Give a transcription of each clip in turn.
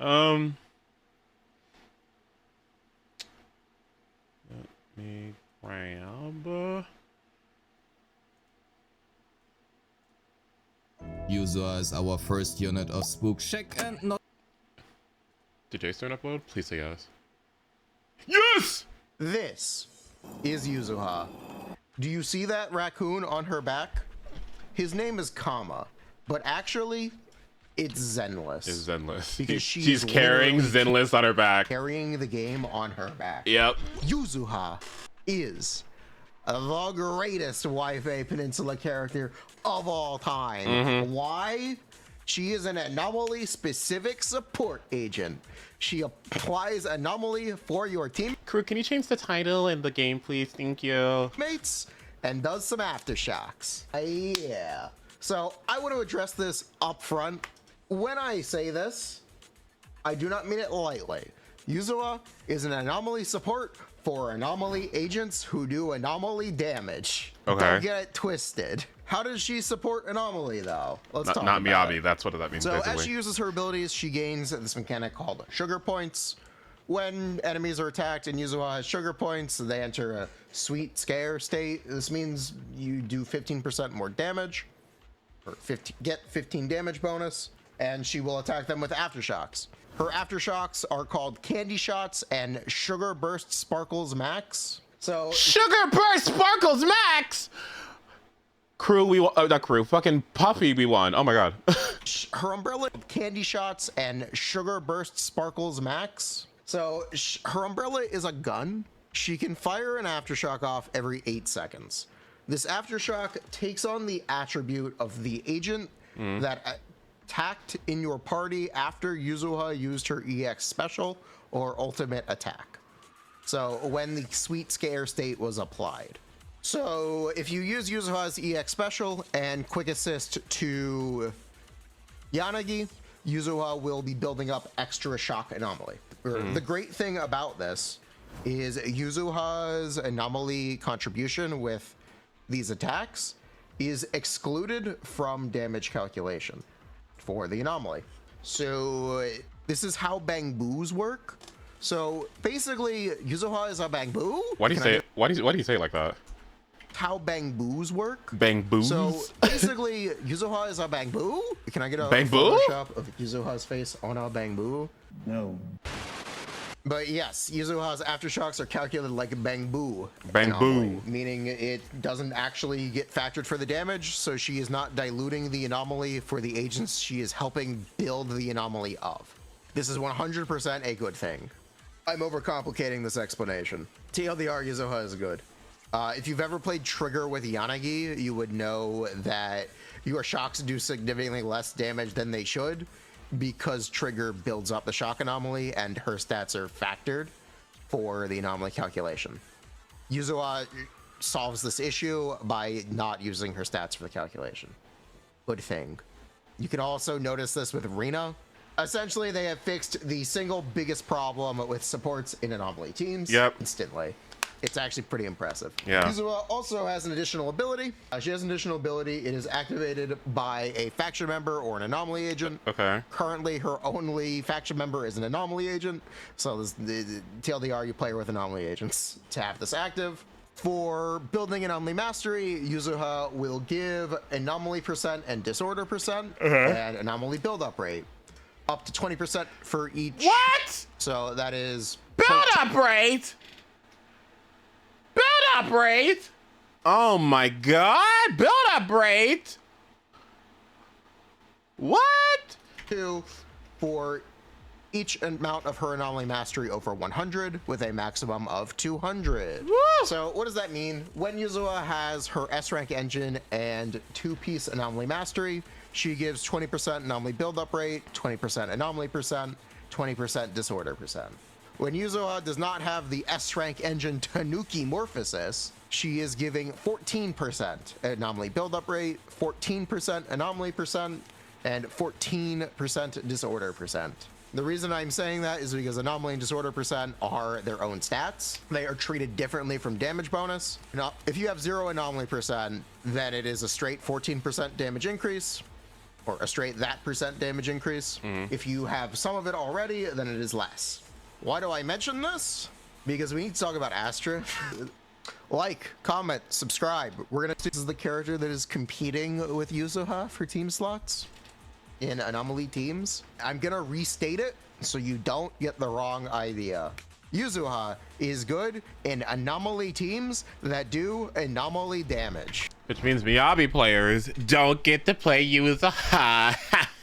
Let me grab. User is our first unit of spook check and not. Did JStone upload? Please say yes. Yes! This is Yuzuha. Do you see that raccoon on her back? His name is Kama, but actually, it's Zenless. It's Zenless. Because she's carrying Zenless on her back. Carrying the game on her back. Yep. Yuzuha is the greatest Waifei Peninsula character of all time. Why? She is an anomaly-specific support agent. She applies anomaly for your team. Crew, can you change the title in the game, please? Thank you. Mates, and does some aftershocks. Yeah. So I want to address this up front. When I say this, I do not mean it lightly. Yuzuha is an anomaly support for anomaly agents who do anomaly damage. Okay. Don't get it twisted. How does she support anomaly though? Let's talk Not about Miyabi. it. That's what that means. So basically. as she uses her abilities, she gains this mechanic called sugar points. When enemies are attacked and Yuzuha has sugar points, they enter a sweet scare state. This means you do 15% more damage, or get 15 damage bonus, and she will attack them with aftershocks. Her aftershocks are called Candy Shots and Sugar Burst Sparkles Max. So Sugar Burst Sparkles Max! Crew, we won. Not crew. Fucking Puppy, we won. Oh my god. her umbrella, Candy Shots and Sugar Burst Sparkles Max. So her umbrella is a gun. She can fire an aftershock off every 8 seconds. This aftershock takes on the attribute of the agent that attacked in your party after Yuzuha used her EX special or ultimate attack. So when the sweet scare state was applied. So if you use Yuzuha's EX special and quick assist to Yanagi, Yuzuha will be building up extra shock anomaly. The great thing about this is Yuzuha's anomaly contribution with these attacks is excluded from damage calculation for the anomaly. So this is how bang boos work. So basically, Yuzuha is a bang boo. Why do you say it? Why do you say it like that? How bang boos work? Bang boos. So basically, Yuzuha is a bang boo. Can I get a bang boo? Photoshop of Yuzuha's face on a bang boo? No. But yes, Yuzuha's aftershocks are calculated like a bang boo. Bang anomaly, boo. meaning it doesn't actually get factored for the damage, so she is not diluting the anomaly for the agents she is helping build the anomaly of. This is 100% a good thing. I'm overcomplicating this explanation. TLDR, Yuzuha is good. If you've ever played Trigger with Yanagi, you would know that your shocks do significantly less damage than they should because Trigger builds up the shock anomaly and her stats are factored for the anomaly calculation. Yuzuha solves this issue by not using her stats for the calculation. Good thing. You can also notice this with Rina. Essentially, they have fixed the single biggest problem with supports in anomaly teams instantly. It's actually pretty impressive. Yeah. Yuzuha also has an additional ability. She has an additional ability. It is activated by a faction member or an anomaly agent. Okay. Currently, her only faction member is an anomaly agent. So this, the TLDR, you play with anomaly agents to have this active. For building anomaly mastery, Yuzuha will give anomaly percent and disorder percent and anomaly build-up rate. Up to 20% for each. What? So that is Build-up rate? Build-up rate? Oh my god, build-up rate? What? 2 for each amount of her anomaly mastery over 100 with a maximum of 200. Woo! So what does that mean? When Yuzuha has her S rank engine and 2-piece anomaly mastery, she gives 20% anomaly build-up rate, 20% anomaly percent, 20% disorder percent. When Yuzuha does not have the S-rank engine Tanuki Morphosis, she is giving 14% anomaly build-up rate, 14% anomaly percent, and 14% disorder percent. The reason I'm saying that is because anomaly and disorder percent are their own stats. They are treated differently from damage bonus. Now, if you have 0 anomaly percent, then it is a straight 14% damage increase. or a straight that % damage increase. If you have some of it already, then it is less. Why do I mention this? Because we need to talk about Astra. Like, comment, subscribe. This is the character that is competing with Yuzuha for team slots in Anomaly teams. I'm gonna restate it so you don't get the wrong idea. Yuzuha is good in Anomaly teams that do Anomaly damage. Which means Miyabi players don't get to play Yuzuha.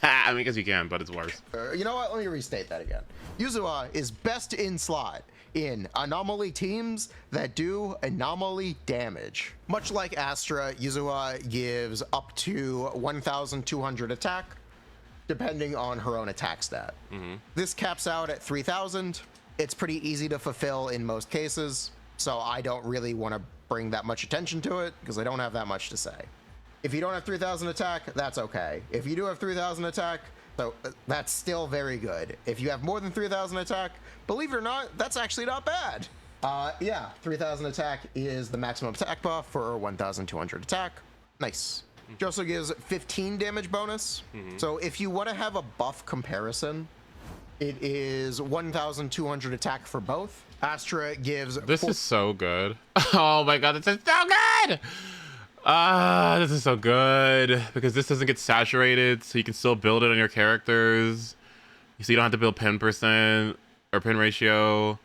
I mean, I guess you can, but it's worse. You know what? Let me restate that again. Yuzuha is best in slot in Anomaly teams that do Anomaly damage. Much like Astra, Yuzuha gives up to 1,200 attack, depending on her own attack stat. This caps out at 3,000. It's pretty easy to fulfill in most cases, so I don't really want to bring that much attention to it because I don't have that much to say. If you don't have 3,000 attack, that's okay. If you do have 3,000 attack, so that's still very good. If you have more than 3,000 attack, believe it or not, that's actually not bad. Yeah, 3,000 attack is the maximum attack buff for 1,200 attack. Nice. She also gives 15 damage bonus. So if you want to have a buff comparison, it is 1,200 attack for both. Astra gives... This is so good. Oh my god, this is so good! This is so good. Because this doesn't get saturated, so you can still build it on your characters. So you don't have to build pin percent or pin ratio.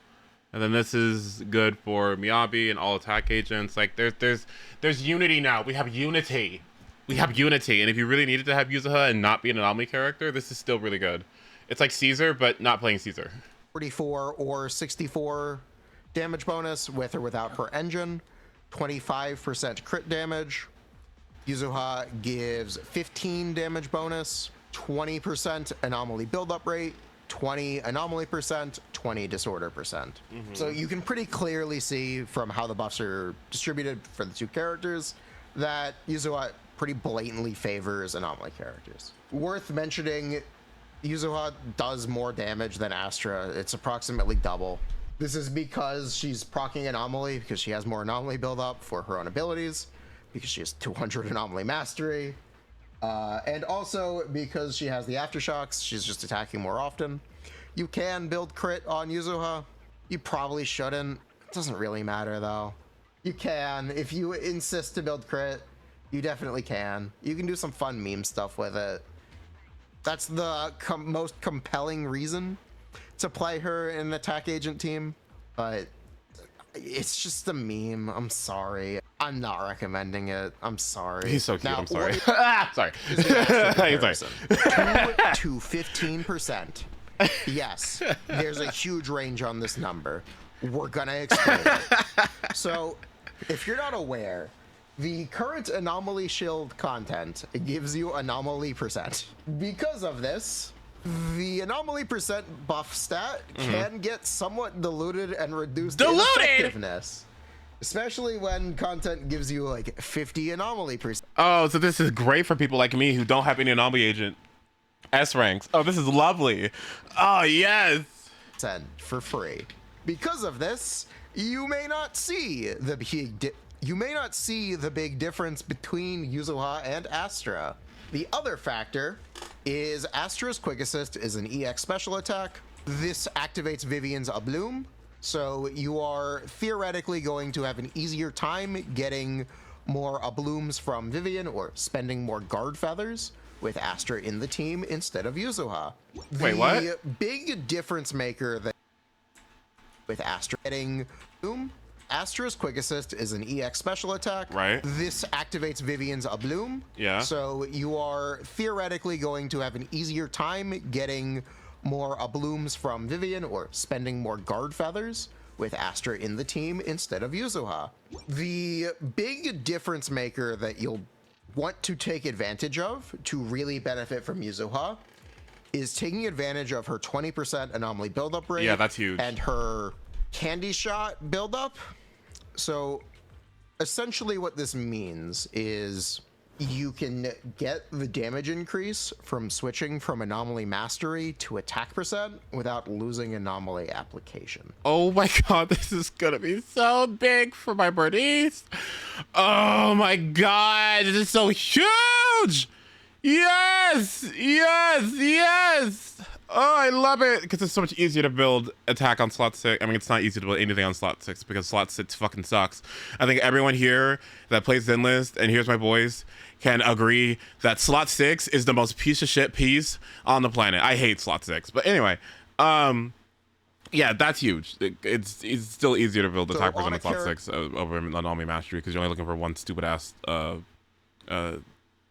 And then this is good for Miyabi and all attack agents. Like, there's unity now. We have unity. We have unity. And if you really needed to have Yuzuha and not be an anomaly character, this is still really good. It's like Caesar, but not playing Caesar. 44 or 64 damage bonus with or without her engine. 25% crit damage. Yuzuha gives 15 damage bonus, 20% anomaly buildup rate, 20 anomaly percent, 20 disorder percent. So you can pretty clearly see from how the buffs are distributed for the two characters that Yuzuha pretty blatantly favors anomaly characters. Worth mentioning, Yuzuha does more damage than Astra. It's approximately double. This is because she's proccing anomaly, because she has more anomaly buildup for her own abilities, because she has 200 anomaly mastery, and also because she has the aftershocks. She's just attacking more often. You can build crit on Yuzuha. You probably shouldn't. It doesn't really matter though. You can. If you insist to build crit, you definitely can. You can do some fun meme stuff with it. That's the most compelling reason to play her in an attack agent team, but it's just a meme. I'm sorry. I'm not recommending it. I'm sorry. He's so cute. Now, I'm sorry. sorry. Is the actual Sorry. comparison? 2 to 15%. Yes, there's a huge range on this number. We're gonna explain it. So, if you're not aware, the current anomaly shield content gives you anomaly percent. Because of this, the anomaly percent buff stat can get somewhat diluted and reduced in effectiveness. Especially when content gives you like 50 anomaly percent. Oh, so this is great for people like me who don't have any anomaly agent S ranks. Oh, this is lovely. Oh, yes. For free. Because of this, you may not see the big difference between Yuzuha and Astra. The other factor is Astra's Quick Assist is an EX special attack. This activates Vivian's Abloom, so you are theoretically going to have an easier time getting more Ablooms from Vivian or spending more guard feathers with Astra in the team instead of Yuzuha. Wait, what? The big difference maker that with Astra getting Abloom, Astra's Quick Assist is an EX special attack. Right. This activates Vivian's Abloom. Yeah. So you are theoretically going to have an easier time getting more Ablooms from Vivian or spending more guard feathers with Astra in the team instead of Yuzuha. The big difference maker that you'll want to take advantage of to really benefit from Yuzuha is taking advantage of her 20% anomaly buildup rate. Yeah, that's huge. And her candy shot buildup. So essentially what this means is you can get the damage increase from switching from anomaly mastery to attack percent without losing anomaly application. Oh my god, this is gonna be so big for my birdies. Oh my god, this is so huge. Yes! Yes! Yes! Oh, I love it because it's so much easier to build attack on slot 6. I mean, it's not easy to build anything on slot 6 because slot 6 fucking sucks. I think everyone here that plays Zenlist and hears my voice can agree that slot 6 is the most piece of shit piece on the planet. I hate slot 6. But anyway, yeah, that's huge. It's still easier to build attack person on slot 6 over Anomaly Mastery because you're only looking for one stupid ass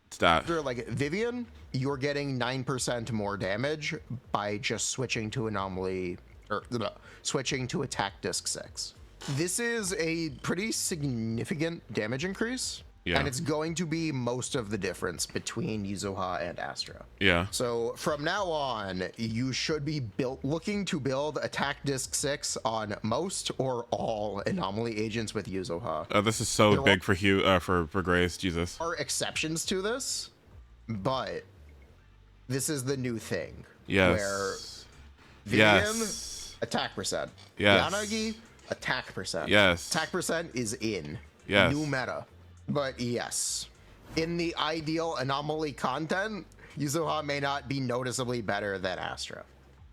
stat. Like Vivian, you're getting 9% more damage by just switching to anomaly or switching to attack disc 6. This is a pretty significant damage increase. Yeah. And it's going to be most of the difference between Yuzuha and Astra. Yeah. So from now on, you should be looking to build attack disc 6 on most or all anomaly agents with Yuzuha. This is so big for for Grace, Jesus. There are exceptions to this, but this is the new thing. Yes. Where Vivian, attack percent. Yes. Yanagi, attack percent. Yes. Attack percent is in. Yes. New meta. But yes, in the ideal anomaly content, Yuzuha may not be noticeably better than Astra.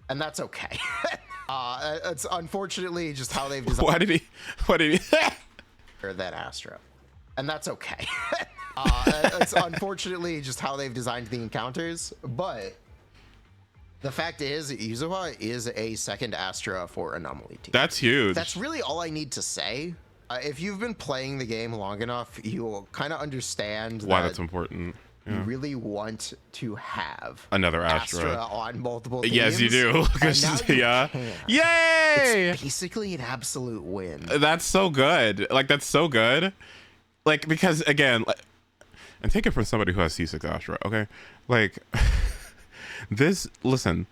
And that's okay. It's unfortunately just how they've designed What did he than Astra. And that's okay. It's unfortunately just how they've designed the encounters, but the fact is Yuzuha is a second Astra for anomaly team. That's huge. That's really all I need to say. If you've been playing the game long enough, you'll kind of understand why that's important. Yeah. You really want to have another Astra on multiple teams. Yes, you do. Yeah. Yay! It's basically an absolute win. That's so good. Like, that's so good. Like, because again, and take it from somebody who has C6 Astra, okay? Like, this woman,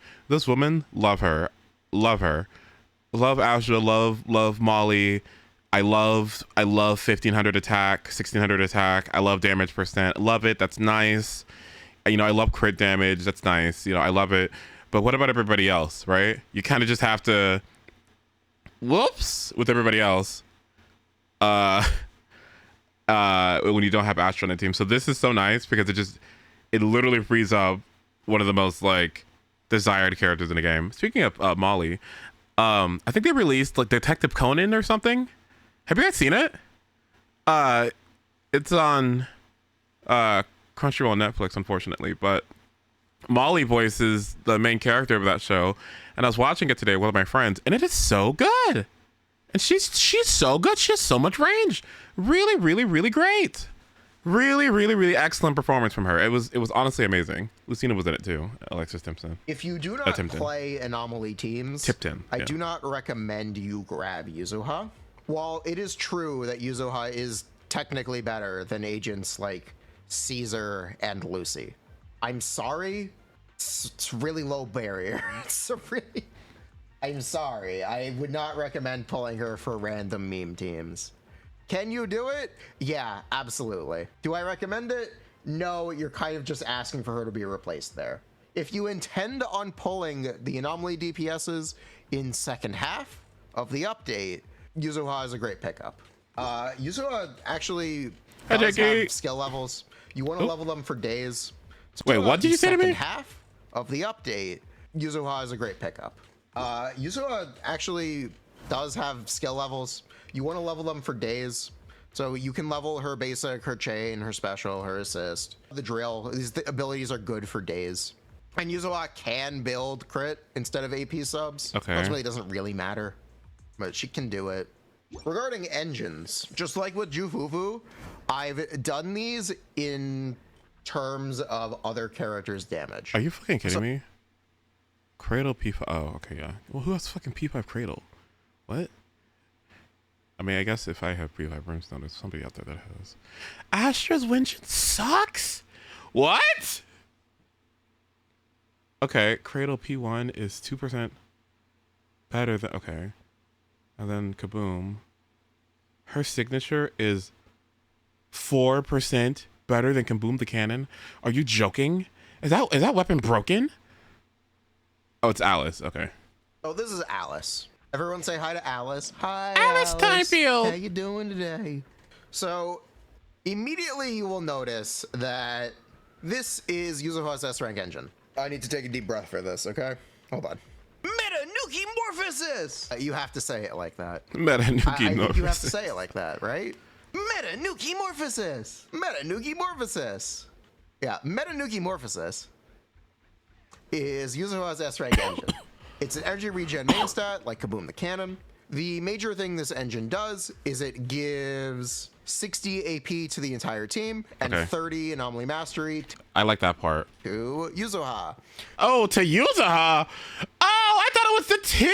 love her. Love Astra, love Molly. I love 1500 attack, 1600 attack. I love damage percent. Love it. That's nice. You know, I love crit damage. That's nice. You know, I love it. But what about everybody else, right? You kind of just have to whoops with everybody else. When you don't have Astra on the team. So this is so nice because it literally frees up one of the most like desired characters in the game. Speaking of Molly, I think they released like Detective Conan or something. Have you guys seen it? It's on Crunchyroll Netflix, unfortunately, but Molly voices the main character of that show, and I was watching it today with one of my friends, and it is so good. And she's so good. She has so much range. Really, really, really great. Really, really, really excellent performance from her. It was honestly amazing. Lucina was in it too. Alexis Timpson. If you do not play anomaly teams, I do not recommend you grab Yuzuha. While it is true that Yuzuha is technically better than agents like Caesar and Lucy, I'm sorry, it's really low barrier. I'm sorry. I would not recommend pulling her for random meme teams. Can you do it? Yeah, absolutely. Do I recommend it? No, you're kind of just asking for her to be replaced there. If you intend on pulling the anomaly DPSs in second half of the update, Yuzuha is a great pickup. Yuzuha actually does have skill levels. You want to level them for days. So wait, what did you say to me? Second half of the update, Yuzuha is a great pickup. Yuzuha actually does have skill levels. You want to level them for days. So you can level her basic, her chain, her special, her assist. The drill, these abilities are good for days. And Yuzuha can build crit instead of AP subs. Okay. Ultimately, it doesn't really matter, but she can do it. Regarding engines, just like with Jufufu, I've done these in terms of other characters' damage. Are you fucking kidding me? Cradle P5. Oh, okay, yeah. Well, who has fucking P5 Cradle? What? I mean, I guess if I have P5 Brimstone, there's somebody out there that has. Astra's Winchon sucks? What? Okay, Cradle P1 is 2% better than... Okay. And then Kaboom. Her signature is 4% better than Kaboom the Cannon. Are you joking? Is that weapon broken? Oh, it's Alice. Okay. Oh, this is Alice. Everyone say hi to Alice. Hi, Alice Tyfield. How you doing today? So, immediately you will notice that This is Yuzuha's S-rank engine. I need to take a deep breath for this, okay? Hold on. Meta-Nuki-Morphosis! You have to say it like that. Meta-Nuki-Morphosis. I think you have to say it like that, right? Meta-Nuki-Morphosis! Meta-Nuki-Morphosis! Yeah, Meta-Nuki-Morphosis is Yuzuha's S-rank engine. It's an energy regen main stat, like Kaboom the Cannon. The major thing this engine does is it gives 60 AP to the entire team and 30 anomaly mastery I like that part. to Yuzuha. Oh, to Yuzuha? Oh, I thought it was the team!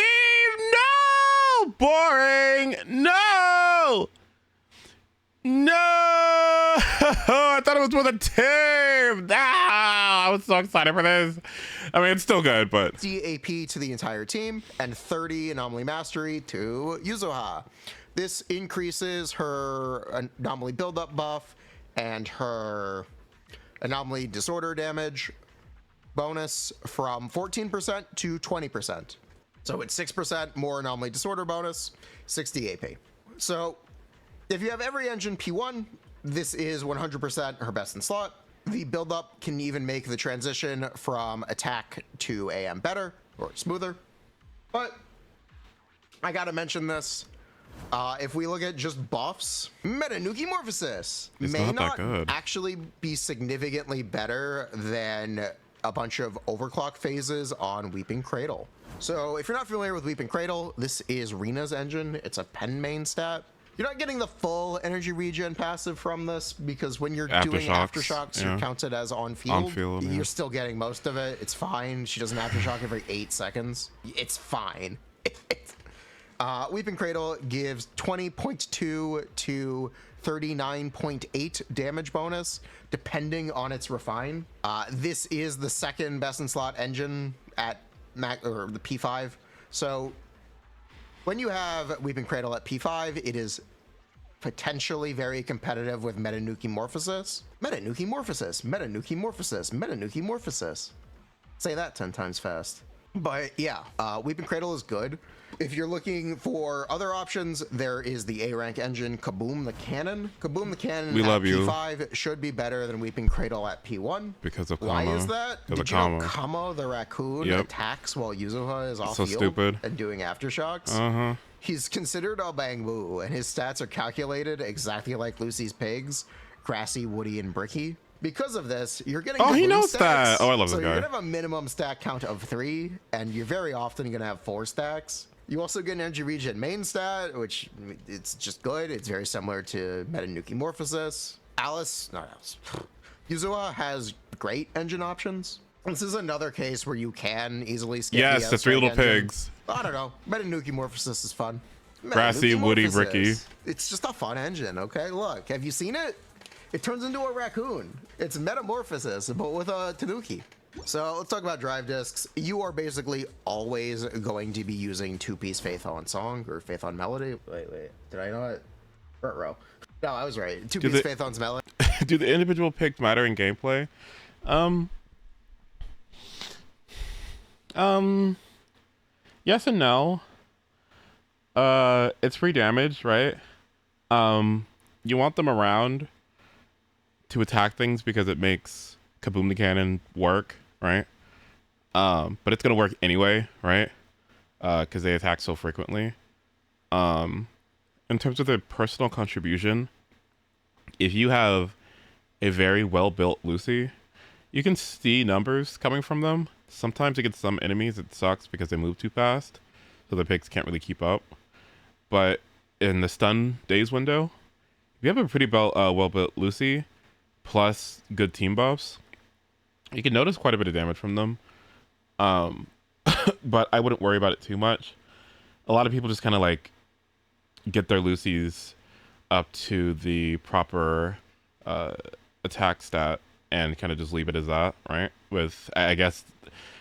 No! Boring! No! No! I thought it was for the team! Ah, I was so excited for this. I mean, it's still good, but... 60 AP to the entire team and 30 anomaly mastery to Yuzuha. This increases her anomaly buildup buff and her anomaly disorder damage bonus from 14% to 20%. So it's 6% more anomaly disorder bonus, 60 AP. So if you have every engine P1, this is 100% her best in slot. The buildup can even make the transition from attack to AM better or smoother. But I gotta mention this. If we look at just buffs, Meta-Nuki-Morphosis may not actually be significantly better than a bunch of overclock phases on Weeping Cradle. So if you're not familiar with Weeping Cradle, this is Rina's engine. It's a pen main stat. You're not getting the full energy regen passive from this because when you're doing aftershocks, you're counted as on field. You're still getting most of it. It's fine. She doesn't aftershock every 8 seconds. It's fine. Weeping Cradle gives 20.2 to 39.8 damage bonus, depending on its refine. This is the second best in slot engine at or the P5. So when you have Weeping Cradle at P5, it is potentially very competitive with Meta-Nuki-Morphosis. Meta-Nuki-Morphosis, Meta-Nuki-Morphosis, Meta-Nuki-Morphosis. Say that 10 times fast. But yeah, Weeping Cradle is good. If you're looking for other options, there is the A rank engine Kaboom the Cannon. Kaboom the Cannon at P5 should be better than Weeping Cradle at P1. Because of Why is that? Did you know Kamo the raccoon attacks while Yuzuha is off field and doing aftershocks? He's considered a Bangbu, and his stats are calculated exactly like Lucy's pigs, grassy, woody, and bricky. Because of this, you're getting he knows that. Oh, I love this guy. So you're gonna have a minimum stack count of 3, and you're very often gonna have 4 stacks. You also get an energy regen main stat, which it's just good. It's very similar to Meta-Nuki-Morphosis. Yuzuha has great engine options. This is another case where you can easily skip the 3 little pigs. I don't know. Meta-Nuki-Morphosis is fun. Grassy, woody, bricky. It's just a fun engine, okay? Look, have you seen it? It turns into a raccoon. It's Metamorphosis, but with a Tanuki. So let's talk about drive discs. You are basically always going to be using 2-piece Faith on Song or Faith on Melody. Wait, did I know it? Row. No, I was right. 2-piece Faith on Melody. Do the individual picks matter in gameplay? Yes and no. It's free damage, right? You want them around to attack things because it makes Kaboom the Cannon work, right? But it's gonna work anyway, right? Because they attack so frequently. In terms of their personal contribution, if you have a very well-built Lucy, you can see numbers coming from them. Sometimes against some enemies it sucks because they move too fast, so the picks can't really keep up. But in the stun days window, if you have a pretty well-built Lucy, plus good team buffs, you can notice quite a bit of damage from them. But I wouldn't worry about it too much. A lot of people just kind of like get their Lucies up to the proper attack stat and kind of just leave it as that, right? With, I guess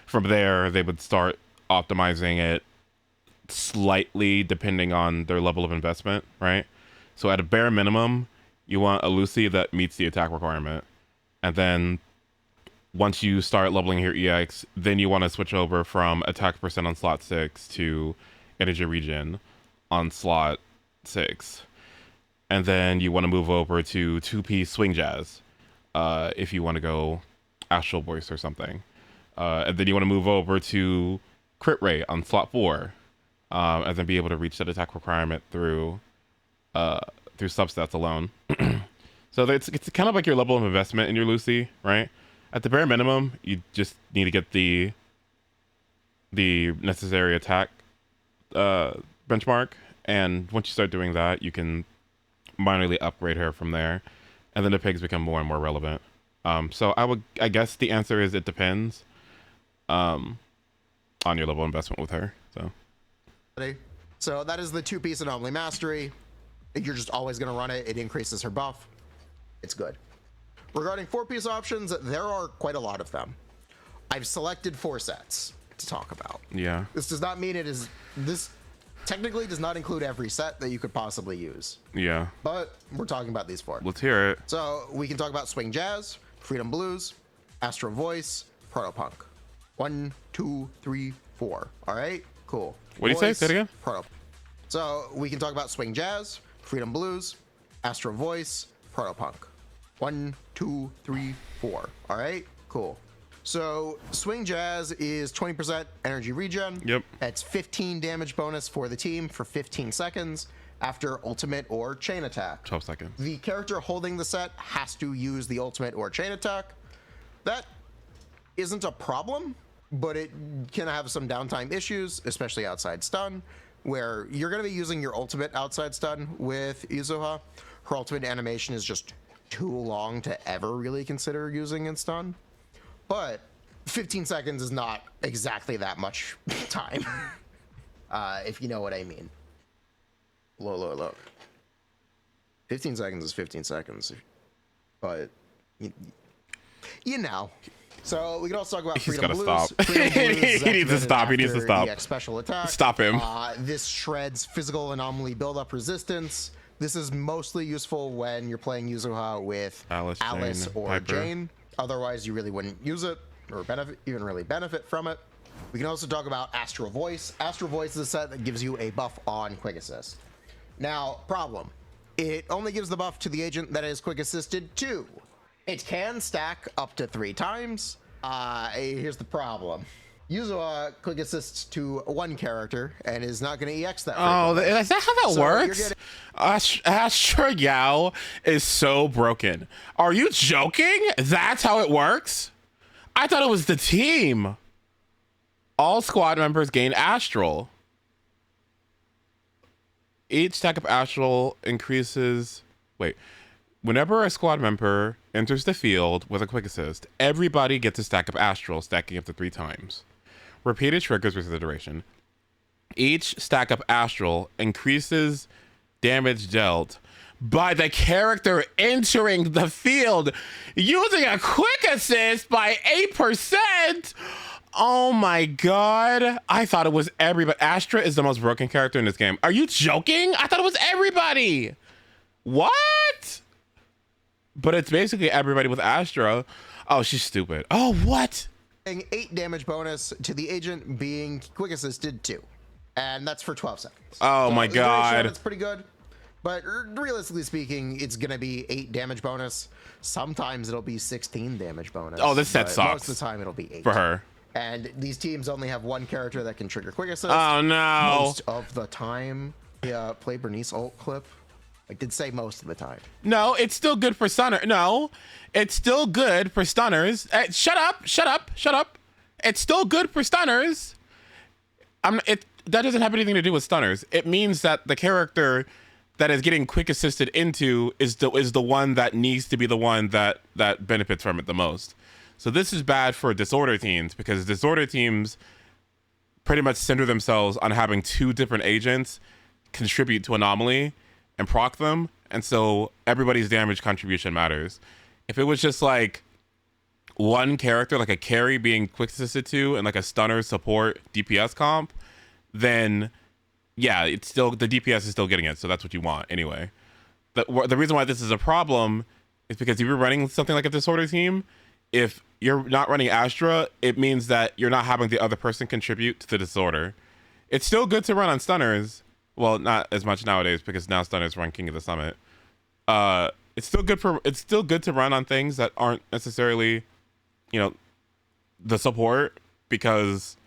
from there they would start optimizing it slightly depending on their level of investment, right? So at a bare minimum, you want a Lucy that meets the attack requirement. And then once you start leveling your EX, then you want to switch over from attack percent on slot 6 to energy regen on slot 6. And then you want to move over to 2-piece swing jazz if you want to go Astral Voice or something. And then you want to move over to Crit Rate on slot 4, and then be able to reach that attack requirement through substats alone. So it's kind of like your level of investment in your Lucy, right? At the bare minimum, you just need to get the necessary attack benchmark, and once you start doing that, you can minorly upgrade her from there, and then the pigs become more and more relevant. So I guess the answer is it depends on your level of investment with her. So that is the 2-piece Anomaly Mastery. You're just always going to run it. It increases her buff. It's good. Regarding 4-piece options, there are quite a lot of them. I've selected 4 sets to talk about. Yeah. This does not mean this technically does not include every set that you could possibly use. Yeah. But we're talking about these 4. Let's hear it. So we can talk about Swing Jazz, Freedom Blues, Astro Voice, Protopunk. 1, 2, 3, 4. All right, cool. What do you say? Say it again. Proto. So we can talk about Swing Jazz, Freedom Blues, Astro Voice, Protopunk. 1, 2, 3, 4. All right, cool. So Swing Jazz is 20% energy regen. Yep. That's 15 damage bonus for the team for 15 seconds after ultimate or chain attack. 12 seconds. The character holding the set has to use the ultimate or chain attack. That isn't a problem, but it can have some downtime issues, especially outside stun, where you're going to be using your ultimate outside stun with Izuha. Her ultimate animation is just too long to ever really consider using in stun. But 15 seconds is not exactly that much time, if you know what I mean. Look. 15 seconds is 15 seconds, but you know. So we can also talk about Freedom Blues. Stop. He needs to stop. He needs to stop. EX special attack. Stop him. This shreds physical anomaly buildup resistance. This is mostly useful when you're playing Yuzuha with Alice Jane, or Piper. Jane. Otherwise, you really wouldn't use it or even really benefit from it. We can also talk about Astro Voice. Astro Voice is a set that gives you a buff on Quick Assist. Now, problem. It only gives the buff to the agent that is Quick Assisted to. It can stack up to 3 times. Here's the problem. Yuzuha Quick Assists to 1 character and is not going to EX that. Oh, is that how that works? Astro Yao is so broken. Are you joking? That's how it works? I thought it was the team. All squad members gain Astral. Each stack of Astral increases... Wait. Whenever a squad member enters the field with a Quick Assist, everybody gets a stack of Astral, stacking up to 3 times. Repeated triggers with the duration. Each stack of Astral increases damage dealt by the character entering the field using a Quick Assist by 8%. Oh my god. I thought it was everybody. Astra is the most broken character in this game. Are you joking? I thought it was everybody. What? But it's basically everybody with Astra. Oh, she's stupid. Oh, what? 8 damage bonus to the agent being Quick Assisted too. And that's for 12 seconds. Oh so my god. It's pretty good. But realistically speaking, it's going to be 8 damage bonus. Sometimes it'll be 16 damage bonus. Oh, this set sucks. Most of the time it'll be 8. For her. And these teams only have 1 character that can trigger Quick Assist. Oh, no. Most of the time. Yeah, play Bernice ult clip. I did say most of the time. No, it's still good for stunner. No, it's still good for stunners. Shut up. It's still good for stunners. That doesn't have anything to do with stunners. It means that the character that is getting Quick Assisted into is the one that needs to be the one that benefits from it the most. So this is bad for disorder teams because disorder teams pretty much center themselves on having 2 different agents contribute to anomaly and proc them, and so everybody's damage contribution matters. If it was just like 1 character, like a carry being Quick Assisted to and like a stunner support DPS comp, then yeah, it's still, the DPS is still getting it, so that's what you want anyway. The reason why this is a problem is because if you're running something like a disorder team, if you're not running Astra, it means that you're not having the other person contribute to the disorder. It's still good to run on stunners. Well, not as much nowadays because now stunners run King of the Summit. It's still good to run on things that aren't necessarily you know, the support, because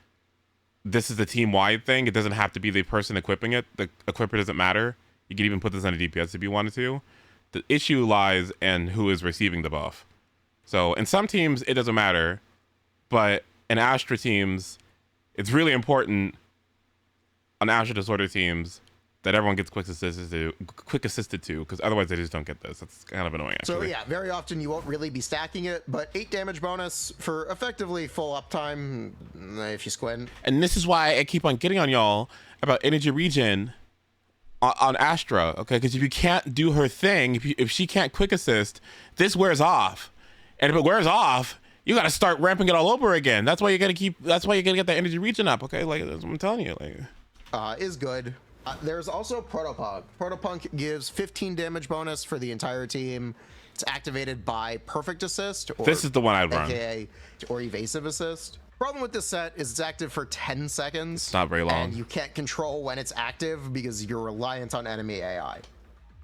this is a team-wide thing. It doesn't have to be the person equipping it. The equipper doesn't matter. You can even put this on a DPS if you wanted to. The issue lies in who is receiving the buff. So in some teams, it doesn't matter. But in Astra teams, it's really important on Astra Disorder teams that everyone gets quick assisted to, because otherwise they just don't get this. That's kind of annoying, actually. So yeah, very often you won't really be stacking it, but 8 damage bonus for effectively full uptime if you squint. And this is why I keep on getting on y'all about energy regen on Astra, okay? Because if you can't do her thing, if she can't quick assist, this wears off. And if it wears off, you got to start ramping it all over again. That's why you got to get that energy regen up, okay? Like, that's what I'm telling you. Like, is good. There's also Protopunk. Protopunk gives 15 damage bonus for the entire team. It's activated by Perfect Assist. Or this is the one I'd run. AKA or Evasive Assist. Problem with this set is it's active for 10 seconds. It's not very long. And you can't control when it's active because you're reliant on enemy AI.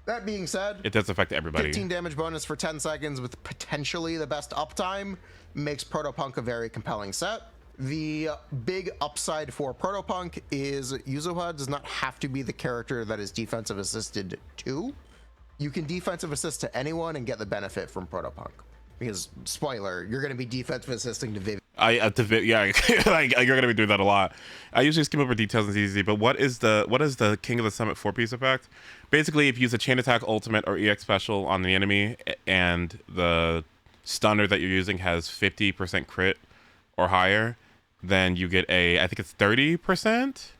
That being said, it does affect everybody. 15 damage bonus for 10 seconds with potentially the best uptime makes Protopunk a very compelling set. The big upside for Protopunk is Yuzuha does not have to be the character that is defensive assisted to. You can defensive assist to anyone and get the benefit from Protopunk. Because, spoiler, you're going to be defensive assisting to Vivi. Yeah, like, you're going to be doing that a lot. I usually skim over details in ZZZ, but what is the King of the Summit 4-piece effect? Basically, if you use a chain attack ultimate or EX special on the enemy and the stunner that you're using has 50% crit or higher, then you get I think it's 30%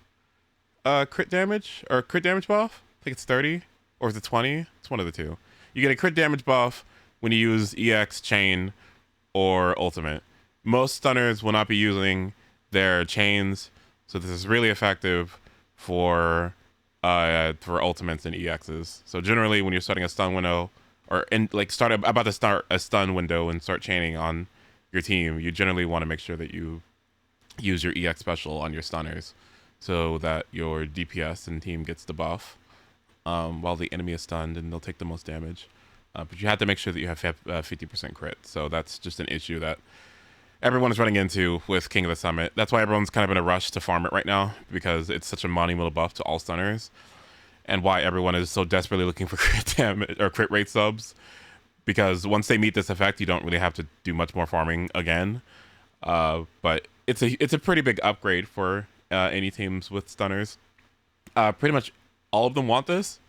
crit damage or crit damage buff. I think it's 30, or is it 20? It's one of the two. You get a crit damage buff when you use EX, chain, or ultimate. Most stunners will not be using their chains, so this is really effective for ultimates and EXs. So generally, when you're starting a stun window, or about to start a stun window and start chaining on your team, you generally want to make sure that you use your EX special on your stunners, so that your DPS and team gets the buff while the enemy is stunned, and they'll take the most damage. But you have to make sure that you have 50% crit. So that's just an issue that everyone is running into with King of the Summit. That's why everyone's kind of in a rush to farm it right now, because it's such a monumental buff to all stunners, and why everyone is so desperately looking for crit damage or crit rate subs, because once they meet this effect, you don't really have to do much more farming again. But it's a pretty big upgrade for any teams with stunners. Pretty much all of them want this,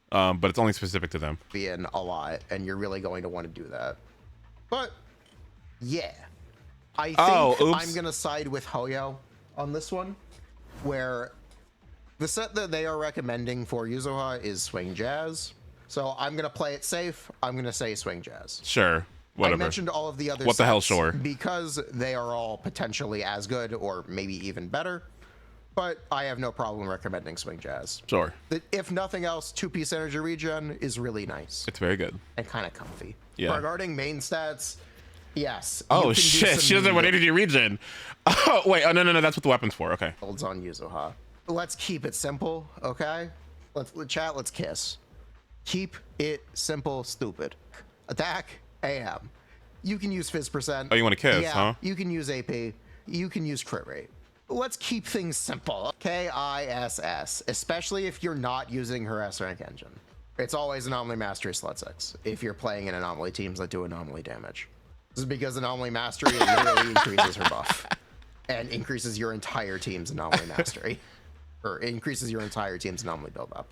but it's only specific to them. Being a lot, and you're really going to want to do that. But yeah, I think I'm gonna side with HOYO on this one, where the set that they are recommending for Yuzuha is Swing Jazz. So I'm gonna play it safe. I'm gonna say Swing Jazz. Sure. Whatever. I mentioned all of the other what the hell, sure, because they are all potentially as good or maybe even better, but I have no problem recommending Swing Jazz. Sure. If nothing else, 2-piece energy regen is really nice. It's very good. And kind of comfy. Yeah. Regarding main stats, yes. Oh shit, she doesn't want energy regen. Oh wait, oh no, that's what the weapon's for. Okay. Builds on Yuzuha. Let's keep it simple, okay? Let's kiss. Keep it simple, stupid. Attack, AM. You can use Fizz percent. Oh, you want to kiss, yeah, huh? You can use AP. You can use crit rate. Let's keep things simple. KISS, especially if you're not using her S rank engine. It's always Anomaly Mastery Slut 6 if you're playing in Anomaly teams that do Anomaly damage. This is because Anomaly Mastery literally increases her buff and increases your entire team's Anomaly Mastery. Or increases your entire team's Anomaly build-up.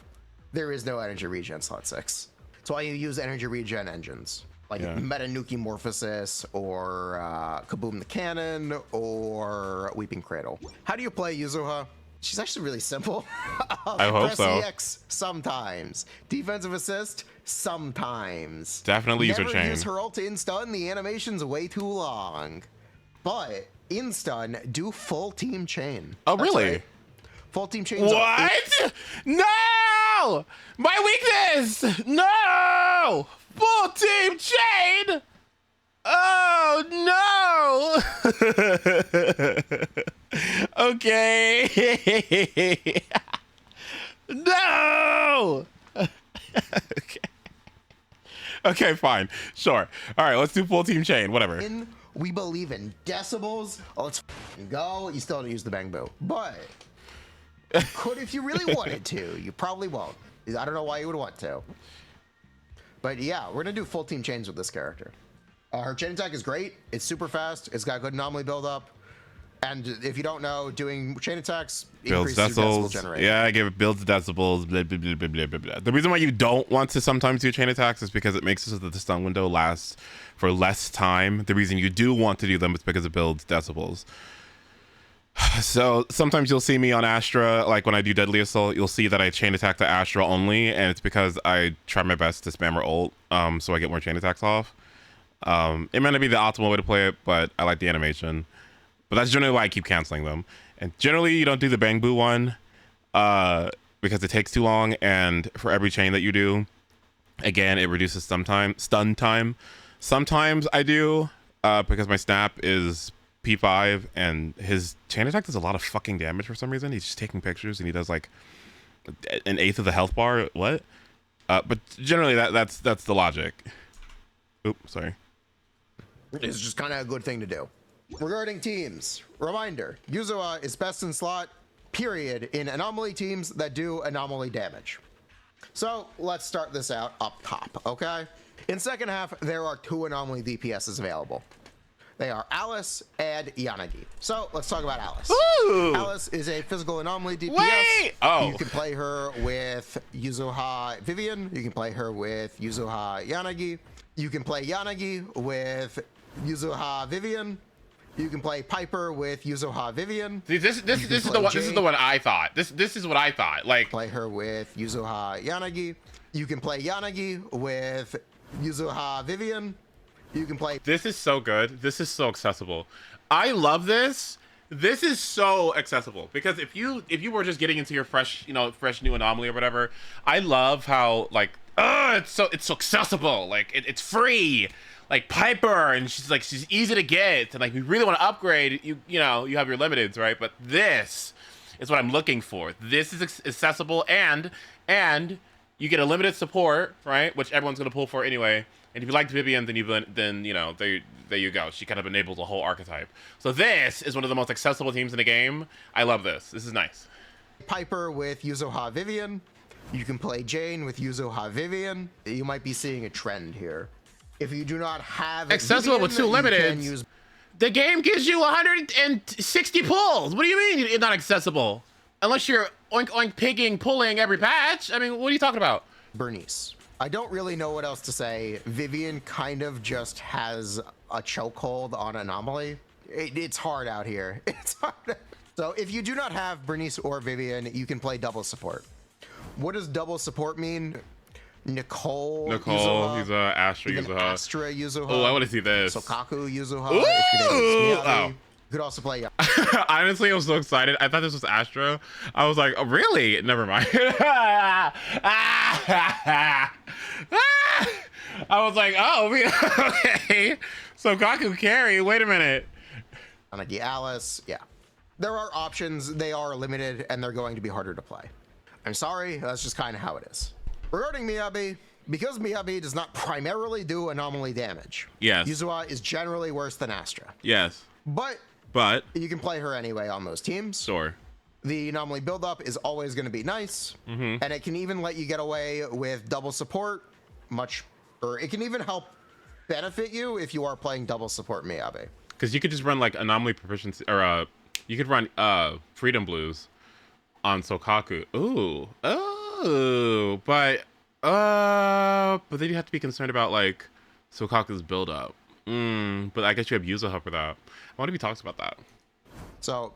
There is no energy regen Slot 6. That's why you use energy regen engines. Like Meta Nuki Morphosis, or Kaboom the Cannon, or Weeping Cradle. How do you play Yuzuha? She's actually really simple. I hope Press so. EX sometimes. Defensive assist sometimes. Definitely use her chain. Never use her ult in stun. The animation's way too long. But in stun, do full team chain. Oh, really? Right. Full team chain. What? No! My weakness! No! Full team chain! Oh no! Okay. No! Okay. Okay, fine. Sure. All right, let's do full team chain, whatever. In We believe in decibels. Let's go. You still don't use the bang boo, but could if you really wanted to. You probably won't. I don't know why you would want to. But yeah, we're gonna do full team chains with this character. Her chain attack is great. It's super fast. It's got good anomaly build up. And if you don't know, doing chain attacks builds increases your decibel decibels. generation. Yeah, I give it builds decibels. Blah, blah, blah, blah, blah, blah, blah. The reason why you don't want to sometimes do chain attacks is because it makes it so that the stun window lasts for less time. The reason you do want to do them is because it builds decibels. So sometimes you'll see me on Astra, like when I do Deadly Assault, you'll see that I chain attack the Astra only, and it's because I try my best to spam her ult, so I get more chain attacks off. It may not be the optimal way to play it, but I like the animation. But that's generally why I keep canceling them. And generally, you don't do the Bang Boo one because it takes too long, and for every chain that you do, again, it reduces stun time. Sometimes I do because my snap is P5, and his chain attack does a lot of fucking damage for some reason. He's just taking pictures, and he does like 1/8 of the health bar. What? But generally, that's the logic. Oops, sorry. It's just kind of a good thing to do. Regarding teams, reminder, Yuzuha is best in slot, period, in anomaly teams that do anomaly damage. So let's start this out up top, okay? In second half, there are 2 anomaly DPSs available. They are Alice and Yanagi. So let's talk about Alice. Ooh. Alice is a physical anomaly DPS. Wait! Oh. You can play her with Yuzuha Vivian. You can play her with Yuzuha Yanagi. You can play Yanagi with Yuzuha Vivian. You can play Piper with Yuzuha Vivian. See, this is the one I thought. This is what I thought. Like, Play her with Yuzuha Yanagi. You can play Yanagi with Yuzuha Vivian. You can play. this is so good. This is so accessible. I love this. This is so accessible because if you were just getting into your fresh new anomaly or whatever, I love how like it's so accessible. Like it's free. Like Piper, and she's easy to get, and like we really want to upgrade. You have your limiteds, right? But this is what I'm looking for. This is accessible, and you get a limited support, right? Which everyone's gonna pull for anyway. And if you liked Vivian, then there you go. She kind of enables a whole archetype. So this is one of the most accessible teams in the game. I love this. This is nice. Piper with Yuzuha Vivian. You can play Jane with Yuzuha Vivian. You might be seeing a trend here. If you do not have accessible with 2 limiteds, the game gives you 160 pulls. What do you mean it's not accessible? Unless you're oink oink pigging, pulling every patch. I mean, what are you talking about? Bernice. I don't really know what else to say. Vivian kind of just has a chokehold on Anomaly. It's hard out here. It's hard. So if you do not have Bernice or Vivian, you can play double support. What does double support mean? Nicole Yuzuha, he's Astra even Yuzuha. Astra Yuzuha. Oh, I want to see this. Sokaku Yuzuha. Ooh! Miyabi. Oh. You could also play. Honestly, I was so excited. I thought this was Astra. I was like, oh, really? Never mind. I was like, oh, okay. So Kaku carry. Wait a minute. Anagi Alice. Yeah. There are options. They are limited, and they're going to be harder to play. I'm sorry. That's just kind of how it is. Regarding Miyabi, because Miyabi does not primarily do anomaly damage. Yes. Yuzuha is generally worse than Astra. Yes. But you can play her anyway on those teams. Sure. The anomaly buildup is always going to be nice, and it can even let you get away with double support or it can even help benefit you if you are playing double support Miyabi. Because you could just run like anomaly proficiency, or you could run freedom blues on Sokaku. Ooh. Oh, but then you have to be concerned about like Sokaku's build up. But I guess you have Yuzuha for that. I wonder if he talks about that. So,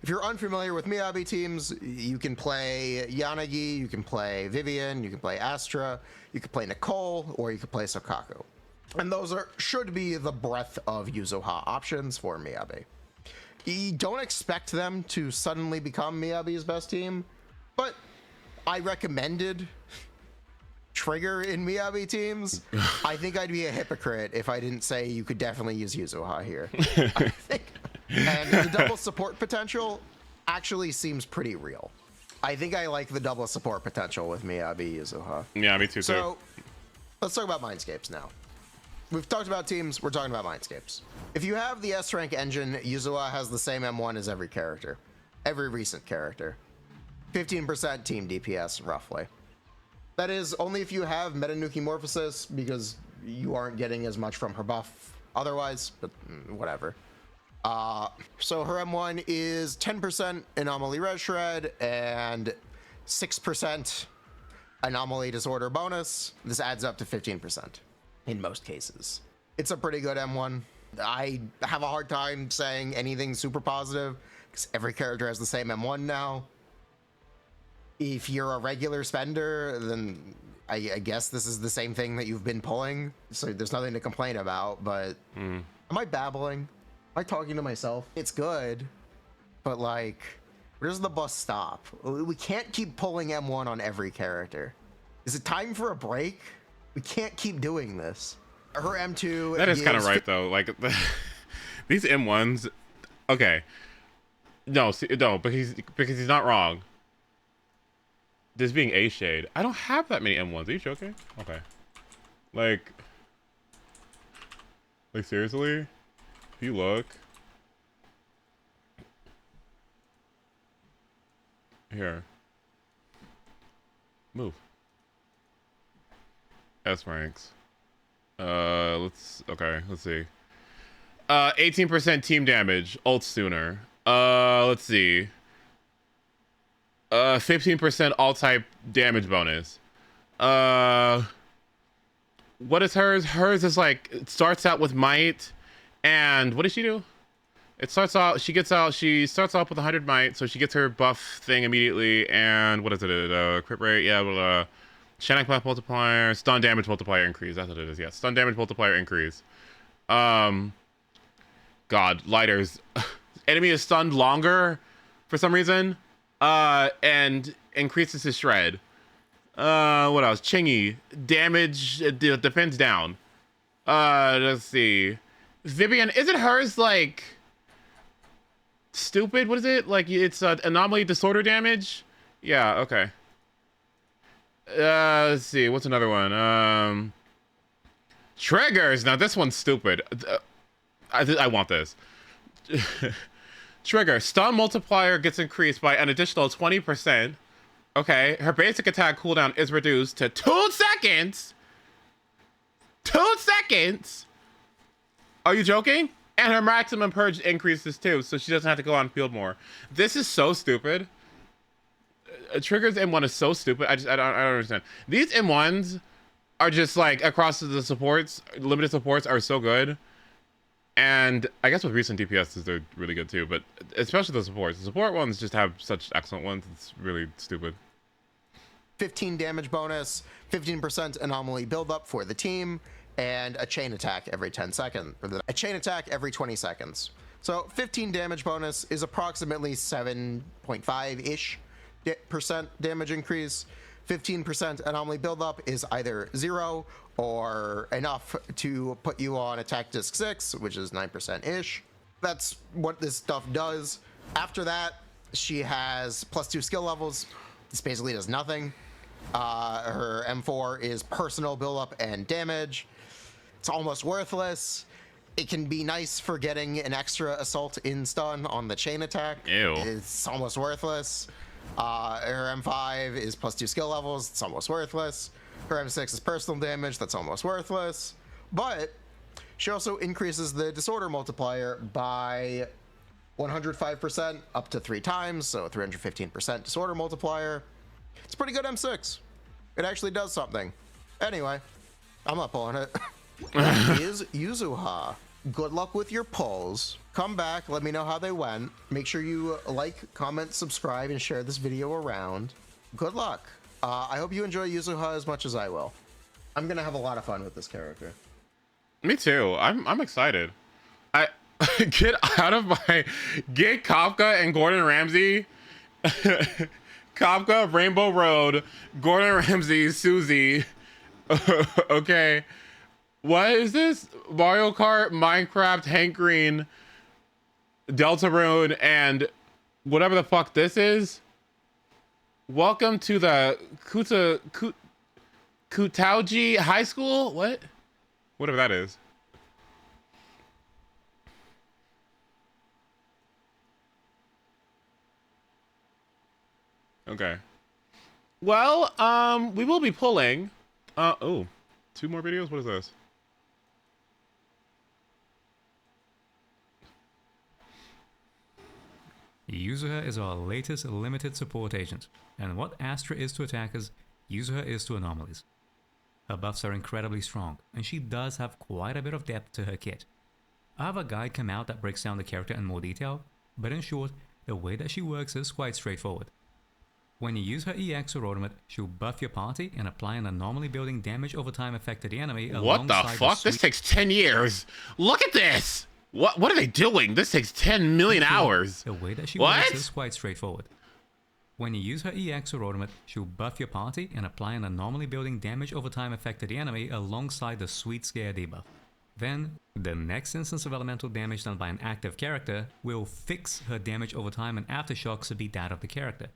if you're unfamiliar with Miyabi teams, you can play Yanagi, you can play Vivian, you can play Astra, you can play Nicole, or you can play Sokaku. And those should be the breadth of Yuzuha options for Miyabi. You don't expect them to suddenly become Miyabi's best team, but I recommended Trigger in Miyabi teams. I think I'd be a hypocrite if I didn't say you could definitely use Yuzuha here. I think, and the double support potential actually seems pretty real. I think I like the double support potential with Miyabi Yuzuha. Yeah, me too. So let's talk about Mindscapes now. we've talked about teams, we're talking about Mindscapes. If you have the S rank engine, Yuzua has the same M1 as every character, every recent character. 15% team DPS, roughly. That is only if you have Metanukimorphosis, because you aren't getting as much from her buff otherwise, but whatever. So her M1 is 10% Anomaly Res Shred and 6% Anomaly Disorder bonus. This adds up to 15% in most cases. It's a pretty good M1. I have a hard time saying anything super positive because every character has the same M1 now. If you're a regular spender, then I guess this is the same thing that you've been pulling, so there's nothing to complain about, but am I babbling? Am I talking to myself? It's good, but like, where does the bus stop? We can't keep pulling M1 on every character. Is it time for a break? We can't keep doing this. Her M2... That is kind of right, though. Like, these M1s... Okay. No, because he's not wrong. This being A-shade. I don't have that many M1s. Are you joking? Okay. Like, seriously? If you look... Here. Move. S ranks. Let's see. 18% team damage, ult sooner. Let's see. 15% all type damage bonus. What is hers? Hers is like, it starts out with might, and what does she do? It starts out, she starts off with 100 might, so she gets her buff thing immediately, and what is it? Crit rate, yeah, Shannon buff multiplier, stun damage multiplier increase. That's what it is, yeah. Stun damage multiplier increase. God, lighters. Enemy is stunned longer for some reason. And increases his shred. What else? Chingy. Damage, defense down. Let's see. Vivian, isn't hers like stupid? What is it? Like it's anomaly disorder damage? Yeah, okay. Let's see. What's another one? Triggers. Now this one's stupid. I want this. Trigger. Stun multiplier gets increased by an additional 20%. Okay. Her basic attack cooldown is reduced to 2 seconds. 2 seconds? Are you joking? And her maximum purge increases too, so she doesn't have to go on field more. This is so stupid. Triggers M1 is so stupid. I don't understand. These M1s are just like across the supports, limited supports are so good. And I guess with recent DPSs, they're really good too, but especially the supports. The support ones just have such excellent ones. It's really stupid. 15 damage bonus, 15% anomaly buildup for the team, and a chain attack every 10 seconds. A chain attack every 20 seconds. So 15 damage bonus is approximately 7.5-ish % damage increase. 15% anomaly buildup is either 0 or enough to put you on attack disc 6, which is 9%-ish. That's what this stuff does. After that, she has +2 skill levels. This basically does nothing. Her M4 is personal buildup and damage. It's almost worthless. It can be nice for getting an extra assault in stun on the chain attack. Ew. It's almost worthless. Her M5 is +2 skill levels. It's almost worthless. Her M6 is personal damage. That's almost worthless. But she also increases the disorder multiplier by 105% up to 3 times. So 315% disorder multiplier. It's pretty good M6. It actually does something. Anyway, I'm not pulling it. That is Yuzuha. Good luck with your polls. Come back, let me know how they went. Make sure you like, comment, subscribe, and share this video around. Good luck. I hope you enjoy Yuzuha as much as I will. I'm gonna have a lot of fun with this character. Me too. I'm excited. I get Kafka and Gordon Ramsay. Kafka, Rainbow Road, Gordon Ramsay, Susie. Okay. What is this? Mario Kart, Minecraft, Hank Green, Deltarune, and whatever the fuck this is. Welcome to the Kutauji High School? What? Whatever that is. Okay. Well, we will be pulling. Oh, 2 more videos? What is this? Yuzuha is our latest limited support agent, and what Astra is to attackers, Yuzuha is to anomalies. Her buffs are incredibly strong, and she does have quite a bit of depth to her kit. I have a guide come out that breaks down the character in more detail, but in short, the way that she works is quite straightforward. When you use her EX or ultimate, she'll buff your party and apply an anomaly building damage over time effect to the enemy. What the fuck? This takes 10 years. Look at this. What are they doing? This takes 10 million hours. The way that she works is quite straightforward. When you use her EX or ultimate, she'll buff your party and apply an anomaly building damage over time effect to the enemy alongside the sweet scare debuff. Then, the next instance of elemental damage done by an active character will fix her damage over time and aftershocks to be that of the character.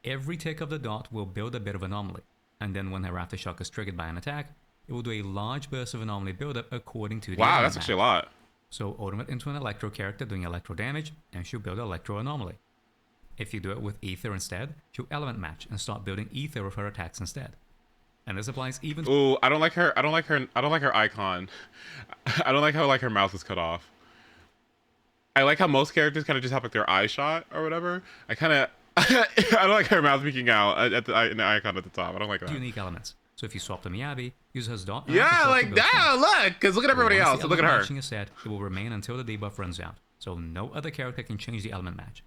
Every tick of the dot will build a bit of anomaly, and then when her aftershock is triggered by an attack, it will do a large burst of anomaly buildup according to the Wow, that's actually a lot. So ultimate into an electro character doing electro damage, and she'll build electro anomaly. If you do it with ether instead, she'll element match and start building ether with her attacks instead. And this applies even to... Ooh, I don't like her icon. I don't like how her mouth is cut off. I like how most characters kind of just have like their eye shot or whatever. I don't like her mouth peeking out in the icon at the top. I don't like that. Unique elements. So if you swap the Miyabi, use her dot. Yeah, like that. Look, because look at everybody else. Look at her. Matching is set, it will remain until the debuff runs out. So no other character can change the element match.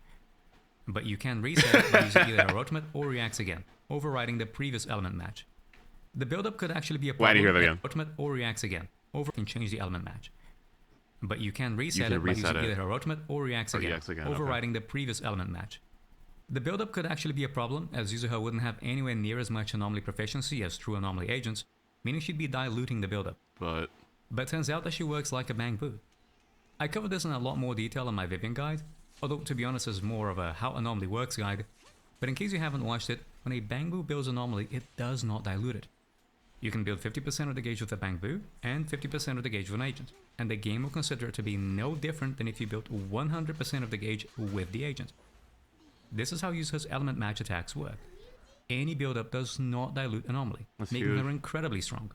But you can reset it by using either her ultimate or reacts again, overriding the previous element match. The buildup could actually be a problem. Why do you hear that again? Ultimate or reacts again, can change the element match. But you can reset it by using either her ultimate or reacts again, overriding the previous element match. The buildup could actually be a problem, as Yuzuha wouldn't have anywhere near as much anomaly proficiency as true anomaly agents, meaning she'd be diluting the buildup. But turns out that she works like a bang boo. I covered this in a lot more detail in my Vivian guide, although to be honest it's more of a how anomaly works guide, but in case you haven't watched it, when a bang boo builds anomaly, it does not dilute it. You can build 50% of the gauge with a bang boo, and 50% of the gauge with an agent, and the game will consider it to be no different than if you built 100% of the gauge with the agent. This is how Yuzuha's element match attacks work. Any buildup does not dilute anomaly, making her incredibly strong.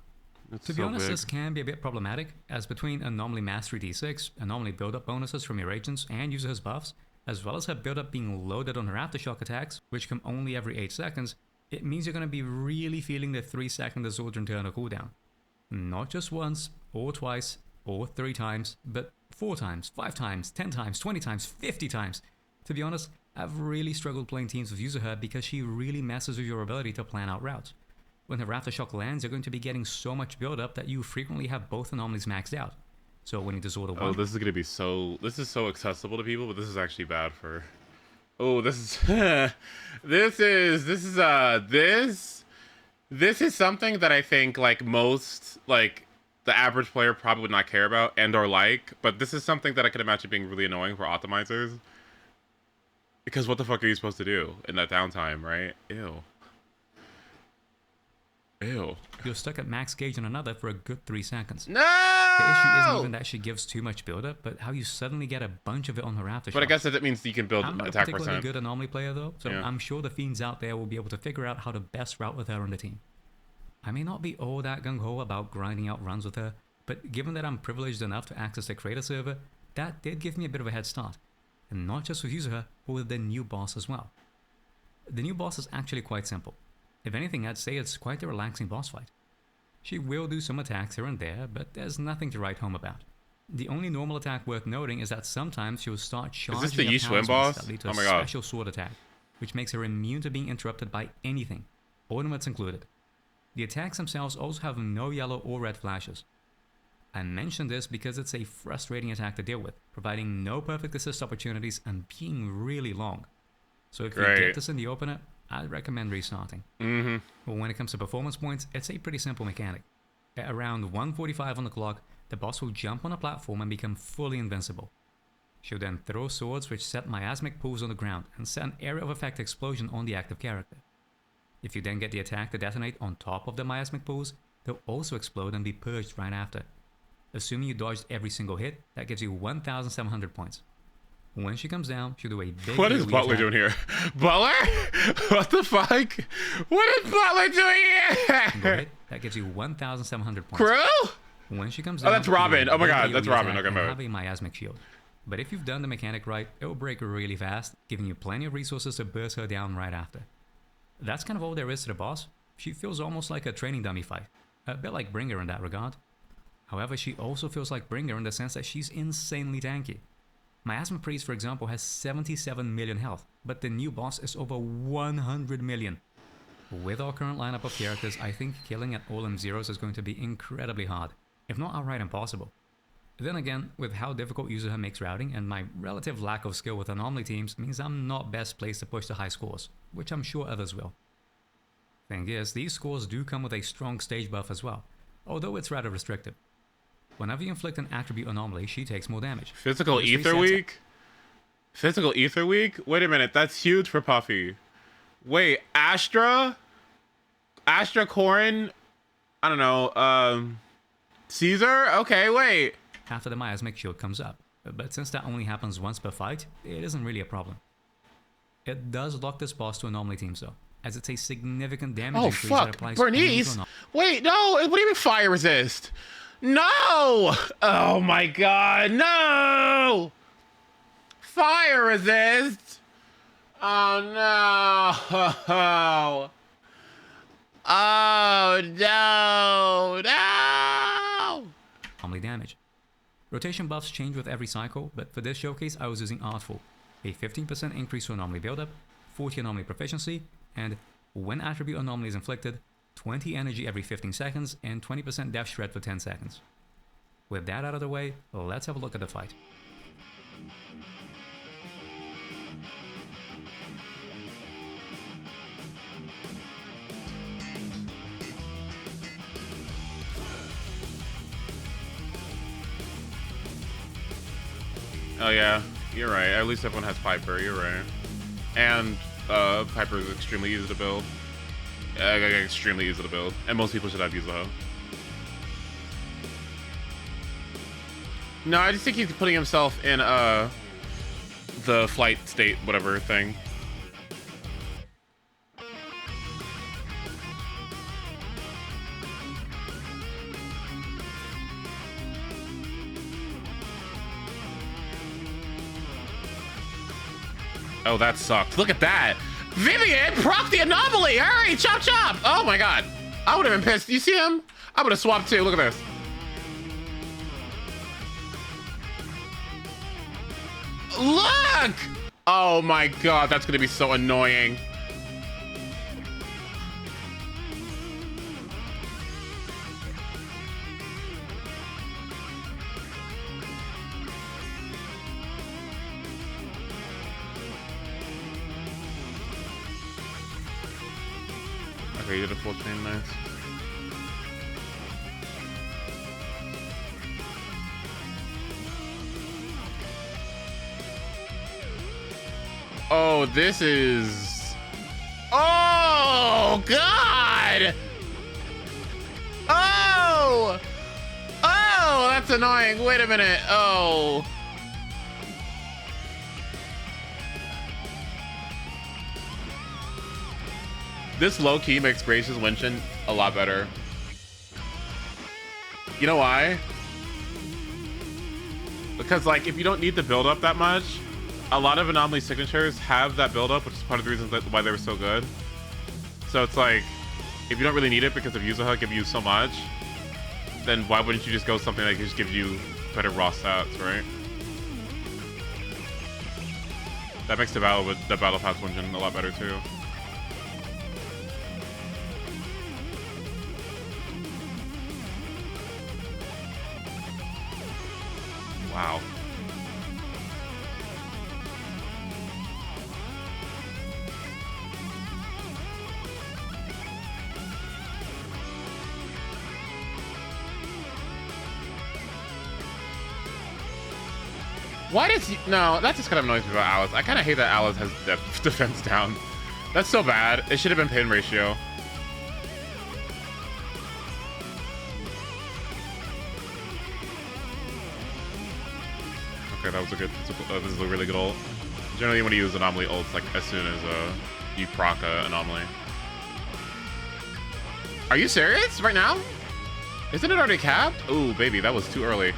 To be honest, this can be a bit problematic, as between anomaly mastery d6, anomaly buildup bonuses from your agents, and Yuzuha's buffs, as well as her buildup being loaded on her aftershock attacks, which come only every 8 seconds, it means you're going to be really feeling the 3-second disorder internal cooldown. Not just once, or twice, or 3 times, but 4 times, 5 times, 10 times, 20 times, 50 times. To be honest, I've really struggled playing teams with Yuzuha because she really messes with your ability to plan out routes. When her aftershock lands, you're going to be getting so much build-up that you frequently have both anomalies maxed out. So when you disorder one... Oh, this is going to be so... This is so accessible to people, but this is actually bad for... Oh, this is... This is something that I think, like, most, like, the average player probably would not care about and or like, but this is something that I could imagine being really annoying for optimizers. Because what the fuck are you supposed to do in that downtime, right? Ew. Ew. You're stuck at max gauge on another for a good 3 seconds. No! The issue isn't even that she gives too much buildup, but how you suddenly get a bunch of it on her aftershock. But I guess that means you can build I'm not attack a particularly percent. good anomaly player though, so Yeah. I'm sure the fiends out there will be able to figure out how to best route with her on the team. I may not be all that gung-ho about grinding out runs with her, but given that I'm privileged enough to access the creator server, that did give me a bit of a head start. And not just with Yuzuha, but with the new boss as well. The new boss is actually quite simple. If anything, I'd say it's quite a relaxing boss fight. She will do some attacks here and there, but there's nothing to write home about. The only normal attack worth noting is that sometimes she will start charging Is this the Yi Xuan talismans boss? that lead to Oh a my god. special sword attack, which makes her immune to being interrupted by anything, ornaments included. The attacks themselves also have no yellow or red flashes. I mention this because it's a frustrating attack to deal with, providing no perfect assist opportunities and being really long. So if you get this in the opener, I'd recommend restarting. But when it comes to performance points, it's a pretty simple mechanic. At around 1:45 on the clock, the boss will jump on a platform and become fully invincible. She'll then throw swords which set miasmic pools on the ground and set an area of effect explosion on the active character. If you then get the attack to detonate on top of the miasmic pools, they'll also explode and be purged right after. Assuming you dodged every single hit, that gives you 1,700 points. When she comes down, she'll do a big... What is Butler doing here? Butler? What the fuck? What is Butler doing here? Hit, that gives you 1,700 points. Crew? When she comes down... Oh, that's Robin. Oh my god, that's Robin. Okay, have a miasmic shield. But if you've done the mechanic right, it'll break her really fast, giving you plenty of resources to burst her down right after. That's kind of all there is to the boss. She feels almost like a training dummy fight. A bit like Bringer in that regard. However, she also feels like Bringer in the sense that she's insanely tanky. Miasma Priest, for example, has 77 million health, but the new boss is over 100 million. With our current lineup of characters, I think killing at all M0s is going to be incredibly hard, if not outright impossible. Then again, with how difficult Yuzuha makes routing and my relative lack of skill with anomaly teams means I'm not best placed to push the high scores, which I'm sure others will. Thing is, these scores do come with a strong stage buff as well, although it's rather restrictive. Whenever you inflict an attribute anomaly, she takes more damage. Physical Ether Week? Physical Ether Week? Wait a minute, that's huge for Puffy. Wait, Astra? Astra, Corrin? I don't know, Caesar? Okay, wait. After the miasmic shield comes up, but since that only happens once per fight, it isn't really a problem. It does lock this boss to anomaly teams though, as it's a significant damage increase that applies Bernice? to Wait, no, what do you mean fire resist? No! Oh my god, no! Fire resist! Oh no! Oh no! No! Anomaly damage. Rotation buffs change with every cycle, but for this showcase I was using Artful. A 15% increase to anomaly buildup, 40 anomaly proficiency, and when attribute anomaly is inflicted, 20 energy every 15 seconds, and 20% death shred for 10 seconds. With that out of the way, let's have a look at the fight. Oh yeah, you're right. At least everyone has Piper, you're right. And Piper is extremely easy to build. Extremely easy to build. And most people should have Yuzuha. No, I just think he's putting himself in the flight state, whatever thing. Oh, that sucked. Look at that. Vivian, proc the anomaly. Hurry, chop chop. Oh my god. I would have been pissed. You see him? I would have swapped too. Look at this. Look! Oh my god, that's gonna be so annoying. Okay, you did a full chain, nice. Oh, this is... Oh, God! Oh! Oh, that's annoying. Wait a minute. Oh. This low-key makes Grace's Winston a lot better. You know why? Because, like, if you don't need to build up that much, a lot of anomaly signatures have that build-up, which is part of the reason why they were so good. So it's like, if you don't really need it because of Yuzuha give you so much, then why wouldn't you just go something that just gives you better raw stats, right? That makes the battle pass engine a lot better too. Wow. Why does he... No, that just kind of annoys me about Alice. I kind of hate that Alice has defense down. That's so bad. It should have been pin ratio. Okay, that was a good. This is a really good ult. Generally, when you use anomaly ults, like as soon as you proc a anomaly. Are you serious? Right now? Isn't it already capped? Ooh, baby, that was too early.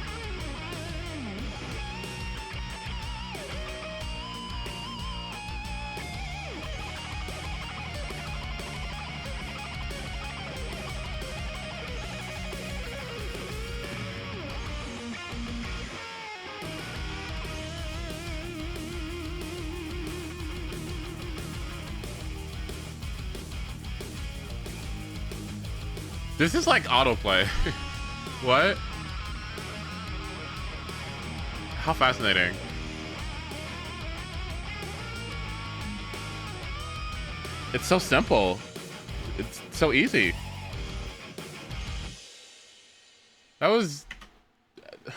This is like autoplay. What? How fascinating. It's so simple. It's so easy. That was...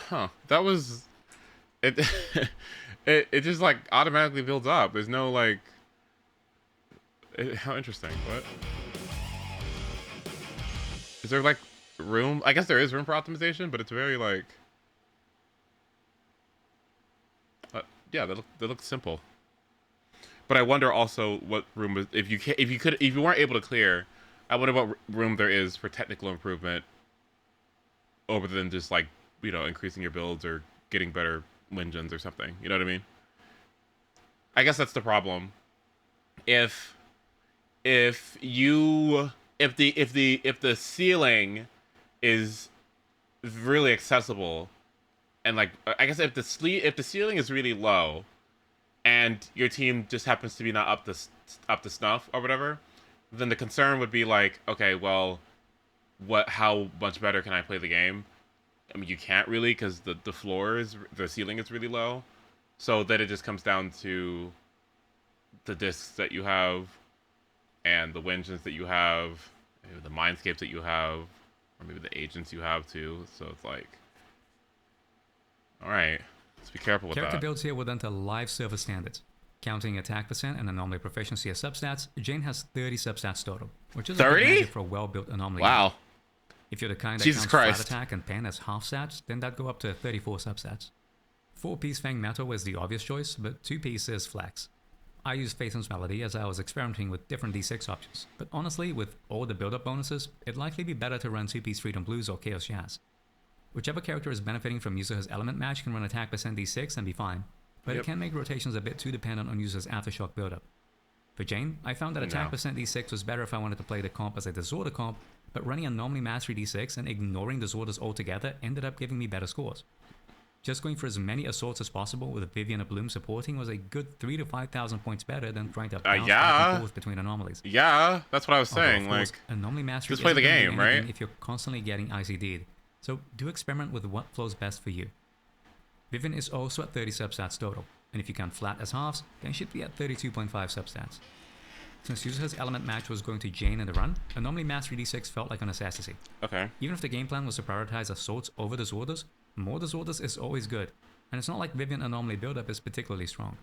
Huh. That was... It, it just like automatically builds up. There's no like... How interesting. What? Is there like room? I guess there is room for optimization, but it's very like, yeah, they look simple. But I wonder also what room is, if you weren't able to clear, I wonder what room there is for technical improvement, over than just like, you know, increasing your builds or getting better win gens or something. You know what I mean? I guess that's the problem. If the ceiling is really accessible, and like I guess if the ceiling is really low, and your team just happens to be not up to snuff or whatever, then the concern would be like, okay, well, how much better can I play the game? I mean, you can't really, because the ceiling is really low, so then it just comes down to the discs that you have, and the engines that you have, maybe the mindscapes that you have, or maybe the agents you have too. So it's like, all right, let's be careful with Character that. builds here would enter live server standards. Counting attack percent and anomaly proficiency as substats, Jane has 30 substats total, which is 30? a good measure for a well-built anomaly. Wow. If you're the kind that Jesus counts Christ. flat attack and pen as half stats, then that'd go up to 34 substats. 4-piece Fang Metal is the obvious choice, but 2-piece is flex. I use Phaeton's Melody as I was experimenting with different D6 options, but honestly, with all the build-up bonuses, it'd likely be better to run 2-piece Freedom Blues or Chaos Jazz. Whichever character is benefiting from Yuzuha's element match can run attack percent D6 and be fine, but it can make rotations a bit too dependent on Yuzuha's aftershock build-up. For Jane, I found that attack percent D6 was better if I wanted to play the comp as a Disorder comp, but running Anomaly Mastery D6 and ignoring Disorders altogether ended up giving me better scores. Just going for as many assaults as possible with Vivian or Bloom supporting was a good 3,000 to 5,000 points better than trying to bounce back and forth between anomalies. Yeah, that's what I was saying. Although, of course, like, Anomaly Mastery just play the game, right? If you're constantly getting ICD'd. So do experiment with what flows best for you. Vivian is also at 30 substats total, and if you count flat as halves, then you should be at 32.5 substats. Since Yuzuha's element match was going to Jane in the run, Anomaly Mastery D6 felt like a necessity. Okay. Even if the game plan was to prioritize assaults over Disorders, more Disorders is always good, and it's not like Vivian Anomaly buildup is particularly strong.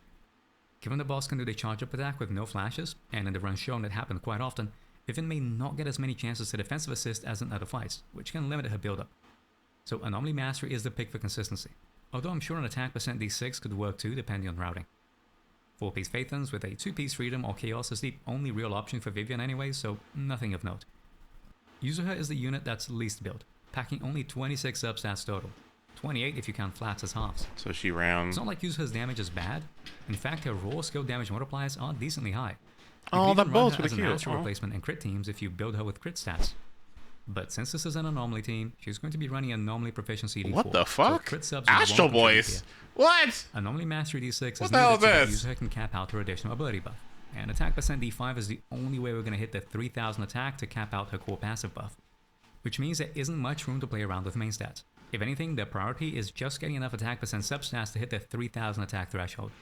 Given the boss can do the charge-up attack with no flashes, and in the run shown it happened quite often, Vivian may not get as many chances to defensive assist as in other fights, which can limit her buildup. So Anomaly Mastery is the pick for consistency, although I'm sure an attack percent D6 could work too depending on routing. 4-piece Phaethons with a 2-piece Freedom or Chaos is the only real option for Vivian anyway, so nothing of note. Yuzuha is the unit that's least built, packing only 26 substats total, 28 if you count flats as halves. So she ran. It's not like Yuzuha's damage is bad. In fact, her raw skill damage multipliers are decently high. Oh, that bow's really cute. As an replacement in crit teams if you build her with crit stats. But since this is an anomaly team, she's going to be running anomaly proficiency D4. What the fuck? So crit subs Astral Voice. What? Anomaly Mastery D6 is what the hell is this? So that Yuzuha can cap out her additional ability buff. And attack percent D5 is the only way we're going to hit the 3000 attack to cap out her core passive buff. Which means there isn't much room to play around with main stats. If anything, the priority is just getting enough attack percent substats to hit the 3000 attack threshold.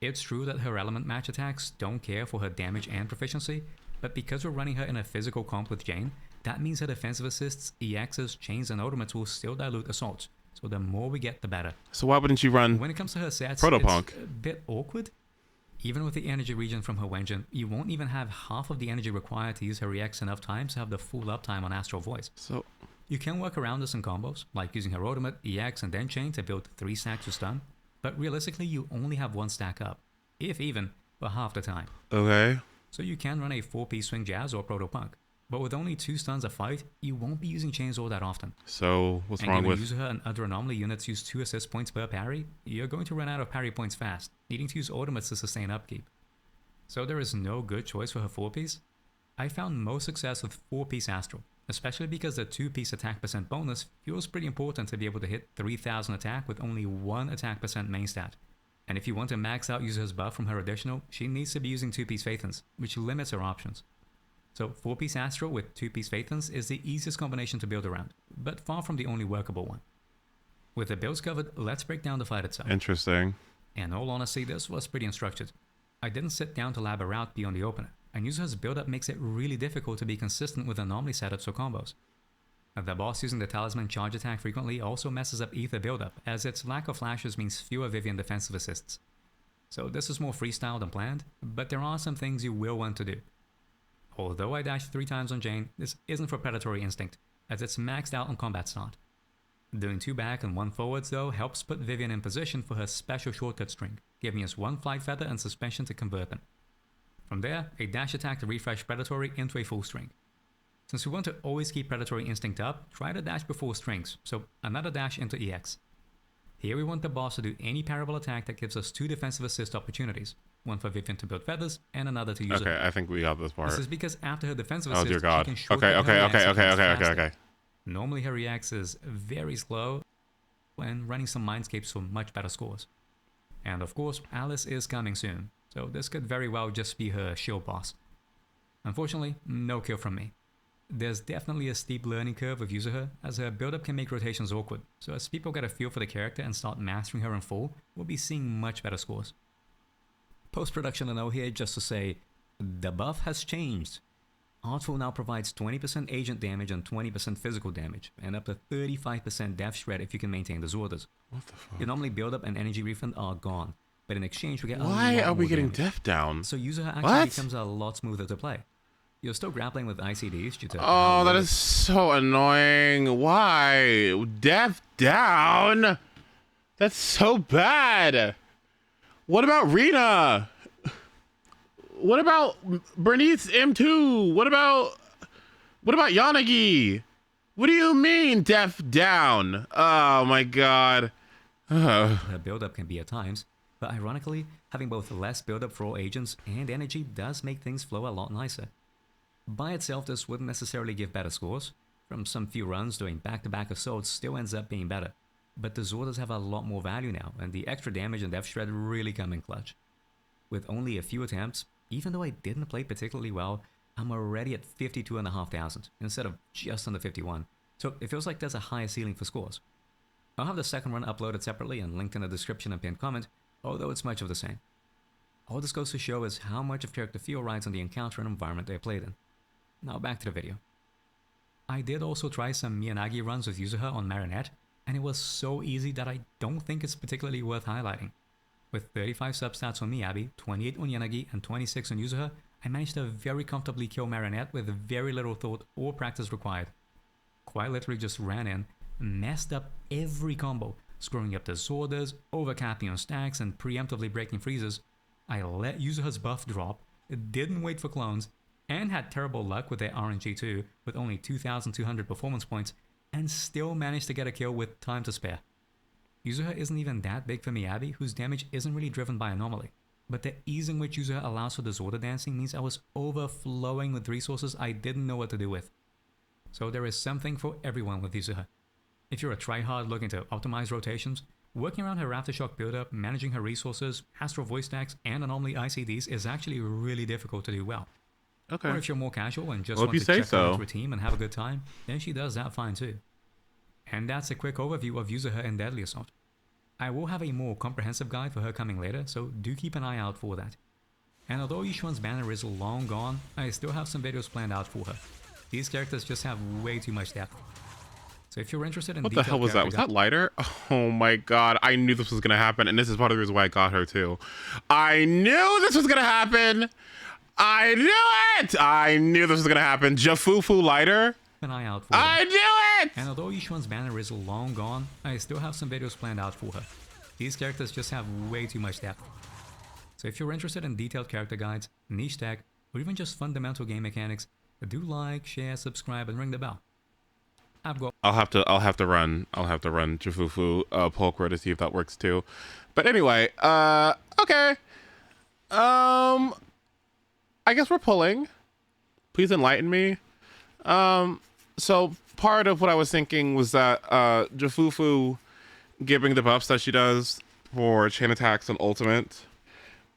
It's true that her element match attacks don't care for her damage and proficiency, but because we're running her in a physical comp with Jane, that means her defensive assists, EXs, chains, and ultimates will still dilute assaults, so the more we get, the better. So why wouldn't you run when it comes to her stats, Protopunk? It's a bit awkward. Even with the energy regen from her Wenjin, you won't even have half of the energy required to use her EX enough times to have the full uptime on Astral Voice. So you can work around this in combos, like using her ultimate, EX, and then chain to build 3 stacks to stun, but realistically you only have one stack up, if even, for half the time. Okay. So you can run a 4-piece swing jazz or proto-punk, but with only 2 stuns a fight, you won't be using chains all that often. So what's wrong with... And given Yuzuha and other anomaly units use 2 assist points per parry, you're going to run out of parry points fast, needing to use ultimates to sustain upkeep. So there is no good choice for her 4-piece. I found most success with 4-piece Astral, especially because the 2-piece attack percent bonus feels pretty important to be able to hit 3000 attack with only 1 attack percent main stat. And if you want to max out Yuzuha's buff from her additional, she needs to be using 2-piece Phaethons, which limits her options. So 4-piece Astral with 2-piece Phaethons is the easiest combination to build around, but far from the only workable one. With the builds covered, let's break down the fight itself. Interesting. In all honesty, this was pretty unstructured. I didn't sit down to lab a route beyond the opener, and Yuzuha's build-up makes it really difficult to be consistent with anomaly setups or combos. The boss using the talisman charge attack frequently also messes up Ether build-up, as its lack of flashes means fewer Vivian defensive assists. So this is more freestyle than planned, but there are some things you will want to do. Although I dashed 3 times on Jane, this isn't for Predatory Instinct, as it's maxed out on combat start. Doing 2 back and 1 forwards though helps put Vivian in position for her special shortcut string, giving us 1 flight feather and suspension to convert them. From there, a dash attack to refresh Predatory into a full string. Since we want to always keep Predatory Instinct up, try to dash before strings, so another dash into EX. Here we want the boss to do any parable attack that gives us 2 defensive assist opportunities, one for Vivian to build feathers and another to use Okay, I think we got this part. This is because after her defensive Oh assist, dear God. she can shortcut Okay. Normally her reacts is very slow, and running some mindscapes for much better scores. And of course, Alice is coming soon, so this could very well just be her shield boss. Unfortunately, no kill from me. There's definitely a steep learning curve with Yuzuha, as her build-up can make rotations awkward, so as people get a feel for the character and start mastering her in full, we'll be seeing much better scores. Post-production note here just to say, the buff has changed. Artful now provides 20% agent damage and 20% physical damage, and up to 35% death shred if you can maintain the Zorders. What the fuck? Your normally build-up and energy refund are gone, but in exchange we get Why are we getting death down? So Yuzuha actually becomes a lot smoother to play. You're still grappling with ICDs due to... Oh, that is so annoying. Why? Death down? That's so bad. What about Rina? What about Bernice M2? What about Yanagi? What do you mean death down? Oh my God. Her build-up can be at times, but ironically, having both less build-up for all agents and energy does make things flow a lot nicer. By itself, this wouldn't necessarily give better scores. From some few runs, doing back-to-back assaults still ends up being better. But the Zorders have a lot more value now, and the extra damage and death shred really come in clutch. With only a few attempts, even though I didn't play particularly well, I'm already at 52,500 instead of just under 51, so it feels like there's a higher ceiling for scores. I'll have the second run uploaded separately and linked in the description and pinned comment, although it's much of the same. All this goes to show is how much of character feel rides on the encounter and environment they played in. Now back to the video. I did also try some Miyagi runs with Yuzuha on Marinette, and it was so easy that I don't think it's particularly worth highlighting. With 35 substats on Miyabi, 28 on Yanagi, and 26 on Yuzuha, I managed to very comfortably kill Marinette with very little thought or practice required. Quite literally just ran in, messed up every combo, screwing up the Zorders, overcapping on stacks, and preemptively breaking freezes. I let Yuzuha's buff drop, didn't wait for clones, and had terrible luck with their RNG too, with only 2,200 performance points, and still managed to get a kill with time to spare. Yuzuha isn't even that big for Miyabi, whose damage isn't really driven by anomaly, but the ease in which Yuzuha allows for the Zorda dancing means I was overflowing with resources I didn't know what to do with. So there is something for everyone with Yuzuha. If you're a tryhard looking to optimize rotations, working around her Aftershock build-up, managing her resources, Astral voice stacks, and anomaly ICDs is actually really difficult to do well. Okay. Or if you're more casual and just want to check out her team and have a good time, then she does that fine too. And that's a quick overview of Yuzuha in Deadly Assault. I will have a more comprehensive guide for her coming later, so do keep an eye out for that. And although Yishuan's banner is long gone, I still have some videos planned out for her. These characters just have way too much depth. So if you're interested in what the hell was that? Was that lighter? Oh my God, I knew this was gonna happen, and this is part of the reason why I got her too. I knew this was gonna happen! I knew it! I knew this was gonna happen. Jafufu lighter? An eye out for I knew it! And although Yishuan's banner is long gone, I still have some videos planned out for her. These characters just have way too much depth. So if you're interested in detailed character guides, niche tech, or even just fundamental game mechanics, do like, share, subscribe, and ring the bell. I'll have to run Jafufu Pulcra to see if that works too. But anyway, okay. I guess we're pulling. Please enlighten me. So part of what I was thinking was that Jafufu giving the buffs that she does for chain attacks and ultimate,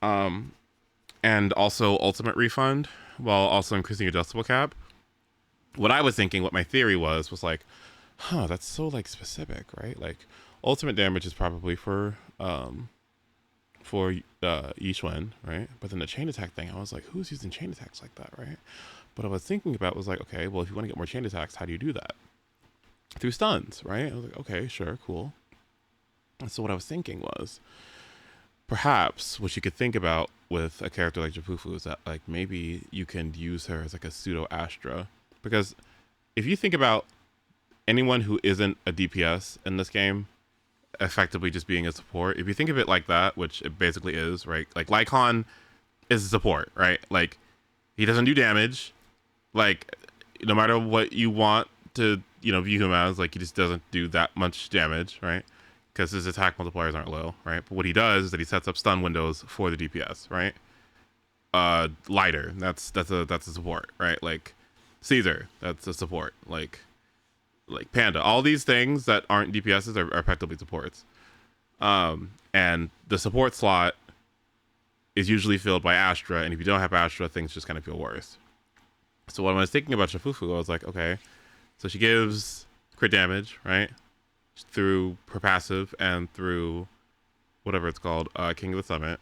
and also ultimate refund, while also increasing adjustable cap. What I was thinking, what my theory was like, huh, that's so like specific, right? Like ultimate damage is probably for Yixuan, right? But then the chain attack thing, I was like, who's using chain attacks like that, right? But I was thinking about was like, okay, well, if you want to get more chain attacks, how do you do that? Through stuns, right? I was like, okay, sure, cool. And so what I was thinking was, perhaps what you could think about with a character like Jafufu is that like maybe you can use her as like a pseudo Astra, because if you think about anyone who isn't a DPS in this game effectively just being a support, if you think of it like that, which it basically is, right? Like Lycon is a support, right? Like he doesn't do damage. Like no matter what you want to, you know, view him as, like he just doesn't do that much damage, right? Because his attack multipliers aren't low, right? But what he does is that he sets up stun windows for the DPS, right? Lighter, that's a support, right? Like Caesar, that's a support. Like Panda, all these things that aren't DPSs are effectively supports. And the support slot is usually filled by Astra, and if you don't have Astra, things just kind of feel worse. So when I was thinking about Jafufu, I was like, okay, so she gives crit damage, right? Through her passive and through whatever it's called, King of the Summit.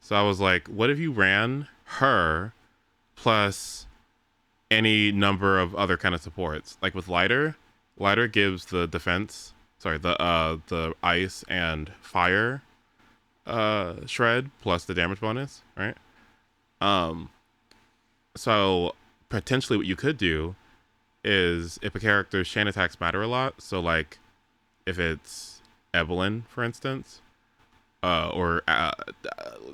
So I was like, what if you ran her plus any number of other kind of supports? Like with Lighter gives the defense, the ice and fire shred plus the damage bonus, right? So potentially what you could do is if a character's chain attacks matter a lot, so like if it's Evelyn, for instance, or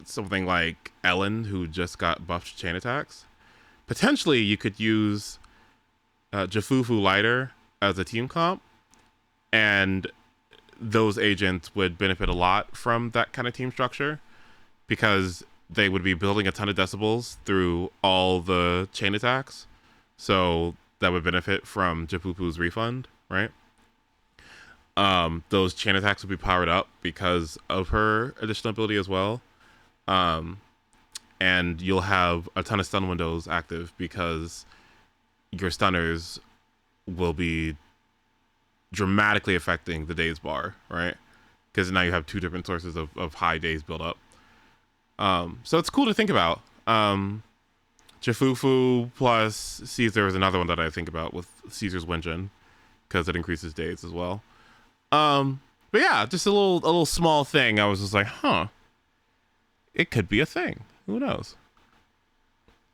something like Ellen, who just got buffed chain attacks, potentially you could use Jafufu Lighter as a team comp, and those agents would benefit a lot from that kind of team structure because they would be building a ton of decibels through all the chain attacks. So that would benefit from Jafufu's refund, right? Those chain attacks would be powered up because of her additional ability as well. And you'll have a ton of stun windows active because your stunners will be dramatically affecting the days bar, right? Because now you have two different sources of high days build up. So it's cool to think about. Jafufu plus Caesar is another one that I think about with Caesar's Wenjin, because it increases days as well. But yeah, just a little small thing. I was just like, huh, it could be a thing. Who knows?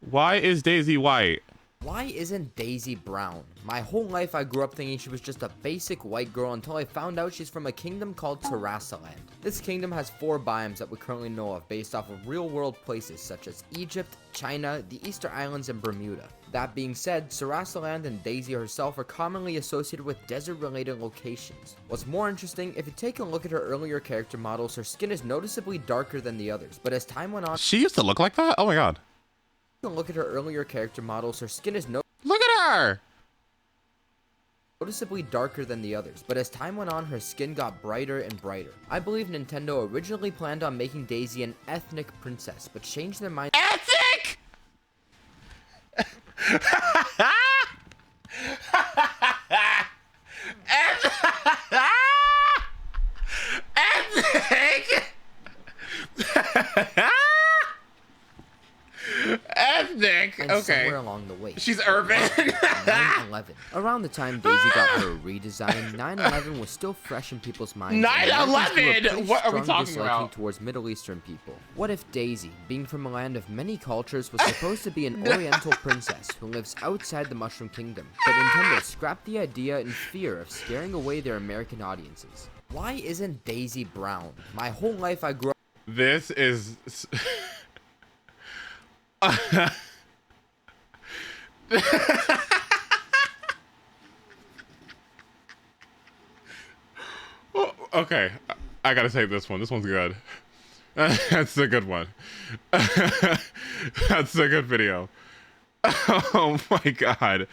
Why is Daisy white? Why isn't Daisy brown? My whole life I grew up thinking she was just a basic white girl until I found out she's from a kingdom called Sarasaland. This kingdom has 4 biomes that we currently know of based off of real world places such as Egypt, China, the Easter Islands, and Bermuda. That being said, Sarasaland and Daisy herself are commonly associated with desert-related locations. What's more interesting, if you take a look at her earlier character models, her skin is noticeably darker than the others, but as time went on... She used to look like that? Oh my god. Look at her earlier character models, her skin is Look at her! Noticeably darker than the others, but as time went on, her skin got brighter and brighter. I believe Nintendo originally planned on making Daisy an ethnic princess, but changed their mind. Ethnic! Ethnic! Ethnic. And okay. somewhere along the way, she's urban. 9/11. Around the time Daisy got her redesign, 9/11 was still fresh in people's minds. 9/11. What are we talking about? Towards Middle Eastern people. What if Daisy, being from a land of many cultures, was supposed to be an Oriental princess who lives outside the Mushroom Kingdom? But Nintendo scrapped the idea in fear of scaring away their American audiences. Why isn't Daisy brown? My whole life I grew up. This is. Okay, I gotta take this one. This one's good. That's a good one. That's a good video. Oh my god.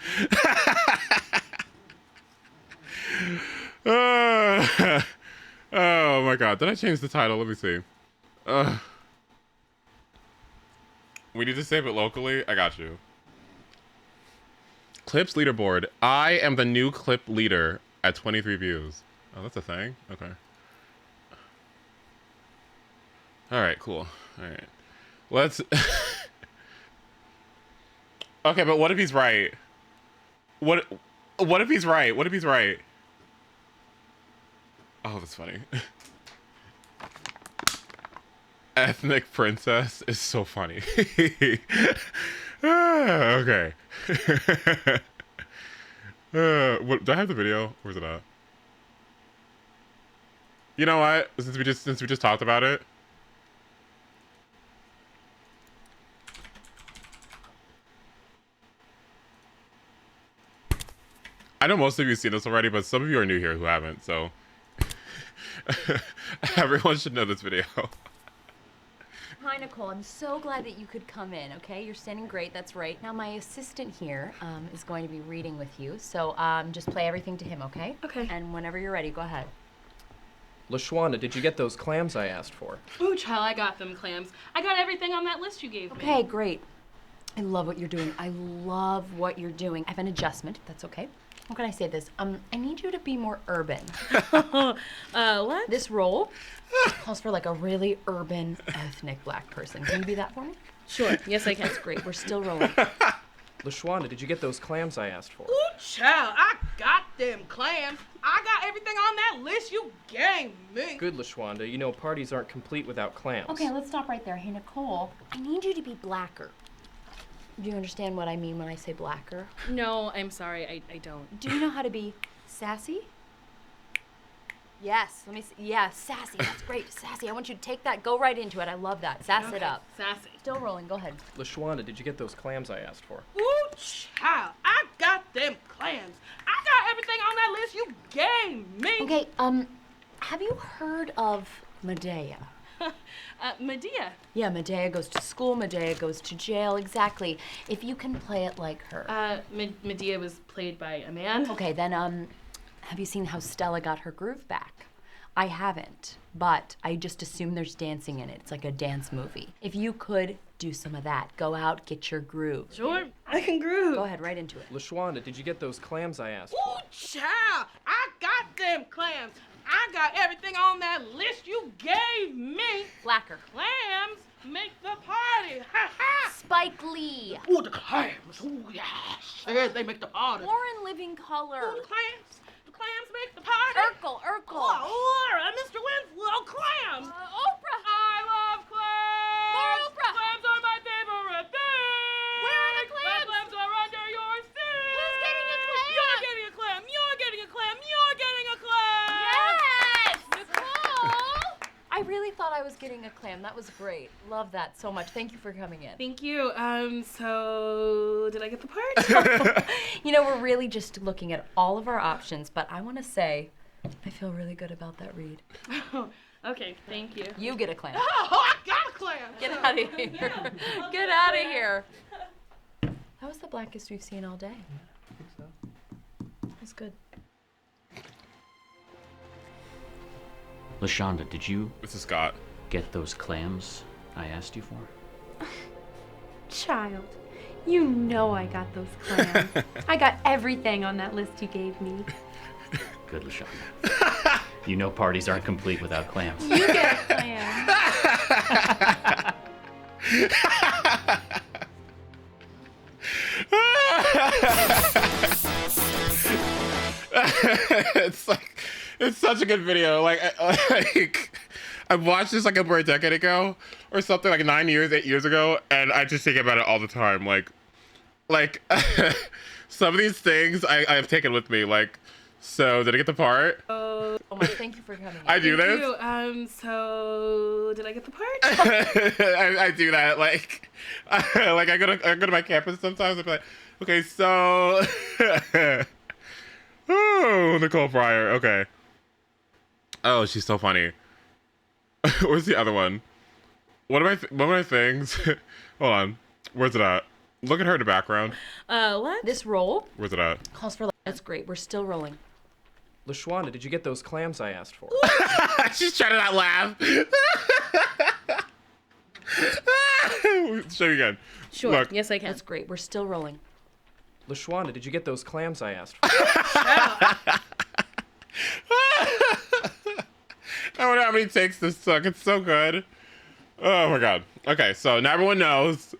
Oh my god. Did I change the title? Let me see. We need to save it locally. I got you. Clips leaderboard. I am the new clip leader at 23 views. Oh, that's a thing? Okay. Alright, cool. Alright. Let's... Okay, but what if he's right? What if he's right? What if he's right? Oh, that's funny. Ethnic princess is so funny. Okay. What, do I have the video? Where's it at? You know what? Since we just talked about it. I know most of you have seen this already, but some of you are new here who haven't, so everyone should know this video. Hi, Nicole. I'm so glad that you could come in, okay? You're standing great, that's right. Now, my assistant here is going to be reading with you, so just play everything to him, okay? Okay. And whenever you're ready, go ahead. LaShawna, did you get those clams I asked for? Ooh, child, I got them clams. I got everything on that list you gave me. Okay, great. I love what you're doing. I love what you're doing. I have an adjustment, if that's okay. How can I say this? I need you to be more urban. What? This role calls for like a really urban, ethnic black person. Can you be that for me? Sure, yes I can. That's great. We're still rolling. LaShawna, did you get those clams I asked for? Ooh, child, I got them clams. I got everything on that list you gave me. Good, LaShawna. You know parties aren't complete without clams. Okay, let's stop right there. Hey, Nicole, I need you to be blacker. Do you understand what I mean when I say blacker? No, I'm sorry, I don't. Do you know how to be sassy? Yes, let me see. Yeah, sassy. That's great. Sassy. I want you to take that, go right into it. I love that. Sass it Okay, up. sassy. Still rolling. Go ahead. LaShawna, did you get those clams I asked for? Ooh, child, I got them clams. I got everything on that list you gave me. Okay, have you heard of Medea? Medea. Yeah, Medea goes to school, Medea goes to jail, exactly. If you can play it like her. Medea was played by a man. Okay, then, have you seen how Stella got her groove back? I haven't, but I just assume there's dancing in it. It's like a dance movie. If you could do some of that, go out, get your groove. Sure, I can groove. Go ahead, right into it. LaShawna, did you get those clams I asked Ooh, child, I got them clams. I got everything on that list you gave me. Blacker. Clams make the party. Ha ha. Spike Lee. Ooh, the clams. Ooh, yes. Yes, they make the party. Lauren Living Color. Ooh, the clams. The clams make the party. Urkel. Oh, Laura, Mr. Winslow, clams. Oprah. I love clams. Laura Oprah. Clams are my favorite thing. Where are the clams? The clams are under your seat. Who's getting a clam? You're getting a clam. You're getting a clam. You're getting a clam. Yes! Nicole! I really thought I was getting a clam. That was great. Love that so much. Thank you for coming in. Thank you. So did I get the part? You know, we're really just looking at all of our options, but I want to say I feel really good about that read. Okay, thank you. You get a clam. Oh, I got a clam. Get out of here. Get out of here. That was the blackest we've seen all day. I think so. That was good. LaShawna, did you This is Scott. get those clams I asked you for? Child, you know I got those clams. I got everything on that list you gave me. Good, LaShawna. You know parties aren't complete without clams. You get a clam. It's such a good video. Like I watched this like over a decade ago or something, like 9 years, 8 years ago, and I just think about it all the time. Like some of these things I've taken with me. Like, so did I get the part? so much. Thank you for coming. I do this. So did I get the part? I do that. Like I go to my campus sometimes. I'm like, okay, so. Oh, Nicole Pryor. Okay. Oh, she's so funny. Where's the other one? One of my things. Hold on. Where's it at? Look at her in the background. What? This roll? Where's it at? Calls for. That's great. We're still rolling. LaShawna, did you get those clams I asked for? She's trying to not laugh. Show you again. Sure. Look. Yes, I can. That's great. We're still rolling. LaShawna, did you get those clams I asked for? I wonder how many takes this took. It's so good. Oh my god. Okay, so now everyone knows.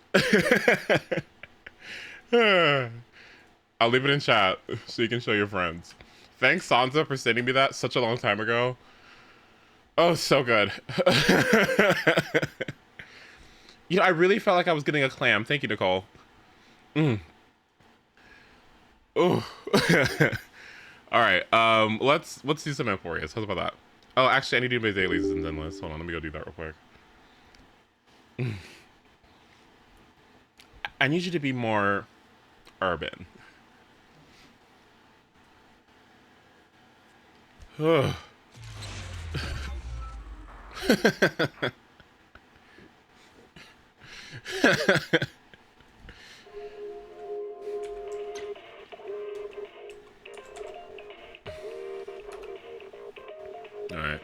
I'll leave it in chat so you can show your friends. Thanks, Sansa, for sending me that such a long time ago. Oh, so good. You know, I really felt like I was getting a clam. Thank you, Nicole. Ooh. All right. Let's do some AMPHOREUS. How's about that? Oh, actually, I need to do my dailies and then list. Hold on, let me go do that real quick. I need you to be more urban. Ugh. All right.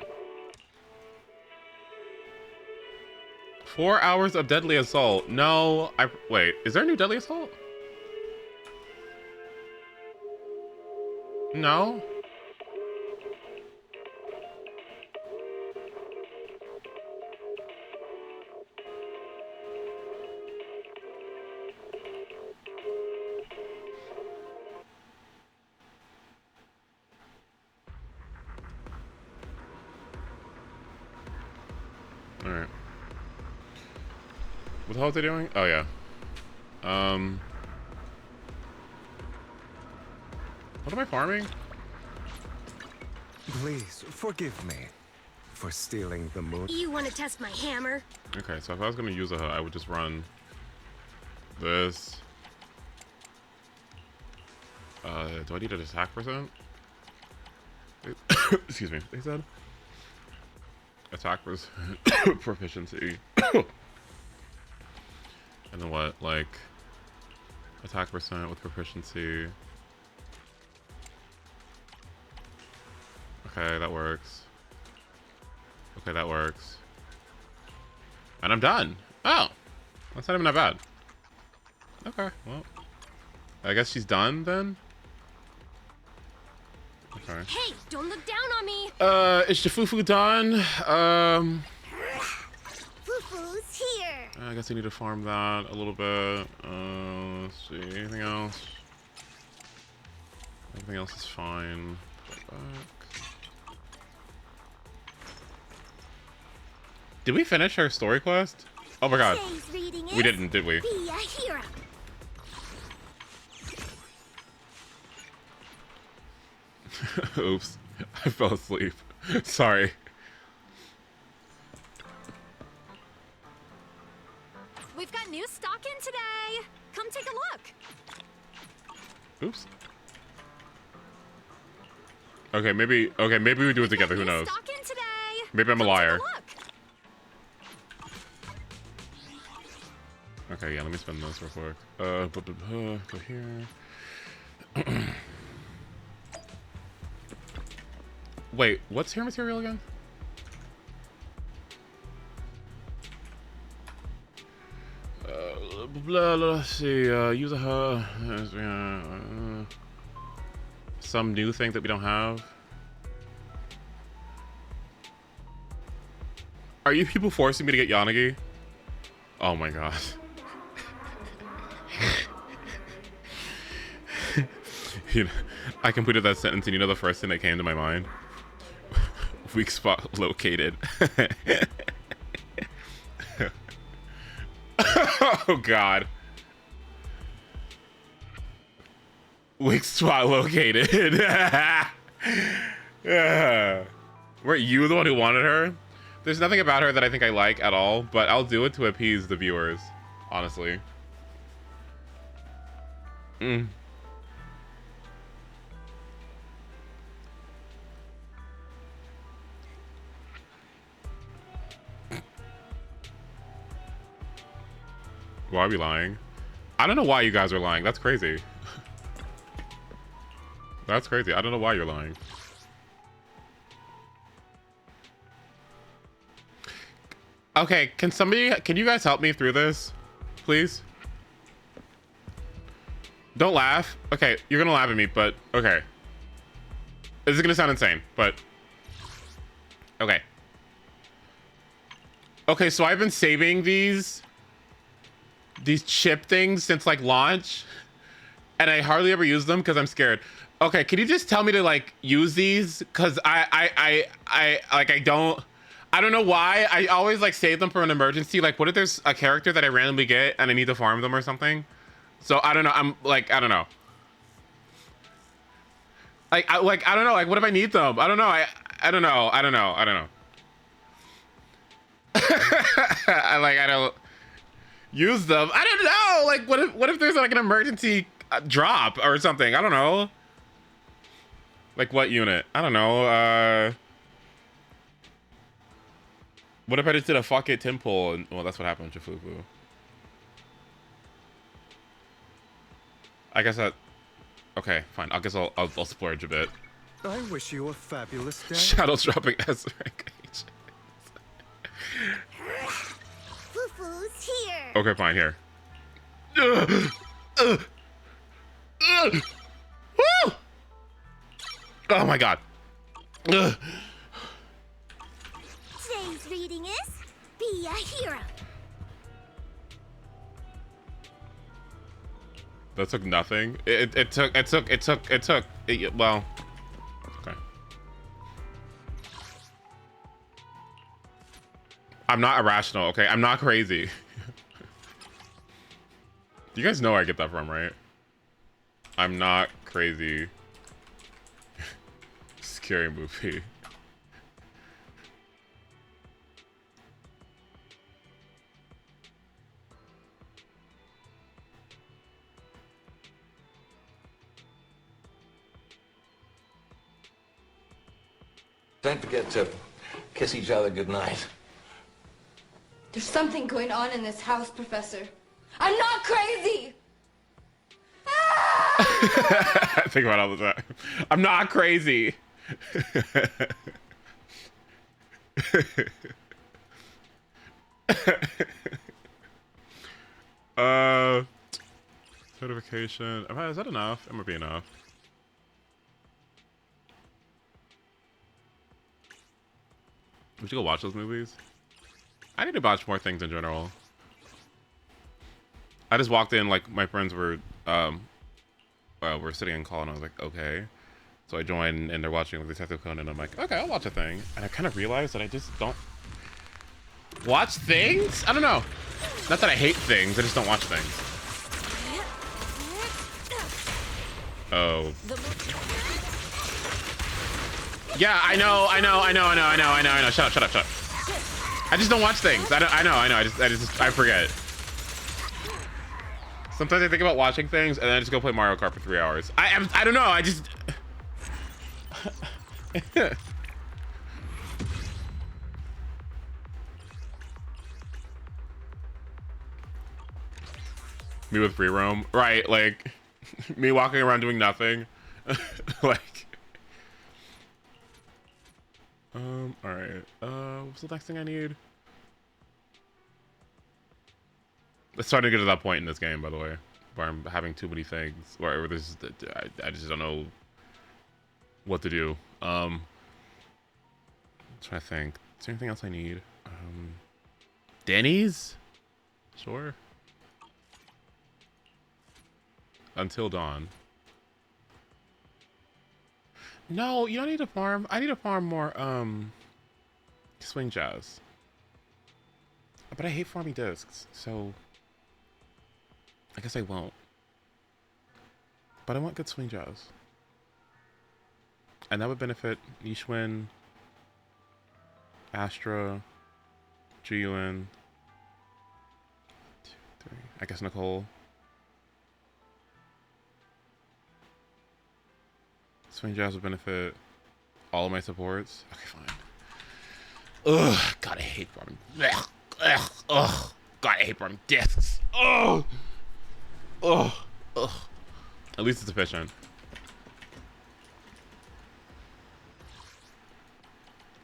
4 hours of deadly assault. No, wait. Is there a new deadly assault? No. All right. What the hell are they doing? Oh yeah. What am I farming? Please forgive me for stealing the moon. You want to test my hammer? Okay, so if I was gonna use I would just run this. Do I need an attack percent? Excuse me. They said attack proficiency. And then what? Like attack percent with proficiency. Okay, that works. Okay, that works. And I'm done. Oh, that's not even that bad. Okay, well, I guess she's done then. Okay. Hey, don't look down on me. Is the fufu done? Fufu's here. I guess I need to farm that a little bit. Let's see. Anything else? Everything else is fine. Go back. Did we finish our story quest? Oh my god. We didn't, did we? Be a hero. Oops. I fell asleep. Sorry. We've got new stock in today. Come take a look. Oops. Okay, maybe we do it together. Who knows? Stock in today. Maybe I'm a liar. Okay, yeah, let me spend this real quick. Go here. Wait, what's hair material again? Let's see. Use a some new thing that we don't have. Are you people forcing me to get Yanagi? Oh my god. You know, I completed that sentence and you know the first thing that came to my mind? Weak spot located. Oh god. Weak spot located. Yeah. Were you the one who wanted her? There's nothing about her that I think I like at all, but I'll do it to appease the viewers, honestly. Mm. Why are we lying? I don't know why you guys are lying. That's crazy. That's crazy. I don't know why you're lying. Okay, can you guys help me through this? Please? Don't laugh. Okay, you're gonna laugh at me, but okay. This is gonna sound insane, but okay. Okay, so I've been saving these chip things since like launch, and I hardly ever use them because I'm scared. Okay, can you just tell me to like use these? Cause I don't know why. I always like save them for an emergency. Like, what if there's a character that I randomly get and I need to farm them or something? So I don't know. I'm like, I don't know. I don't know. Like, what if I need them? I don't know. I don't know. I don't know. I don't know. I don't use them. I don't know. Like, what if there's like an emergency drop or something? I don't know. Like, what unit? I don't know. What if I just did a fuck it Tim pull? And, well, that's what happened with Jafufu. I guess that. Okay, fine. I guess I'll splurge a bit. I wish you a fabulous day. Shadows dropping S rank. Fufu's here. Okay, fine. Here. Woo! Oh my god. Today's reading is Be a Hero. That took nothing. It took. Well, okay. I'm not irrational. Okay, I'm not crazy. You guys know where I get that from, right? I'm not crazy. Scary movie. Don't forget to kiss each other goodnight. There's something going on in this house, Professor. I'm not crazy! I think about it all the time. I'm not crazy. Certification. Is that enough? It might be enough. We should go watch those movies. I need to watch more things in general. I just walked in, like, my friends were sitting in call, and I was like, okay. So I joined, and they're watching like, Detective Conan, and I'm like, okay, I'll watch a thing. And I kind of realized that I just don't watch things? I don't know. Not that I hate things, I just don't watch things. Oh. Yeah, I know. Shut up. I just don't watch things. I know. I forget. Sometimes I think about watching things and then I just go play Mario Kart for 3 hours. I don't know. I just. Me with free roam, right? Like me walking around doing nothing. Like. All right. What's the next thing I need? It's starting to get to that point in this game, by the way, where I'm having too many things, where this I just don't know what to do. I'm trying to think. Is there anything else I need? Denny's? Sure. Until dawn. No, you don't need to farm. I need to farm more swing jazz. But I hate farming discs, so I guess I won't. But I want good swing jazz. And that would benefit Yishwin Astra, Jilin, 2, 3. I guess Nicole. Swing Jazz would benefit all of my supports. Okay, fine. Ugh, God, I hate running. Ugh, ugh, God, I hate running discs. Ugh, ugh, ugh. At least it's efficient.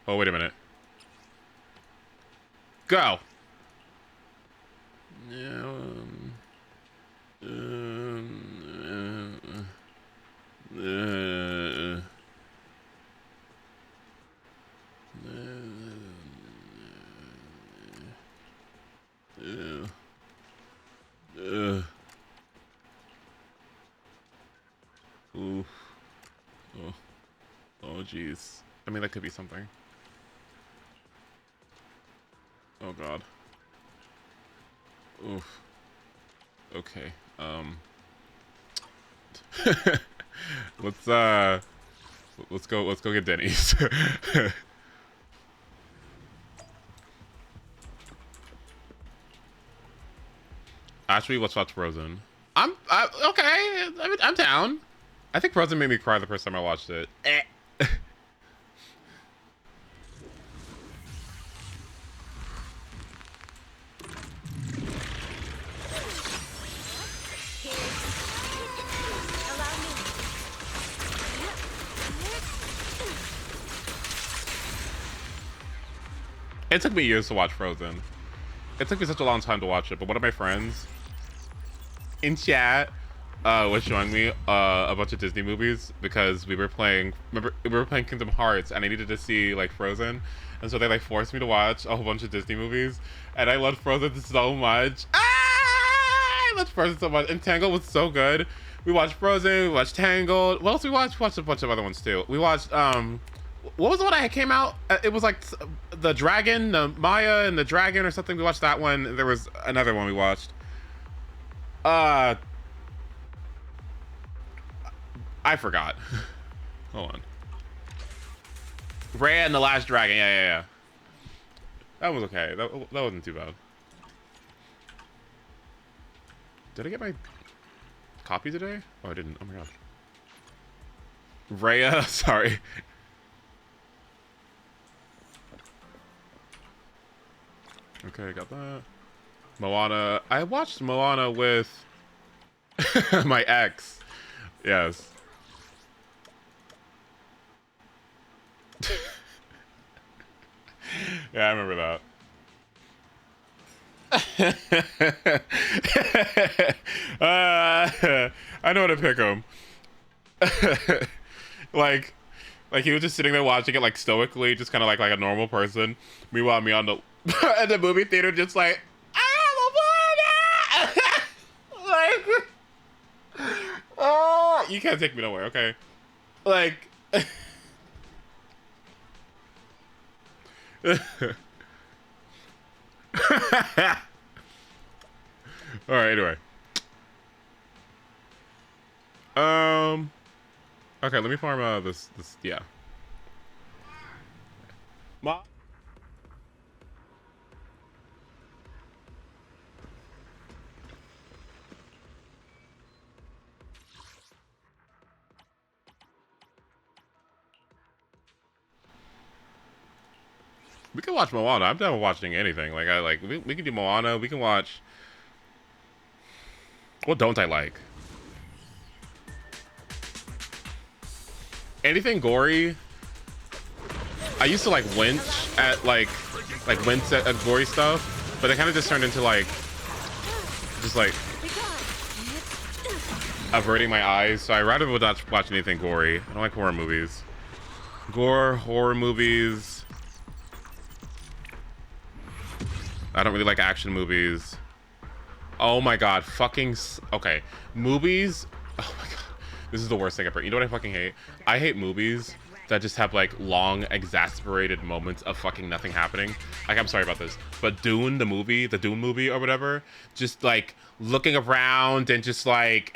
Oh, wait a minute. Go. Oof. Oh. Oh, jeez. I mean, that could be something. Oh, God. Oof. Okay. Let's go get Denny's. Actually, let's watch Frozen. Okay. I'm down. I think Frozen made me cry the first time I watched it. It took me years to watch Frozen. It took me such a long time to watch it, but one of my friends in chat was showing me a bunch of Disney movies because we were playing. Remember, we were playing Kingdom Hearts, and I needed to see like Frozen, and so they like forced me to watch a whole bunch of Disney movies, and I loved Frozen so much. I loved Frozen so much, and Tangled was so good. We watched Frozen, we watched Tangled. What else we watched? We watched a bunch of other ones too. We watched what was the one that came out? It was like the dragon, the Maya and the dragon or something. We watched that one. There was another one we watched. I forgot. Hold on. Raya and the Last Dragon. Yeah. That was okay. That wasn't too bad. Did I get my copy today? Oh, I didn't. Oh my gosh. Raya, sorry. Okay, got that. Moana. I watched Moana with my ex. Yes. Yeah, I remember that. I know how to pick him. like he was just sitting there watching it like stoically, just kind of like a normal person. Meanwhile, me on the at the movie theater, just like, I'm a like, oh, you can't take me nowhere, okay? Like, all right. Anyway, okay, let me farm this. Yeah. Mom. We can watch Moana. I'm down with watching anything. Like we can do Moana. We can watch. What don't I like? Anything gory. I used to like winch at wince at gory stuff, but it kind of just turned into just averting my eyes. So I rather would not watch anything gory. I don't like horror movies. Horror movies. I don't really like action movies. Oh my god, okay. Movies. Oh my god, this is the worst thing ever. You know what I fucking hate? I hate movies that just have like long, exasperated moments of fucking nothing happening. Like, I'm sorry about this, but Dune, the Dune movie or whatever, just like looking around and just like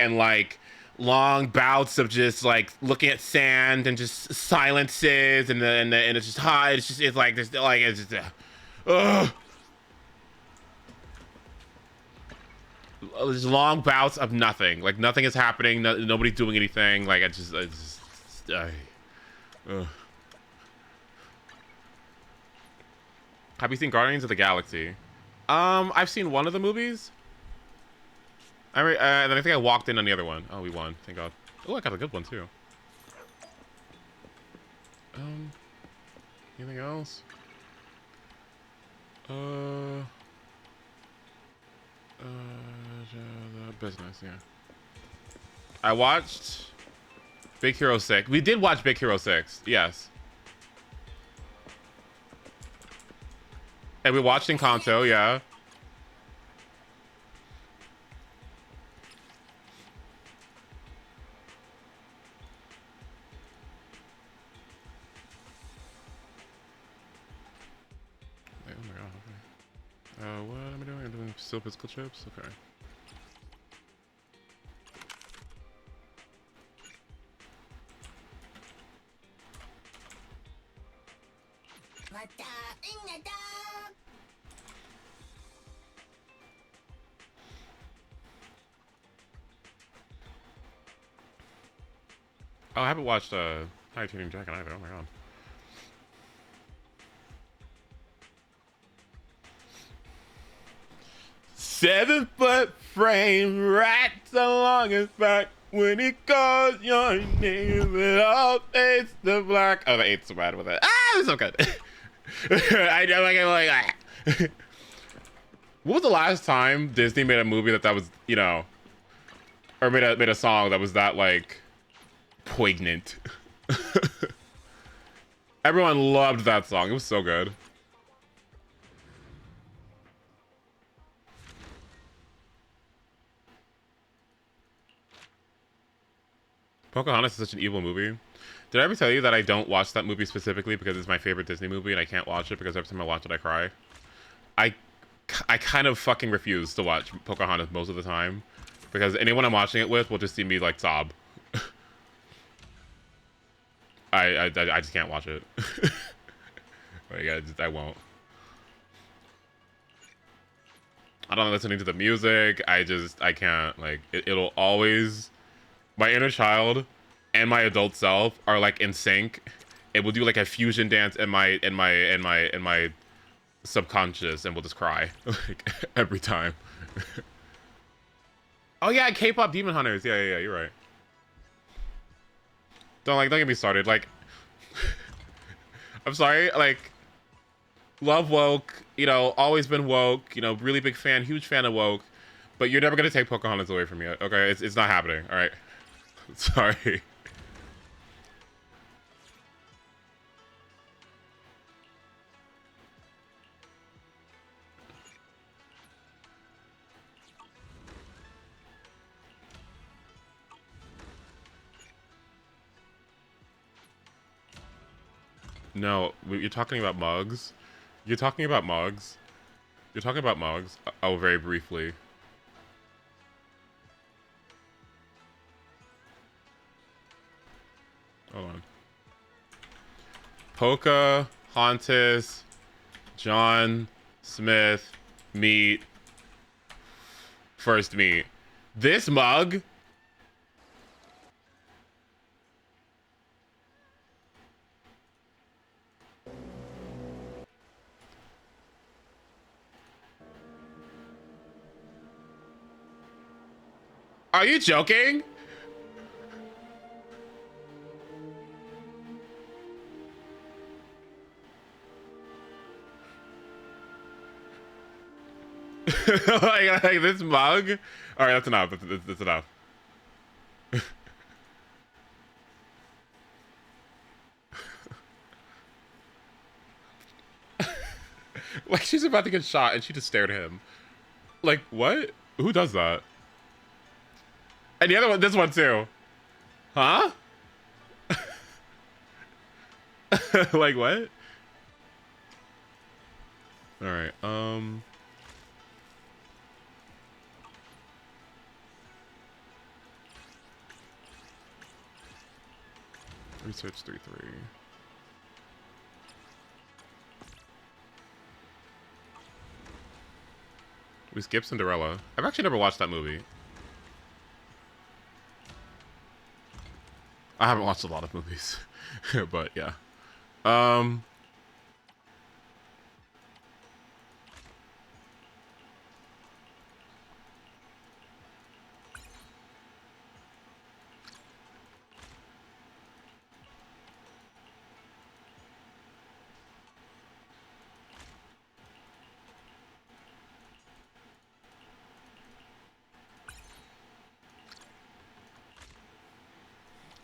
long bouts of just like looking at sand and just silences, and it's just hot. It's like this, like it's just, there's long bouts of nothing. Like nothing is happening. Nobody's doing anything. Like Have you seen Guardians of the Galaxy? I've seen one of the movies. And I think I walked in on the other one. Oh, we won. Thank God. Oh, I got a good one too. Anything else? Business, yeah. I watched Big Hero 6. We did watch Big Hero 6, yes. And we watched Encanto, yeah. Wait, oh my God, okay. What am I doing? I'm doing still physical chips? Okay. Oh, I haven't watched Night Tuning Dragon either. Oh my God. Seven-foot frame, right along his back. When he calls your name, it all fades to black. Oh, the 8's so bad with it. Ah, it was so good. I know, like. What was the last time Disney made a movie that was, you know, or made a song that was that like poignant? Everyone loved that song. It was so good. Pocahontas is such an evil movie. Did I ever tell you that I don't watch that movie specifically because it's my favorite Disney movie and I can't watch it because every time I watch it I cry? I kind of fucking refuse to watch Pocahontas most of the time because anyone I'm watching it with will just see me like sob. I just can't watch it. Like, I won't. I don't listening to the music. I can't. Like, it'll always. My inner child and my adult self are like in sync. It will do like a fusion dance in my subconscious, and we'll just cry like every time. Oh yeah, K-pop Demon Hunters. Yeah, you're right. Don't get me started. Like, I'm sorry. Like, love woke. You know, always been woke. You know, really big fan, huge fan of woke. But you're never gonna take Pocahontas away from me. Okay, it's not happening. All right. Sorry. No, you're talking about mugs. You're talking about mugs. You're talking about mugs. Oh, very briefly. Hold on. Pocahontas, John Smith, meet, first meet. This mug? Are you joking? like this mug? All right, that's enough. That's enough. Like she's about to get shot and she just stared at him. Like what? Who does that? And the other one, this one too. Huh? Like what? All right. Research 3-3. We skip Cinderella. I've actually never watched that movie. I haven't watched a lot of movies, but yeah.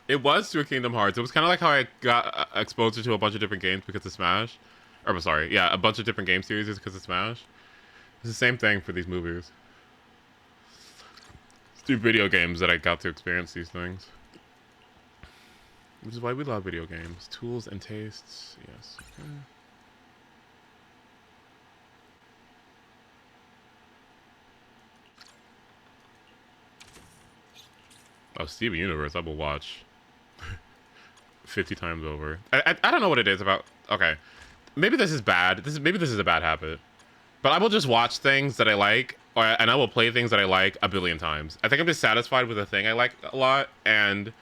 It was through Kingdom Hearts. It was kind of like how I got exposed to a bunch of different games because of Smash. Or, I'm sorry, yeah, a bunch of different game series because of Smash. It's the same thing for these movies. It's through video games that I got to experience these things. Which is why we love video games. Tools and tastes, yes. Okay. Oh, Steven Universe, I will watch 50 times over. I don't know what it is about. Okay, maybe this is bad. Maybe this is a bad habit. But I will just watch things that I like, and I will play things that I like a billion times. I think I'm just satisfied with a thing I like a lot, and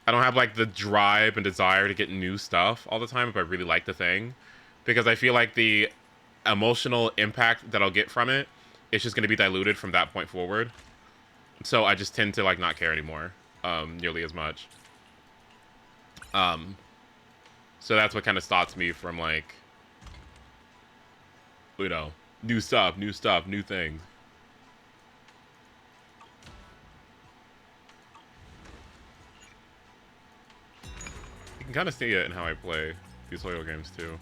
I don't have like the drive and desire to get new stuff all the time if I really like the thing, because I feel like the emotional impact that I'll get from it is just going to be diluted from that point forward. So I just tend to like not care anymore, nearly as much. So that's what kind of stops me from like, you know, new stuff, new things. You can kind of see it in how I play these HOYO games too.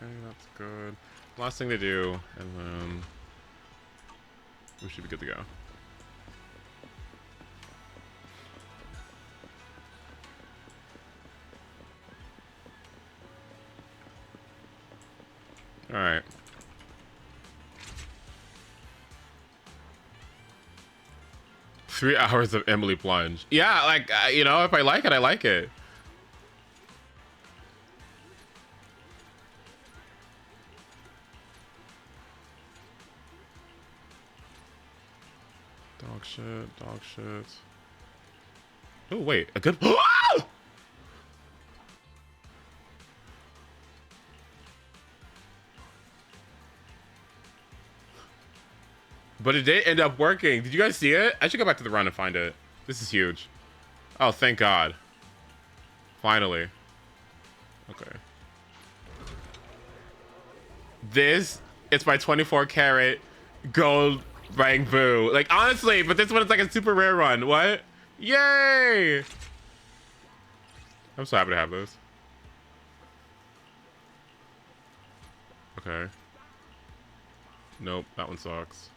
Okay, that's good. Last thing to do, and then we should be good to go. All right. Three hours of Emily Plunge. Yeah, like, you know, if I like it, I like it. Dog shit. Oh, wait, a good... But it did end up working. Did you guys see it? I should go back to the run and find it. This is huge. Oh, thank God. Finally. Okay. This is my 24 karat gold Bang Boo. Like, honestly, but this one is like a super rare one. What? Yay! I'm so happy to have this. Okay. Nope, that one sucks.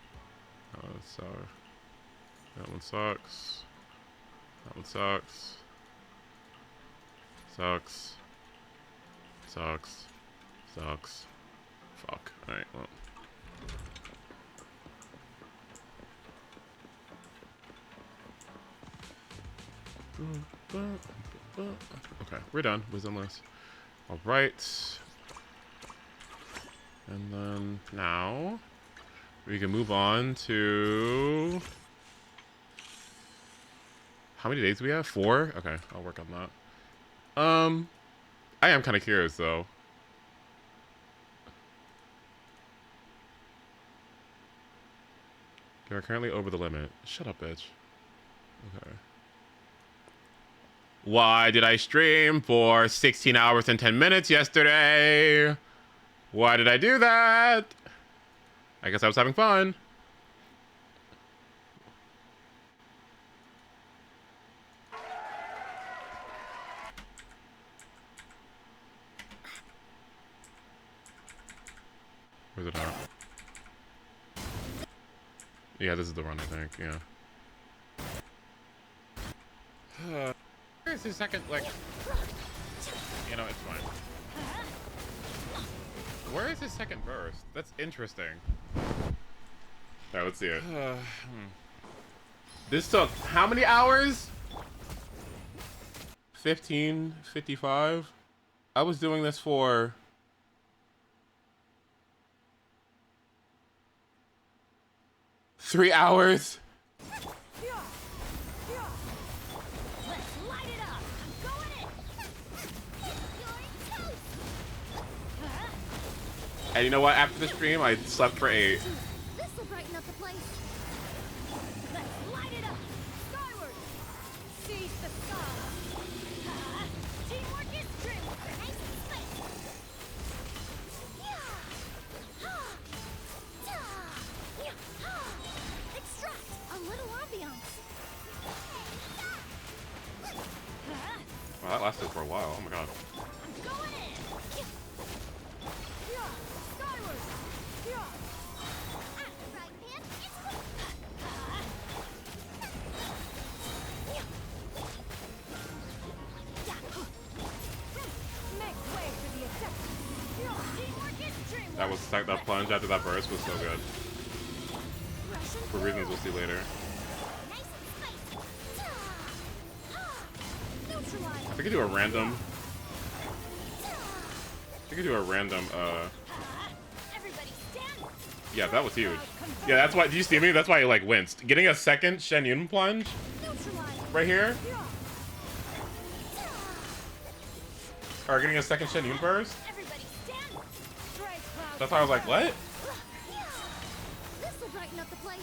That one sucks. That one sucks. That one sucks. Sucks. Sucks. Sucks. Fuck. Alright, well. Okay, we're done. Wisdomless. Alright. And then now we can move on to... How many days do we have? 4? Okay, I'll work on that. I am kind of curious though. You're currently over the limit. Shut up, bitch. Okay. Why did I stream for 16 hours and 10 minutes yesterday? Why did I do that? I guess I was having fun. Where's it at? Yeah, this is the run, I think, yeah. Here's the second, like... You know, it's fine. Where is his second burst? That's interesting. Alright, let's see it. This took how many hours? 15:55. I was doing this for 3 hours. And you know what? After the stream, I slept for 8. This'll brighten up the place. Let's light it up. Skyward. Seize the sky. Teamwork is trim. Nice and space. Extract a little ambiance. Well, that lasted for a while. Oh my god. I'm going in. Skyward. That was that plunge after that burst was so good. For reasons we'll see later. I think I do a random. Yeah, that was huge. Yeah, that's why. Did you see me? That's why I like winced. Getting a second Shen Yun plunge right here, or getting a second Shen Yun burst. That's why I was like, what? This'll brighten up the place.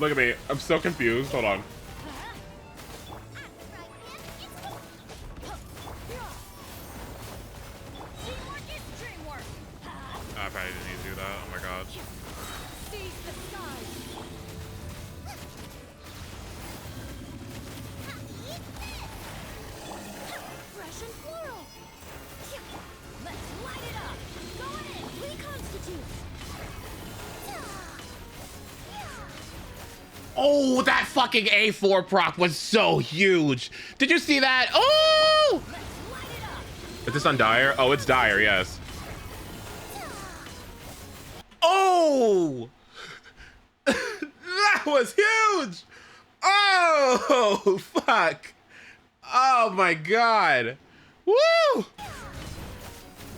Look at me. I'm so confused. Hold on. I probably didn't need to do that. Oh my god. Fresh and floral. Let's light it up. Go in. Reconstitute. Oh, that fucking A4 proc was so huge. Did you see that? Oh! Is this on Dire? Oh, it's Dire, yes. Oh! That was huge! Oh, fuck. Oh my god. Woo!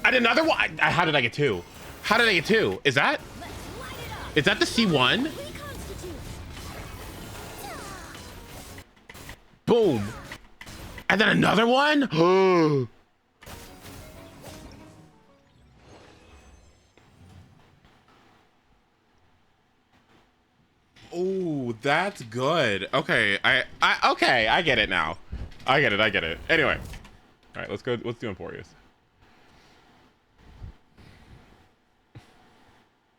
I did another one. How did I get 2? How did I get 2? Is that the C1? Boom. And then another one? Oh, that's good. Okay, okay, I get it now. I get it. Anyway. All right, let's do AMPHOREUS.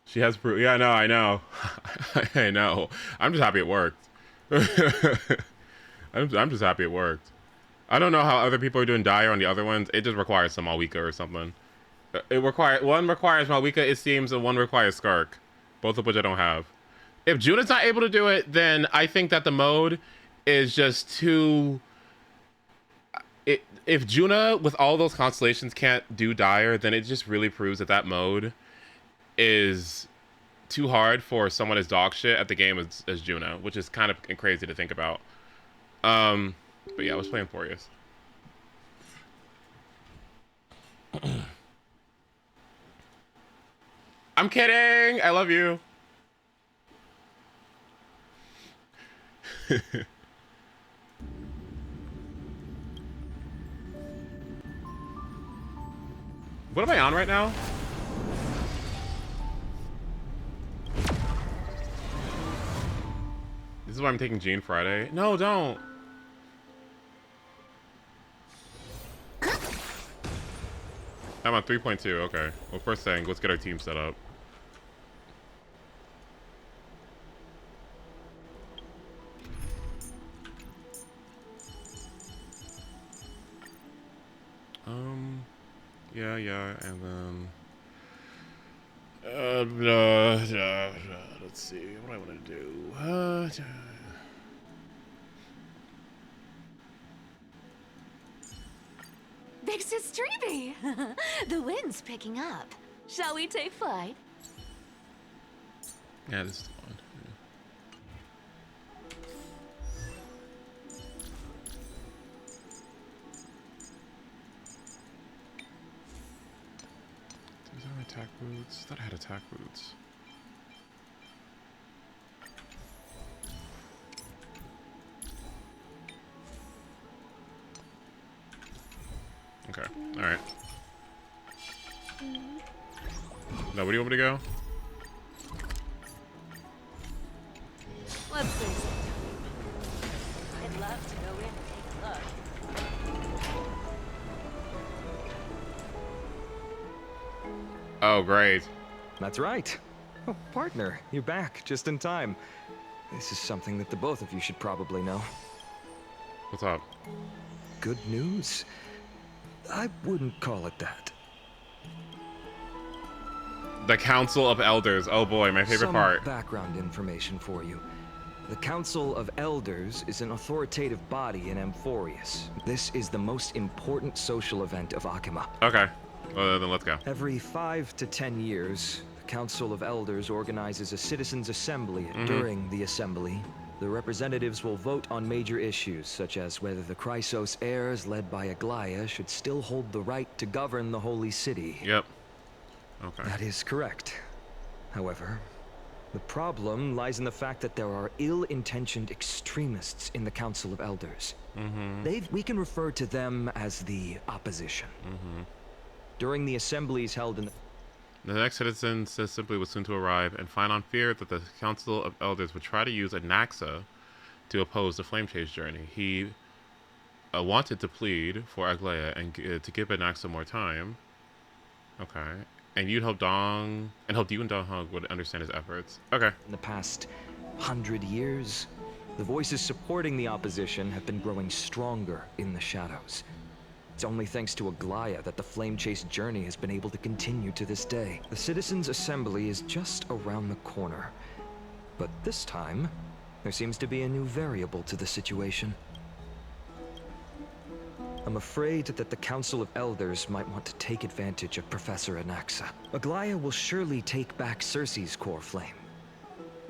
She has proof. Yeah, no, I know. I know. I'm just happy it worked. I'm just happy it worked. I don't know how other people are doing Dire on the other ones. It just requires some Malwika or something. One requires Malwika, it seems, and one requires Skark. Both of which I don't have. If Juna's not able to do it, then I think that the mode is just too... If Juna, with all those constellations, can't do Dire, then it just really proves that that mode is too hard for someone as dog shit at the game as Juna, which is kind of crazy to think about. But yeah, I was playing AMPHOREUS. I'm kidding! I love you! What am I on right now? This is why I'm taking Gene Friday. No, don't. I'm on 3.2. Okay. Well, first thing, let's get our team set up. Yeah, and then let's see what do I want to do. nice as dreamy. The wind's picking up. Shall we take flight? Yeah, this is fun. Does that have attack boots? I thought I had attack boots. Okay, alright. Now, where do you want me to go? Let's see. I'd love to go in and take a look. Oh, great. That's right. Oh, partner, you're back just in time. This is something that the both of you should probably know. What's up? Good news? I wouldn't call it that. The Council of Elders. Oh boy, my favorite part. Some background information for you. The Council of Elders is an authoritative body in AMPHOREUS. This is the most important social event of Akima. Okay, well, then let's go. Every 5 to 10 years, the Council of Elders organizes a citizens' assembly. During the assembly, the representatives will vote on major issues, such as whether the Chrysos heirs led by Aglaya should still hold the right to govern the Holy City. Yep. Okay. That is correct. However, the problem lies in the fact that there are ill-intentioned extremists in the Council of Elders. We can refer to them as the opposition. During the assemblies held in the next citizens assembly was soon to arrive, and Finon feared that the Council of Elders would try to use Anaxa to oppose the Flame Chase journey. He wanted to plead for Aglaya and to give Anaxa more time. Okay. And you'd hope hoped you and Dong Hong would understand his efforts. Okay. In the past 100 years, the voices supporting the opposition have been growing stronger in the shadows. It's only thanks to Aglaya that the Flame Chase journey has been able to continue to this day. The Citizens' Assembly is just around the corner. But this time, there seems to be a new variable to the situation. I'm afraid that the Council of Elders might want to take advantage of Professor Anaxa. Aglaya will surely take back Cersei's core flame.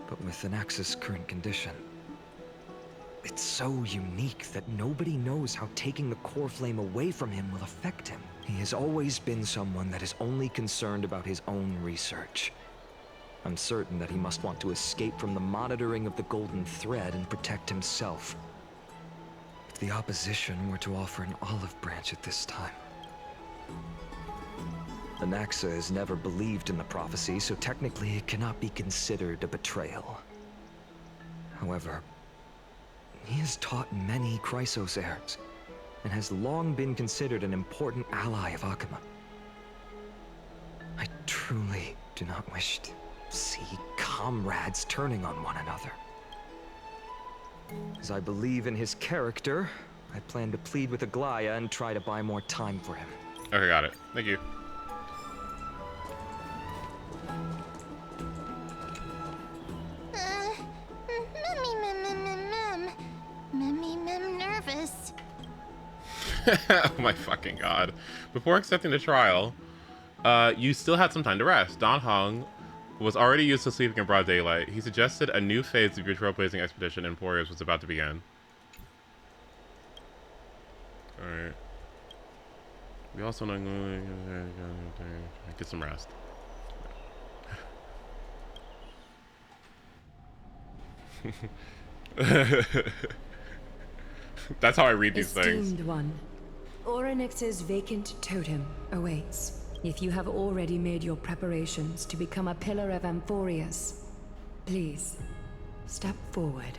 But with Anaxa's current condition, it's so unique that nobody knows how taking the core flame away from him will affect him. He has always been someone that is only concerned about his own research. I'm certain that he must want to escape from the monitoring of the Golden Thread and protect himself. If the opposition were to offer an olive branch at this time. Anaxa has never believed in the prophecy, so technically it cannot be considered a betrayal. However, he has taught many Chrysos heirs, and has long been considered an important ally of Akima. I truly do not wish to see comrades turning on one another. As I believe in his character, I plan to plead with Aglaya and try to buy more time for him. Okay, got it. Thank you. I'm nervous. Oh my fucking god. Before accepting the trial, you still had some time to rest. Don Hong was already used to sleeping in broad daylight. He suggested a new phase of your trailblazing expedition in AMPHOREUS was about to begin. Alright. We also know... Get some rest. That's how I read these things. Esteemed one, Orynyx's vacant totem awaits. If you have already made your preparations to become a pillar of AMPHOREUS, please step forward.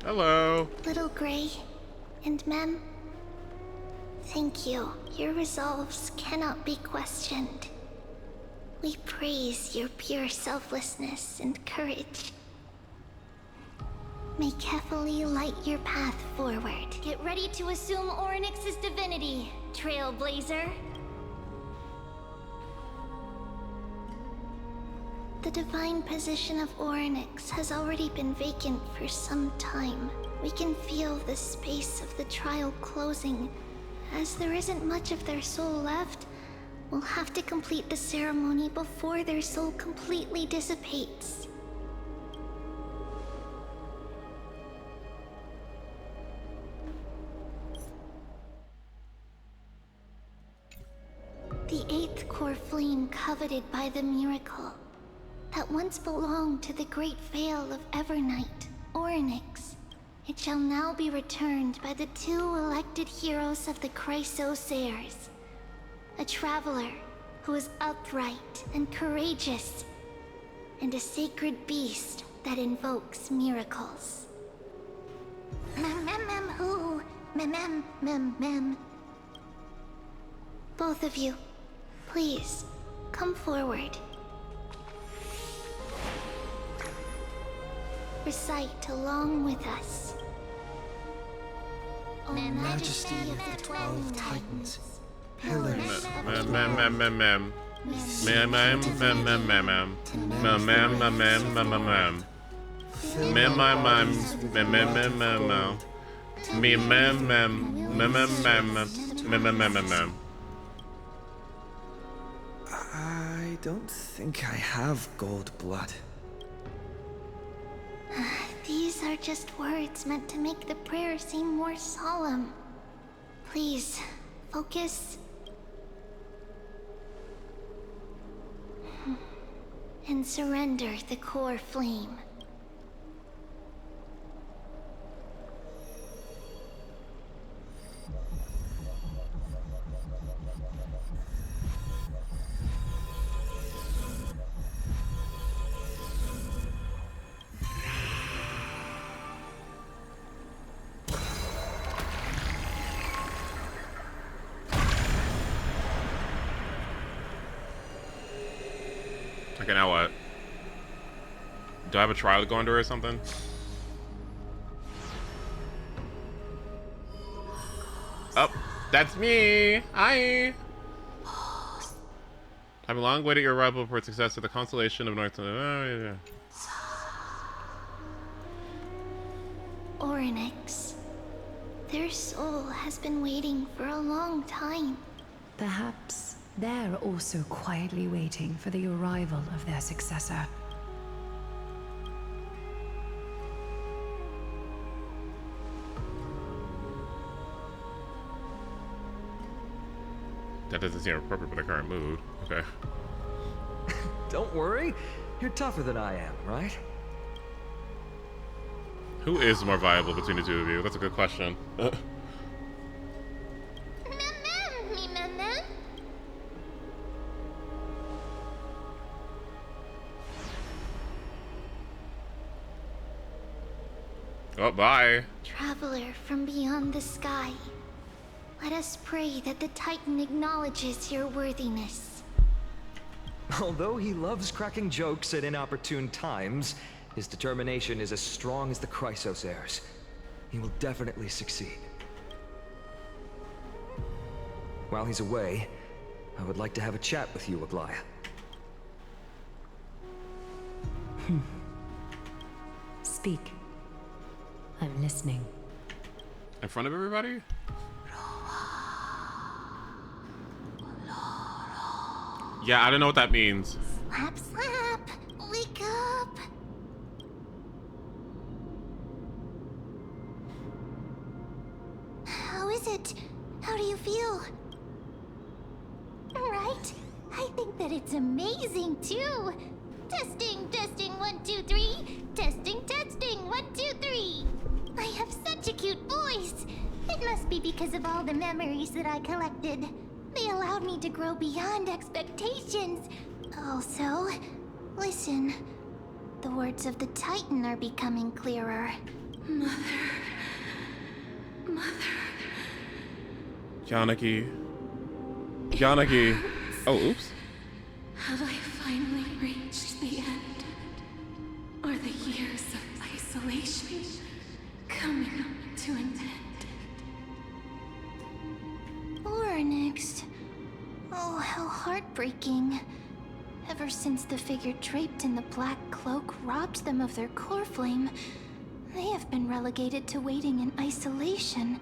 Hello. Little Gray and Mem, thank you. Your resolves cannot be questioned. We praise your pure selflessness and courage. May carefully light your path forward. Get ready to assume Orynyx's divinity, Trailblazer. The divine position of Orynyx has already been vacant for some time. We can feel the space of the trial closing. As there isn't much of their soul left, we'll have to complete the ceremony before their soul completely dissipates. The 8th core flame coveted by the miracle that once belonged to the great veil of Evernight, Orynyx. It shall now be returned by the 2 elected heroes of the HSR. A traveler who is upright and courageous, and a sacred beast that invokes miracles. Who? Both of you, please, come forward. Recite along with us. O Majesty of the 12 Titans, pillars I don't think I have gold blood. These are just words meant to make the prayer seem more solemn. Please, focus. And surrender the core flame. Okay, now what? Do I have a trial to go under or something? Oh, that's me! Hi! I've long waited your arrival for success at the constellation of North... Oh, yeah. Orynyx. Their soul has been waiting for a long time. Perhaps they're also quietly waiting for the arrival of their successor. That doesn't seem appropriate for the current mood. Okay. Don't worry, you're tougher than I am, right? Who is more viable between the two of you? That's a good question. Oh, bye. Traveler from beyond the sky, let us pray that the Titan acknowledges your worthiness. Although he loves cracking jokes at inopportune times, his determination is as strong as the HSR's. He will definitely succeed. While he's away, I would like to have a chat with you, Aglaya. Speak. I'm listening. In front of everybody? Yeah, I don't know what that means. Slap, slap! Wake up! How is it? How do you feel? Right? I think that it's amazing, too! Testing, testing, 1, 2, 3. Testing, testing, 1, 2, 3. I have such a cute voice. It must be because of all the memories that I collected. They allowed me to grow beyond expectations. Also, listen. The words of the Titan are becoming clearer. Mother. Yanagi. Yanagi. Oh, oops. Have I finally reached the end? Are the years of isolation coming to an end? Orynyx. Oh, how heartbreaking. Ever since the figure draped in the black cloak robbed them of their core flame, They have been relegated to waiting in isolation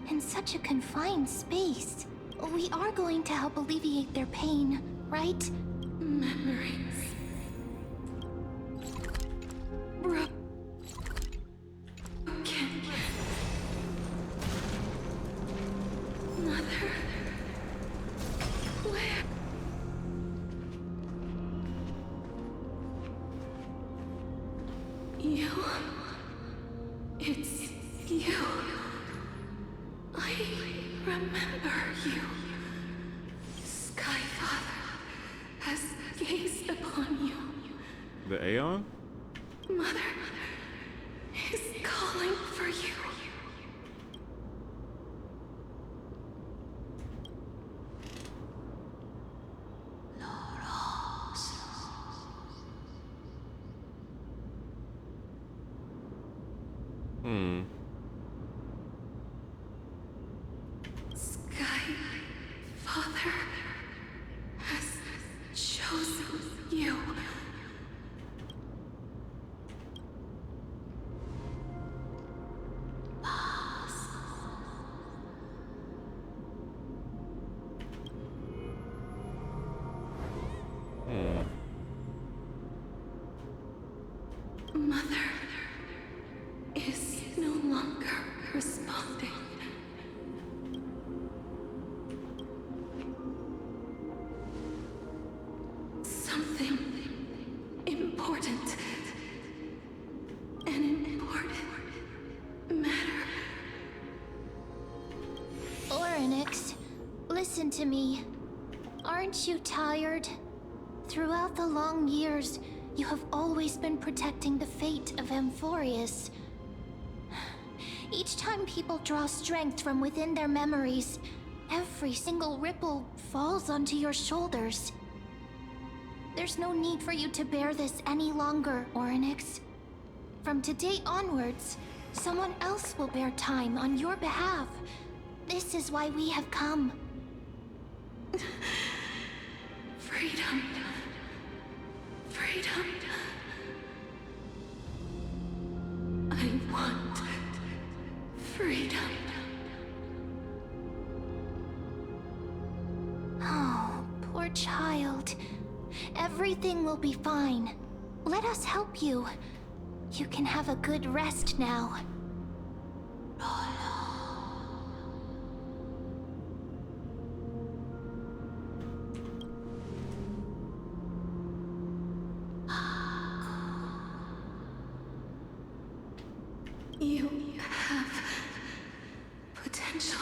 in such a confined space. We are going to help alleviate their pain, right? Memories. Broken. Mother. Where? You. It's you. I remember you. Skyfather has gazed upon you. The Aeon? Mother is calling for you. Skyfather has chosen you. Mother is no longer responding. Something important. An important matter. Orynyx, listen to me. Aren't you tired? Throughout the long years, you have always been protecting the fate of AMPHOREUS. Each time people draw strength from within their memories, every single ripple falls onto your shoulders. There's no need for you to bear this any longer, Orynyx. From today onwards, someone else will bear time on your behalf. This is why we have come. Freedom. Freedom. I want freedom. Oh, poor child. Everything will be fine. Let us help you. You can have a good rest now. You have potential,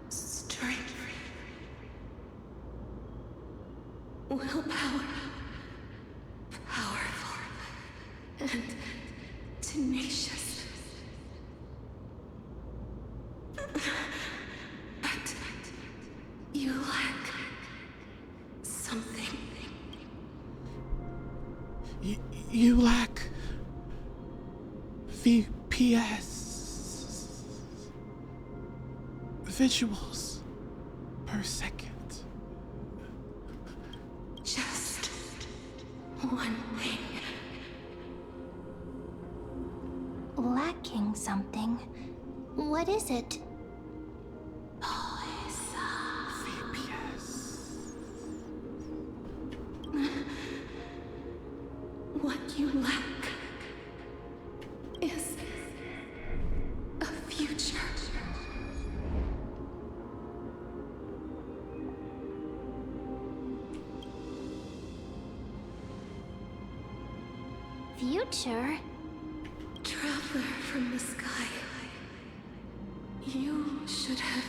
strength, willpower, powerful, and tenacious. But you lack something. You lack VPS visuals per second. Just one thing. Lacking something. What is it? What you lack is a future. Future? Traveler from the sky. You should have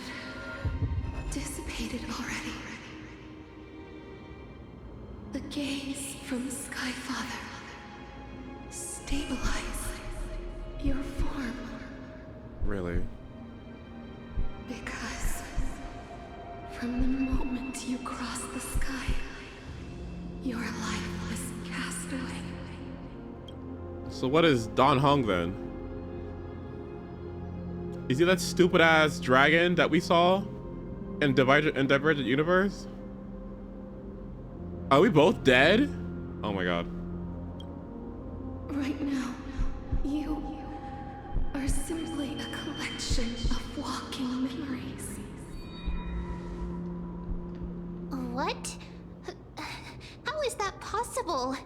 dissipated already. The gaze from Skyfather stabilize your form. Really? Because from the moment you crossed the sky, your life was cast away. So what is Don Hung then? Is he that stupid ass dragon that we saw in Divergent Universe? Are we both dead? Oh my god. Right now, You are simply a collection of walking memories. What? How is that possible?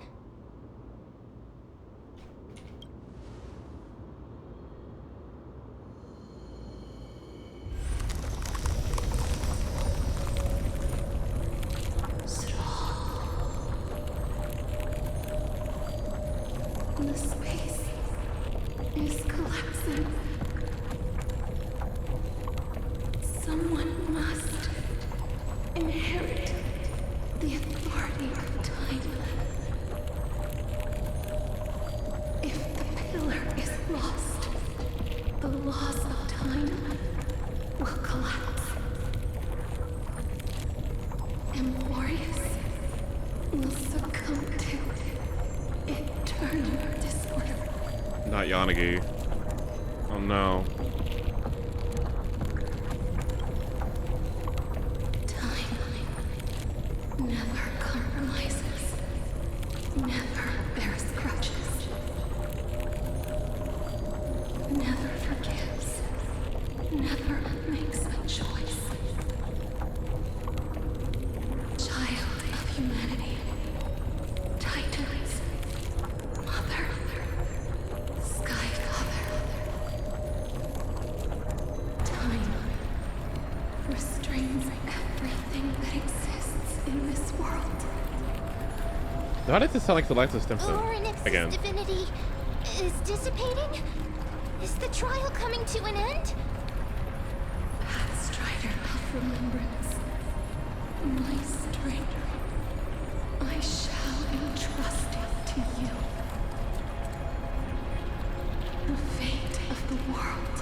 The space is collapsing. Someone must inherit the authority of time. If the pillar is lost, the laws of time will collapse. AMPHOREUS will succumb to eternal disorder. Not Yanagi. Oh no. Time never compromises, never bears grudges, never forgives, never makes a choice. Child of humanity, Titans, Mother, Sky Father. Time restrains everything that exists in this world. Why did this sound like the lights of Stimson? Again. Divinity is dissipating? Is the trial coming to an end? Strider of remembrance, my strength, I shall entrust it to you. The fate of the world,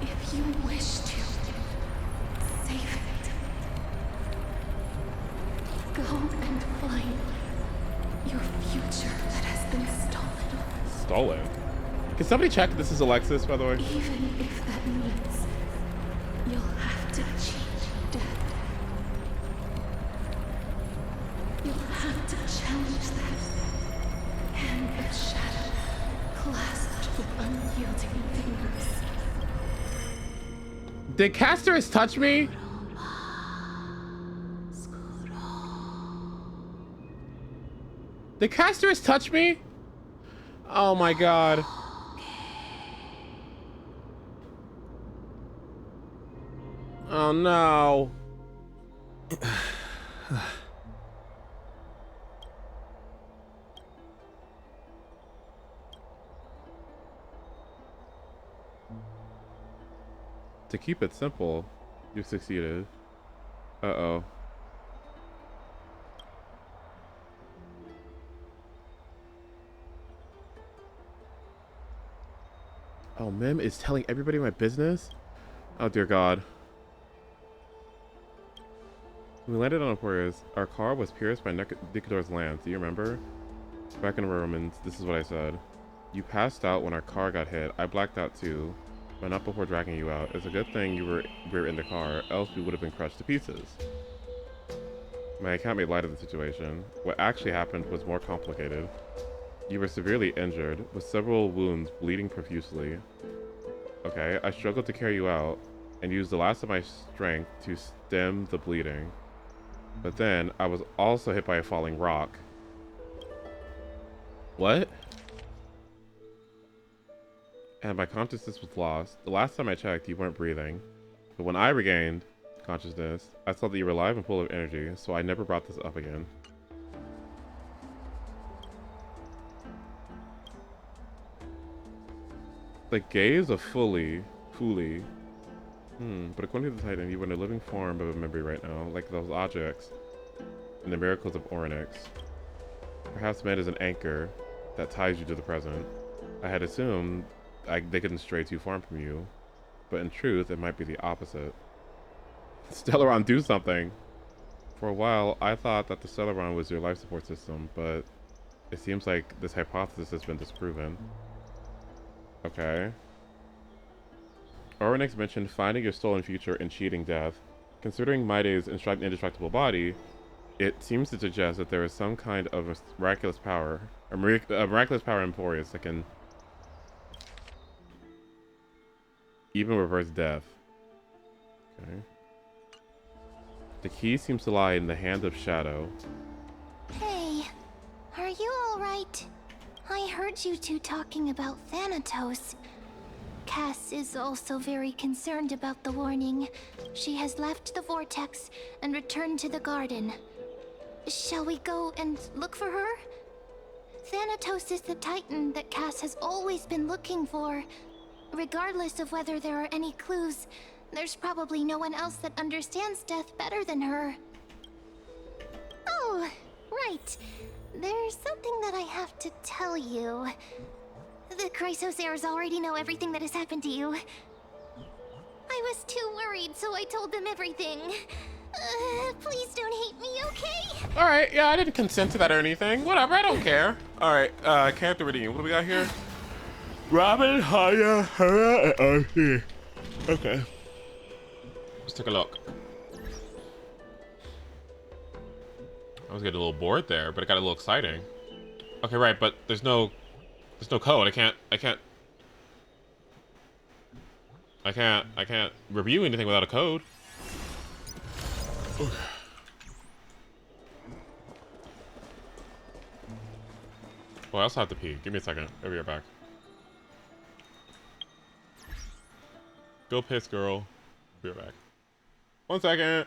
if you wish to save it. Go and find your future that has been stolen. Stolen? Can somebody check if this is Alexis, by the way? Even if that means you'll have to change death. You'll have to challenge that hand of shadow clasped with unyielding fingers. Did Castorus touch me? Did Castorus touch me? Oh my god. Oh no. To keep it simple, you succeeded. Uh-oh. Oh, Mim is telling everybody my business? Oh, dear God. When we landed on AMPHOREUS, our car was pierced by Nicodor's lance. Do you remember? Back in Romans, this is what I said. You passed out when our car got hit. I blacked out too, but not before dragging you out. It's a good thing we were in the car, else we would have been crushed to pieces. My account made light of the situation. What actually happened was more complicated. You were severely injured, with several wounds bleeding profusely. Okay, I struggled to carry you out, and used the last of my strength to stem the bleeding. But then, I was also hit by a falling rock. What? And my consciousness was lost. The last time I checked, you weren't breathing. But when I regained consciousness, I saw that you were alive and full of energy, so I never brought this up again. The gaze of Fuli. But according to the Titan, you were in a living form of a memory right now, like those objects in the miracles of Orynyx. Perhaps man is an anchor that ties you to the present. I had assumed they couldn't stray too far from you, but in truth, it might be the opposite. Stellaron, do something! For a while, I thought that the Stellaron was your life support system, but it seems like this hypothesis has been disproven. Okay. Orynyx mentioned finding your stolen future and cheating death. Considering Maide's indestructible body, it seems to suggest that there is some kind of miraculous power, a miraculous power in AMPHOREUS that can Even reverse death. Okay. The key seems to lie in the hand of Shadow. Hey, are you alright? I heard you two talking about Thanatos. Cass is also very concerned about the warning. She has left the vortex and returned to the garden. Shall we go and look for her? Thanatos is the Titan that Cass has always been looking for. Regardless of whether there are any clues, there's probably no one else that understands death better than her. Oh, right. There's something that I have to tell you. The Chrysosairs already know everything that has happened to you. I was too worried, so I told them everything. Please don't hate me, okay? Alright, yeah, I didn't consent to that or anything. Whatever, I don't care. Alright, character redeem. What do we got here? Robin, Hoyo, Hera, and RC. Okay. Let's take a look. I was getting a little bored there, but it got a little exciting. Okay, right, but there's no code. I can't review anything without a code. Well, I also have to pee. Give me a second. I'll be right back. Go piss, girl. Be right back. 1 second.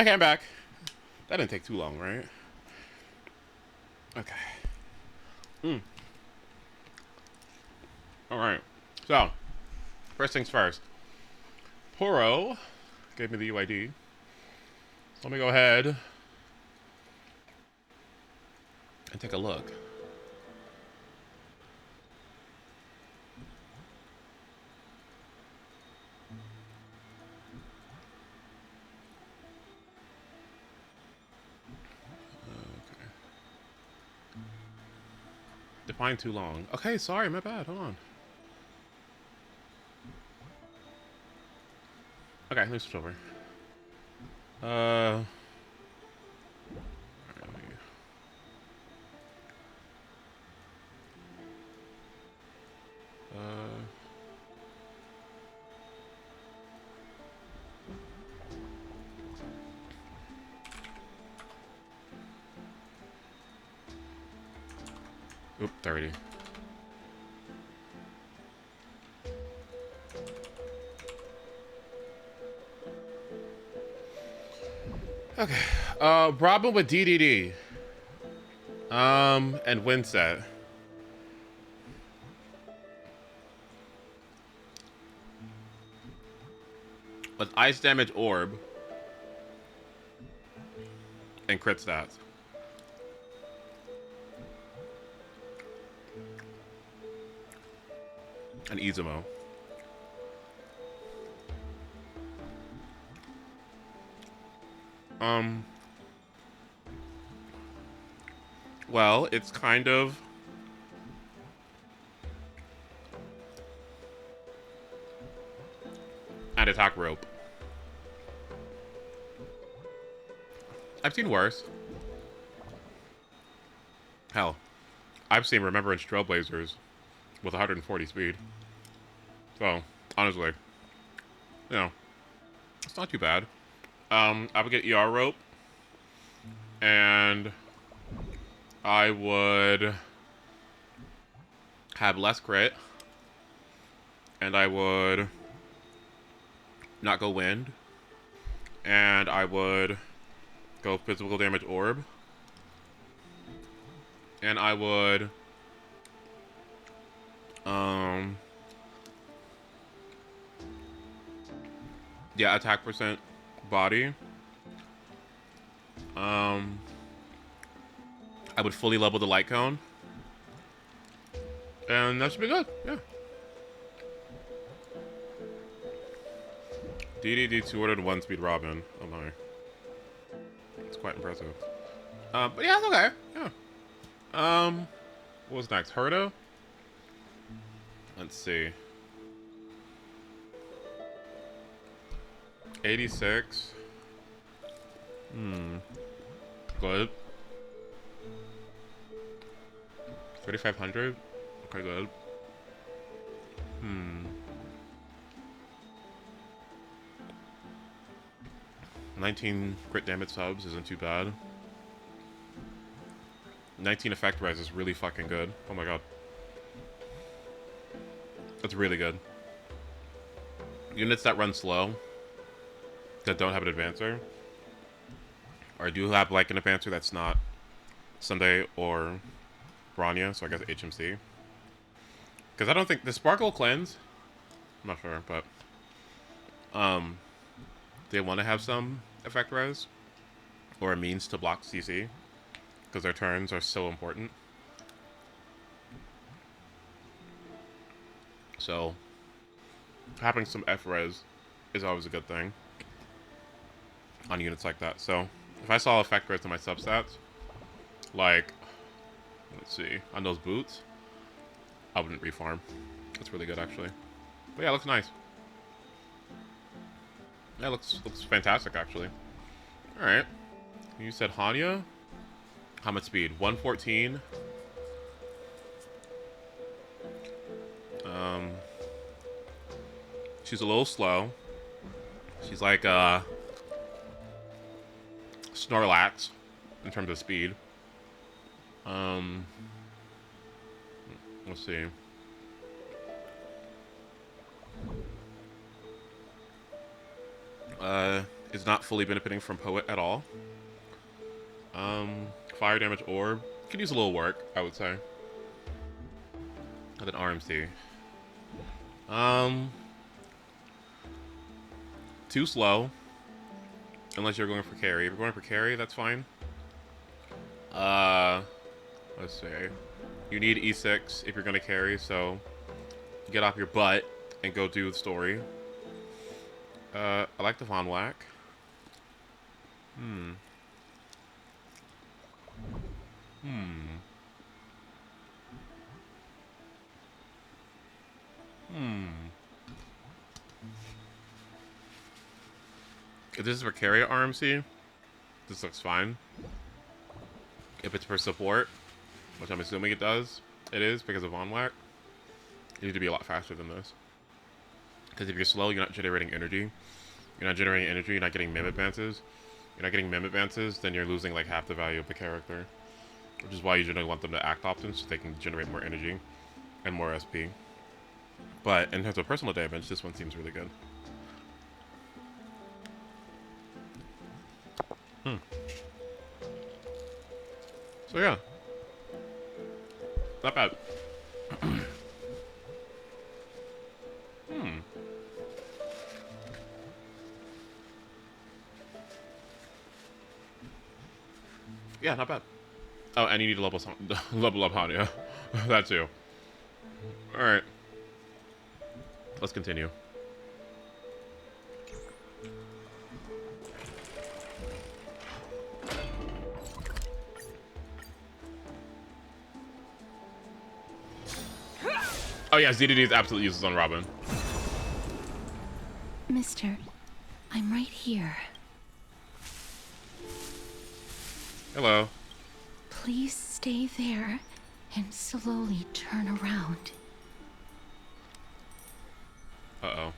Okay, I'm back. That didn't take too long, right? Okay. Alright. So, first things first. HOYO gave me the UID. So let me go ahead and take a look. Okay. Define too long. Okay, sorry, my bad. Hold on. Okay, let me switch over. Oop, 30. Okay. Problem with DDD. And Winset. With ice damage orb. And crit stats. And Izumo. Well, it's kind of an attack rope. I've seen worse. Hell, I've seen Remembrance Trailblazers with 140 speed. So, honestly, you know, it's not too bad. I would get ER rope, and I would have less crit, and I would not go wind, and I would go physical damage orb, and I would yeah, attack percent body. I would fully level the light cone. And that should be good, yeah. DDD 201 speed Robin. Oh my. It's quite impressive. But yeah, it's okay. Yeah. What was next? Herdo? Let's see. 86. Good. 3,500. Okay, good. 19 crit damage subs isn't too bad. 19 effect res is really fucking good. Oh my god. That's really good. Units that run slow, that don't have an advancer, or do have like an advancer that's not Sunday or Bronya, so I guess HMC. Because I don't think the Sparkle Cleanse, I'm not sure, but they want to have some effect res or a means to block CC because their turns are so important. So having some F res is always a good thing on units like that. So if I saw effect res in my substats, like, let's see, on those boots, I wouldn't refarm. That's really good, actually. But yeah, it looks nice. Yeah, it looks fantastic, actually. Alright. You said Hanya? How much speed? 114. She's a little slow. She's like Snorlax in terms of speed. Let's see. is not fully benefiting from Poet at all. Fire damage orb could use a little work, I would say. And then RMC. Too slow. Unless you're going for carry. If you're going for carry, that's fine. Let's see. You need E6 if you're going to carry, so get off your butt and go do the story. I like the Von Whack. If this is for carry RMC, this looks fine. If it's for support, which I'm assuming it does, it is because of Von Whack, you need to be a lot faster than this. Because if you're slow, you're not generating energy. You're not generating energy, you're not getting mem advances. You're not getting mem advances, then you're losing like half the value of the character. Which is why you generally want them to act often, so they can generate more energy and more SP. But in terms of personal damage, this one seems really good. So yeah, not bad. Yeah, not bad. Oh, and you need to level up Hanya. That too. All right, let's continue. Oh yeah, ZDD is absolutely useless on Robin. Mister, I'm right here. Hello. Please stay there and slowly turn around. Uh-oh.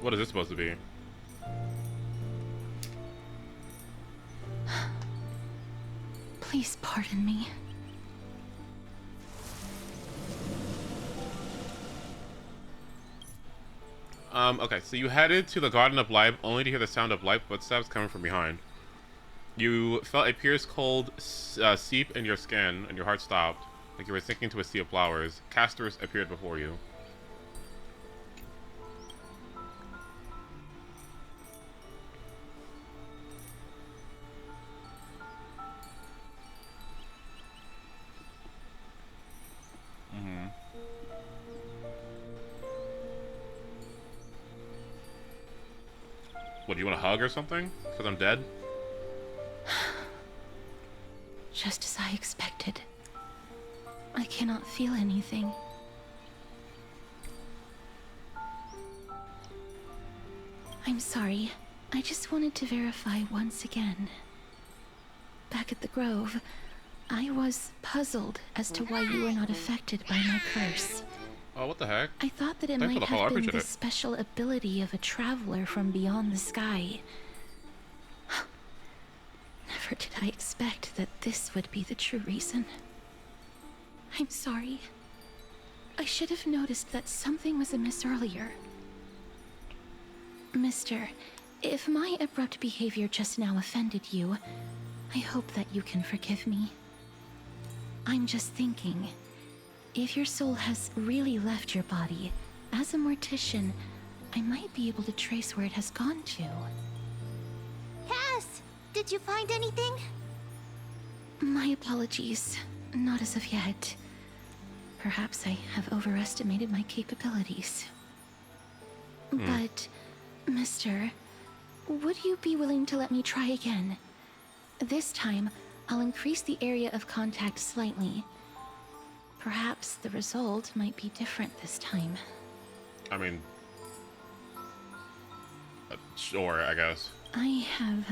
What is this supposed to be? Please pardon me. Okay, so you headed to the Garden of Life only to hear the sound of light footsteps coming from behind. You felt a pierced cold seep in your skin, and your heart stopped, like you were sinking to a sea of flowers. Casters appeared before you. What, do you want a hug or something? Because I'm dead? Just as I expected. I cannot feel anything. I'm sorry. I just wanted to verify once again. Back at the Grove, I was puzzled as to why you were not affected by my curse. Oh, what the heck? I thought that it might have been the special ability of a traveler from beyond the sky. Never did I expect that this would be the true reason. I'm sorry. I should have noticed that something was amiss earlier. Mister, if my abrupt behavior just now offended you, I hope that you can forgive me. I'm just thinking, if your soul has really left your body, as a mortician, I might be able to trace where it has gone to. Cass! Did you find anything? My apologies. Not as of yet. Perhaps I have overestimated my capabilities. But, Mister, would you be willing to let me try again? This time, I'll increase the area of contact slightly. Perhaps the result might be different this time. I mean... sure, I guess. I have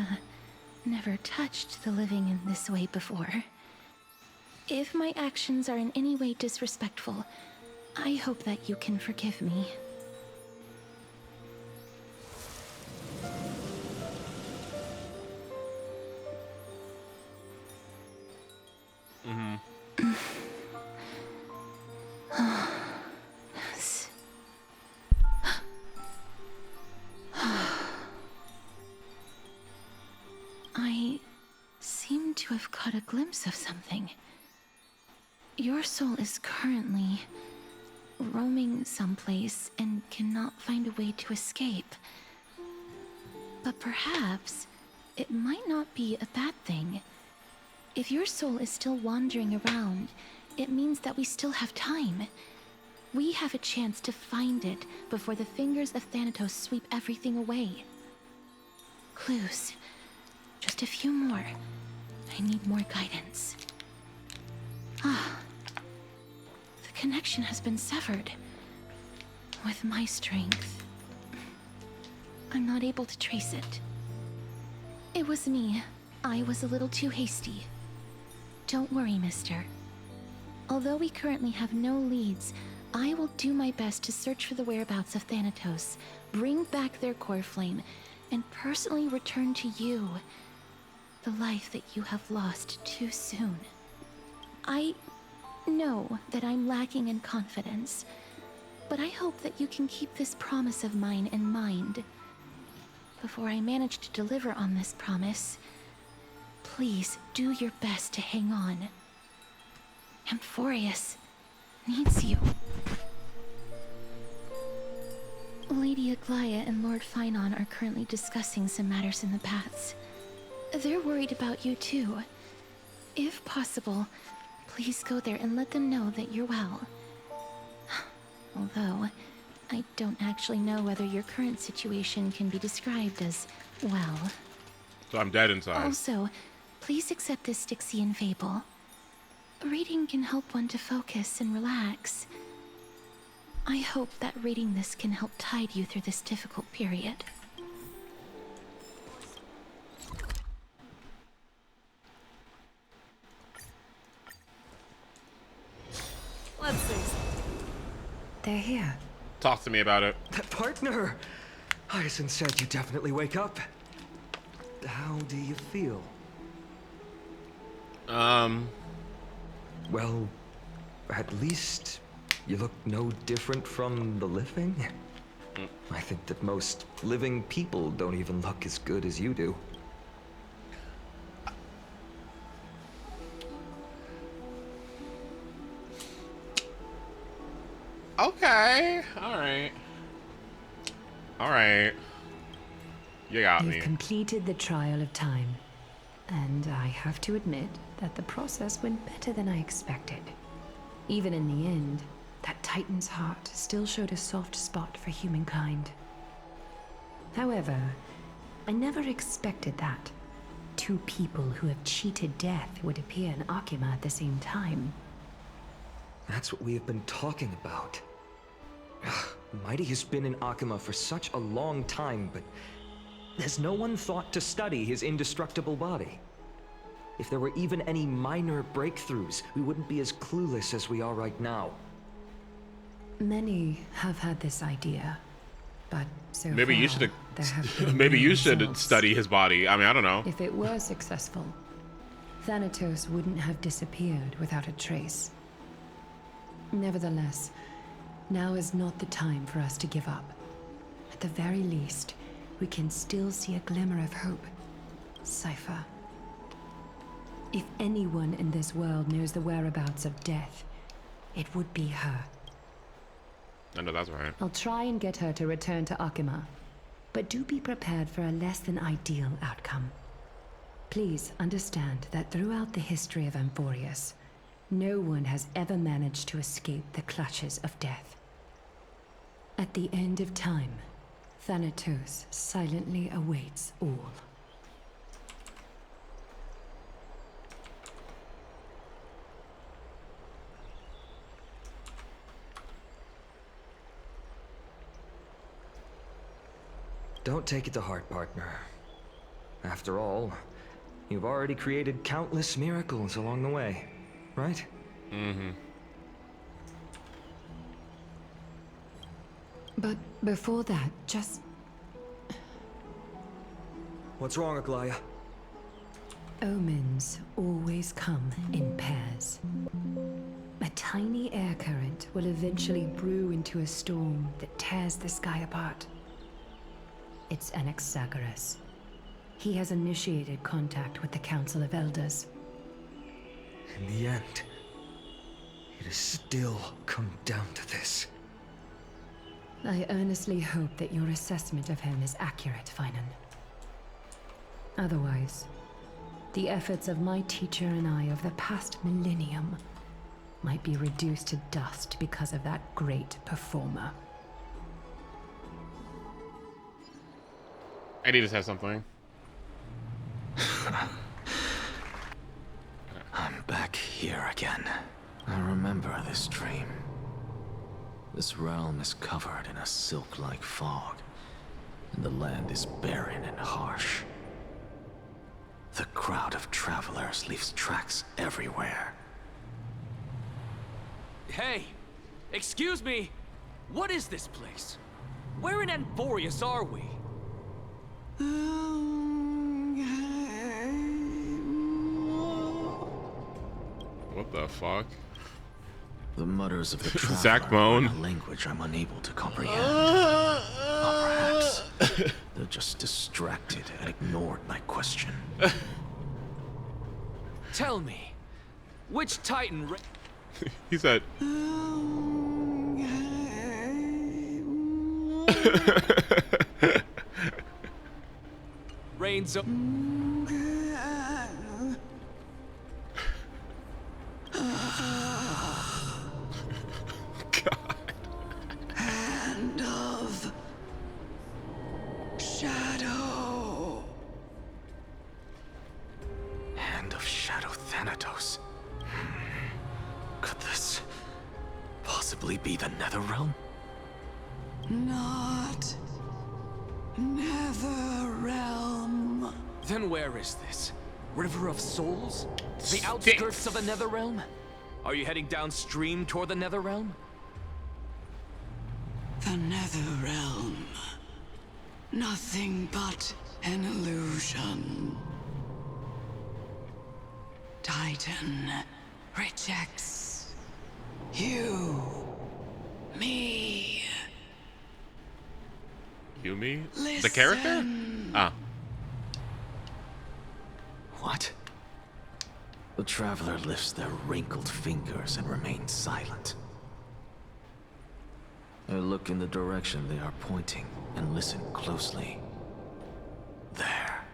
never touched the living in this way before. If my actions are in any way disrespectful, I hope that you can forgive me. I seem to have caught a glimpse of something. Your soul is currently roaming someplace and cannot find a way to escape. But perhaps it might not be a bad thing. If your soul is still wandering around, it means that we still have time. We have a chance to find it before the fingers of Thanatos sweep everything away. Clues. Just a few more. I need more guidance. Ah. The connection has been severed. With my strength, I'm not able to trace it. It was me. I was a little too hasty. Don't worry, mister. Although we currently have no leads, I will do my best to search for the whereabouts of Thanatos, bring back their core flame, and personally return to you the life that you have lost too soon. I know that I'm lacking in confidence, but I hope that you can keep this promise of mine in mind. Before I manage to deliver on this promise, please do your best to hang on. AMPHOREUS needs you. Lady Aglaia and Lord Finon are currently discussing some matters in the paths. They're worried about you too. If possible, please go there and let them know that you're well. Although, I don't actually know whether your current situation can be described as well. So I'm dead inside. Also, please accept this Styxian fable. Reading can help one to focus and relax. I hope that reading this can help tide you through this difficult period. Let's see. They're here. Talk to me about it. Partner! Hyacinth said you definitely wake up. How do you feel? Well, at least you look no different from the living. I think that most living people don't even look as good as you do. Okay. Alright. Alright. You got me. You've completed the trial of time. And I have to admit that the process went better than I expected. Even in the end, that Titan's heart still showed a soft spot for humankind. However, I never expected that. Two people who have cheated death would appear in Akima at the same time. That's what we have been talking about. Mighty has been in Akima for such a long time, but has no one thought to study his indestructible body? If there were even any minor breakthroughs, we wouldn't be as clueless as we are right now. Many have had this idea, but so maybe far, you should. there have been Maybe no you should results. study his body. I mean, I don't know. If it were successful, Thanatos wouldn't have disappeared without a trace. Nevertheless, now is not the time for us to give up. At the very least, we can still see a glimmer of hope. Cypher. If anyone in this world knows the whereabouts of death, it would be her. I know that's right. I'll try and get her to return to Akima, but do be prepared for a less than ideal outcome. Please understand that throughout the history of AMPHOREUS, no one has ever managed to escape the clutches of death. At the end of time, Thanatos silently awaits all. Don't take it to heart, partner. After all, you've already created countless miracles along the way. right? Mm-hmm. But before that, just... What's wrong, Aglaya? Omens always come in pairs. A tiny air current will eventually brew into a storm that tears the sky apart. It's Anaxagoras. He has initiated contact with the Council of Elders. In the end, it has still come down to this. I earnestly hope that your assessment of him is accurate, Finan. Otherwise, the efforts of my teacher and I of the past millennium might be reduced to dust because of that great performer. I need to say something. I'm back here again. I remember this dream. This realm is covered in a silk-like fog, and the land is barren and harsh. The crowd of travelers leaves tracks everywhere. Hey! Excuse me! What is this place? Where in AMPHOREUS are we? What the fuck? The mutters of the traveler Zach Bone. are in a language I'm unable to comprehend. Or perhaps they're just distracted and ignored my question. Tell me, which Titan He said. reigns of... Hand of Shadow. Hand of Shadow Thanatos. Could this possibly be the Netherrealm? Not Netherrealm. Then where is this? River of Souls? The outskirts of the Netherrealm? Are you heading downstream toward the Netherrealm? The Netherrealm. Nothing but an illusion. Titan rejects you, me. You, me? The character? Ah. What? The traveler lifts their wrinkled fingers and remains silent. I look in the direction they are pointing and listen closely. There.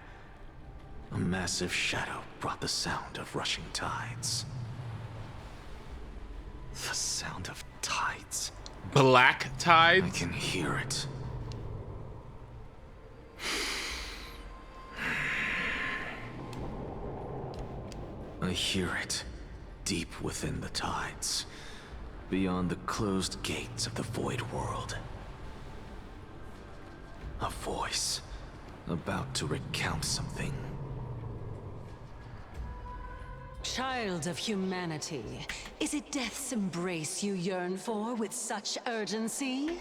A massive shadow brought the sound of rushing tides. The sound of tides. Black tides? I can hear it. I hear it, deep within the tides, beyond the closed gates of the void world. A voice, about to recount something. Child of humanity, is it death's embrace you yearn for with such urgency?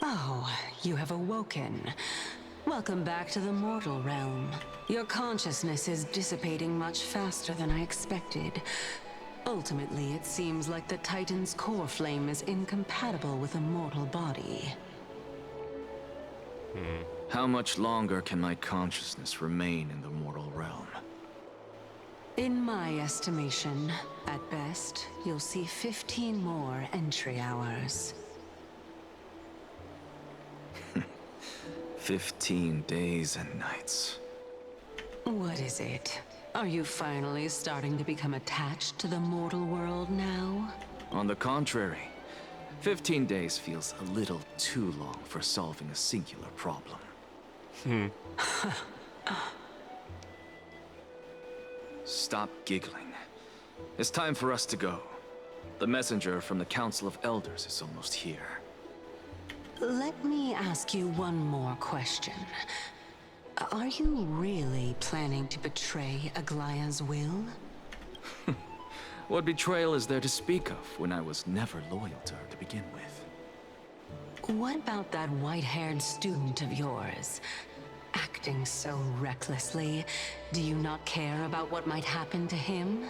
Oh, you have awoken. Welcome back to the mortal realm. Your consciousness is dissipating much faster than I expected. Ultimately, it seems like the Titan's core flame is incompatible with a mortal body. How much longer can my consciousness remain in the mortal realm? In my estimation, at best, you'll see 15 more entry hours. 15 days and nights. What is it? Are you finally starting to become attached to the mortal world now? On the contrary, 15 days feels a little too long for solving a singular problem. Stop giggling. It's time for us to go. The messenger from the Council of Elders is almost here. Let me ask you one more question. Are you really planning to betray Aglaya's will? What betrayal is there to speak of when I was never loyal to her to begin with? What about that white-haired student of yours? Acting so recklessly, do you not care about what might happen to him?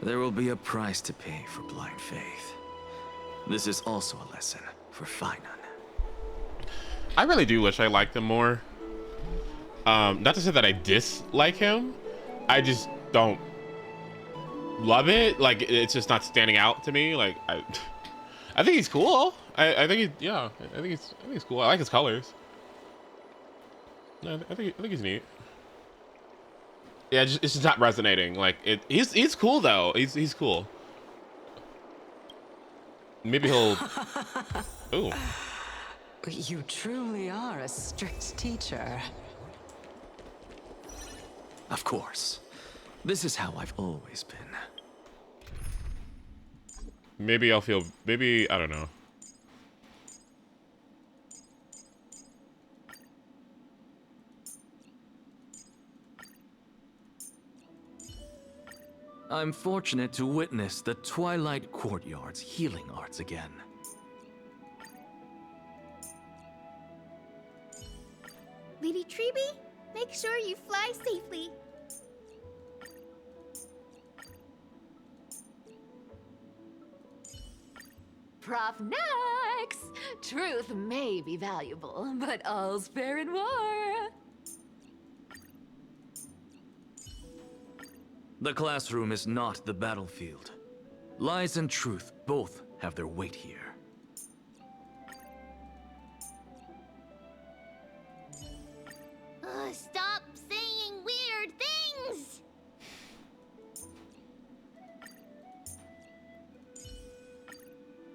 There will be a price to pay for blind faith. This is also a lesson for Finan. I really do wish I liked him more. Not to say that I dislike him, I just don't love it. Like, it's just not standing out to me. Like, I think he's cool. I think I think he's cool. I like his colors. I think he's neat. Yeah, it's just not resonating. Like, he's cool though. He's cool. Maybe he'll. Ooh. You truly are a strict teacher. Of course. This is how I've always been. Maybe I'll feel. Maybe I don't know. I'm fortunate to witness the Twilight Courtyard's healing arts again. Lady Treeby, make sure you fly safely. Prof Nax! Truth may be valuable, but all's fair in war. The classroom is not the battlefield. Lies and truth both have their weight here. Stop saying weird things!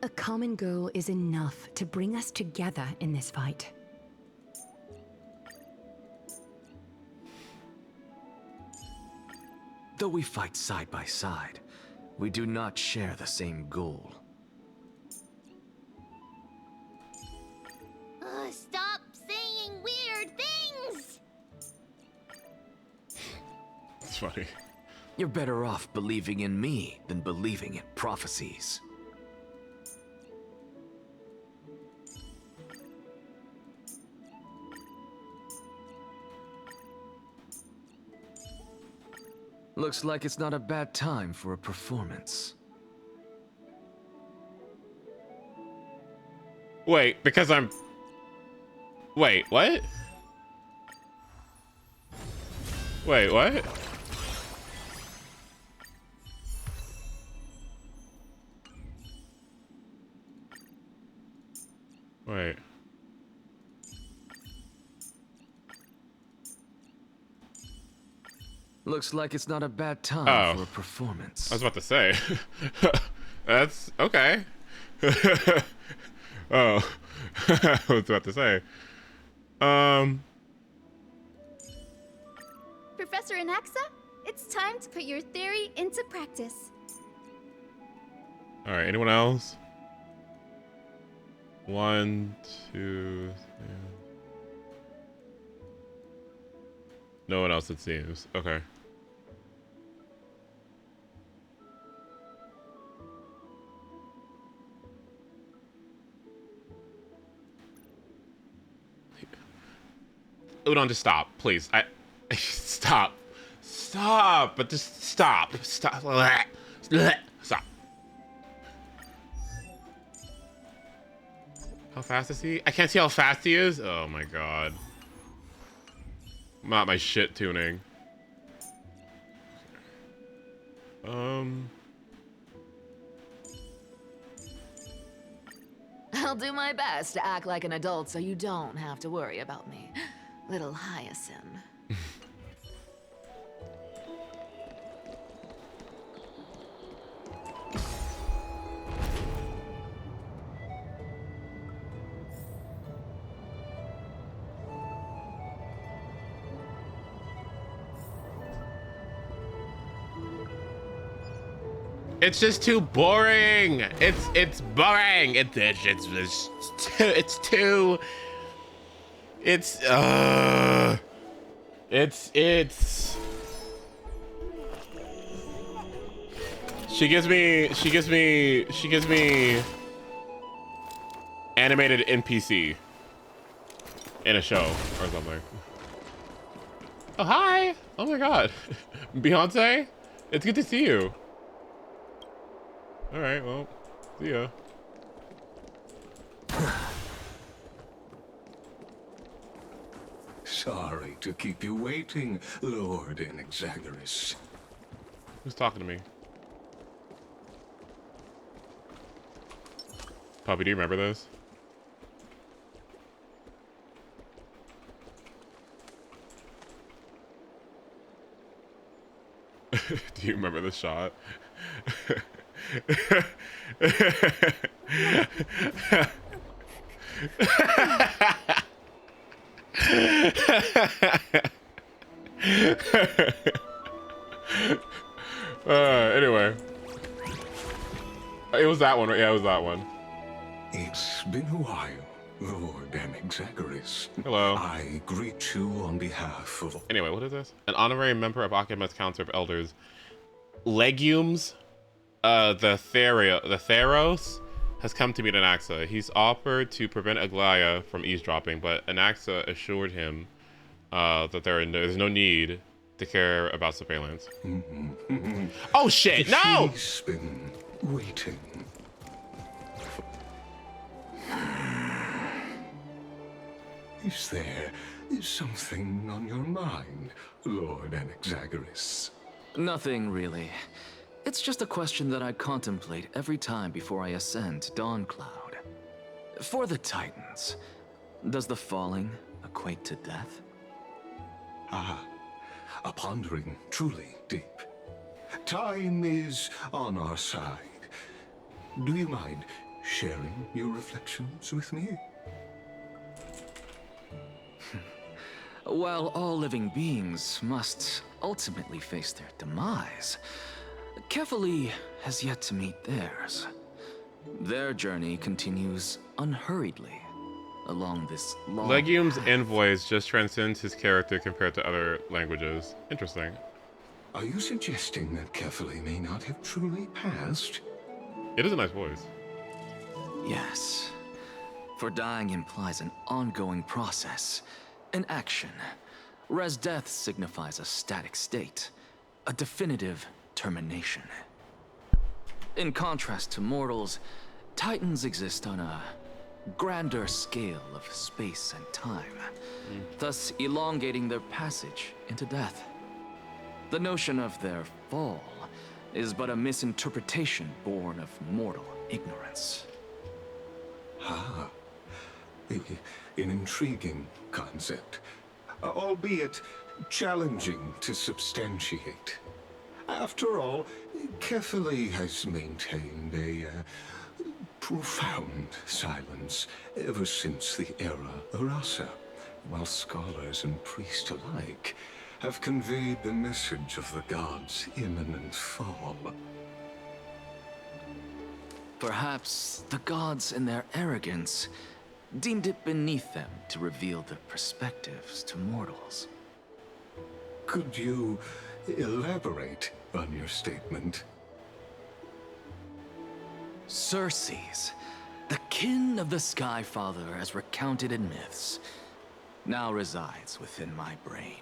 A common goal is enough to bring us together in this fight. Though we fight side by side, we do not share the same goal. Stop saying weird things! It's funny. You're better off believing in me than believing in prophecies. Looks like it's not a bad time for a performance. Wait, because I'm... Wait, what? Wait, what? Wait. Looks like it's not a bad time for a performance. I was about to say. That's okay. Oh. I was about to say. Professor Anaxa, it's time to put your theory into practice. All right, anyone else? 1, 2, 3. No one else, it seems. Okay. Udon, just stop, please. Stop. Stop, but just stop. Stop. Stop. How fast is he? I can't see how fast he is. Oh my god. Not my shit tuning. I'll do my best to act like an adult so you don't have to worry about me. Little Hyacinth. It's just too boring. It's boring. She gives me animated NPC in a show or something. Oh, hi. Oh my God. Beyonce, it's good to see you. All right, well, see ya. Sorry to keep you waiting, Lord Inexaggerous. Who's talking to me? Puppy, do you remember this? Do you remember the shot? Anyway. It was that one, right? Yeah, it was that one. It's been a while, Lord Inexaggerous. Hello. I greet you on behalf of... Anyway, what is this? An honorary member of Akima's Council of Elders. Legumes, the Theros, has come to meet Anaxa. He's offered to prevent Aglaya from eavesdropping, but Anaxa assured him that there's no need to care about surveillance. Oh shit, no! She's been waiting. Is there something on your mind, Lord Inexaggerous? Nothing really. It's just a question that I contemplate every time before I ascend to Dawncloud. For the Titans, does the falling equate to death? Ah, a pondering truly deep. Time is on our side. Do you mind sharing your reflections with me? While all living beings must ultimately face their demise, Kefali has yet to meet theirs. Their journey continues unhurriedly along this long Legume's envoys just transcends his character compared to other languages. Interesting. Are you suggesting that Kefali may not have truly passed? It is a nice voice. Yes. For dying implies an ongoing process, an action, whereas death signifies a static state, a definitive termination. In contrast to mortals, Titans exist on a grander scale of space and time, thus elongating their passage into death. The notion of their fall is but a misinterpretation born of mortal ignorance. Ah, an intriguing concept, albeit challenging to substantiate. After all, Kefali has maintained a profound silence ever since the era Arasa, while scholars and priests alike have conveyed the message of the gods' imminent fall. Perhaps the gods, in their arrogance, deemed it beneath them to reveal their perspectives to mortals. Could you elaborate on your statement? Circes, the kin of the Skyfather as recounted in myths, now resides within my brain.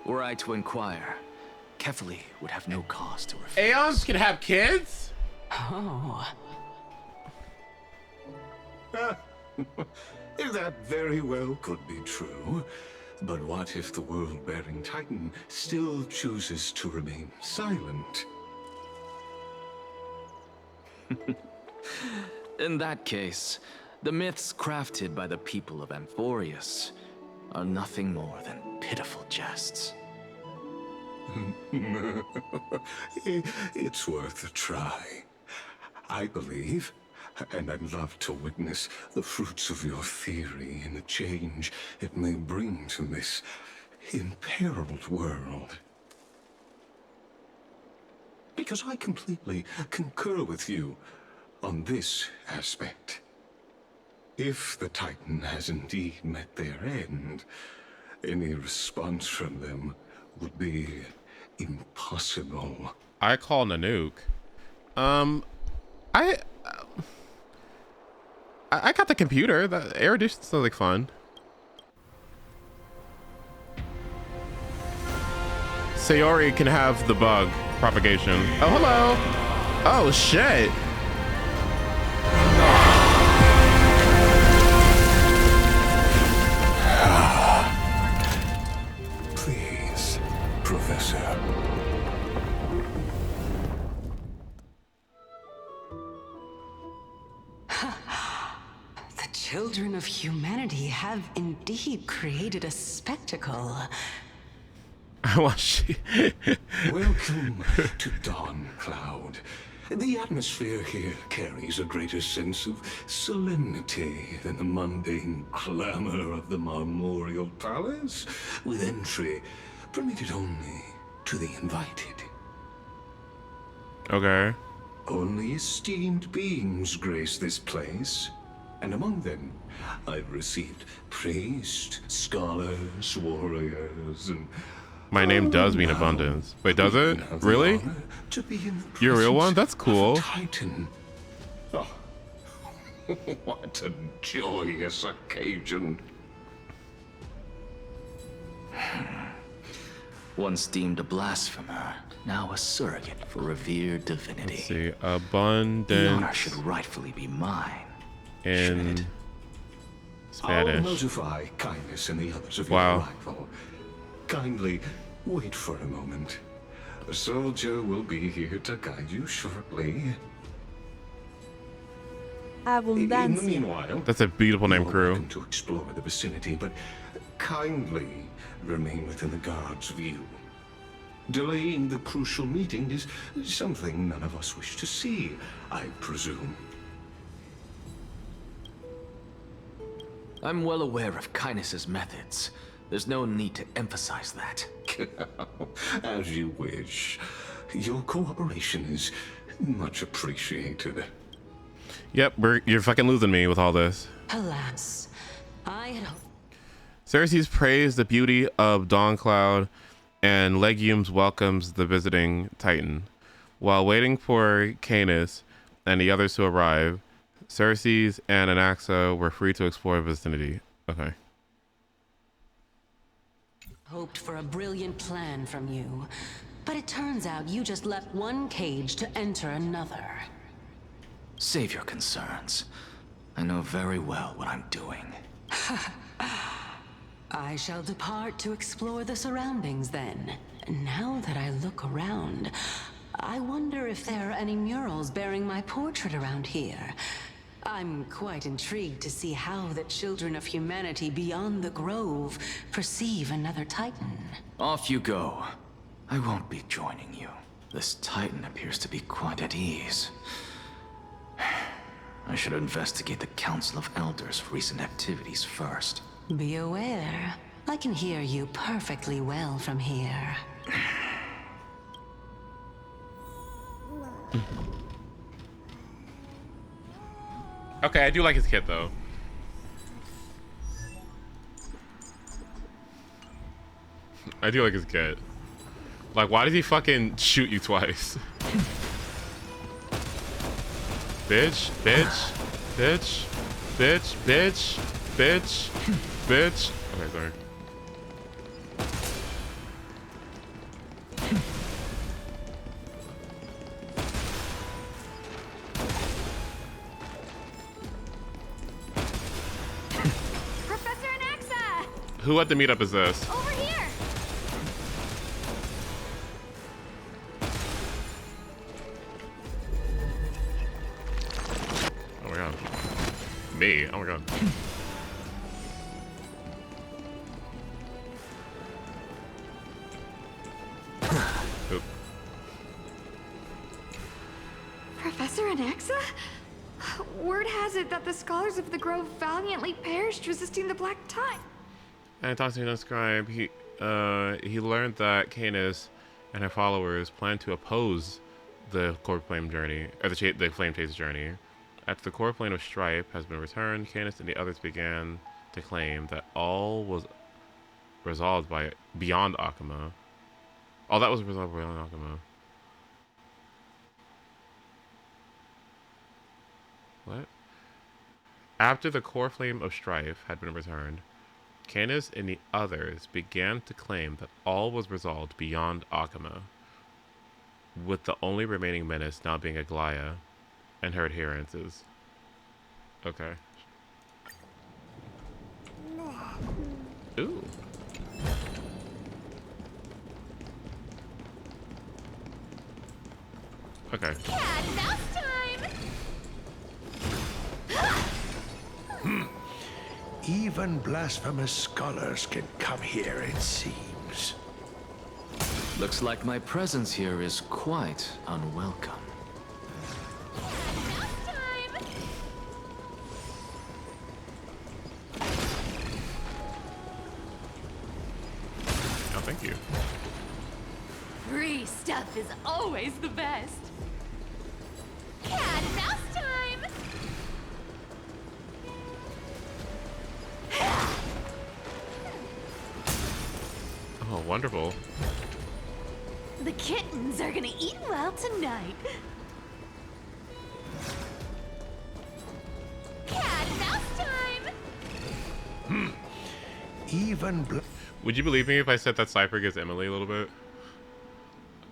Were I to inquire, Kefali would have no cause to refuse. Aeons can have kids? Oh. That very well could be true. But what if the world-bearing Titan still chooses to remain silent? In that case, the myths crafted by the people of AMPHOREUS are nothing more than pitiful jests. It's worth a try. I believe, and I'd love to witness the fruits of your theory in the change it may bring to this imperiled world. Because I completely concur with you on this aspect. If the Titan has indeed met their end, any response from them would be impossible. I call Nanook. I got the computer. The erudition sounds like fun. Sayori can have the bug propagation. Oh, hello. Oh, shit. Please, Professor. The children of humanity have indeed created a spectacle. I want you. Welcome to Dawn Cloud. The atmosphere here carries a greater sense of solemnity than the mundane clamor of the Marmorial Palace, with entry permitted only to the invited. Okay. Only esteemed beings grace this place, and among them I've received priests, scholars, warriors, and my name does mean abundance. Wait, does it? Really? You're a real one? That's cool. Titan. Oh, what a joyous occasion. Once deemed a blasphemer, now a surrogate for revered divinity. Let's see, abundance. The honor should rightfully be mine. In Spanish. I'll notify Kindness and the others of your arrival. Kindly wait for a moment. A soldier will be here to guide you shortly. In the meanwhile, That's a beautiful name, crew. welcome to explore the vicinity, but kindly remain within the guard's view. Delaying the crucial meeting is something none of us wish to see, I presume. I'm well aware of Kindness's methods. There's no need to emphasize that. As you wish. Your cooperation is much appreciated. Yep, you're fucking losing me with all this. Alas, I had hoped. Cersei's praised the beauty of Dawn Cloud, and Legumes welcomes the visiting Titan. While waiting for Canis and the others to arrive, Cersei and Anaxa were free to explore the vicinity. Okay. Hoped for a brilliant plan from you, but it turns out you just left one cage to enter another. Save your concerns. I know very well what I'm doing. I shall depart to explore the surroundings then. Now that I look around, I wonder if there are any murals bearing my portrait around here. I'm quite intrigued to see how the children of humanity beyond the grove perceive another Titan. Off you go. I won't be joining you. This Titan appears to be quite at ease. I should investigate the Council of Elders' recent activities first. Be aware, I can hear you perfectly well from here. Okay, I do like his kit though. I do like his kit. Like, why does he fucking shoot you twice? Bitch, bitch, bitch, bitch, bitch, bitch, bitch. Okay, sorry. Professor Anaxa! Who at the meetup is this? Over here! Oh my god. Me? Oh my god. Oop. Professor Anaxa? Word has it that the scholars of the Grove valiantly perished resisting the Black Tide. And talking to the scribe, he learned that Canis and her followers plan to oppose the core flame journey, or the flame taste journey. After the core plane of stripe has been returned, Canis and the others began to claim that all was resolved beyond Akuma. All that was resolved beyond Akuma. What? After the core flame of strife had been returned, Canis and the others began to claim that all was resolved beyond Akama, with the only remaining menace now being Aglaya and her adherents. Okay. Ooh. Okay. Cat mouse time! Even blasphemous scholars can come here, it seems. Looks like my presence here is quite unwelcome. Oh, thank you. Free stuff is always the best. Cat mouse time! Oh, wonderful. The kittens are gonna eat well tonight. Cat mouse time! Even Would you believe me if I said that Cypher gives Emily a little bit?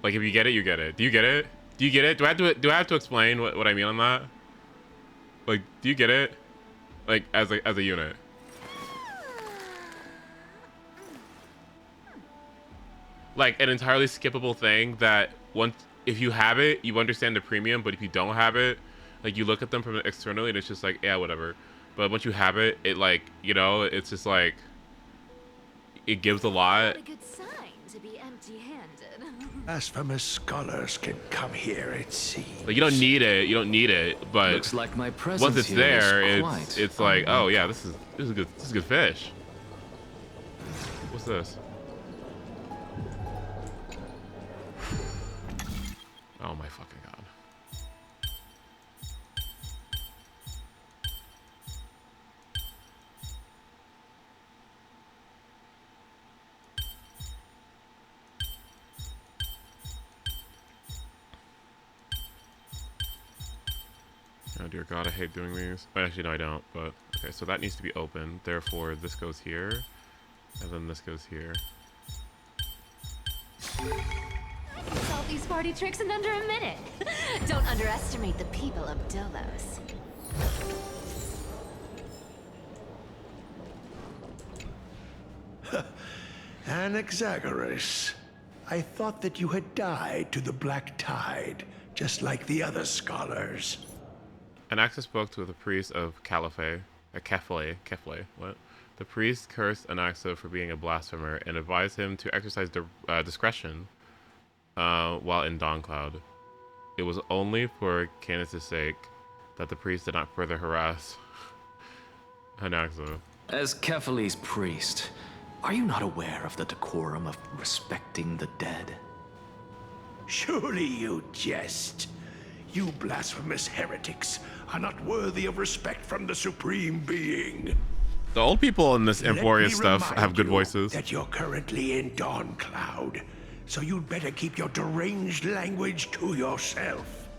Like, if you get it, you get it. Do you get it? Do you get it? Do I have to explain what I mean on that? Like, do you get it? Like, as a unit. Like, an entirely skippable thing that once, if you have it, you understand the premium, but if you don't have it, like, you look at them from externally and it's just like, yeah, whatever. But once you have it, it, like, you know, it's just like, it gives a lot. Not a good sign to be empty-handed. blasphemous scholars can come here, it seems. Like, you don't need it, but looks like my presence once it's here there, is it's like, oh yeah, this is good fish. What's this? Oh my fucking god. Oh dear god, I hate doing these. Actually, no, I don't, but okay, so that needs to be open. Therefore, this goes here, and then this goes here. I can solve these party tricks in under a minute. Don't underestimate the people of Dolos. Anaxagoras, I thought that you had died to the Black Tide, just like the other scholars. Anaxa spoke to the priest of Kefle, what? The priest cursed Anaxa for being a blasphemer and advised him to exercise discretion while in Dawncloud. It was only for Canis' sake that the priest did not further harass Anaxa. As Kefale's priest, are you not aware of the decorum of respecting the dead? Surely you jest. You blasphemous heretics are not worthy of respect from the Supreme Being. The old people in this AMPHOREUS stuff have good you voices. That you're currently in Dawncloud, so you'd better keep your deranged language to yourself.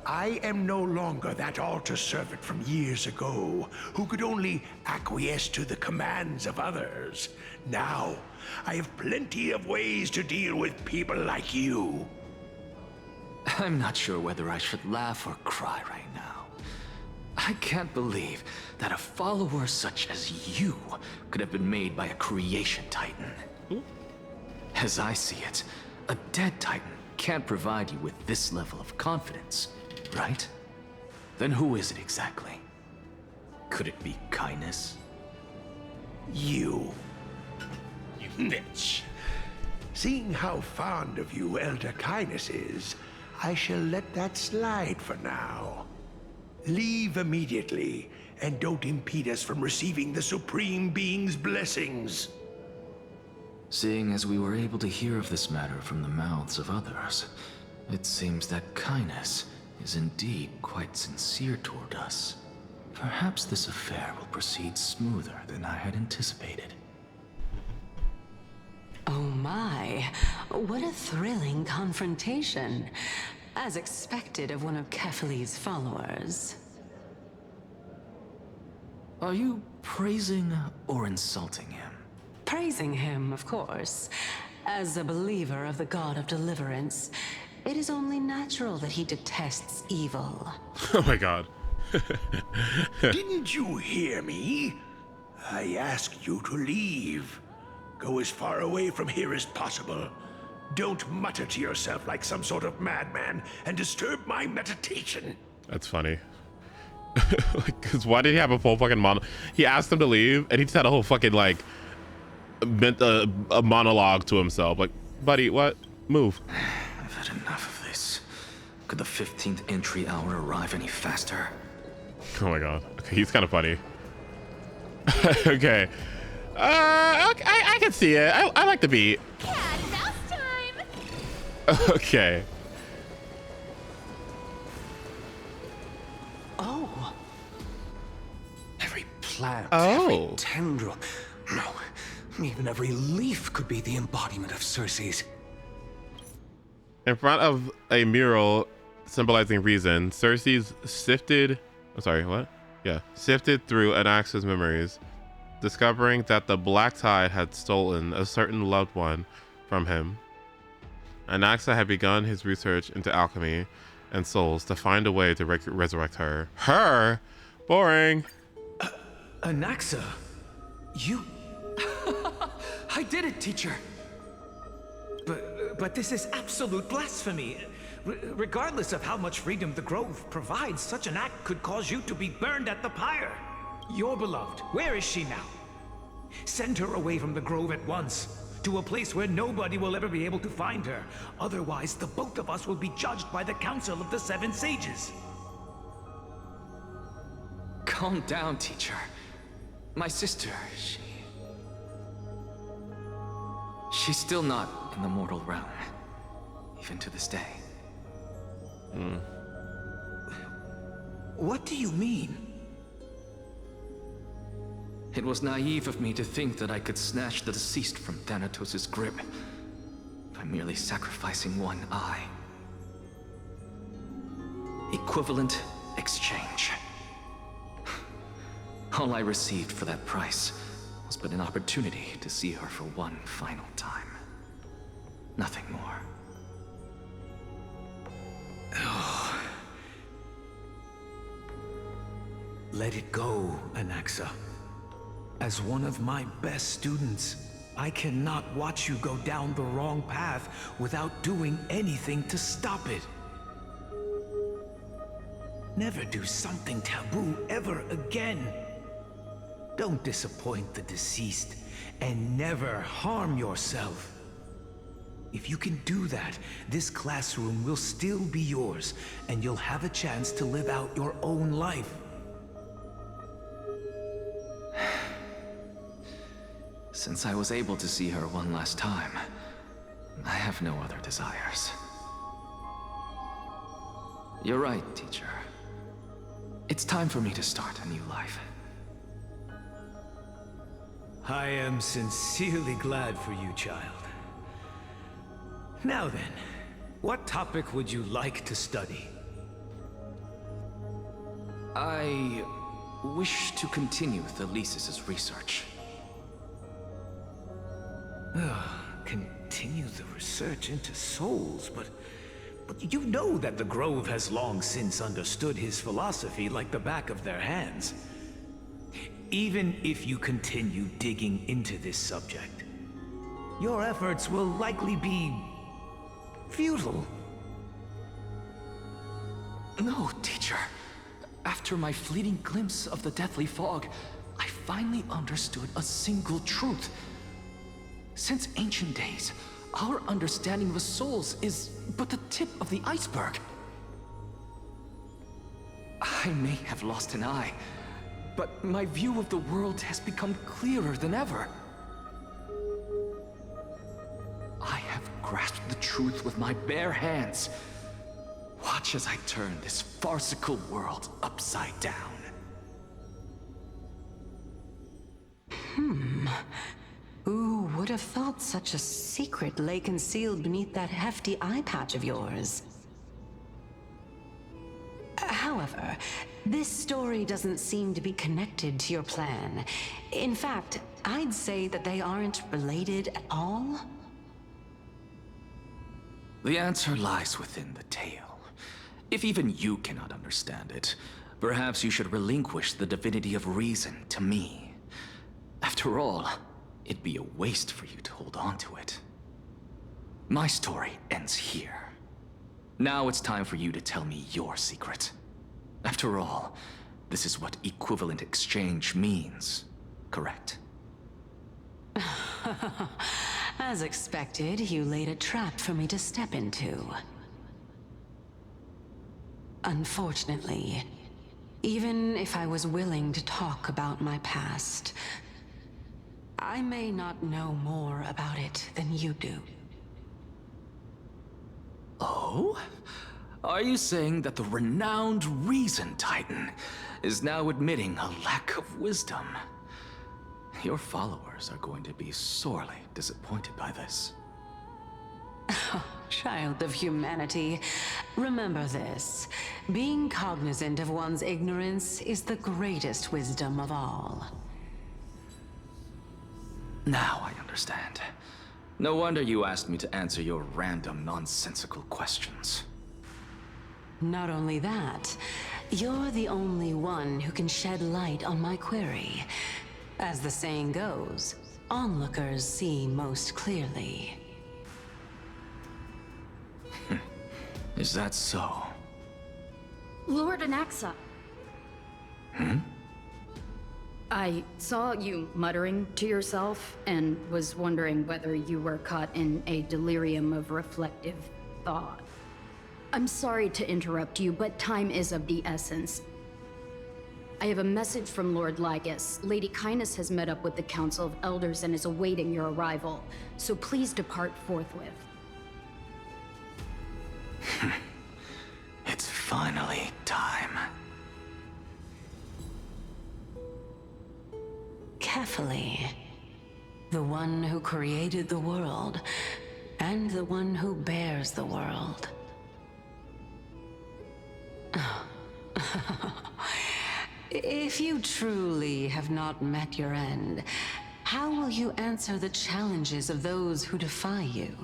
I am no longer that altar servant from years ago, who could only acquiesce to the commands of others. Now, I have plenty of ways to deal with people like you. I'm not sure whether I should laugh or cry right now. I can't believe that a follower such as you could have been made by a creation titan. As I see it, a dead titan can't provide you with this level of confidence, right? Then who is it exactly? Could it be kindness? You bitch. Seeing how fond of you Elder Kindness is, I shall let that slide for now. Leave immediately, and don't impede us from receiving the Supreme Being's blessings. Seeing as we were able to hear of this matter from the mouths of others, it seems that kindness is indeed quite sincere toward us. Perhaps this affair will proceed smoother than I had anticipated. Oh my, what a thrilling confrontation. As expected of one of Kefale's followers. Are you praising or insulting him? Praising him, of course. As a believer of the god of deliverance, it is only natural that he detests evil. Oh my god. Didn't you hear me? I asked you to leave. Go as far away from here as possible. Don't mutter to yourself like some sort of madman and disturb my meditation. That's funny. Like, cause why did he have a full fucking He asked him to leave, and he just had a whole fucking like a monologue to himself. Like, buddy, what? Move. I've had enough of this. Could the 15th entry hour arrive any faster? Oh my god. Okay, he's kind of funny. Okay. Okay, I can see it. I like the beat. Cat and mouse time. Okay. Oh. Every plant, Oh. every tendril, no, even every leaf could be the embodiment of Circe's. In front of a mural symbolizing reason, Circe's sifted through Anaxa's memories, discovering that the Black Tide had stolen a certain loved one from him. Anaxa had begun his research into alchemy and souls to find a way to resurrect her. Her? Boring. Anaxa? You... I did it, teacher. But this is absolute blasphemy. Regardless of how much freedom the Grove provides, such an act could cause you to be burned at the pyre. Your beloved, where is she now? Send her away from the Grove at once, to a place where nobody will ever be able to find her. Otherwise, the both of us will be judged by the Council of the Seven Sages. Calm down, teacher. My sister, she's still not in the mortal realm, even to this day. What do you mean? It was naive of me to think that I could snatch the deceased from Thanatos' grip by merely sacrificing one eye. Equivalent exchange. All I received for that price was but an opportunity to see her for one final time. Nothing more. Oh. Let it go, Anaxa. As one of my best students, I cannot watch you go down the wrong path without doing anything to stop it. Never do something taboo ever again. Don't disappoint the deceased, and never harm yourself. If you can do that, this classroom will still be yours, and you'll have a chance to live out your own life. Since I was able to see her one last time, I have no other desires. You're right, teacher. It's time for me to start a new life. I am sincerely glad for you, child. Now then, what topic would you like to study? I wish to continue Thalesis' research. Continue the research into souls, but you know that the Grove has long since understood his philosophy like the back of their hands. Even if you continue digging into this subject, your efforts will likely be futile. No, teacher. After my fleeting glimpse of the deathly fog, I finally understood a single truth. Since ancient days, our understanding of the souls is but the tip of the iceberg. I may have lost an eye, but my view of the world has become clearer than ever. I have grasped the truth with my bare hands. Watch as I turn this farcical world upside down. Who would have thought such a secret lay concealed beneath that hefty eye patch of yours? However, This story doesn't seem to be connected to your plan. In fact, I'd say that they aren't related at all. The answer lies within the tale. If even you cannot understand it, perhaps you should relinquish the divinity of reason to me. After all, it'd be a waste for you to hold on to it. My story ends here. Now it's time for you to tell me your secret. After all, this is what equivalent exchange means, correct? As expected, you laid a trap for me to step into. Unfortunately, even if I was willing to talk about my past, I may not know more about it than you do. Oh? Are you saying that the renowned Reason Titan is now admitting a lack of wisdom? Your followers are going to be sorely disappointed by this. Child of humanity, remember this. Being cognizant of one's ignorance is the greatest wisdom of all. Now I understand. No wonder you asked me to answer your random, nonsensical questions. Not only that, you're the only one who can shed light on my query. As the saying goes, onlookers see most clearly. Is that so? Lord Anaxa. Hmm? I saw you muttering to yourself and was wondering whether you were caught in a delirium of reflective thought. I'm sorry to interrupt you, but time is of the essence. I have a message from Lord Lygus. Lady Kindness has met up with the Council of Elders and is awaiting your arrival, so please depart forthwith. It's finally time. Carefully. The one who created the world, and the one who bears the world. If you truly have not met your end, how will you answer the challenges of those who defy you?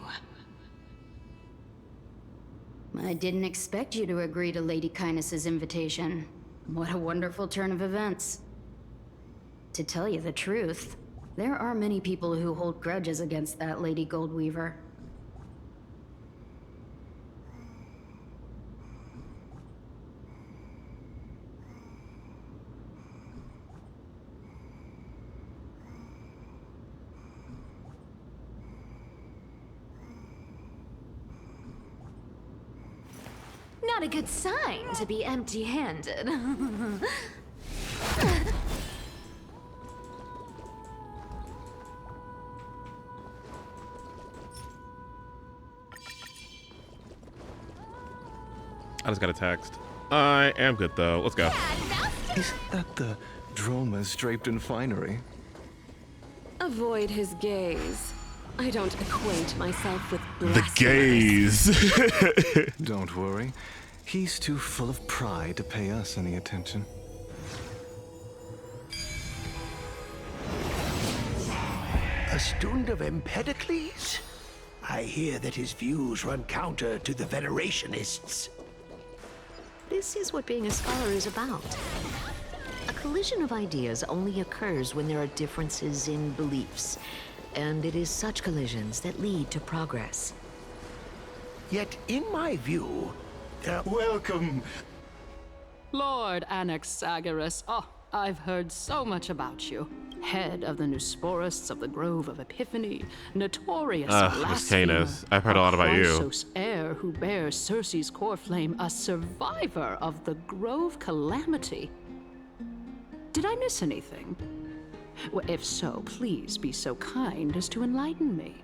I didn't expect you to agree to Lady Kindness's invitation. What a wonderful turn of events. To tell you the truth, there are many people who hold grudges against that Lady Goldweaver. Not a good sign to be empty-handed. I just got a text. I am good though. Let's go. Isn't that the dromas draped in finery? Avoid his gaze. I don't acquaint myself with The gaze. Don't worry. He's too full of pride to pay us any attention. A student of Empedocles? I hear that his views run counter to the Venerationists. This is what being a scholar is about. A collision of ideas only occurs when there are differences in beliefs, and it is such collisions that lead to progress. Yet, in my view, Welcome! Lord Anaxagoras. Oh, I've heard so much about you. Head of the Nusporists of the Grove of Epiphany, notorious Miss Canis. I've heard a lot about you. Chrysos heir who bears Circe's core flame, a survivor of the Grove calamity. Did I miss anything? Well, if so, please be so kind as to enlighten me.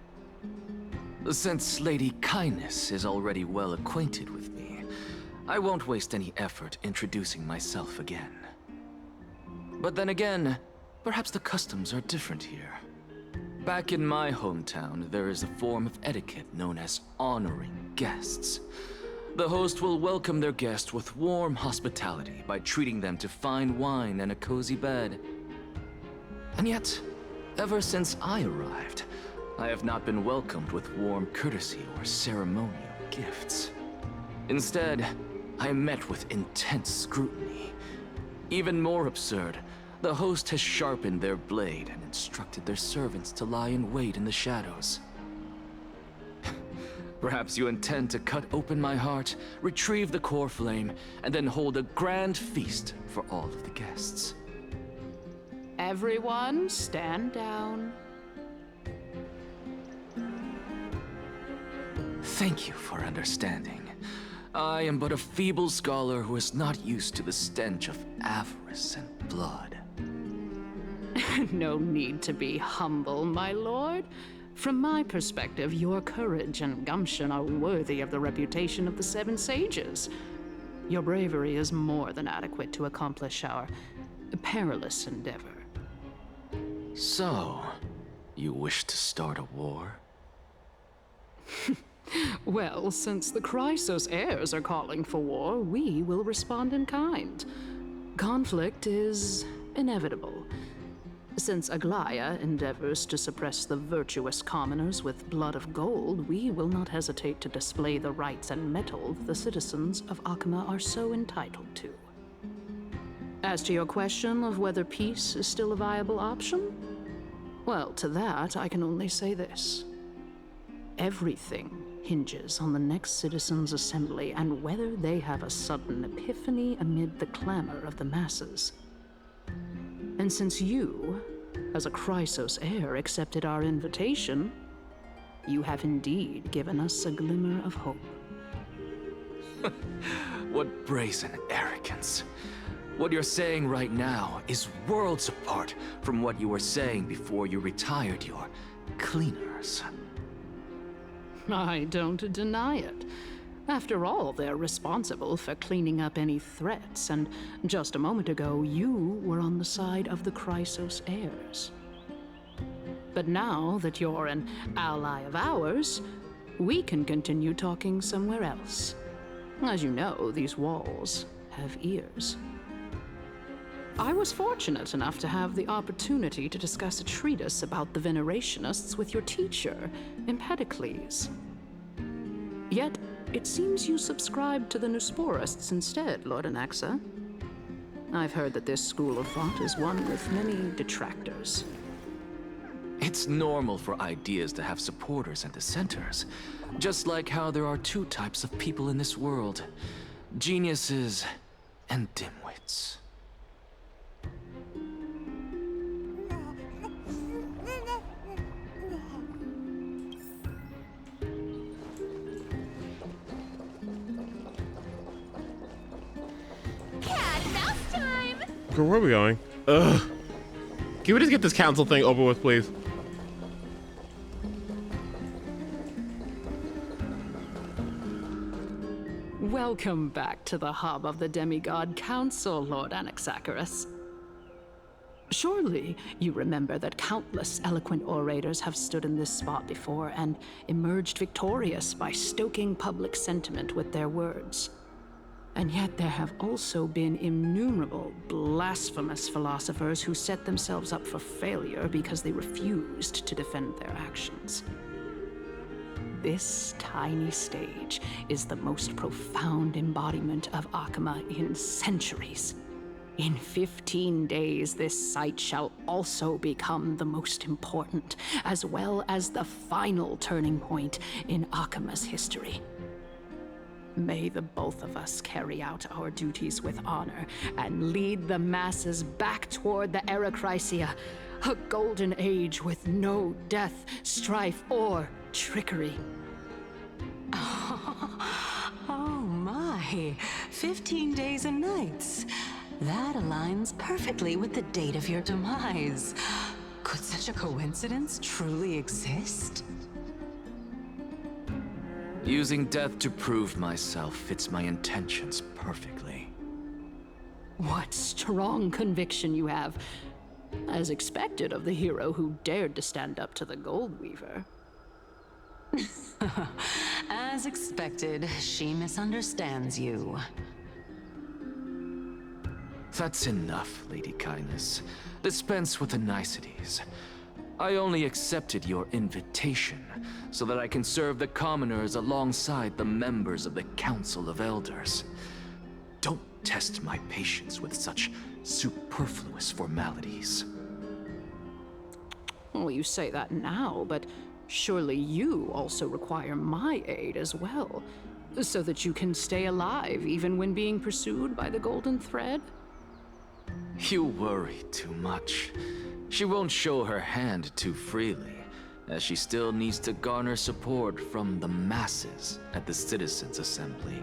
Since Lady Kindness is already well acquainted with me, I won't waste any effort introducing myself again. But then again, perhaps the customs are different here. Back in my hometown, there is a form of etiquette known as honoring guests. The host will welcome their guest with warm hospitality by treating them to fine wine and a cozy bed. And yet, ever since I arrived, I have not been welcomed with warm courtesy or ceremonial gifts. Instead, I am met with intense scrutiny. Even more absurd, the host has sharpened their blade and instructed their servants to lie in wait in the shadows. Perhaps you intend to cut open my heart, retrieve the core flame, and then hold a grand feast for all of the guests. Everyone, stand down. Thank you for understanding. I am but a feeble scholar who is not used to the stench of avarice and blood. No need to be humble, my lord. From my perspective, your courage and gumption are worthy of the reputation of the Seven Sages. Your bravery is more than adequate to accomplish our perilous endeavor. So, you wish to start a war? Well, since the Chrysos heirs are calling for war, we will respond in kind. Conflict is inevitable. Since Aglaya endeavors to suppress the virtuous commoners with blood of gold, we will not hesitate to display the rights and mettle the citizens of Akama are so entitled to. As to your question of whether peace is still a viable option, well, to that I can only say this. Everything hinges on the next citizens' assembly and whether they have a sudden epiphany amid the clamor of the masses. And since you, as a Chrysos heir, accepted our invitation, you have indeed given us a glimmer of hope. What brazen arrogance. What you're saying right now is worlds apart from what you were saying before you retired your cleaners. I don't deny it. After all, they're responsible for cleaning up any threats, and just a moment ago, you were on the side of the Chrysos heirs. But now that you're an ally of ours, we can continue talking somewhere else. As you know, these walls have ears. I was fortunate enough to have the opportunity to discuss a treatise about the Venerationists with your teacher, Empedocles. Yet, it seems you subscribe to the Nusporists instead, Lord Anaxa. I've heard that this school of thought is one with many detractors. It's normal for ideas to have supporters and dissenters, just like how there are two types of people in this world: geniuses and dimwits. Girl, where are we going? Ugh. Can we just get this council thing over with, please? Welcome back to the hub of the Demigod Council, Lord Anaxagoras. Surely you remember that countless eloquent orators have stood in this spot before and emerged victorious by stoking public sentiment with their words. And yet there have also been innumerable blasphemous philosophers who set themselves up for failure because they refused to defend their actions. This tiny stage is the most profound embodiment of Akama in centuries. In 15 days, this site shall also become the most important, as well as the final turning point in Akama's history. May the both of us carry out our duties with honor and lead the masses back toward the Erechrysia, a golden age with no death, strife, or trickery. Oh my, 15 days and nights. That aligns perfectly with the date of your demise. Could such a coincidence truly exist? Using death to prove myself fits my intentions perfectly. What strong conviction you have, as expected of the hero who dared to stand up to the Gold Weaver. As expected, she misunderstands you. That's enough, Lady Kindness. Dispense with the niceties. I only accepted your invitation so that I can serve the commoners alongside the members of the Council of Elders. Don't test my patience with such superfluous formalities. Well, you say that now, but surely you also require my aid as well, so that you can stay alive even when being pursued by the Golden Thread? You worry too much. She won't show her hand too freely, as she still needs to garner support from the masses at the Citizens' Assembly.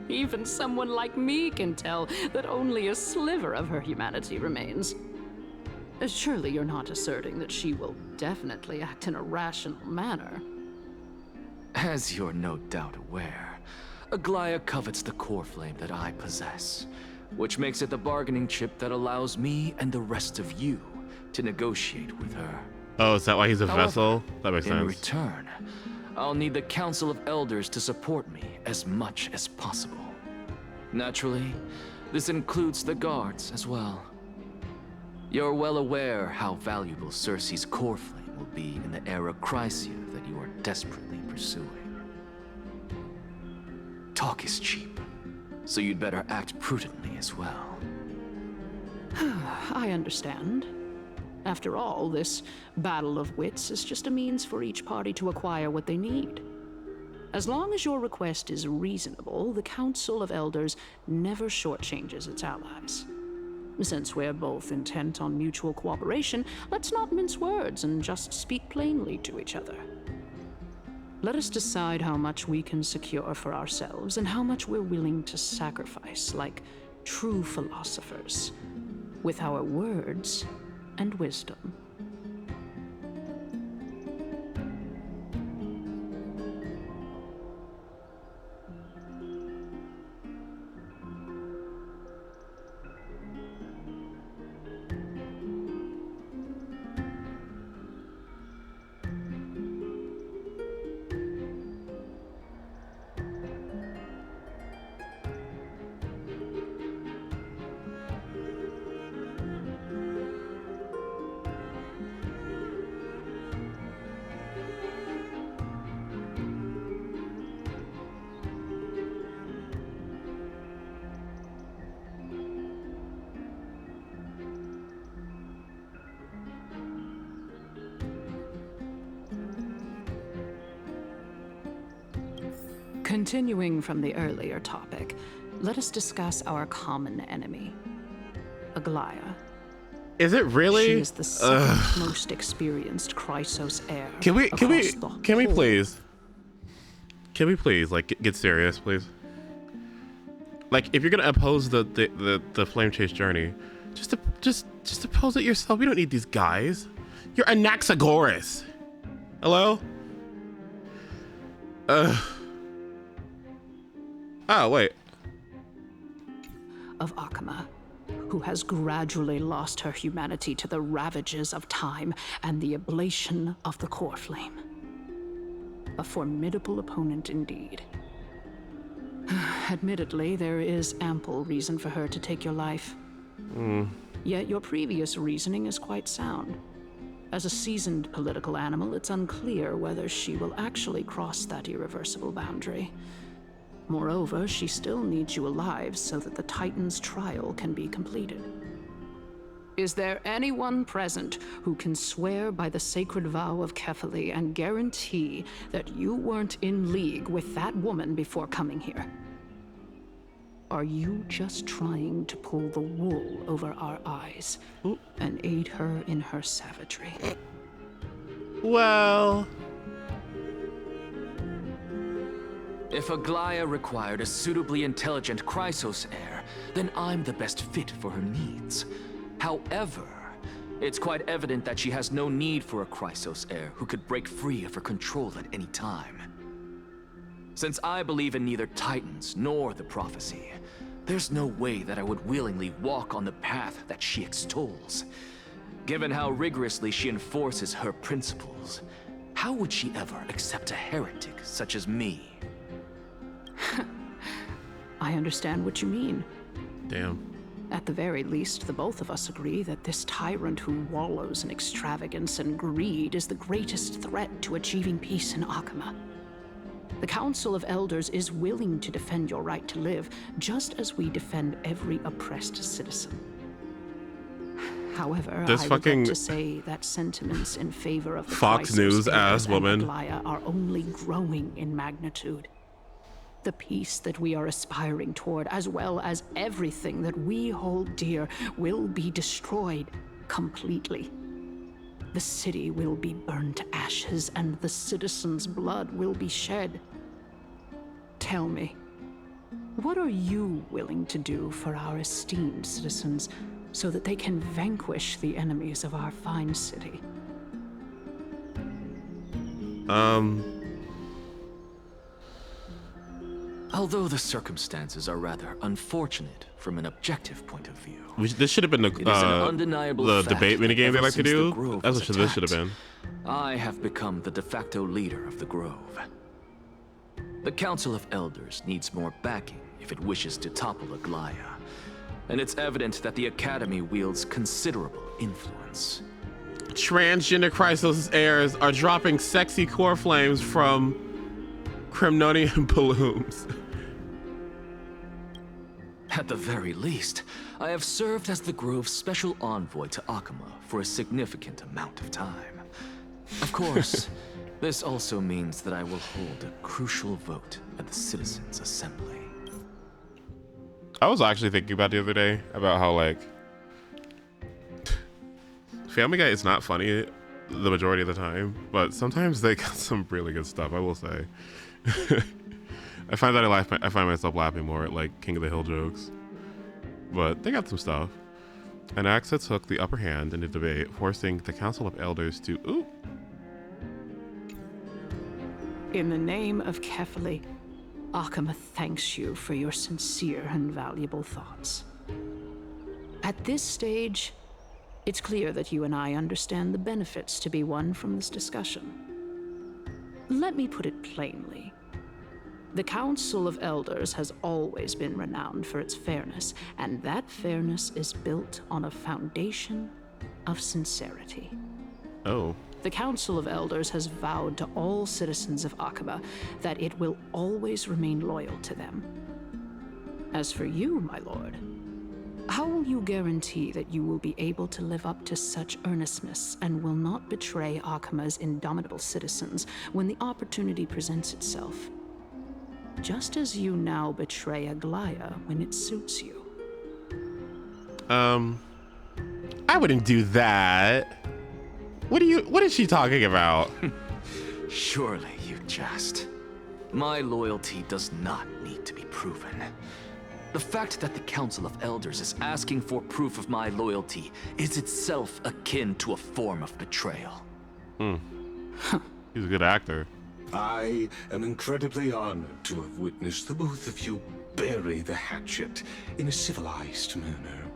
Even someone like me can tell that only a sliver of her humanity remains. Surely you're not asserting that she will definitely act in a rational manner. As you're no doubt aware, Aglaya covets the core flame that I possess, which makes it the bargaining chip that allows me and the rest of you to negotiate with her. Oh, is that why he's a However, vessel? That makes sense. In return, I'll need the Council of Elders to support me as much as possible. Naturally, this includes the guards as well. You're well aware how valuable Cersei's core flame will be in the era Chrysia that you are desperately pursuing. Talk is cheap, so you'd better act prudently as well. I understand. After all, this battle of wits is just a means for each party to acquire what they need. As long as your request is reasonable, the Council of Elders never shortchanges its allies. Since we're both intent on mutual cooperation, let's not mince words and just speak plainly to each other. Let us decide how much we can secure for ourselves and how much we're willing to sacrifice, like true philosophers, with our words and wisdom. Continuing from the earlier topic, let us discuss our common enemy, Aglaya. Is it really? She is the second most experienced Chrysos heir. Can we please get serious, please? Like, if you're gonna oppose the flame chase journey, just oppose it yourself. We don't need these guys. You're Anaxagoras. Hello? Oh, wait. Of Akama, who has gradually lost her humanity to the ravages of time and the ablation of the core flame. A formidable opponent indeed. Admittedly, there is ample reason for her to take your life. Yet your previous reasoning is quite sound. As a seasoned political animal, it's unclear whether she will actually cross that irreversible boundary. Moreover, she still needs you alive so that the Titan's trial can be completed. Is there anyone present who can swear by the sacred vow of Kefali and guarantee that you weren't in league with that woman before coming here? Are you just trying to pull the wool over our eyes and aid her in her savagery? Well... If Aglaya required a suitably intelligent Chrysos heir, then I'm the best fit for her needs. However, it's quite evident that she has no need for a Chrysos heir who could break free of her control at any time. Since I believe in neither Titans nor the prophecy, there's no way that I would willingly walk on the path that she extols. Given how rigorously she enforces her principles, How would she ever accept a heretic such as me? I understand what you mean. Damn. At the very least, the both of us agree that this tyrant who wallows in extravagance and greed is the greatest threat to achieving peace in Akama. The Council of Elders is willing to defend your right to live, just as we defend every oppressed citizen. However, This I fucking regret to say that sentiments in favor of the Fox Chrysos News heirs ass and woman. Aglaya are only growing in magnitude. The peace that we are aspiring toward, as well as everything that we hold dear, will be destroyed completely. The city will be burned to ashes, and the citizens' blood will be shed. Tell me, what are you willing to do for our esteemed citizens so that they can vanquish the enemies of our fine city? Although the circumstances are rather unfortunate from an objective point of view, This should have been it is an undeniable the fact debate that minigame they ever like to since the do. Grove That's was what this should have attacked, been. I have become the de facto leader of the Grove. The Council of Elders needs more backing if it wishes to topple Aglaya, and it's evident that the Academy wields considerable influence. Transgender Chrysos heirs are dropping sexy core flames from Cremnonian balloons. At the very least, I have served as the Grove's special envoy to Akama for a significant amount of time. Of course, this also means that I will hold a crucial vote at the Citizens' Assembly. I was actually thinking about the other day about how, like, Family Guy is not funny the majority of the time, but sometimes they got some really good stuff, I will say. I find that I find myself laughing more at, like, King of the Hill jokes. But they got some stuff. And Axa took the upper hand in the debate, forcing the Council of Elders to... Ooh! In the name of Kefali, Akama thanks you for your sincere and valuable thoughts. At this stage, it's clear that you and I understand the benefits to be won from this discussion. Let me put it plainly. The Council of Elders has always been renowned for its fairness, and that fairness is built on a foundation of sincerity. Oh. The Council of Elders has vowed to all citizens of Akaba that it will always remain loyal to them. As for you, my lord, how will you guarantee that you will be able to live up to such earnestness and will not betray Akama's indomitable citizens when the opportunity presents itself? Just as you now betray Aglaya when it suits you. I wouldn't do that. What is she talking about? Surely you jest. My loyalty does not need to be proven. The fact that the Council of Elders is asking for proof of my loyalty is itself akin to a form of betrayal. He's a good actor. I am incredibly honored to have witnessed the both of you bury the hatchet in a civilized manner.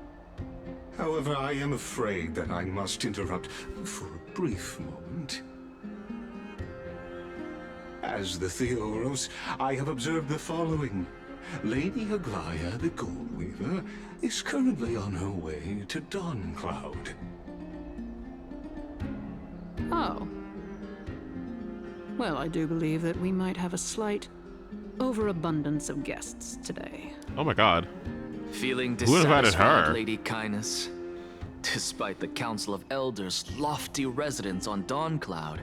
However, I am afraid that I must interrupt for a brief moment. As the Theoros, I have observed the following. Lady Aglaya, the Gold Weaver, is currently on her way to Dawncloud. Oh. Well, I do believe that we might have a slight overabundance of guests today. Oh my god. Feeling Who invited dissatisfied, her? Lady Kindness? Despite the Council of Elders' lofty residence on Dawncloud,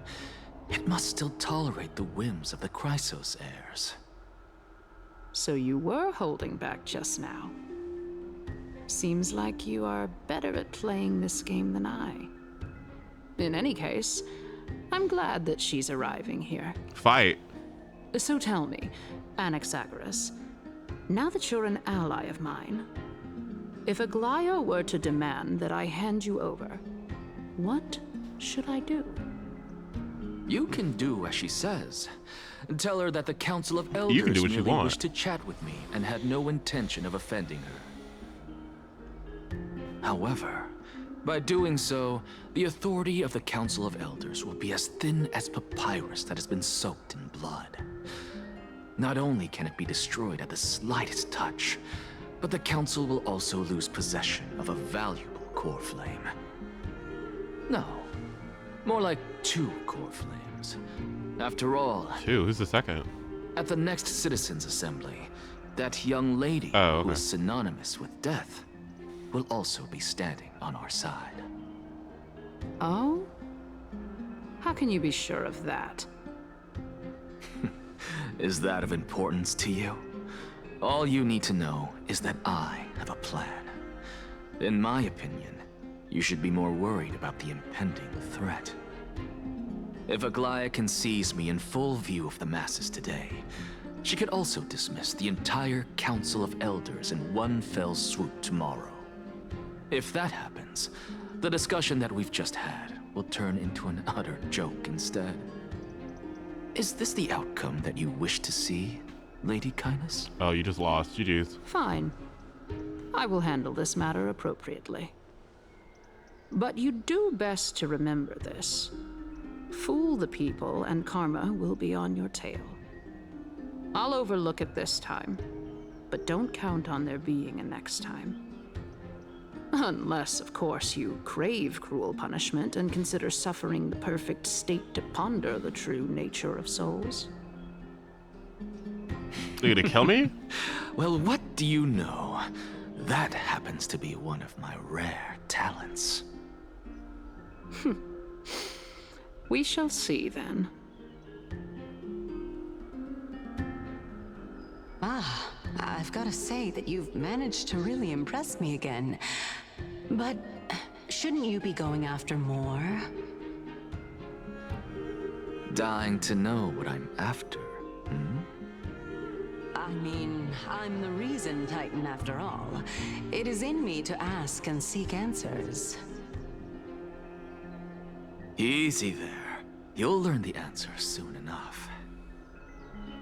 it must still tolerate the whims of the Chrysos heirs. So you were holding back just now. Seems like you are better at playing this game than I. In any case, I'm glad that she's arriving here. Fight. So tell me, Anaxagoras, now that you're an ally of mine, if Aglaya were to demand that I hand you over, what should I do? You can do as she says. Tell her that the Council of Elders You can do what you merely want. wished to chat with me and had no intention of offending her. However, By doing so, the authority of the Council of Elders will be as thin as papyrus that has been soaked in blood. Not only can it be destroyed at the slightest touch, but the Council will also lose possession of a valuable core flame. No, more like 2 core flames. After all... 2? Who's the second? At the next Citizens' Assembly, that young lady who is synonymous with death will also be standing on our side. Oh? How can you be sure of that? Is that of importance to you? All you need to know is that I have a plan. In my opinion, you should be more worried about the impending threat. If Aglaia can seize me in full view of the masses today, she could also dismiss the entire Council of Elders in one fell swoop tomorrow. If that happens, the discussion that we've just had will turn into an utter joke instead. Is this the outcome that you wish to see, Lady Kindness? Oh, you just lost. GG's. Fine. I will handle this matter appropriately. But you do best to remember this. Fool the people and karma will be on your tail. I'll overlook it this time, but don't count on there being a next time. Unless, of course, you crave cruel punishment and consider suffering the perfect state to ponder the true nature of souls. You gonna kill me? Well, what do you know? That happens to be one of my rare talents. We shall see then. Ah, I've got to say that you've managed to really impress me again. But shouldn't you be going after more? Dying to know what I'm after, hmm? I mean, I'm the reason Titan after all. It is in me to ask and seek answers. Easy there. You'll learn the answer soon enough.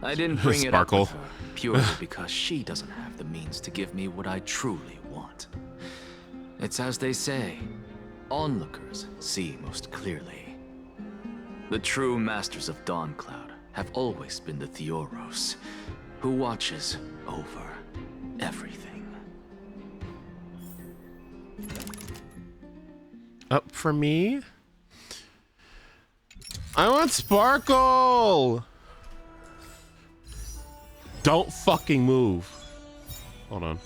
I didn't bring it up with her purely because she doesn't have the means to give me what I truly want. It's as they say, onlookers see most clearly. The true masters of Dawncloud have always been the Theoros, who watches over everything. Up for me? I want Sparkle! Don't fucking move. Hold on.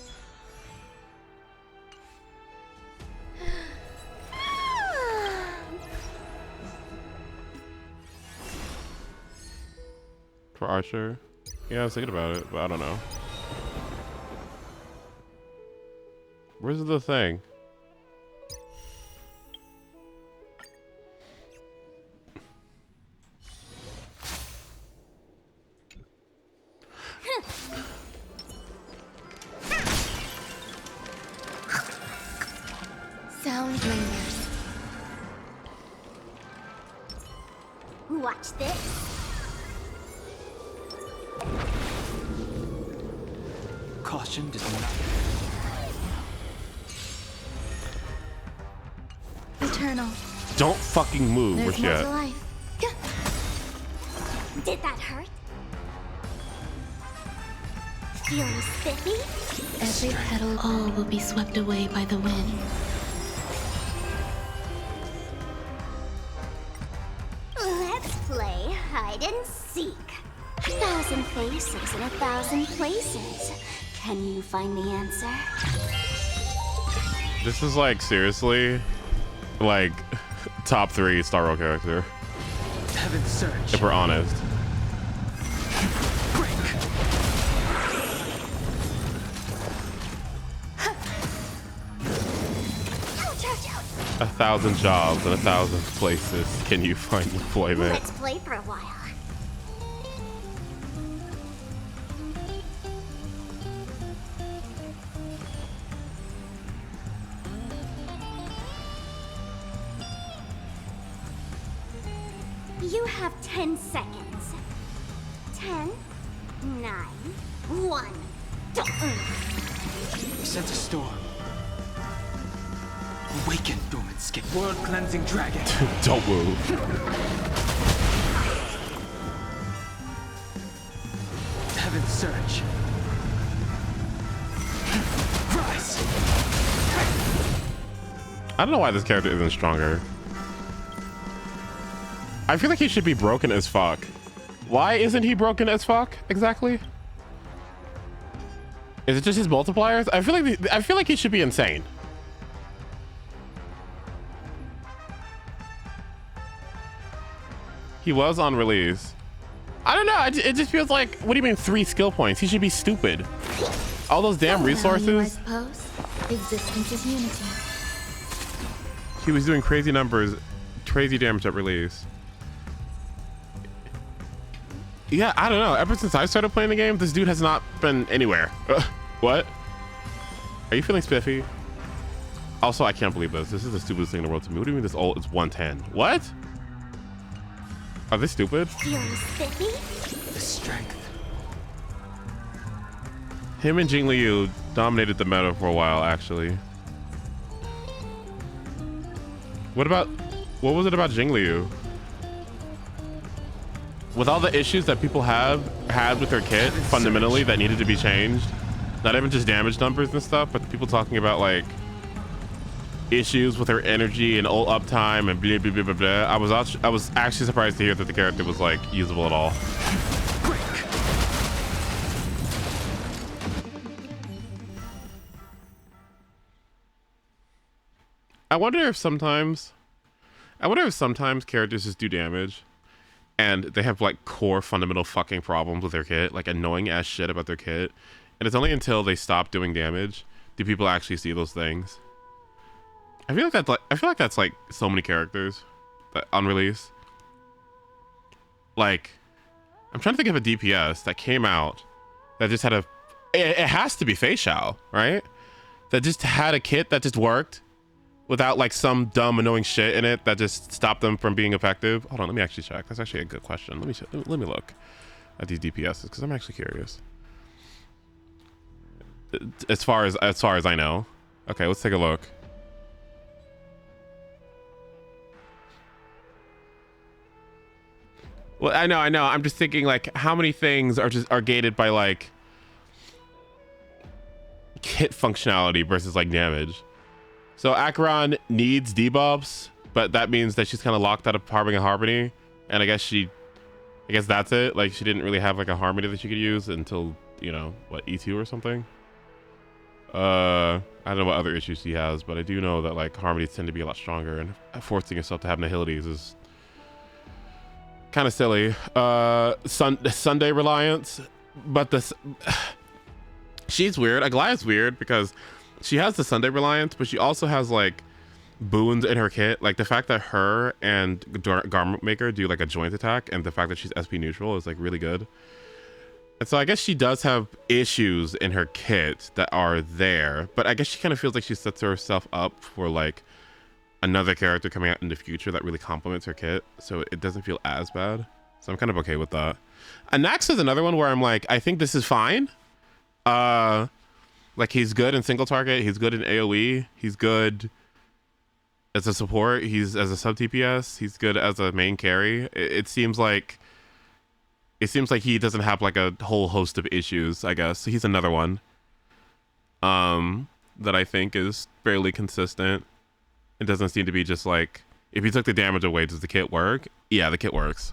For Archer? Yeah, I was thinking about it, but I don't know. Where's the thing? Sound lingers. Watch this. Caution does not. Eternal. Don't fucking move. There's Where's she more to at? life. Did that hurt? Feeling spiffy? Every petal, all will be swept away by the wind. Let's play hide and seek. 1,000 faces in 1,000 places. Can you find the answer? This is like seriously, like top 3 Star Wars character. Heaven search. If we're honest. Ouch, ouch, ouch. 1,000 jobs in 1,000 places. Can you find employment? Let's play for a while. You have 10 seconds. 10, 9, 1. Sense a storm. Awaken, dormant skin. World-cleansing dragon. Don't move. Heaven's surge. Rise. I don't know why this character isn't stronger. I feel like he should be broken as fuck. Why isn't he broken as fuck exactly? Is it just his multipliers? I feel like he should be insane. He was on release. I don't know. It just feels like, what do you mean 3 skill points? He should be stupid. All those damn resources. Existence is unity. He was doing crazy numbers, crazy damage at release. Yeah, I don't know. Ever since I started playing the game, this dude has not been anywhere. What? Are you feeling spiffy? Also, I can't believe this. This is the stupidest thing in the world to me. What do you mean this ult is 110? What? Are they stupid? Feeling spiffy? The strength. Him and Jing Liu dominated the meta for a while, actually. What was it about Jing Liu? With all the issues that people had with their kit, fundamentally, that needed to be changed. Not even just damage numbers and stuff, but people talking about like issues with her energy and ult uptime and blah blah blah blah blah. I was actually surprised to hear that the character was like usable at all. I wonder if sometimes characters just do damage and they have like core fundamental fucking problems with their kit, like annoying ass shit about their kit, and it's only until they stop doing damage do people actually see those things. I feel like that's like so many characters that on release. Like, I'm trying to think of a DPS that came out that just had it has to be Fei Xiao, right? That just had a kit that just worked without like some dumb annoying shit in it that just stopped them from being effective. Hold on, let me actually check. That's actually a good question. Let me look at these DPSs because I'm actually curious. As far as I know. Okay, let's take a look. Well, I know. I'm just thinking like how many things are gated by like kit functionality versus like damage. So Acheron needs debuffs, but that means that she's kind of locked out of Harming and Harmony, and I guess that's it. Like she didn't really have like a Harmony that she could use until, you know, what, E2 or something. I don't know what other issues she has, but I do know that like Harmonies tend to be a lot stronger, and forcing yourself to have Nihilities is kind of silly. Sunday Reliance, but she's weird. Aglaya's weird because she has the Sunday Reliance, but she also has like boons in her kit. Like the fact that her and Garment Maker do like a joint attack, and the fact that she's SP neutral is like really good. And so I guess she does have issues in her kit that are there, but I guess she kind of feels like she sets herself up for like another character coming out in the future that really complements her kit, so it doesn't feel as bad. So I'm kind of okay with that. Anax is another one where I'm like, I think this is fine. Like he's good in single target, he's good in AoE, he's good as a support, he's as a sub TPS, he's good as a main carry. It seems like he doesn't have like a whole host of issues, I guess. So he's another one that I think is fairly consistent. It doesn't seem to be just like, if you took the damage away, does the kit work? Yeah, the kit works.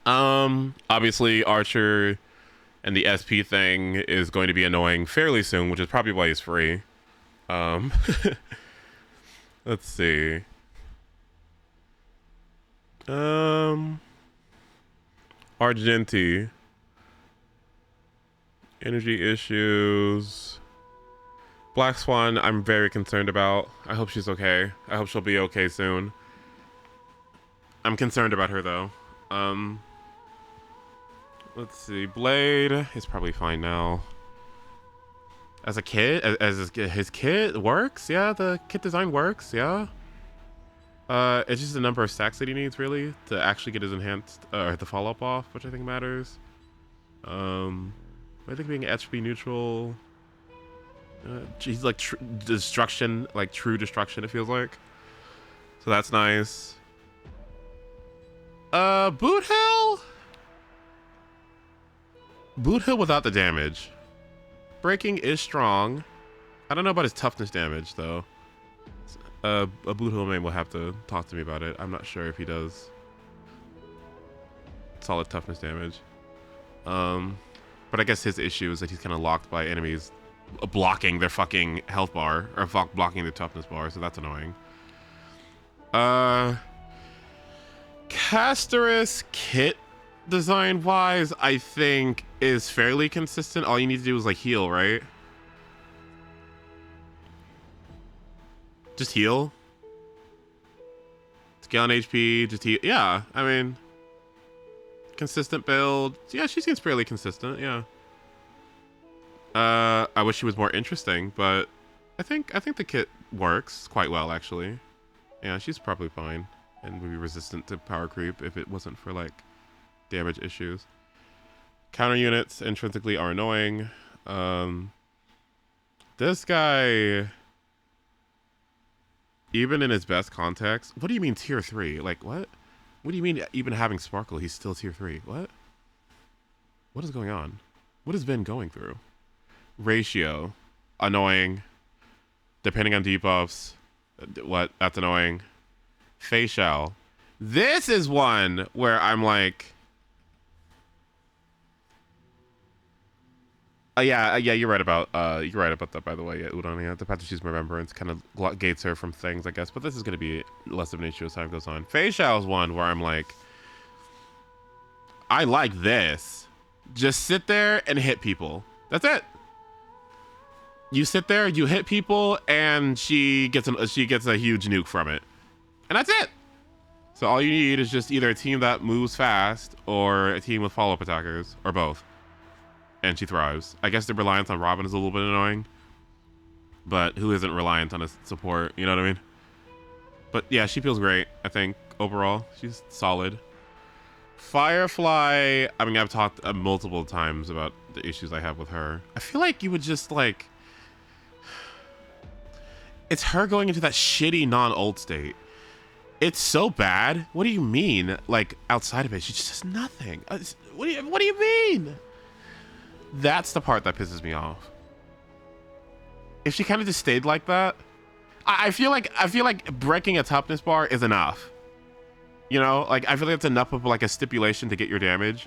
Obviously Archer and the SP thing is going to be annoying fairly soon, which is probably why he's free. Let's see. Argenti. Energy issues. Black Swan, I'm very concerned about. I hope she's okay. I hope she'll be okay soon. I'm concerned about her though. Let's see. Blade is probably fine now. As a kit, as his kit works, yeah. The kit design works, yeah. It's just the number of stacks that he needs really to actually get his enhanced the follow up off, which I think matters. I think being HP neutral. He's like destruction, like true destruction, it feels like. So that's nice. Boot Hill? Boot Hill without the damage. Breaking is strong. I don't know about his toughness damage, though. A Boot Hill main will have to talk to me about it. I'm not sure if he does solid toughness damage. But I guess his issue is that he's kind of locked by enemies blocking their fucking health bar, or blocking their toughness bar, so that's annoying. Castorus kit design wise, I think is fairly consistent. All you need to do is like heal, right? Just heal. Scale on HP, just heal. Yeah, I mean, consistent build. Yeah, she seems fairly consistent. Yeah. I wish she was more interesting, but I think the kit works quite well actually. Yeah, she's probably fine and would be resistant to power creep if it wasn't for like damage issues. Counter units intrinsically are annoying. This guy, even in his best context, what do you mean tier 3? Like what? What do you mean even having Sparkle, he's still tier 3? What? What is going on? What has Vin going through? Ratio, annoying. Depending on debuffs, what? That's annoying. Facial. This is one where I'm like, yeah, you're right about that, by the way. Yeah, Udon, yeah, the Patrici's Remembrance kind of gates her from things, I guess, but this is going to be less of an issue as time goes on. Facial is one where I'm like, I like this. Just sit there and hit people. That's it. You sit there, you hit people, and she gets a huge nuke from it, and that's it. So all you need is just either a team that moves fast or a team with follow-up attackers, or both. And she thrives. I guess the reliance on Robin is a little bit annoying, but who isn't reliant on a support? You know what I mean? But yeah, she feels great. I think overall she's solid. Firefly. I mean, I've talked multiple times about the issues I have with her. I feel like you would just like. It's her going into that shitty non-ult state. It's so bad. What do you mean? Like outside of it, she just does nothing. What do you mean? That's the part that pisses me off. If she kind of just stayed like that, I feel like breaking a toughness bar is enough. You know, like I feel like it's enough of like a stipulation to get your damage.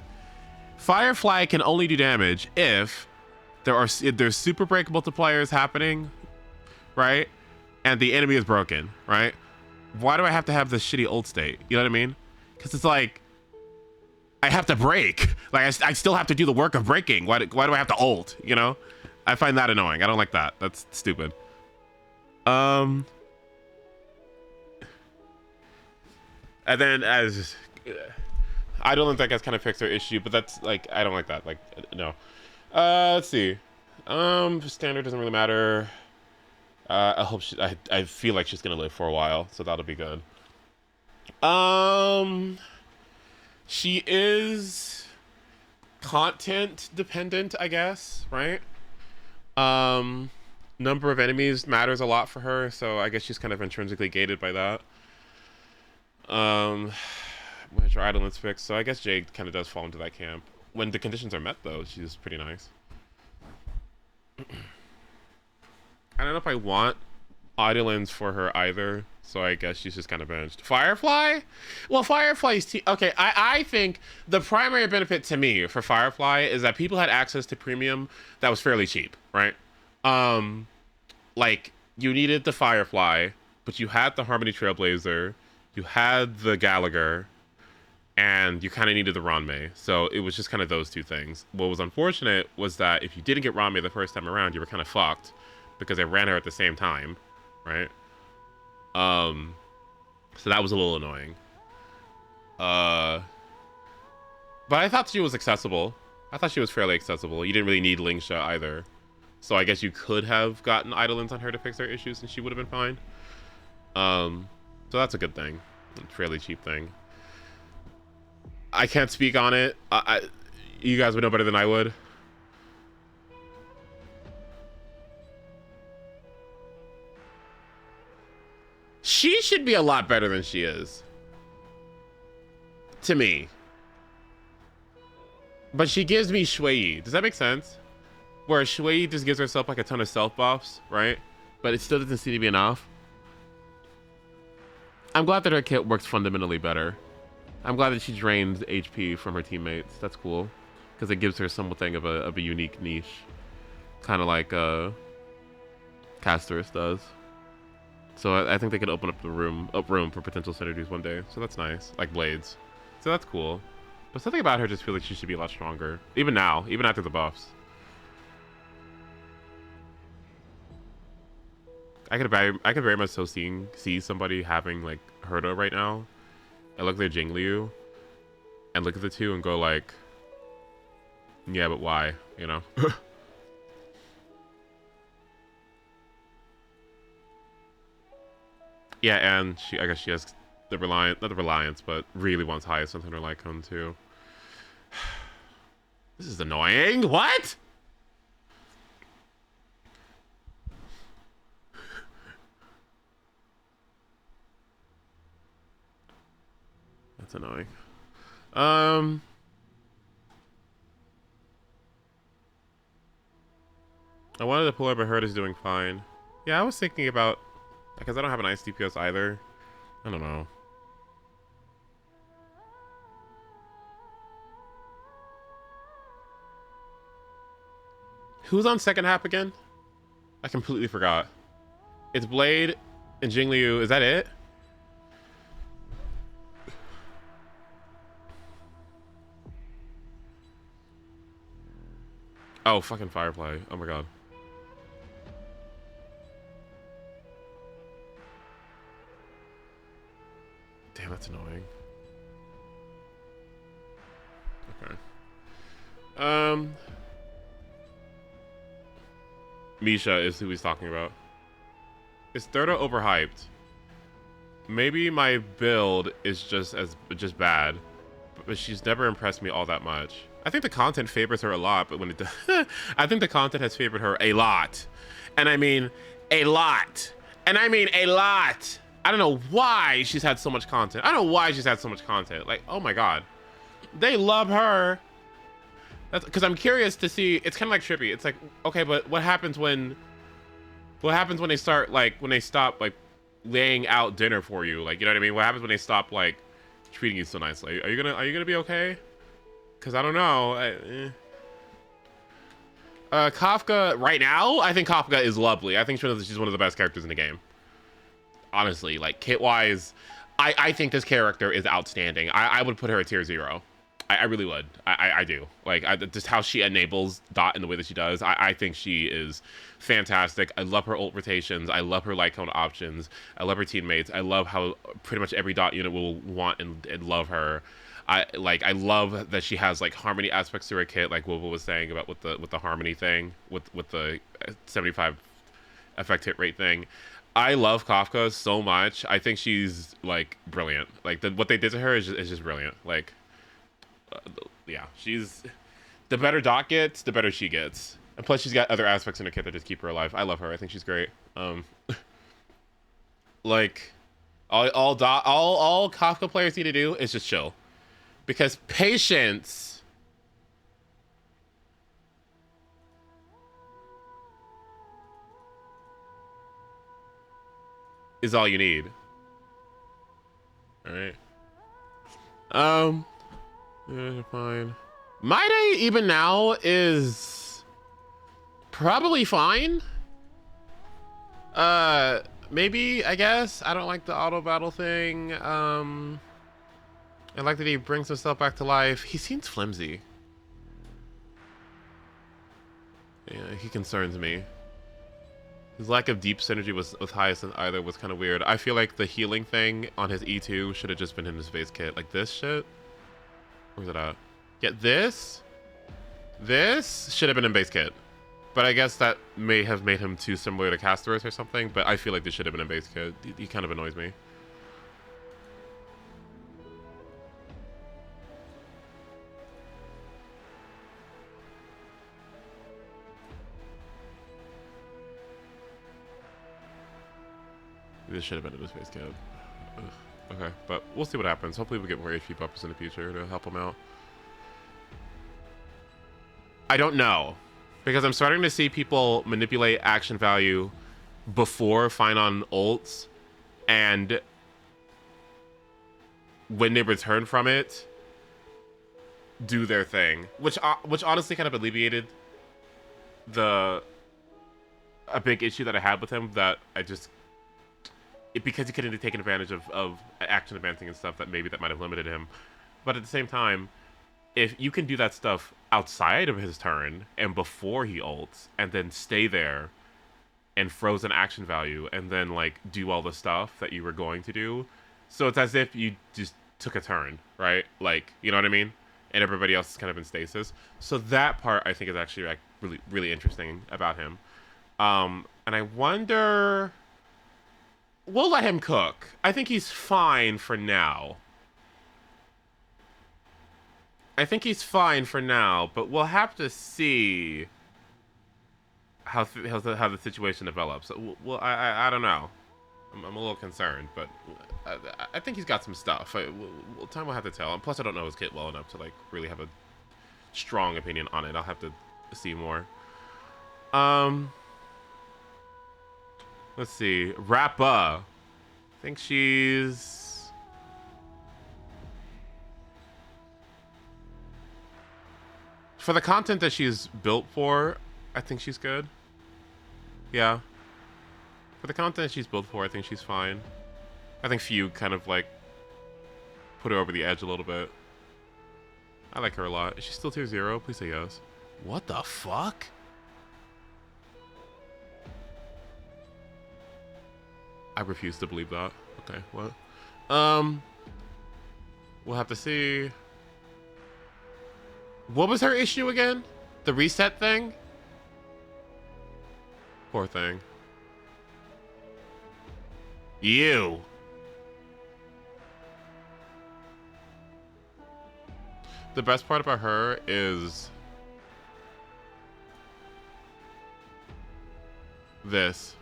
Firefly can only do damage if there's super break multipliers happening, right? And the enemy is broken, right? Why do I have to have this shitty ult state? You know what I mean? Because it's like I have to break. Like I still have to do the work of breaking. Why do I have to ult? You know? I find that annoying. I don't like that. That's stupid. And then as I don't think that guy's kind of fixed her issue, but that's like I don't like that. Like no. Let's see. Standard doesn't really matter. I hope I feel like she's gonna live for a while, so that'll be good. She is content dependent, I guess, right? Number of enemies matters a lot for her, so I guess she's kind of intrinsically gated by that. Which her idleness fixed, so I guess Jade kind of does fall into that camp. When the conditions are met, though, she's pretty nice. I don't know if I want Idolins for her either, so I guess she's just kind of benched. Firefly? Well, Firefly's okay, I think the primary benefit to me for Firefly is that people had access to premium that was fairly cheap, right? Like, you needed the Firefly, but you had the Harmony Trailblazer, you had the Gallagher, and you kind of needed the Ranmei. So it was just kind of those two things. What was unfortunate was that if you didn't get Ranmei the first time around, you were kind of fucked because they ran her at the same time, right? So that was a little annoying. But I thought she was accessible. I thought she was fairly accessible. You didn't really need Lingsha either. So I guess you could have gotten Idolins on her to fix her issues and she would have been fine. So that's a good thing. A fairly cheap thing. I can't speak on it. You guys would know better than I would. should be a lot better than she is. To me. But she gives me Shui. Does that make sense? Where Shui just gives herself like a ton of self buffs, right? But it still doesn't seem to be enough. I'm glad that her kit works fundamentally better. I'm glad that she drains HP from her teammates. That's cool. Because it gives her something of a unique niche. Kind of like Castorus does. So I think they could open up room for potential synergies one day. So that's nice. Like Blades. So that's cool. But something about her just feels like she should be a lot stronger. Even now. Even after the buffs. I could very much so see somebody having like Herda right now. And look at their Jingliu. And look at the two and go like... Yeah, but why? You know? Yeah, and I guess she has the Reliance, not the Reliance, but really wants Hyacinth in her Lycone too. This is annoying. What? That's annoying. I wanted to pull up, but Herda's doing fine. Yeah, I was thinking about, because I don't have an ice DPS either. I don't know. Who's on second half again? I completely forgot. It's Blade and Jingliu. Is that it? Oh, fucking Firefly. Oh my god. Damn, that's annoying. Okay. Misha is who he's talking about. Is Thurda overhyped? Maybe my build is just bad, but she's never impressed me all that much. I think the content favors her a lot, but when it does, I think the content has favored her a lot. And I mean a lot. And I mean a lot. I don't know why she's had so much content. I don't know why she's had so much content. Like, oh my god. They love her. That's because I'm curious to see. It's kind of like Trippy. It's like, okay, but what happens when they start, like, when they stop, like, laying out dinner for you? Like, you know what I mean? What happens when they stop, like, treating you so nicely? Are you gonna be okay? Because I don't know. Kafka right now, I think Kafka is lovely. I think she's one of the best characters in the game. Honestly, like, kit wise, I think this character is outstanding. I would put her at tier 0. I really would. I do. Like, just how she enables Dot in the way that she does. I think she is fantastic. I love her ult rotations. I love her Lycone options. I love her teammates. I love how pretty much every Dot unit will want and love her. I love that she has like harmony aspects to her kit, like Wobo was saying about with the harmony thing, with the 75 effect hit rate thing. I love Kafka so much. I think she's like brilliant. Like what they did to her is just brilliant. Like, yeah, she's the better Dot gets, the better she gets, and plus she's got other aspects in her kit that just keep her alive. I love her. I think she's great. Like all Kafka players need to do is just chill. Because patience is all you need. All right. Yeah, fine. My day even now is probably fine. Maybe, I guess. I don't like the auto battle thing. I like that he brings himself back to life. He seems flimsy. Yeah, he concerns me. His lack of deep synergy with Hyacinth either was kind of weird. I feel like the healing thing on his E2 should have just been in his base kit. Like this shit. Where's it at? Yeah, this should have been in base kit. But I guess that may have made him too similar to Castorus or something. But I feel like this should have been in base kit. He kind of annoys me. This should have been in his base kit. Okay, but we'll see what happens. Hopefully we get more HP buffers in the future to help him out. I don't know, because I'm starting to see people manipulate action value before Finon ults, and when they return from it, do their thing, which honestly kind of alleviated a big issue that I had with him, that I just because he couldn't have taken advantage of action advancing and stuff, that maybe that might have limited him. But at the same time, if you can do that stuff outside of his turn and before he ults, and then stay there and frozen action value, and then like do all the stuff that you were going to do, so it's as if you just took a turn, right? Like, you know what I mean? And everybody else is kind of in stasis. So that part I think is actually like really, really interesting about him. And I wonder, we'll let him cook. I think he's fine for now. I think he's fine for now, but we'll have to see how the situation develops. Well, I don't know. I'm a little concerned, but I think he's got some stuff. Time will have to tell. And plus, I don't know his kit well enough to like really have a strong opinion on it. I'll have to see more. Let's see. Rappa. I think she's... For the content that she's built for, I think she's good. Yeah. For the content she's built for, I think she's fine. I think Fugue kind of like put her over the edge a little bit. I like her a lot. Is she still tier 0? Please say yes. What the fuck? I refuse to believe that. Okay, what? We'll have to see. What was her issue again? The reset thing? Poor thing. You. The best part about her is this.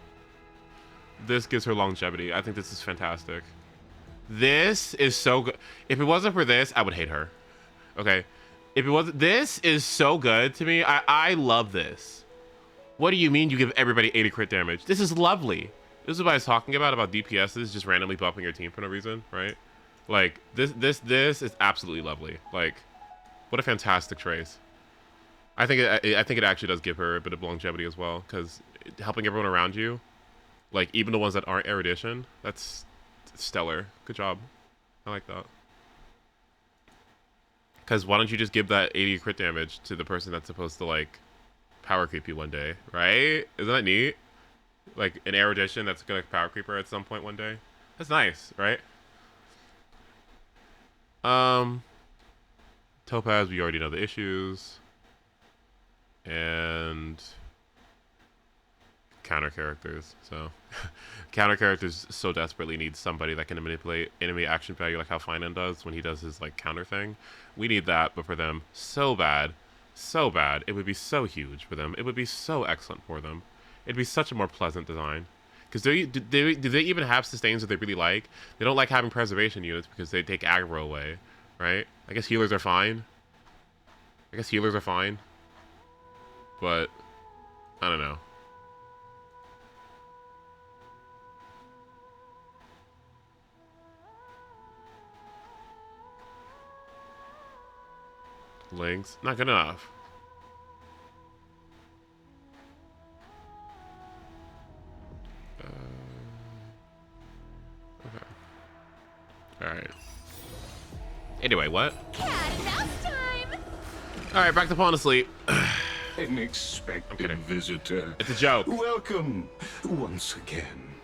This gives her longevity. I think this is fantastic. This is so good. If it wasn't for this, I would hate her. Okay. If it wasn't, this is so good to me. I love this. What do you mean you give everybody 80 crit damage? This is lovely. This is what I was talking about DPSs just randomly buffing your team for no reason, right? Like this is absolutely lovely. Like, what a fantastic trace. I think it actually does give her a bit of longevity as well, because helping everyone around you, like even the ones that aren't erudition, that's stellar. Good job. I like that. Because why don't you just give that 80 crit damage to the person that's supposed to like power creep you one day, right? Isn't that neat? Like an erudition that's gonna power creep her at some point one day. That's nice, right? Topaz, we already know the issues. And counter characters. So counter characters so desperately need somebody that can manipulate enemy action value like how Finan does when he does his like counter thing. We need that, but for them, so bad. So bad. It would be so huge for them. It would be so excellent for them. It'd be such a more pleasant design. Because do they even have sustains that they really like? They don't like having preservation units because they take aggro away, right? I guess healers are fine. But I don't know. Links, not good enough. Okay. All right. Anyway, what? Cat and mouse time. All right, back to falling asleep. An expected visitor. It's a joke. Welcome once again.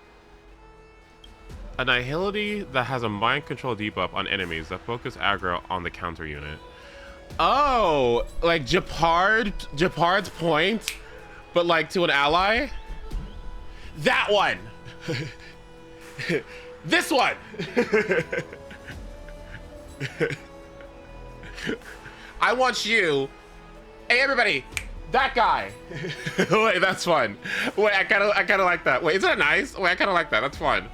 A Nihility that has a mind control debuff on enemies that focus aggro on the counter unit. Oh, like Japard's point, but like to an ally? That one! This one! I want you. Hey everybody, that guy. Wait, that's fun. Wait, I kinda like that. Wait, isn't that nice? Wait, I kinda like that. That's fun.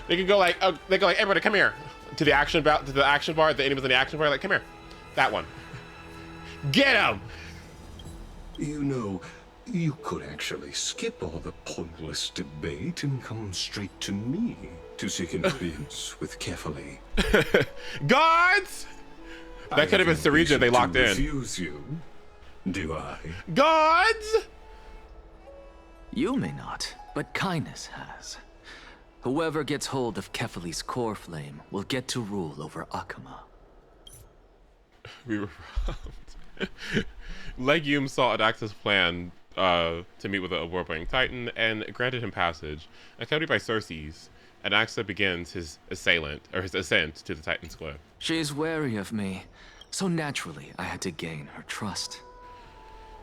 They could go like, everybody come here to the action bar, the enemies in the action bar. Like, come here, that one. Get him. You know, you could actually skip all the pointless debate and come straight to me to seek an audience with Kefali. Guards! That could have been Sarija they locked in. Refuse you, do I? Guards! You may not, but kindness has. Whoever gets hold of Kefali's core flame will get to rule over Akama. We were robbed. Legume saw Adaxa's plan to meet with a warping Titan and granted him passage. Accompanied by Cersei's, Adaxa begins his ascent to the Titan's cliff. She's wary of me, so naturally I had to gain her trust.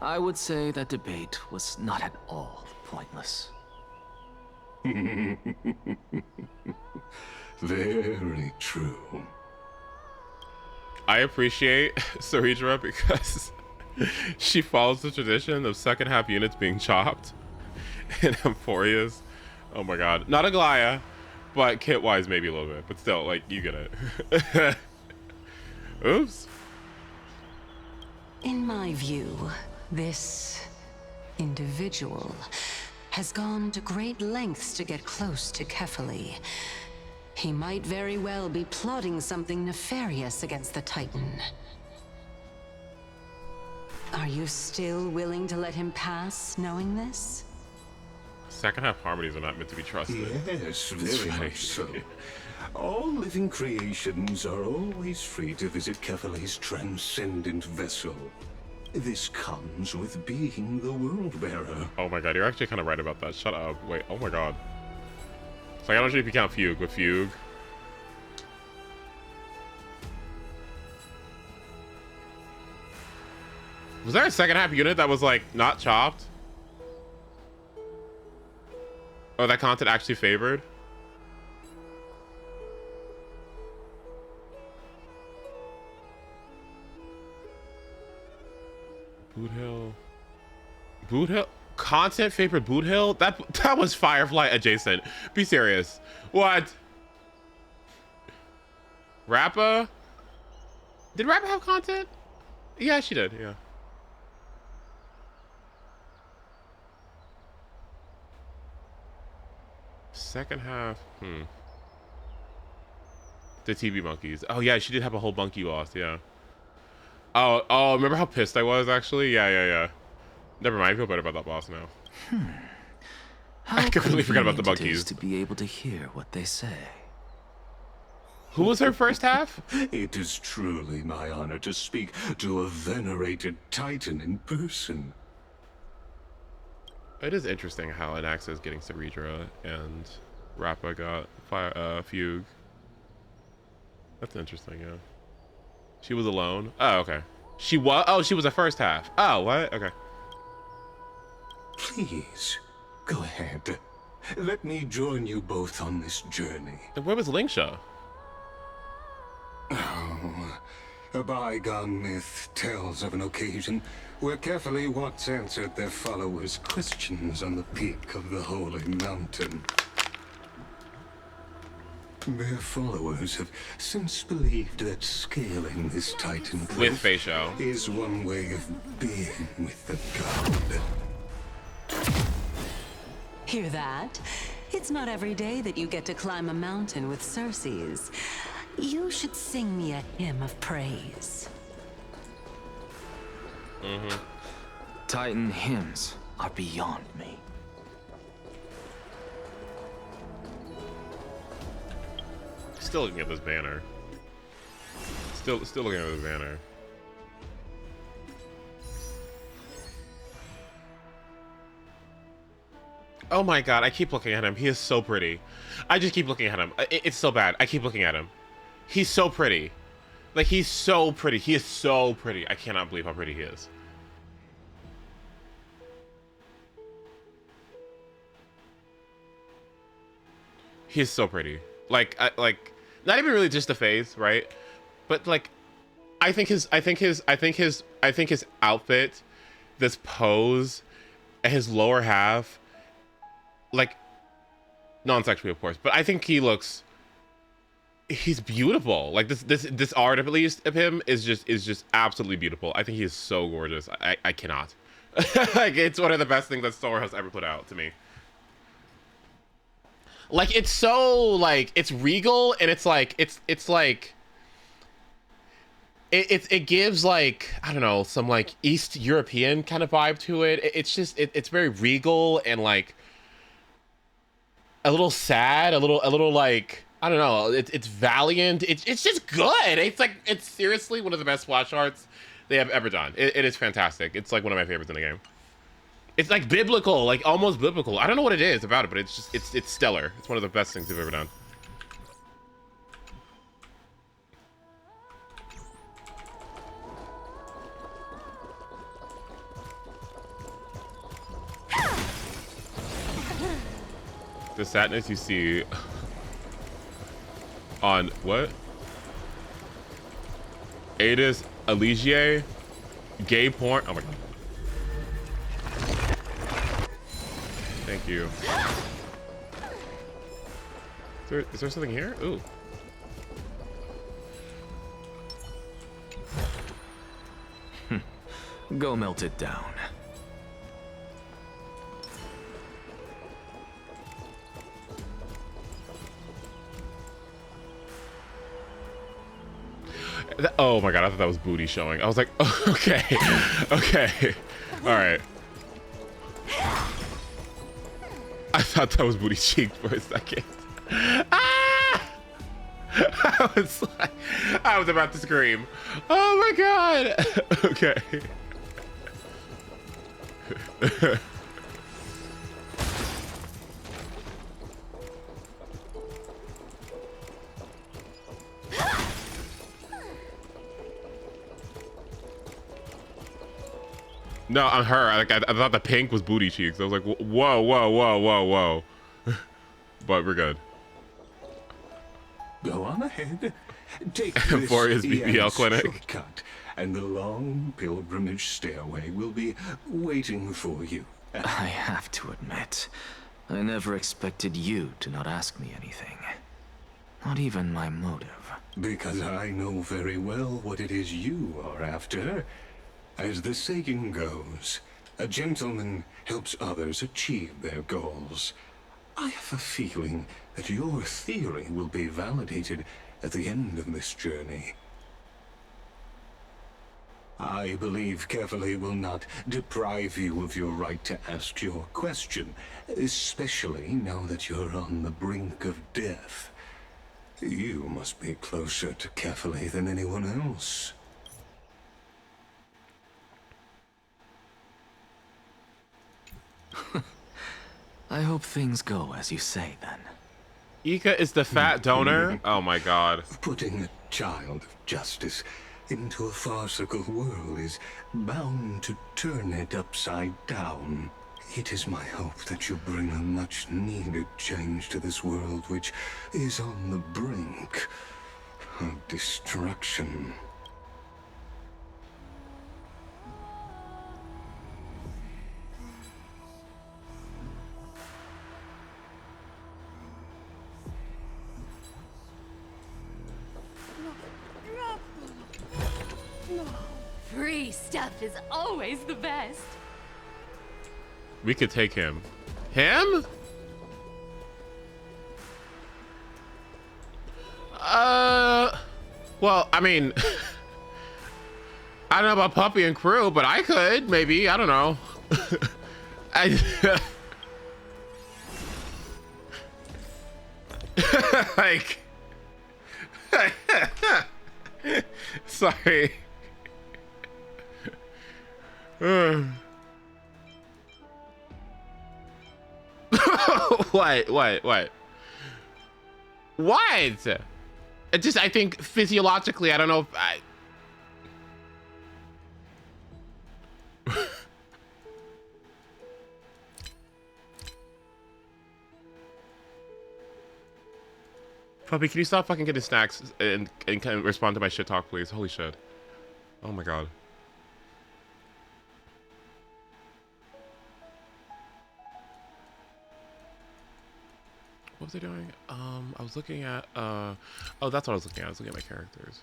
I would say that debate was not at all pointless. Very true. I appreciate Sarija because she follows the tradition of second half units being chopped in AMPHOREUS. Oh my god. Not Aglaya, but kit-wise maybe a little bit. But still, like, you get it. Oops. In my view, this individual has gone to great lengths to get close to Kefali. He might very well be plotting something nefarious against the Titan. Are you still willing to let him pass, knowing this? Second half harmonies are not meant to be trusted. Yes, very much so. All living creations are always free to visit Kefali's transcendent vessel. This comes with being the world bearer. Oh my god, you're actually kind of right about that. Shut up. Wait, oh my god. It's like, I don't know if you count Fugue, but Fugue. Was there a second half unit that was like not chopped? Oh, that content actually favored? Boot Hill. Boot Hill? Content favored Boot Hill? That was Firefly adjacent. Be serious. What? Rappa? Did Rappa have content? Yeah, she did, yeah. Second half, The TV monkeys. Oh yeah, she did have a whole monkey loss, yeah. Oh, remember how pissed I was actually? Yeah. Never mind, I feel better about that boss now. I completely forgot about the monkeys. To be able to hear what they say. Who was her first half? It is truly my honor to speak to a venerated Titan in person. It is interesting how Anaxa is getting Sarija and Rappa got Fugue. That's interesting, yeah. She was alone? Oh, okay. She was? Oh, she was the first half. Oh, what? Okay. Please, go ahead. Let me join you both on this journey. And where was Lingsha? Oh, a bygone myth tells of an occasion where Kefali once answered their followers' questions on the peak of the holy mountain. Their followers have since believed that scaling this Titan cliff is one way of being with the god. Hear that? It's not every day that you get to climb a mountain with Cersei's. You should sing me a hymn of praise. Titan hymns are beyond me. Still looking at this banner. Still looking at this banner. Oh my god, I keep looking at him. He is so pretty. I just keep looking at him. It's so bad. I keep looking at him. He's so pretty. Like, he's so pretty. He is so pretty. I cannot believe how pretty he is. He is so pretty. Like, not even really just the face, right? But like, I think his outfit, this pose, and his lower half, like, non-sexually, of course, but I think he's beautiful. Like this art, at least, of him is just absolutely beautiful. I think he is so gorgeous. I cannot. Like, it's one of the best things that Star Wars has ever put out to me. Like, it's so, like, it's regal, and it's like it gives, like, I don't know, some like East European kind of vibe to it. It's very regal and like a little sad, a little like, I don't know, it's valiant. It's just good. It's seriously one of the best splash arts they have ever done. It is fantastic. It's like one of my favorites in the game. It's like biblical, like almost biblical. I don't know what it is about it, but it's stellar. It's one of the best things they've ever done. The sadness you see on what? Adis Eligier, gay porn. Oh my god. Thank you. Is there something here? Ooh. Go melt it down. Oh my god, I thought that was booty showing. I was like, oh, okay. Okay. Alright. I thought that was booty cheek for a second. Ah! I was about to scream. Oh my god. Okay. No, on her. I thought the pink was booty cheeks. I was like, whoa, whoa, whoa, whoa, whoa. But we're good. Go on ahead. Take this AMPHOREUS BBL clinic. shortcut, and the long pilgrimage stairway will be waiting for you. I have to admit, I never expected you to not ask me anything. Not even my motive. Because I know very well what it is you are after. As the saying goes, a gentleman helps others achieve their goals. I have a feeling that your theory will be validated at the end of this journey. I believe Carefully will not deprive you of your right to ask your question, especially now that you're on the brink of death. You must be closer to Carefully than anyone else. I hope things go as you say, then. Ika is the fat donor? Oh my god. Putting a child of justice into a farcical world is bound to turn it upside down. It is my hope that you bring a much-needed change to this world, which is on the brink of destruction. Free stuff is always the best. We could take him. Him? Well, I mean, I don't know about Puppy and Crew, but I could, maybe. I don't know. Like, sorry. What? What? It just, I think physiologically, I don't know if I... Puppy, can you stop fucking getting snacks and kind of respond to my shit talk, please? Holy shit. Oh my god. What was I doing? I was looking at oh, that's what I was looking at. I was looking at my characters.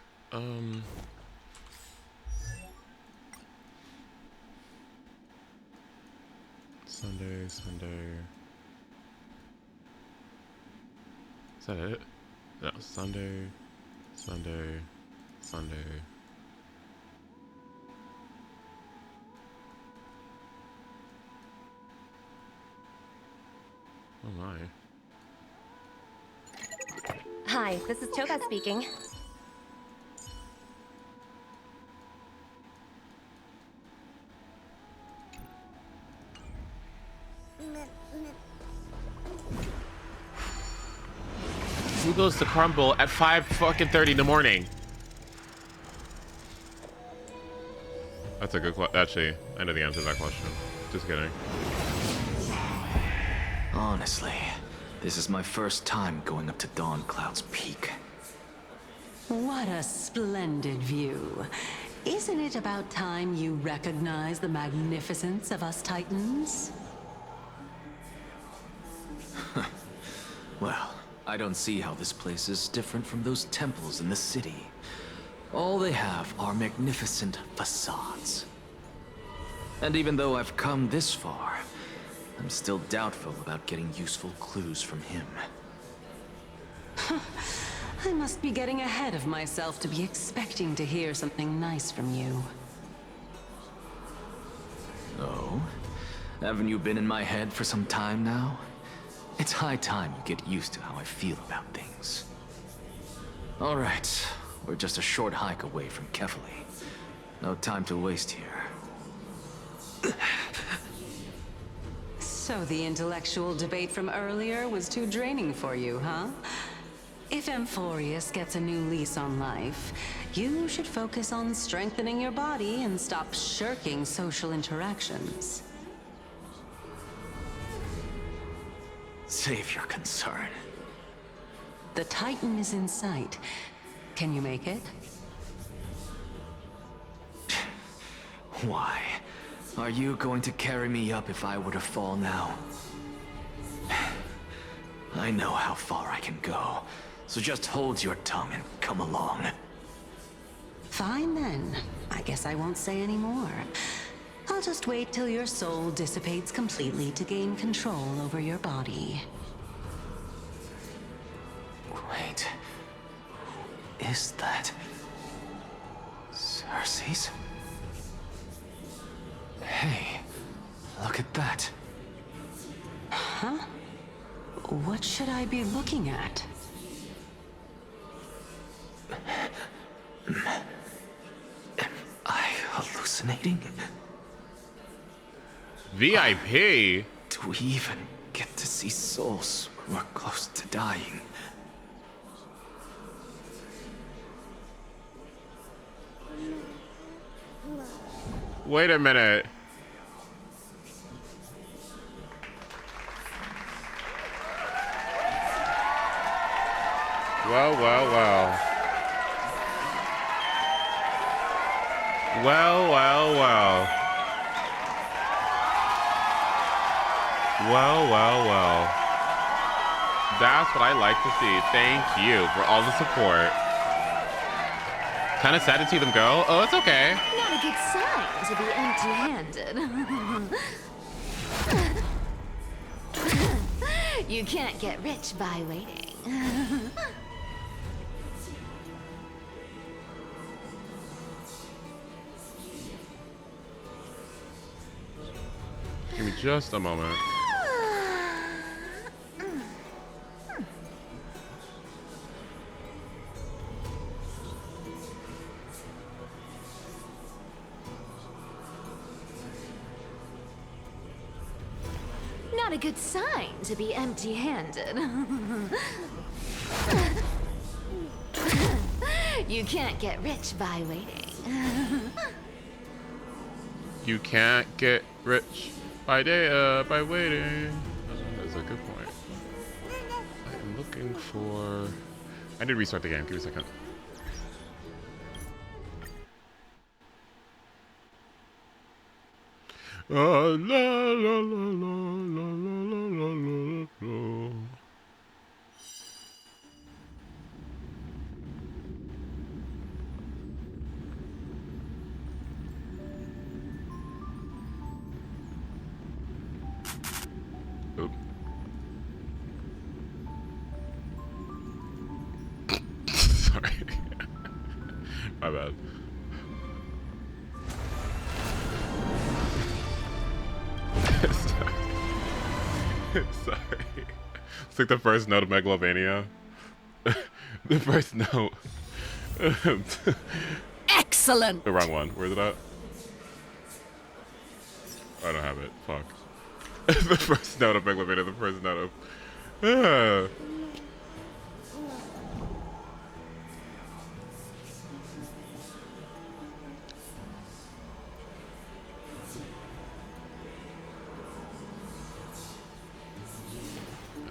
Sunday. Is that it? No, Sunday. Oh my. Hi, this is Toga speaking. Who goes to Crumble at 5:30 in the morning? That's a good question. Actually, I know the answer to that question. Just kidding. Honestly, this is my first time going up to Dawn Cloud's peak. What a splendid view. Isn't it about time you recognize the magnificence of us Titans? Well, I don't see how this place is different from those temples in the city. All they have are magnificent facades. And even though I've come this far, I'm still doubtful about getting useful clues from him. I must be getting ahead of myself to be expecting to hear something nice from you. Oh? Haven't you been in my head for some time now? It's high time you get used to how I feel about things. All right, we're just a short hike away from Kefali. No time to waste here. So the intellectual debate from earlier was too draining for you, huh? If AMPHOREUS gets a new lease on life, you should focus on strengthening your body and stop shirking social interactions. Save your concern. The Titan is in sight. Can you make it? Why? Are you going to carry me up if I were to fall now? I know how far I can go, so just hold your tongue and come along. Fine then. I guess I won't say any more. I'll just wait till your soul dissipates completely to gain control over your body. Wait. Who is that? Cersei's? Hey, look at that. Huh? What should I be looking at? Am I hallucinating? VIP? Do we even get to see souls when we're close to dying? Wait a minute. Well. That's what I like to see. Thank you for all the support. Kind of sad to see them go. Oh, it's okay. Not a good sign to be empty-handed. You can't get rich by waiting. Give me just a moment. Not a good sign to be empty-handed. You can't get rich by waiting. You can't get rich by waiting. That's a good point. I'm looking for... I need to restart the game. Give me a second. La, la, la, la, la, la, la, la, la. My bad. Sorry. It's like the first note of Megalovania. The first note. Excellent. The wrong one. Where's it at? I don't have it. Fuck. The first note of Megalovania. The first note of.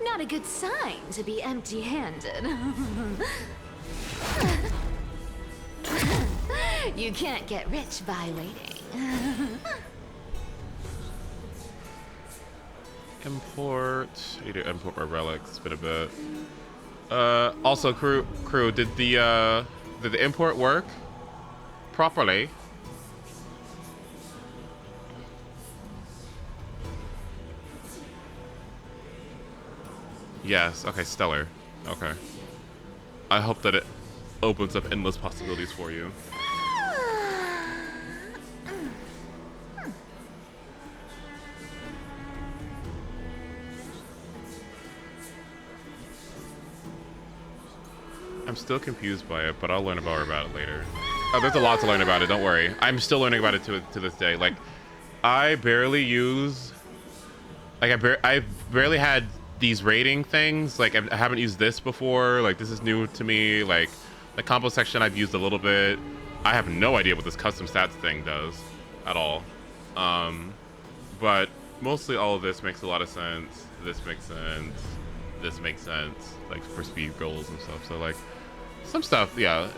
Not a good sign to be empty-handed. You can't get rich by waiting. Import. I need to import my relics. It's been a bit. Also, crew, did the import work properly? Yes. Okay. Stellar. Okay. I hope that it opens up endless possibilities for you. I'm still confused by it, but I'll learn more about it later. Oh, there's a lot to learn about it. Don't worry. I'm still learning about it to this day. Like, I barely use. Like, I barely had these rating things. Like, I haven't used this before. Like, this is new to me. Like, the combo section I've used a little bit. I have no idea what this custom stats thing does at all. But mostly all of this makes a lot of sense. This makes sense. This makes sense. Like, for speed goals and stuff. So, like, some stuff, yeah.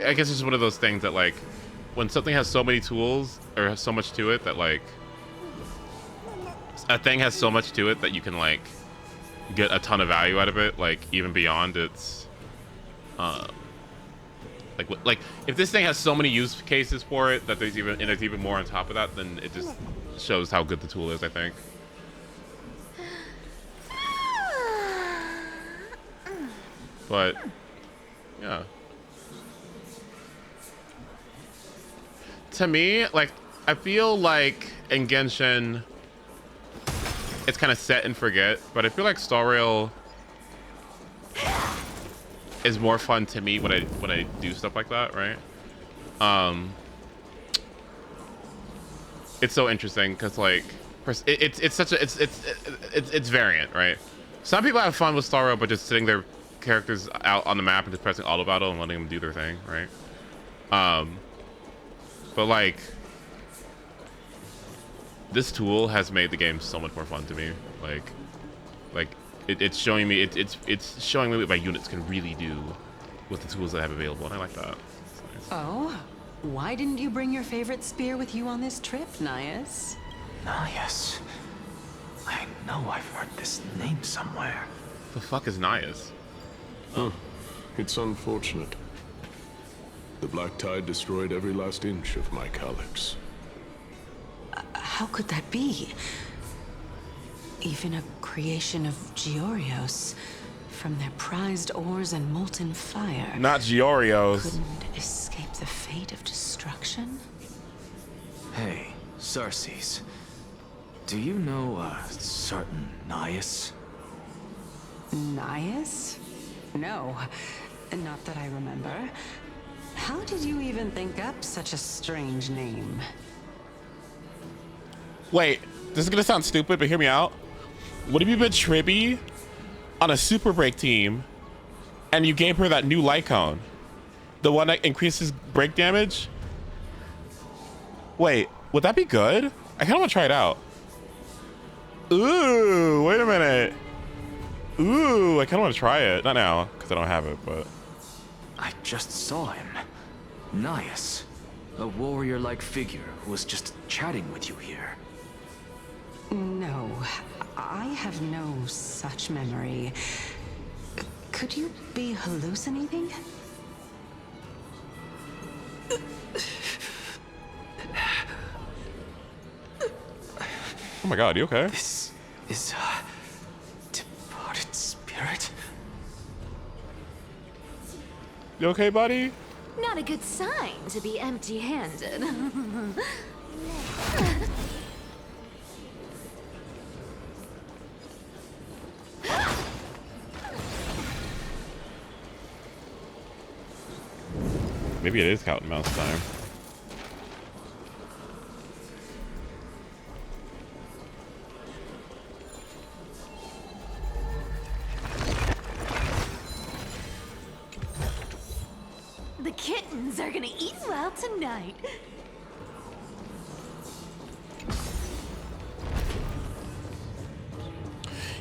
I guess it's just one of those things that, like, when something has so many tools or has so much to it that, like, a thing has so much to it that you can, like, get a ton of value out of it, like, even beyond its, like if this thing has so many use cases for it that there's even more on top of that, then it just shows how good the tool is, I think. But yeah, to me, like, I feel like in Genshin it's kind of set and forget, but I feel like Star Rail is more fun to me when I do stuff like that, right? It's so interesting because, like, it's such a it's variant, right? Some people have fun with Star Rail, but just sitting their characters out on the map and just pressing auto battle and letting them do their thing, right? But, like, this tool has made the game so much more fun to me. Like it's showing me it's showing me what my units can really do with the tools that I have available, and I like that. Nice. Oh, why didn't you bring your favorite spear with you on this trip, Nias? Nias. I know I've heard this name somewhere. The fuck is Nias? Huh. It's unfortunate. The Black Tide destroyed every last inch of my calyx. How could that be? Even a creation of Georios, from their prized ores and molten fire. Not Georios. Couldn't escape the fate of destruction? Hey, Cersei's. Do you know a certain Nias? Nias? No, not that I remember. How did you even think up such a strange name? Wait, this is gonna sound stupid, but hear me out. What if you been Tribby on a super break team and you gave her that new light cone? The one that increases break damage? Wait, would that be good? I kinda wanna try it out. Ooh, wait a minute. Ooh, I kinda wanna try it. Not now, because I don't have it, but. I just saw him. Nias. A warrior-like figure who was just chatting with you here. No, I have no such memory. Could you be hallucinating? Oh my god, you okay? This is a departed spirit. You okay, buddy? Not a good sign to be empty-handed. Maybe it is cat and mouse time. The kittens are gonna eat well tonight.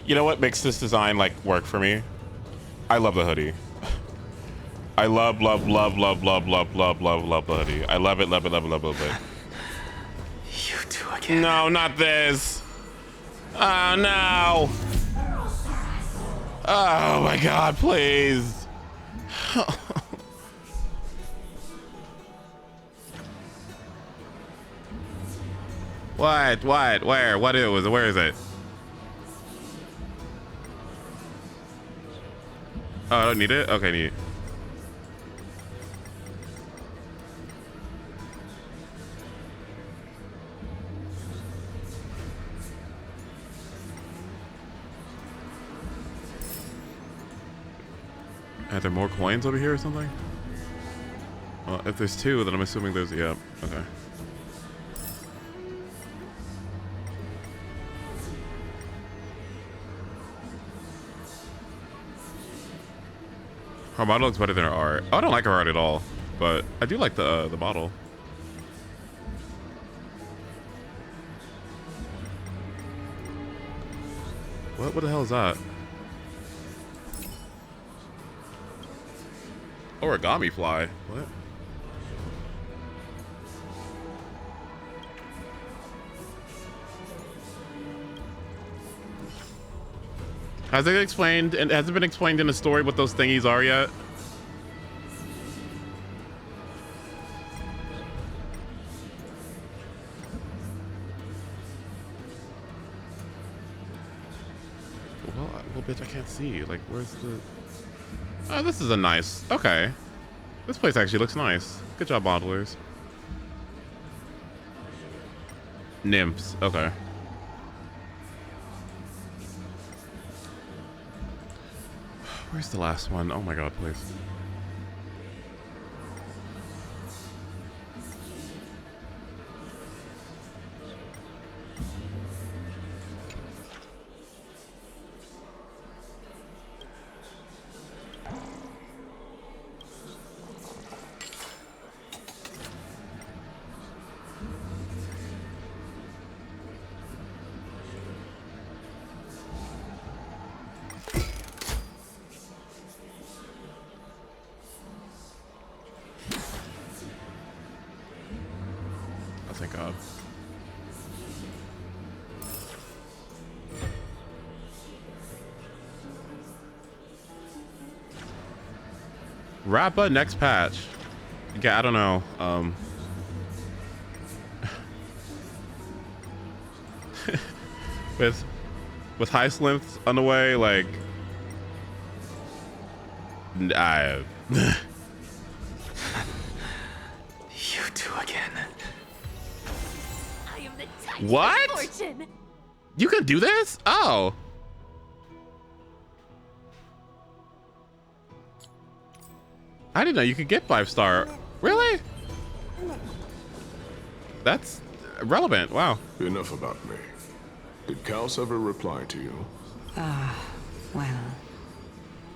You know what makes this design like work for me? I love the hoodie. I love the hoodie. I love it. You two again. No, not this. Oh no. Oh my God, please. What? Where? Where is it? Oh, I don't need it? Okay, neat. Are there more coins over here or something? Well, if there's two, then I'm assuming there's... Yeah, okay. Her model looks better than her art. Oh, I don't like her art at all, but I do like the model. What the hell is that? Origami fly. What? Has it explained, and has it been explained in the story what those thingies are yet? Well, bitch, I can't see. Like, where's the... Oh, this is a nice... Okay. This place actually looks nice. Good job, modelers. Nymphs. Okay. Where's the last one? Oh my God, please. Thank God. Rappa next patch. Yeah, I don't know. with high lengths on the way, like I You two again. I am the Titan What? of Fortune. You can do this? Oh. I didn't know you could get 5-star. Really? That's relevant. Wow. Enough about me. Did Kaos ever reply to you? Well,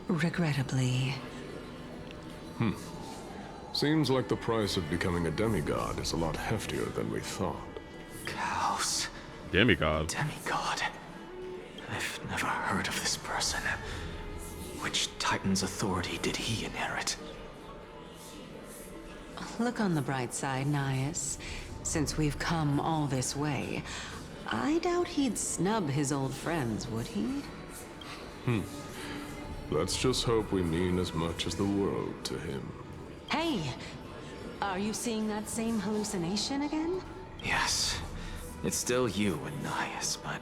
regrettably. Seems like the price of becoming a demigod is a lot heftier than we thought. Kaos. Demigod. Demigod. I've never heard of this person. Which Titan's authority did he inherit? Look on the bright side, Nias. Since we've come all this way, I doubt he'd snub his old friends, would he? Let's just hope we mean as much as the world to him. Hey! Are you seeing that same hallucination again? Yes. It's still you and Nias, but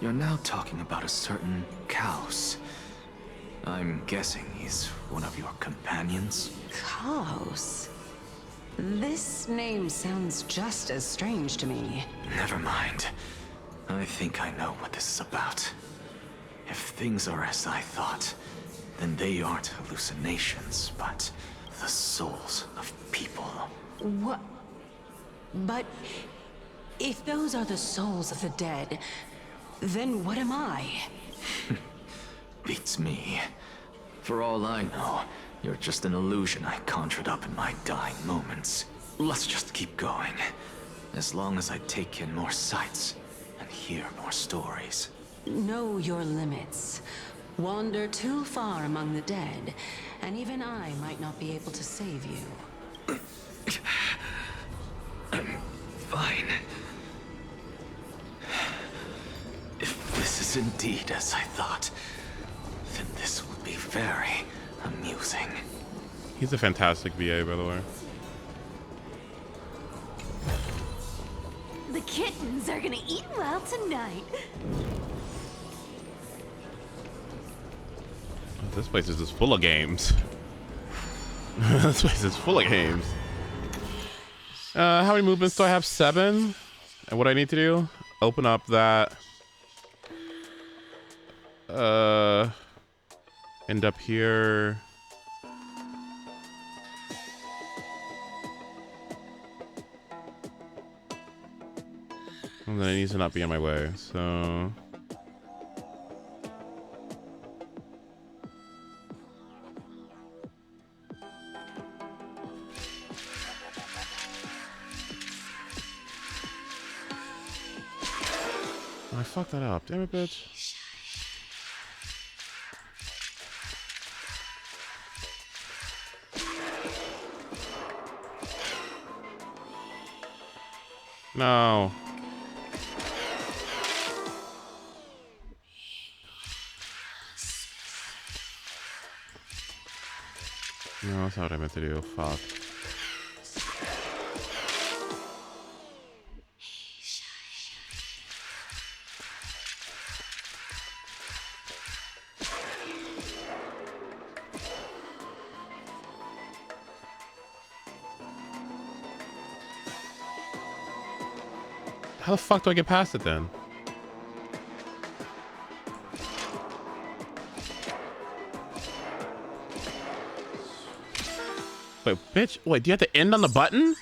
you're now talking about a certain Kaos. I'm guessing he's one of your companions? Chaos. This name sounds just as strange to me. Never mind. I think I know what this is about. If things are as I thought, then they aren't hallucinations, but the souls of people. What? But if those are the souls of the dead, then what am I? Beats me. For all I know, you're just an illusion I conjured up in my dying moments. Let's just keep going. As long as I take in more sights and hear more stories. Know your limits. Wander too far among the dead, and even I might not be able to save you. I'm fine. If this is indeed as I thought, then this will be very amusing. He's a fantastic VA, by the way. The kittens are gonna eat well tonight. This place is just full of games. This place is full of games. How many movements do I have? 7. And what I need to do? Open up that. End up here. And then it needs to not be in my way, so. Oh, I fucked that up. Damn it, bitch. No. No, that's not what I meant to do. Fuck. How the fuck do I get past it then? Wait, bitch. Wait, do you have to end on the button?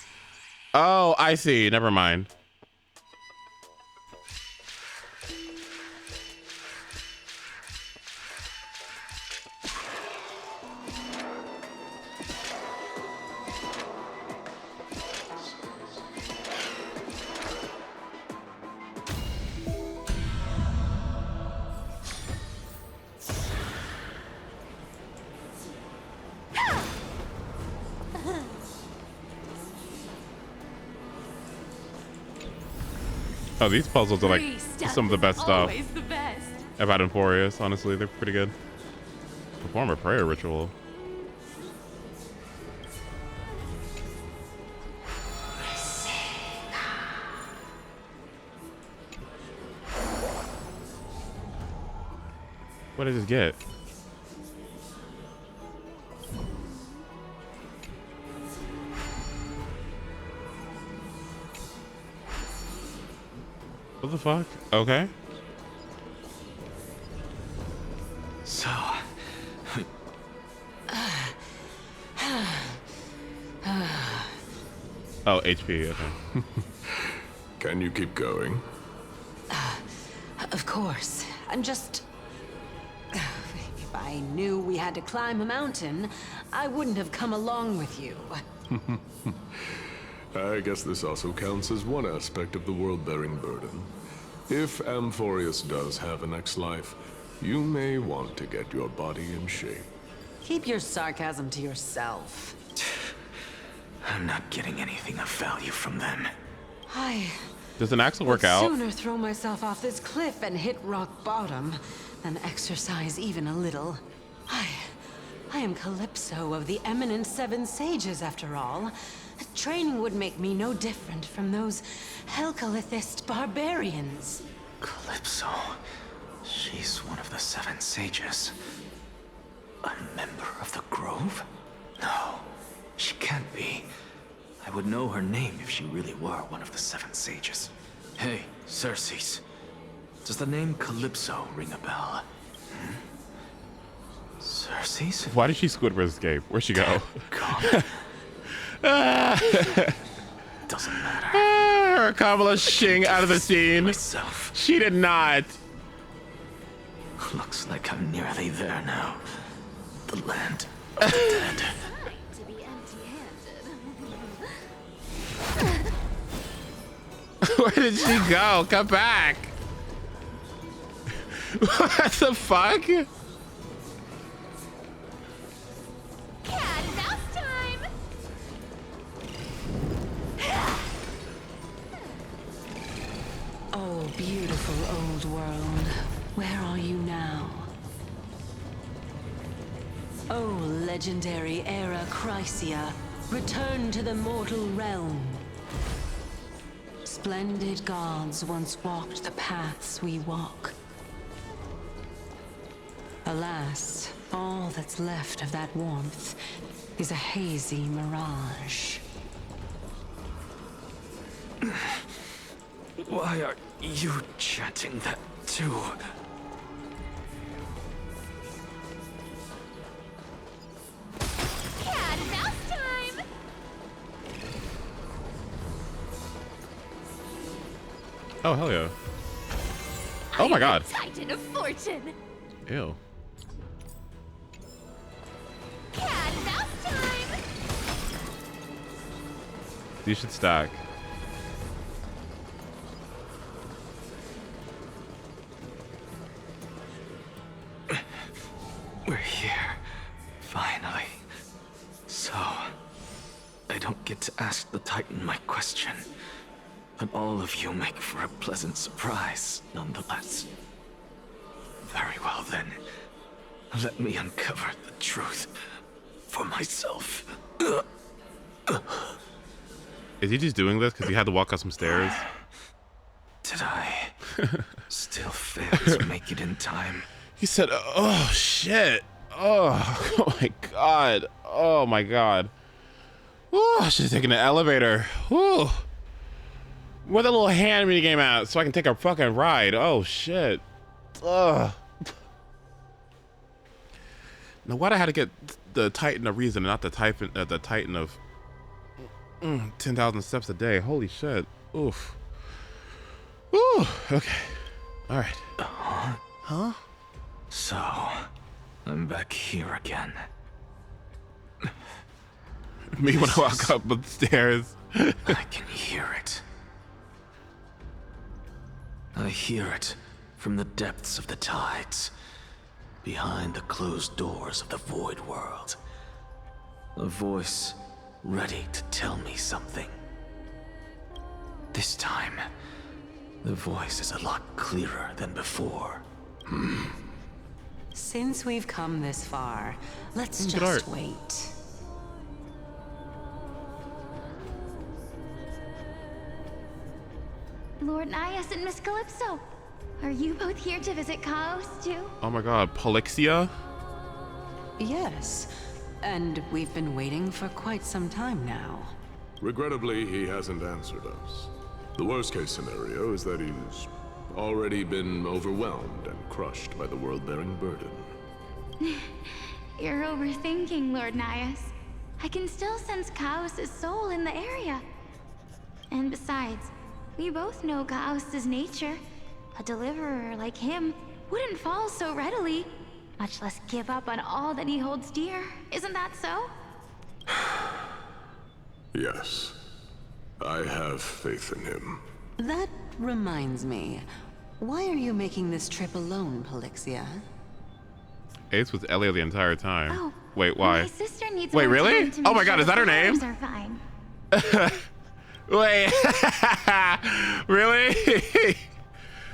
Oh, I see. Never mind. Oh, these puzzles are like some of the best stuff I've had in AMPHOREUS. Honestly, they're pretty good. Perform a prayer ritual. What did I just get? What the fuck? Okay. So... Oh, HP, okay. Can you keep going? Of course. I'm just... If I knew we had to climb a mountain, I wouldn't have come along with you. I guess this also counts as one aspect of the world-bearing burden. If AMPHOREUS does have a next life, you may want to get your body in shape. Keep your sarcasm to yourself. I'm not getting anything of value from them. Does an axle work out? I'd sooner throw myself off this cliff and hit rock bottom than exercise even a little. I am Calypso of the eminent Seven Sages, after all. Training would make me no different from those Helcalithist barbarians. Calypso. She's one of the Seven Sages. A member of the Grove? No, she can't be. I would know her name if she really were one of the Seven Sages. Hey, Cersei's. Does the name Calypso ring a bell? Cersei's? Why did she Squidward escape? Where'd she go? Doesn't matter. Kamala Shing out of the scene. Myself. She did not. Looks like I'm nearly there now. The land of the dead. To be empty-handed. Where did she go? Come back. What the fuck? Cat and mouse time! Oh, beautiful old world. Where are you now? Oh, legendary era Chrysia, return to the mortal realm. Splendid gods once walked the paths we walk. Alas, all that's left of that warmth is a hazy mirage. Why are you chanting that too? Cat and mouse time! Oh, hell yeah. Oh my god. Titan of fortune! Ew. Cat and mouse time! You should stack. We're here. Finally. So, I don't get to ask the Titan my question, but all of you make for a pleasant surprise, nonetheless. Very well then. Let me uncover the truth for myself. Is he just doing this because he had to walk up some stairs? Did I still fail to make it in time? He said, oh shit. Oh my god. Oh my god. Oh, I should have taken the elevator. Whew. Where the little hand mini game out so I can take a fucking ride. Oh shit. Ugh. Now why'd I have to get the Titan of Reason and not the Titan of 10,000 steps a day? Holy shit. Oof. Ooh. Okay. All right. Huh? So, I'm back here again. Me when I walk up the stairs. I can hear it. I hear it from the depths of the tides, behind the closed doors of the void world. A voice ready to tell me something. This time, the voice is a lot clearer than before. Since we've come this far, let's Good just art. wait. Lord Nias and Miss Calypso, are you both here to visit Chaos too? Oh my god, Polixia? Yes, and we've been waiting for quite some time now. Regrettably, he hasn't answered us. The worst case scenario is that he's already been overwhelmed and crushed by the world-bearing burden. You're overthinking, Lord Nias. I can still sense Chaos' soul in the area. And besides, we both know Chaos' nature. A deliverer like him wouldn't fall so readily, much less give up on all that he holds dear. Isn't that so? Yes. I have faith in him. That reminds me. Why are you making this trip alone, Polixia? Ace was Elliot the entire time. Oh, wait, why? My sister needs Wait, more really? time to Oh make my god, sure is that her the name? flowers are fine. Wait. Really?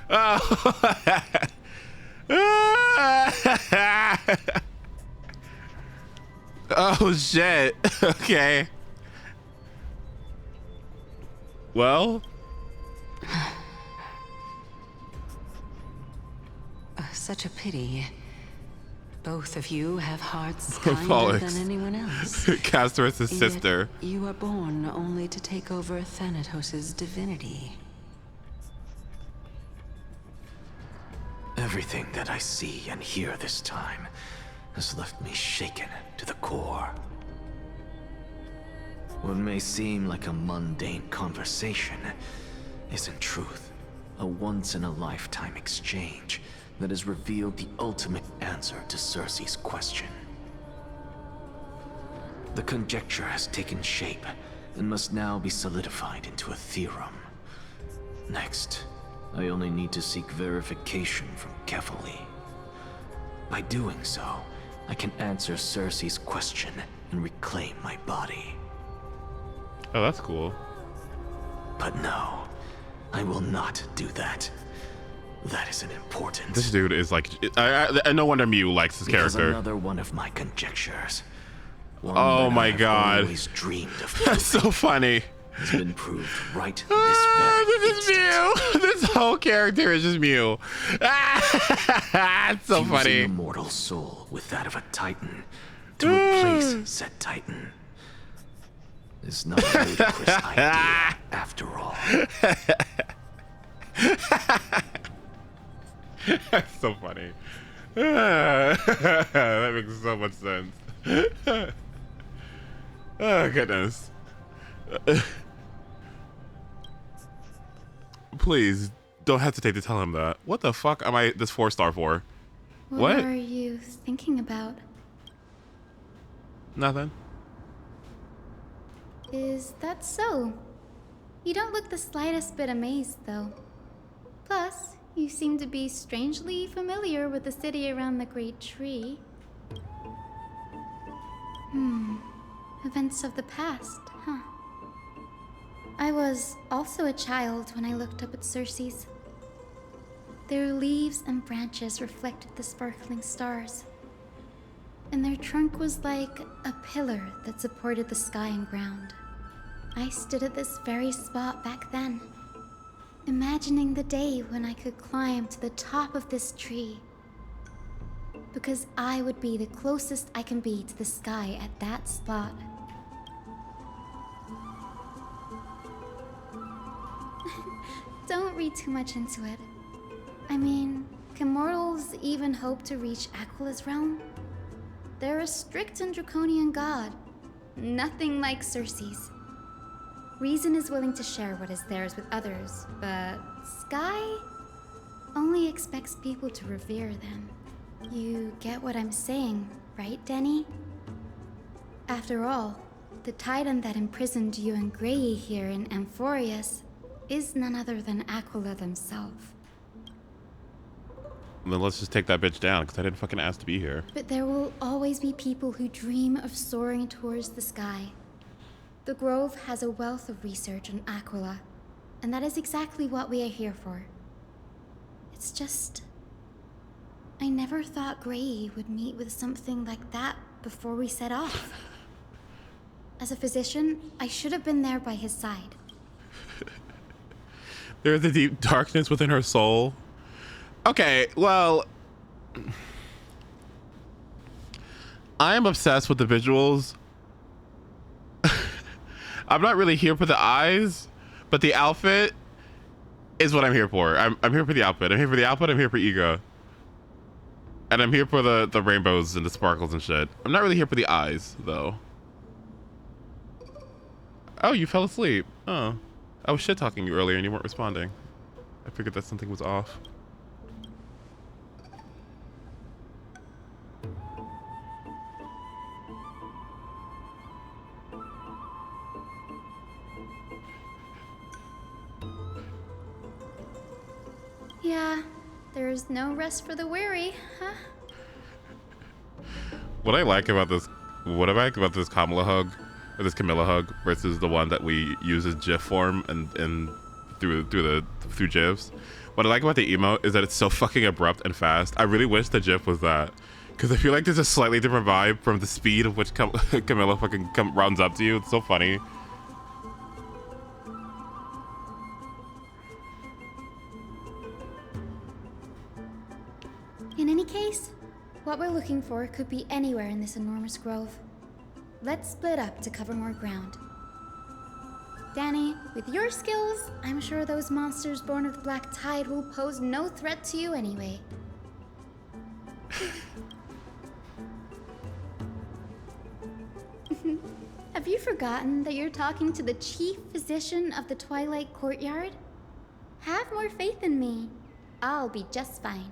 Oh. Oh shit. Okay. Well, Such a pity. Both of you have hearts kinder Pollux. than anyone else. Castorus' Yet sister. You were born only to take over Thanatos' divinity. Everything that I see and hear this time has left me shaken to the core. What may seem like a mundane conversation is in truth a once-in-a-lifetime exchange that has revealed the ultimate answer to Circe's question. The conjecture has taken shape and must now be solidified into a theorem. Next, I only need to seek verification from Kefali. By doing so, I can answer Circe's question and reclaim my body. Oh, that's cool. But no, I will not do that. That isn't important. This dude is like, no wonder Mew likes his Because character. another one of my conjectures. One Oh that my I've god. always dreamed of. That's so funny. Has been proved right this very This is Mew. This whole character is just Mew. It's so Fusing funny. a mortal soul with that of a titan to replace said titan is not a ludicrous idea after all. That's so funny. That makes so much sense. Oh goodness. Please don't hesitate to tell him that. What the fuck am I this 4-star for? What are you thinking about? Nothing. Is that so? You don't look the slightest bit amazed, though. Plus, you seem to be strangely familiar with the city around the Great Tree. Events of the past, huh? I was also a child when I looked up at Circe's. Their leaves and branches reflected the sparkling stars, and their trunk was like a pillar that supported the sky and ground. I stood at this very spot back then, imagining the day when I could climb to the top of this tree, because I would be the closest I can be to the sky at that spot. Don't read too much into it. I mean, can mortals even hope to reach Aquilah's realm? They're a strict and draconian god, nothing like Circe's. Reason is willing to share what is theirs with others, but Sky only expects people to revere them. You get what I'm saying, right, Denny? After all, the titan that imprisoned you and Grey here in AMPHOREUS is none other than Aquilah themselves. Then let's just take that bitch down, because I didn't fucking ask to be here. But there will always be people who dream of soaring towards the sky. The Grove has a wealth of research on Aquilah, and that is exactly what we are here for. It's just, I never thought Grey would meet with something like that before we set off. As a physician, I should have been there by his side. There's a deep darkness within her soul. Okay, well, I am obsessed with the visuals. I'm not really here for the eyes, but the outfit is what I'm here for. I'm here for the outfit. I'm here for the outfit. I'm here for ego. And I'm here for the rainbows and the sparkles and shit. I'm not really here for the eyes, though. Oh, you fell asleep. Oh. I was shit-talking you earlier and you weren't responding. I figured that something was off. Yeah, there's no rest for the weary, huh? What I like about this Camilla hug, or this Camilla hug, versus the one that we use as GIF form and through GIFs. What I like about the emote is that it's so fucking abrupt and fast. I really wish the GIF was that, because I feel like there's a slightly different vibe from the speed of which Camilla fucking runs up to you. It's so funny. In any case, What we're looking for could be anywhere in this enormous grove. Let's split up to cover more ground. Danny, with your skills, I'm sure those monsters born of the Black Tide will pose no threat to you anyway. Have you forgotten that you're talking to the chief physician of the Twilight Courtyard? Have more faith in me. I'll be just fine.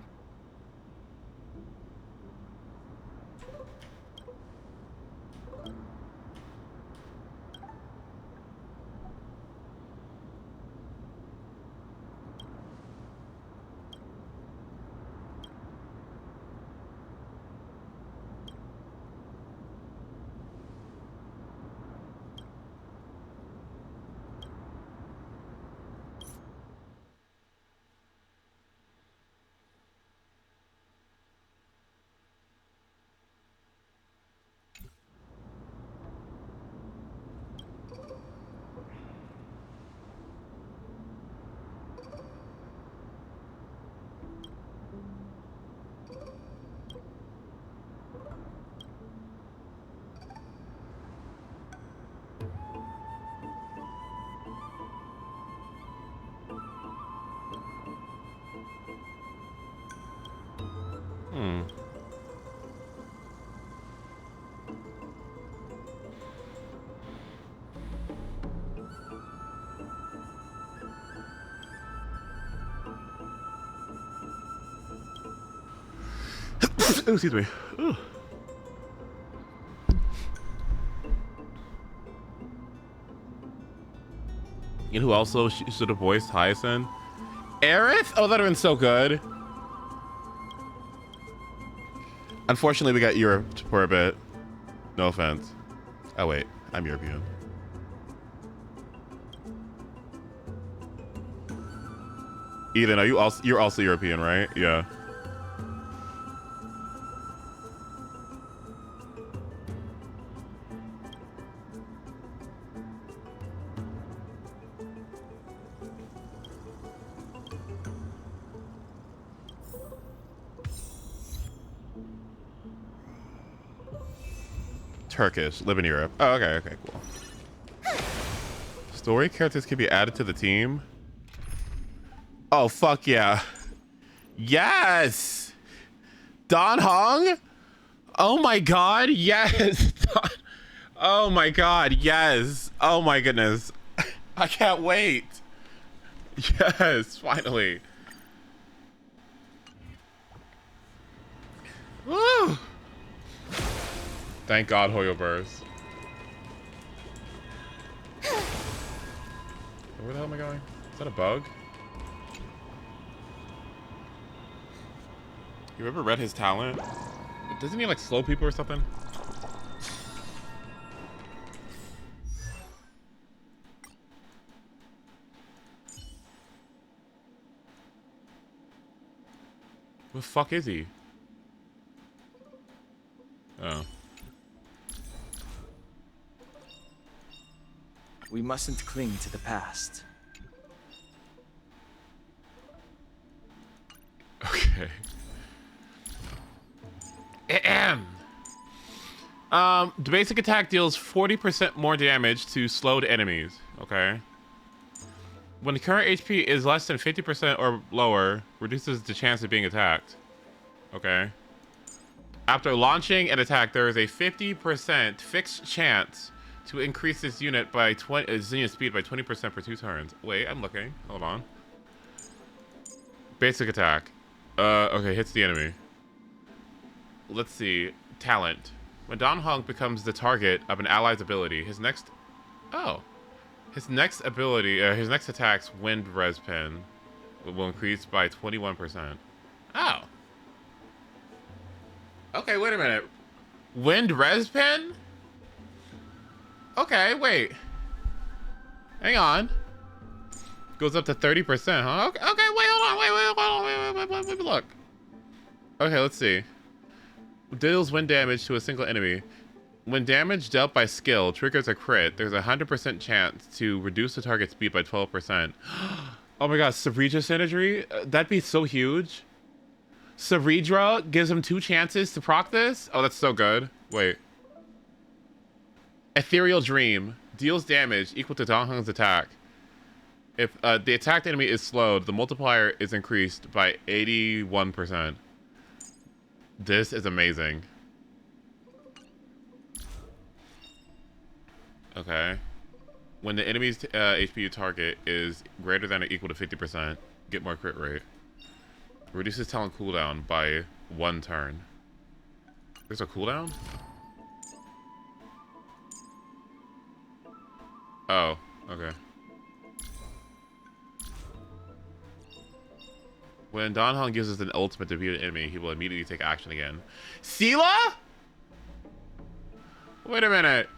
Oh, excuse me. Ooh. You know who also should have voiced Hyacinth? Aerith? Oh, that would have been so good. Unfortunately, we got Europe for a bit. No offense. Oh, wait. I'm European. Ethan, you're also European, right? Yeah. Turkish, live in Europe. Oh, okay, okay, cool. Story characters can be added to the team. Oh, fuck yeah. Yes! Don Hong? Oh my god, yes! Oh my god, yes! Oh my goodness. I can't wait. Yes, finally. Woo! Thank God, Hoyo burst. Where the hell am I going? Is that a bug? You ever read his talent? Doesn't he like slow people or something? What the fuck is he? Oh. We mustn't cling to the past. Okay. The basic attack deals 40% more damage to slowed enemies. Okay. When the current HP is less than 50% or lower, reduces the chance of being attacked. Okay. After launching an attack, there is a 50% fixed chance to increase this unit by unit speed by 20% for 2 turns. Wait, I'm looking. Hold on. Basic attack. Okay, hits the enemy. Let's see. Talent. When Don Hong becomes the target of an ally's ability, his next ability, his next attack's wind res pen will increase by 21%. Oh. Okay, wait a minute. Wind res pen? Okay, wait. Hang on. Goes up to 30%, huh? Okay, wait, hold on. Wait, look. Okay, let's see. Deals wind damage to a single enemy. When damage dealt by skill triggers a crit, there's a 100% chance to reduce the target speed by 12%. Oh my god, Sabrina synergy? That'd be so huge. Ceredra gives him 2 chances to proc this? Oh, that's so good. Wait. Ethereal Dream. Deals damage equal to Dan Heng's attack. If the attacked enemy is slowed, the multiplier is increased by 81%. This is amazing. Okay. When the enemy's HP you target is greater than or equal to 50%, get more crit rate. Reduces talent cooldown by 1 turn. There's a cooldown? Oh, okay. When Dan Heng uses an ultimate to defeat an enemy, he will immediately take action again. Sela? Wait a minute.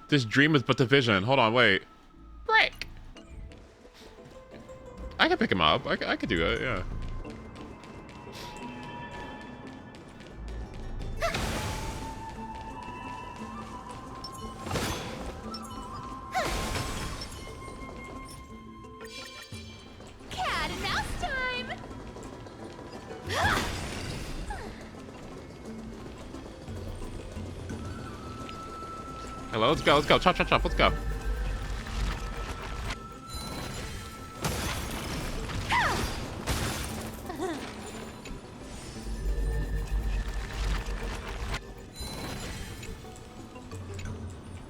This dream is but the vision. Hold on, wait. Break. I can pick him up. I could do it, yeah. Cat and mouse time! Hello, let's go, let's go. Chop, chop, chop, let's go.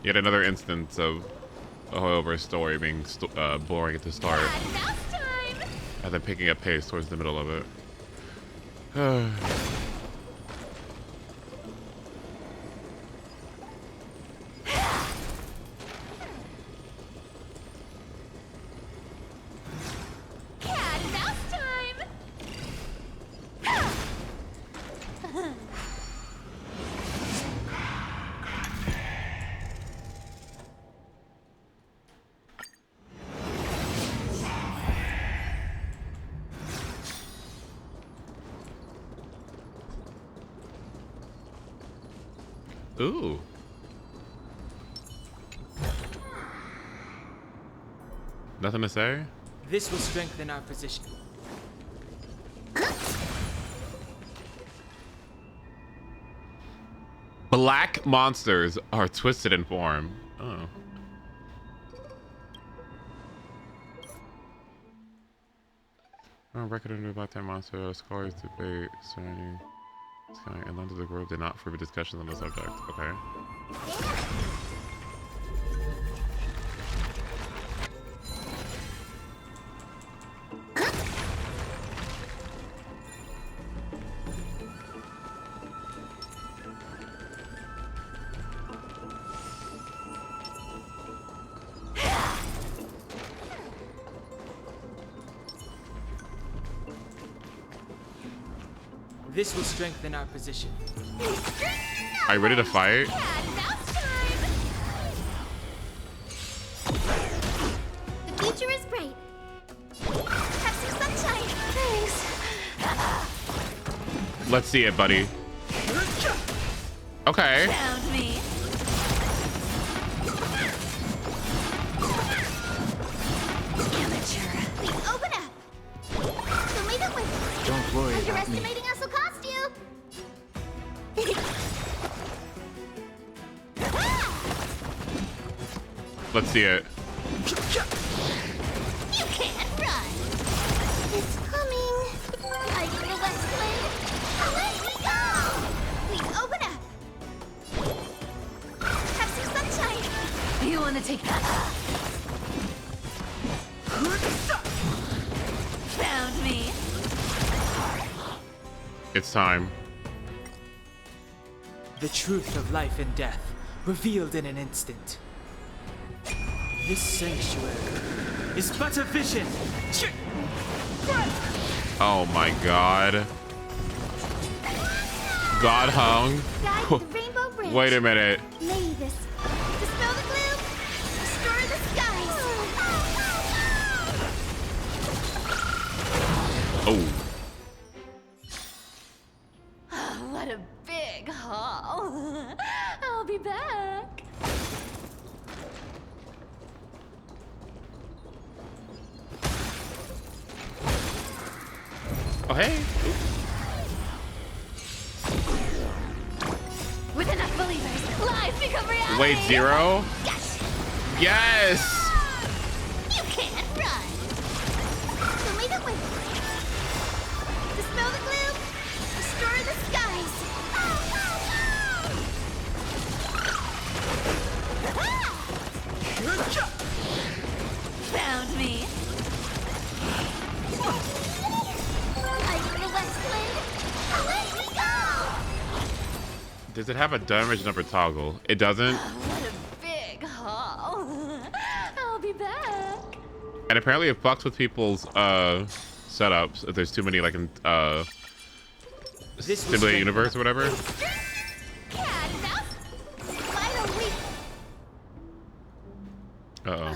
Yet another instance of a HOYO story being boring at the start, and then picking up pace towards the middle of it. Cat and mouse time! Ooh. Nothing to say? This will strengthen our position. Black monsters are twisted in form. Oh. Record of about 10 monsters. Scholars debate surrounding Sky and London the Grove did not forbid discussions on the subject. Okay. This will strengthen our position. Are you ready to fight? The future is bright. Have some sunshine. Thanks. Let's see it, buddy. Okay. Found me. Amateur. Please open up. Don't leave it with. Don't worry about me. Underestimating us will cost you. Let's see it. You can't run. It's coming. Are you the West Wind? Let me go. Please open up. Have some sunshine. You want to take that? Found me. It's time. The truth of life and death, revealed in an instant. This sanctuary is but a vision. Oh my god. God hung. Guide the Rainbow Bridge. Wait a minute. May this dispel the gloom, restore the skies. Oh. What a big haul. I'll be back. Oh, hey. With enough believers, lies become reality. Wait, 0? Yes! You can't run. So lead the way. Dispel the gloom. Destroy the skies. Found me. Light in the west wind. Let me go. Does it have a damage number toggle? It doesn't. What a big haul. I'll be back. And apparently it fucks with people's setups if there's too many like in Simulated Universe or whatever. Uh-oh.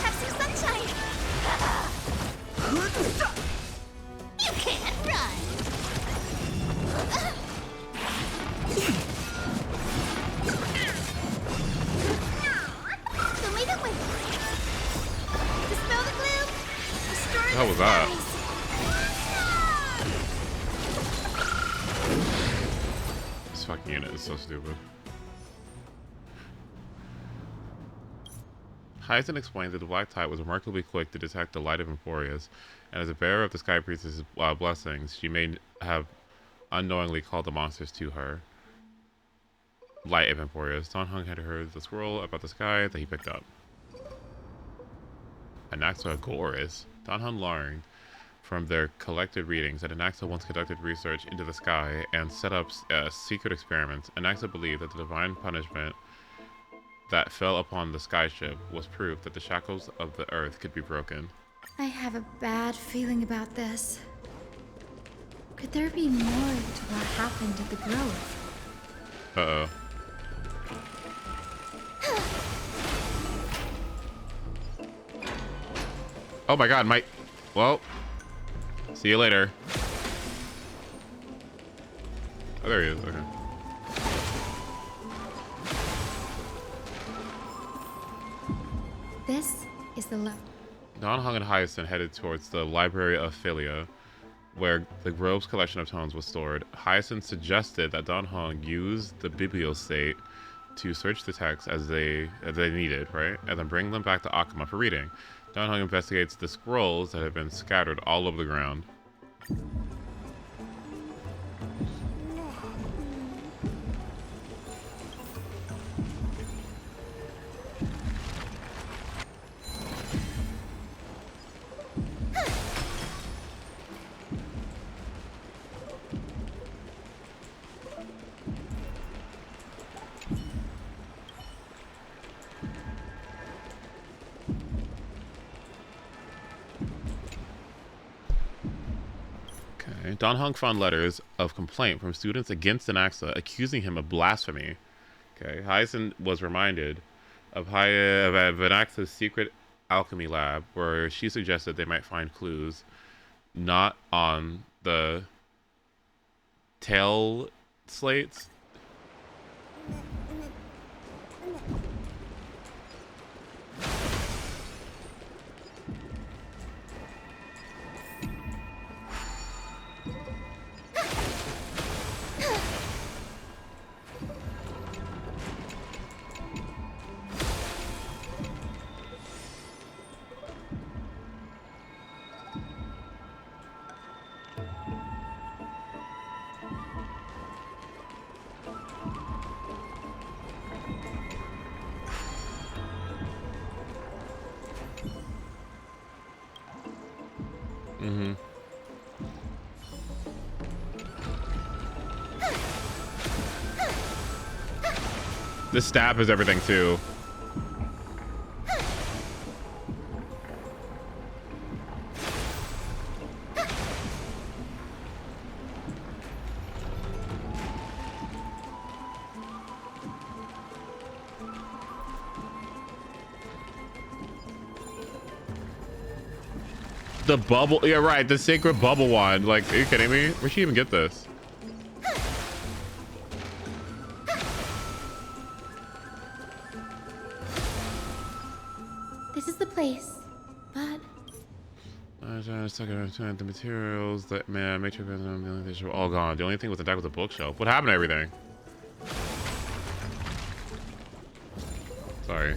Have some sunshine. You can't run. So lead the way. Dispel the gloom. Destroy What the hell was that? This fucking unit is so stupid. Hyacinth explained that the Black Tide was remarkably quick to detect the light of AMPHOREUS, and as a bearer of the Sky Priestess's blessings, she may have unknowingly called the monsters to her. Light of AMPHOREUS. Dan Heng had heard the scroll about the sky that he picked up. Anaxa Glorious. Dan Heng learned from their collected readings that Anaxa once conducted research into the sky and set up secret experiments. Anaxa believed that the divine punishment that fell upon the skyship was proof that the shackles of the earth could be broken. I have a bad feeling about this. Could there be more to what happened at the Grove? Uh-oh. Oh my god, Mike. Well, see you later. Oh, there he is. Okay. This is the love. Dan Heng and Hyacinth headed towards the Library of Philia, where the Grove's collection of tomes was stored. Hyacinth suggested that Dan Heng use the bibliostate to search the texts as they needed, right? And then bring them back to Akuma for reading. Dan Heng investigates the scrolls that have been scattered all over the ground. Dan Heng found letters of complaint from students against Anaxa, accusing him of blasphemy. Okay, Hyacinth was reminded of Anaxa's secret alchemy lab, where she suggested they might find clues not on the tail slates. Mm-hmm. This stab is everything too. The bubble, yeah, right. The sacred bubble wand. Like, are you kidding me? Where'd she even get this? place, but I was talking about the materials that man make sure they were all gone. The only thing was intact was a bookshelf. What happened to everything? Sorry.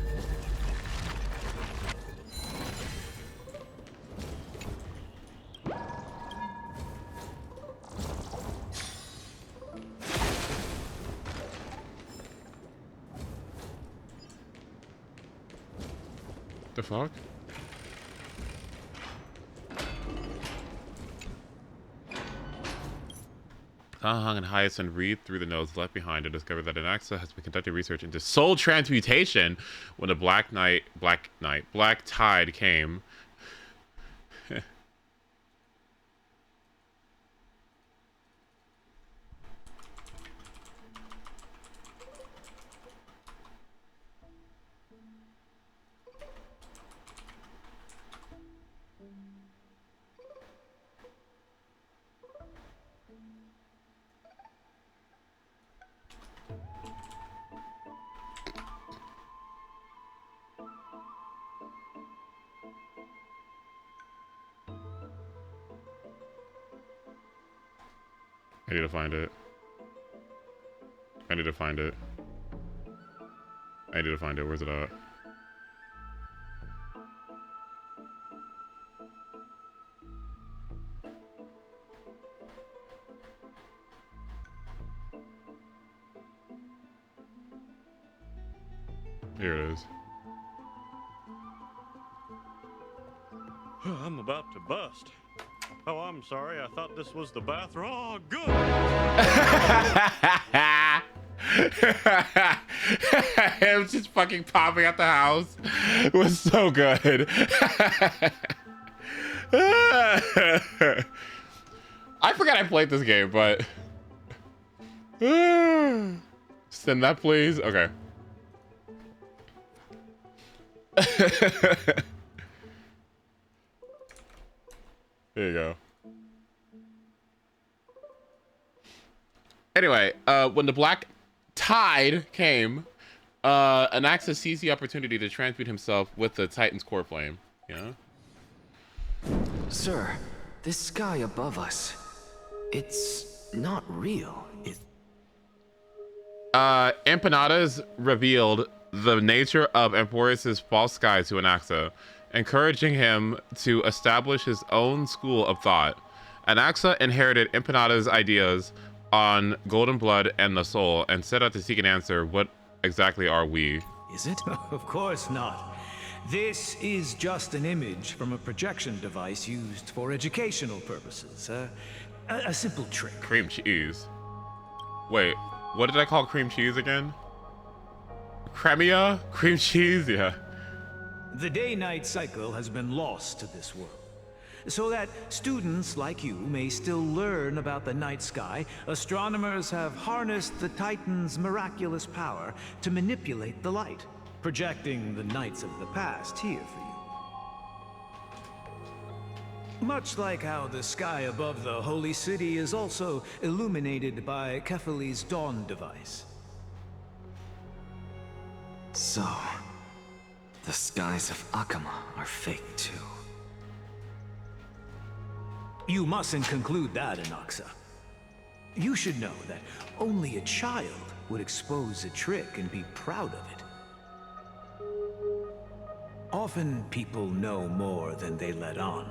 The fuck? Hung and Hyacinth read through the notes left behind and discovered that Anaxa has been conducting research into soul transmutation when the Black Tide came. I need to find it. I need to find it. I need to find it. Where's it at? Here it is. I'm about to bust. Oh, I'm sorry. I thought this was the bathroom. Oh, good. Him just fucking popping out the house was so good. I forgot I played this game, but send that, please. Okay. There you go. Anyway, when the Black Tide came, Anaxa seized the opportunity to transmute himself with the Titan's core flame. Yeah. Sir, this sky above us, it's not real. Empanadas revealed the nature of AMPHOREUS' false sky to Anaxa, encouraging him to establish his own school of thought. Anaxa inherited Empanada's ideas on golden blood and the soul and set out to seek an answer. What exactly are we? Is it? Of course not. This is just an image from a projection device used for educational purposes. A simple trick. Cream cheese. Wait, what did I call cream cheese again? Cremia? Cream cheese? Yeah. The day-night cycle has been lost to this world. So that students like you may still learn about the night sky, astronomers have harnessed the Titan's miraculous power to manipulate the light, projecting the nights of the past here for you. Much like how the sky above the Holy City is also illuminated by Kefali's dawn device. So, the skies of Akama are fake too. You mustn't conclude that, Anaxa. You should know that only a child would expose a trick and be proud of it. Often people know more than they let on.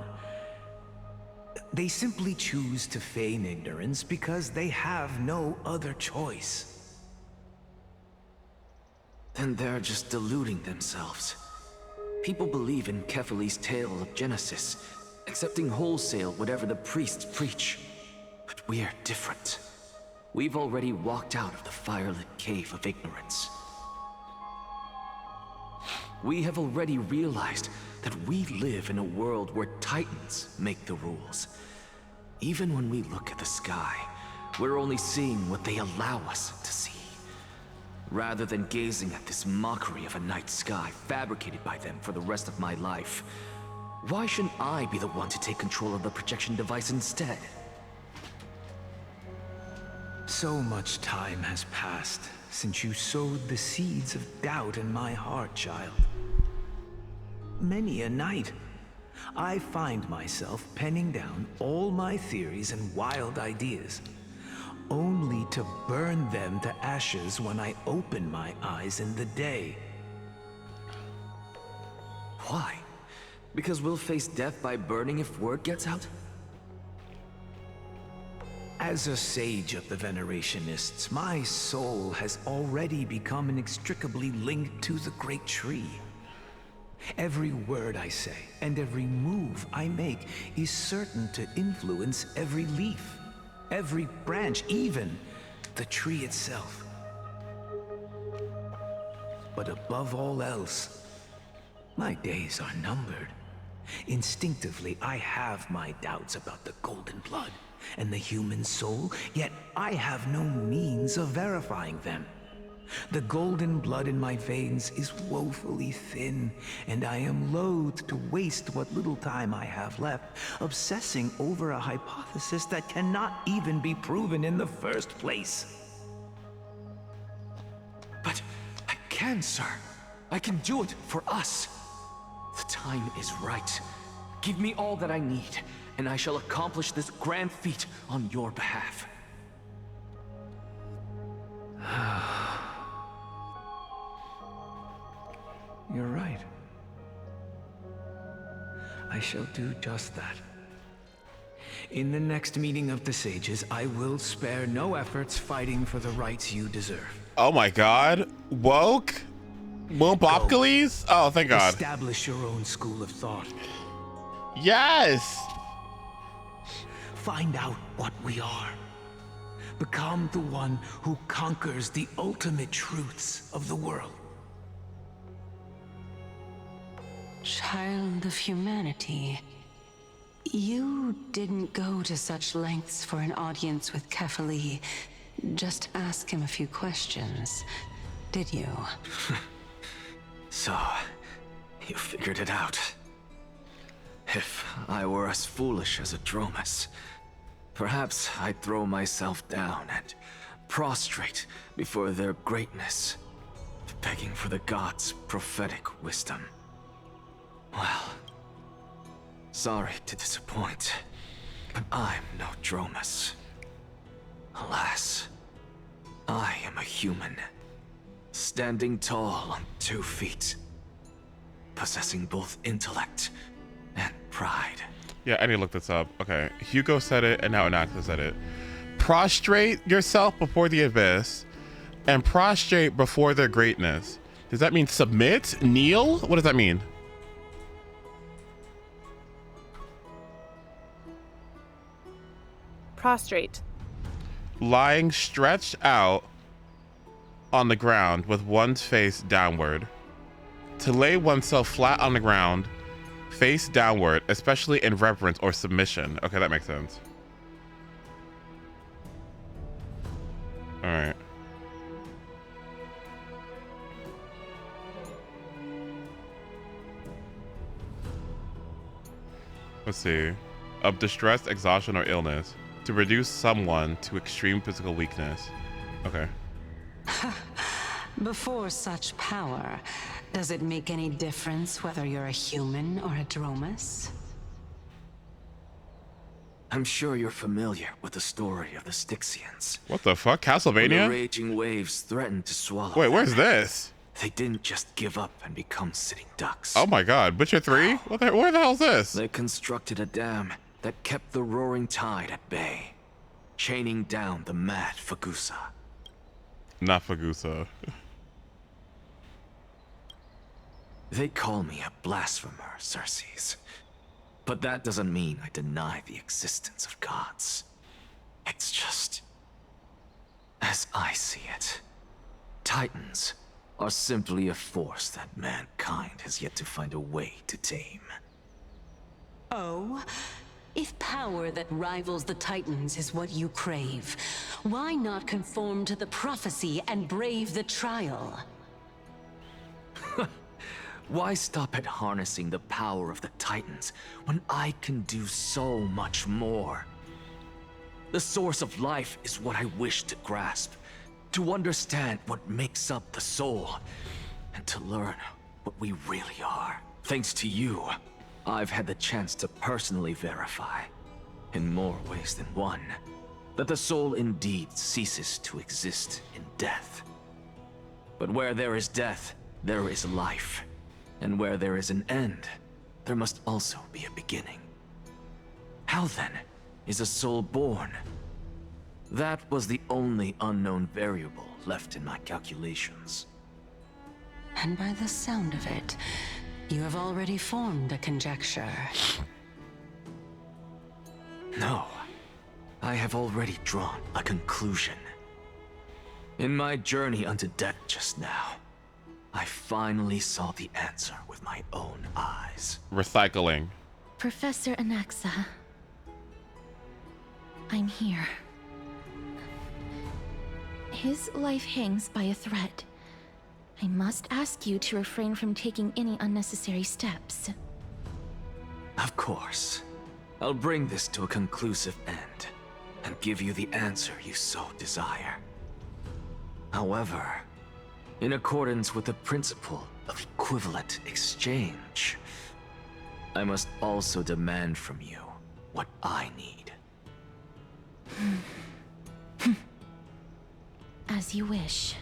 They simply choose to feign ignorance because they have no other choice. Then they're just deluding themselves. People believe in Kefali's tale of Genesis, accepting wholesale whatever the priests preach. But we're different. We've already walked out of the firelit cave of ignorance. We have already realized that we live in a world where Titans make the rules. Even when we look at the sky, we're only seeing what they allow us to see. Rather than gazing at this mockery of a night sky fabricated by them for the rest of my life, why shouldn't I be the one to take control of the projection device instead? So much time has passed since you sowed the seeds of doubt in my heart, child. many a night, I find myself penning down all my theories and wild ideas, only to burn them to ashes when I open my eyes in the day. Why? Because we'll face death by burning if word gets out? As a sage of the Venerationists, my soul has already become inextricably linked to the great tree. Every word I say and every move I make is certain to influence every leaf, every branch, even the tree itself. But above all else, my days are numbered. Instinctively, I have my doubts about the golden blood and the human soul, yet I have no means of verifying them. The golden blood in my veins is woefully thin, and I am loath to waste what little time I have left obsessing over a hypothesis that cannot even be proven in the first place. But I can, sir. I can do it for us. The time is right. Give me all that I need, and I shall accomplish this grand feat on your behalf. You're right. I shall do just that. In the next meeting of the sages, I will spare no efforts fighting for the rights you deserve. Oh my god. Woke? Wompopcalis? Oh, thank god. Establish your own school of thought. Yes! Find out what we are. Become the one who conquers the ultimate truths of the world. Child of humanity, you didn't go to such lengths for an audience with Kefali. Just ask him a few questions, did you? So, you figured it out. If I were as foolish as a Dromus, perhaps I'd throw myself down and prostrate before their greatness, begging for the gods' prophetic wisdom. Well, sorry to disappoint, but I'm no Dromus. Alas, I am a human, standing tall on 2 feet, possessing both intellect and pride. Yeah, I need to look this up. Okay, Hugo said it, and now Anaxa said it. Prostrate yourself before the abyss, and prostrate before their greatness. Does that mean submit? Kneel? What does that mean? Prostrate. Lying stretched out on the ground with one's face downward. To lay oneself flat on the ground, face downward, especially in reverence or submission. Okay, that makes sense. All right. Let's see. Of distress, exhaustion, or illness. To reduce someone to extreme physical weakness. Okay. Before such power, does it make any difference whether you're a human or a Dromus? I'm sure you're familiar with the story of the Styxians. What the fuck? When Castlevania? the raging waves threatened to swallow Wait, them, where's this? They didn't just give up and become sitting ducks. Oh my god, Witcher 3? Where the hell is this? They constructed a dam that kept the roaring tide at bay, chaining down the mad Fagusa. Not Fagusa. They call me a blasphemer, Xerxes. But that doesn't mean I deny the existence of gods. It's just, as I see it, Titans are simply a force that mankind has yet to find a way to tame. Oh? If power that rivals the Titans is what you crave, why not conform to the prophecy and brave the trial? Why stop at harnessing the power of the Titans when I can do so much more? The source of life is what I wish to grasp, to understand what makes up the soul, and to learn what we really are. thanks to you, I've had the chance to personally verify, in more ways than one, that the soul indeed ceases to exist in death. But where there is death, there is life. And where there is an end, there must also be a beginning. How then is a soul born? That was the only unknown variable left in my calculations. And by the sound of it, you have already formed a conjecture. No, I have already drawn a conclusion. In my journey unto death just now, I finally saw the answer with my own eyes. Recycling. Professor Anaxa, I'm here. His life hangs by a thread. I must ask you to refrain from taking any unnecessary steps. Of course. I'll bring this to a conclusive end, and give you the answer you so desire. However, in accordance with the principle of equivalent exchange, I must also demand from you what I need. As you wish.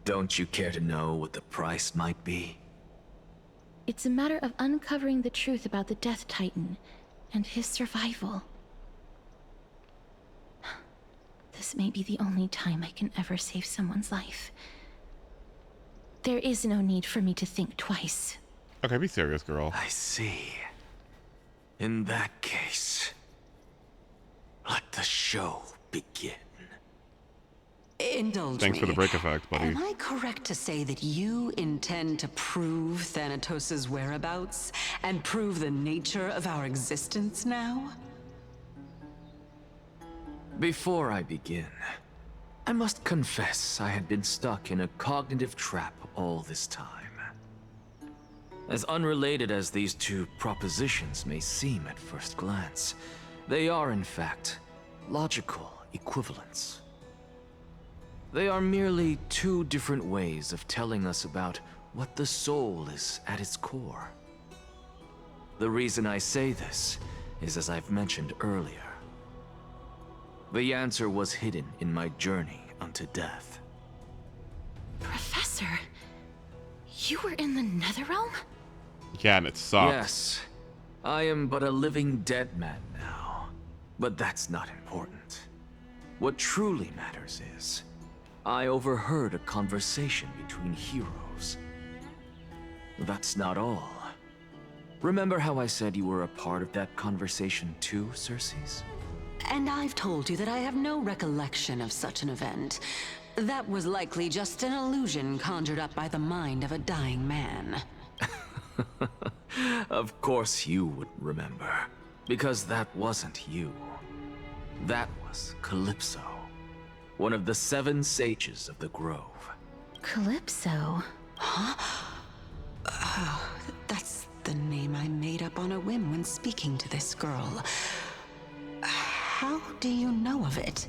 Don't you care to know what the price might be? It's a matter of uncovering the truth about the Death Titan and his survival. This may be the only time I can ever save someone's life. There is no need for me to think twice. Okay, be serious, girl. I see. In that case, let the show begin. Indulge Thanks me. for the break effect, buddy. Am I correct to say that you intend to prove Thanatos' whereabouts and prove the nature of our existence now? Before I begin, I must confess I had been stuck in a cognitive trap all this time. As unrelated as these two propositions may seem at first glance, they are in fact logical equivalents. They are merely two different ways of telling us about what the soul is at its core. The reason I say this is as I've mentioned earlier. The answer was hidden in my journey unto death. Professor, you were in the Netherrealm? Yeah, and it sucks. Yes, I am but a living dead man now, but that's not important. What truly matters is, I overheard a conversation between heroes. That's not all. Remember how I said you were a part of that conversation too, Circes? And I've told you that I have no recollection of such an event. That was likely just an illusion conjured up by the mind of a dying man. Of course you would remember, because that wasn't you. That was Calypso, one of the 7 sages of the Grove. Calypso? Huh? Oh, that's the name I made up on a whim when speaking to this girl. How do you know of it?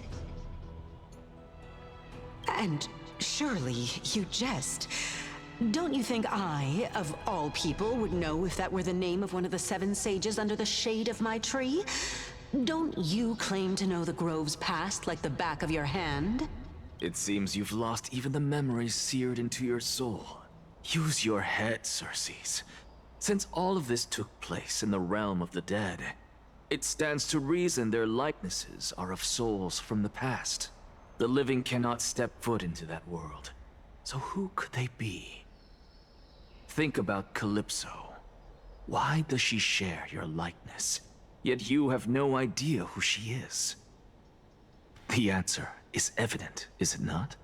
And surely you jest. Don't you think I, of all people, would know if that were the name of one of the 7 sages under the shade of my tree? Don't you claim to know the Grove's past like the back of your hand? It seems you've lost even the memories seared into your soul. Use your head, Circes. Since all of this took place in the realm of the dead, it stands to reason their likenesses are of souls from the past. The living cannot step foot into that world. So who could they be? Think about Calypso. Why does she share your likeness? Yet you have no idea who she is. The answer is evident, is it not?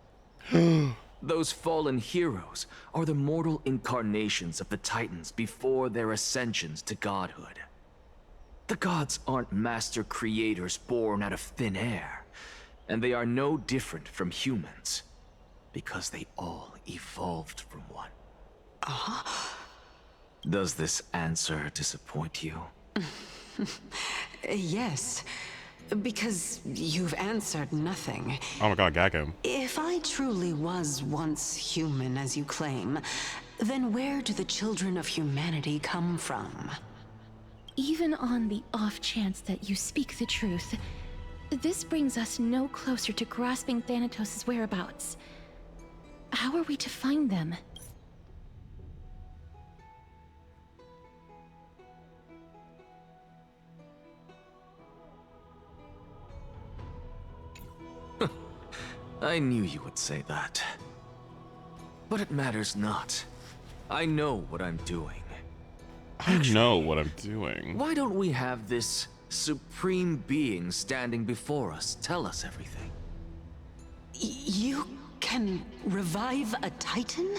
Those fallen heroes are the mortal incarnations of the Titans before their ascensions to godhood. The gods aren't master creators born out of thin air, and they are no different from humans, because they all evolved from one. Does this answer disappoint you? Yes, because you've answered nothing. Oh my god, gag him. If I truly was once human, as you claim, Then where do the children of humanity come from? Even on the off chance that you speak the truth, this brings us no closer to grasping Thanatos' whereabouts. How are we to find them? I knew you would say that. But it matters not. I know what I'm doing. I know what I'm doing. Why don't we have this supreme being standing before us tell us everything? You can revive a Titan?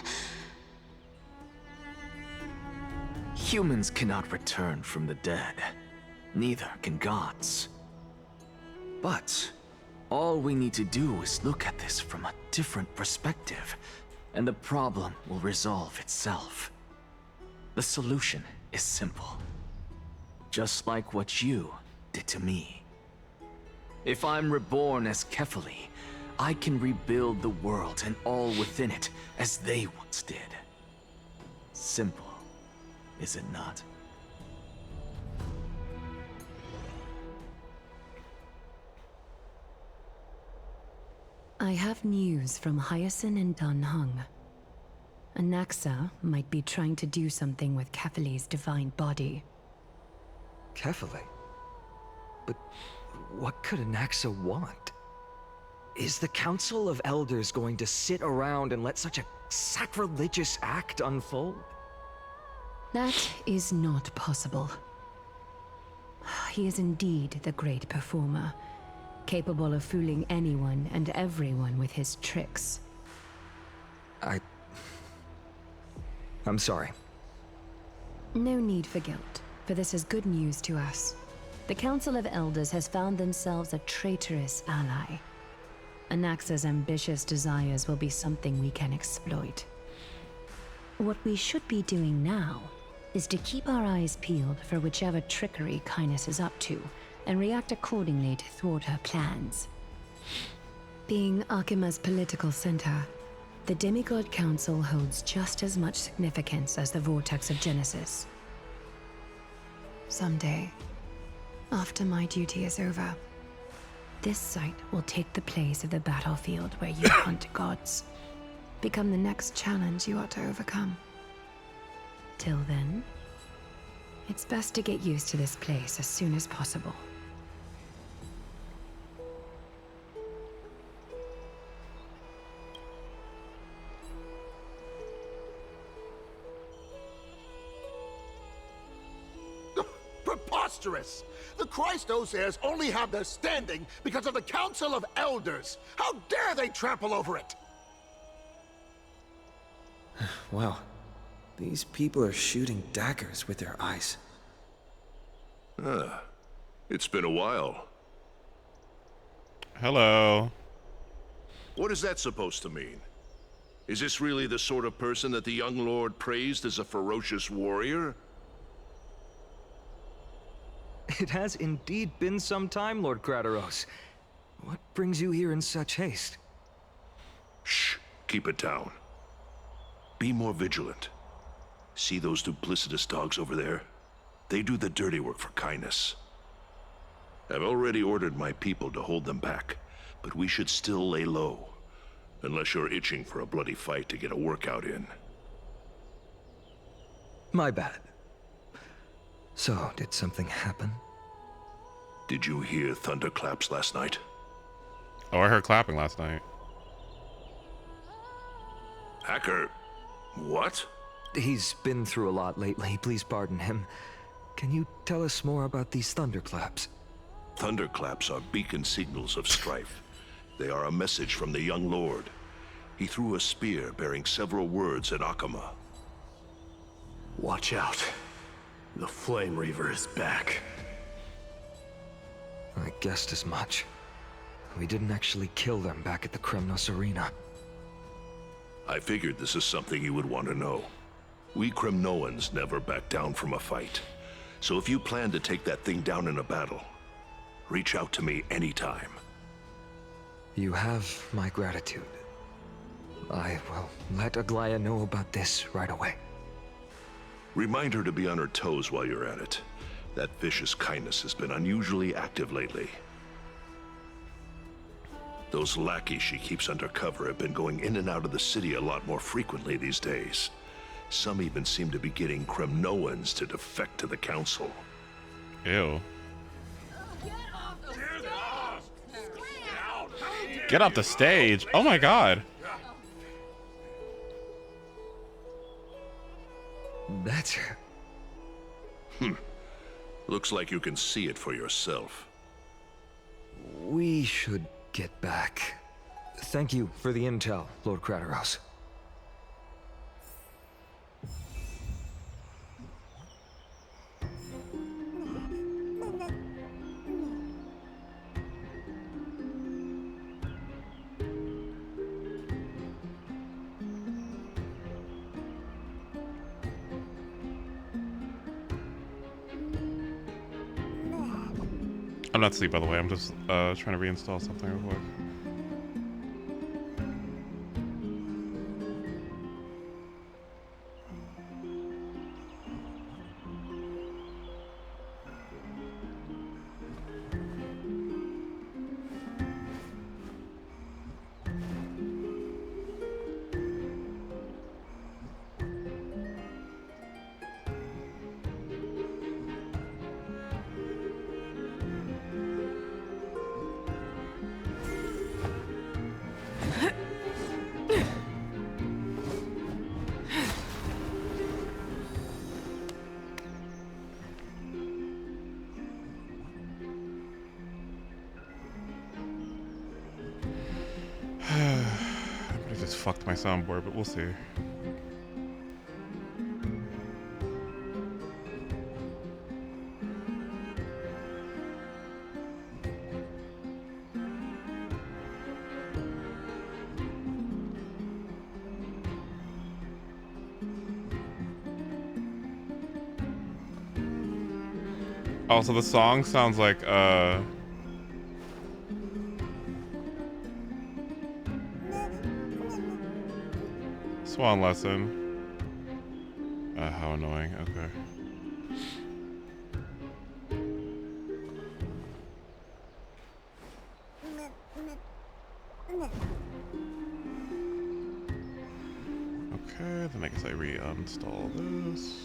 Humans cannot return from the dead. Neither can gods. But all we need to do is look at this from a different perspective, and the problem will resolve itself. The solution is simple. Just like what you did to me. If I'm reborn as Kefali, I can rebuild the world and all within it as they once did. Simple, is it not? I have news from Hyacinth and Dan Heng. Anaxa might be trying to do something with Kefali's divine body. Kefali? But what could Anaxa want? Is the Council of Elders going to sit around and let such a sacrilegious act unfold? That is not possible. He is indeed the great performer, capable of fooling anyone and everyone with his tricks. I'm sorry. No need for guilt, for this is good news to us. The Council of Elders has found themselves a traitorous ally. Anaxa's ambitious desires will be something we can exploit. What we should be doing now is to keep our eyes peeled for whichever trickery Kynus is up to, and react accordingly to thwart her plans. Being Akima's political center, the Demigod Council holds just as much significance as the Vortex of Genesis. Someday, after my duty is over, this site will take the place of the battlefield where you hunt gods, become the next challenge you are to overcome. Till then, it's best to get used to this place as soon as possible. Preposterous! The Christos-heirs only have their standing because of the Council of Elders! How dare they trample over it! Wow. These people are shooting daggers with their eyes. It's been a while. Hello. What is that supposed to mean? Is this really the sort of person that the young lord praised as a ferocious warrior? It has indeed been some time, Lord Krateros. What brings you here in such haste? Shh, keep it down. Be more vigilant. See those duplicitous dogs over there? They do the dirty work for Kynus. I've already ordered my people to hold them back, but we should still lay low. Unless you're itching for a bloody fight to get a workout in. My bad. So, did something happen? Did you hear thunderclaps last night? Oh, I heard clapping last night. Hacker, what? He's been through a lot lately, please pardon him. Can you tell us more about these thunderclaps? Thunderclaps are beacon signals of strife. They are a message from the young lord. He threw a spear bearing several words at Akama. Watch out. The Flame Reaver is back. I guessed as much. We didn't actually kill them back at the Kremnos Arena. I figured this is something you would want to know. We Kremnoans never back down from a fight. So if you plan to take that thing down in a battle, reach out to me anytime. You have my gratitude. I will let Aglaya know about this right away. Remind her to be on her toes while you're at it. That vicious kindness has been unusually active lately. Those lackeys she keeps undercover have been going in and out of the city a lot more frequently these days. Some even seem to be getting Kremnoans to defect to the council. Ew. Get off the stage. Oh my god. Better. Looks like you can see it for yourself. We should get back. Thank you for the intel, Lord Crateros. I'm not asleep, by the way. I'm just trying to reinstall something real quick. I just fucked my soundboard, but we'll see. Also, the song sounds like Swan Lesson. How annoying. Okay. Okay, then I guess I reinstall this.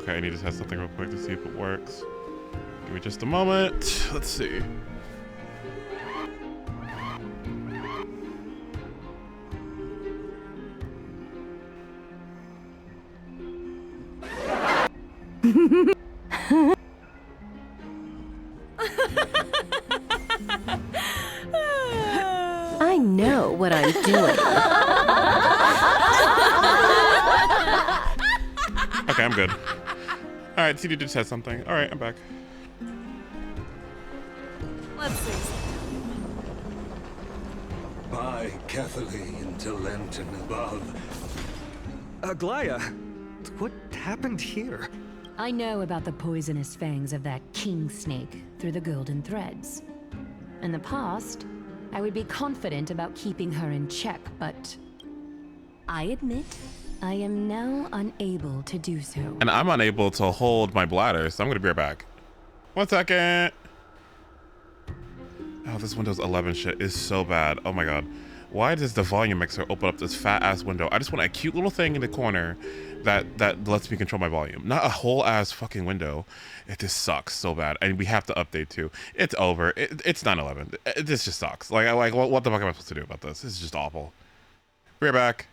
Okay, I need to test something real quick to see if it works. Give me just a moment. Let's see. I know what I'm doing. Okay, I'm good. Alright, CD did test something. Alright, I'm back. Let's see. By Catherine into Lenten above. Aglaya, what happened here? I know about the poisonous fangs of that king snake through the golden threads. In the past, I would be confident about keeping her in check, but I admit I am now unable to do so. And I'm unable to hold my bladder, so I'm gonna be right back. 1 second. Oh, this Windows 11 shit is so bad. Oh my god. Why does the volume mixer open up this fat ass window? I just want a cute little thing in the corner that lets me control my volume. Not a whole ass fucking window. It just sucks so bad. And we have to update too. It's over. It's 9/11. This just sucks. Like what the fuck am I supposed to do about this? This is just awful. Be right back.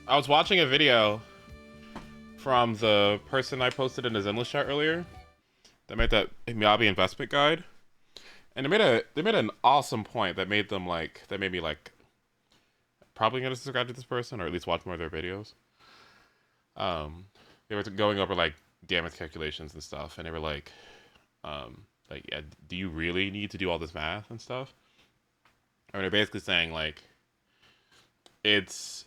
I was watching a video from the person I posted in his endless chat earlier that made that Miyabi investment guide, and they made an awesome point that made them like made me like probably gonna subscribe to this person or at least watch more of their videos. They were going over like damage calculations and stuff, and they were like, yeah, do you really need to do all this math and stuff? I mean, they're basically saying like it's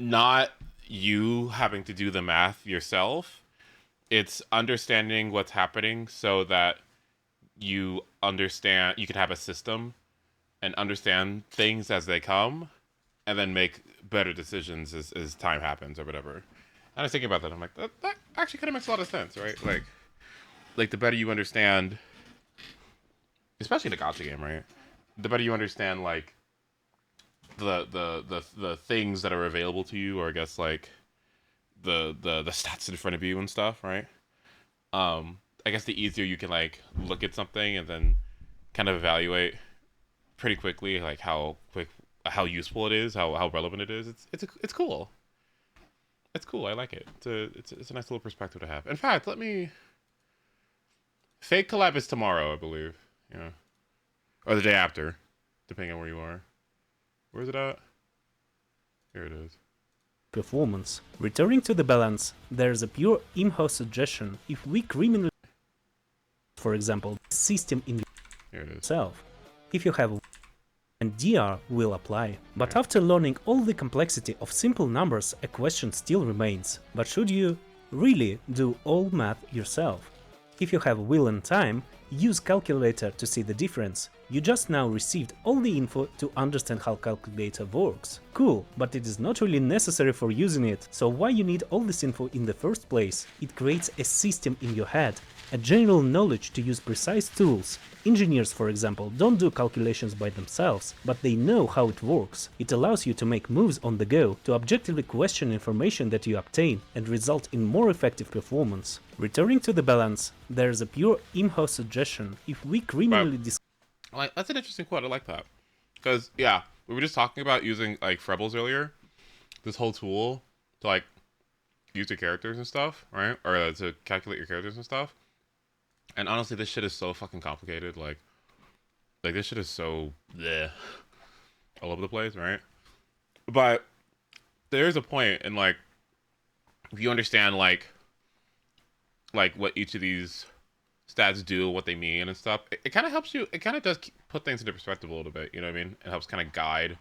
not you having to do the math yourself. It's understanding what's happening so that you understand, you can have a system and understand things as they come and then make better decisions as time happens or whatever. And I was thinking about that. I'm like, that actually kind of makes a lot of sense, right? Like the better you understand, especially in a gacha game, right? The better you understand, like, the things that are available to you, or I guess like the stats in front of you and stuff, right? I guess the easier you can like look at something and then kind of evaluate pretty quickly like how useful it is, how relevant it is. It's cool. It's cool. I like it. It's a nice little perspective to have. In fact, Fake collab is tomorrow, I believe. Yeah, or the day after, depending on where you are. Where's it at? Here it is. Performance. Returning to the balance, there's a pure IMHO suggestion. If we criminally, for example, the system in itself, if you have and DR will apply. But after learning all the complexity of simple numbers, a question still remains. But should you really do all math yourself? If you have will and time, use calculator to see the difference. You just now received all the info to understand how calculator works. Cool, but it is not really necessary for using it, so why you need all this info in the first place? It creates a system in your head, a general knowledge to use precise tools. Engineers, for example, don't do calculations by themselves, but they know how it works. It allows you to make moves on the go, to objectively question information that you obtain, and result in more effective performance. Returning to the balance, there's a pure IMHO suggestion. If we criminally like, that's an interesting quote. I like that. Because, yeah, we were just talking about using, like, Frebles earlier. This whole tool to, like, use your characters and stuff, right? Or to calculate your characters and stuff. And honestly, this shit is so fucking complicated. Like this shit is so bleh, all over the place, right? But there's a point in, like, if you understand, like what each of these stats do, what they mean and stuff, it kind of helps you, it kind of does put things into perspective a little bit, you know what I mean? It helps kind of guide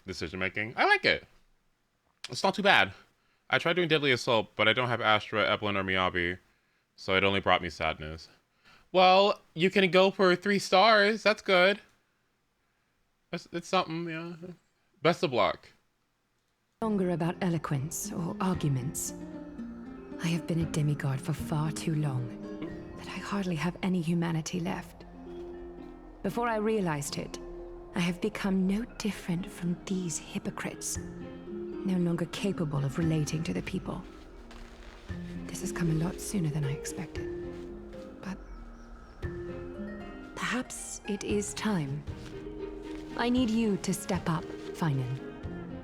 decision making. I like it. It's not too bad. I tried doing Deadly Assault, but I don't have Astra, Evelyn, or Miyabi, so it only brought me sadness. Well, you can go for 3 stars. That's good. It's something, yeah. Best of luck. Longer about eloquence or arguments. I have been a demigod for far too long that I hardly have any humanity left. Before I realized it, I have become no different from these hypocrites, no longer capable of relating to the people. This has come a lot sooner than I expected. But perhaps it is time. I need you to step up, Finan,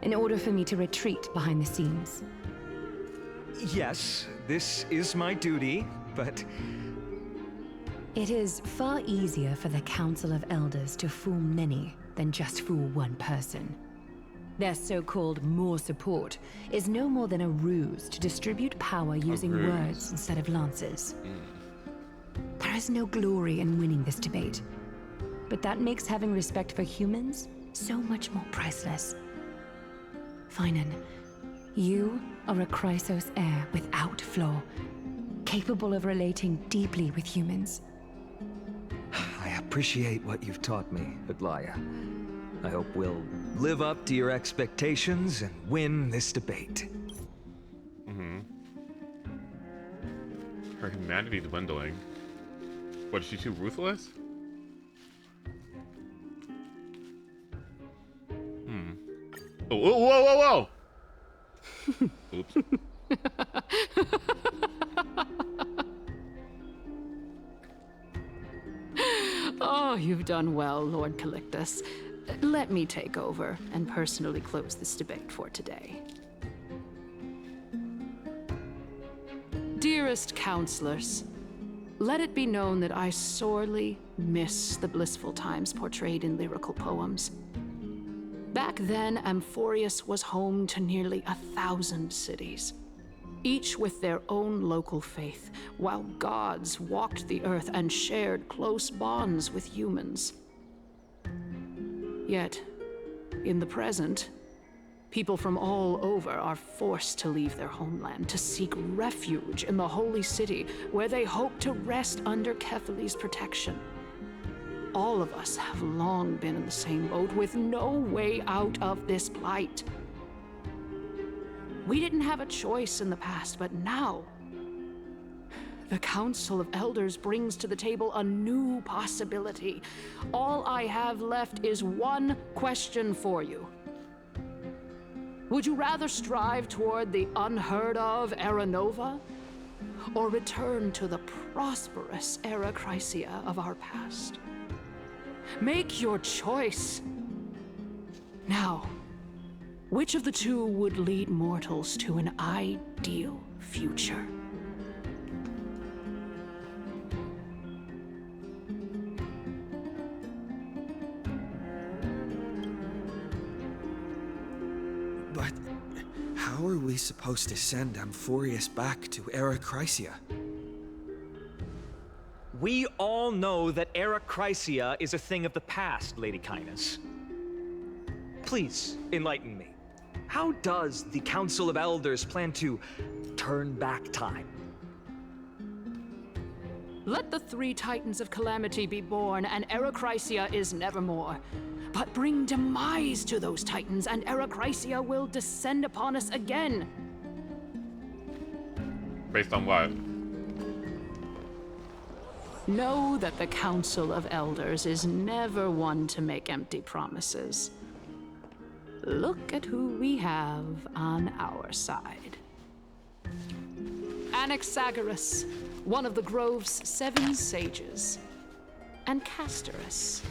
in order for me to retreat behind the scenes. Yes, this is my duty, but... It is far easier for the Council of Elders to fool many than just fool one person. Their so-called more support is no more than a ruse to distribute power using words instead of lances. There is no glory in winning this debate, but that makes having respect for humans so much more priceless. Finan, you are a Chrysos heir without flaw, capable of relating deeply with humans. I appreciate what you've taught me, Aglaya. I hope we'll live up to your expectations and win this debate. Her humanity dwindling. What, is she too ruthless? Oh, whoa! Oops. Oh, you've done well, Lord Calictus. Let me take over and personally close this debate for today. Dearest counselors, let it be known that I sorely miss the blissful times portrayed in lyrical poems. Back then, AMPHOREUS was home to nearly 1,000 cities, each with their own local faith, while gods walked the earth and shared close bonds with humans. Yet, in the present, people from all over are forced to leave their homeland to seek refuge in the holy city, where they hope to rest under Kefali's protection. All of us have long been in the same boat, with no way out of this plight. We didn't have a choice in the past, but now, the Council of Elders brings to the table a new possibility. All I have left is one question for you. Would you rather strive toward the unheard of Era Nova, or return to the prosperous Era Chrysia of our past? Make your choice. Now, which of the two would lead mortals to an ideal future? But how are we supposed to send AMPHOREUS back to Era Chrysia? We all know that Era Chrysia is a thing of the past, Lady Kindness. Please, enlighten me. How does the Council of Elders plan to turn back time? Let the 3 Titans of Calamity be born, and Era Chrysia is nevermore. But bring demise to those Titans, and Era Chrysia will descend upon us again. Based on what? Know that the Council of Elders is never one to make empty promises. Look at who we have on our side. Anaxagoras, one of the Grove's 7 sages, and Castorus,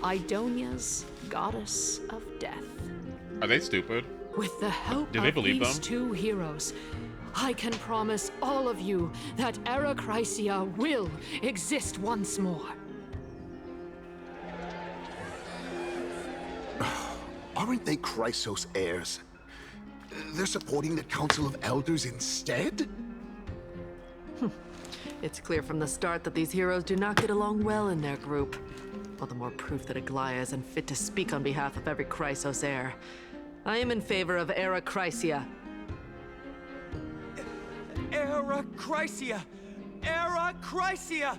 Idonia's goddess of death. Are they stupid? With the help Do they of believe these them? 2 heroes, I can promise all of you that Era Chrysia will exist once more. Aren't they Chrysos heirs? They're supporting the Council of Elders instead? It's clear from the start that these heroes do not get along well in their group. All the more proof that Aglaya is unfit to speak on behalf of every Chrysos heir. I am in favor of Era Chrysia. Era Chrysia! Era Chrysia!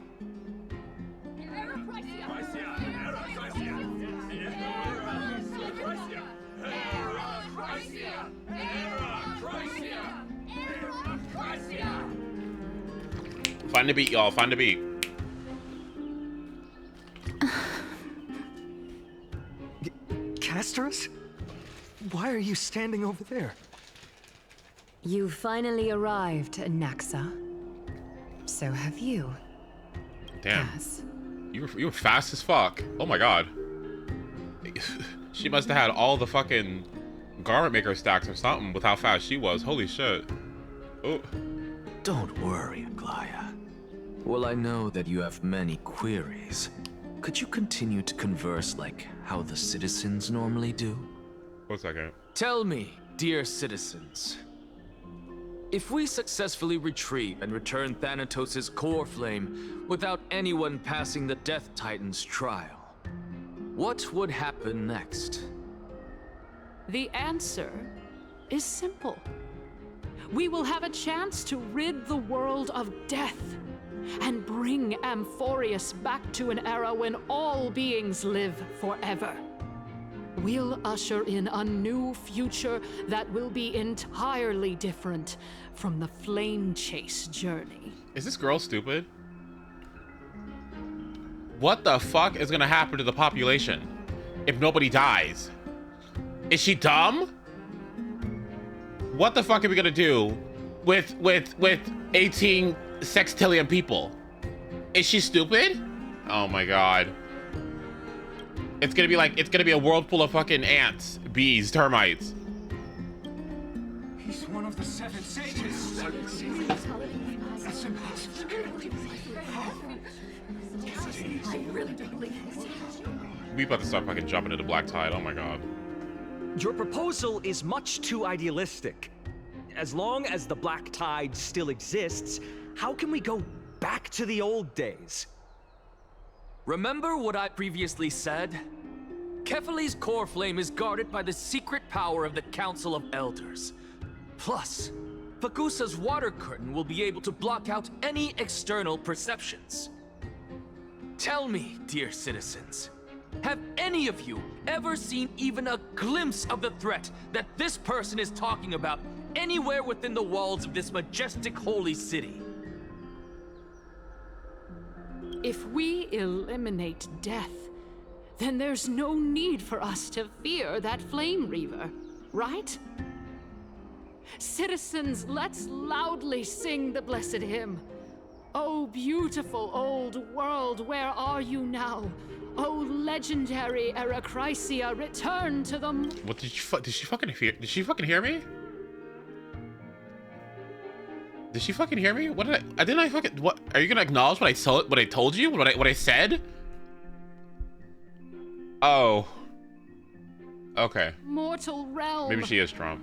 Find the beat, y'all. Find the beat. Castorus? Why are you standing over there? You finally arrived, Naxa. So have you. Damn. You were fast as fuck. Oh my god. She must have had all the fucking garment maker stacks or something with how fast she was. Holy shit. Oh. Don't worry, Aglaya. Well, I know that you have many queries. Could you continue to converse like how the citizens normally do? 1 second. Tell me, dear citizens, if we successfully retrieve and return Thanatos' core flame without anyone passing the Death Titan's trial, what would happen next? The answer is simple. We will have a chance to rid the world of death and bring AMPHOREUS back to an era when all beings live forever. We'll usher in a new future that will be entirely different from the flame chase journey. Is this girl stupid? What the fuck is gonna happen to the population if nobody dies? Is she dumb? What the fuck are we gonna do with 18 sextillion people? Is she stupid? Oh my god. It's gonna be a world full of fucking ants, bees, termites. He's one of the 7 sages. We about to start fucking jumping into the black tide. Oh my god. Your proposal is much too idealistic. As long as the black tide still exists, how can we go back to the old days? Remember what I previously said? Kefali's core flame is guarded by the secret power of the Council of Elders. Plus, Fagusa's water curtain will be able to block out any external perceptions. Tell me, dear citizens, have any of you ever seen even a glimpse of the threat that this person is talking about anywhere within the walls of this majestic holy city? If we eliminate death, then there's no need for us to fear that Flame Reaver, right? Citizens, let's loudly sing the blessed hymn. Oh, beautiful old world, where are you now? Oh, legendary Erachrysia, return to them. What did she fucking hear? Did she fucking hear me? Did she fucking hear me? What did didn't I fucking, what? Are you gonna acknowledge what I told you? What I said? Oh. Okay. Mortal realm. Maybe she is Trump.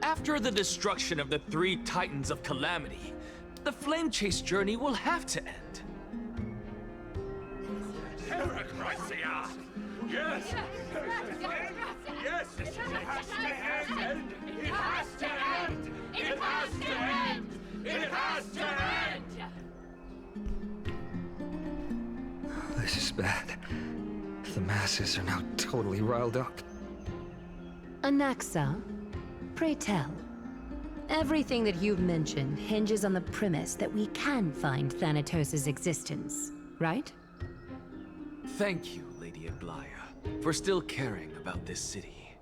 After the destruction of the 3 Titans of Calamity, the Flame Chase journey will have to end. Erachrysia! Yes! Yes! It has to end! It has to end! It has to end! It has to end! This is bad. The masses are now totally riled up. Anaxa, pray tell. Everything that you've mentioned hinges on the premise that we can find Thanatos' existence, right? Thank you, Lady Aglaya, for still caring about this city.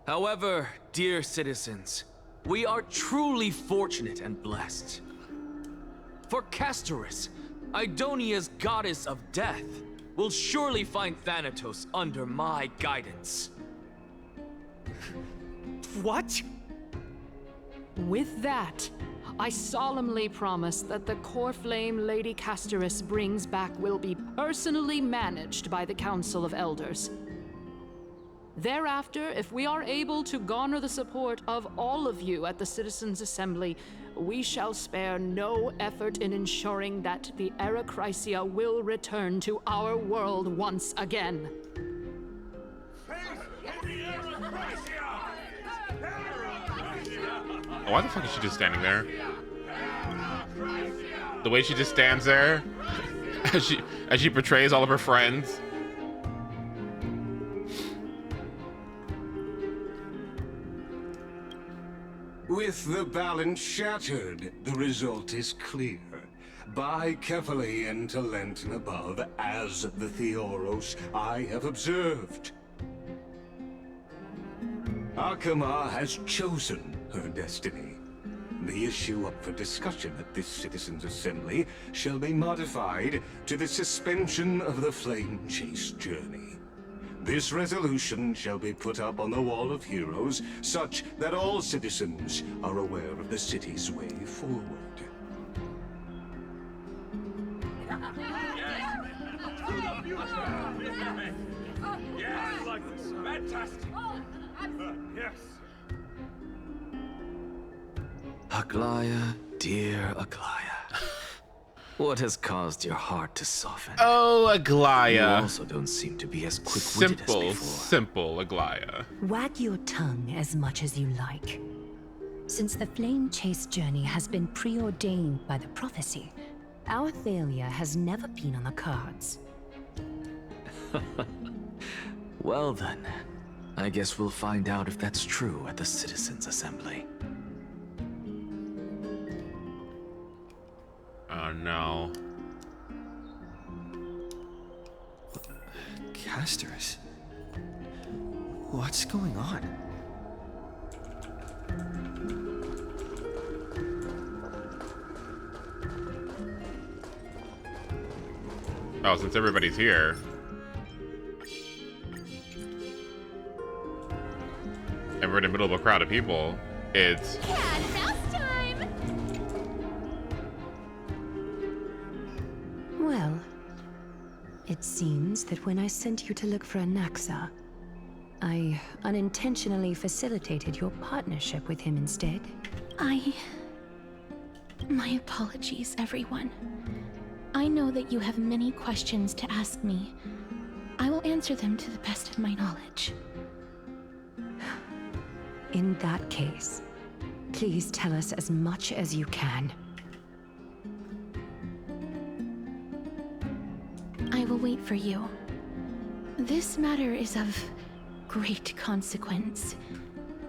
However, dear citizens, we are truly fortunate and blessed. For Castorus, Idonia's goddess of death, will surely find Thanatos under my guidance. What? With that, I solemnly promise that the core flame Lady Castorus brings back will be personally managed by the Council of Elders. Thereafter, if we are able to garner the support of all of you at the Citizens' Assembly, we shall spare no effort in ensuring that the Erachrysia will return to our world once again. Oh, why the fuck is she just standing there? The way she just stands there as she portrays all of her friends. With the balance shattered, the result is clear. By Kefali and Talent and above, as the Theoros I have observed. Akama has chosen her destiny. The issue up for discussion at this Citizens' Assembly shall be modified to the suspension of the Flame Chase journey. This resolution shall be put up on the Wall of Heroes, such that all citizens are aware of the city's way forward. Yes, like this. Fantastic. Yes. Aglaya, dear Aglaya. What has caused your heart to soften? Oh, Aglaya. You also don't seem to be as quick-witted as before. Simple Aglaya. Wag your tongue as much as you like. Since the Flame Chase journey has been preordained by the prophecy, our failure has never been on the cards. Well then, I guess we'll find out if that's true at the Citizens' Assembly. Oh no. Castorus? What's going on? Oh, since everybody's here. And we're in the middle of a crowd of people. It's... Yeah, mouse time! Well, it seems that when I sent you to look for Anaxa, I unintentionally facilitated your partnership with him instead. My apologies, everyone. I know that you have many questions to ask me. I will answer them to the best of my knowledge. In that case, please tell us as much as you can. I will wait for you. This matter is of great consequence,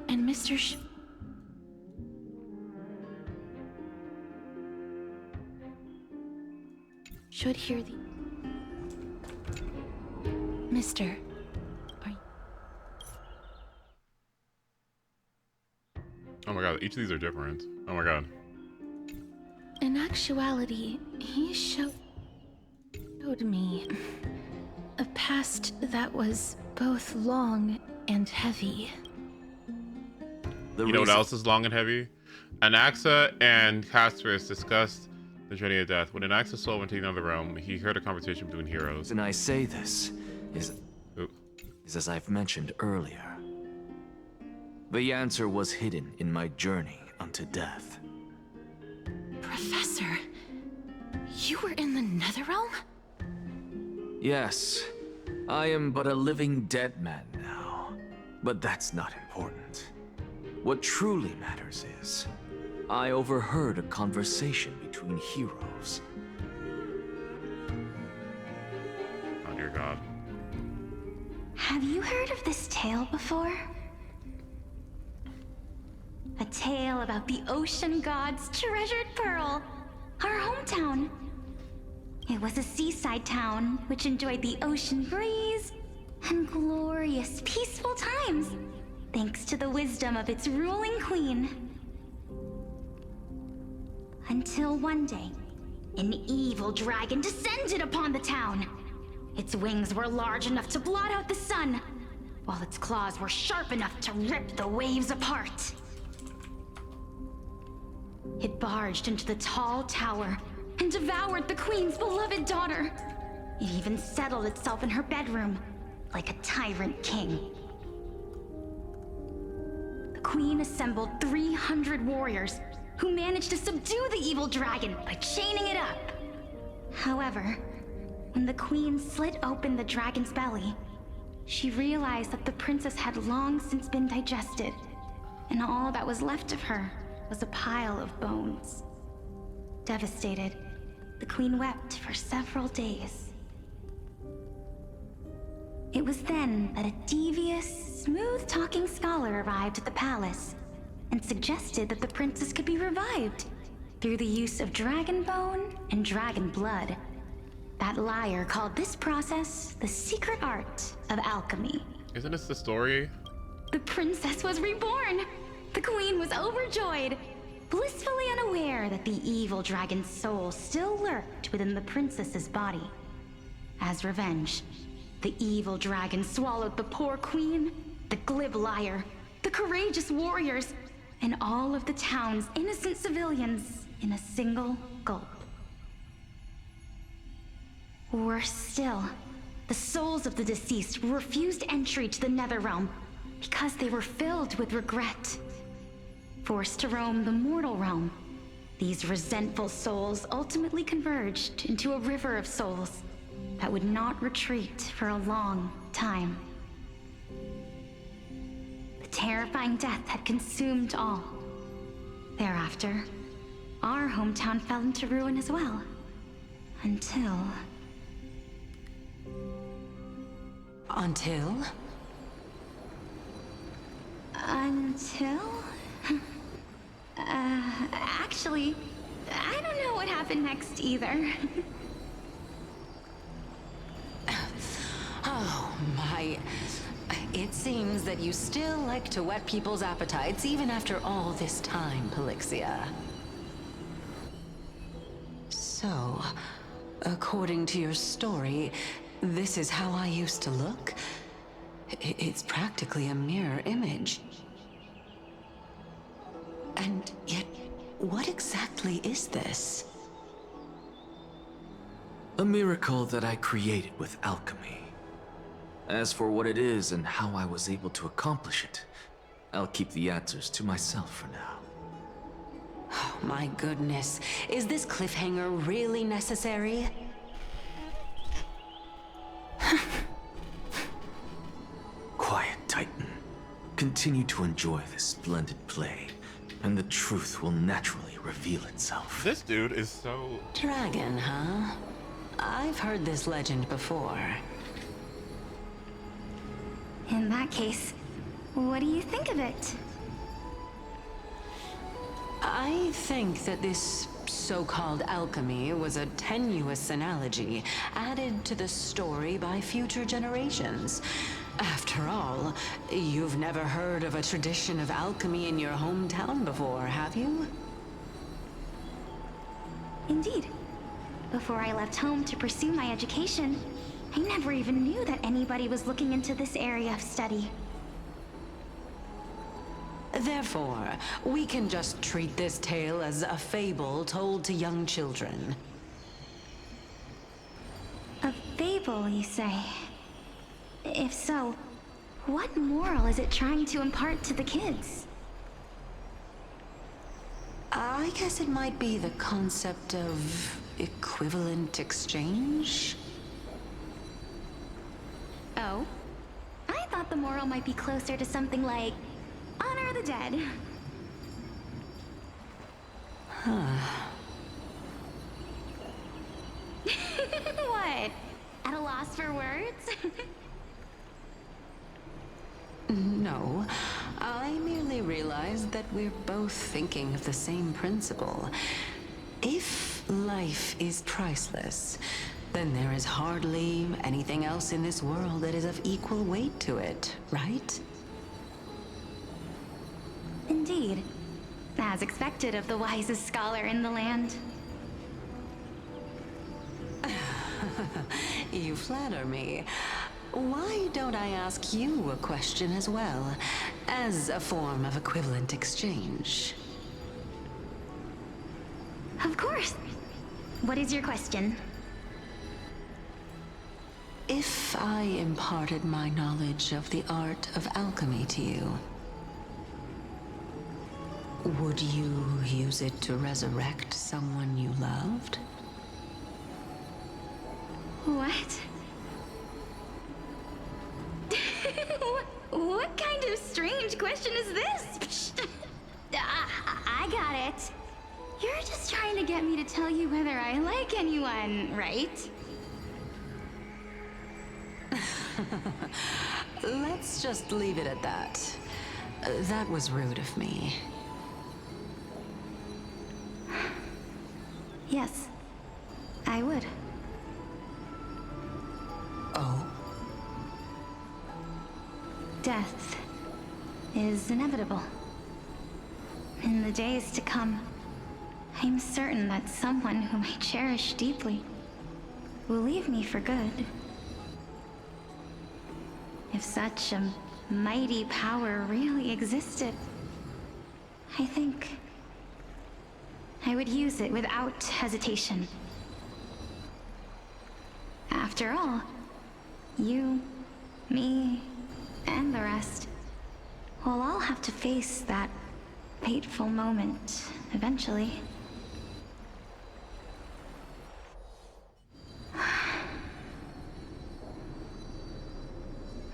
and Mr. should hear the... Mister, are you... Oh my god, each of these are different. Oh my god. In actuality, he showed me a past that was both long and heavy. You know what else is long and heavy? Anaxa and Castorus discussed the journey of death. When Anaxa's soul went to another realm, he heard a conversation between heroes. And I say this is as I've mentioned earlier. The answer was hidden in my journey unto death. Professor, you were in the Netherrealm? Yes, I am but a living dead man now, but that's not important. What truly matters is, I overheard a conversation between heroes. Oh dear God. Have you heard of this tale before? A tale about the ocean god's treasured pearl, our hometown. It was a seaside town which enjoyed the ocean breeze and glorious, peaceful times, thanks to the wisdom of its ruling queen. Until one day, an evil dragon descended upon the town. Its wings were large enough to blot out the sun, while its claws were sharp enough to rip the waves apart. It barged into the tall tower and devoured the queen's beloved daughter. It even settled itself in her bedroom, like a tyrant king. The queen assembled 300 warriors who managed to subdue the evil dragon by chaining it up. However, when the queen slit open the dragon's belly, she realized that the princess had long since been digested, and all that was left of her was a pile of bones. Devastated, the queen wept for several days. It was then that a devious, smooth-talking scholar arrived at the palace and suggested that the princess could be revived through the use of dragon bone and dragon blood. That liar called this process the secret art of alchemy. Isn't this the story? The princess was reborn! The queen was overjoyed, blissfully unaware that the evil dragon's soul still lurked within the princess's body. As revenge, the evil dragon swallowed the poor queen, the glib liar, the courageous warriors, and all of the town's innocent civilians in a single gulp. Worse still, the souls of the deceased were refused entry to the Netherrealm because they were filled with regret. Forced to roam the mortal realm, these resentful souls ultimately converged into a river of souls that would not retreat for a long time. The terrifying death had consumed all. Thereafter, our hometown fell into ruin as well. Until... Actually, I don't know what happened next either. Oh my. It seems that you still like to whet people's appetites even after all this time, Pelixia. So, according to your story, this is how I used to look? It's practically a mirror image. And yet, what exactly is this? A miracle that I created with alchemy. As for what it is and how I was able to accomplish it, I'll keep the answers to myself for now. Oh, my goodness. Is this cliffhanger really necessary? Quiet, Titan. Continue to enjoy this splendid play, and the truth will naturally reveal itself. This dude is so... Dragon, huh? I've heard this legend before. In that case, what do you think of it? I think that this so-called alchemy was a tenuous analogy added to the story by future generations. After all, you've never heard of a tradition of alchemy in your hometown before, have you? Indeed. Before I left home to pursue my education, I never even knew that anybody was looking into this area of study. Therefore, we can just treat this tale as a fable told to young children. A fable, you say? If so, what moral is it trying to impart to the kids? I guess it might be the concept of equivalent exchange? Oh? I thought the moral might be closer to something like honor the dead. What? At a loss for words? No, I merely realized that we're both thinking of the same principle. If life is priceless, then there is hardly anything else in this world that is of equal weight to it, right? Indeed. As expected of the wisest scholar in the land. You flatter me. Why don't I ask you a question as well, as a form of equivalent exchange? Of course. What is your question? If I imparted my knowledge of the art of alchemy to you, would you use it to resurrect someone you loved? What? What kind of strange question is this? I got it. You're just trying to get me to tell you whether I like anyone, right? Let's just leave it at that. That was rude of me. Yes, I would. Oh? Death is inevitable. In the days to come, I'm certain that someone whom I cherish deeply will leave me for good. If such a mighty power really existed, I think I would use it without hesitation. After all, you, me, and the rest will all have to face that fateful moment eventually.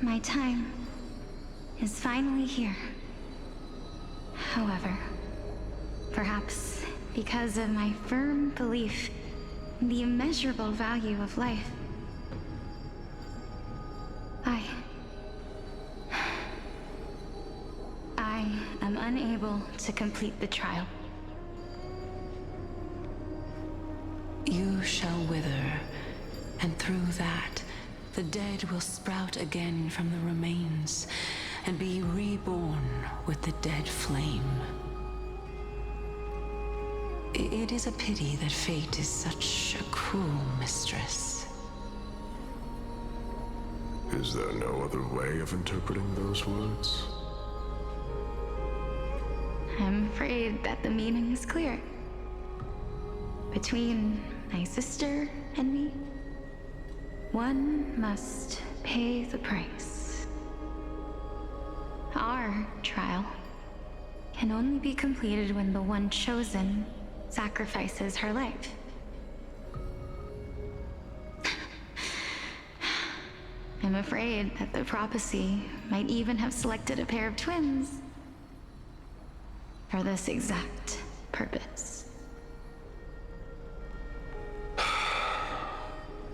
My time is finally here. However, perhaps because of my firm belief in the immeasurable value of life, I am unable to complete the trial. You shall wither, and through that, the dead will sprout again from the remains and be reborn with the dead flame. It is a pity that fate is such a cruel mistress. Is there no other way of interpreting those words? I'm afraid that the meaning is clear. Between my sister and me, one must pay the price. Our trial can only be completed when the one chosen sacrifices her life. I'm afraid that the prophecy might even have selected a pair of twins for this exact purpose.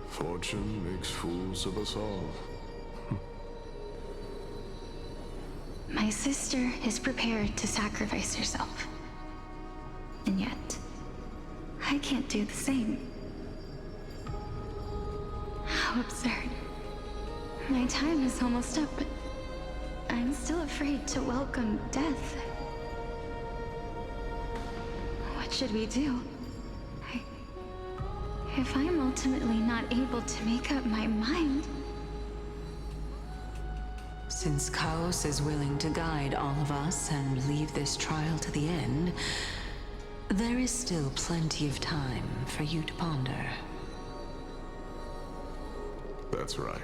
Fortune makes fools of us all. My sister is prepared to sacrifice herself. And yet, I can't do the same. How absurd. My time is almost up, but I'm still afraid to welcome death. What should we do? If I'm ultimately not able to make up my mind... Since Chaos is willing to guide all of us and leave this trial to the end, there is still plenty of time for you to ponder. That's right.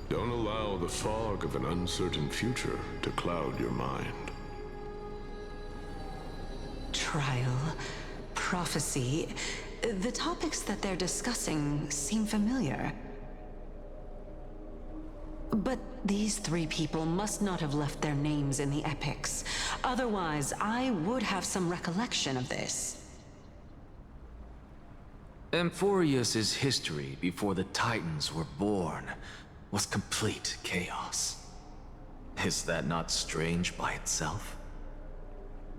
Don't allow the fog of an uncertain future to cloud your mind. Trial, prophecy, the topics that they're discussing seem familiar. But these three people must not have left their names in the epics. Otherwise, I would have some recollection of this. AMPHOREUS' history before the Titans were born was complete chaos. Is that not strange by itself?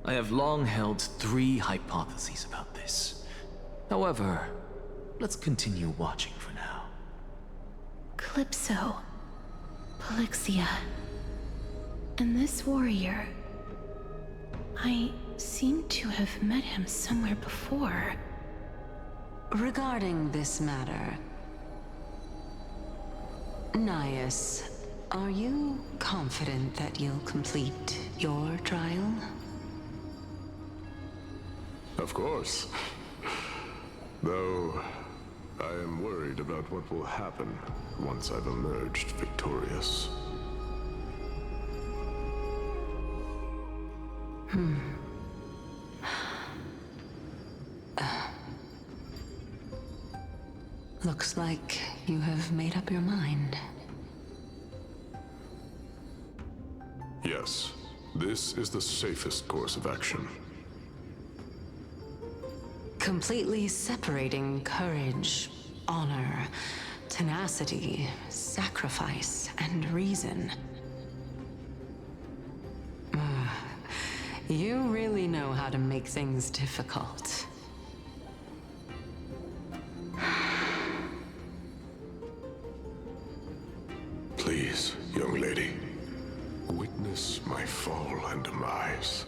I have long held 3 hypotheses about this. However, let's continue watching for now. Calypso, Polixia, and this warrior. I seem to have met him somewhere before. Regarding this matter, Nias, are you confident that you'll complete your trial? Of course. Though, I am worried about what will happen once I've emerged victorious. Looks like you have made up your mind. Yes, this is the safest course of action. Completely separating courage, honor, tenacity, sacrifice, and reason. You really know how to make things difficult. Please, young lady, witness my fall and demise.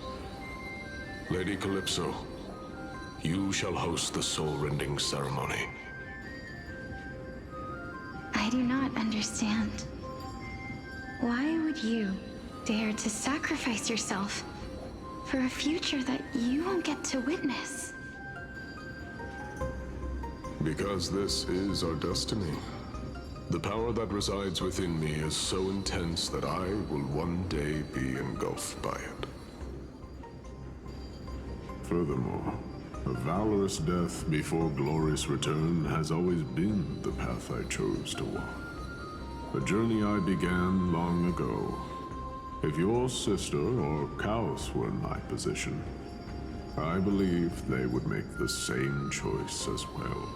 Lady Calypso, you shall host the soul-rending ceremony. I do not understand. Why would you dare to sacrifice yourself for a future that you won't get to witness? Because this is our destiny. The power that resides within me is so intense that I will one day be engulfed by it. Furthermore, a valorous death before glorious return has always been the path I chose to walk. A journey I began long ago. If your sister or Chaos were in my position, I believe they would make the same choice as well.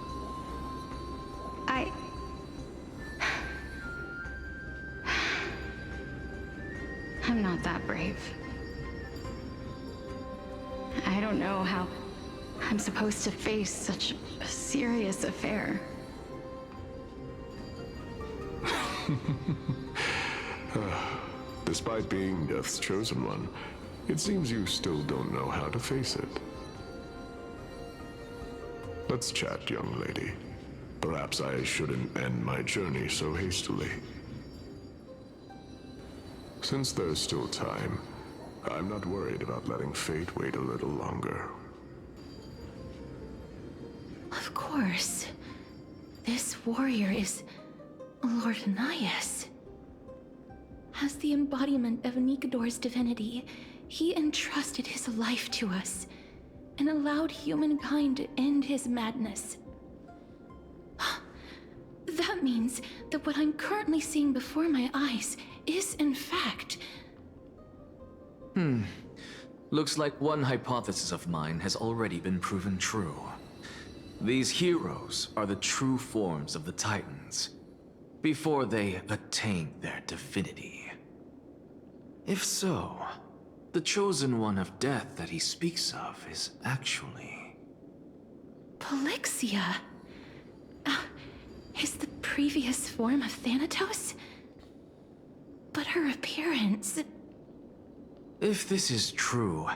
I'm not that brave. I don't know how I'm supposed to face such a serious affair. Despite being Death's chosen one, it seems you still don't know how to face it. Let's chat, young lady. Perhaps I shouldn't end my journey so hastily. Since there's still time, I'm not worried about letting fate wait a little longer. Of course. This warrior is Lord Anaias. As the embodiment of Nikador's divinity, he entrusted his life to us and allowed humankind to end his madness. That means that what I'm currently seeing before my eyes is, in fact... Looks like one hypothesis of mine has already been proven true. These heroes are the true forms of the Titans, before they attain their divinity. If so, the chosen one of death that he speaks of is actually... Polixia? Is the previous form of Thanatos? But her appearance... If this is true,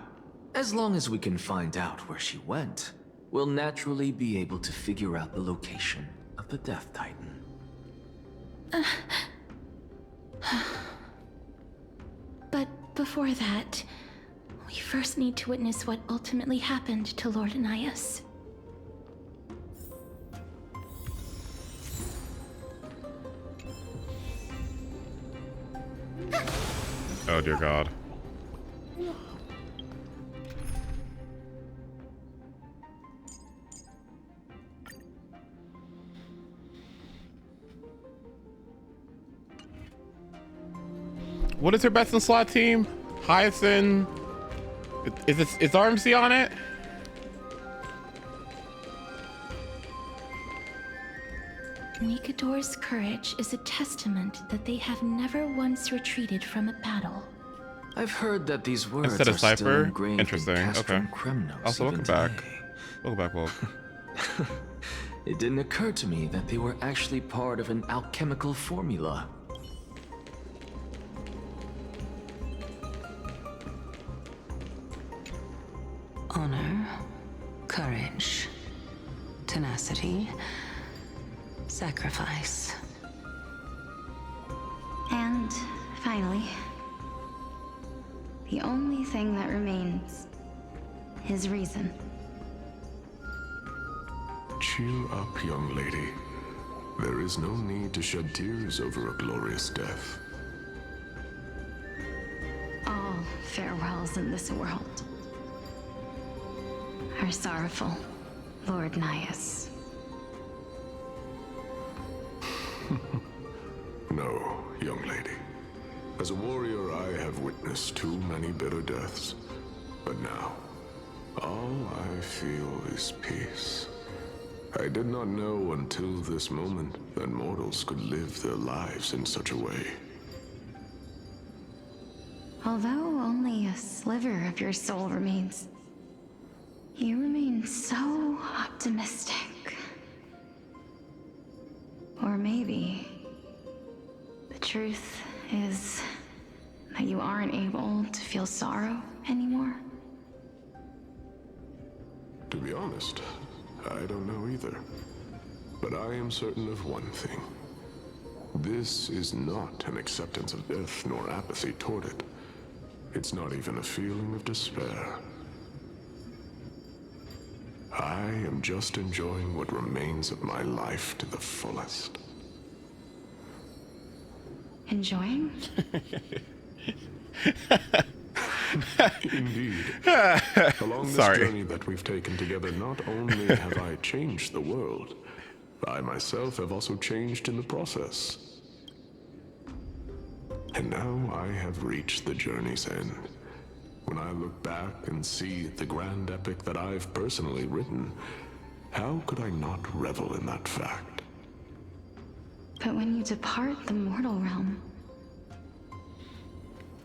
as long as we can find out where she went, we'll naturally be able to figure out the location of the Death Titan. But before that, we first need to witness what ultimately happened to Lord Anaias. Oh dear God. What is her best in slot team? Hyacinth. Is RMC on it? Nikador's courage is a testament that they have never once retreated from a battle. I've heard that these words Instead of are still Cypher? ingrained Interesting. in Okay. Castrum Kremnos Also, welcome even back. today. Welcome back, Wolf. It didn't occur to me that they were actually part of an alchemical formula. Honor, courage, tenacity, sacrifice. And finally, the only thing that remains is reason. Cheer up, young lady. There is no need to shed tears over a glorious death. All farewells in this world are sorrowful, Lord Naias. No, young lady. As a warrior, I have witnessed too many bitter deaths. But now, all I feel is peace. I did not know until this moment that mortals could live their lives in such a way. Although only a sliver of your soul remains, you remain so optimistic. Or maybe the truth is that you aren't able to feel sorrow anymore. To be honest, I don't know either. But I am certain of one thing. This is not an acceptance of death nor apathy toward it. It's not even a feeling of despair. I am just enjoying what remains of my life to the fullest. Enjoying? Indeed. Along this journey that we've taken together, not only have I changed the world, I myself have also changed in the process. And now I have reached the journey's end. When I look back and see the grand epic that I've personally written, how could I not revel in that fact? But when you depart the mortal realm,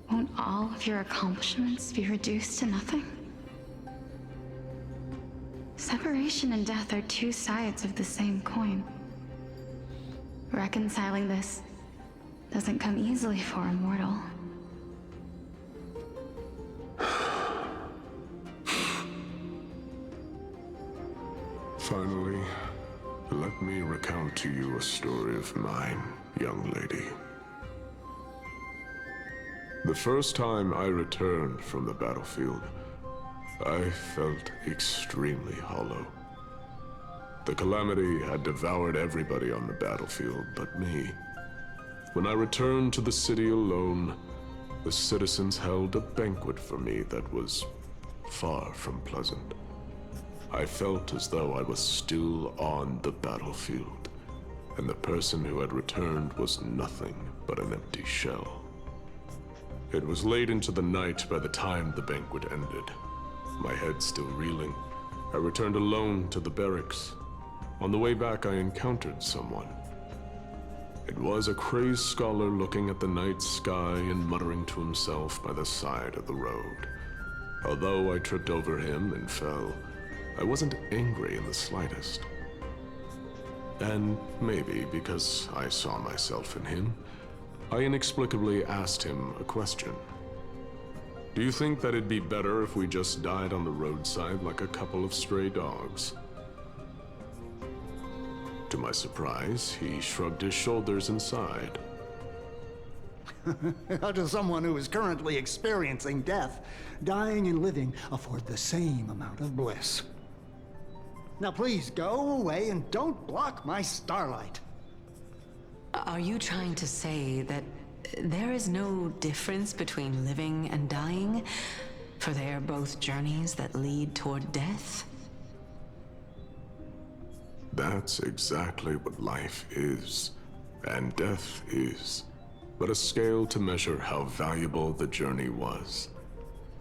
won't all of your accomplishments be reduced to nothing? Separation and death are two sides of the same coin. Reconciling this doesn't come easily for a mortal. Finally, let me recount to you a story of mine, young lady. The first time I returned from the battlefield, I felt extremely hollow. The calamity had devoured everybody on the battlefield but me. When I returned to the city alone, the citizens held a banquet for me that was far from pleasant. I felt as though I was still on the battlefield, and the person who had returned was nothing but an empty shell. It was late into the night by the time the banquet ended. My head still reeling, I returned alone to the barracks. On the way back, I encountered someone. It was a crazed scholar looking at the night sky and muttering to himself by the side of the road. Although I tripped over him and fell, I wasn't angry in the slightest. And maybe because I saw myself in him, I inexplicably asked him a question. Do you think that it'd be better if we just died on the roadside like a couple of stray dogs? To my surprise, he shrugged his shoulders and sighed. How does someone who is currently experiencing death, dying and living, afford the same amount of bliss? Now please go away and don't block my starlight. Are you trying to say that there is no difference between living and dying? For they are both journeys that lead toward death? That's exactly what life is, and death is, but a scale to measure how valuable the journey was.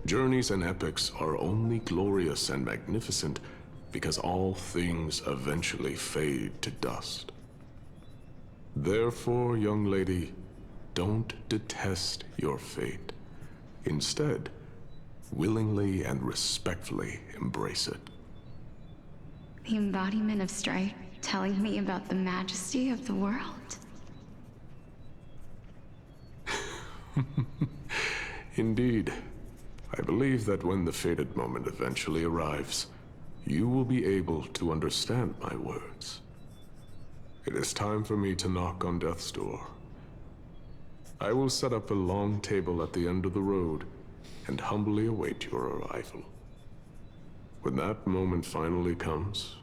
Journeys and epics are only glorious and magnificent because all things eventually fade to dust. Therefore, young lady, don't detest your fate. Instead, willingly and respectfully embrace it. The embodiment of strife telling me about the majesty of the world. Indeed. I believe that when the fated moment eventually arrives, you will be able to understand my words. It is time for me to knock on death's door. I will set up a long table at the end of the road and humbly await your arrival. When that moment finally comes,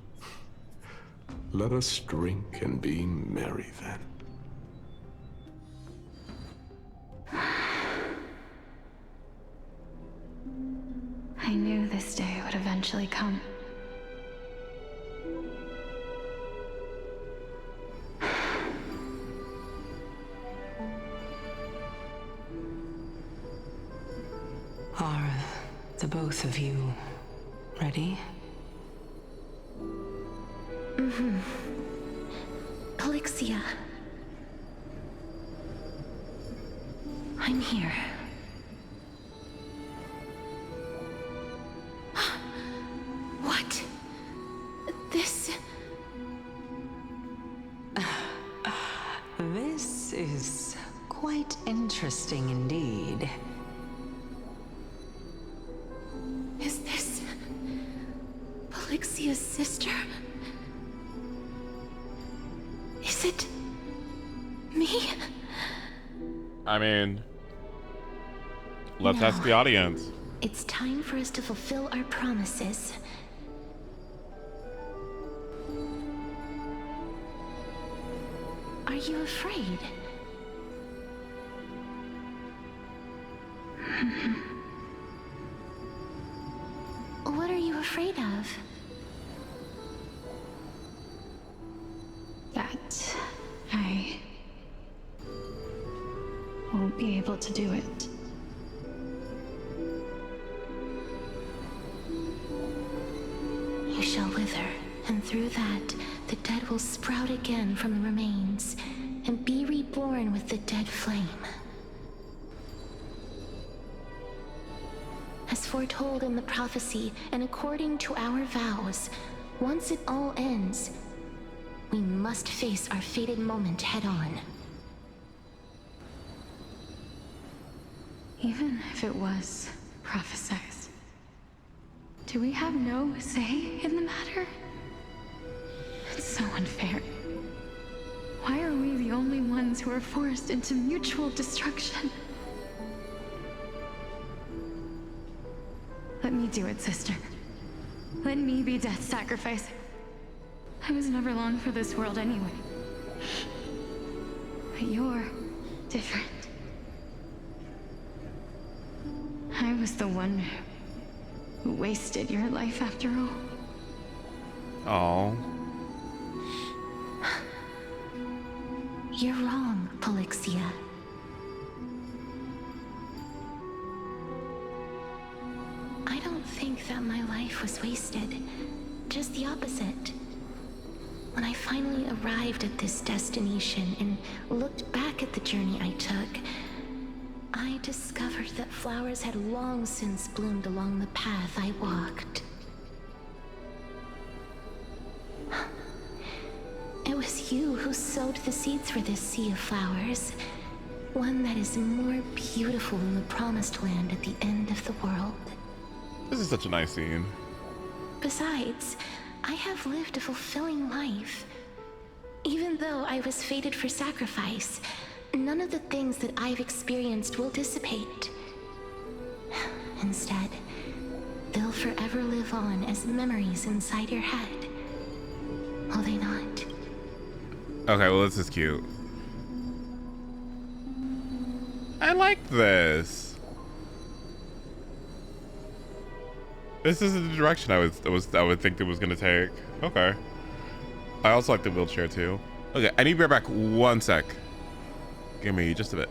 let us drink and be merry then. I knew this day would eventually come. Are the both of you ready? Mm-hmm. Polixia. I'm here. What? This... This is quite interesting indeed. Is this... Polixia's sister? Is it... me? I mean, let's No. ask the audience. It's time for us to fulfill our promises. Are you afraid? What are you afraid of? That I won't be able to do it. You shall wither, and through that, the dead will sprout again from the remains, and be reborn with the dead flame. As foretold in the prophecy, and according to our vows, once it all ends, we must face our fated moment head-on. Even if it was prophesied, do we have no say in the matter? It's so unfair. Why are we the only ones who are forced into mutual destruction? Let me do it, sister. Let me be death's sacrifice. I was never long for this world anyway. But you're different. I was the one who wasted your life after all. Oh. You're wrong, Polixia. I don't think that my life was wasted. Just the opposite. When I finally arrived at this destination and looked back at the journey I took, I discovered that flowers had long since bloomed along the path I walked. It was you who sowed the seeds for this sea of flowers, one that is more beautiful than the promised land at the end of the world. This is such a nice scene. Besides, I have lived a fulfilling life. Even though I was fated for sacrifice, none of the things that I've experienced will dissipate. Instead, they'll forever live on as memories inside your head. Will they not? Okay, well, this is cute. I like this. This is the direction I would think it was gonna take. Okay. I also like the wheelchair too. Okay, I need to be right back 1 sec. Give me just a bit.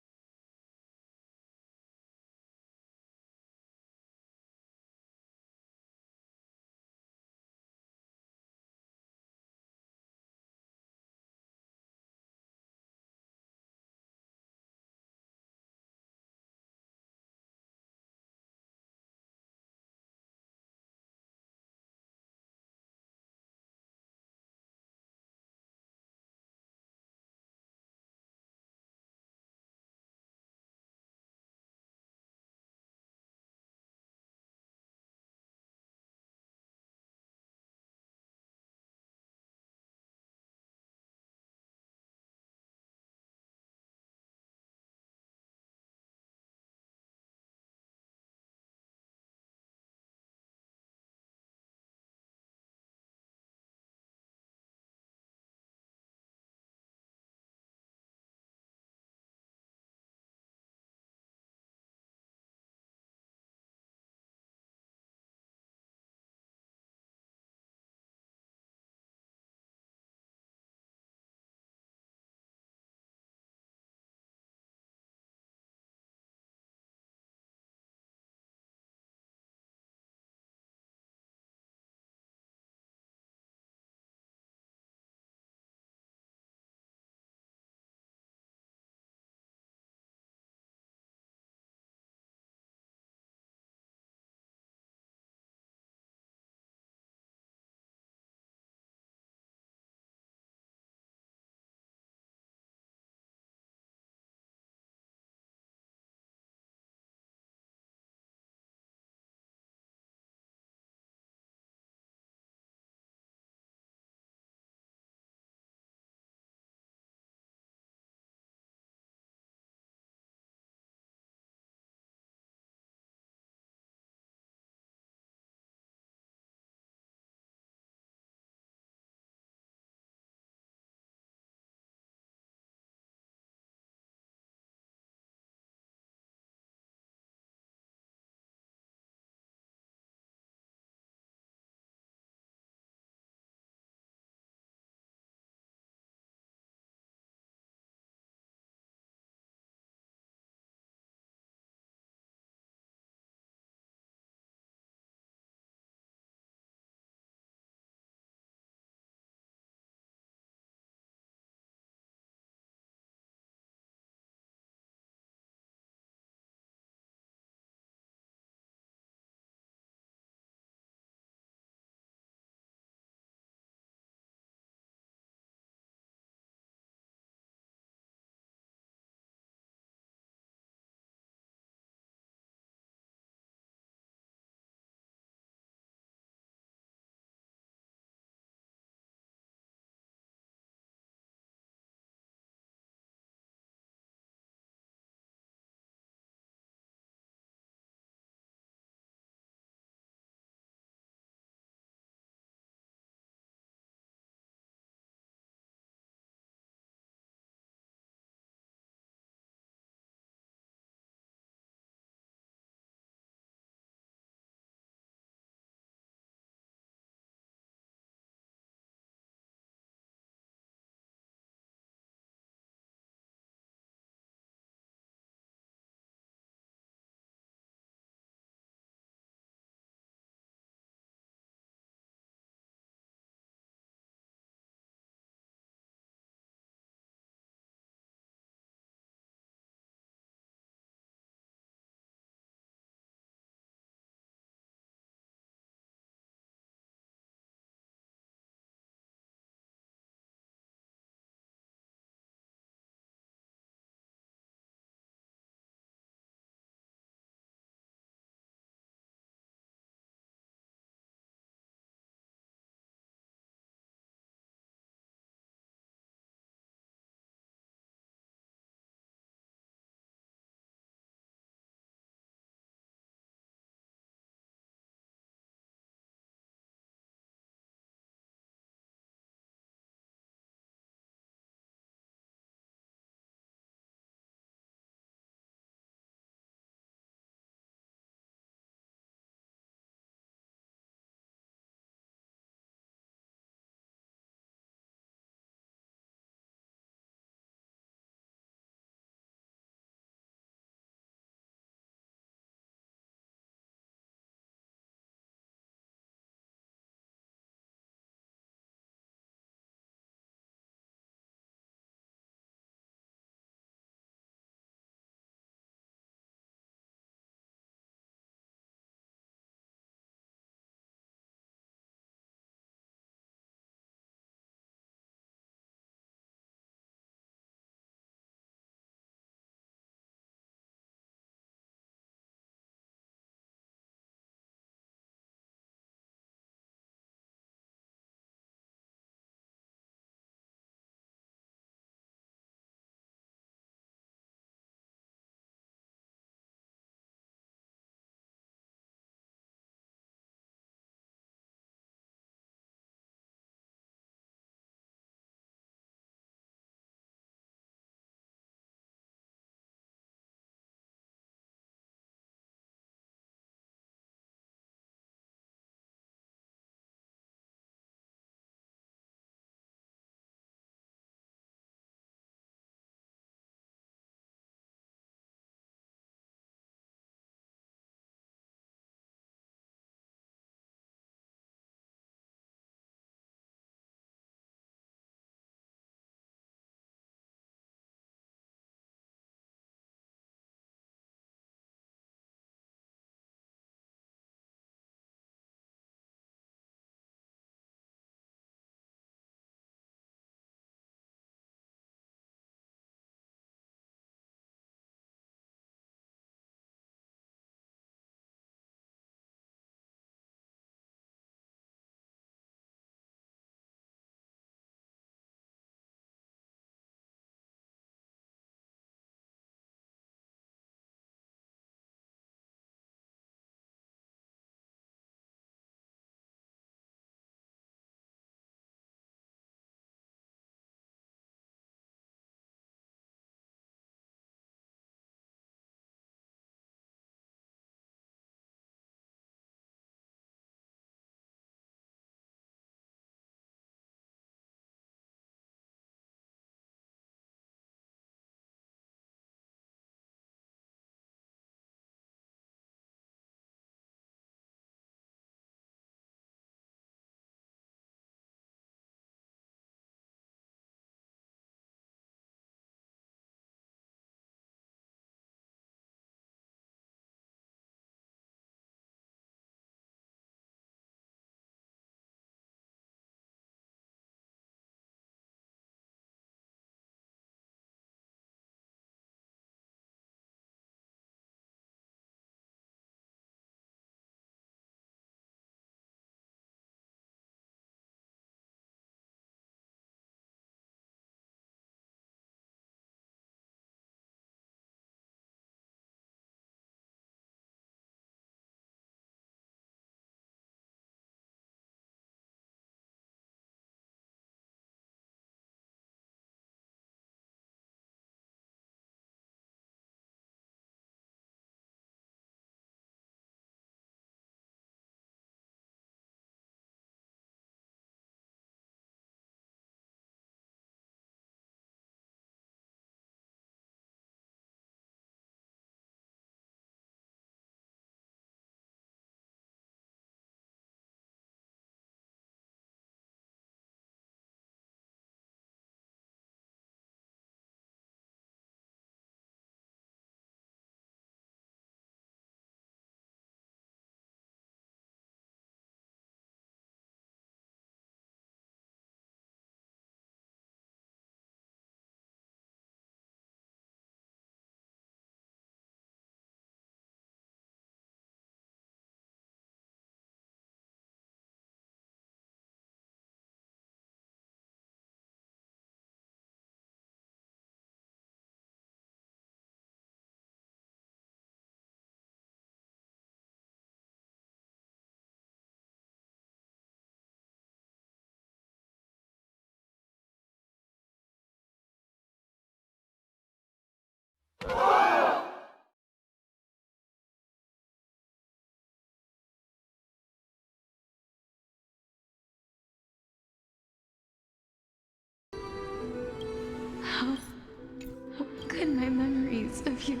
can my memories of you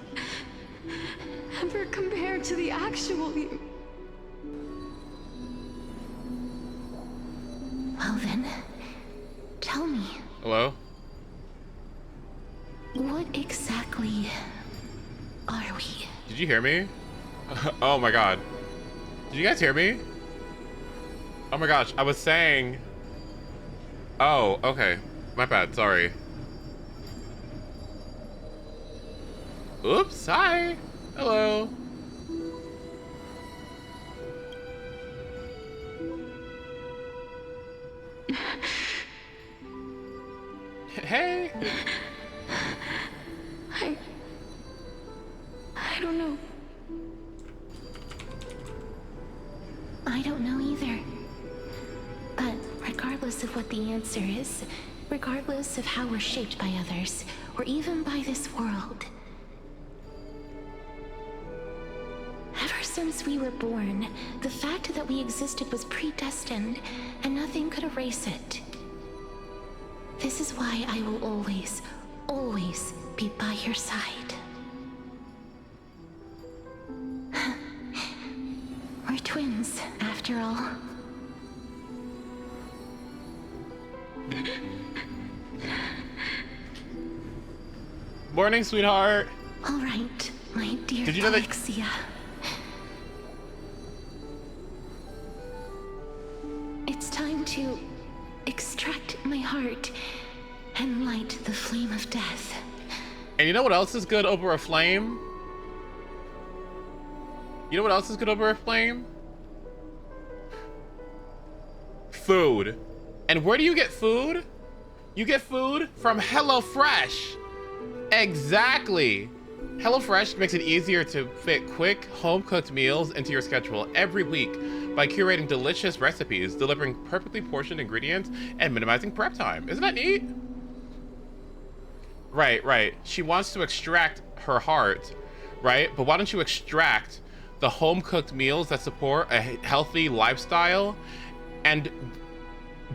ever compare to the actual you? Well then, tell me. Hello? What exactly are we? Did you hear me? Oh my god. Did you guys hear me? Oh my gosh, I was saying... Oh, okay. My bad, sorry. Oops, hi. Hello. Hey. I don't know. I don't know either. But regardless of what the answer is, regardless of how we're shaped by others, or even by this world, ever since we were born, the fact that we existed was predestined, and nothing could erase it. This is why I will always, always be by your side. We're twins, after all. Morning, sweetheart. All right, my dear Did you know that? Alexia. It's time to extract my heart and light the flame of death. And you know what else is good over a flame? You know what else is good over a flame? Food. And where do you get food? You get food from HelloFresh. Exactly. HelloFresh makes it easier to fit quick, home-cooked meals into your schedule every week by curating delicious recipes, delivering perfectly portioned ingredients, and minimizing prep time. Isn't that neat? Right. She wants to extract her heart, right? But why don't you extract the home-cooked meals that support a healthy lifestyle and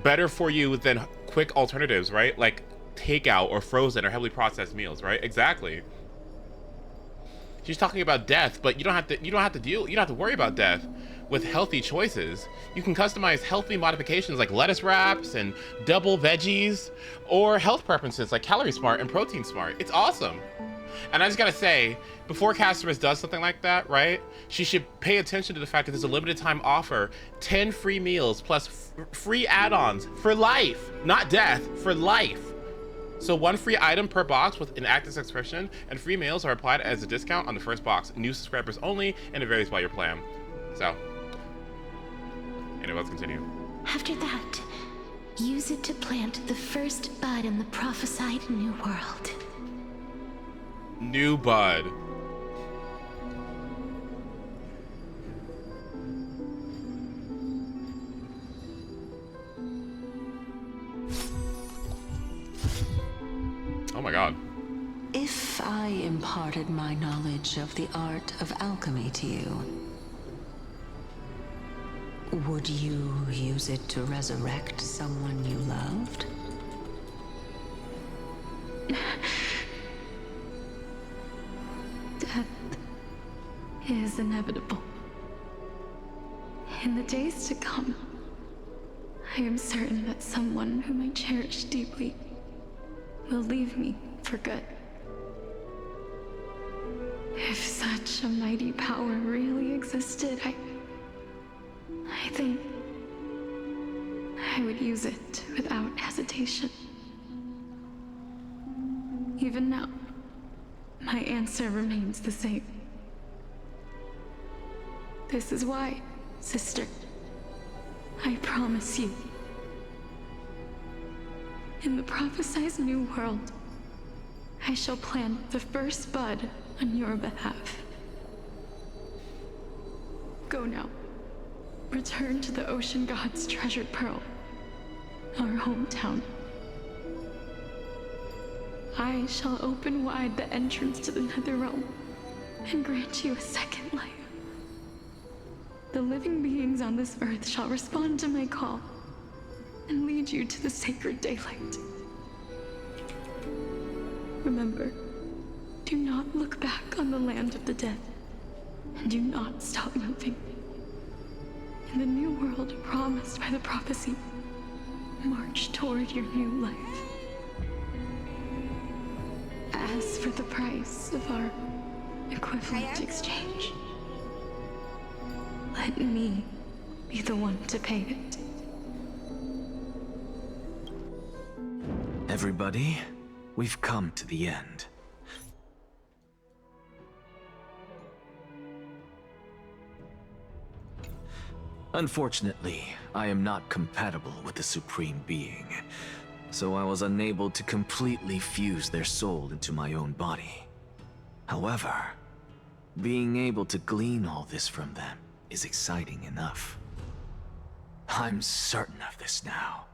better for you than quick alternatives, right? Like takeout or frozen or heavily processed meals, right? Exactly. She's talking about death, but you don't have to worry about death with healthy choices. You can customize healthy modifications like lettuce wraps and double veggies, or health preferences like Calorie Smart and Protein Smart. It's awesome. And I just gotta say, before Castorus does something like that, right, she should pay attention to the fact that there's a limited time offer, 10 free meals plus free add-ons for life, not death, for life. So 1 free item per box with an active subscription, and free meals are applied as a discount on the first box. New subscribers only, and it varies by your plan. So, anyway, let's continue. After that, use it to plant the first bud in the prophesied new world. New bud. Oh my god. If I imparted my knowledge of the art of alchemy to you, would you use it to resurrect someone you loved? Death is inevitable. In the days to come, I am certain that someone whom I cherish deeply will leave me for good. If such a mighty power really existed, I think I would use it without hesitation. Even now, my answer remains the same. This is why, sister, I promise you, in the prophesied new world, I shall plant the first bud on your behalf. Go now. Return to the ocean god's treasured pearl, our hometown. I shall open wide the entrance to the nether realm and grant you a second life. The living beings on this earth shall respond to my call and lead you to the sacred daylight. Remember, Do not look back on the land of the dead. And do not stop moving. In the new world promised by the prophecy, march toward your new life. As for the price of our equivalent exchange, let me be the one to pay it. Everybody, we've come to the end. Unfortunately, I am not compatible with the Supreme Being, so I was unable to completely fuse their soul into my own body. However, being able to glean all this from them is exciting enough. I'm certain of this now.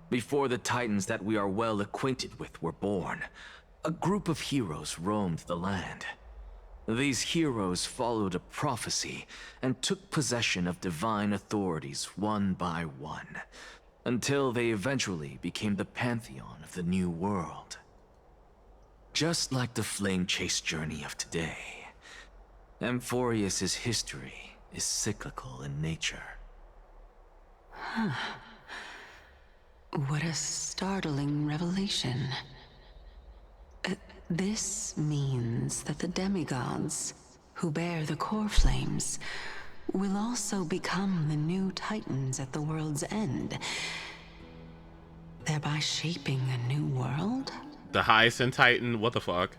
Before the Titans that we are well acquainted with were born, a group of heroes roamed the land. These heroes followed a prophecy and took possession of divine authorities one by one, until they eventually became the pantheon of the new world. Just like the flame chase journey of today, AMPHOREUS' history is cyclical in nature. Huh. What a startling revelation. This means that the demigods, who bear the core flames, will also become the new Titans at the world's end, thereby shaping a new world? The Hyacinth Titan? What the fuck?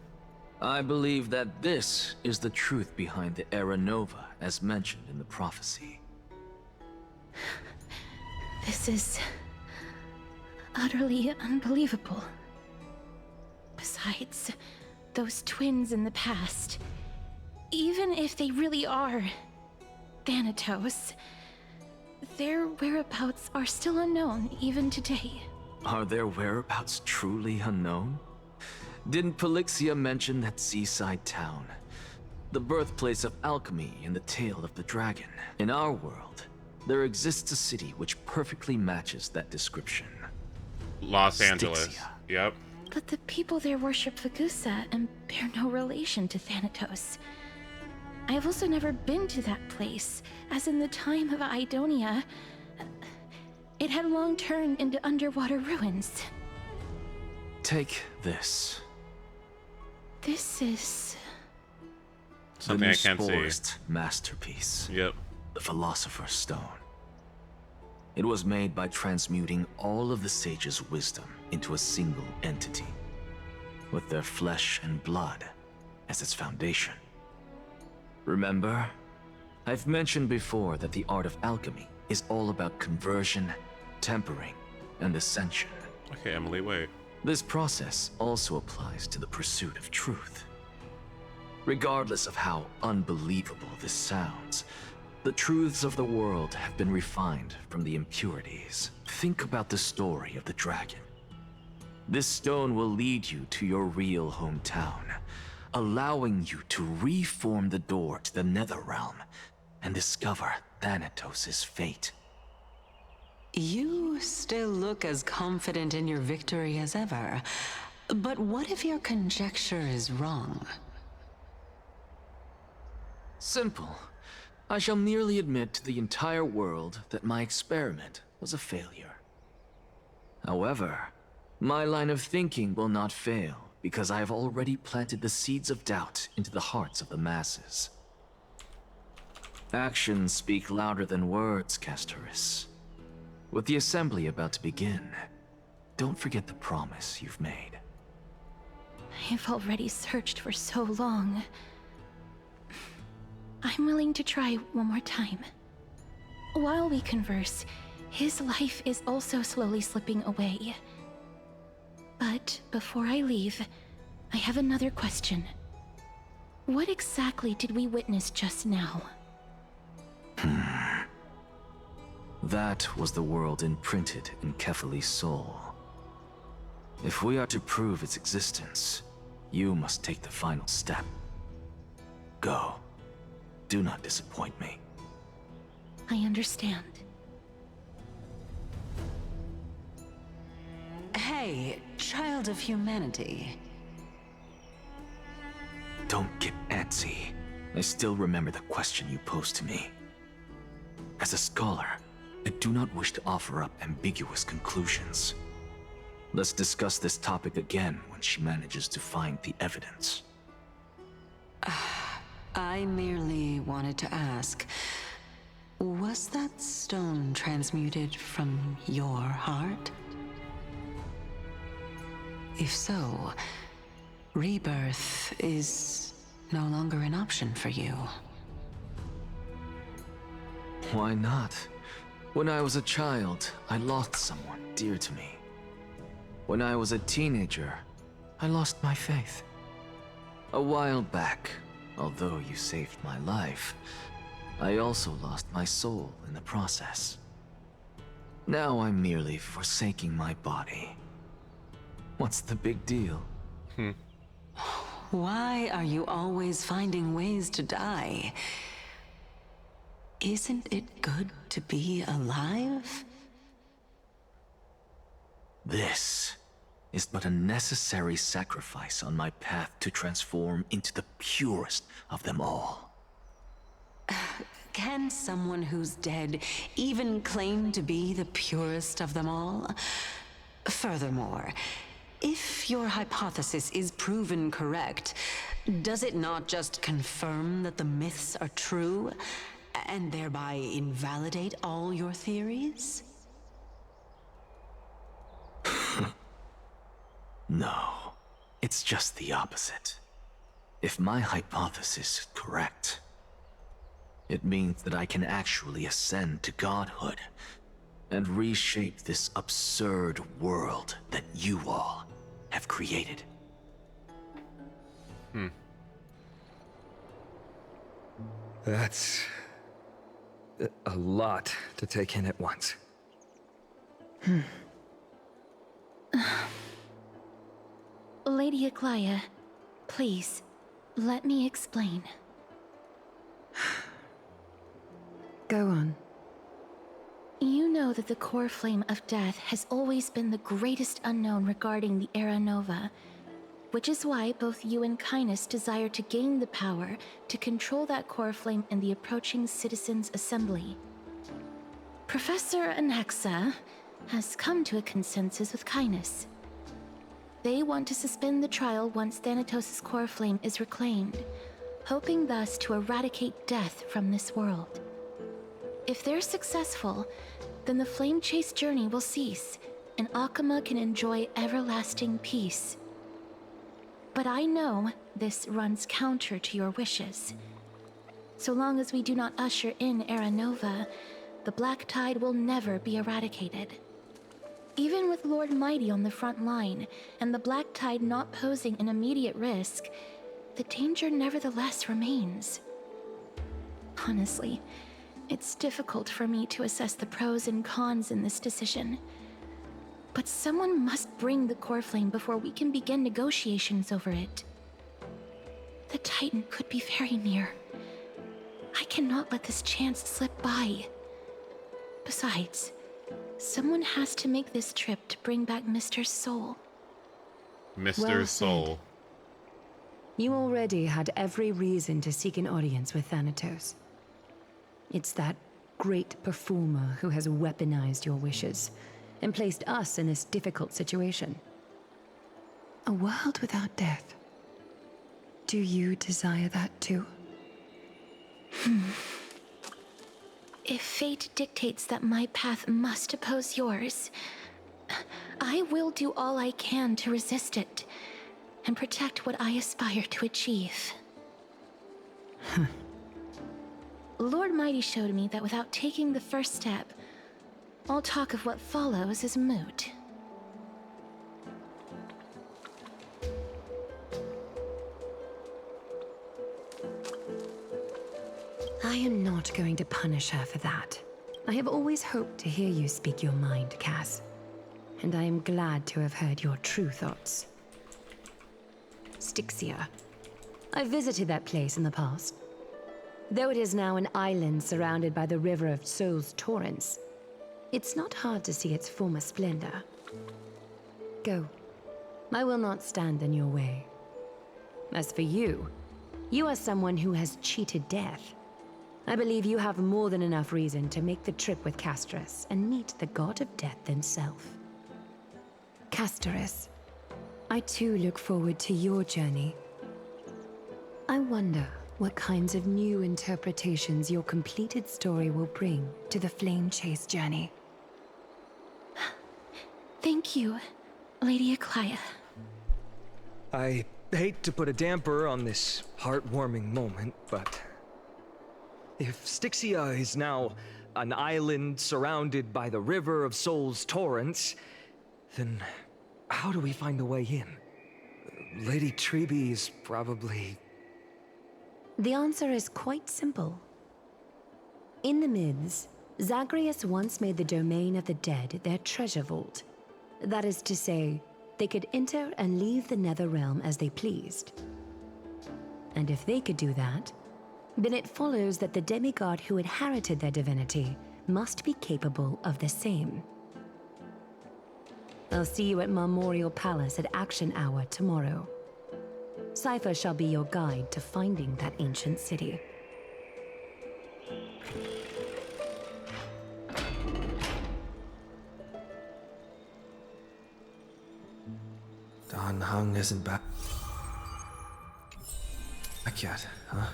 I believe that this is the truth behind the Era Nova, as mentioned in the prophecy. This is utterly unbelievable. Besides, those twins in the past, even if they really are Thanatos, their whereabouts are still unknown even today. Are their whereabouts truly unknown? Didn't Polixia mention that seaside town? The birthplace of alchemy and the tale of the dragon. In our world, there exists a city which perfectly matches that description. Los Angeles. Yep. But the people there worship Fagusa and bear no relation to Thanatos. I have also never been to that place, as in the time of Idonia, it had long turned into underwater ruins. Take this. This is... something I can't see. Masterpiece. Yep. The Philosopher's Stone. It was made by transmuting all of the sages' wisdom into a single entity, with their flesh and blood as its foundation. Remember, I've mentioned before that the art of alchemy is all about conversion, tempering, and ascension. Okay, Emily, wait. This process also applies to the pursuit of truth. Regardless of how unbelievable this sounds, the truths of the world have been refined from the impurities. Think about the story of the dragon. This stone will lead you to your real hometown, allowing you to reform the door to the Netherrealm and discover Thanatos' fate. You still look as confident in your victory as ever. But what if your conjecture is wrong? Simple. I shall merely admit to the entire world that my experiment was a failure. However, my line of thinking will not fail because I have already planted the seeds of doubt into the hearts of the masses. Actions speak louder than words, Castorus. With the assembly about to begin, don't forget the promise you've made. I've already searched for so long. I'm willing to try one more time. While we converse, his life is also slowly slipping away. But before I leave, I have another question. What exactly did we witness just now? That was the world imprinted in Kefali's soul. If we are to prove its existence, you must take the final step. Go. Do not disappoint me. I understand. Hey, child of humanity. don't get antsy. I still remember the question you posed to me. As a scholar, I do not wish to offer up ambiguous conclusions. Let's discuss this topic again when she manages to find the evidence. I merely wanted to ask, was that stone transmuted from your heart? If so, rebirth is no longer an option for you. Why not? When I was a child, I lost someone dear to me. When I was a teenager, I lost my faith. A while back, although you saved my life, I also lost my soul in the process. Now I'm merely forsaking my body. What's the big deal? Why are you always finding ways to die? Isn't it good to be alive? This is but a necessary sacrifice on my path to transform into the purest of them all. Can someone who's dead even claim to be the purest of them all? Furthermore, if your hypothesis is proven correct, does it not just confirm that the myths are true, and thereby invalidate all your theories? No, it's just the opposite. If my hypothesis is correct, it means that I can actually ascend to godhood and reshape this absurd world that you all have created. That's a lot to take in at once. Lady Aglaia, please, let me explain. Go on. You know that the core flame of death has always been the greatest unknown regarding the Era Nova, which is why both you and Kainis desire to gain the power to control that core flame in the approaching Citizens' Assembly. Professor Anaxa has come to a consensus with Kainis. They want to suspend the trial once Thanatos' core flame is reclaimed, hoping thus to eradicate death from this world. If they're successful, then the flame chase journey will cease, and Akama can enjoy everlasting peace. But I know this runs counter to your wishes. So long as we do not usher in Era Nova, the Black Tide will never be eradicated. Even with Lord Mighty on the front line, and the Black Tide not posing an immediate risk, the danger nevertheless remains. Honestly, it's difficult for me to assess the pros and cons in this decision. But someone must bring the core flame before we can begin negotiations over it. The Titan could be very near. I cannot let this chance slip by. Besides, someone has to make this trip to bring back Mr. Soul. Mr. Well Soul. said. You already had every reason to seek an audience with Thanatos. It's that great performer who has weaponized your wishes and placed us in this difficult situation. A world without death. Do you desire that too? If fate dictates that my path must oppose yours, I will do all I can to resist it and protect what I aspire to achieve. Lord Mighty showed me that without taking the first step, all talk of what follows is moot. I am not going to punish her for that. I have always hoped to hear you speak your mind, Cass. And I am glad to have heard your true thoughts. Styxia. I visited that place in the past. Though it is now an island surrounded by the river of Soul's torrents, it's not hard to see its former splendor. Go. I will not stand in your way. As for you, You are someone who has cheated death. I believe you have more than enough reason to make the trip with Castorus and meet the god of death himself. Castorus, I too look forward to your journey. I wonder what kinds of new interpretations your completed story will bring to the Flame Chase journey. Thank you, Lady Aglaia. I hate to put a damper on this heartwarming moment, but if Styxia is now an island surrounded by the River of Souls torrents, then how do we find a way in? Lady Treby is probably... The answer is quite simple. In the Mids, Zagreus once made the domain of the dead their treasure vault. That is to say, they could enter and leave the Netherrealm as they pleased. And if they could do that, then it follows that the demigod who inherited their divinity must be capable of the same. I'll see you at Marmorial Palace at Action Hour tomorrow. Cypher shall be your guide to finding that ancient city. Dan Heng isn't back yet, huh?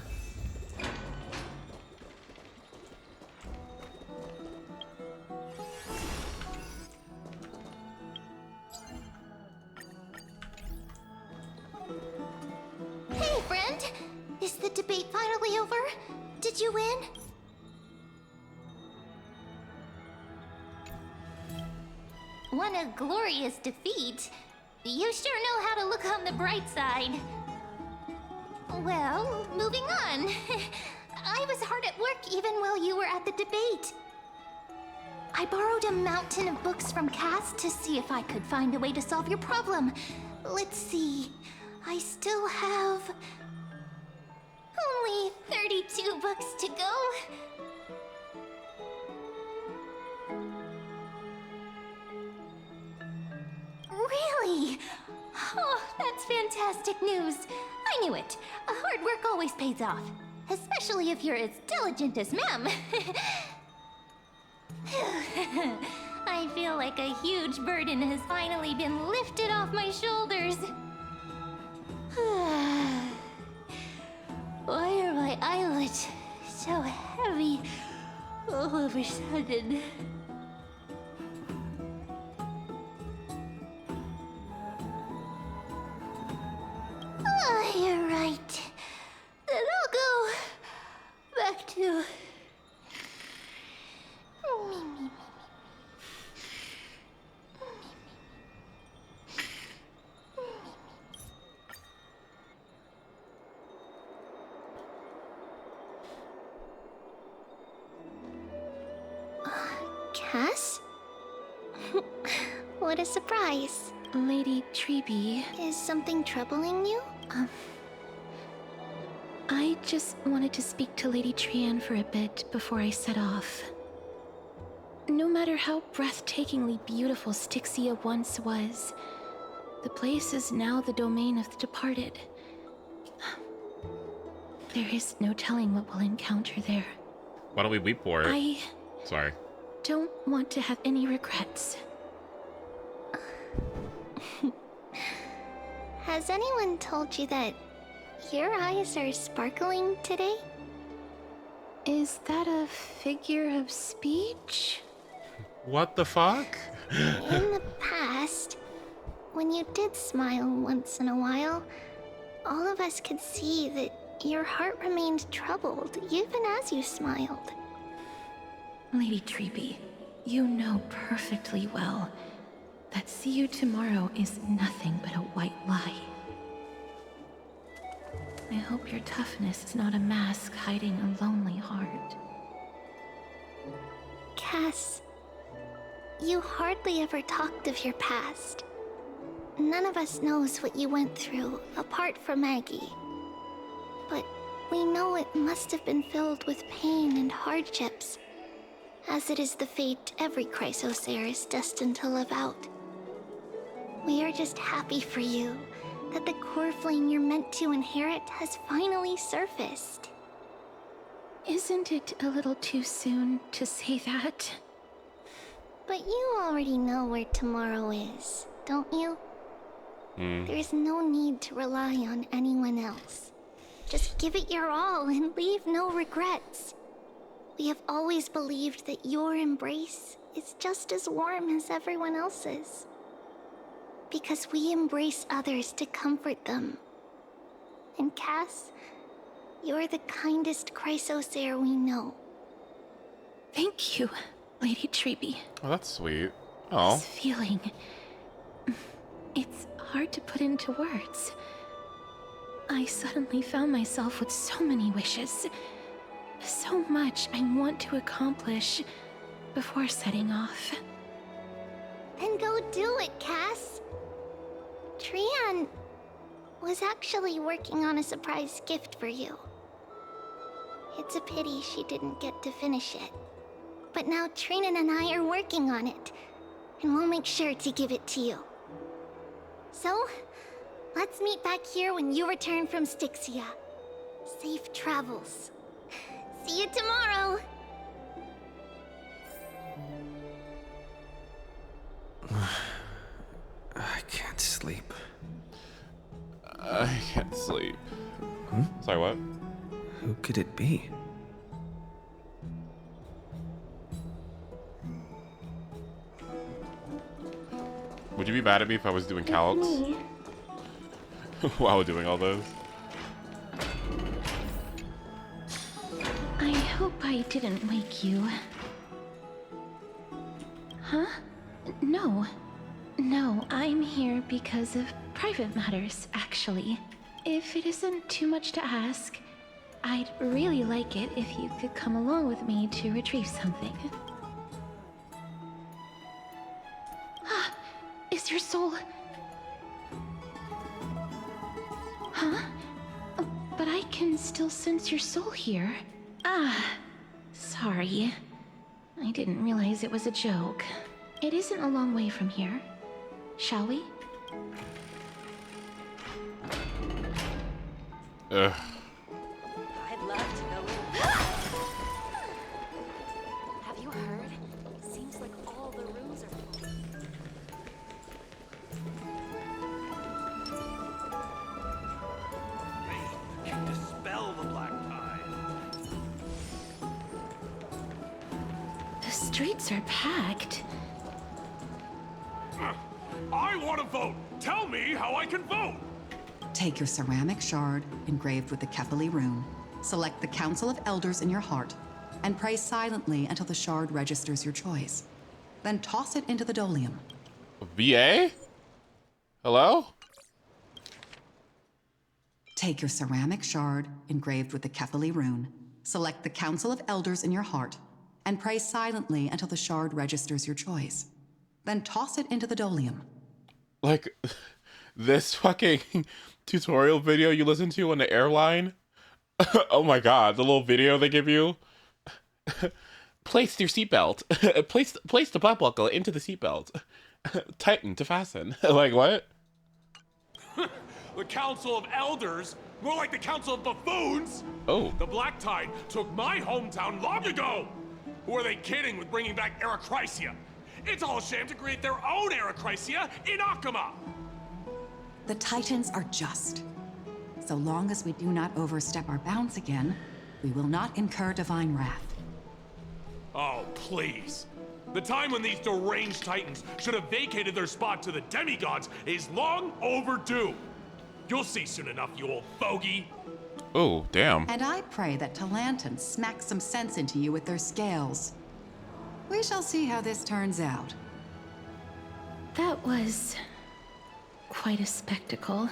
Hey, friend! Is the debate finally over? Did you win? What a glorious defeat. You sure know how to look on the bright side. Well, moving on. I was hard at work even while you were at the debate. I borrowed a mountain of books from Cass to see if I could find a way to solve your problem. Let's see. I still have... only 32 books to go. Really? Oh, that's fantastic news. I knew it. Hard work always pays off. Especially if you're as diligent as Mem. I feel like a huge burden has finally been lifted off my shoulders. Why are my eyelids so heavy all of a sudden? You're right. Then I'll go back to... Cass? What a surprise. Lady Treby. Is something troubling you? I just wanted to speak to Lady Trian for a bit before I set off. No matter how breathtakingly beautiful Styxia once was, the place is now the domain of the departed. There is no telling what we'll encounter there. Why don't we weep for it? Sorry. Don't want to have any regrets. Has anyone told you that your eyes are sparkling today? Is that a figure of speech? What the fuck? In the past, when you did smile once in a while, all of us could see that your heart remained troubled even as you smiled. Lady Treby, you know perfectly well that see you tomorrow is nothing but a white lie. I hope your toughness is not a mask hiding a lonely heart. Cass, you hardly ever talked of your past. None of us knows what you went through, apart from Maggie. But we know it must have been filled with pain and hardships, as it is the fate every Chrysosaur is destined to live out. We are just happy for you that the core flame you're meant to inherit has finally surfaced. Isn't it a little too soon to say that? But you already know where tomorrow is, don't you? There's no need to rely on anyone else. Just give it your all and leave no regrets. We have always believed that your embrace is just as warm as everyone else's. Because we embrace others to comfort them. And Cass, you're the kindest Chrysosaur we know. Thank you, Lady Treby. Oh, that's sweet. Oh. This feeling... It's hard to put into words. I suddenly found myself with so many wishes. So much I want to accomplish before setting off. Then go do it, Cass. Trian was actually working on a surprise gift for you. It's a pity she didn't get to finish it. But now Trinan and I are working on it, and we'll make sure to give it to you. So, let's meet back here when you return from Styxia. Safe travels. See you tomorrow! I can't sleep. I can't sleep. Sorry, what? Who could it be? Would you be mad at me if I was doing calcs while doing all those? I hope I didn't wake you. Huh? No. No, I'm here because of private matters, actually. If it isn't too much to ask, I'd really like it if you could come along with me to retrieve something. Ah, is your soul... Huh? Oh, but I can still sense your soul here. Ah, sorry. I didn't realize it was a joke. It isn't a long way from here. Shall we? Ugh. I'd love to go in. Have you heard? Seems like all the rooms are full. We can dispel the black tide. The streets are packed. I want to vote! Tell me how I can vote! Take your ceramic shard engraved with the Kefali rune, select the Council of Elders in your heart, and pray silently until the shard registers your choice. Then toss it into the Dolium. VA? Hello? Take your ceramic shard engraved with the Kefali rune, select the Council of Elders in your heart, and pray silently until the shard registers your choice. Then toss it into the Dolium. Like, this fucking tutorial video you listen to on the airline? Oh my god, the little video they give you. Place your seatbelt. place the belt buckle into the seatbelt. Tighten to fasten. Like, what? The Council of Elders? More like the Council of Buffoons! Oh. The Black Tide took my hometown long ago! Who are they kidding with bringing back Erachrysia? It's all a sham to create their own Erachrysia in Akama! The Titans are just. So long as we do not overstep our bounds again, we will not incur divine wrath. Oh, please. The time when these deranged Titans should have vacated their spot to the demigods is long overdue. You'll see soon enough, you old fogey. Oh, damn. And I pray that Talanton smacks some sense into you with their scales. We shall see how this turns out. That was... quite a spectacle.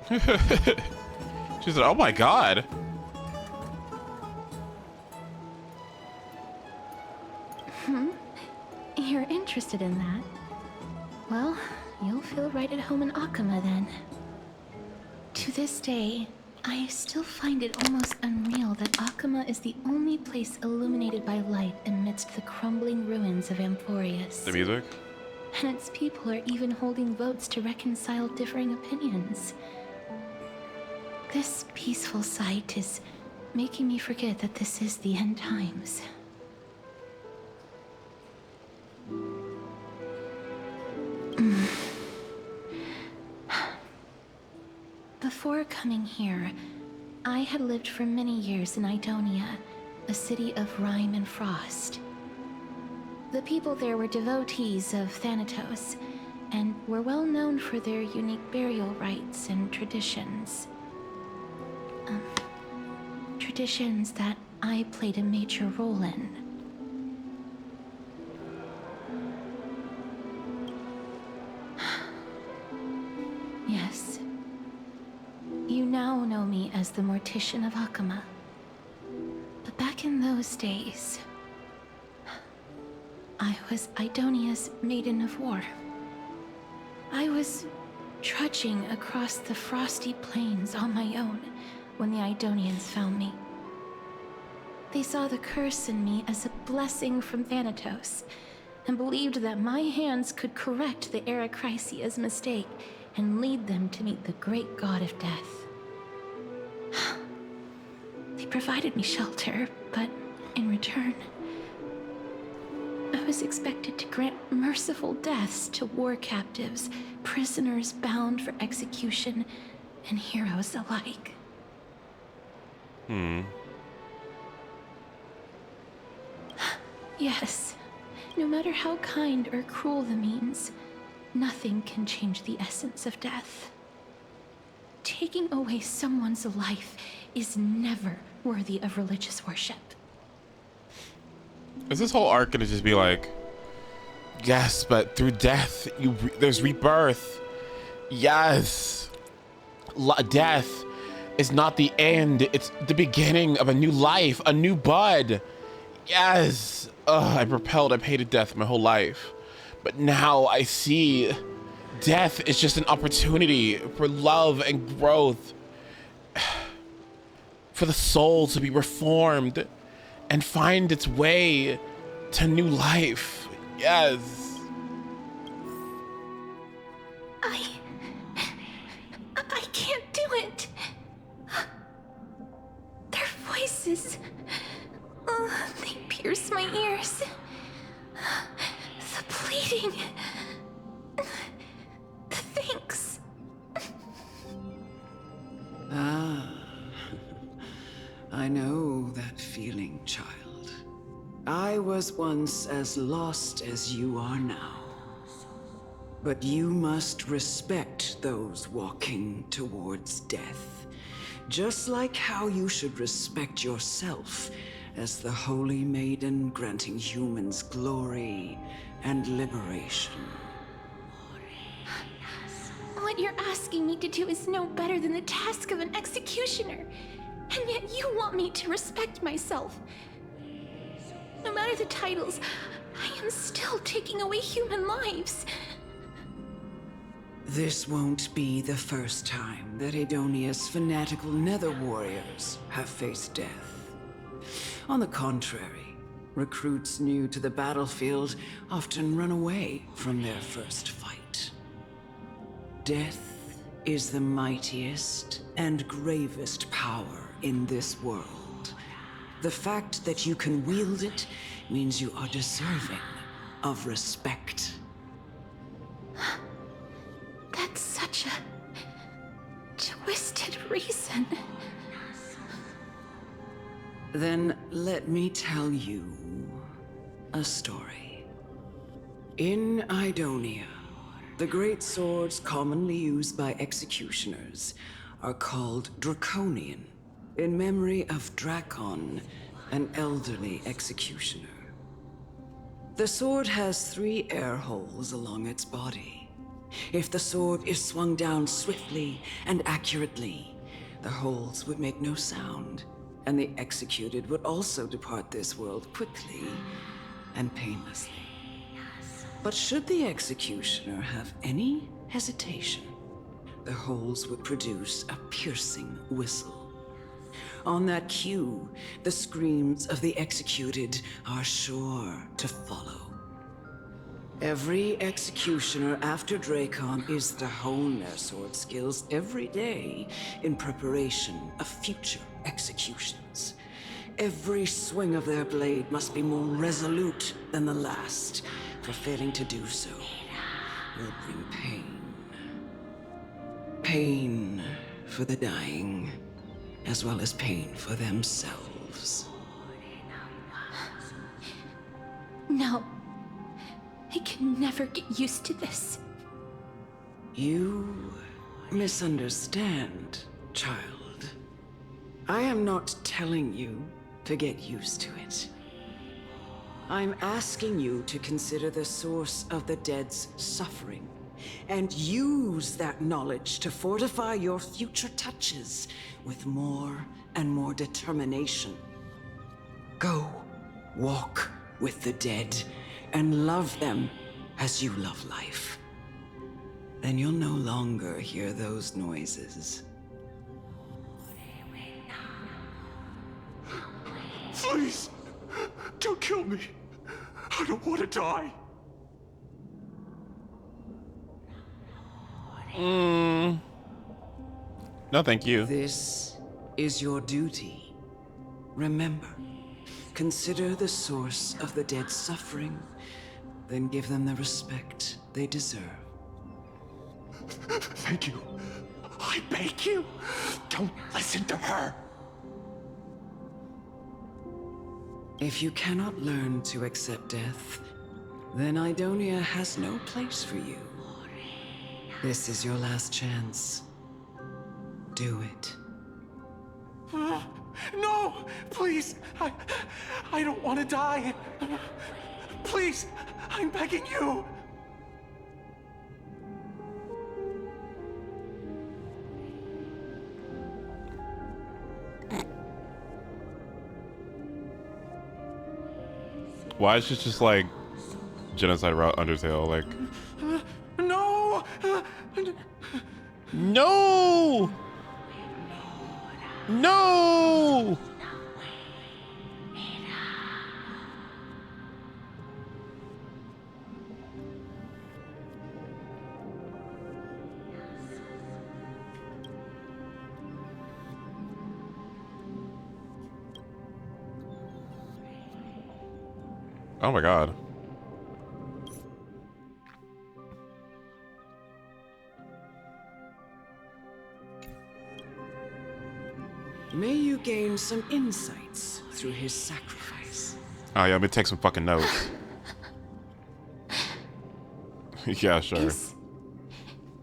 She said, oh my god. You're interested in that? Well, you'll feel right at home in Akama then. To this day, I still find it almost unreal that Akama is the only place illuminated by light amidst the crumbling ruins of AMPHOREUS. The music? and its people are even holding votes to reconcile differing opinions. This peaceful sight is making me forget that this is the end times. Before coming here, I had lived for many years in Idonia, a city of rime and frost. The people there were devotees of Thanatos, and were well known for their unique burial rites and traditions. Traditions that I played a major role in. Yes. You now know me as the Mortician of Akama. But back in those days, I was Idonia's Maiden of War. I was trudging across the frosty plains on my own when the Idonians found me. They saw the curse in me as a blessing from Thanatos, and believed that my hands could correct the Arachrysia's mistake and lead them to meet the great god of death. They provided me shelter, but in return, I was expected to grant merciful deaths to war captives, prisoners bound for execution, and heroes alike. Yes, no matter how kind or cruel the means, nothing can change the essence of death. Taking away someone's life is never worthy of religious worship. Is this whole arc gonna just be like, yes, but through death, there's rebirth. Yes. Death is not the end. It's the beginning of a new life, a new bud. Yes. I'm repelled. I've hated death my whole life. But now I see death is just an opportunity for love and growth. For the soul to be reformed and find its way to new life. Yes. I can't do it. Their voices, they pierce my ears. The pleading, the thanks. I know that feeling, child. I was once as lost as you are now. But you must respect those walking towards death, just like how you should respect yourself as the Holy Maiden granting humans glory and liberation. What you're asking me to do is no better than the task of an executioner. And yet you want me to respect myself. No matter the titles, I am still taking away human lives. This won't be the first time that Idonia's fanatical nether warriors have faced death. On the contrary, recruits new to the battlefield often run away from their first fight. Death is the mightiest and gravest power in this world. The fact that you can wield it means you are deserving of respect. That's such a twisted reason. Then let me tell you a story. In Idonia, the great swords commonly used by executioners are called Draconian, in memory of Drakon, an elderly executioner. The sword has 3 air holes along its body. If the sword is swung down swiftly and accurately, the holes would make no sound, and the executed would also depart this world quickly and painlessly. But should the executioner have any hesitation, the holes would produce a piercing whistle. On that cue, the screams of the executed are sure to follow. Every executioner after Dracon is to hone their sword skills every day in preparation of future executions. Every swing of their blade must be more resolute than the last, for failing to do so will bring pain. Pain for the dying, as well as pain for themselves. No. I can never get used to this. You misunderstand, child. I am not telling you to get used to it. I'm asking you to consider the source of the dead's suffering and use that knowledge to fortify your future touches with more and more determination. Go, walk with the dead and love them as you love life. Then you'll no longer hear those noises. Please, don't kill me. I don't want to die. No, thank you. This is your duty. Remember, consider the source of the dead's suffering, then give them the respect they deserve. Thank you. I beg you, don't listen to her. If you cannot learn to accept death, then Idonia has no place for you. This is your last chance. Do it. No, please. I don't want to die. Please, I'm begging you. Why is it just like genocide route Undertale? Like, No! no! No! Oh my god. May you gain some insights through his sacrifice. Oh yeah, let me take some fucking notes. Yeah, sure. Is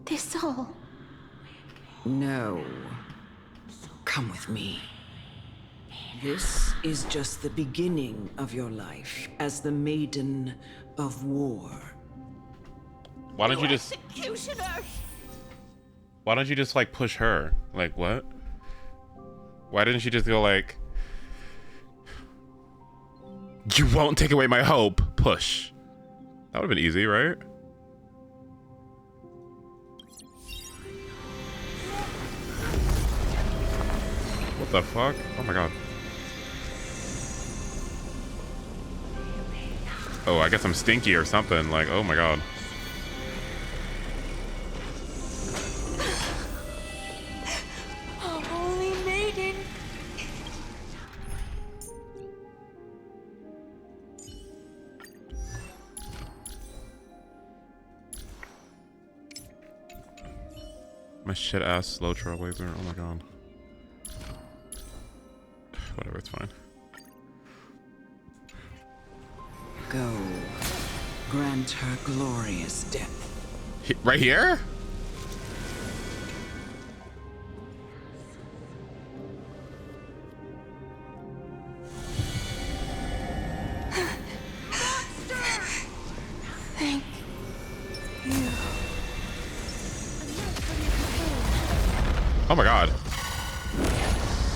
this all? No. Come with me. This is just the beginning of your life as the Maiden of War. Why don't you just... Why don't you just like push her? Like what? Why didn't she just go like... You won't take away my hope. Push. That would have been easy, right? What the fuck? Oh my god. Oh, I guess I'm stinky or something. Like, oh my god. Oh, holy maiden. My shit ass slow trailblazer. Oh my god. Whatever, it's fine. Go. Grant her glorious death. Right here? Thank you. Oh my god.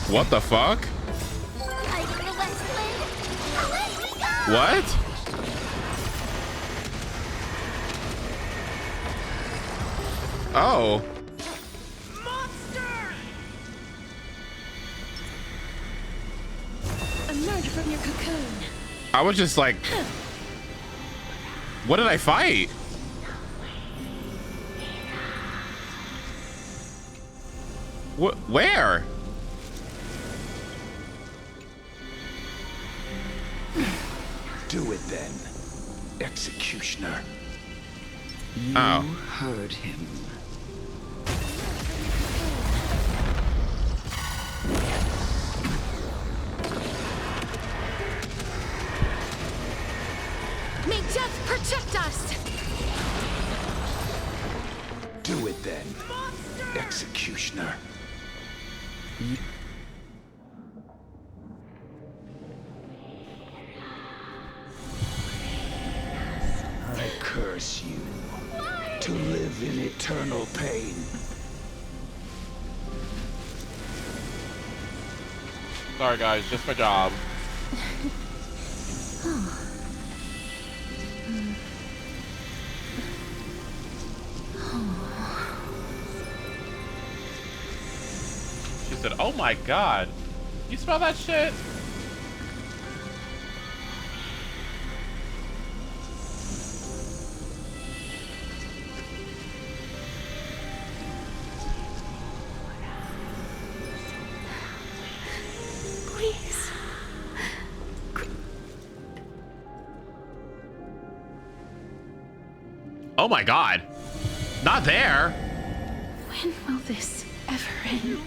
What the fuck? What? Oh. Emerge from your cocoon. I was just like... What did I fight? Where? Do it then, Executioner. You heard him. May death protect us! Do it then, Executioner. I curse you to live in eternal pain. Sorry guys, just my job. She said, oh my god. You smell that shit? Please. Oh my god. Not there. When will this ever end?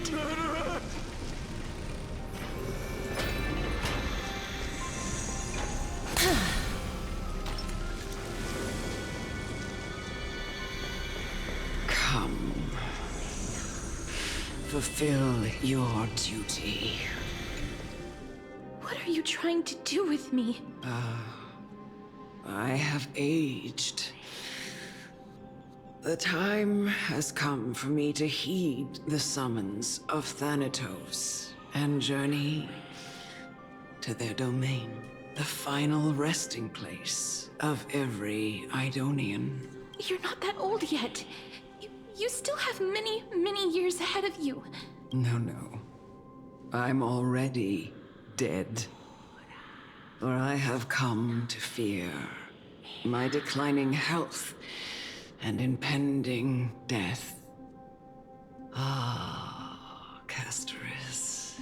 Come. Fulfill your duty. What are you trying to do with me? I have aged. The time has come for me to heed the summons of Thanatos and journey to their domain, the final resting place of every Idonian. You're not that old yet. You still have many, many years ahead of you. No. I'm already dead. For I have come to fear my declining health and impending death. Ah, Castoris.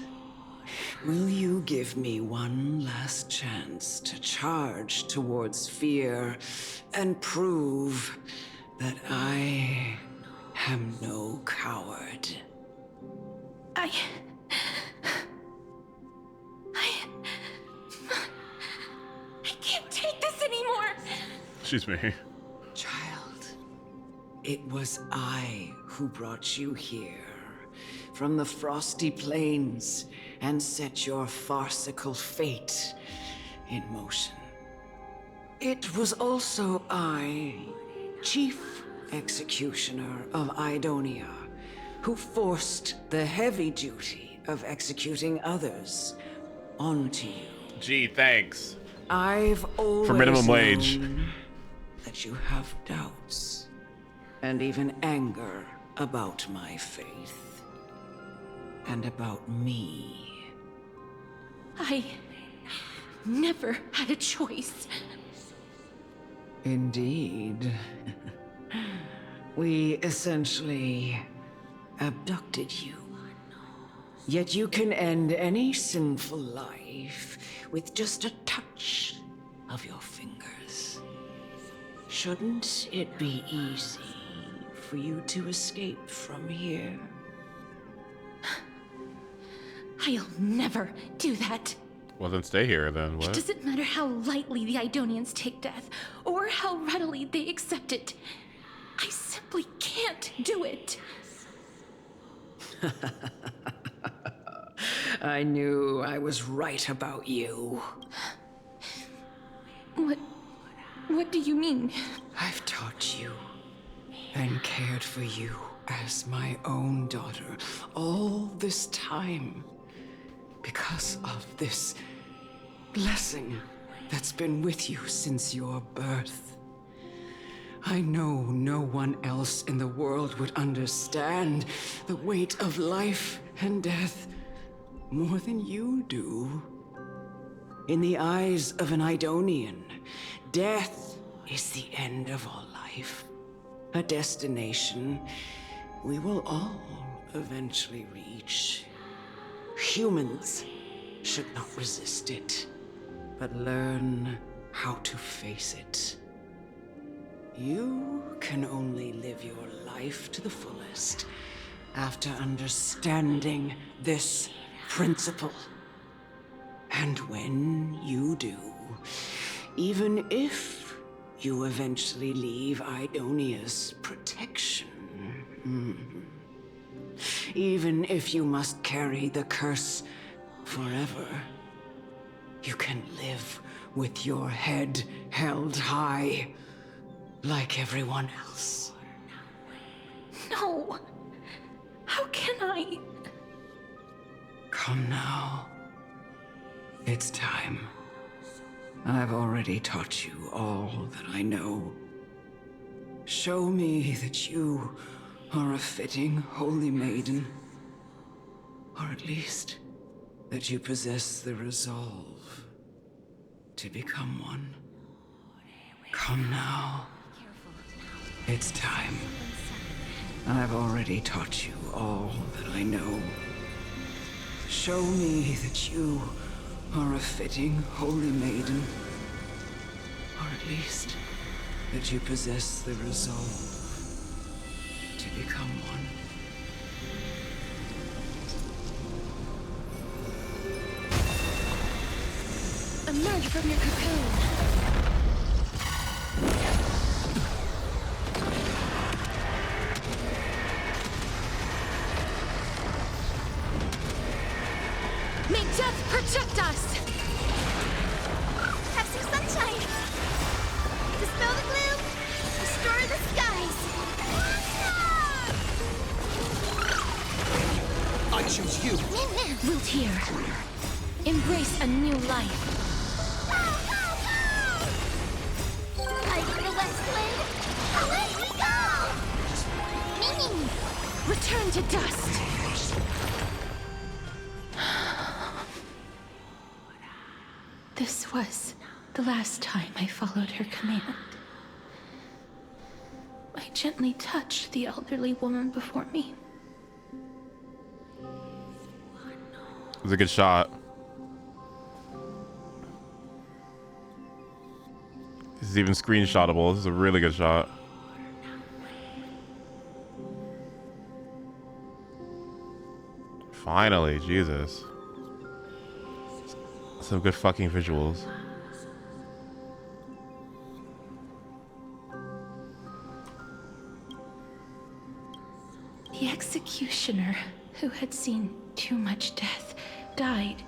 Will you give me one last chance to charge towards fear and prove that I am no coward? I can't take this anymore. Excuse me. Child, it was I who brought you here from the frosty plains and set your farcical fate in motion. It was also I, Chief Executioner of Idonia, who forced the heavy duty of executing others onto you. Gee, thanks. I've always for minimum wage. known that you have doubts and even anger about my faith and about me. I never had a choice. Indeed. We essentially abducted you. Yet you can end any sinful life with just a touch of your fingers. Shouldn't it be easy for you to escape from here? I'll never do that. Well, then stay here, then. It What? doesn't matter how lightly the Idonians take death, or how readily they accept it. I simply can't do it. I knew I was right about you. What do you mean? I've taught you and cared for you as my own daughter all this time because of this blessing that's been with you since your birth. I know no one else in the world would understand the weight of life and death more than you do. In the eyes of an Idonian, death is the end of all life. A destination we will all eventually reach. Humans should not resist it, but learn how to face it. You can only live your life to the fullest after understanding this principle. And when you do, even if you eventually leave Idonia's protection, even if you must carry the curse forever, you can live with your head held high, like everyone else. No! How can I? Come now. It's time. I've already taught you all that I know. Show me that you are a fitting holy maiden. Or at least, that you possess the resolve to become one. Come now. It's time. I've already taught you all that I know. Show me that you are a fitting holy maiden. Or at least, that you possess the resolve to become one. Emerge from your cocoon! May death protect us! Have some sunshine! Dispel the gloom! Restore the skies! I choose you! Root here. Embrace a new life. Fighting the west wind! Away we go! Meaning! Return to dust! This was the last time I followed her command. I gently touched the elderly woman before me. It was a good shot. This is even screenshotable. This is a really good shot. Finally, Jesus. Some good fucking visuals. The executioner, who had seen too much death, died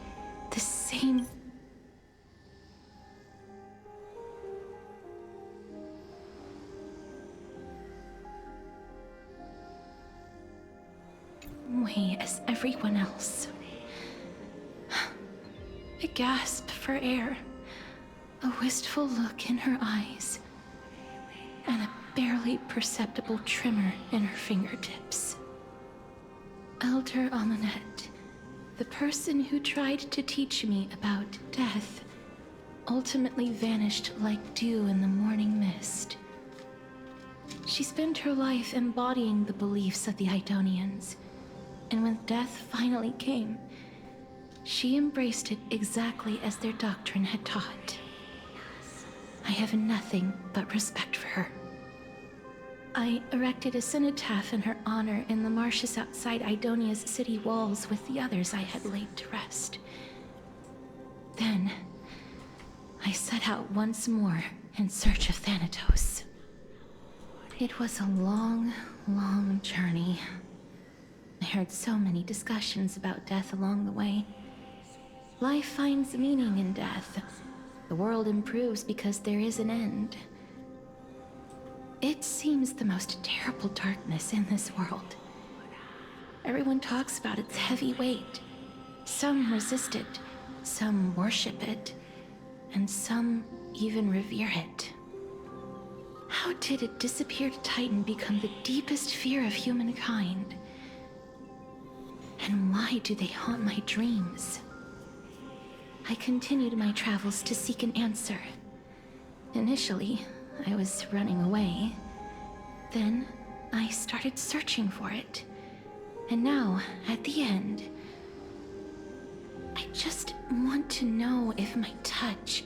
the same way as everyone else. A gasp for air, a wistful look in her eyes, and a barely perceptible tremor in her fingertips. Elder Amunet, the person who tried to teach me about death, ultimately vanished like dew in the morning mist. She spent her life embodying the beliefs of the Idonians, and when death finally came, she embraced it exactly as their doctrine had taught. I have nothing but respect for her. I erected a cenotaph in her honor in the marshes outside Idonia's city walls with the others I had laid to rest. Then, I set out once more in search of Thanatos. It was a long, long journey. I heard so many discussions about death along the way. Life finds meaning in death. The world improves because there is an end. It seems the most terrible darkness in this world. Everyone talks about its heavy weight. Some resist it, some worship it, and some even revere it. How did a disappeared titan become the deepest fear of humankind? And why do they haunt my dreams? I continued my travels to seek an answer. Initially, I was running away. Then I started searching for it. And now, at the end, I just want to know if my touch,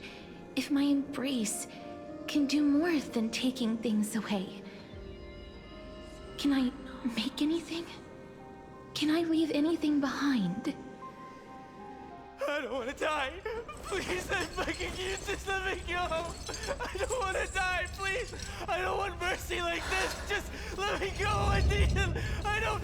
if my embrace, can do more than taking things away. Can I make anything? Can I leave anything behind? I don't want to die. Please, I'm begging you, just let me go. I don't want to die, please. I don't want mercy like this. Just let me go. I don't.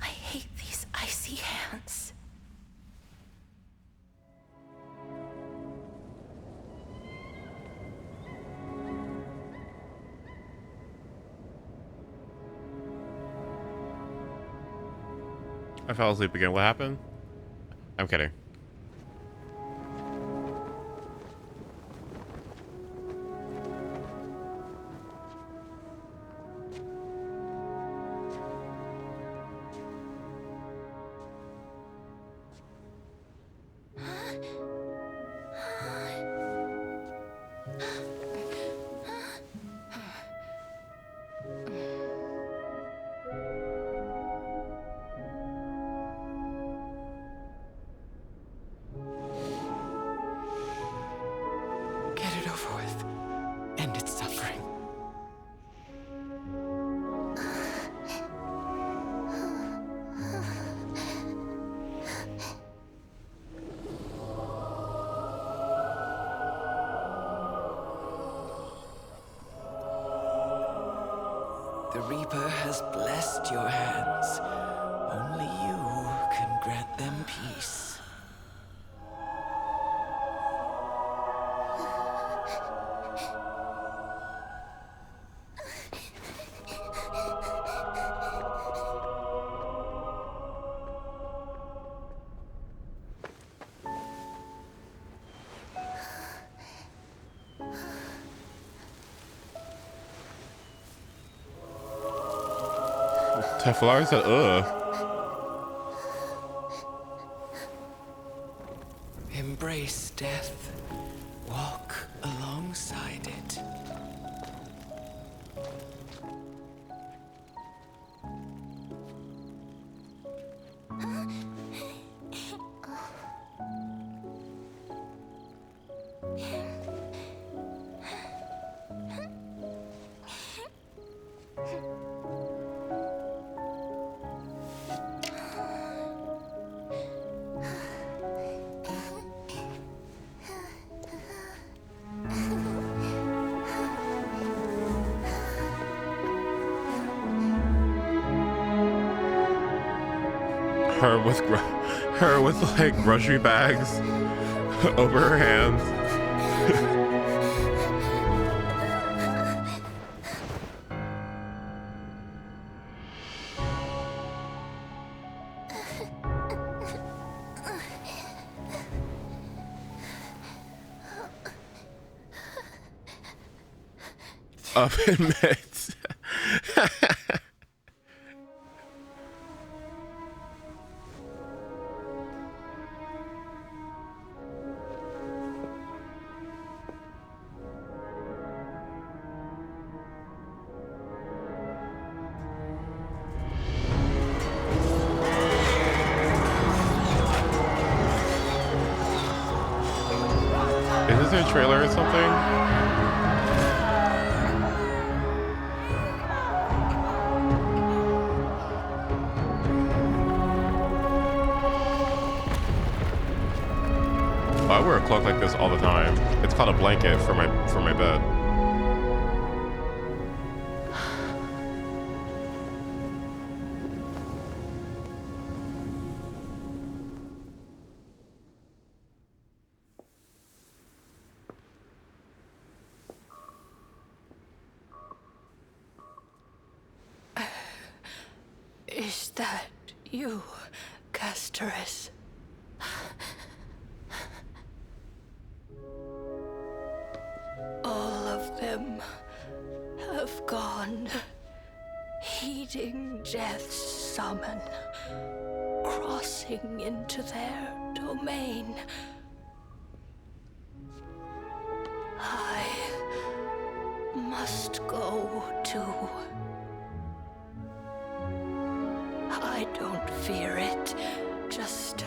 I hate these icy hands. I fell asleep again. What happened? I'm kidding. Get it over with. End its suffering. The Reaper has blessed your hands. Only you can grant them peace. Teflar said, ugh. Embrace death. Walk alongside it. Her with like grocery bags over her hands. Up in mitts. Is this a trailer or something? I wear a cloak like this all the time. It's called a blanket for my bed. Is that you, Castorus? All of them have gone, heeding death's summon, crossing into their domain. I must go too. I don't fear it, just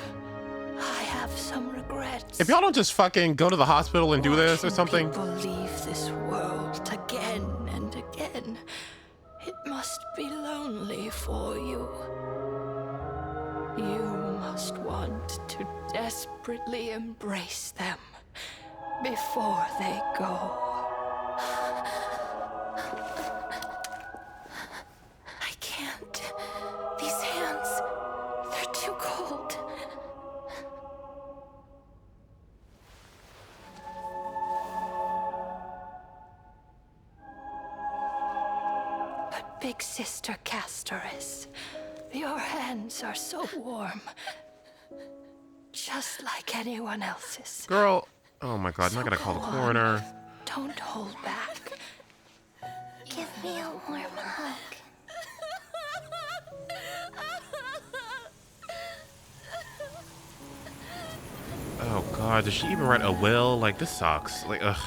I have some regrets. If y'all don't just fucking go to the hospital and do this or something. People leave this world again and again. It must be lonely for you. You must want to desperately embrace them before they go. I can't. These hands, they're too cold. But Big Sister Castorus, your hands are so warm. Just like anyone else's. Girl, oh my god, I'm not gonna call the coroner. Don't hold back. Give me a warm hug. Oh god, does she even write a will? Like, this sucks. Like, ugh.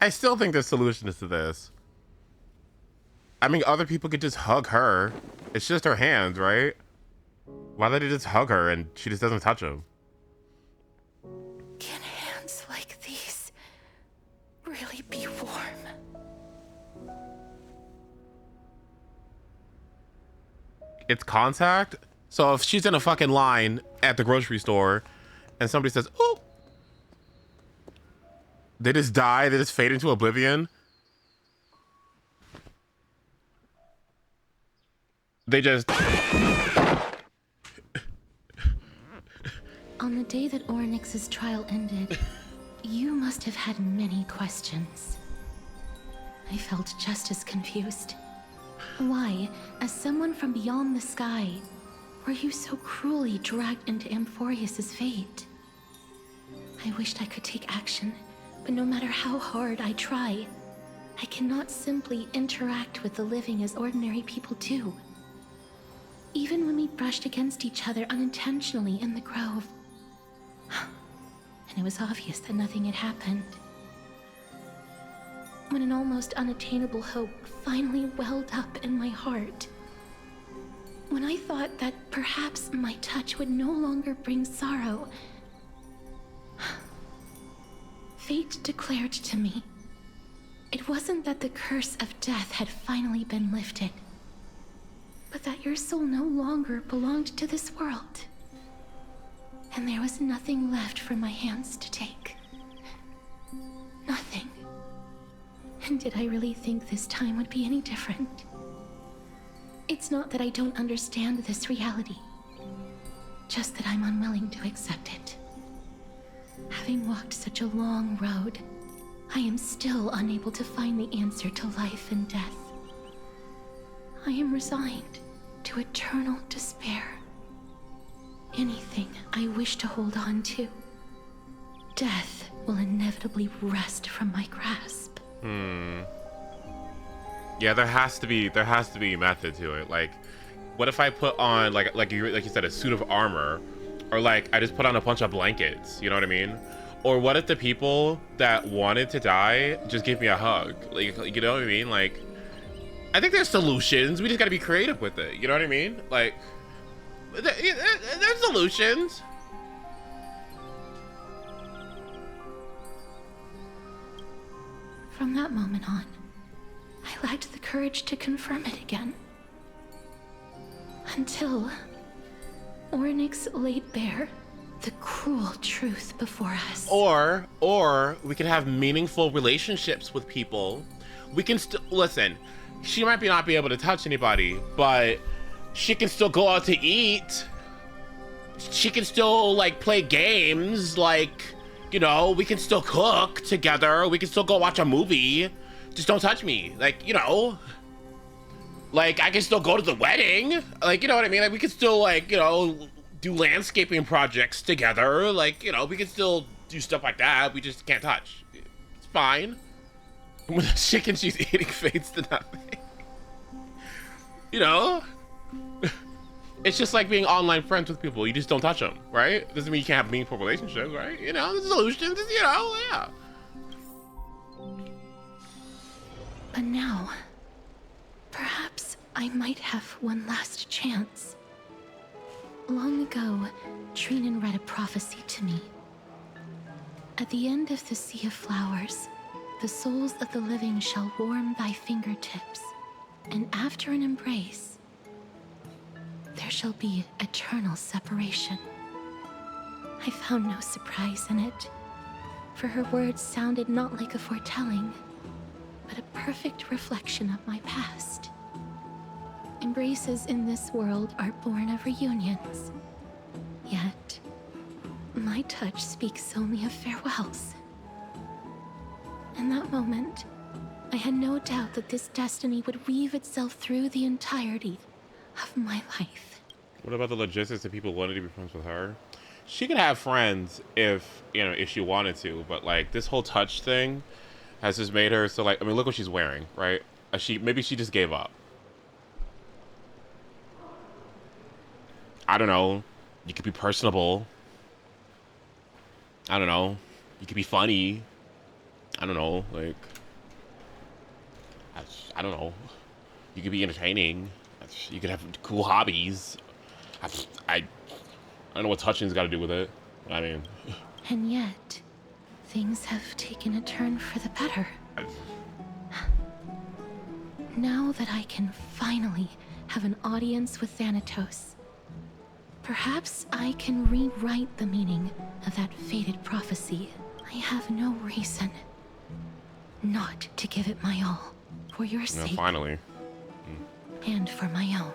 I still think there's solutions to this. I mean, other people could just hug her. It's just her hands, right? Why don't they just hug her and she just doesn't touch them? Can hands like these really be warm? It's contact? So if she's in a fucking line at the grocery store and somebody says, oh, they just die, they just fade into oblivion. They just... On the day that Oryx's trial ended, you must have had many questions. I felt just as confused. Why, as someone from beyond the sky, were you so cruelly dragged into AMPHOREUS' fate? I wished I could take action, but no matter how hard I try, I cannot simply interact with the living as ordinary people do. Even when we brushed against each other unintentionally in the grove, and it was obvious that nothing had happened. When an almost unattainable hope finally welled up in my heart, when I thought that perhaps my touch would no longer bring sorrow, fate declared to me, it wasn't that the curse of death had finally been lifted, but that your soul no longer belonged to this world. And there was nothing left for my hands to take. Nothing. And did I really think this time would be any different? It's not that I don't understand this reality, just that I'm unwilling to accept it. Having walked such a long road, I am still unable to find the answer to life and death. I am resigned to eternal despair. Anything I wish to hold on to, death will inevitably wrest from my grasp. Yeah, there has to be a method to it. Like, what if I put on like you said, a suit of armor, or like I just put on a bunch of blankets? You know what I mean? Or what if the people that wanted to die just give me a hug? Like, you know what I mean? Like, I think there's solutions. We just gotta be creative with it. You know what I mean? Like, there's solutions. From that moment on, I lacked the courage to confirm it again. Until Oryx laid bare the cruel truth before us. Or we can have meaningful relationships with people. We can still, listen, she might not be able to touch anybody, but she can still go out to eat. She can still like play games, like, you know, we can still cook together. We can still go watch a movie. Just don't touch me. Like, you know, like I can still go to the wedding. Like, you know what I mean? Like we can still like, you know, do landscaping projects together. Like, you know, we can still do stuff like that. We just can't touch. It's fine. When the chicken she's eating fades to nothing. You know? It's just like being online friends with people. You just don't touch them, right? Doesn't mean you can't have meaningful relationships, right? You know, the solutions, you know, yeah. But now, perhaps I might have one last chance. Long ago, Trinan read a prophecy to me. At the end of the Sea of Flowers, the souls of the living shall warm thy fingertips, and after an embrace, there shall be eternal separation. I found no surprise in it, for her words sounded not like a foretelling, but a perfect reflection of my past. Embraces in this world are born of reunions, yet my touch speaks only of farewells. In that moment, I had no doubt that this destiny would weave itself through the entirety of my life. What about the logistics of people wanting to be friends with her? She could have friends if, you know, if she wanted to, but like this whole touch thing has just made her so like, I mean, look what she's wearing, right? Maybe she just gave up. I don't know. You could be personable. I don't know. You could be funny. I don't know. Like, I don't know. You could be entertaining. You could have cool hobbies. I don't know what touching's got to do with it. I mean, And yet, things have taken a turn for the better. Now that I can finally have an audience with Thanatos, perhaps I can rewrite the meaning of that fated prophecy. I have no reason not to give it my all, for your sake. Finally. And for my own.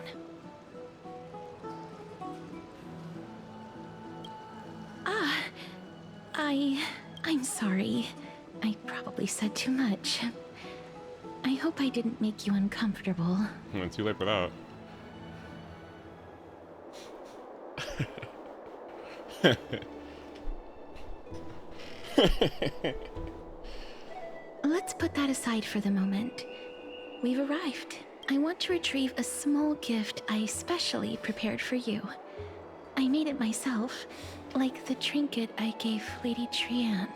I'm sorry. I probably said too much. I hope I didn't make you uncomfortable. Too late for that. Let's put that aside for the moment. We've arrived. I want to retrieve a small gift I specially prepared for you. I made it myself, like the trinket I gave Lady Trian.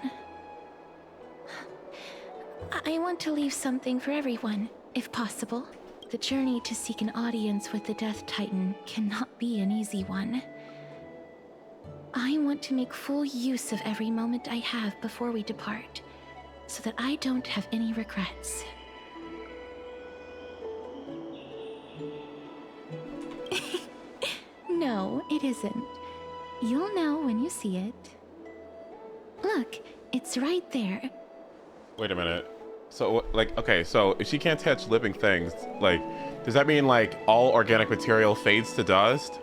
I want to leave something for everyone, if possible. The journey to seek an audience with the Death Titan cannot be an easy one. I want to make full use of every moment I have before we depart, so that I don't have any regrets. No, it isn't. You'll know when you see it. Look, it's right there. Wait a minute. So, like, okay, so if she can't touch living things, like, does that mean, like, all organic material fades to dust?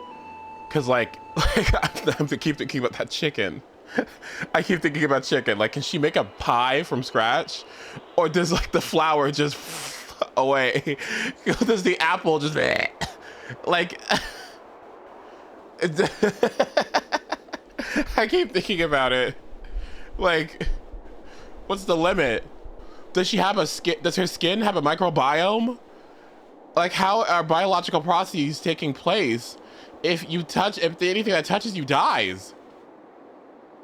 Because, like I keep thinking about that chicken. I keep thinking about chicken. Like, can she make a pie from scratch? Or does, like, the flour just away? Does the apple just... Like... I keep thinking about it. Like, what's the limit? Does she have a skin? Does her skin have a microbiome? Like, how are biological processes taking place if anything that touches you dies?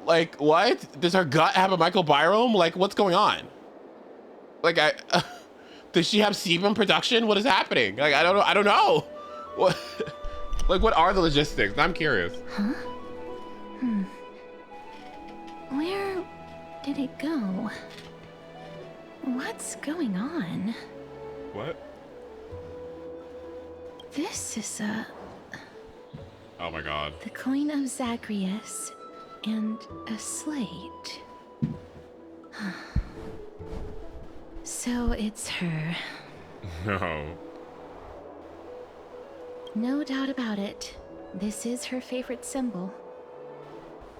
Like, what? Does her gut have a microbiome? Like, what's going on? Like, does she have sebum production? What is happening? Like, I don't know. What? Like, what are the logistics? I'm curious. Huh? Where did it go? What's going on? What? This is Oh my god. the coin of Zagreus, And a slate. So it's her. No. No doubt about it. This is her favorite symbol.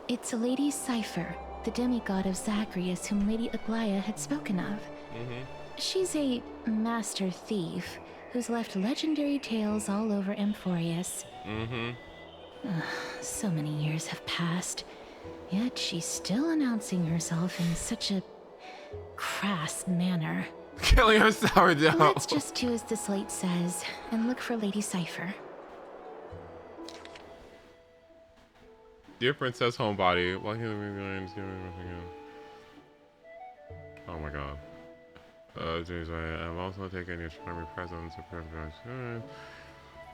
It's a Lady Cipher, the demigod of Zagreus whom Lady Aglaia had spoken of. She's a master thief who's left legendary tales all over AMPHOREUS. So many years have passed, yet she's still announcing herself in such a crass manner. Killing her sourdough. Let's just do as the slate says and look for Lady Cipher. Dear Princess Homebody, why can't we be oh my god. I'm also taking your charming presents.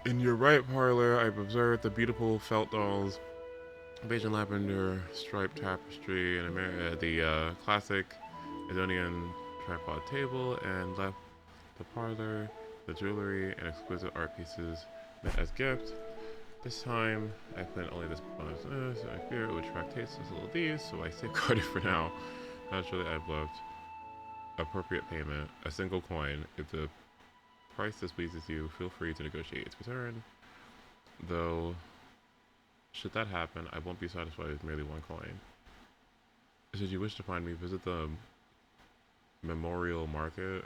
In your right parlor, I've observed the beautiful felt dolls, beige and lavender striped tapestry, and the classic Edonian tripod table, and left the parlor, the jewelry, and exquisite art pieces meant as gift. This time, I planned only this bonus, so I fear it would attract tastes as little these, so I safeguarded for now. Naturally, I've left appropriate payment, a single coin. If the price displeases you, feel free to negotiate its return. Though, should that happen, I won't be satisfied with merely one coin. Should you wish to find me, visit the Memorial Market.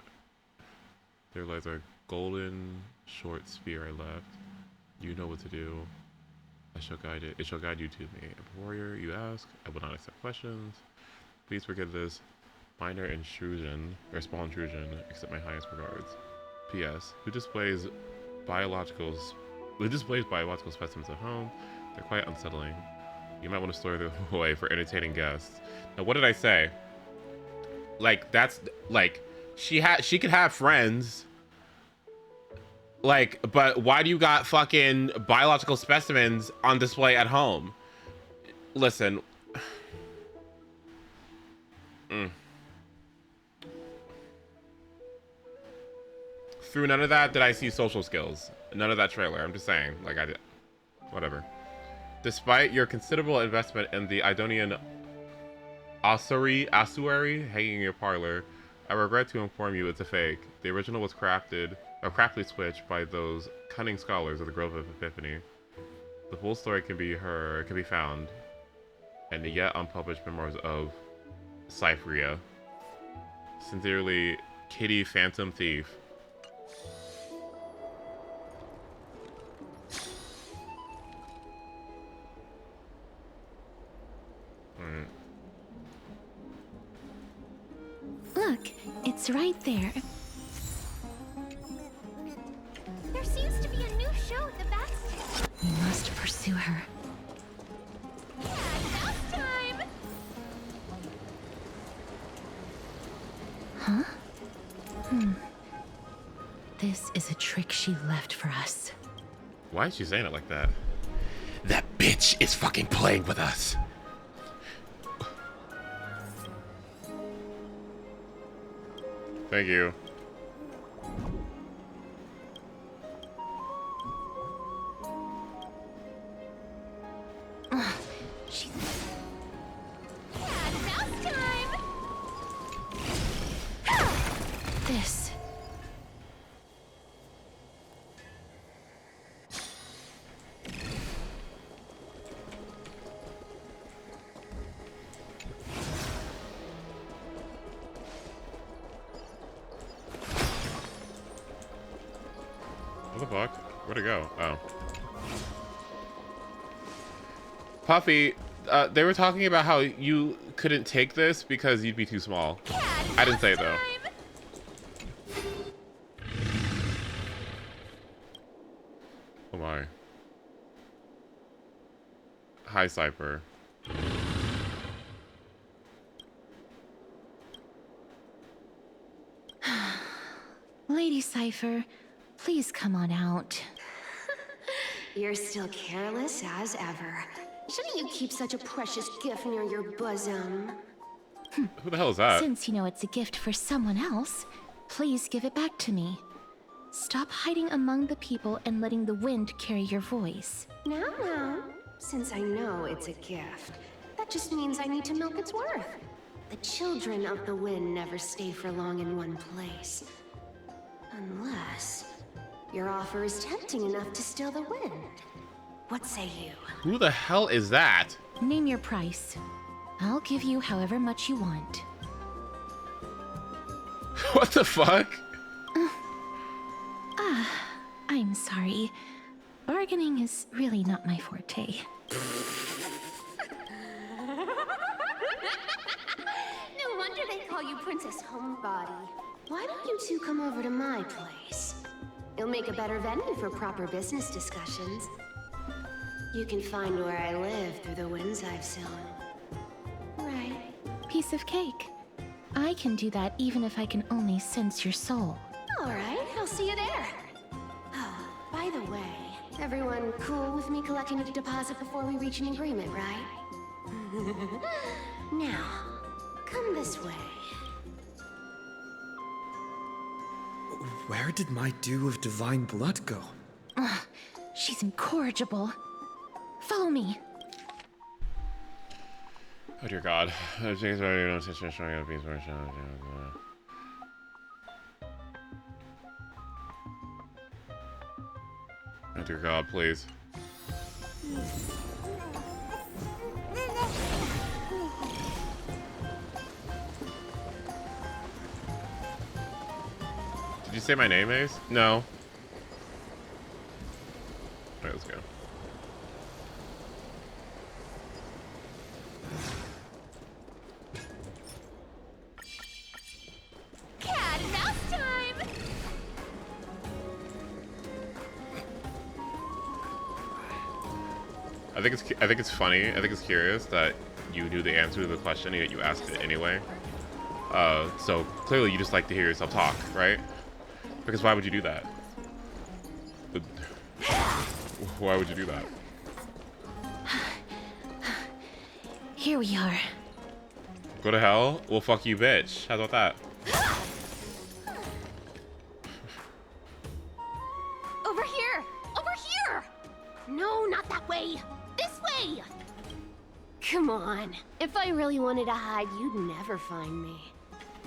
There lies a golden short sphere I left. You know what to do. I shall guide it. It shall guide you to me. Warrior, you ask. I will not accept questions. Please forgive this minor intrusion, or small intrusion. Accept my highest regards. P.S. Who displays biological specimens at home? They're quite unsettling. You might want to store them away for entertaining guests. Now, what did I say? Like, that's like she could have friends. Like, but why do you got fucking biological specimens on display at home? Listen. Through none of that did I see social skills. None of that trailer. I'm just saying. Like, I did. Whatever. Despite your considerable investment in the Idonian ossuary hanging in your parlor, I regret to inform you it's a fake. The original was craftily switched by those cunning scholars of the Grove of Epiphany. The full story can be found in the yet unpublished memoirs of Cyphria. Sincerely, Kitty Phantom Thief. Look, it's right there. There seems to be a new show at the back. We must pursue her. Mouse time! Huh? This is a trick she left for us. Why is she saying it like that? That bitch is fucking playing with us. Thank you. Mouse time! This. What the fuck? Where'd it go? Oh. Puffy, they were talking about how you couldn't take this because you'd be too small. I didn't say it though. Oh my. Hi, Cypher. Lady Cipher, please come on out. You're still careless as ever. Shouldn't you keep such a precious gift near your bosom? Who the hell is that? Since you know it's a gift for someone else, please give it back to me. Stop hiding among the people and letting the wind carry your voice. Now, since I know it's a gift, that That just means I need to milk its worth. The children of the wind never stay for long in one place. Unless your offer is tempting enough to steal the wind. What say you? Who the hell is that? Name your price. I'll give you however much you want. What the fuck? I'm sorry. Bargaining is really not my forte. No wonder they call you Princess Homebody. Why don't you two come over to my place? It'll make a better venue for proper business discussions. You can find where I live through the winds I've sown. Right. Piece of cake. I can do that even if I can only sense your soul. Alright, I'll see you there. Oh, by the way, everyone cool with me collecting a deposit before we reach an agreement, right? Now, come this way. Where did my dew of divine blood go? Ugh, she's incorrigible. Follow me. Oh dear God. Oh dear God, please. Did you say my name, Ace? No. Alright, let's go. Cat and mouse time! I think it's funny. I think it's curious that you knew the answer to the question yet you asked it anyway. So clearly you just like to hear yourself talk, right? Because why would you do that? Why would you do that? Here we are. Go to hell? Well, fuck you, bitch. How about that? Over here! Over here! No, not that way! This way! Come on. If I really wanted to hide, you'd never find me.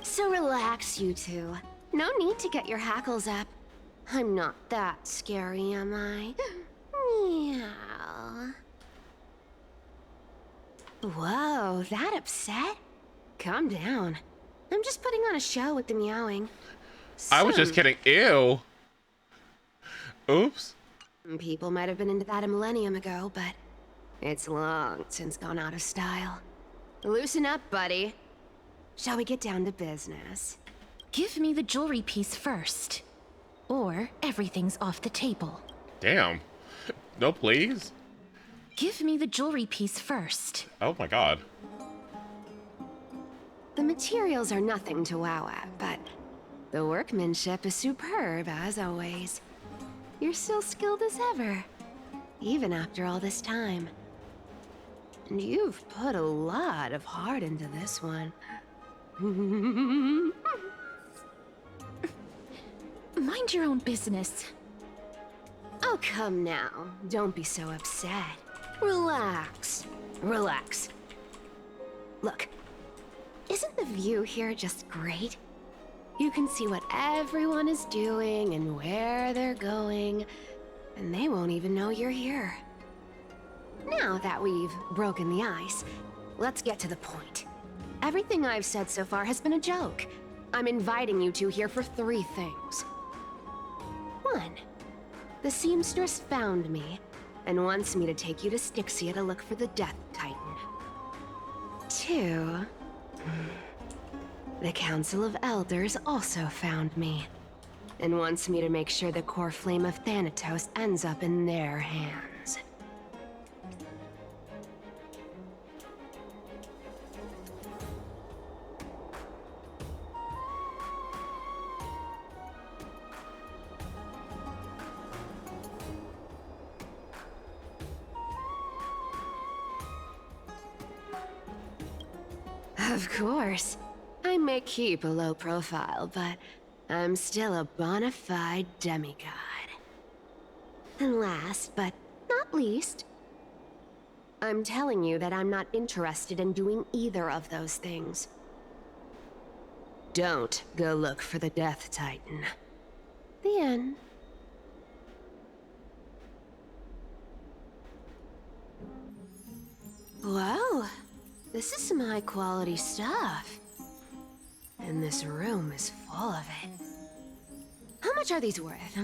So relax, you two. No need to get your hackles up. I'm not that scary, am I? Meow. Whoa, that upset? Calm down. I'm just putting on a show with the meowing. I was just kidding. Ew. Oops. People might have been into that a millennium ago, but it's long since gone out of style. Loosen up, buddy. Shall we get down to business? Give me the jewelry piece first. Or everything's off the table. Damn. No, please. Give me the jewelry piece first. Oh my God. The materials are nothing to wow at, but the workmanship is superb, as always. You're still skilled as ever, even after all this time. And you've put a lot of heart into this one. Mind your own business. Oh, come now. Don't be so upset. Relax. Relax. Look, isn't the view here just great? You can see what everyone is doing and where they're going, and they won't even know you're here. Now that we've broken the ice, let's get to the point. Everything I've said so far has been a joke. I'm inviting you two here for 3 things. 1. The seamstress found me and wants me to take you to Styxia to look for the Death Titan. 2. The Council of Elders also found me and wants me to make sure the core flame of Thanatos ends up in their hands. Of course. I may keep a low profile, but I'm still a bona fide demigod. And last but not least, I'm telling you that I'm not interested in doing either of those things. Don't go look for the Death Titan. The end. Well, this is some high-quality stuff. And this room is full of it. How much are these worth,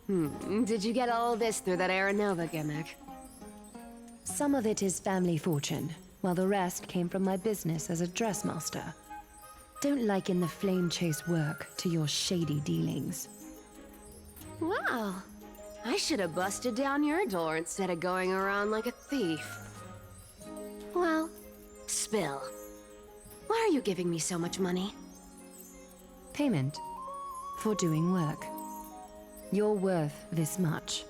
Did you get all this through that Aranova gimmick? Some of it is family fortune, while the rest came from my business as a dressmaster. Don't liken the flame chase work to your shady dealings. Wow. I should have busted down your door instead of going around like a thief. Well, spill. Why are you giving me so much money? Payment for doing work. You're worth this much.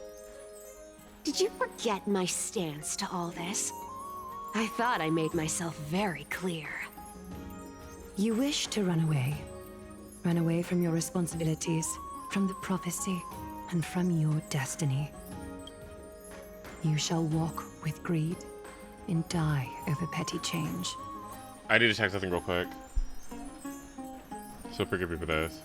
Did you forget my stance to all this? I thought I made myself very clear. You wish to run away. Run away from your responsibilities, from the prophecy, and from your destiny. You shall walk with greed and die over petty change. I need to check something real quick. So forgive me for this.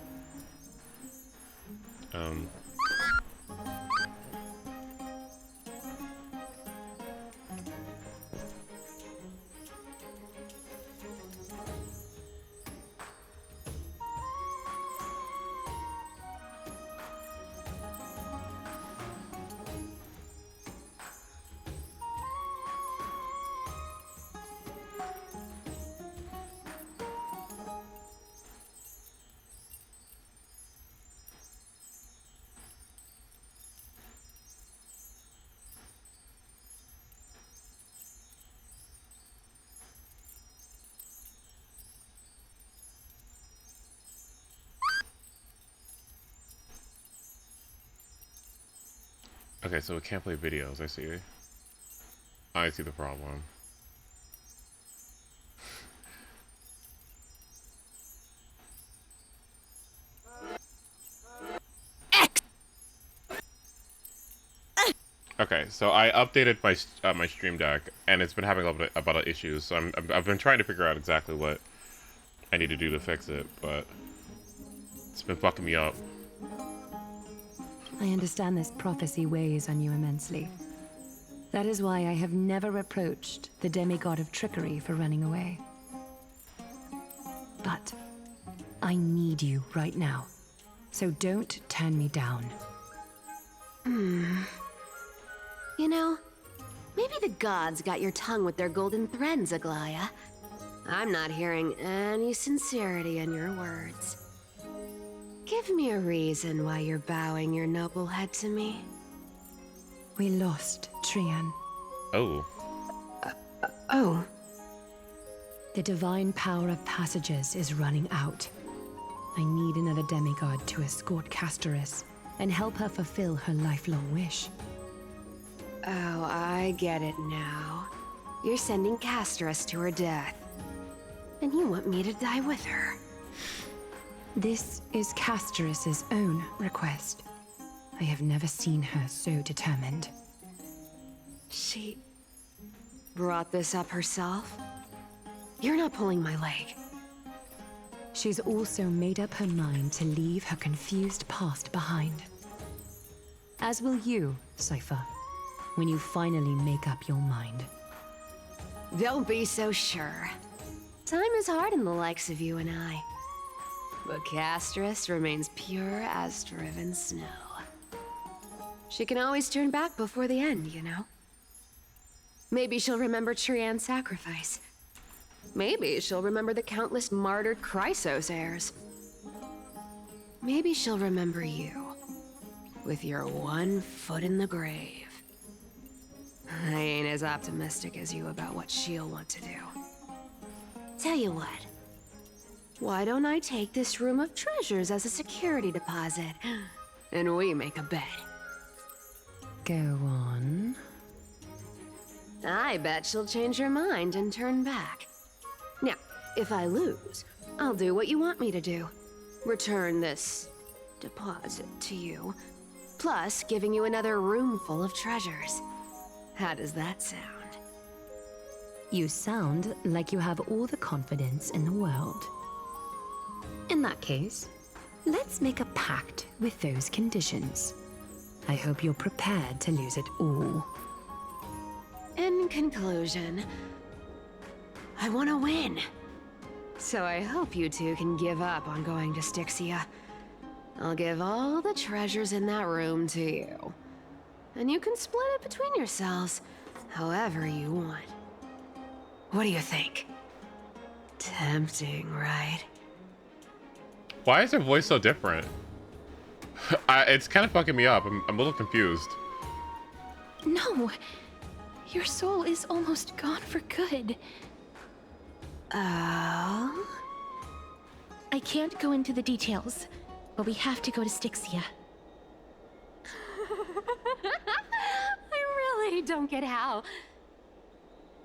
Okay, so we can't play videos, I see. I see the problem. Okay, so I updated my my stream deck, and it's been having a lot of issues. So I've been trying to figure out exactly what I need to do to fix it, but it's been fucking me up. I understand this prophecy weighs on you immensely. That is why I have never reproached the demigod of trickery for running away. But I need you right now, so don't turn me down. You know, maybe the gods got your tongue with their golden threads, Aglaya. I'm not hearing any sincerity in your words. Give me a reason why you're bowing your noble head to me. We lost Trian. Oh. Oh. The divine power of passages is running out. I need another demigod to escort Castorus and help her fulfill her lifelong wish. Oh, I get it now. You're sending Castorus to her death. And you want me to die with her. This is Castorus's own request. I have never seen her so determined. She brought this up herself? You're not pulling my leg. She's also made up her mind to leave her confused past behind. As will you, Cypher, when you finally make up your mind. Don't be so sure. Time is hard in the likes of you and I. But Castorus remains pure as driven snow. She can always turn back before the end, you know? Maybe she'll remember Trian's sacrifice. Maybe she'll remember the countless martyred Chrysos heirs. Maybe she'll remember you, with your one foot in the grave. I ain't as optimistic as you about what she'll want to do. Tell you what. Why don't I take this room of treasures as a security deposit, and we make a bet? Go on. I bet she'll change her mind and turn back. Now, if I lose, I'll do what you want me to do. Return this deposit to you, plus giving you another room full of treasures. How does that sound? You sound like you have all the confidence in the world. In that case, let's make a pact with those conditions. I hope you're prepared to lose it all. In conclusion, I want to win. So I hope you two can give up on going to Styxia. I'll give all the treasures in that room to you. And you can split it between yourselves however you want. What do you think? Tempting, right? Why is her voice so different? It's kind of fucking me up. I'm a little confused. No. Your soul is almost gone for good. Oh? I can't go into the details, but we have to go to Styxia. I really don't get how.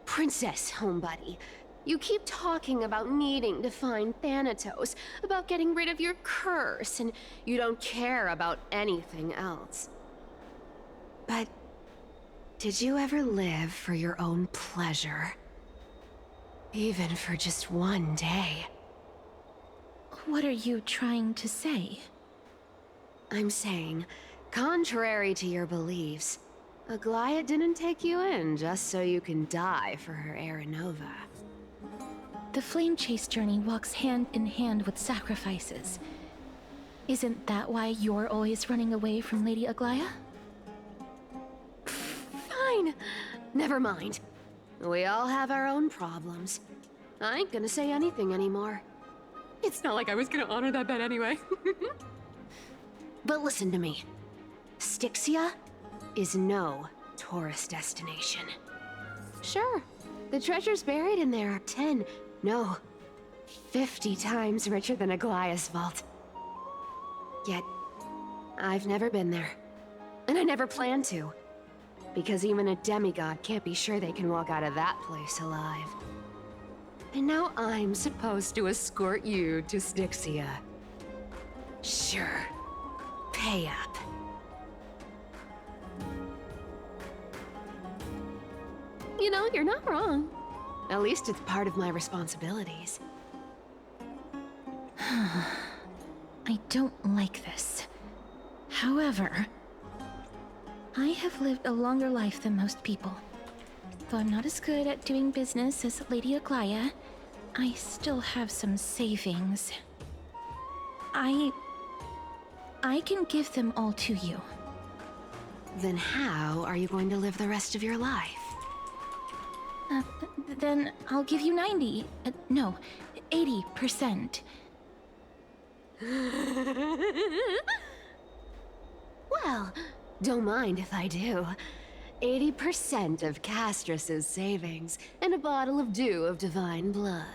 Princess, homebuddy, you keep talking about needing to find Thanatos, about getting rid of your curse, and you don't care about anything else. But did you ever live for your own pleasure? Even for just one day? What are you trying to say? I'm saying, contrary to your beliefs, Aglaia didn't take you in just so you can die for her Aranova. The flame chase journey walks hand in hand with sacrifices. Isn't that why you're always running away from Lady Aglaia? Fine. Never mind. We all have our own problems. I ain't gonna say anything anymore. It's not like I was gonna honor that bet anyway. But listen to me. Styxia is no tourist destination. Sure, the treasures buried in there are 10, no, 50 times richer than Aglaia's vault. Yet, I've never been there. And I never plan to. Because even a demigod can't be sure they can walk out of that place alive. And now I'm supposed to escort you to Styxia. Sure. Pay up. You know, you're not wrong. At least it's part of my responsibilities. I don't like this. However, I have lived a longer life than most people. Though I'm not as good at doing business as Lady Aglaia, I still have some savings. I can give them all to you. Then how are you going to live the rest of your life? Then I'll give you 90. No, 80%. Well, don't mind if I do. 80% of Castrus's savings and a bottle of dew of divine blood.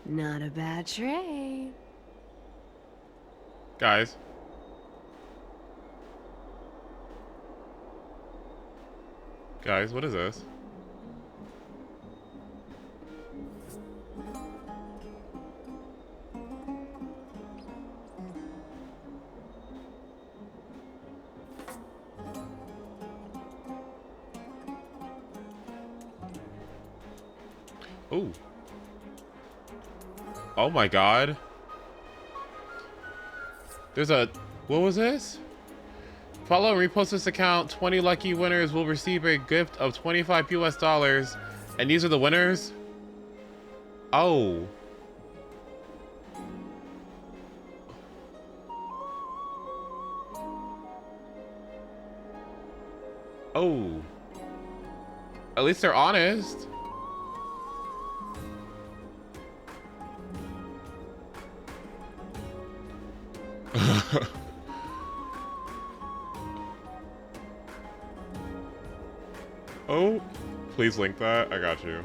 Not a bad trade. Guys. Guys, what is this? Oh. Oh my god. There's a... What was this? Follow and repost this account. 20 lucky winners will receive a gift of 25 US dollars. And these are the winners? Oh. Oh. At least they're honest. Oh, please link that. I got you.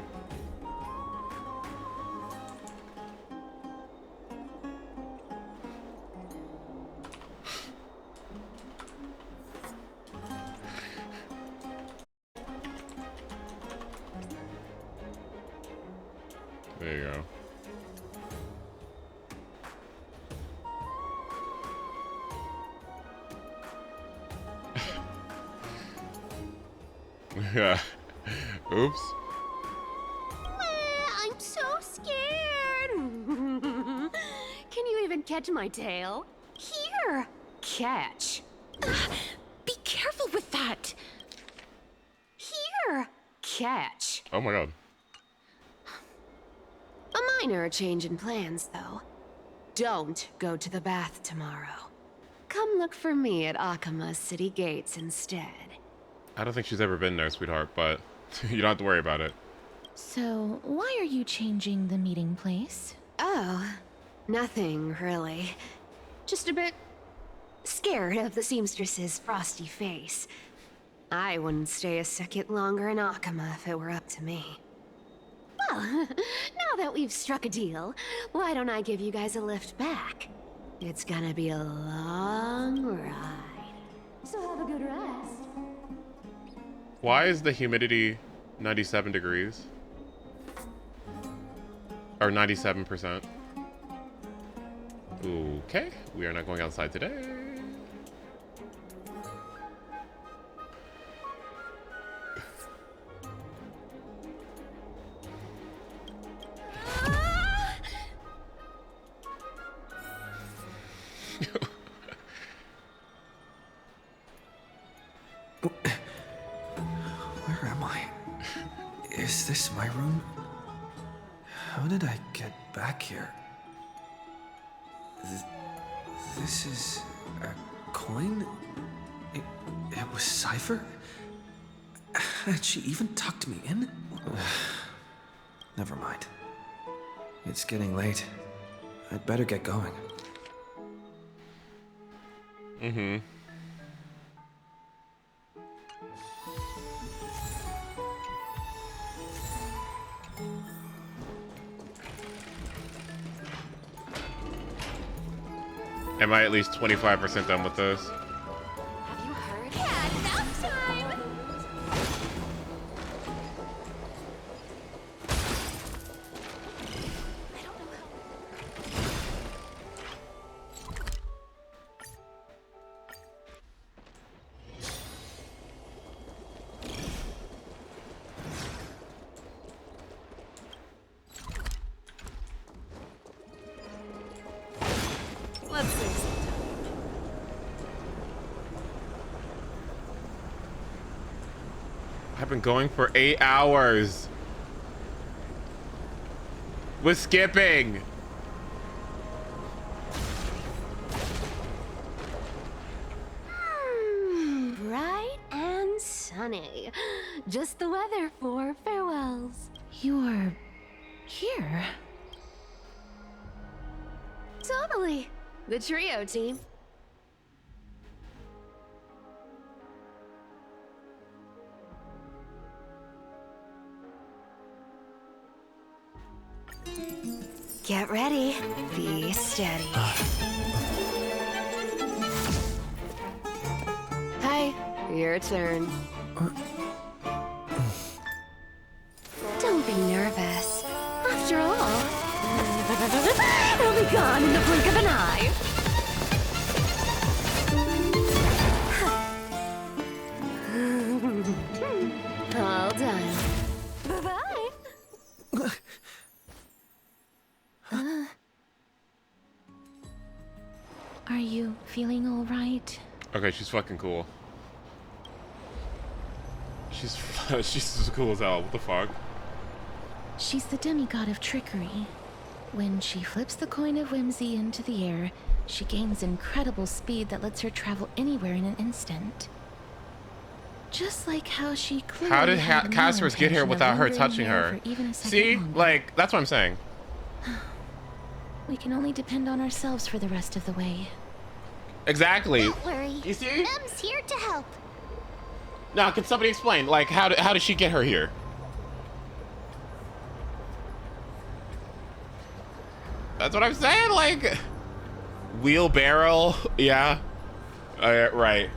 There you go. Yeah. Oops. I'm so scared. Can you even catch my tail? Here. Catch. Be careful with that. Here. Catch. Oh my god. A minor change in plans, though. Don't go to the bath tomorrow. Come look for me at Akama's city gates instead. I don't think she's ever been there, sweetheart, but you don't have to worry about it. So, why are you changing the meeting place? Oh, nothing really. Just a bit scared of the seamstress's frosty face. I wouldn't stay a second longer in Akama if it were up to me. Well, now that we've struck a deal, why don't I give you guys a lift back? It's gonna be a long ride. So have a good rest. Why is the humidity 97 degrees? Or 97%? Okay, we are not going outside today. Where am I? Is this my room? How did I get back here? This is a coin? It was Cypher? Had she even tucked me in? Never mind. It's getting late. I'd better get going. Mm-hmm. Am I at least 25% done with this? Have you heard? Yeah, nap time! Let's see. I've been going for 8 hours. With skipping. Bright and sunny. Just the weather for farewells. You're here. Totally. The trio team. Get ready. Be steady. Hi, your turn. Don't be nervous. After all, it'll be gone in the blink of an eye. All done. Bye-bye. Are you feeling all right? Okay, she's fucking cool. She's as cool as hell. What the fuck? She's the demigod of trickery. When she flips the coin of whimsy into the air, she gains incredible speed that lets her travel anywhere in an instant. Just like how she clearly How did had no Casper's get here intention of without her lingering touching there her? for even a second See? longer. Like, that's what I'm saying. We can only depend on ourselves for the rest of the way. Exactly. Don't worry. You see? Em's here to help. Now, can somebody explain? Like, how did she get her here? That's what I'm saying. Like, wheelbarrow. Yeah. Right.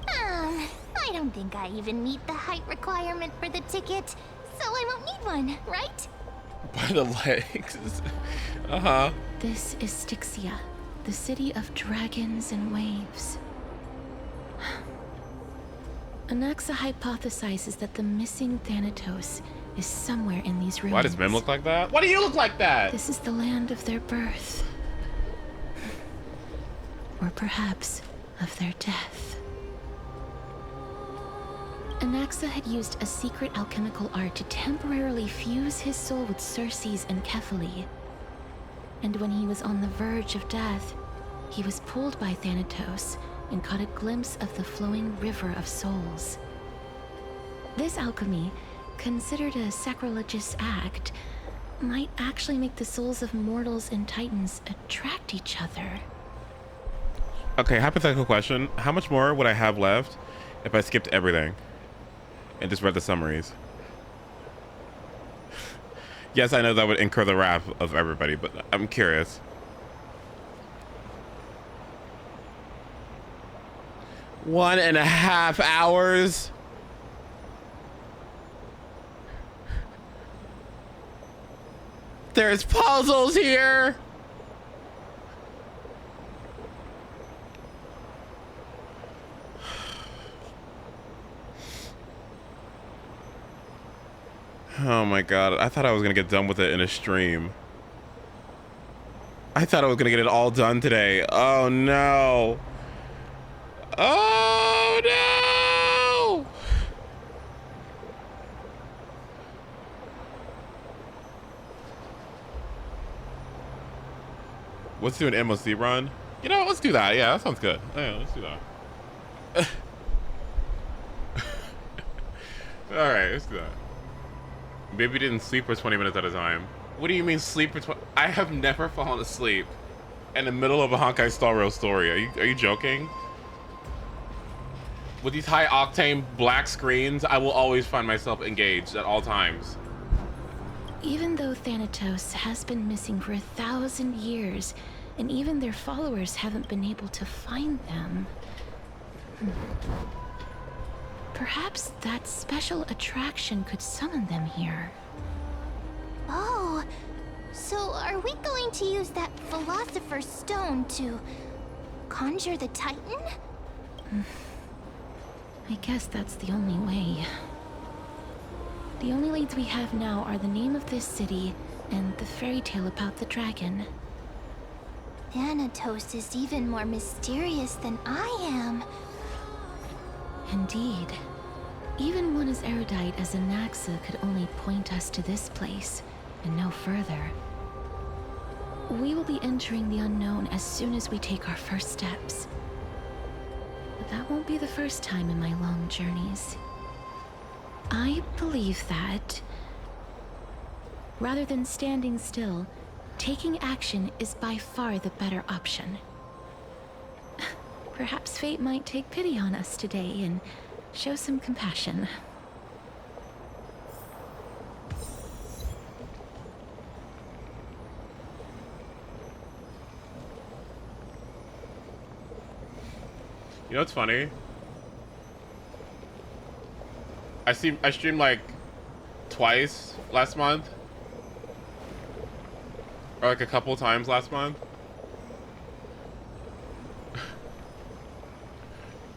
I don't think I even meet the height requirement for the ticket, so I won't need one, right? By the legs. Uh-huh. This is Styxia, the city of dragons and waves. Anaxa hypothesizes that the missing Thanatos is somewhere in these ruins. Why does Mim look like that? Why do you look like that? This is the land of their birth. Or perhaps of their death. Anaxa had used a secret alchemical art to temporarily fuse his soul with Circe's and Kephae. And when he was on the verge of death, he was pulled by Thanatos and caught a glimpse of the flowing river of souls. This alchemy, considered a sacrilegious act, might actually make the souls of mortals and titans attract each other. Okay, hypothetical question. How much more would I have left if I skipped everything and just read the summaries? Yes, I know that would incur the wrath of everybody, but I'm curious. 1.5 hours? There's puzzles here! Oh my god, I thought I was gonna get done with it in a stream. I thought I was gonna get it all done today. Oh no. Oh no! Let's do an MOC run. You know what, let's do that. Yeah, that sounds good. Yeah, let's do that. Alright, let's do that. Baby didn't sleep for 20 minutes at a time. What do you mean sleep for 20? I have never fallen asleep in the middle of a Honkai Star Rail story. Are you joking? With these high octane black screens, I will always find myself engaged at all times. Even though Thanatos has been missing for 1,000 years, and even their followers haven't been able to find them, perhaps that special attraction could summon them here. Oh, so are we going to use that Philosopher's Stone to conjure the Titan? I guess that's the only way. The only leads we have now are the name of this city and the fairy tale about the dragon. Thanatos is even more mysterious than I am. Indeed. Even one as erudite as Anaxa could only point us to this place, and no further. We will be entering the unknown as soon as we take our first steps. But that won't be the first time in my long journeys. I believe that, rather than standing still, taking action is by far the better option. Perhaps fate might take pity on us today and show some compassion. You know what's funny? I streamed like twice last month. Or like a couple times last month.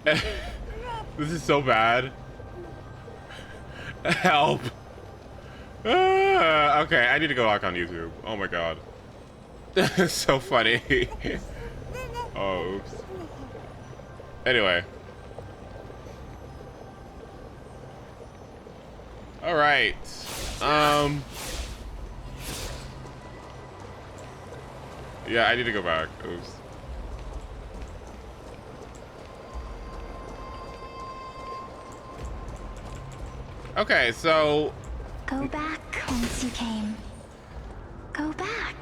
This is so bad. Help. Okay, I need to go back on YouTube. Oh my god. That's so funny. Oh, oops. Anyway. All right. Yeah, I need to go back. Oops. Okay, so Go back whence you came. Go back.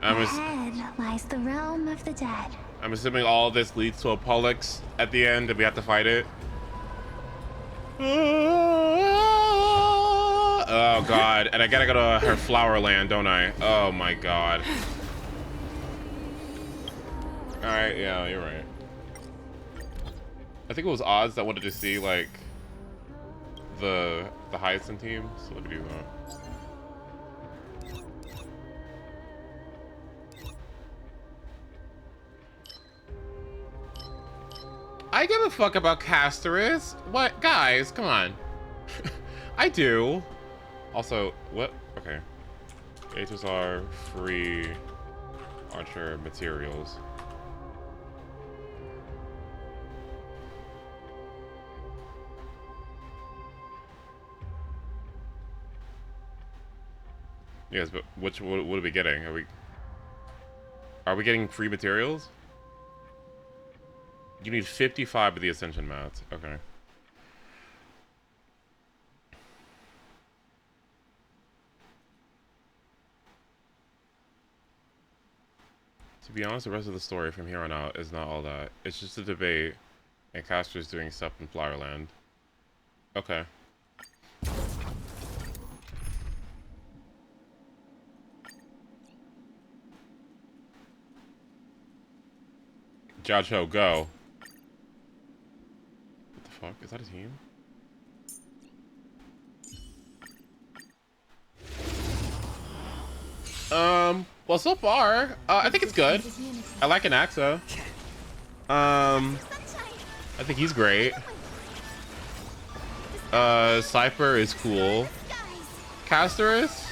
Ahead lies the realm of the dead. I'm assuming all this leads to a Pollux at the end and we have to fight it. Oh god, and I gotta go to her flower land, don't I? Oh my god. Alright, yeah, you're right. I think it was Oz that wanted to see like the Hyacinth team, so let me do that. I give a fuck about Castorus. What? Guys, come on. I do. Also, what? Okay. HSR free archer materials. Yes, but what are we getting? Are we getting free materials? You need 55 of the ascension mats. Okay. To be honest, the rest of the story from here on out is not all that. It's just a debate, and Castor's doing stuff in Flowerland. Okay. Jacho, go. What the fuck? Is that a team? Well, so far, I think it's good. I like Anaxa. I think he's great. Cypher is cool. Castorus?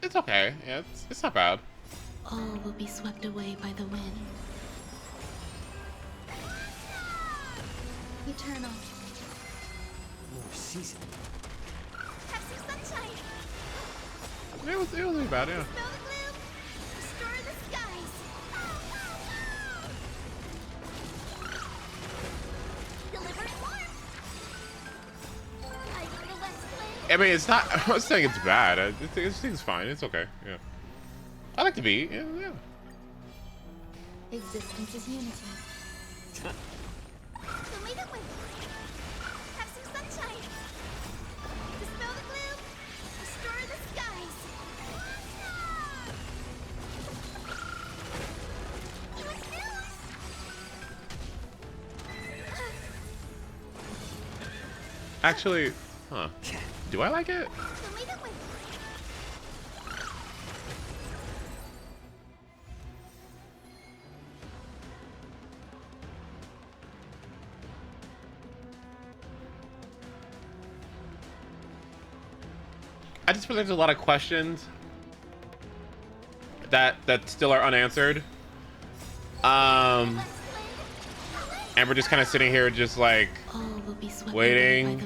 It's okay. Yeah, it's not bad. All will be swept away by the wind. Eternal. More season. Have some sunshine. It wasn't bad, yeah. Dispel the gloom. Restore the skies. Deliver warmth. Light the west wind. I mean, it's not. I'm not saying it's bad. I think it's fine. It's okay. Yeah. I like the beat. Yeah. Existence is unity. Have some sunshine. Dispel the gloom. Restore the skies. Actually, huh? Do I like it? I just feel like there's a lot of questions that still are unanswered. And we're just kind of sitting here just like waiting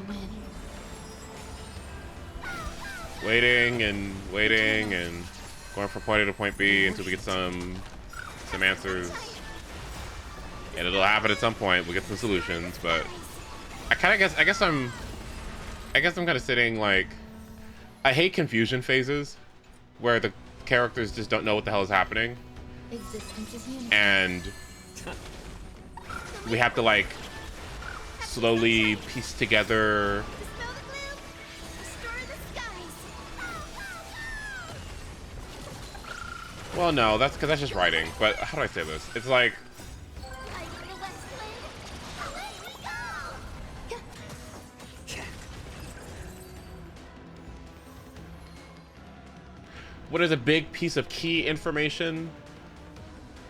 and going from point A to point B until we get some answers. And it'll happen at some point. We'll get some solutions, but I guess I'm kind of sitting like, I hate confusion phases where the characters just don't know what the hell is happening. And we have to like slowly piece together well, no, that's because that's just writing. But how do I say this? It's like what is a big piece of key information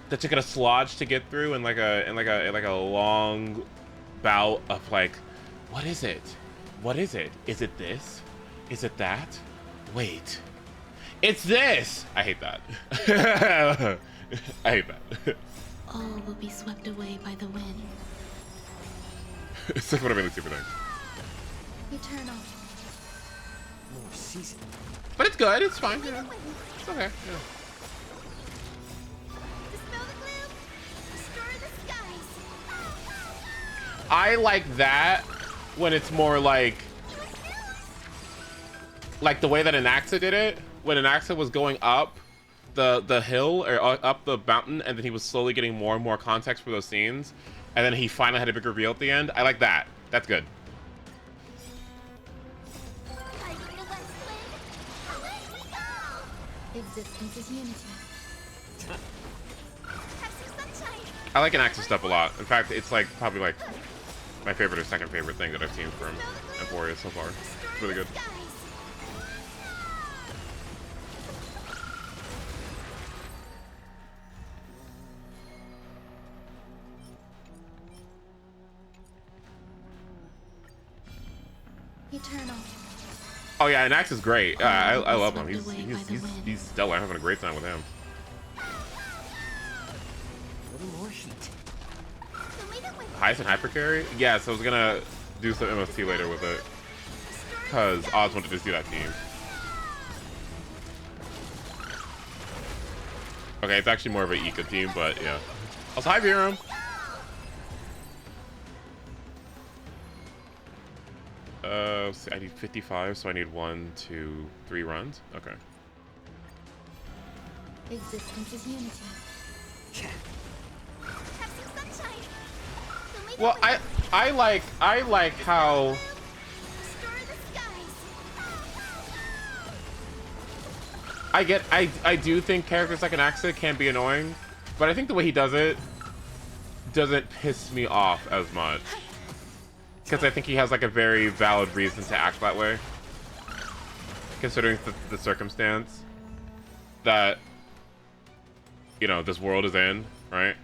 that you're gonna slodge to get through in like a long bout of like, what is it? What is it? Is it this? Is it that? Wait. It's this! I hate that. I hate that. All will be swept away by the wind. It's like one of my super things. Eternal. More season. But it's good, it's fine. Yeah. It's okay. Yeah. I like that when it's more like the way that Anaxa did it. When Anaxa was going up the hill or up the mountain, and then he was slowly getting more and more context for those scenes, and then he finally had a big reveal at the end. I like that. That's good. Existence is unity. I like Anax's stuff a lot. In fact, it's like probably like my favorite or second favorite thing that I've seen from AMPHOREUS so far. It's really good. Eternal. Oh yeah, Anax is great. I love him. He's stellar. I'm having a great time with him. Heist and Hypercarry? Yeah, so I was gonna do some MST later with it. Because Oz wanted to do that team. Okay, it's actually more of an Ika team, but yeah. Also, hi, Viram. So I need 55, so I need 1, 2, 3 runs. Okay. Existence is unity. Well, I like how I do think characters like Anaxa can be annoying, but I think the way he does it doesn't piss me off as much. Because I think he has like a very valid reason to act that way. Considering the circumstance that, you know, this world is in, right?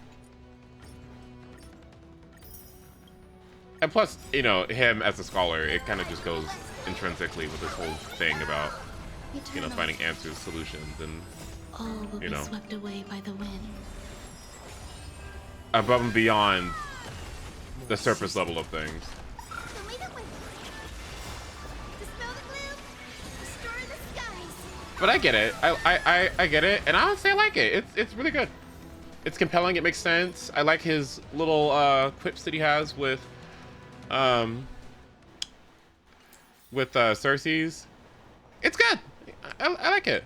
And plus, you know, him as a scholar, it kind of just goes intrinsically with this whole thing about, you know, finding answers, solutions, and, All will you know, be swept away by the wind. above and beyond the surface level of things. But I get it. I get it, and I would say I like it. It's really good. It's compelling. It makes sense. I like his little quips that he has with Cersei's. It's good. I like it.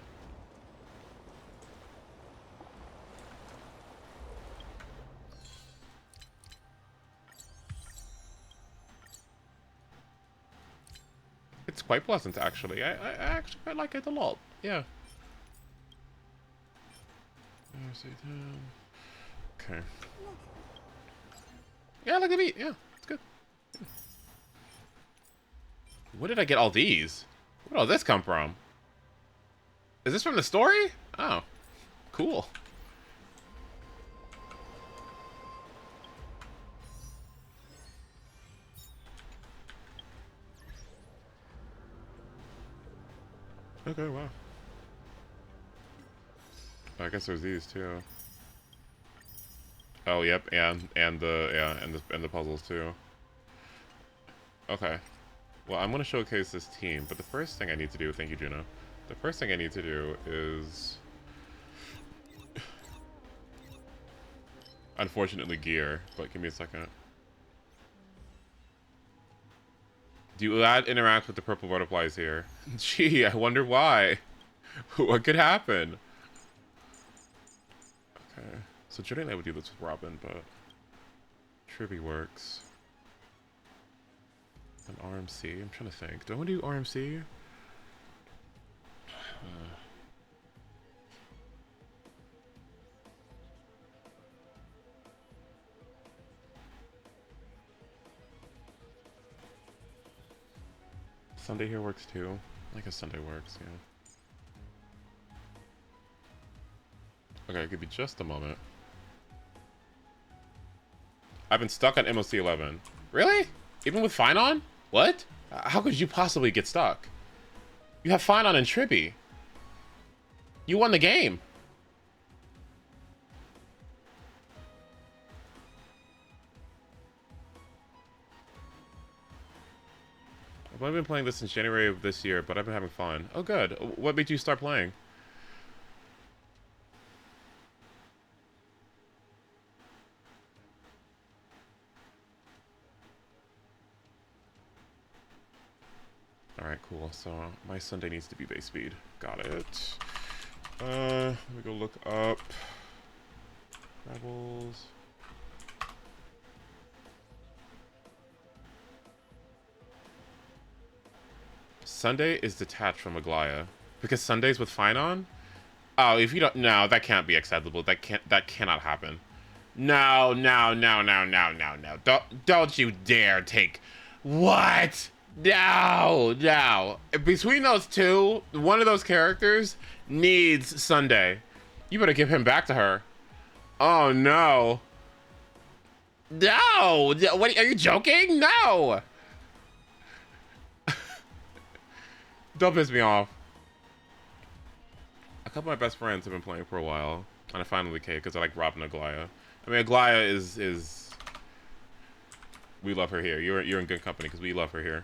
It's quite pleasant, actually. I actually quite like it a lot. Yeah. Okay. Yeah, I like the beat. Yeah, it's good. Where did I get all these? Where did all this come from? Is this from the story? Oh, cool. Okay, wow. I guess there's these too. Oh, yep, and the puzzles too. Okay. Well, I'm gonna showcase this team, but the first thing I need to do, thank you, Juno. The first thing I need to do is, unfortunately, gear. But give me a second. Do you interact with the purple butterflies here? Gee, I wonder why. What could happen? Okay, so generally I would do this with Robin, but Tribby works. An RMC, I'm trying to think. Do I want to do RMC? Sunday here works too. I guess Sunday works, yeah. Okay, give me just a moment. I've been stuck on MOC 11. Really? Even with Fine On? What? How could you possibly get stuck? You have Fine On and Tribby. You won the game. I've only been playing this since January of this year, but I've been having fun. Oh, good. What made you start playing? Alright, cool. So, my Sunday needs to be base speed. Got it. Let me go look up Rebels. Sunday is detached from Aglaya. Because Sunday's with Fine On? Oh, if you don't... No, that can't be acceptable. That cannot happen. No, no, no, no, no, no, no. Don't you dare take... What? No, no. Between those two, one of those characters needs Sunday. You better give him back to her. Oh, no. No! What, are you joking? No! Don't piss me off. A couple of my best friends have been playing for a while, and I finally caved because I like Robin Aglaya. I mean, Aglaya is... We love her here. You're in good company because we love her here.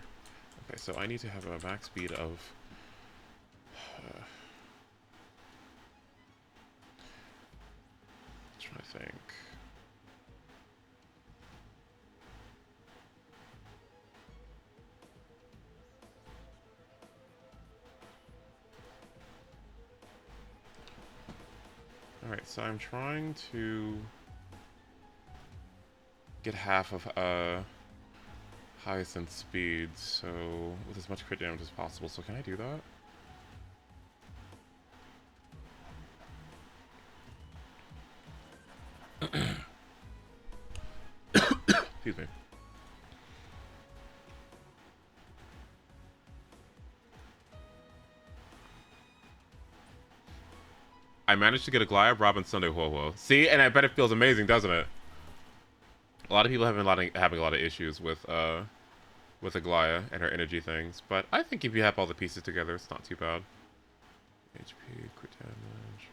Okay, so I need to have a max speed of... trying to think. Alright, so I'm trying to get half of Hyacinth's speed, so with as much crit damage as possible. So can I do that? Excuse me. I managed to get a Goliath, Robin, Sunday, HOYO. See, and I bet it feels amazing, doesn't it? A lot of people have been having a lot of issues with Aglaya and her energy things, but I think if you have all the pieces together, it's not too bad. HP, crit damage.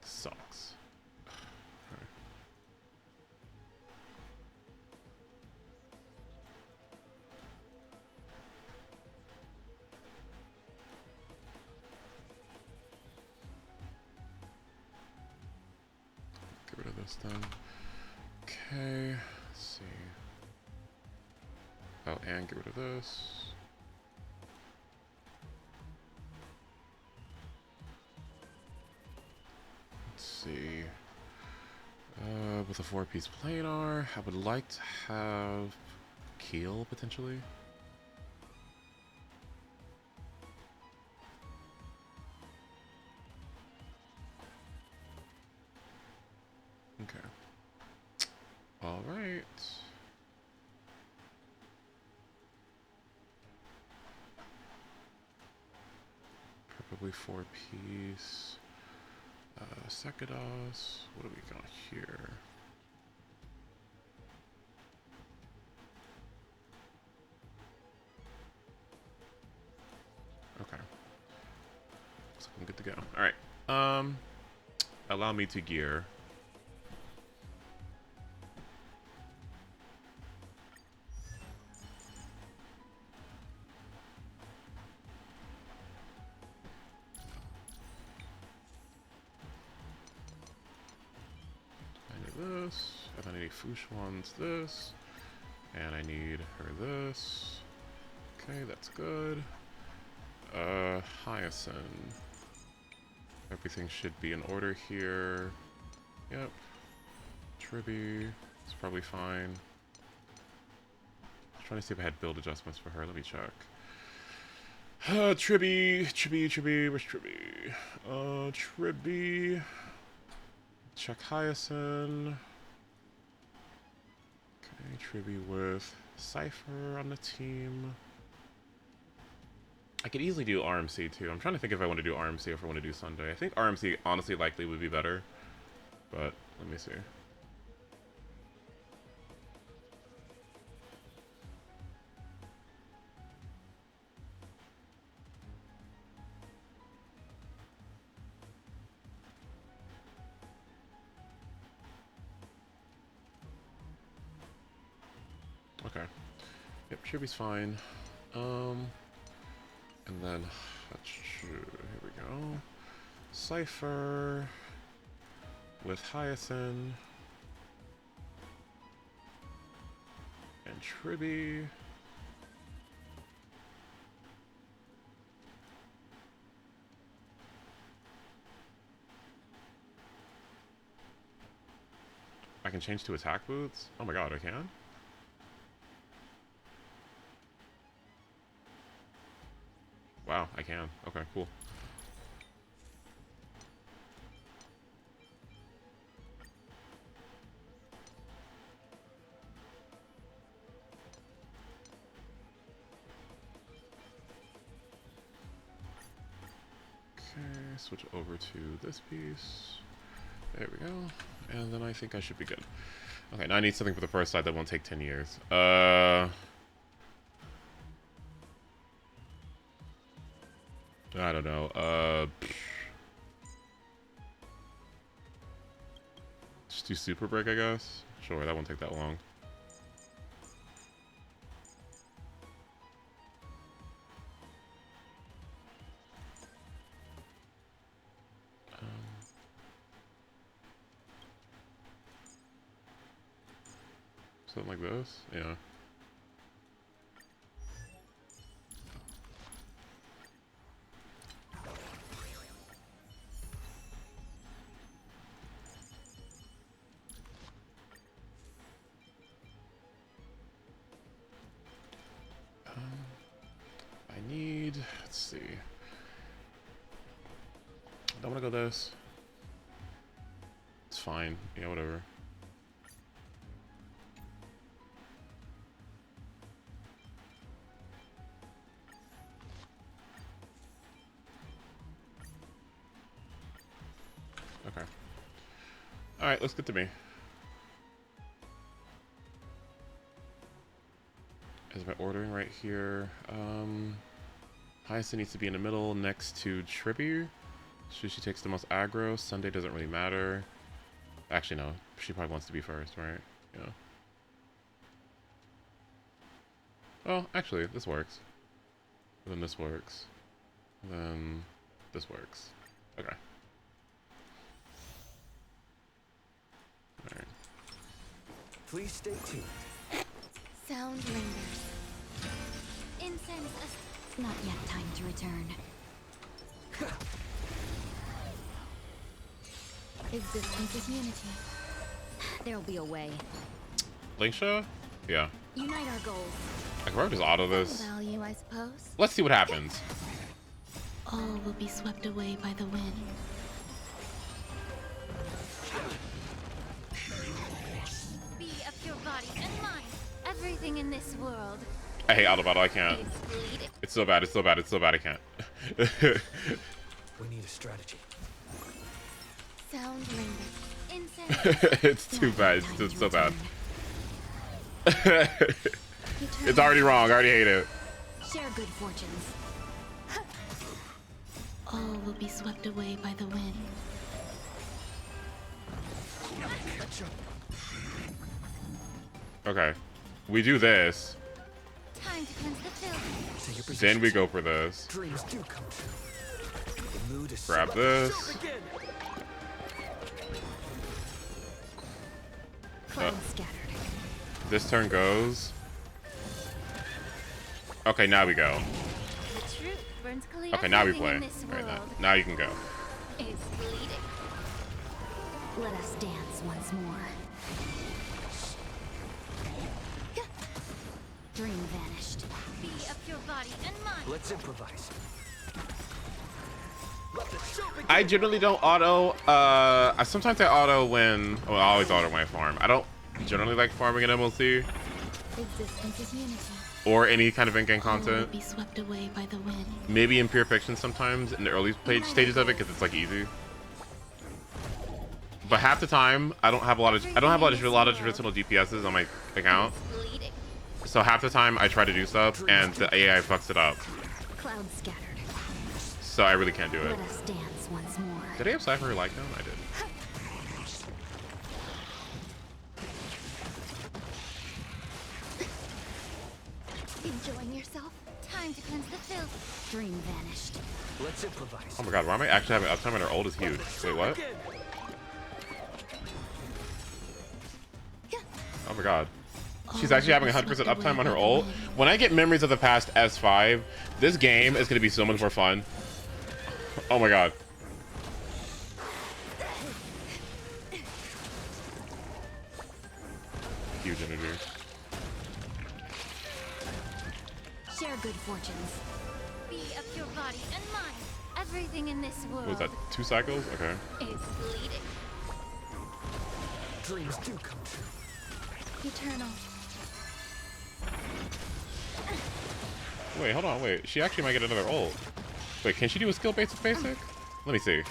Sucks. Right. Get rid of this then. Okay, let's see. Oh, and get rid of this. Let's see. With a 4-piece planar, I would like to have Keel potentially. Okay. All right. Probably 4-piece. Sekados. What do we got here? Okay. Looks like I'm good to go. All right. Allow me to gear. This, and then I need Fushuan's this, and I need her this. Okay, that's good. Hyacinth. Everything should be in order here. Yep. Tribby, it's probably fine. I'm trying to see if I had build adjustments for her. Let me check. Tribby, where's Tribby? Tribby. Check Hyacinth. Okay, Tribby with Cypher on the team. I could easily do RMC too. I'm trying to think if I want to do RMC or if I want to do Sunday. I think RMC honestly likely would be better, but let me see. Okay. Yep, Tribby's fine. And then, here we go. Cypher with Hyacinth and Tribby. I can change to attack boots? Oh my god, I can? wow, I can. Okay, cool. Okay, switch over to this piece. There we go. And then I think I should be good. Okay, now I need something for the first side that won't take 10 years. I don't know. Just do super break, I guess. Sure, that won't take that long. Something like this? Yeah. I need, let's see. I don't want to go this. It's fine. Yeah, whatever. Okay. Alright, let's get to me. Is my ordering right here? Hyacinth needs to be in the middle next to Tribby. Sushi takes the most aggro. Sunday doesn't really matter. Actually, no. She probably wants to be first, right? Yeah. Oh, actually, this works. Then this works. Then this works. Okay. Alright. Please stay tuned. Sound lingers. Incense. Not yet time to return. Existence is unity. There'll be a way. Linkshot? Yeah. Unite our goals. I can probably just auto this. Value, I suppose. Let's see what happens. All will be swept away by the wind. Be of your body and mind. Everything in this world. I hate auto battle. I can't. It's so bad. It's so bad. It's so bad. I can't. We need a strategy. Sound lingers. Incense. It's too bad. It's just so bad. It's already wrong. I already hate it. Share good fortunes. All will be swept away by the wind. Okay. We do this. Time to cleanse the filth. Then we go for this. Dreams do come true. The mood is Grab this. This turn goes. Okay, now we go. Okay, now we play. Right, now you can go. Is bleeding. Let us dance once more. Dream vanished. Be of your body and mind. Let's improvise. I generally don't auto. Sometimes I auto when. Well, I always auto when I farm. I don't generally like farming in MLC Existence is unity. or any kind of in-game All will content. be swept away by the wind. Maybe in Pure Fiction sometimes in the early stages of it because it's like easy. But half the time I don't have a lot of traditional DPSs on my account. So half the time I try to do stuff and the AI fucks it up. Cloud scattered. So I really can't do it. Let us dance once more. Did I have Cypher like them? I did. Enjoying yourself? Time to cleanse the filth. Dream vanished. Let's improvise. Oh my god, why am I actually having uptime and her ult is huge? Wait, what? Oh my god. She's actually having 100% uptime on her ult. When I get memories of the past S5, this game is going to be so much more fun. Oh my god. Huge energy. Share good fortunes. Be of your body and mind. Everything in this world What was that? 2 cycles? Okay. is fleeting. Dreams do come true. Eternal. Wait, hold on, wait. She actually might get another ult. Wait, can she do a skill basic basic? Let me see.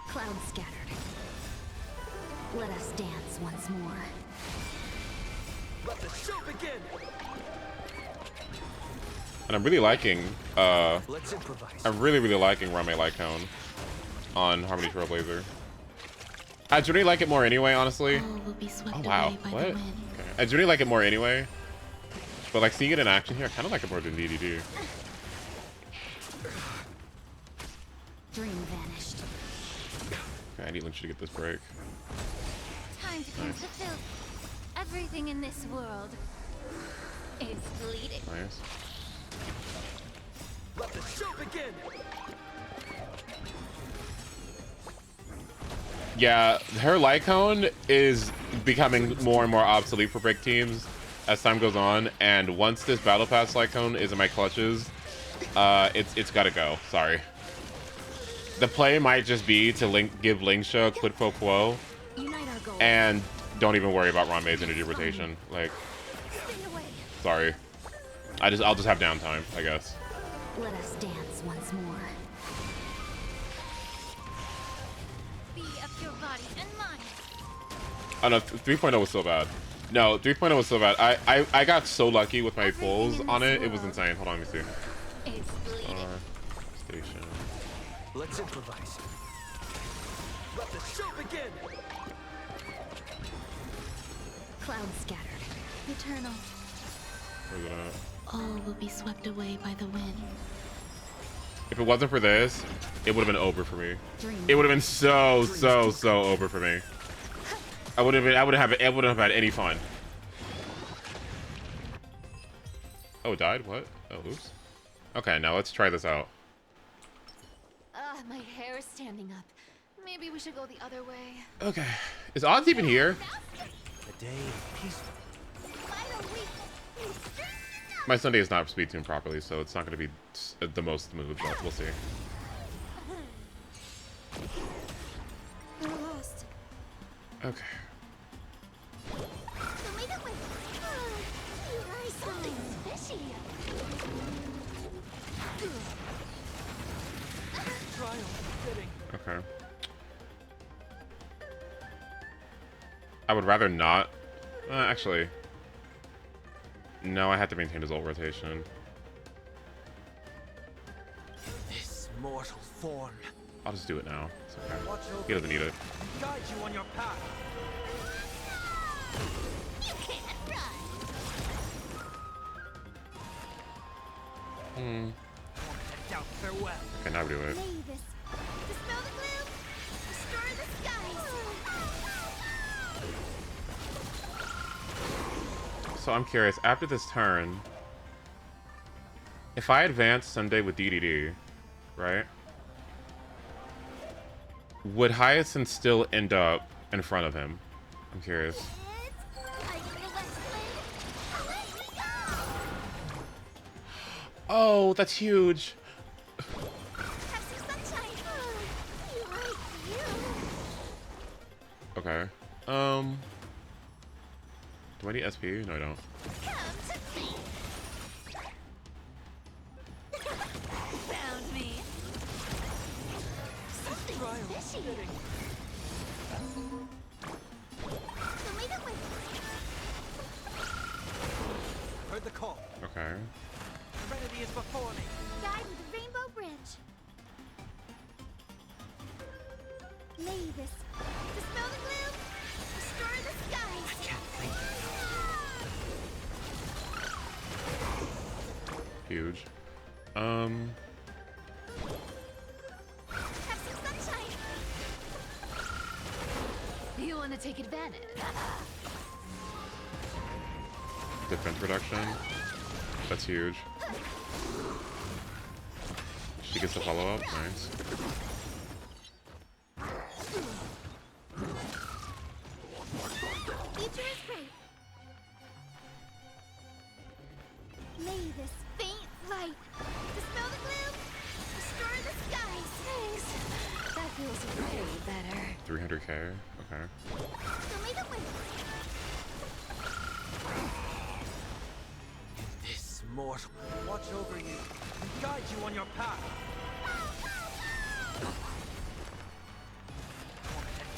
Clouds scattered. Let us dance once more. Let the show begin. And I'm really liking, Let's improvise. I'm really liking Rame Lycone on Harmony Trailblazer. I generally like it more anyway, honestly. All will be swept Oh wow, away by what? the wind. Okay. I generally like it more anyway. But like seeing it in action here, I kind of like it more than DDD. Dream vanished. Okay, I need Lynch to get this break. Time to cleanse the filth. Everything in this world is fleeting. Nice. Let the show begin. Yeah, her Lycone is becoming more and more obsolete for break teams as time goes on, and once this Battle Pass Lycone is in my clutches, it's gotta go. Sorry. The play might just be to give Lingsha a quid pro quo, and don't even worry about Rame's energy rotation. Like, sorry. I'll just have downtime, I guess. Let us dance once more. Be of your body and mind. Oh no, 3.0 was so bad. No, 3.0 was so bad. I got so lucky with my pulls on it. It was insane. Hold on, let me see. Station. Let's improvise. Let the show begin. Clouds scattered. Eternal. Where's it at? All will be swept away by the wind. If it wasn't for this, it would have been over for me. It would have been so over for me. I wouldn't have had any fun. Oh, it died? What? Oh, oops. Okay, now let's try this out. My hair is standing up. Maybe we should go the other way. Okay. Is Odds even here? The day of peace. My Sunday is not speed tuned properly, so it's not going to be the most smooth, but we'll see. We're lost. Okay. Something's fishy. Okay. I would rather not. Actually. No, I have to maintain his ult rotation. This mortal form. I'll just do it now. It's okay. He doesn't need it. Guide you on your path. You can't run. Doubt farewell. Okay, now we do it. Mavis, dispel the gloom. Restore the skies. So I'm curious, after this turn, if I advance Sunday with DDD, right? Would Hyacinth still end up in front of him? I'm curious. Oh, that's huge. Okay. Do I need SP? No, I don't. Found me. Something's fishy. Heard the call. Okay. Serenity is before me. Guide with the Rainbow Bridge. Mavis, dispel the gloom. Restore the skies. I can't think. Huge. Have some sunshine. You want to take advantage? Defense reduction. That's huge. She gets the follow up. Nice. Future is great. Mavis, faint light. Dispel the gloom. okay, okay. This mortal watch over you and guide you on your path.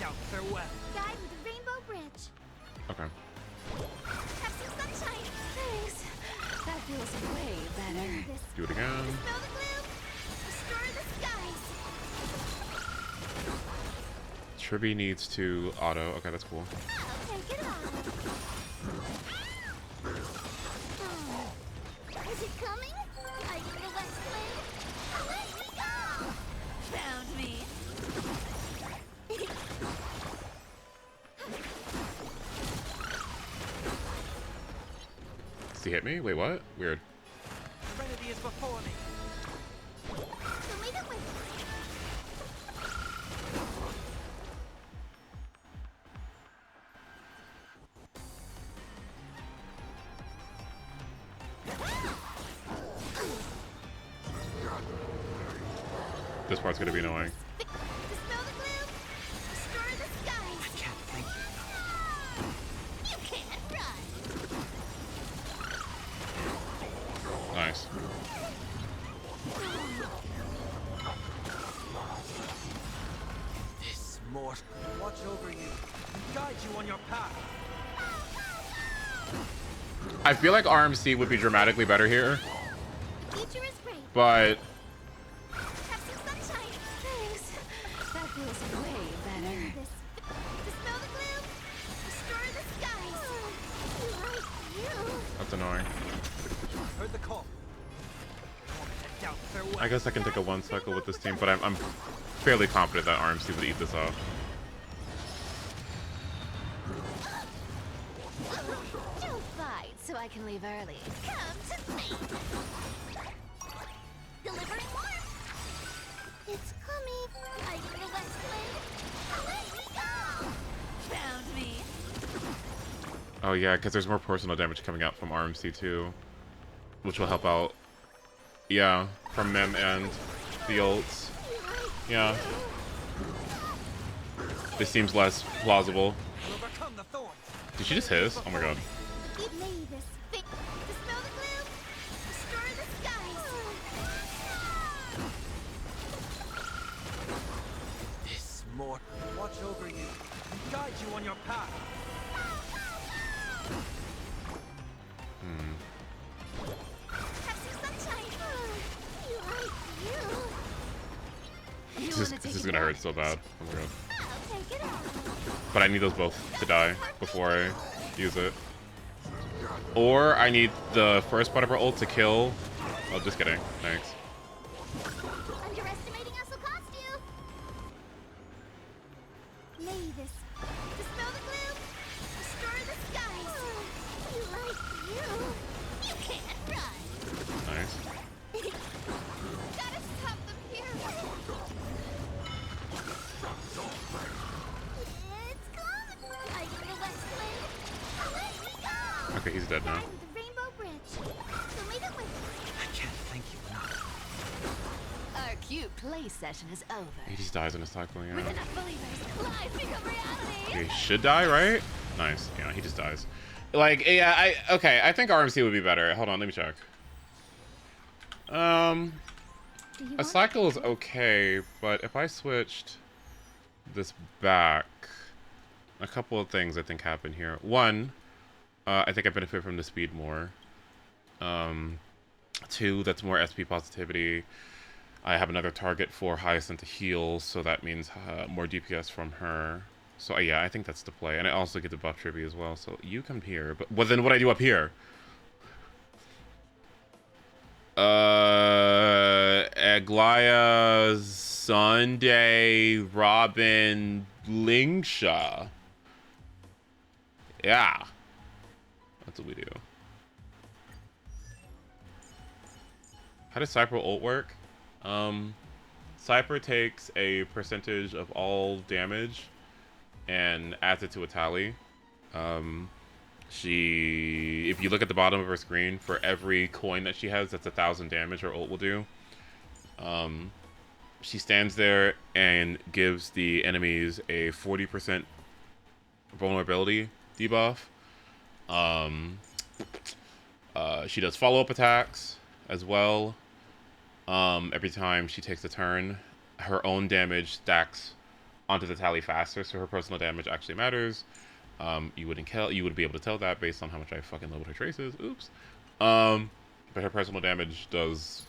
Doubt farewell. Guide with the Rainbow Bridge. Okay. Have some sunshine. Thanks. That feels way better. Do it again. Dispel the gloom. Restore the skies. Tribby needs to auto. Okay, that's cool. I'll take it on. Is it coming? Are you the West Wind? Let me go! Found me. Does he hit me? Wait, what? Weird. Serenity is before me. So leave it with This part's gonna be annoying. Dispel the gloom. Restore the skies. I can't thank you. You can't run. Nice. This mortal watch over you and guide you on your path. I feel like RMC would be dramatically better here, Future is great. but Have some sunshine. Thanks. That feels way better. Dispel the gloom. Restore the skies. Like you. that's annoying. Heard the call. Doubt farewell. I guess I can take a one cycle with this team, but I'm fairly confident that RMC would eat this up. Don't fight so I can leave early. Come to me. Delivering warmth. It's coming. Are you the West Wind? Let me go. Found me. Oh yeah, because there's more personal damage coming out from RMC too, which will help out. Yeah, from Mem and the ults. Yeah. This seems less plausible. Overcome the thorns. Did she just hiss? Oh my god. May this fit. Dispel the gloom. Restore the skies. This mortal watch over you and guide you on your path. Have some sunshine. Like you. This is gonna hurt so bad. Oh my god. I'll take it off. But I need those both to die before I use it. Or I need the first part of her ult to kill. Oh, just kidding. Thanks. Underestimating us will cost you. May this dispel the gloom. Restore the skies. Like you. You can't run. Nice. Gotta stop them here. It's coming. Are you the West Wind? Let me go. Okay, he's dead now. Guide with the Rainbow Bridge. So leave it with I can't thank you enough. Our cute play session is over. He just dies in a cycle, yeah. with enough believers. Lies become reality. Okay, he should die, right? Nice. Yeah, he just dies. Like, yeah, okay, I think RMC would be better. Hold on, let me check. A cycle is okay, but if I switched this back, a couple of things I think happen here. One, I think I benefit from the speed more. Two, that's more SP positivity. I have another target for Hyacinth to heal, so that means more DPS from her. So yeah, I think that's the play. And I also get the buff tribute as well, so you come here. But well, then what do I do up here? Aglaya, Sunday, Robin, Lingsha. Yeah. That's what we do. How does Cypher ult work? Cypher takes a percentage of all damage and adds it to a tally. If you look at the bottom of her screen, for every coin that she has, that's 1,000 damage her ult will do. she stands there and gives the enemies a 40% vulnerability debuff. She does follow-up attacks as well. Every time she takes a turn, her own damage stacks onto the tally faster, so her personal damage actually matters. You would be able to tell that based on how much I fucking leveled her traces. Oops. But her personal damage does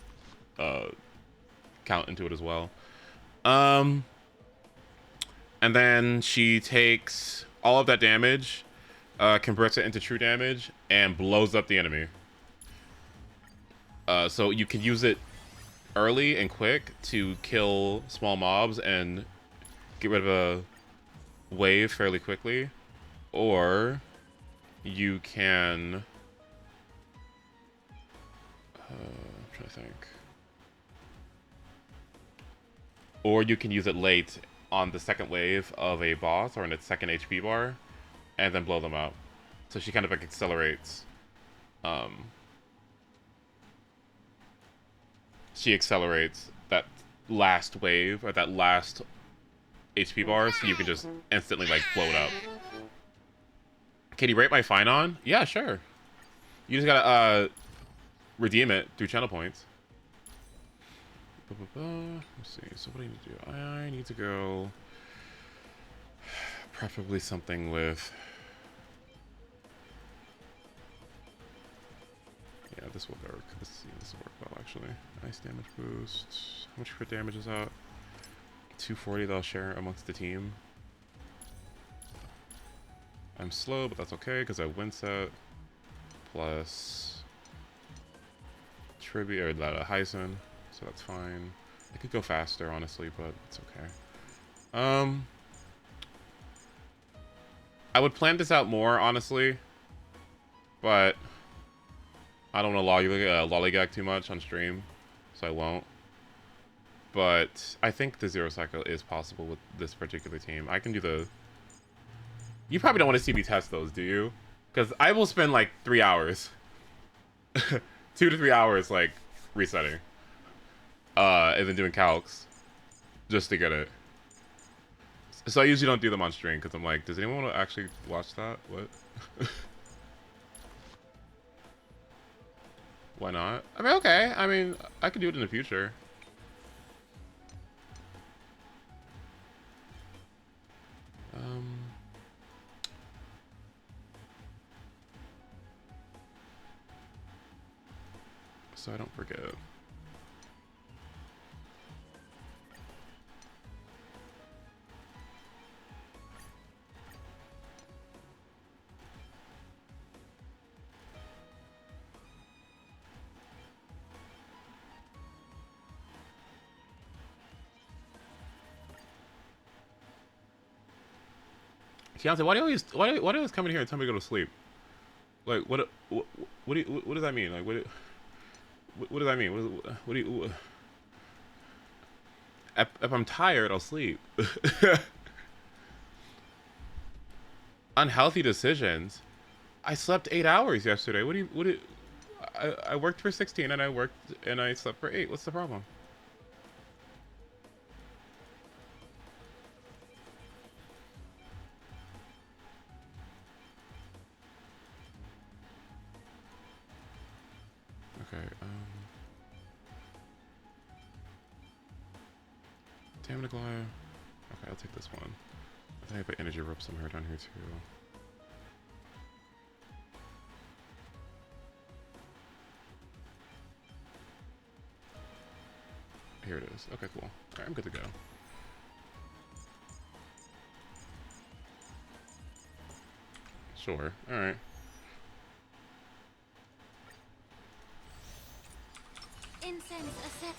count into it as well. And then she takes all of that damage, converts it into true damage, and blows up the enemy. So you can use it early and quick to kill small mobs and get rid of a wave fairly quickly, or you can I'm trying to think, or you can use it late on the second wave of a boss or in its second HP bar and then blow them up. So she kind of like accelerates that last wave or that last HP bar, so you can just instantly like blow it up. Can you rate my fine on? Yeah, sure. You just gotta redeem it through channel points. Let's see. So what do I need to do? I need to go preferably something with. Yeah, this will work. Let's see. This will work well actually. Nice damage boost. How much crit damage is that? 240 that I'll share amongst the team. I'm slow, but that's okay because I win set plus tribute or that Heisen, so that's fine. I could go faster honestly, but it's okay. I would plan this out more honestly, but I don't want to lollygag too much on stream, so I won't. But I think the zero cycle is possible with this particular team. I can do the... You probably don't want to see me test those, do you? Because I will spend like 3 hours. 2 to 3 hours like resetting. And then doing calcs. Just to get it. So I usually don't do them on stream because I'm like, does anyone want to actually watch that? What? Why not? I mean, okay. I mean, I could do it in the future. So I don't forget. Fiance, why do you always come in here and tell me to go to sleep? Like, what does that mean? Like, what does that mean? What do you... If I'm tired, I'll sleep. Unhealthy decisions? I slept 8 hours yesterday. I worked for 16 and I slept for 8. What's the problem? Okay, Stamina Glide. Okay, I'll take this one. I think I put energy rope somewhere down here too. Here it is. Okay, cool. Alright, I'm good to go. Sure. Alright. Incense, a set.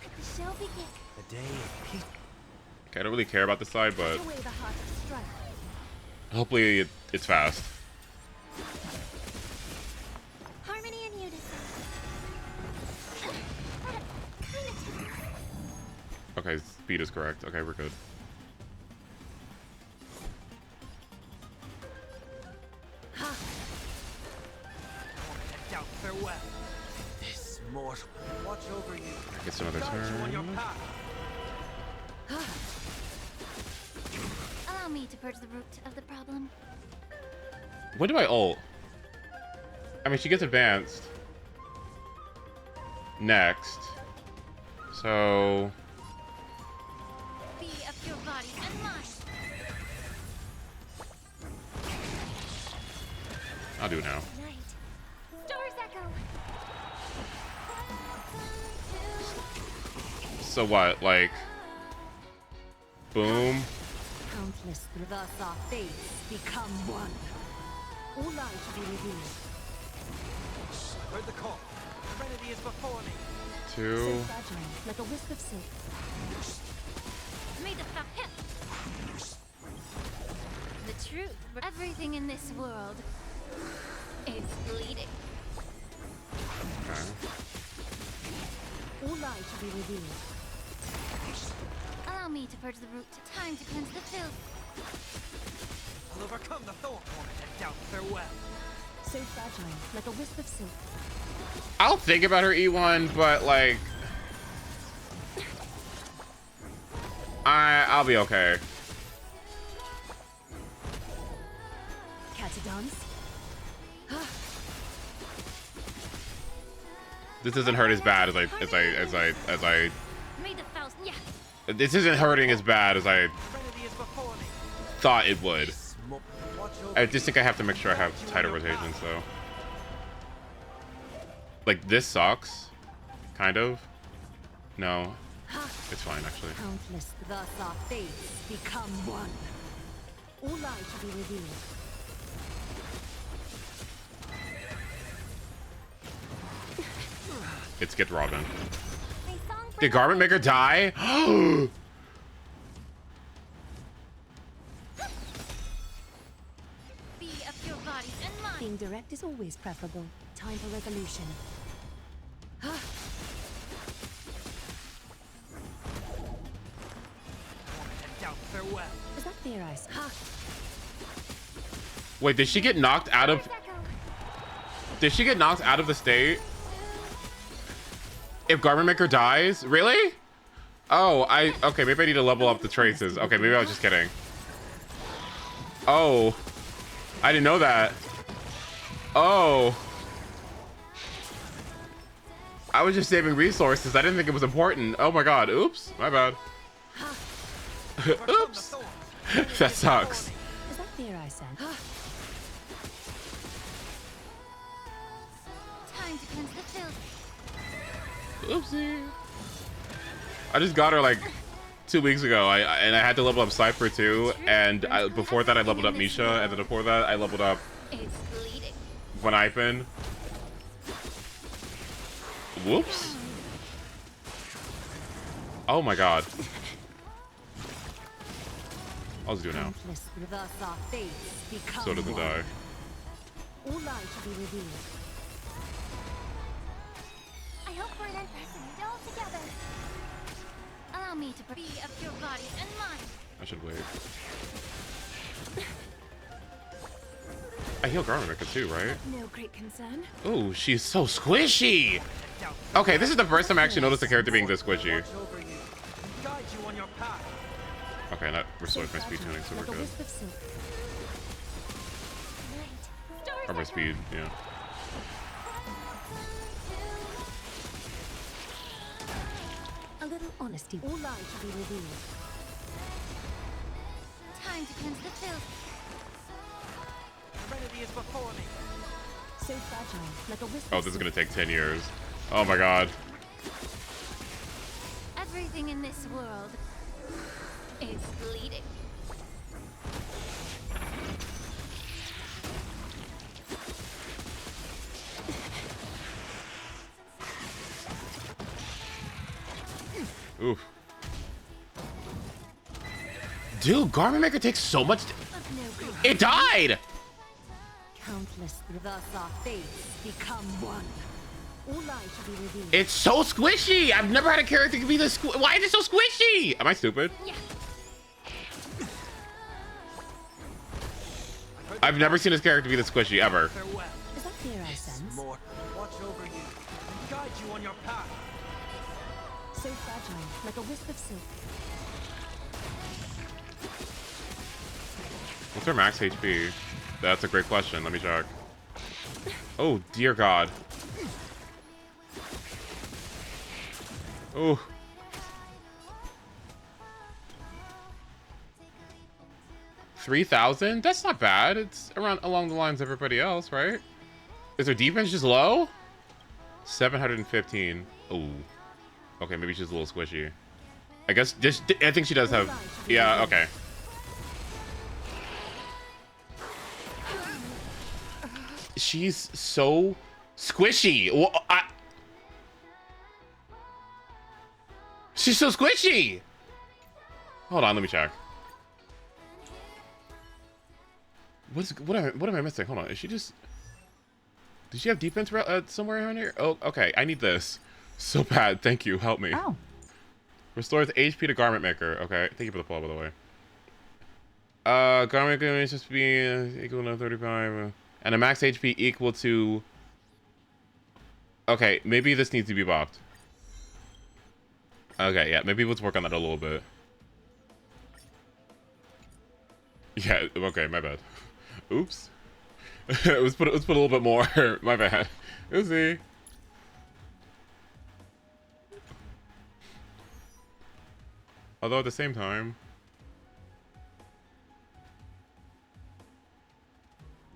The show begin. The day of peace. Okay, I don't really care about this side, but Away the heart of strife. hopefully it's fast. Harmony and unison. Okay, speed is correct. Okay, we're good. This mortal watch over you. Gets another Guard you on your turn. path. Allow me to purge the root of the problem. When do I ult? I mean, she gets advanced next, so Be of your body and mind. I'll do it now. Stars echo. So what? Like, boom. Countless thus our fates become one. All light to be revealed. Heard the call. Serenity is before me. Two. So fragile, like a wisp of silk. May the hit. The truth. Everything in this world is bleeding. Okay. All light to be revealed. Allow me to purge the root. Time to cleanse the filth. I'll overcome the thorn torment and doubt farewell. So fragile, like a wisp of silk. I'll think about her E1, but like, I'll be okay. Catadons. This doesn't hurt as bad as I May the Faust. Yeah. this isn't hurting as bad as I thought it would. I just think I have to make sure I have tighter rotations though. Like this sucks, kind of. No, it's fine actually. Countless thus our fates become one. All light to be revealed. It's Get Robin. Did Garment Maker die? Be of your body and mind. Being direct is always preferable. Time for resolution. And doubt farewell. Is that fair, Ice? Wait, did she get knocked out of? Did she get knocked out of the state? If Garment Maker dies? Really? Oh, okay, maybe I need to level up the traces. Okay, maybe I was just kidding. Oh, I didn't know that. Oh. I was just saving resources. I didn't think it was important. Oh my god. Oops. My bad. Oops. That sucks. Is that fair, Ice? Time to cleanse the filth. Oopsie. I just got her like 2 weeks ago. I had to level up Cypher too, and before that I leveled up Misha, and then before that I leveled up Vanipin. Whoops. Oh my god. I'll just do it now. So it doesn't die. All light to be revealed. I hope we're then present all together. Allow me to be of your body and mind. I should wait. I heal Garment Maker too, right? No great concern. Ooh, she's so squishy! Okay, this is the first time I actually noticed a character being this squishy. Okay, that restores my speed tuning, so we're good. Or my speed, yeah. A little honesty. All light to be revealed. Time to cleanse the filth. Serenity is before me. So fragile, like a wisp. Oh, this is gonna take 10 years. Oh my god. Everything in this world is bleeding. Oof. Dude, Garment Maker takes so much. It died! Countless thus our fates become one. All light to be revealed. It's so squishy! I've never had a character be this why is it so squishy? Am I stupid? Yeah. I've never seen this character be this squishy, ever. Is that fair, I sense? More. Watch over you. Guide you on your path. So fragile, like a wisp of silk. What's her max HP? That's a great question. Let me check. Oh, dear God. Oh. $3,000? That's not bad. It's around along the lines of everybody else, right? Is her defense just low? 715. Oh. Okay, maybe she's a little squishy. I guess just I think she does have. Yeah, okay. She's so squishy. Well, she's so squishy. Hold on, let me check. What am I missing? Hold on. Is she just? Did she have defense somewhere around here? Oh, okay. I need this so bad. Thank you. Help me. Oh. Restores HP to Garment Maker. Okay. Thank you for the follow, by the way. Garment Maker is just be equal to 35, and a max HP equal to. Okay, maybe this needs to be buffed. Okay, yeah, maybe let's work on that a little bit. Yeah. Okay, my bad. Oops. let's put a little bit more. My bad. Oopsie. Although at the same time,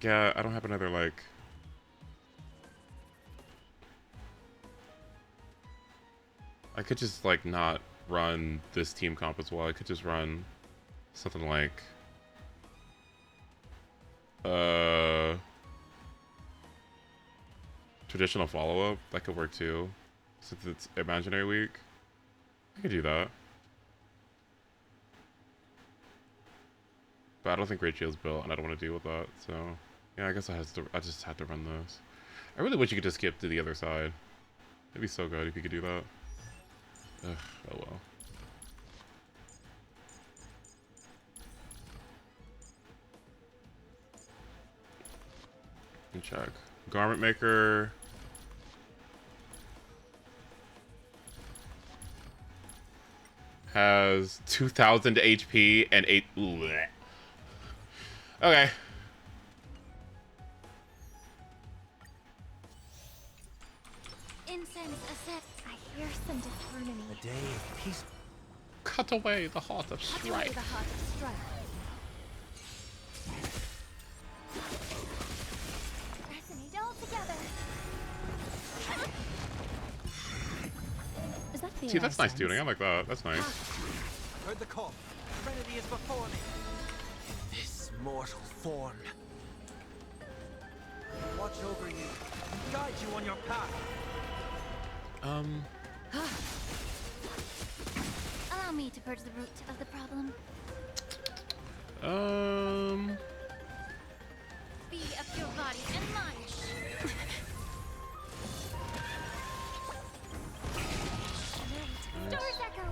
yeah, I don't have another like. I could just like not run this team comp as well. I could just run something like. Traditional follow-up, that could work too, since it's imaginary week. I could do that, but I don't think Great Shield's built, and I don't want to deal with that. So yeah, I guess I just had to run this. I really wish you could just skip to the other side. It'd be so good if you could do that. Ugh, oh well. Let me check. Garment Maker. Has 2,000 HP and 8. Bleh. Okay. Incense ascent. I hear some disharmony. A day of peace. Cut away the heart of strife. Cut away the heart of strife. Resonate all together. Is that the See, that's nice tuning. I like that. That's nice. Heard the call. Serenity is before me. This mortal form. Watch over you. Guide you on your path. Allow me to purge the root of the problem. Be of your body and mind. Doors echo.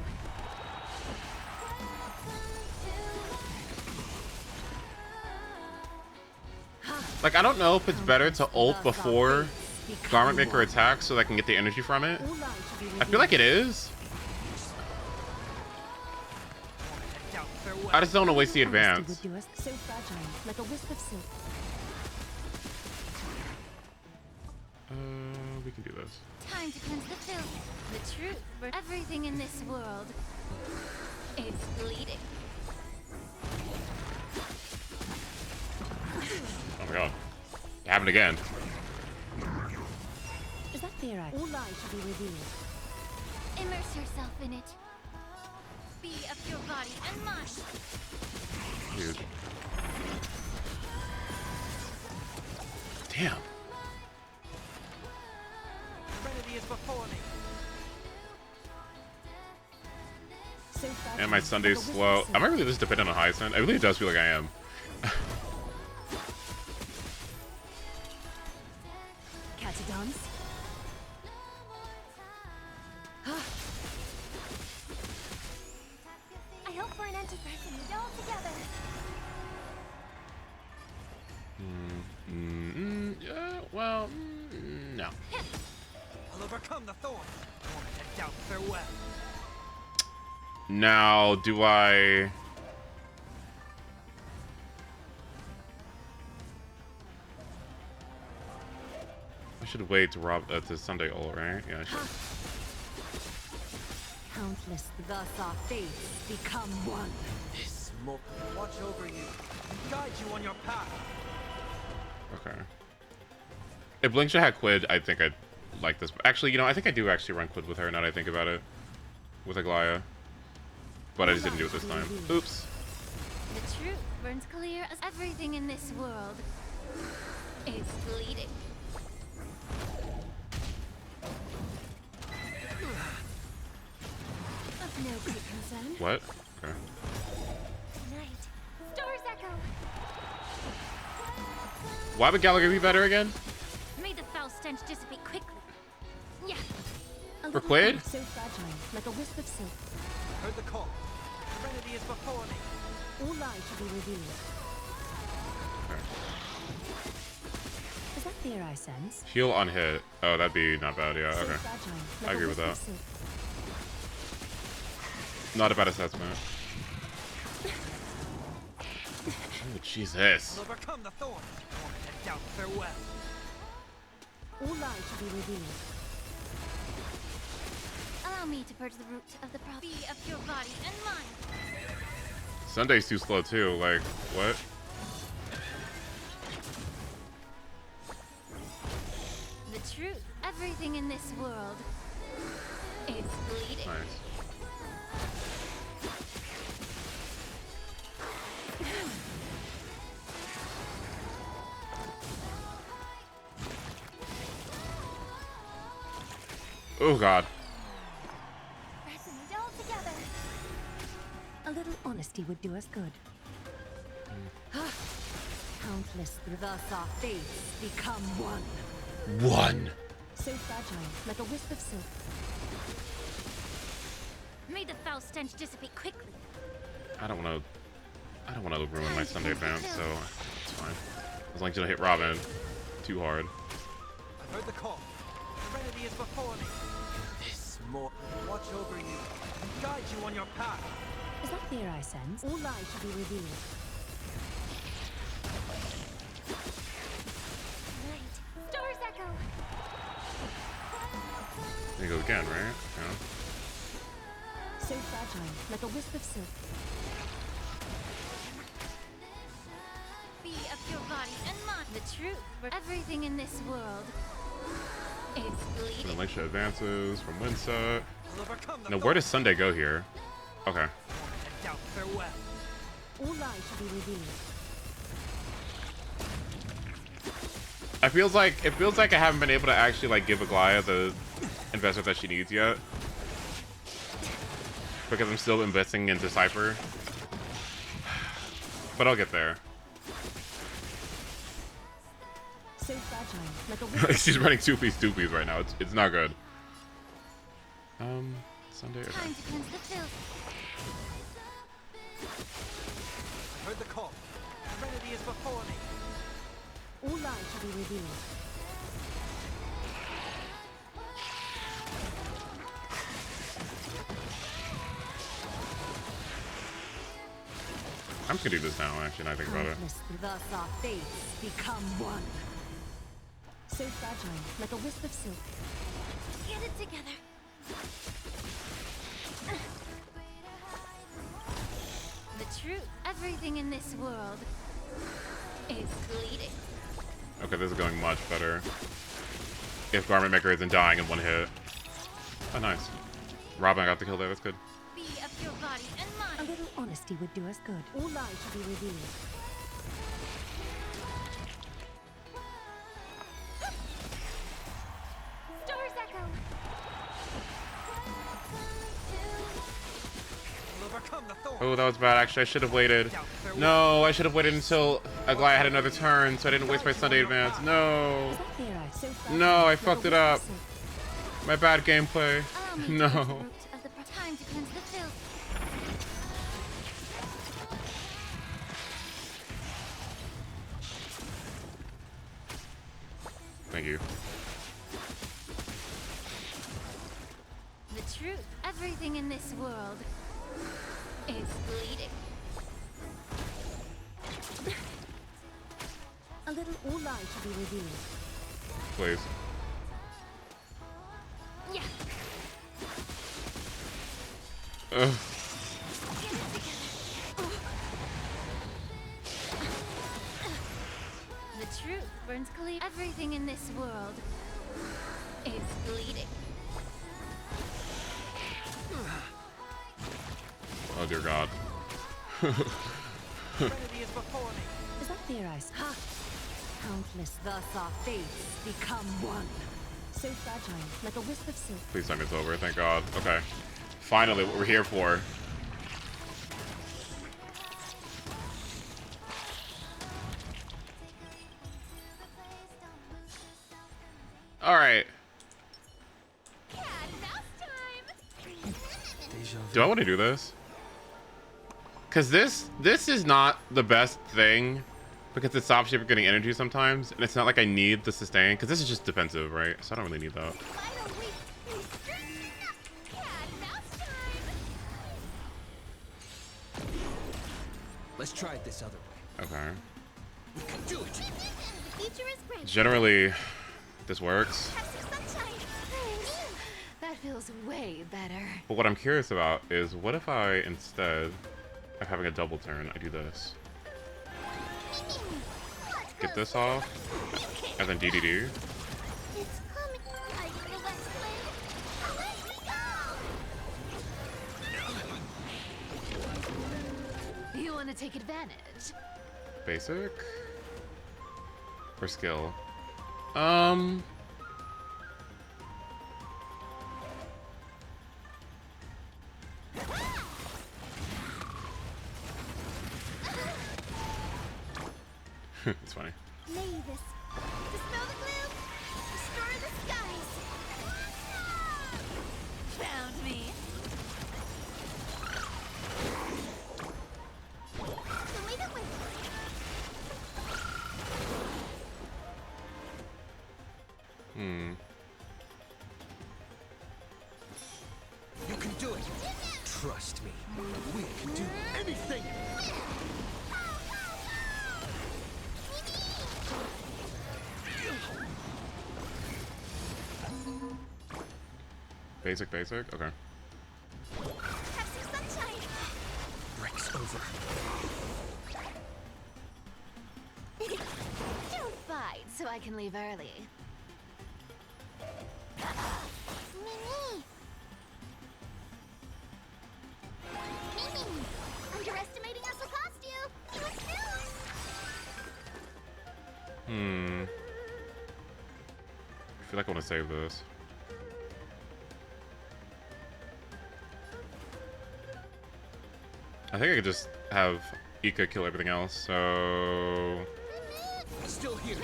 Like, I don't know if it's better to ult before Garment Maker attacks so that I can get the energy from it. I feel like it is. I just don't want to waste the advance. So fragile, like a wisp of silk. We can do this. Time to cleanse the filth. The truth for everything in this world is bleeding. Oh my god. It happened again. Is that fear? All lies should be revealed. Immerse yourself in it. Be of your body and mind. Dude. Damn. Serenity is before me. And my Sunday's slow. Am I really just dependent on Hyacinth? It really does feel like I am. Catadons. I hope for an end to resonate all together. Yeah, well, no. I'll overcome the thorns. Moment of doubt, farewell. Now, do I... should wait to rob to Sunday ult, right? Yeah, I should. Countless thus our fates become one. This smoke watch over you and guide you on your path. Okay. If Blinksha had Quid, I think I'd like this. Actually, you know, I think I do actually run Quid with her now that I think about it. With Aglaya. But I just didn't do it this time. Oops. The truth burns clear as everything in this world is bleeding. Of no great concern. What? Okay. Tonight, stars echo. Why would Gallagher be better again? May the foul stench dissipate quickly. Yeah. For Quid? So fragile, like a wisp of silk. Heard the call. Serenity is before me. All lies shall be revealed. Is that fear I sense? Heal on hit. Oh, that'd be not bad. Yeah, So okay. fragile, like I a agree with wisp that. of silk. Not a bad assessment. Oh, Jesus. Will overcome the thorn. And doubt farewell. All lies shall be revealed. Allow me to purge the root of the problem. Be of your body and mind. Sunday's too slow too. Like, what? The truth, everything in this world is bleeding. Nice. Oh God. Resonate all together. A little honesty would do us good. Countless Thus our fates become one. One. so fragile, like a wisp of silk. May the foul stench dissipate quickly. I don't want to ruin my Sunday advance, so it's fine. As long as you don't hit Robin too hard. I've heard the call. Serenity is before me. This smoke watch over you and guide you on your path. Is that fear I sense? All lies shall be revealed. Night, stars echo. There you go again, right? Yeah. So fragile, like a wisp of silk. Be of your body and mind. The truth, where everything in this world is bleeding. Alicia advances from Winset. Will overcome the Now, where does Sunday go here? Okay. and doubt farewell. All lies shall be revealed. It feels like I haven't been able to actually like give Aglaya the investment that she needs yet. Because I'm still investing into Cypher. But I'll get there. So fragile, like a wisp of She's running two-piece right now. It's not good. Sunday. Okay. Time to cleanse the filth. I've heard the call. Serenity is before me. All lies shall be revealed. I'm just gonna do this now, actually, now I think about it. Countless thus our fates become one. So fragile, like a wisp of silk. Get it together. The truth, everything in this world is bleeding. Okay, this is going much better. If Garment Maker isn't dying in one hit. Oh, nice. Robin got the kill there, that's good. Be of your body and A mind. little honesty would do us good. All lies shall be revealed. Stars echo. Will overcome the thorn. Oh, that was bad. Actually, I should have waited. No, I should have waited until Aglaya had another turn, so I didn't waste my Sunday advance. No. Is that fear I so fragile, No, I like a fucked it wisp of up. silk. My bad gameplay. Allow me to No. cleanse the root of the time to cleanse the filth. Thank you. The truth, everything in this world is bleeding. A little all lies shall be revealed. Please. Ugh. The truth burns clear. Everything in this world is bleeding. Oh dear God. Is that theorized? Ha! Countless thus our fates become one. So fragile, like a wisp of silk. Please tell me it's over. Thank God. Okay. Finally, what we're here for. All right. Do I want to do this? Because this is not the best thing, because it stops you from getting energy sometimes, and it's not like I need the sustain, because this is just defensive, right? So I don't really need that. Let's try it this other way. Okay. We can do it. Generally, this works. That feels way better. But what I'm curious about is, what if I, instead of having a double turn, I do this? Get this off, and then DDD. You want to take advantage? Basic? Or skill? It's funny. Mavis, dispel the gloom, restore the skies. Found me. You can do it. Trust me. We can do anything. Basic, okay. Break's over. Don't fight so I can leave early. Mimi! Mimi! Underestimating us will cost you! You refuse! I feel like I want to save this. I think I could just have Ika kill everything else, so... Still here.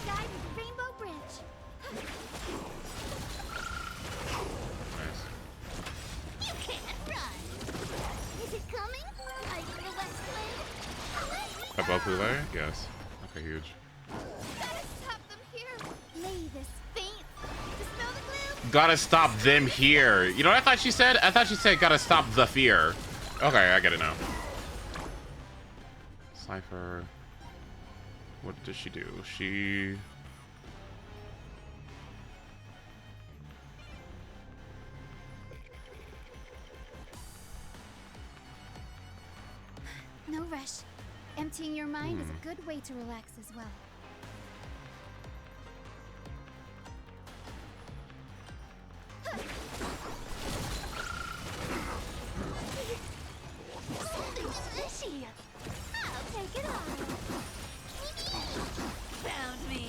Guide with the Rainbow Bridge. Nice. You can't run. Is it coming? Are you the West Wind? Above Hule? Yes. Okay, huge. Gotta stop them here. Mavis, faint. Dispel the gloom. Gotta stop them here. You know what I thought she said? I thought she said gotta stop the fear. Okay, I get it now. Cypher. What does she do? She... No rush. Emptying your mind is a good way to relax as well. Something's fishy. I'll take it on. Found me.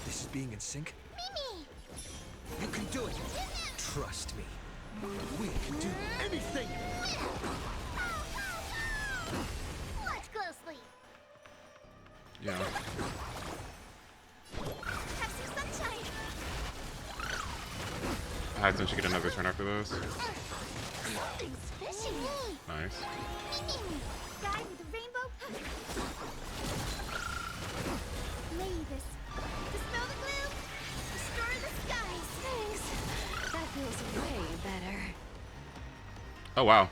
This is being in sync. Mimi! You can do it. Trust me. We can do anything. Watch closely. Yeah. Have some sunshine. I had she get another turn after this. Something's fishy. Nice. Guide with the rainbow. Mavis, dispel the gloom. Restore the skies. Thanks. That feels way better. Oh, wow.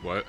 What?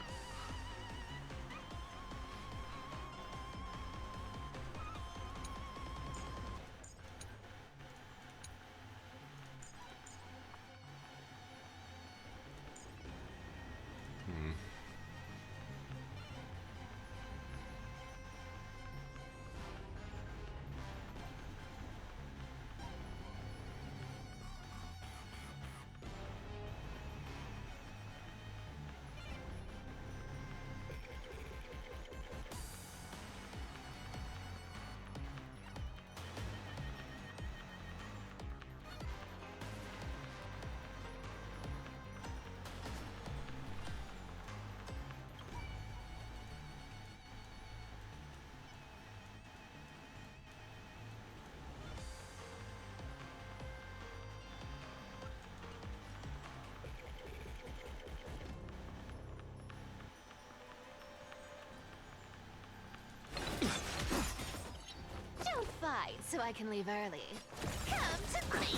so I can leave early. Come to me.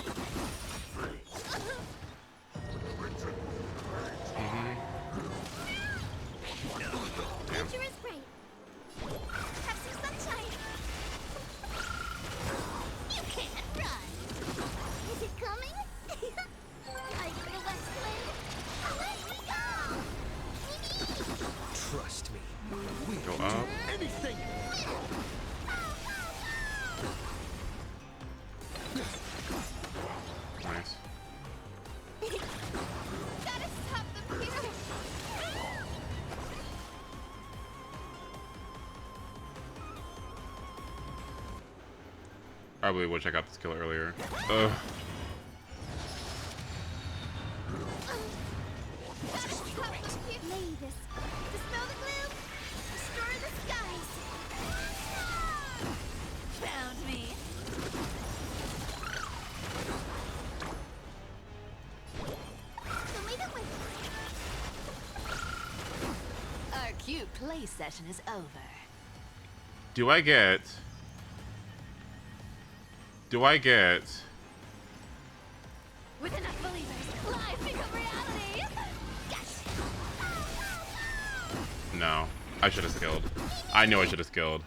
Nature is great. Have some sunshine. You can't run. Is it coming? Like the west wind. Let me go. Trust me. We Go can up. do anything. Nice. Gotta stop them here. Probably wish I got this kill earlier. Ugh. Mavis, dispel the gloom, restore the skies. Found me. So leave it with our cute play session is over. Do I get With enough believers, life become reality. Yes. No. I should have skilled. I knew I should have skilled.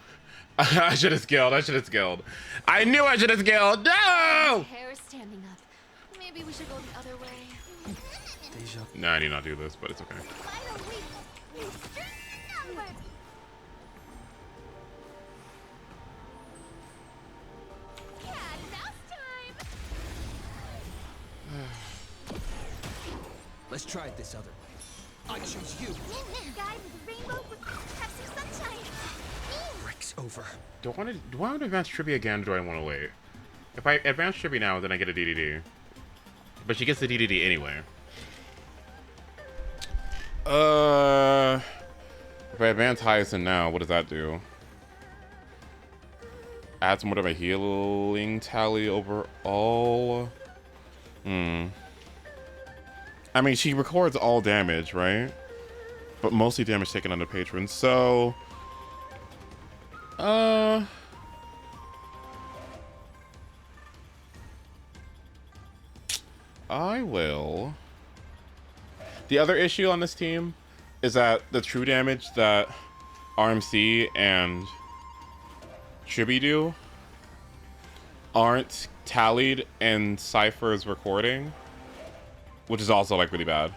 I should have skilled. I should have skilled. I knew I should have skilled. No! Hair is standing up. Maybe we should go the other way. No, I did not do this, but it's okay. Cat and mouse time. Let's try it this other way. I choose you. Guide with the rainbow. Have some sunshine. Breaks over. Do I want to advance trivia again, or do I want to wait? If I advance trivia now, then I get a DDD. But she gets the DDD anyway. If I advance Hyacinth now, what does that do? Adds more to my healing tally overall. I mean, she records all damage, right? But mostly damage taken on the patron, so... I will... The other issue on this team is that the true damage that RMC and Chibi do aren't tallied in Cypher's recording, which is also like really bad.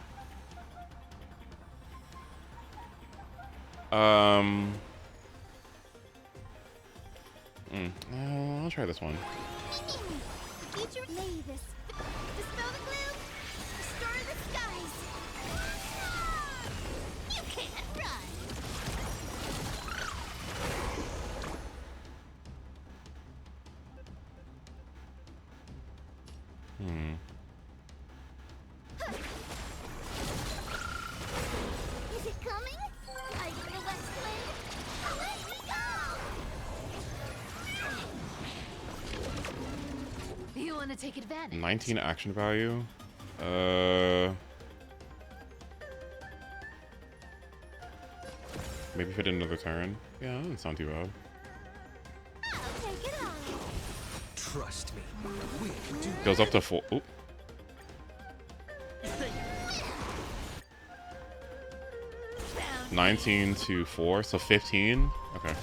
I'll try this one. Future Mavis, dispel the gloom, restore the skies. You can't run. Is it coming? Like the west wind. Let me go. You want to take advantage? 19 action value. Maybe fit in another turn. Yeah, that doesn't sound too bad. I'll take it on. Trust me. We can do Goes up to 4. Oop. 19 to 4, so 15. Okay.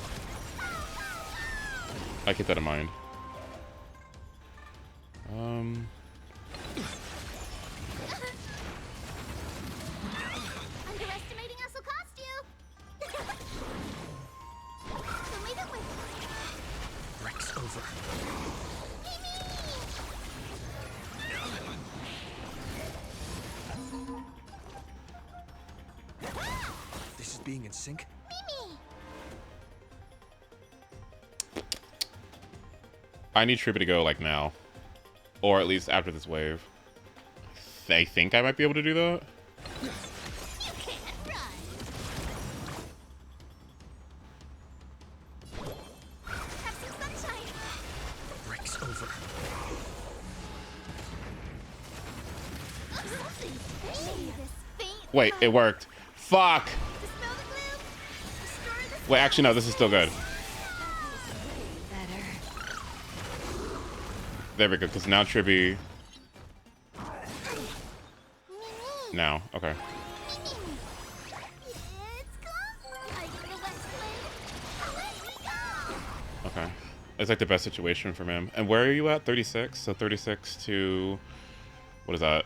I keep that in mind. Underestimating us will cost you. So leave it with breaks over. This is being in sync. Mimi. I need Tribute to go like now, or at least after this wave. I think I might be able to do that. You can't run. Have some sunshine. Breaks over. Mavis, faint. Wait, it worked. Fuck. Dispel the gloom. Restore the Wait, actually no, this is still good. better. There we go, because now Tribby... Now, okay. Okay. It's like the best situation for him. And where are you at? 36? So 36 to... What is that?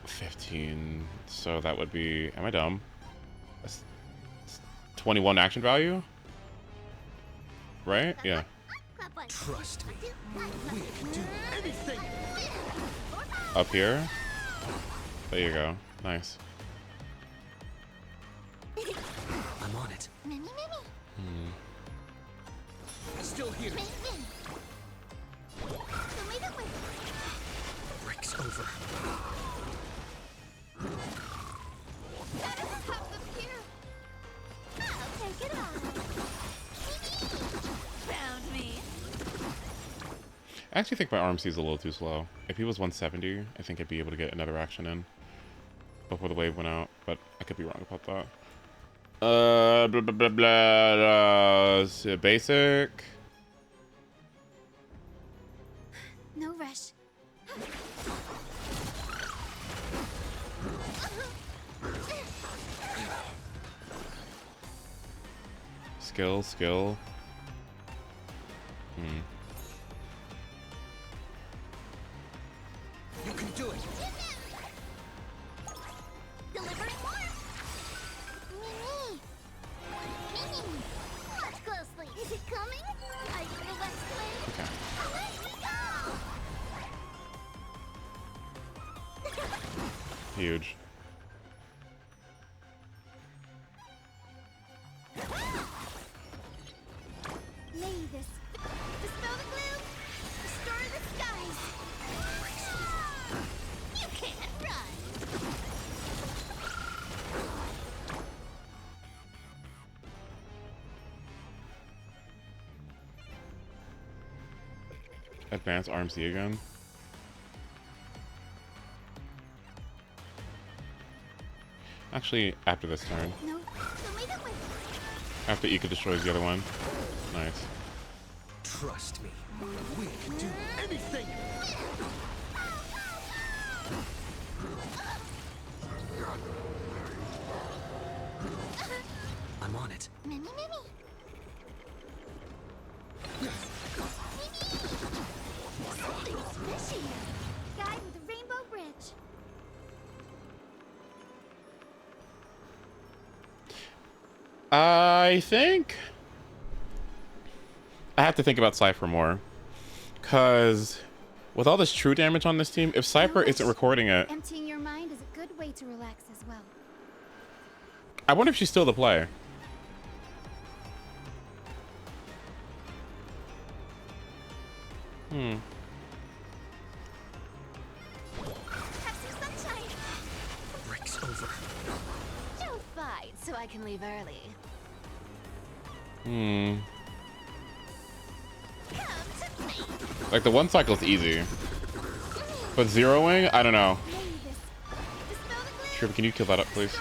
15. So that would be... Am I dumb? That's 21 action value? Right? Yeah. Trust me. We can do anything. Up here? There you go. Nice. I'm on it. Still here. Break's over. Found me. I actually think my RMC is a little too slow. If he was 170, I think I'd be able to get another action in before the wave went out, but I could be wrong about that. Blah, blah, blah, blah, so basic. No rush. Skill. You can do it. Delivering more. Mimi. Watch closely. Is it coming? Are you the West Wind? Okay. Let me go. Huge. Lay this. Dispel the gloom. Restore the skies. You can't run. Advanced RMC again. Actually, after this turn. No. After Ika destroys the other one. Nice. Trust me. We can do anything. I'm on it. Mimi. Something's fishy. Guide with the rainbow bridge. I think I have to think about Cypher more, because with all this true damage on this team, if Cypher isn't recording it, Emptying your mind is a good way to relax as well. I wonder if she's still the play. Have some sunshine. Break's over. Don't fight so I can leave early. Like the one cycle is easy, but zeroing, I don't know. Trip, can you kill that up, please?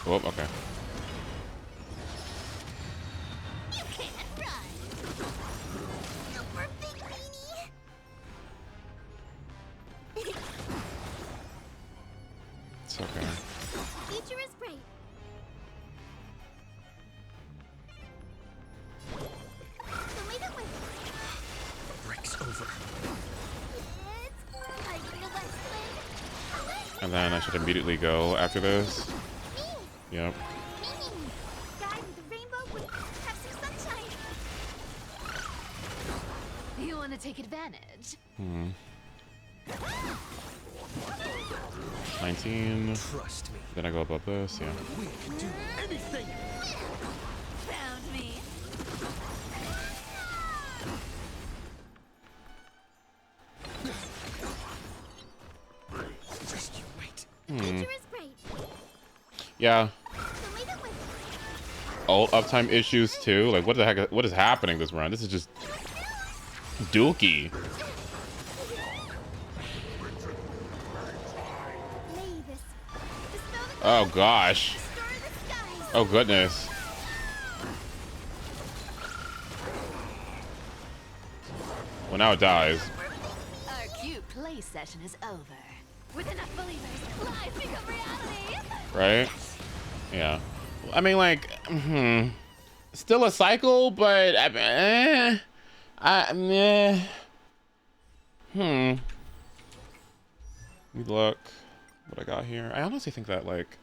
Oh, okay. You can't run. No birthday, Beanie. It's okay. Future is bright. Break's over. And then I should immediately go after this. Yep. Guide with the rainbow bridge. Have some sunshine. You want to take advantage? 19. Trust me. Then I go above this, yeah. We can do anything. Found me. Just you wait. Future is bright. Yeah. Ult uptime issues too. Like what the heck? What is happening this run? This is just dookie. Oh gosh. Oh goodness. Well, now it dies. Our cute play session is over. With enough believers, lies become reality. Right? Yeah. I mean, like, still a cycle, but Let me look what I got here. I honestly think that, like,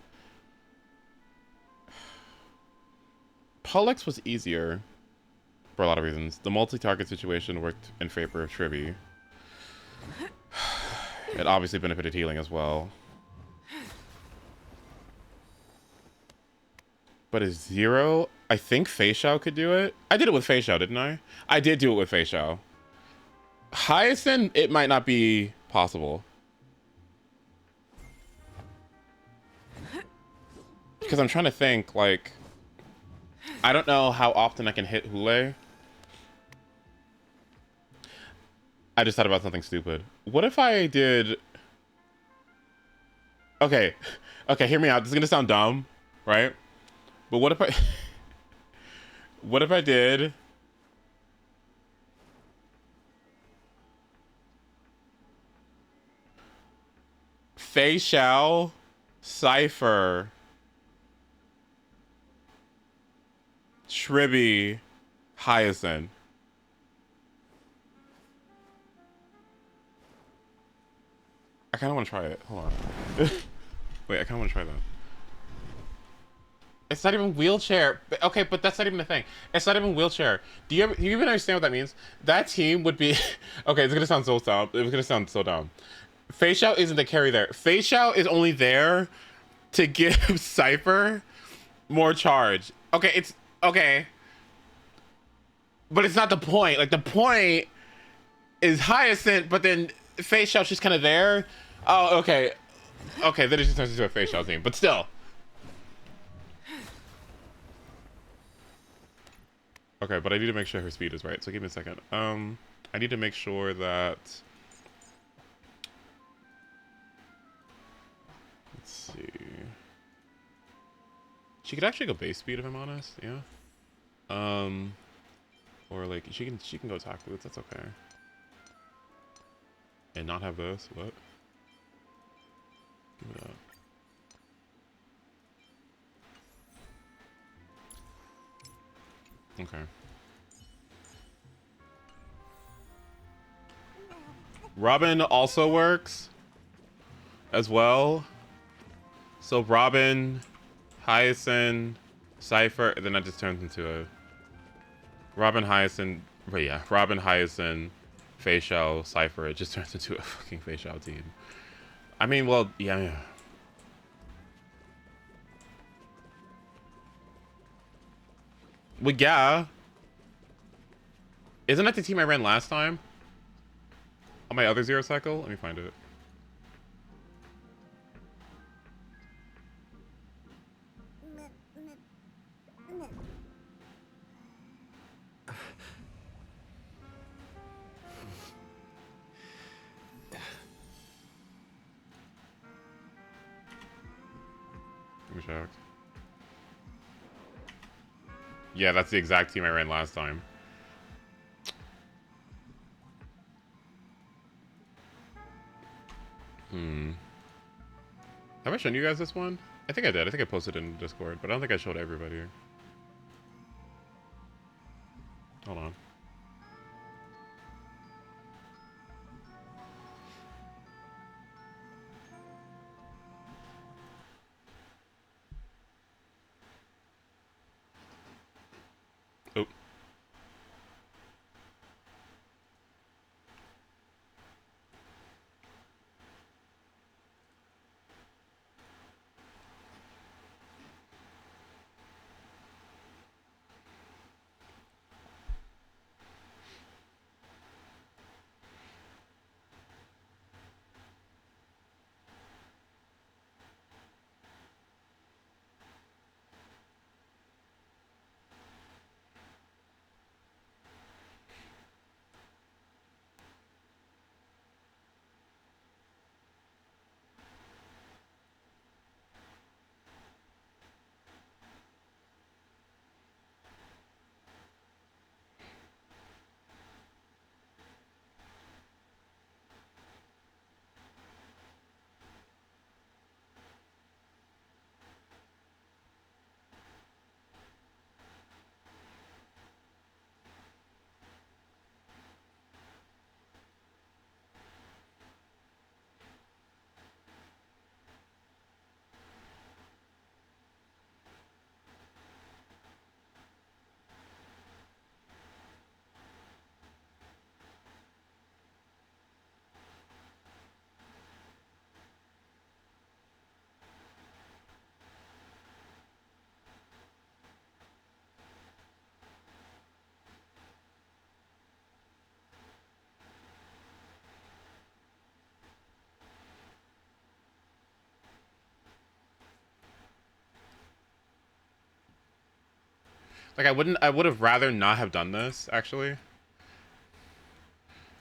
Pollux was easier for a lot of reasons. The multi-target situation worked in favor of Tribby. It obviously benefited healing as well. But is Zero? I think Fei Xiao could do it. I did it with Fei Xiao, didn't I? I did do it with Fei Xiao. Hyacinth, it might not be possible. Because I'm trying to think, like, I don't know how often I can hit Hule. I just thought about something stupid. What if I did... Okay, hear me out. This is gonna sound dumb, right? But what if I... What if I did... Fei Xiao, Cypher, Tribby, Hyacinth. I kind of want to try it. Hold on. Wait, I kind of want to try that. It's not even wheelchair. Okay, but that's not even the thing. It's not even wheelchair. Do you even understand what that means? That team would be... Okay, it's going to sound so dumb. It's going to sound so dumb. Fei Xiao isn't the carry there. Fei Xiao is only there to give Cypher more charge. Okay, it's... Okay. But it's not the point. Like, the point is Hyacinth, but then Fei Xiao's just kind of there. Oh, okay. Okay, then it just turns into a Fei Xiao team. But still. Okay, but I need to make sure her speed is right. So give me a second. I need to make sure that... Let's see. She could actually go base speed if I'm honest. Yeah. Or like she can go attack boots. That's okay. And not have this. What? Give it up. Okay. Robin also works as well. So Robin, Hyacinth, Cypher, and then that just turns into a Robin, Hyacinth, but yeah, Robin, Hyacinth, Fei Xiao, Cypher, it just turns into a fucking Fei Xiao team. I mean, well, yeah. Well, yeah. Isn't that the team I ran last time? On my other Zero cycle? Let me find it. Let me check. Yeah, that's the exact team I ran last time. Have I shown you guys this one? I think I did. I think I posted it in Discord, but I don't think I showed everybody. Hold on. Oh. Like, I would have rather not have done this, actually.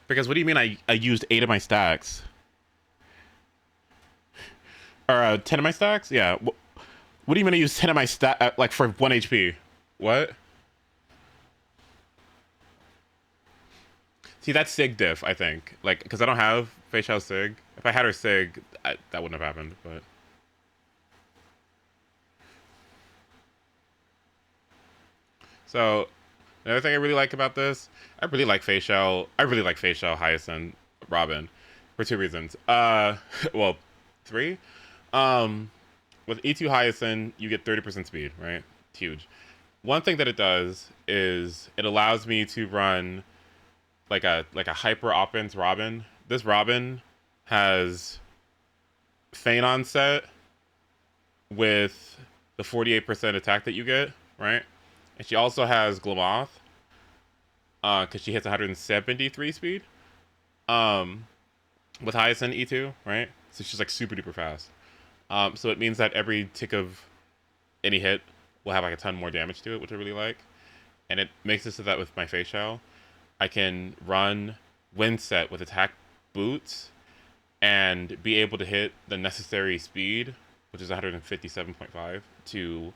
Because what do you mean I used 8 of my stacks? Or 10 of my stacks? Yeah. What do you mean I used 10 of my stack, like, for 1 HP? What? See, that's Sig diff, I think. Like, because I don't have Fei Xiao Sig. If I had her Sig, that wouldn't have happened, but... So, another thing I really like about this, I really like Fei Xiao, Hyacinth, Robin, for 2 reasons. Well, 3. With E2 Hyacinth, you get 30% speed, right? It's huge. One thing that it does is it allows me to run like a hyper offense Robin. This Robin has feign onset with the 48% attack that you get, right? And she also has Glamoth, because she hits 173 speed, with Hyacinth E2, right? So she's like super duper fast. So it means that every tick of any hit will have like a ton more damage to it, which I really like. And it makes it so that with my Fei Xiao, I can run Wind Set with attack boots and be able to hit the necessary speed, which is 157.5, to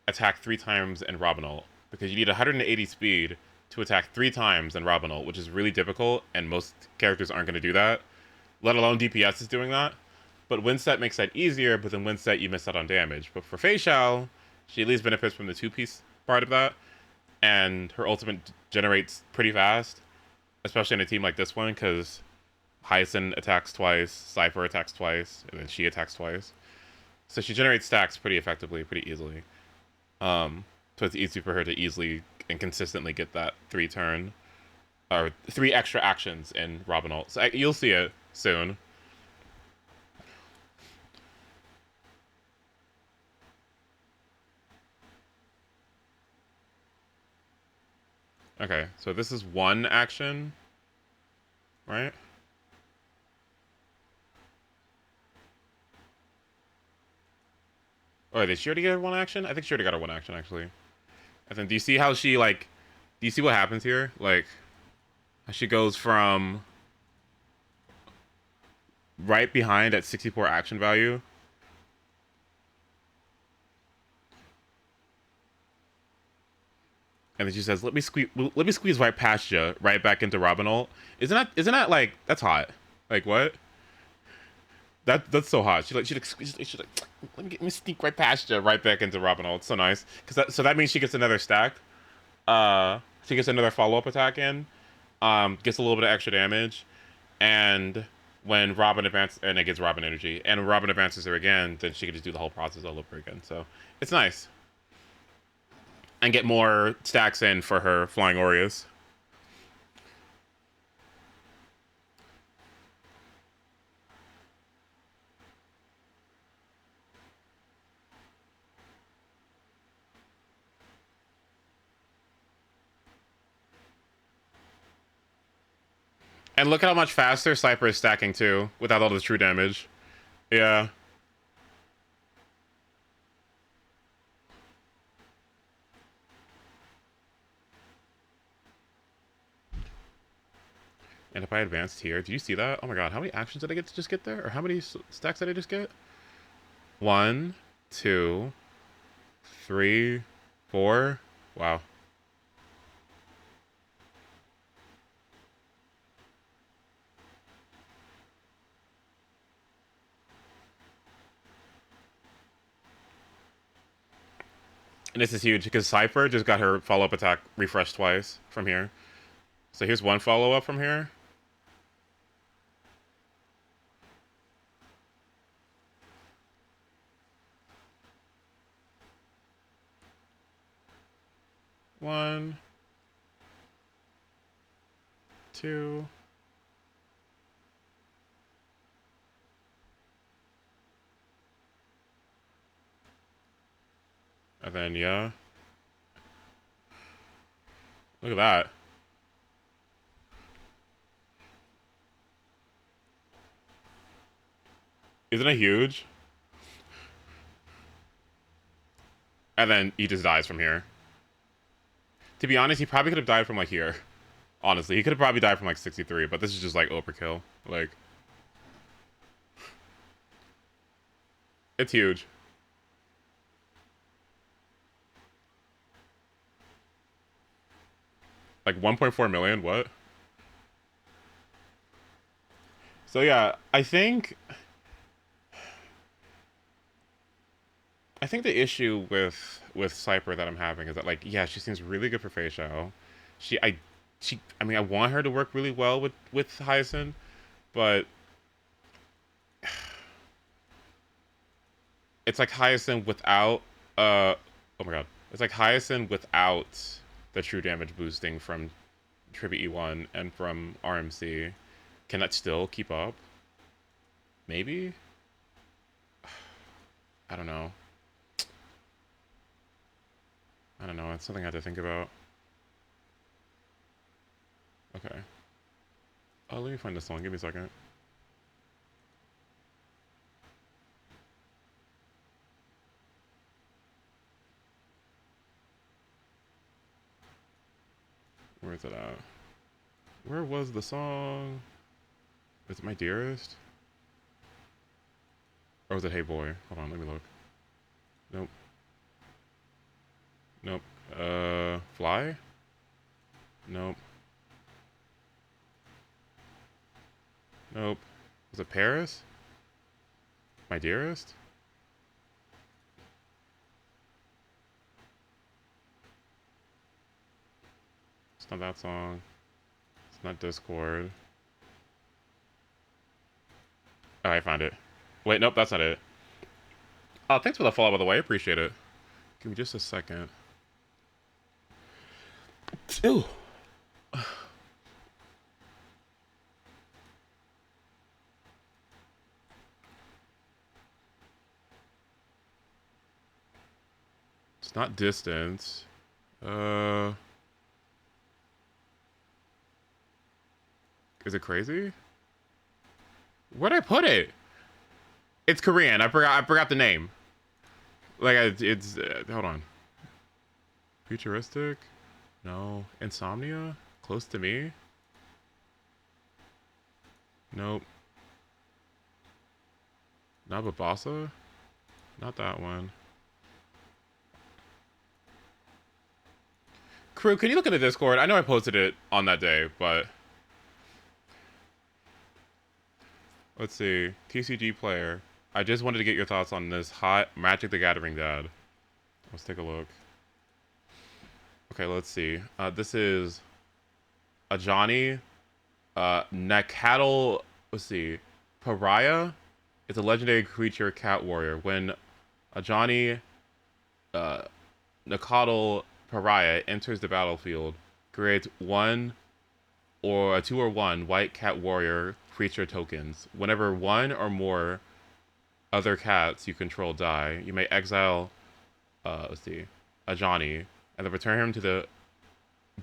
attack 3 times in Robin ult. Because you need 180 speed to attack 3 times in Robin ult, which is really difficult, and most characters aren't going to do that, let alone DPS is doing that. But Wind Set makes that easier, but then Wind Set you miss out on damage. But for Fei Xiao, she at least benefits from the 2-piece part of that, and her ultimate generates pretty fast, especially in a team like this one, because Hyacinth attacks twice, Cypher attacks twice, and then she attacks twice. So she generates stacks pretty effectively, pretty easily. So it's easy for her to easily and consistently get that 3 turn, or 3 extra actions in Robin ult. So you'll see it soon. Okay, so this is 1 action, right? Oh, did she already get her 1 action? I think she already got her 1 action, actually. And then do you see how she, like... Do you see what happens here? Like, she goes from... right behind at 64 action value. And then she says, let me squeeze right past you, right back into Robin ult. Isn't that like, that's hot. Like, what? That's so hot. She like let me sneak right past you, right back into Robin ult. It's so nice. So that means she gets another stack. She gets another follow-up attack in. Gets a little bit of extra damage. And when Robin advances, and it gets Robin energy. And when Robin advances her again, then she can just do the whole process all over again. So it's nice. And get more stacks in for her Flying Aureus. And look at how much faster Cypher is stacking too, without all the true damage. Yeah. And if I advanced here, do you see that? Oh my god, how many actions did I get to just get there? Or how many stacks did I just get? 1, 2, 3, 4. Wow. And this is huge because Cypher just got her follow-up attack refreshed twice from here. So here's 1 follow-up from here. One, 2. And then, yeah. Look at that. Isn't it huge? And then he just dies from here. To be honest, he probably could have died from like here. Honestly, he could have probably died from like 63, but this is just like overkill. Like, it's huge. Like 1.4 million, what? So yeah, I think the issue with Cypher that I'm having is that, like, yeah, she seems really good for Fei Xiao. I mean, I want her to work really well with Hyacinth, but it's like Hyacinth without oh my god. It's like Hyacinth without the true damage boosting from Tribute E1 and from RMC. Can that still keep up? Maybe? I don't know. I don't know. It's something I have to think about. Okay. Oh, let me find this song. Give me a second. Where is it at? Where was the song? Is it My Dearest? Or was it Hey Boy? Hold on, let me look. Nope. Nope. Fly? Nope. Nope. Was it Paris? My Dearest? It's not that song. It's not Discord. Oh, I found it. Wait, nope, that's not it. Oh, thanks for the follow, by the way. I appreciate it. Give me just a second. Ew. It's not distance. Is it crazy? Where'd I put it? It's Korean. I forgot the name. Like it's hold on. Futuristic? No. Insomnia? Close to Me? Nope. Nababasa? Not that one. Crew, can you look at the Discord? I know I posted it on that day, but let's see. TCG player. I just wanted to get your thoughts on this hot Magic the Gathering dad. Let's take a look. Okay, let's see. This is a Johnny. Nakatl. Let's see. Pariah. It's a legendary creature cat warrior. When a Johnny Nakatl Pariah enters the battlefield, creates 1 or a 2 or 1 white cat warrior creature tokens. Whenever 1 or more other cats you control die, you may exile let's see, a Johnny, and then return him to the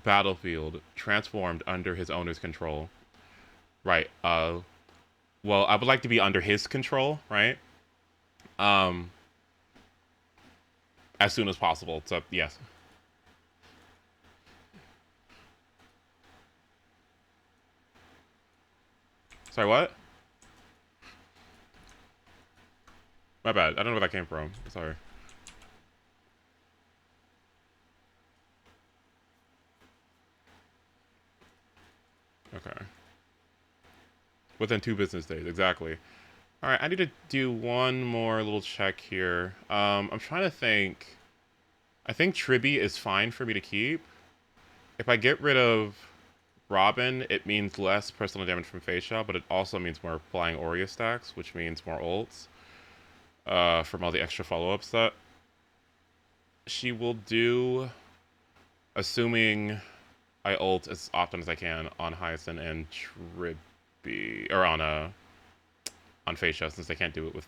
battlefield transformed under his owner's control. Right. Well, I would like to be under his control, right? As soon as possible. So yes. Sorry, what? My bad. I don't know where that came from. Sorry. Okay. Within 2 business days, exactly. All right, I need to do one more little check here. I'm trying to think. I think Tribby is fine for me to keep. If I get rid of Robin, it means less personal damage from Fei Xiao, but it also means more flying Aurea stacks, which means more ults. From all the extra follow-ups that she will do, assuming I ult as often as I can on Hyacinth and Tribby, or on Fei Xiao, since I can't do it with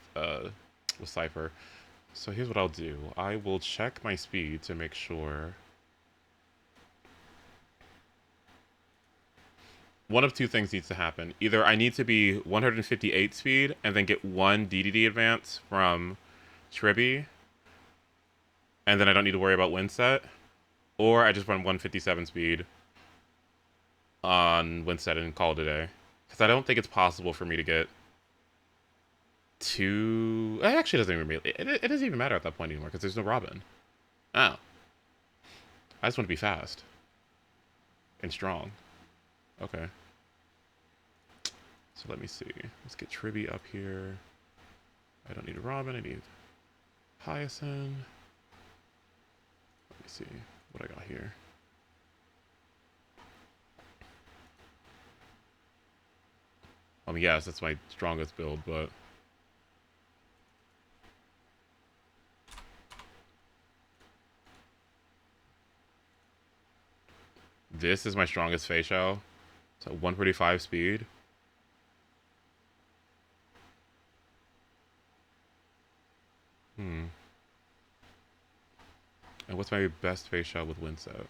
Cypher. So here's what I'll do. I will check my speed to make sure. One of 2 things needs to happen. Either I need to be 158 speed and then get 1 DDD advance from Tribby, and then I don't need to worry about win set. Or I just run 157 speed on Winstead and call it a day. Because I don't think it's possible for me to get two... It actually doesn't even really... It doesn't even matter at that point anymore because there's no Robin. Oh. I just want to be fast. And strong. Okay. So let me see. Let's get Tribby up here. I don't need a Robin. I need Hyacinth. Let me see what I got here. I mean, yes, that's my strongest build, but... This is my strongest facial. So 145 speed. And what's my best facial with Winset?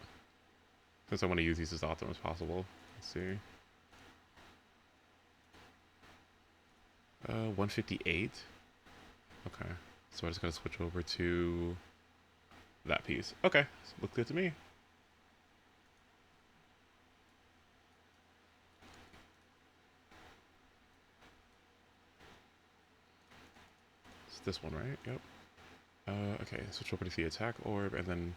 Since I want to use these as often as possible. Let's see. 158. Okay. So I just gotta switch over to that piece. Okay. So looks good to me. It's this one, right? Yep. Okay, switch over to the attack orb, and then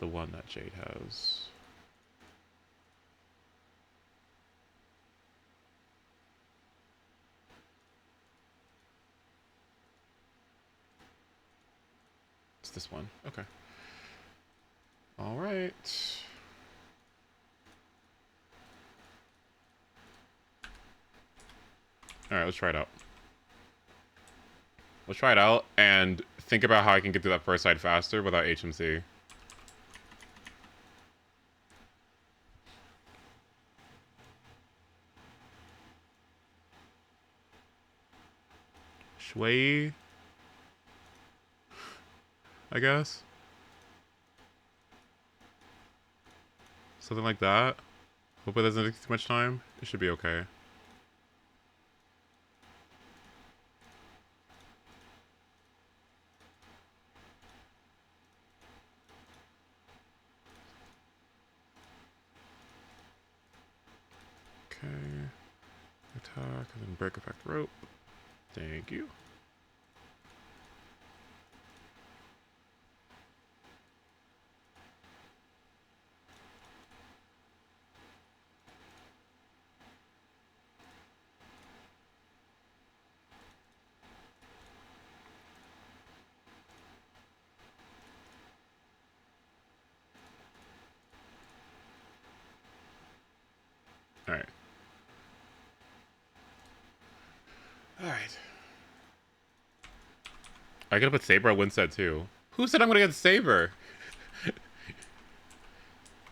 the one that Jade has. It's this one. Okay. All right. All right, let's try it out. Let's try it out and think about how I can get through that first side faster without HMC. Shui, I guess. Something like that. Hope it doesn't take too much time. It should be okay. Okay. Attack and then break effect rope. Thank you. Alright. Alright. I gotta put Saber at Winstead too. Who said I'm gonna get Saber?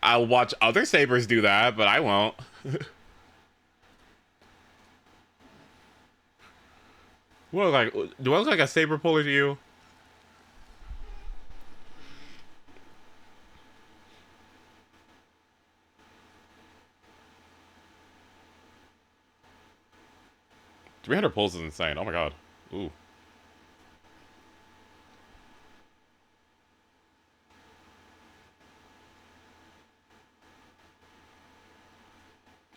I'll watch other Sabers do that, but I won't. What, like, do I look like a Saber puller to you? $300 pulls is insane. Oh my god. Ooh.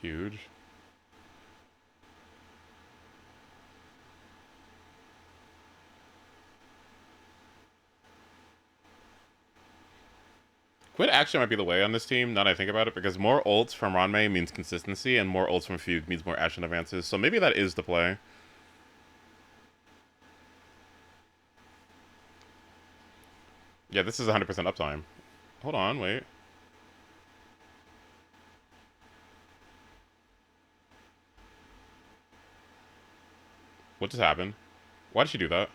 Huge. Quit action might be the way on this team, now that I think about it, because more ults from Ranmei means consistency, and more ults from Fugue means more action advances, so maybe that is the play. Yeah, this is 100% uptime. Hold on, wait. What just happened? Why did she do that?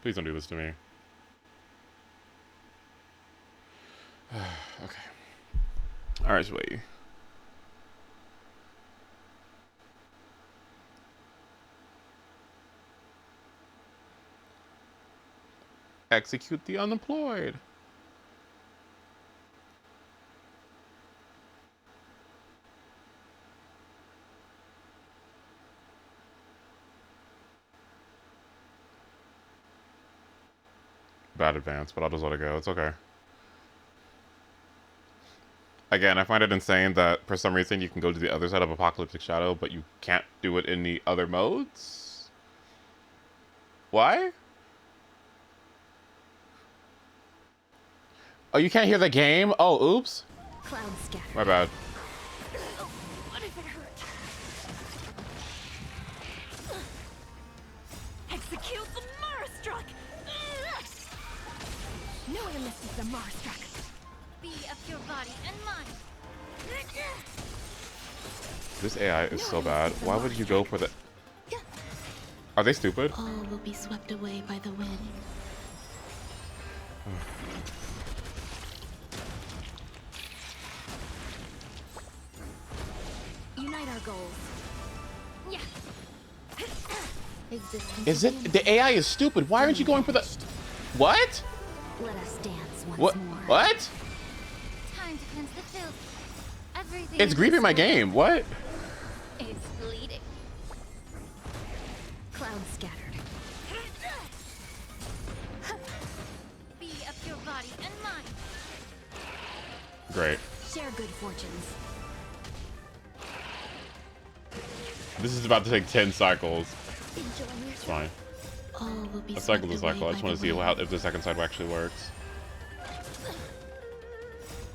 Please don't do this to me. Okay. Alright, so wait. Execute the unemployed. Bad advance, but I'll just let it go. It's okay. Again, I find it insane that for some reason you can go to the other side of Apocalyptic Shadow, but you can't do it in the other modes? Why? Oh, you can't hear the game? Oh, oops. Cloud scatter. My bad. Oh, what if it hurt? Execute the Marastruck! No one misses the Marastruck. Be of your body and mind. This AI is so bad. Why would you go for the... Are they stupid? All will be swept away by the wind. Unite our goals. Yeah. Is it... The AI is stupid. Why aren't you going for the... What? Let us dance once What? more. What? Time to cleanse the filth. Everything It's in griefing this my world game. What? is bleeding. Cloud scattered. Be of your body and mind. Great. Share good fortunes. This is about to take 10 cycles. Enjoy It's fine. All will be A cycle swept to cycle. away I just by want to the see wind. how, if the second side actually works.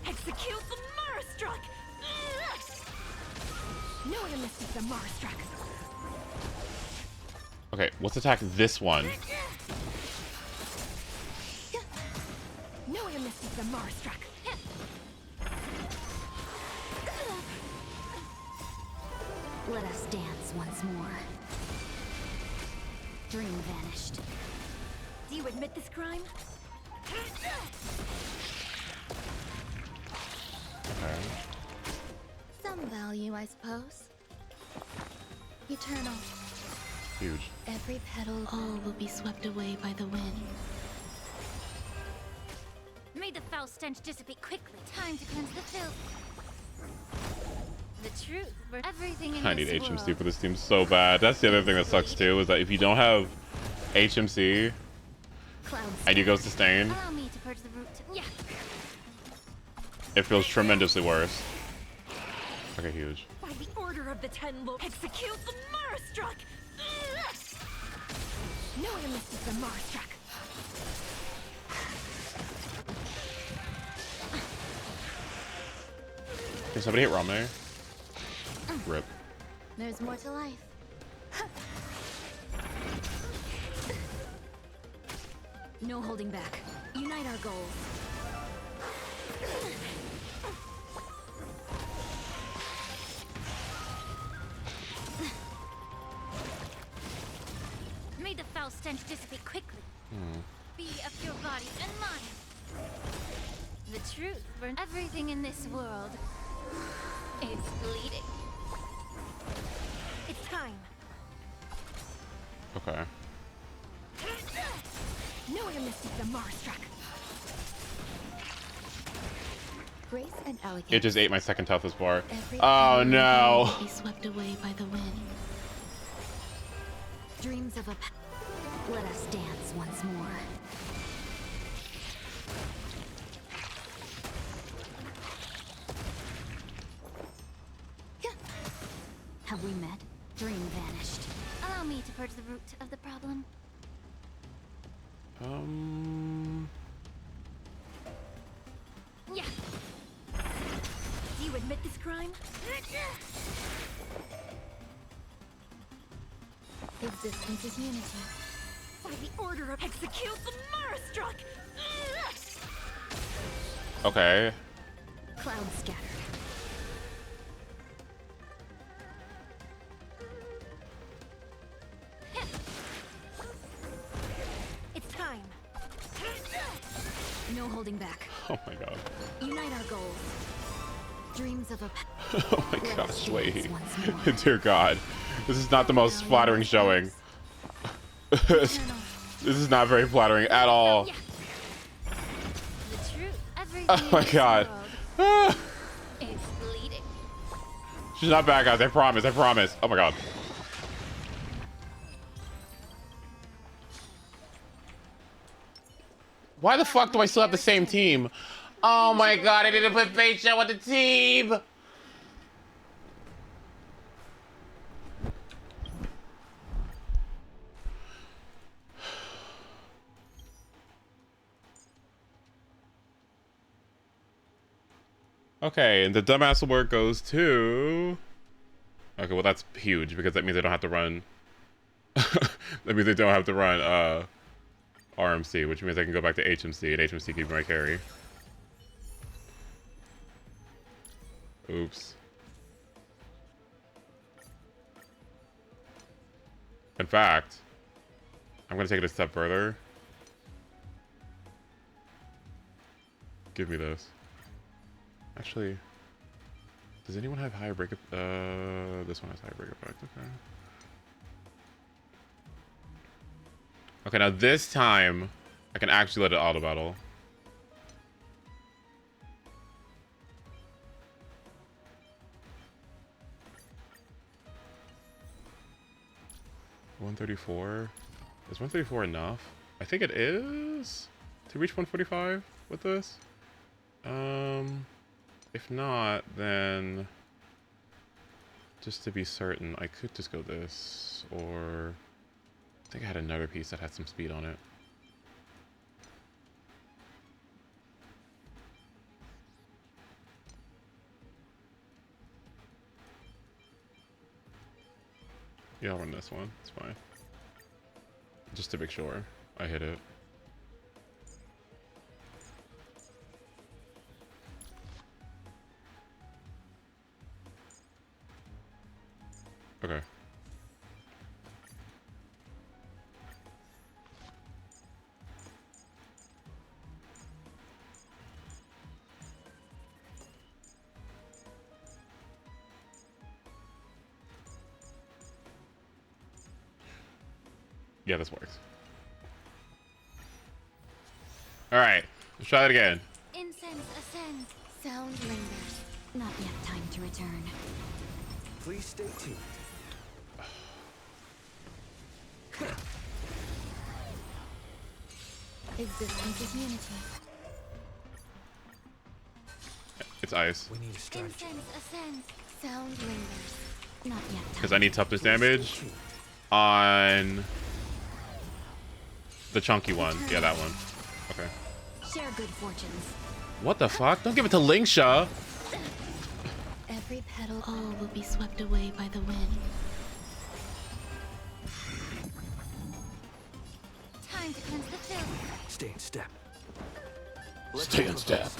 Execute the Marastruck! No one misses the Marastruck. Okay, let's attack this one. No one misses the Marastruck. Let us dance once more. Dream vanished. Do you admit this crime? Okay. Some value, I suppose. Eternal. Huge. Every petal, all will be swept away by the wind. May the foul stench dissipate quickly. Time to cleanse the filth. The truth, for everything in I need this HMC world. for this team so bad. That's the other thing that sucks too, is that if you don't have HMC and you go sustain, Allow me to purge the root. Yeah. it feels tremendously worse. Okay, huge. By the order of the Ten Lords, execute the Marastruck! No one misses the Marastruck. Can somebody hit Rame? Rip. There's more to life. No holding back. Unite our goals. May the foul stench dissipate quickly. Be of your body and mind. The truth for everything in this world is bleeding. It's time. Okay. No one misses the Marastruck. Grace and elegance. It just ate my second toughest bar. Every Oh petal no. will be swept away by the wind. Dreams of a... Let us dance once more. Have we met? Dream vanished. Allow me to purge the root of the problem. Yeah. Do you admit this crime? Existence is unity. By the order of execute the Marastruck! Okay. Cloud scattered. It's time. No holding back. Oh my god. Unite our goals. Dreams of a... Oh my gosh, wait. Dear God. This is not the most flattering showing. This is not very flattering at all. everything Oh my in this god. world is bleeding. She's not bad, guys. I promise. I promise. Oh my god. Why the fuck do I still have the same team? Oh my god, I didn't put Fei Xiao on the team! Okay, and the dumbass award goes to... Okay, well that's huge, because that means I don't have to run... that means I don't have to run, RMC, which means I can go back to HMC, and HMC keep my carry. Oops. In fact, I'm gonna take it a step further. Give me this. Actually, does anyone have higher break? This one has higher break effect. Okay. Okay, now this time I can actually let it auto battle. $134. Is 134 enough? I think it is to reach 145 with this. If not, then just to be certain, I could just go this, or I think I had another piece that had some speed on it. Yeah, I'll run this one. It's fine. Just to make sure I hit it. Okay. Yeah, this works. All right, let's try it again. Incense ascends. Sound lingers. Not yet time to return. Please stay tuned. Existence is unity. It's ice. We need a strategy. Incense ascends. Sound lingers. Not yet time. Because I need toughness damage on the chunky one. Yeah, that one. Okay. Share good fortunes. What the fuck? Don't give it to Lingsha. Every petal, all will be swept away by the wind. Time to cleanse the filth. Stay in step. Stay in step.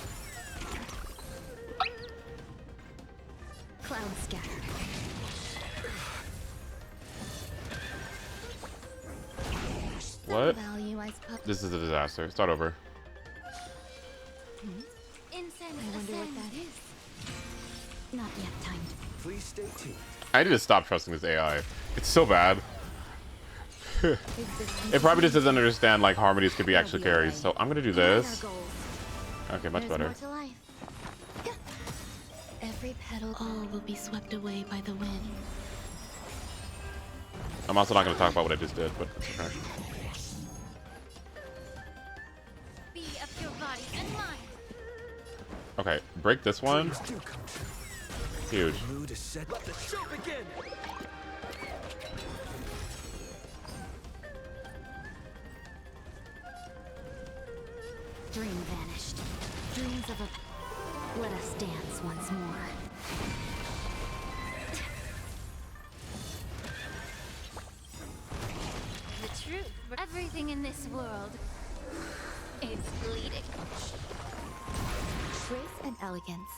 Cloud scattered. What? Value ice pup. This is a disaster. Start over. Incense I wonder what that is. Not yet time. Please stay tuned. I need to stop trusting this AI. It's so bad. It probably just doesn't understand like harmonies could be actual carries. So I'm gonna do this. Okay, much better. Every petal, all will be swept away by the wind. I'm also not gonna talk about what I just did, but okay. Be of your body and mind. Okay, break this one. Huge. Mood is set. Let the show begin. Dream vanished. Dreams of a... Let us dance once more. The truth. Everything in this world is bleeding. Grace and elegance.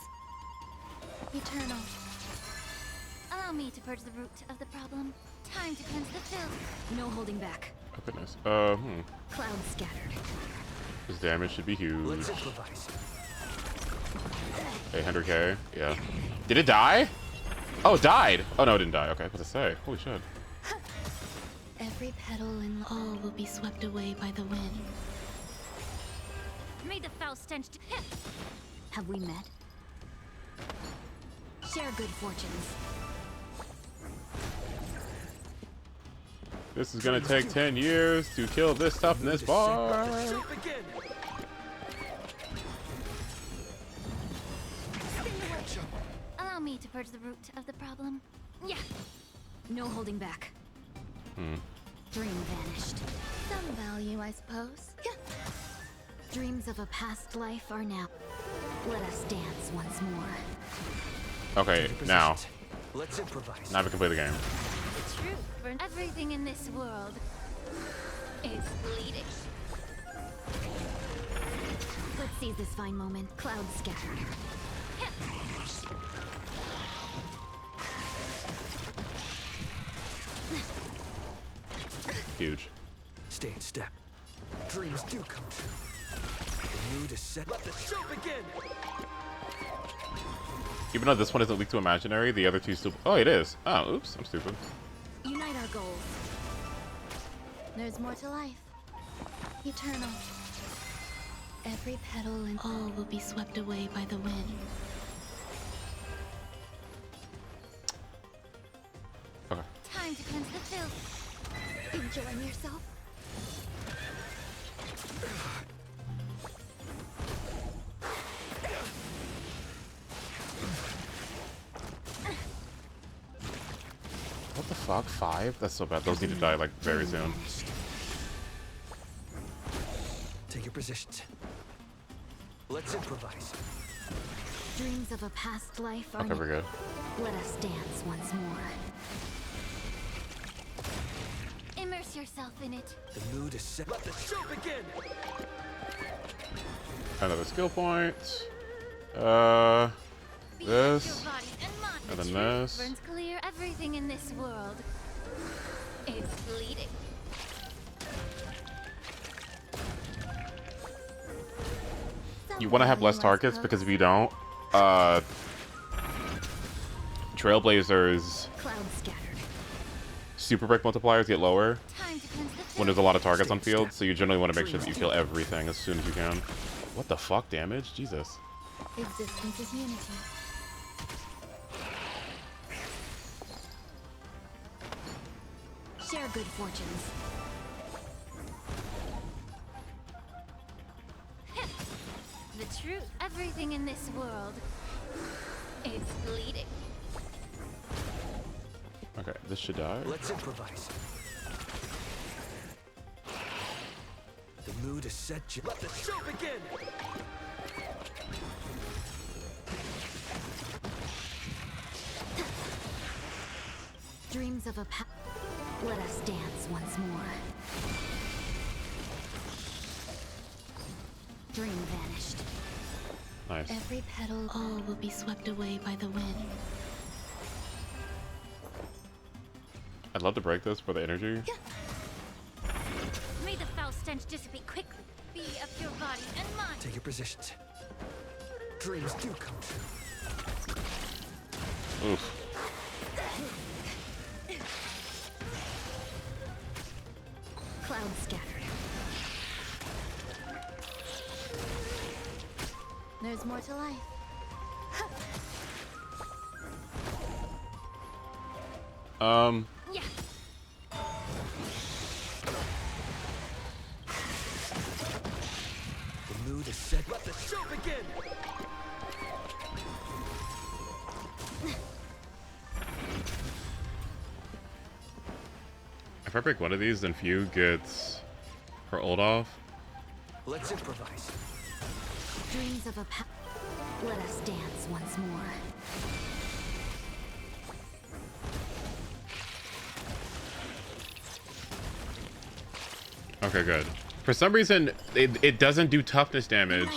Eternal. Allow me to purge the root of the problem. Time to cleanse the filth. No holding back. Oh goodness. Cloud scattered. This damage should be huge. Let's improvise. 800k. Yeah. Did it die? Oh, it died. Oh no, it didn't die. Okay, what to say? Holy shit. Every petal and all will be swept away by the wind. May the foul stench. Have we met? Share good fortunes. This is gonna take 10 years to kill this toughness bar. Allow me to purge the root of the problem. Yeah. No holding back. Dream vanished. Some value, I suppose. Dreams of a past life are now. Let us dance once more. Okay, now. Let's improvise. Now we can play the game. The truth for everything in this world is bleeding. Let's seize this fine moment. Clouds scattered. Huge. Stay in step. Dreams do come true. The mood is set. Let the show begin. Even though this one isn't weak to imaginary, the other two still. Oh, it is. Oh, oops, I'm stupid. Unite our goals. There's more to life. Eternal. Every petal and all will be swept away by the wind. Okay. Time to cleanse the filth. Enjoying yourself? What the fuck? 5? That's so bad. Those need to die like very soon. Take your positions. Let's improvise. Dreams of a past life are Okay, we're good. Let us dance once more. Immerse yourself in it. The mood is set. Let the show begin. Another skill point. This. And then this. Burns clear everything in this world. It's bleeding. You want to have less targets because if you don't, Trailblazers super break multipliers get lower when there's a lot of targets on field, so you generally want to make sure that you kill everything as soon as you can. What the fuck damage? Jesus. Existence is unity. Share good fortunes. The truth, everything in this world is bleeding. Okay, this should die. Let's improvise. The mood is set. Let the show begin. Dreams of a let us dance once more. Dream vanished. Nice. Every petal, all will be swept away by the wind. I'd love to break this for the energy. May the foul stench dissipate quickly. Be of your body and mind. Take your positions. Dreams do come true. Oof. Clouds scattered. There's more to life. Yeah. The mood is set. Let the show begin. If I break one of these, then Few gets her ult off. Let's improvise. Dreams of a let us dance once more. Okay, good. For some reason, it doesn't do toughness damage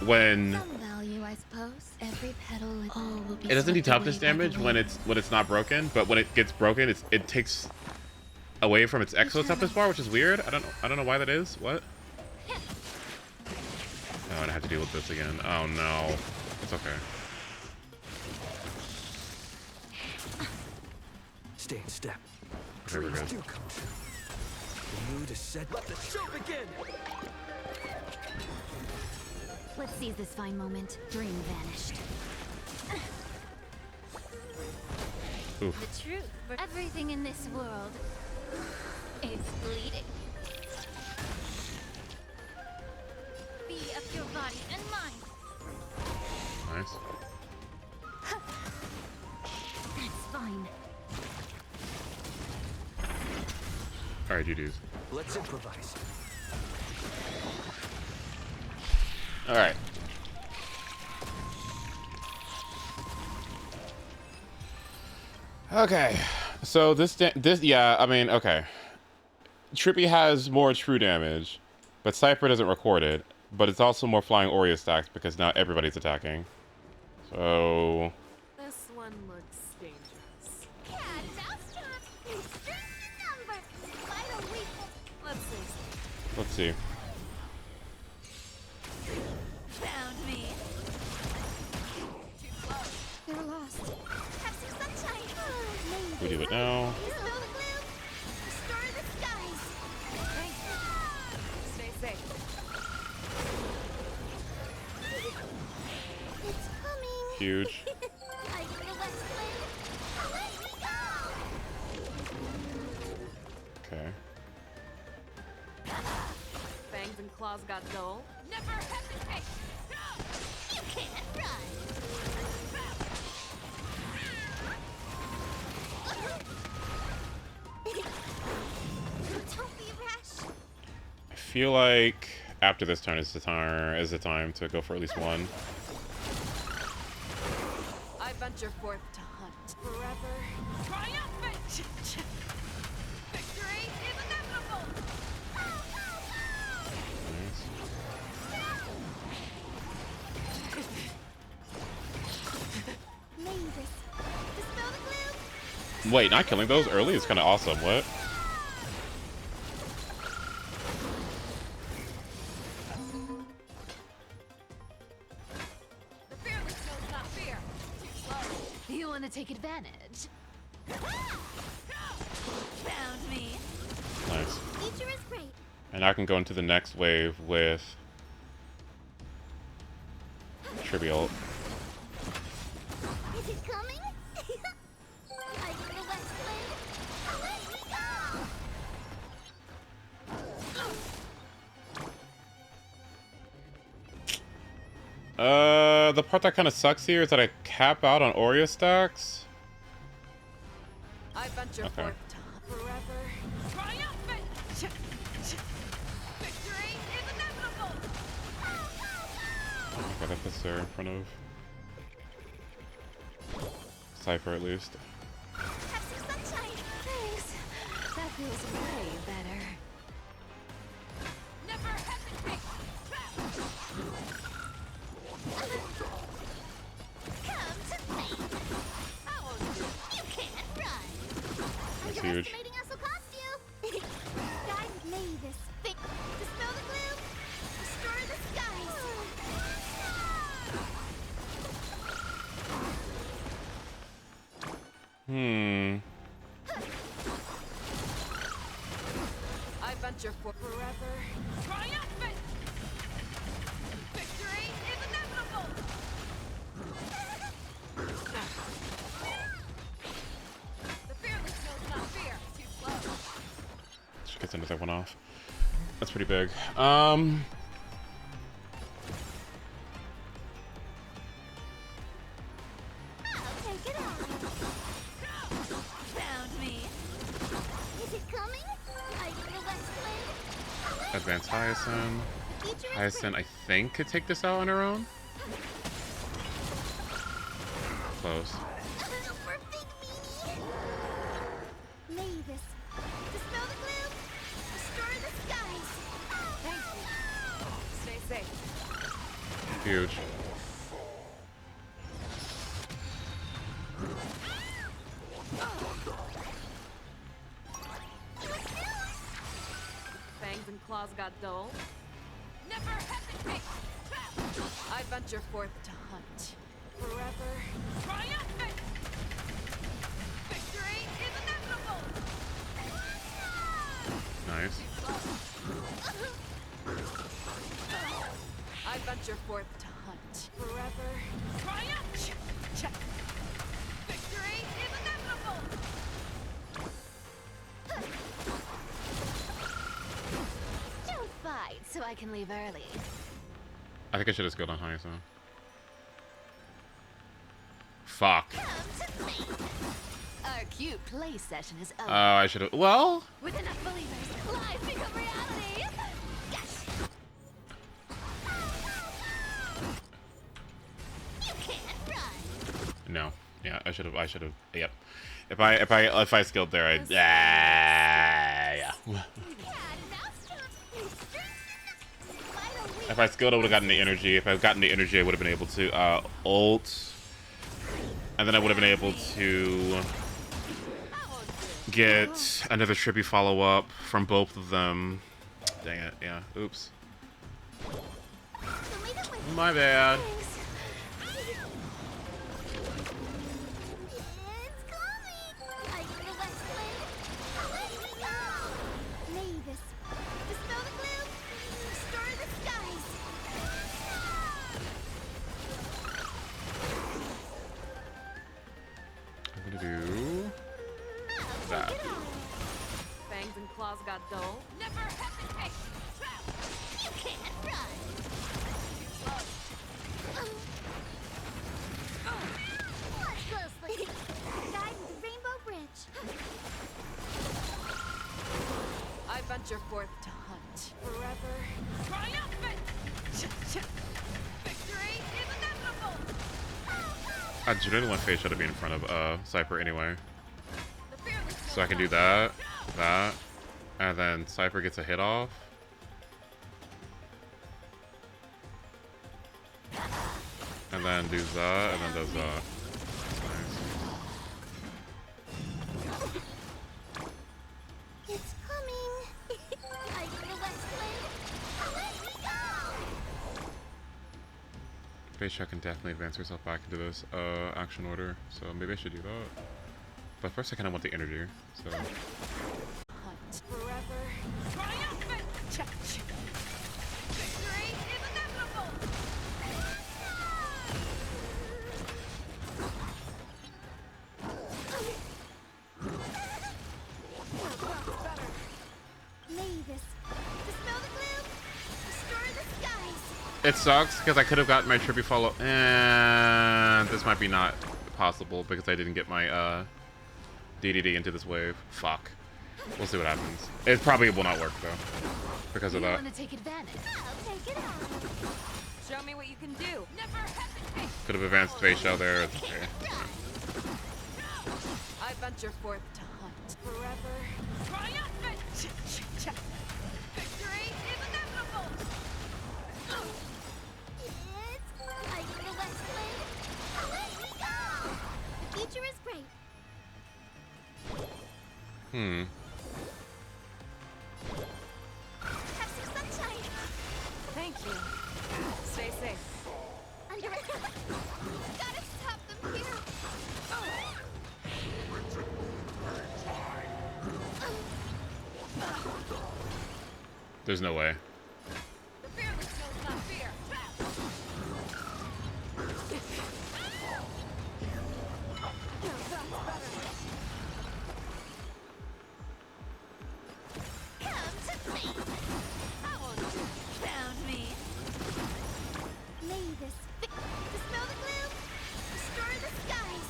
when Some value, I suppose. Every petal and all will be it doesn't do swept toughness away by the damage when wind. it's not broken, but when it gets broken, it takes away from its exo toughness bar, which is weird. I don't know why that is. What? Oh, and I have to deal with this again. Oh no, it's okay. Stay in step. Okay, we're good. Do come true. The mood is set. Let the show begin. Let's seize this fine moment. Dream vanished. Oof. The truth for everything in this world is bleeding. Be of your body and mind. Nice. That's fine. All right, GG's. Let's improvise. All right. Okay. So this yeah, I mean, okay. Trippy has more true damage, but Cypher doesn't record it. But it's also more flying Oreo stacks because now everybody's attacking. So This one looks dangerous. let's see. Found me. They're lost. Have some sunshine. We do it now. Restore the skies. Thank you. Stay safe. It's coming. Huge. I feel less wind. Let me go. Okay. Fangs and claws got dull. Never hesitate. You can't run. Don't be rash. I feel like after this turn is the time to go for at least one. I venture forth to hunt forever. Triumphant. Victory is inevitable. Mavis, dispel the gloom. Wait, not killing those early is kind of awesome. What? The fearless knows not fear. Too slow. You want to take advantage? Found me. Nice. Nature is great. And I can go into the next wave with Trivial. Is it coming? I feel less wind. Let me go. The part that kind of sucks here is that I cap out on Oreo stacks. I venture Okay. forth to hunt forever. Triumphant. Victory is inevitable. Okay, that puts her in front of Cypher at least. Have some sunshine. Thanks. That feels way better. Never hesitate. Come to me. I won't do. You can't run. That's huge. Underestimating us will cost you. Guide with Mavis. Dispel the gloom. Restore the skies. I venture for forever. Triumphant. Victory is inevitable. The fearless knows not fear. Too slow. She gets another one off. That's pretty big. Take it on. Found me. Is it coming? I feel less wind. Advance Hyacinth. Hyacinth, I think, could take this out on her own. Close. For big meanie. Mavis, dispel the gloom. Restore the skies. Thank you. Stay safe. Huge. Fangs and claws got dull. Never hesitate. I venture forth to hunt forever. Triumphant. Victory is inevitable. Nice. I venture forth to hunt. Forever. Triumph! Victory is inevitable! Don't fight so I can leave early. I think I should have skilled on HOYO. Fuck. Our cute play session is over. Oh, I should have. Well. With enough believers, lies become reality. Yes. You can't run. No. Yeah, I should have. Yep. If I skilled there, I'd. Yeah. If I skilled, I would have gotten the energy. If I've gotten the energy, I would have been able to ult. And then I would have been able to get another trippy follow-up from both of them. Dang it, yeah. Oops. My bad. I'm gonna do that. Fangs and claws got dull. Never hesitate! You can't run. Closely. Guide the Rainbow Bridge. I venture forth to hunt. Forever. Triumphant! Victory is inevitable! I genuinely want Faisha to be in front of Cypher anyway. So I can do that, and then Cypher gets a hit off. And then do that, and then does that. That's nice. It's coming. I know what's Faisha can definitely advance herself back into this action order, so maybe I should do that. But first I kind of want the energy, so... Hunt forever. Triumphant! Victory is inevitable! Mavis, dispel the gloom, restore the skies. It sucks, because I could have gotten my trippy follow... And this might be not possible, because I didn't get my DDD into this wave. Fuck. We'll see what happens. It probably will not work, though, because of that. Want to take advantage? I'll take it out. Show me what you can do. Never hesitate! Could have advanced Faisha there. It's okay. I venture forth to hunt. Forever. Triumphant! Victory is inevitable! It's like the West Wind. Let me go! The future is great. Have some sunshine. Thank you. Stay safe. Under it. Gotta stop them here. There's no way. The fearless knows not fear. Come to me. I want you found me. Mavis, dispel the gloom, restore the skies.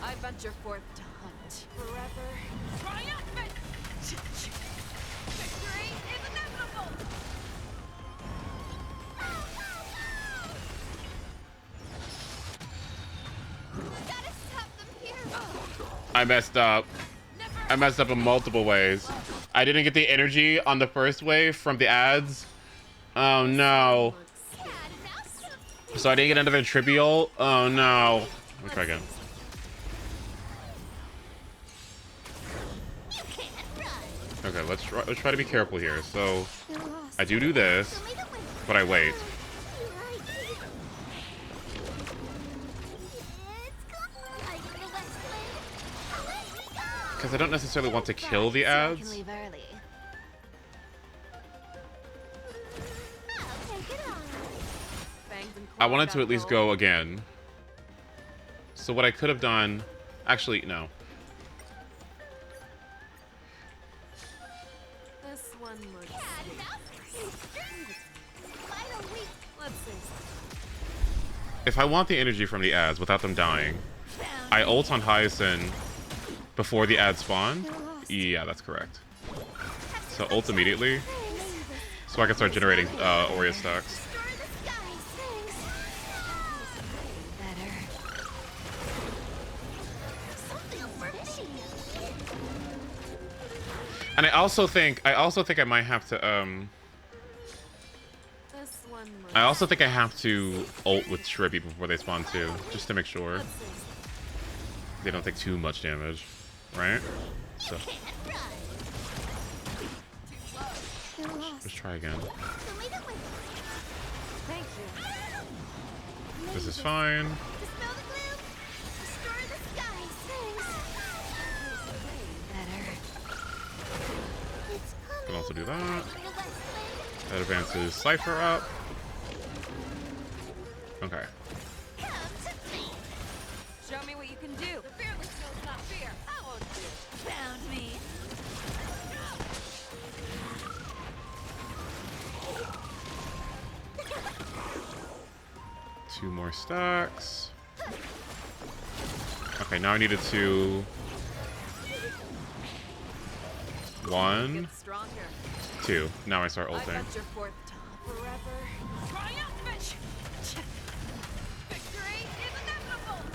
I venture forth to hunt. Forever. Triumphant! Victory is inevitable! Gotta stop them here. I messed up. I messed up in multiple ways. I didn't get the energy on the first wave from the ads. Oh no. So I didn't get another trivial. Oh no. Let me try again. Okay, let's try to be careful here. So I do this, but I wait. Because I don't necessarily want to kill the ads. I wanted to at least go again. So what I could have done... Actually, no. This one looks Let's see. If I want the energy from the ads without them dying, I ult on Hyacinth before the ads spawn. Yeah, that's correct. So ult immediately, so I can start generating AMPHOREUS stacks. And I also think I might have to I also think I have to ult with Shrippy before they spawn too, just to make sure they don't take too much damage, right? So let's try again. This is fine. Can also do that. That advances Cypher up. Okay. Show me what you can do. The fearless knows not fear. I won't do. Found me. Two more stacks. Okay, now I needed to... 1, 2. Now I start ulting.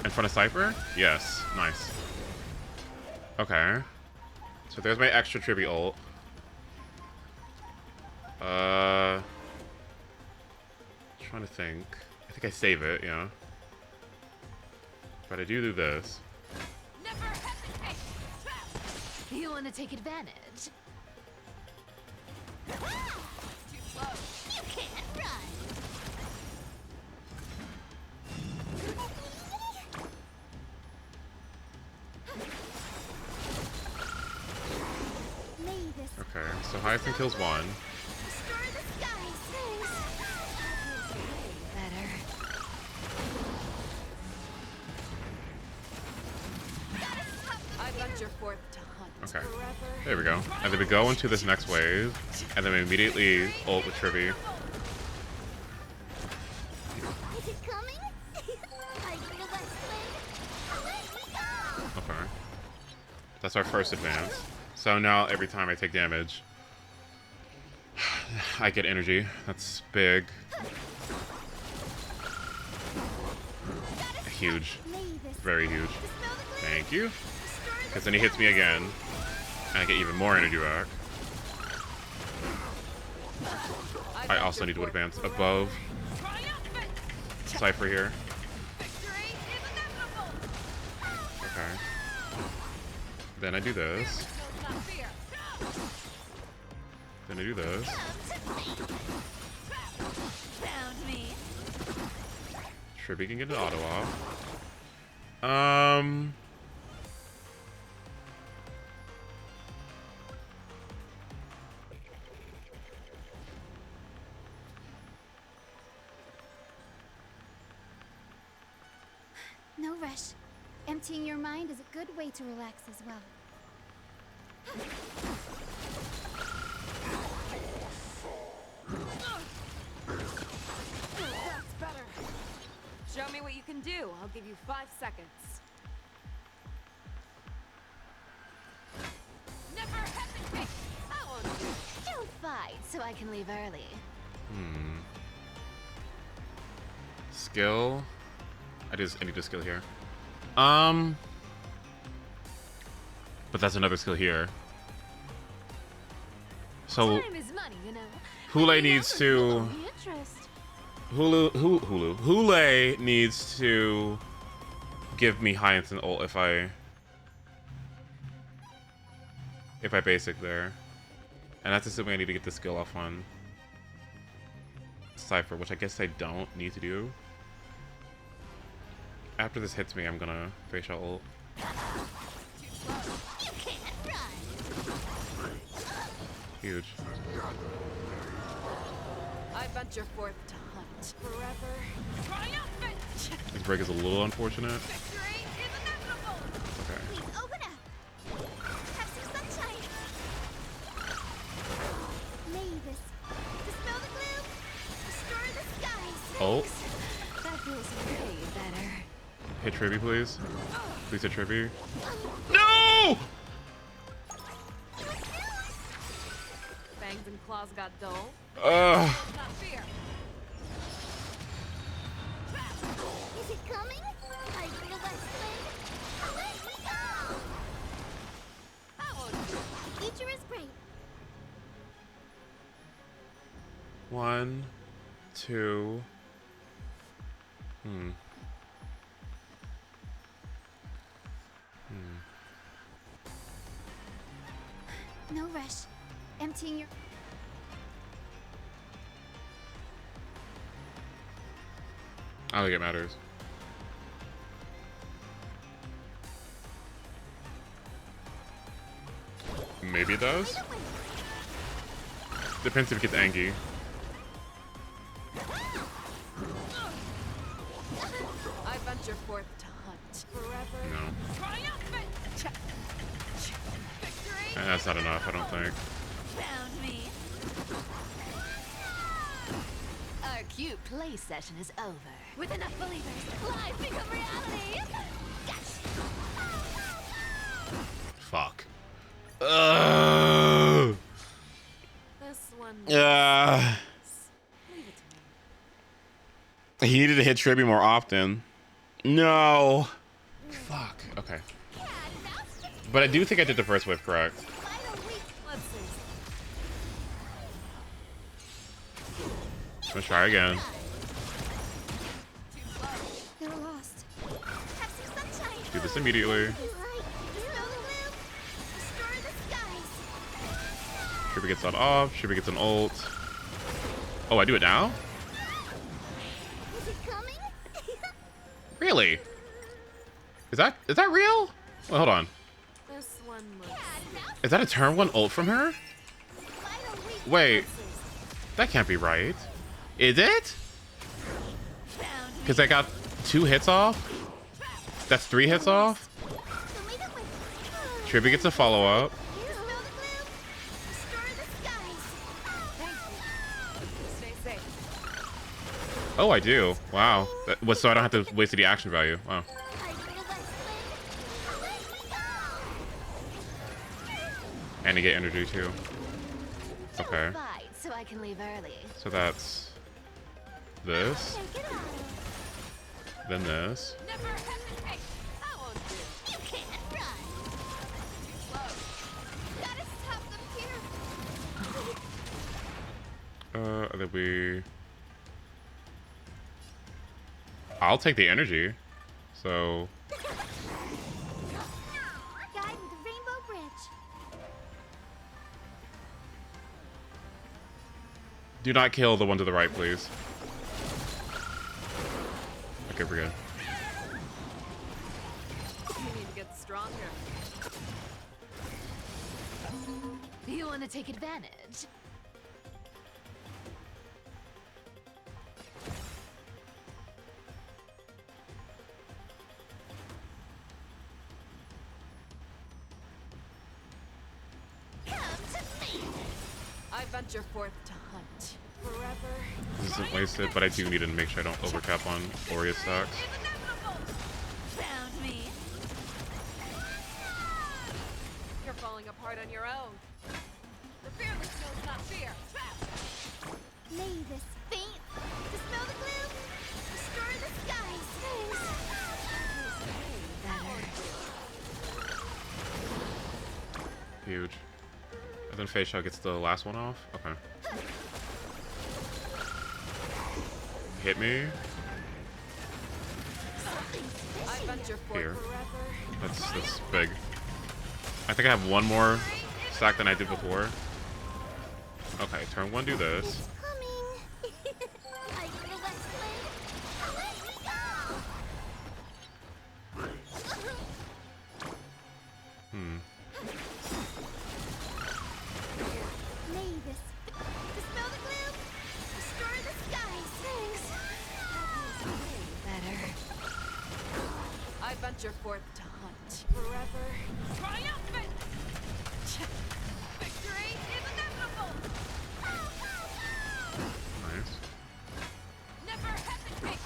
In front of Cypher? Yes. Nice. Okay. So there's my extra tribute ult. Trying to think. I think I save it, yeah. But I do this. Never hesitate. You want to take advantage? Too slow. You can't run. Okay, so Hyacinth kills 1. Okay, there we go. And then we go into this next wave, and then we immediately ult with Trivy. Okay. That's our first advance. So now every time I take damage, I get energy. That's big. Huge. Very huge. Thank you. Because then he hits me again, and I get even more energy back. I also need to advance above Cypher here. Okay. Then I do this. Then I do this. Tribby can get an auto off. No rush. Emptying your mind is a good way to relax as well. That's better. Show me what you can do. I'll give you 5 seconds. Never hesitate. I won't do. Don't fight so I can leave early. Skill. I need a skill here. But that's another skill here. So Time is money, you know. Hule needs to Hule needs to give me Hyacinth ult if I basic there. And that's assuming I need to get the skill off on Cypher, which I guess I don't need to do. After this hits me, I'm gonna face shot ult. You can't Huge. I venture forth to hunt forever. Triumphant! This break is a little unfortunate. Victory is inevitable! Okay. Please open up. Have some sunshine. Mavis, dispel the gloom. Restore the skies. Oh. That feels way better. Hit Tribby, please. Please hit Tribby. No! Fangs and claws got dull. Ugh. Not fear. Is it coming? Are you the west wind? Away we go! Future is great. 1, 2. No rush. Emptying your... I don't think it matters. Maybe it does? Depends if it gets angry. I venture forth to hunt forever. No. Triumphant! Victory! And that's not enough, I don't think. Found me. Our cute play session is over. With enough believers, lies become reality. Fuck. Ugh. This one. Yeah. He needed to hit Tribby more often. No. Fuck. Okay. But I do think I did the first wave correct. Let's see. Let's try again. You're lost. Have some sunshine. Do this immediately. Dispel the gloom. Restore the skies. Tribby gets that off. Tribby gets an ult. Oh, I do it now? Is it coming? Really? Is that real? Well, hold on. This one looks. Is that a turn 1 ult from her? Wait. That can't be right. Is it? Because I got 2 hits off? That's 3 hits off? Tribby gets a follow-up. Stay safe. Oh, I do. Wow. That was so I don't have to waste the action value. Wow. And to get energy too. Okay. Fight so I can leave early. So that's this. Then this. Never hesitate. I won't do. You can't run. Too slow. Gotta stop them here. Then we. I'll take the energy. So. Guide with the Rainbow Bridge. Do not kill the one to the right, please. Okay, we're good. You need to get stronger. You want to take advantage? I venture forth to hunt forever. This isn't wasted, but I do need to make sure I don't overcap on AMPHOREUS stocks. Found me. You're falling apart on your own. The fearless knows not fear. Mavis, faint. Dispel the gloom. Restore the skies. Huge. And then Face Shot gets the last one off. Okay. Hit me. I venture forth Here. forever. That's big. I think I have one more stack than I did before. Okay, turn 1, do this. venture forth to hunt forever. Triumphant! Victory is inevitable! Nice. Never hesitate!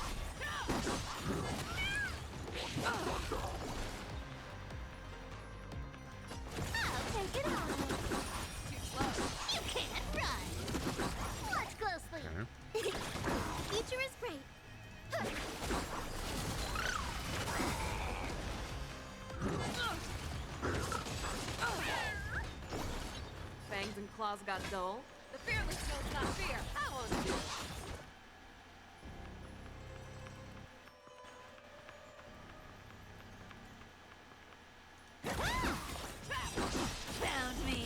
I'll take it on. Too slow. You can't run. Watch closely. Future is great. Fangs and claws got dull. The fearless knows not fear. I won't do it. Found me.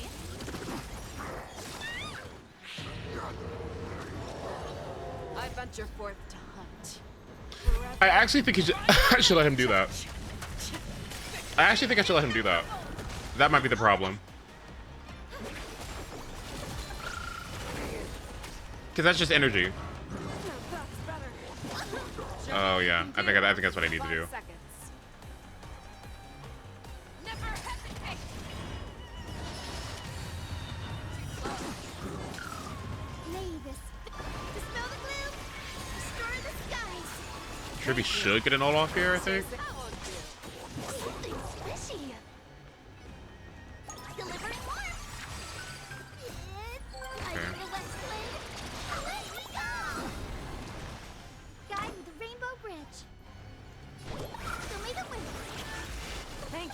I venture forth to hunt. I actually think I should let him do that. I actually think I should let him do that. That might be the problem. Because that's just energy. Oh yeah, I think that's what I need to do. Tribby should get an ult off here, I think.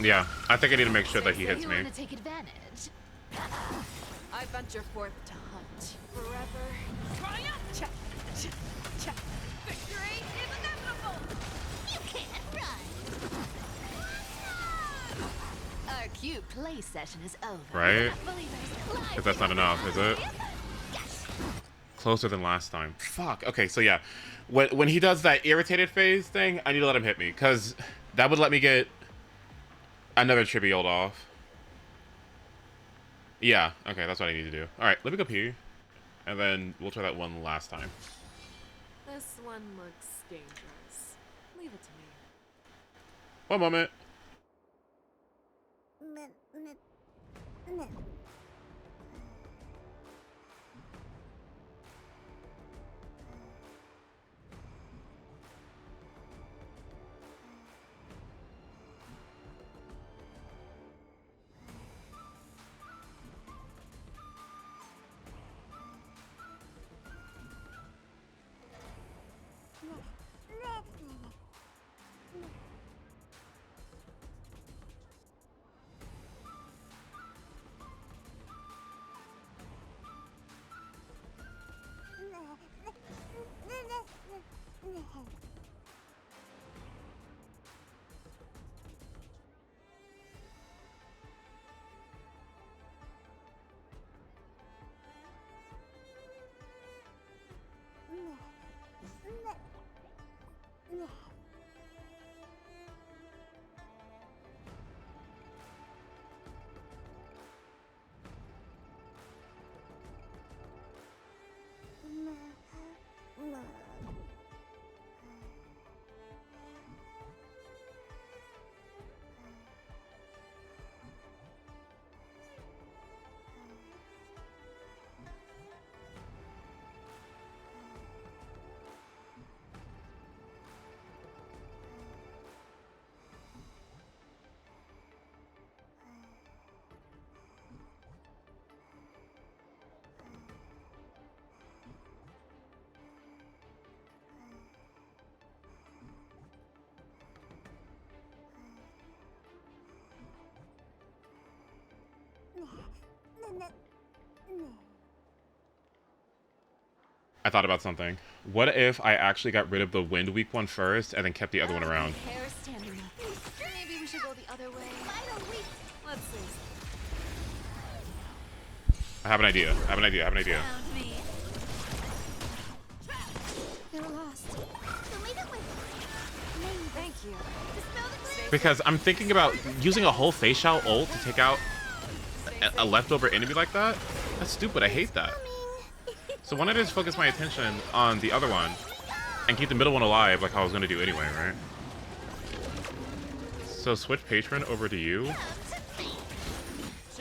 Yeah, I think I need to make sure that he hits me. Take advantage. I venture forth to hunt forever. Triumph! Victory is inevitable! You can't run. Our cute play session is over. Right? Because that's not enough, is it? Closer than last time. Fuck. Okay, so yeah. When he does that irritated phase thing, I need to let him hit me. Because that would let me get another Tribby ult off. Yeah, okay, that's what I need to do. Alright, let me go pee. And then we'll try that one last time. This one looks dangerous. Leave it to me. One moment. I thought about something. What if I actually got rid of the wind weak one first and then kept the other one around? Hair standing up. Maybe we should go the other way. Let's see. I have an idea. I have an idea. I have an idea. You're lost. Thank you. Because I'm thinking about using a whole facial ult to take out a leftover enemy like that. That's stupid. I hate that. So why don't I just focus my attention on the other one and keep the middle one alive like I was going to do anyway, right? So switch patron over to you.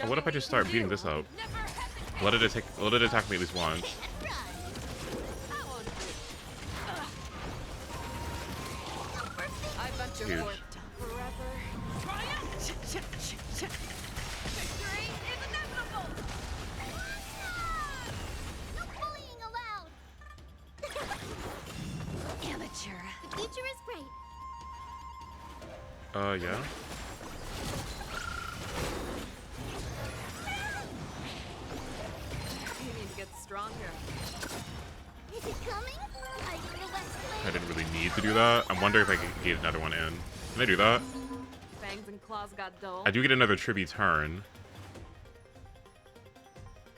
Or what if I just start beating this up? Let it attack me at least once. Huge. Amateur. The future is great. Yeah. You need to get stronger. Is it coming? I didn't really need to do that. I'm wondering if I can get another one in. Can I do that? Fangs and claws got dull. I do get another tribute turn.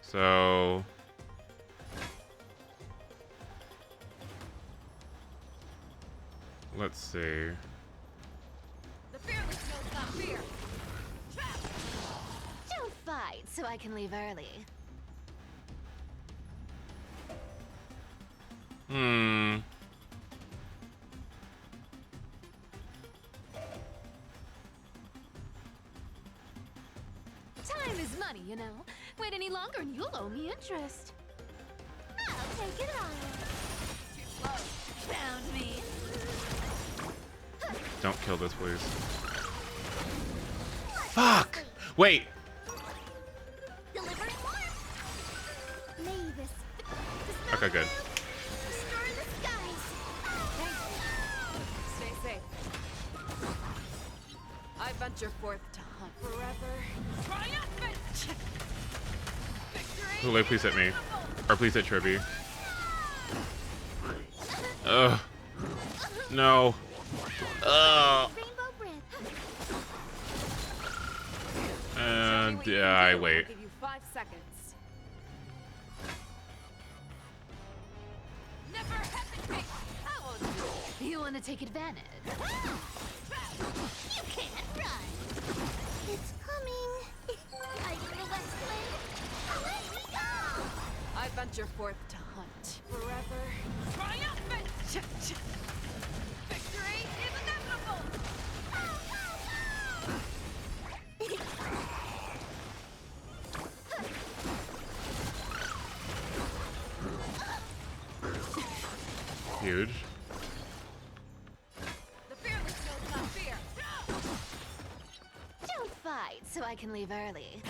So... let's see. The fearless knows not fear. Don't fight so I can leave early. Time is money, you know. Wait any longer and you'll owe me interest. I'll take it on. Too slow. Found me. Don't kill this, please. Fuck! Wait! Delivering more. Mavis. Okay, good. Destroy the skies. Stay safe. I venture forth to hunt forever. Triumphant! Hule, please hit me. Or please hit Tribby. Ugh. No. Ugh. And yeah, I wait. I'll give you 5 seconds. Never hesitate. You want to take advantage? You can't run. It's coming. I feel that flame. Let me go. I venture forth to hunt forever. Triumphant! Victory is inevitable! Huge. The fearless knows not fear. Don't fight so I can leave early.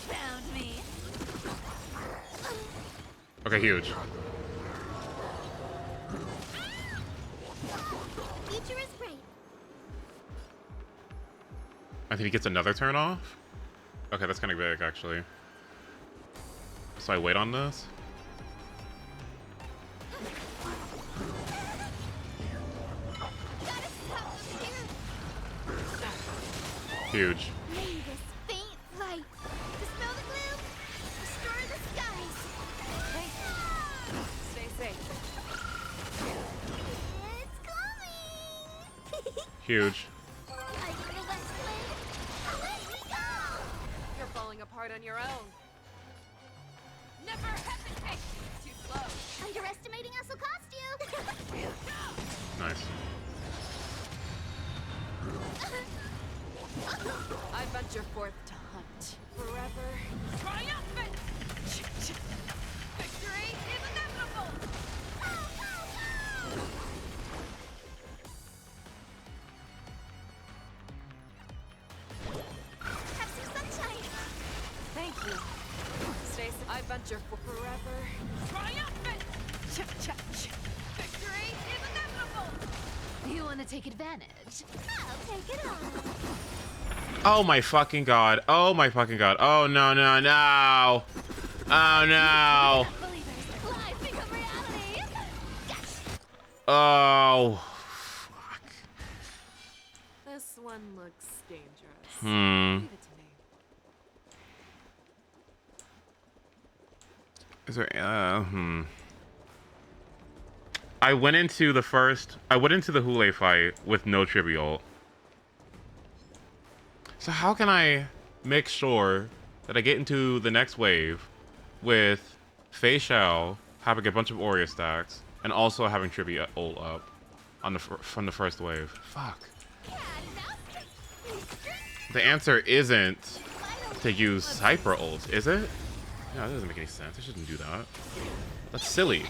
Found me. Okay, huge. Future is great. I think he gets another turn off? Okay, that's kind of big, actually. So I wait on this? Huge. Mavis, faint light. Dispel the gloom. Destroy the skies. Stay safe. It's coming. Huge. I feel that flame. Let me go. You're falling apart on your own. Never hesitate. Too slow. Underestimating us will cost you. Nice. I venture forth to hunt forever. Triumphant! Victory is inevitable! Have some sunshine. Thank you. Stacy, I venture for forever. Triumphant! Victory is inevitable! You want to take advantage? I'll take it on. Oh my fucking god. Oh my fucking god. Oh no, no, no. Oh no. Oh. This one looks dangerous. Hmm. Leave it to me. Is there I went into the Hule fight with no trivial. So how can I make sure that I get into the next wave with Fei Xiao having a bunch of Aurea stacks and also having Tribute ult up on from the first wave? Fuck. The answer isn't to use Cypher ult, is it? No, that doesn't make any sense. I shouldn't do that. That's silly.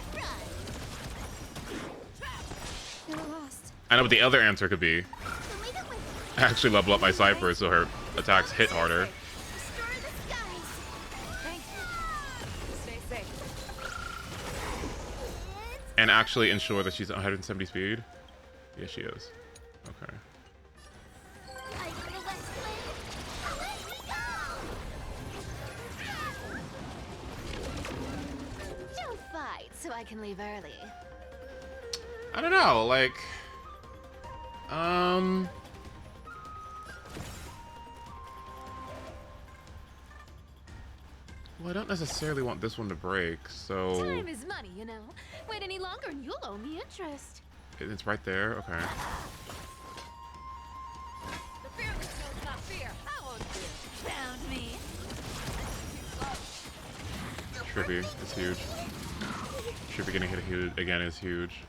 I know what the other answer could be. Actually level up my Cypher so her attacks hit harder. And actually ensure that she's at 170 speed. Yeah, she is. Okay. Don't fight so I can leave early. I don't know, like... Well, I don't necessarily want this one to break, so... Time is money, you know. Wait any longer and you'll owe me interest. It's right there? Okay. The fearless knows not fear. I won't do. Found me. Trippy is huge. Trippy getting hit again is huge.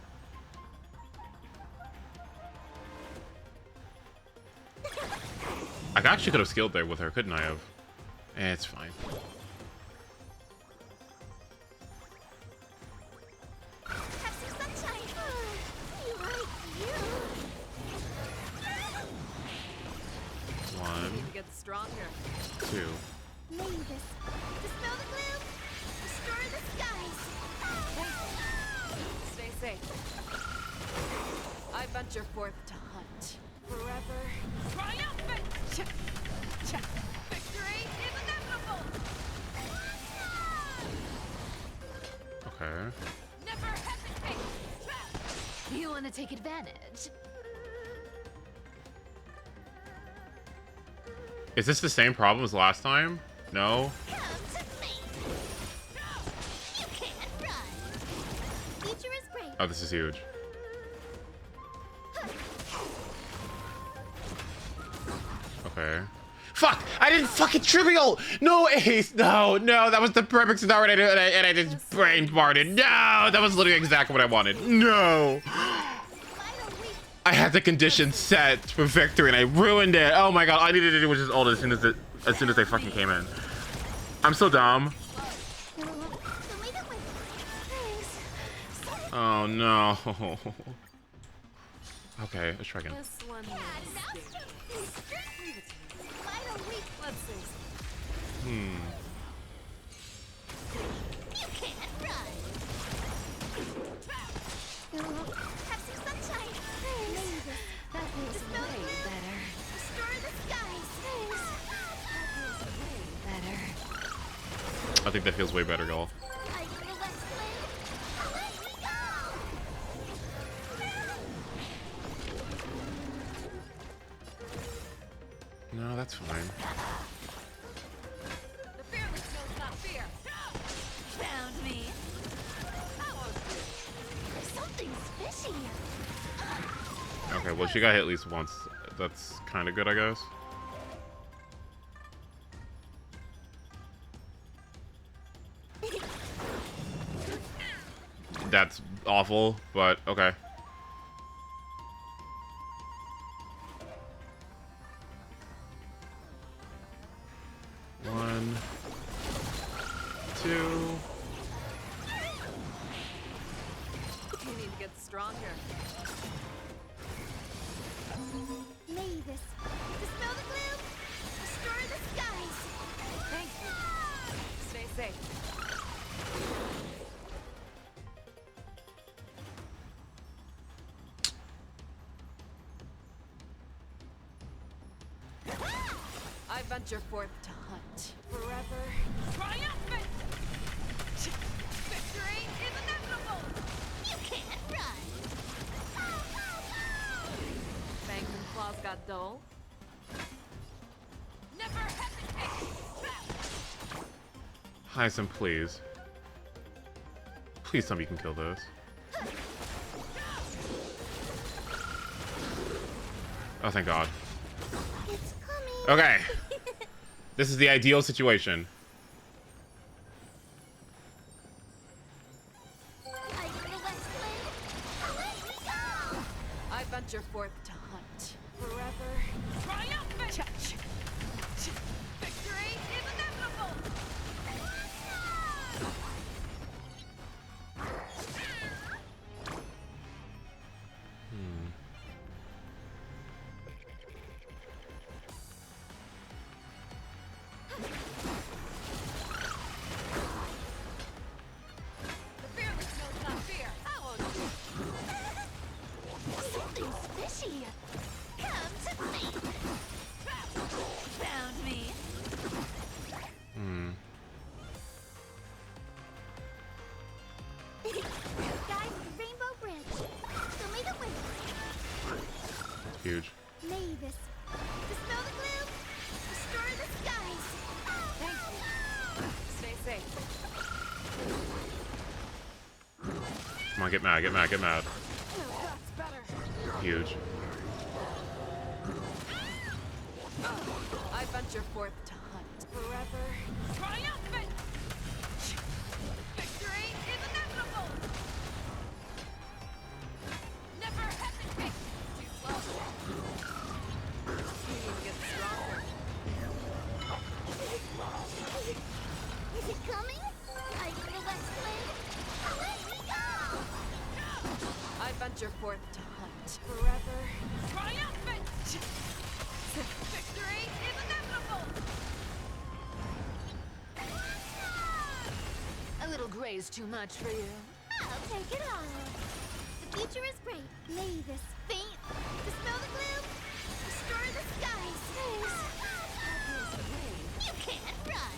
I actually could have skilled there with her, couldn't I have? It's fine. Stronger. 2. Mavis, dispel the gloom, destroy the skies. Stay safe. I venture forth to hunt. Forever triumphant! Victory is inevitable! Okay. Never hesitate! You want to take advantage? Is this the same problem as last time? No? Oh, this is huge. Okay. Fuck! I didn't fucking trivial! No, Ace! No, that was the perfect scenario and I just brain farted. No! That was literally exactly what I wanted. No! I had the condition set for victory and I ruined it. Oh my god, all I needed to do was just ult as soon as they fucking came in. I'm so dumb. Oh no. Okay, let's try again. I think that feels way better, y'all. No, that's fine. The fearless knows not fear. Found me. Something's fishy. Okay, well, she got hit at least once. That's kind of good, I guess. That's awful, but okay. One, 2. You need to get stronger. Mavis, dispel the gloom, destroy the skies. Thank you. Stay safe. I venture forth to hunt. Forever triumphant! Victory is inevitable! You can't run. Fangs and claws got dull. Never hesitate. Hyacin, please. Please tell me you can kill this. Oh, thank God. It's coming. Okay. This is the ideal situation. I venture forth to hunt. Forever triumphant! get mad, get mad, get mad. Huge. I venture forth to hunt forever. Triumphant! Victory is inevitable! Never hesitate! Too slow. Team gets stronger. Is it coming? Hiding the west wind? Away we go! I venture forth to hunt forever. Triumphant! Victory is inevitable! A little gray is too much for you. I'll take it all. The future is great. May this faint. Dispel the gloom. Destroy the skies. You can't run.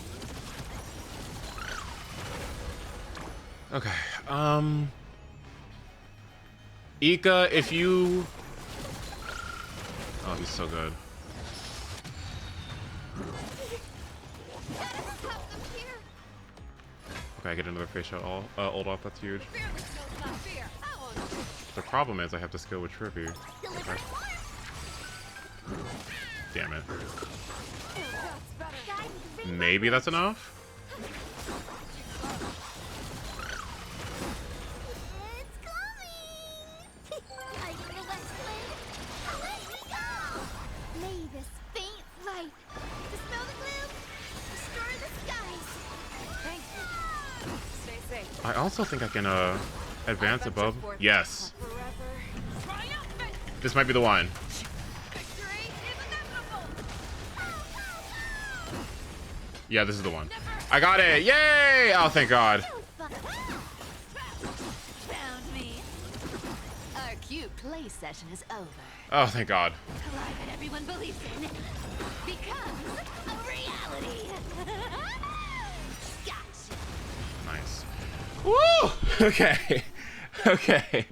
Okay. Ika, if you... Oh, he's so good. Okay, I get another facial ult off. That's huge. The problem is I have to skill with Trippy. Okay. Damn it. Maybe that's enough? May this faint light dispel the gloom, destroy the skies. Thank you. Stay safe. I also think I can advance above. Yes. This might be the one. Yeah, this is the one. I got it! Yay! Oh, thank God. Found me. Our cute play session is over. Oh, thank God. A lie that everyone believes in becomes a reality. Gotcha. Nice. Woo! Okay. Okay.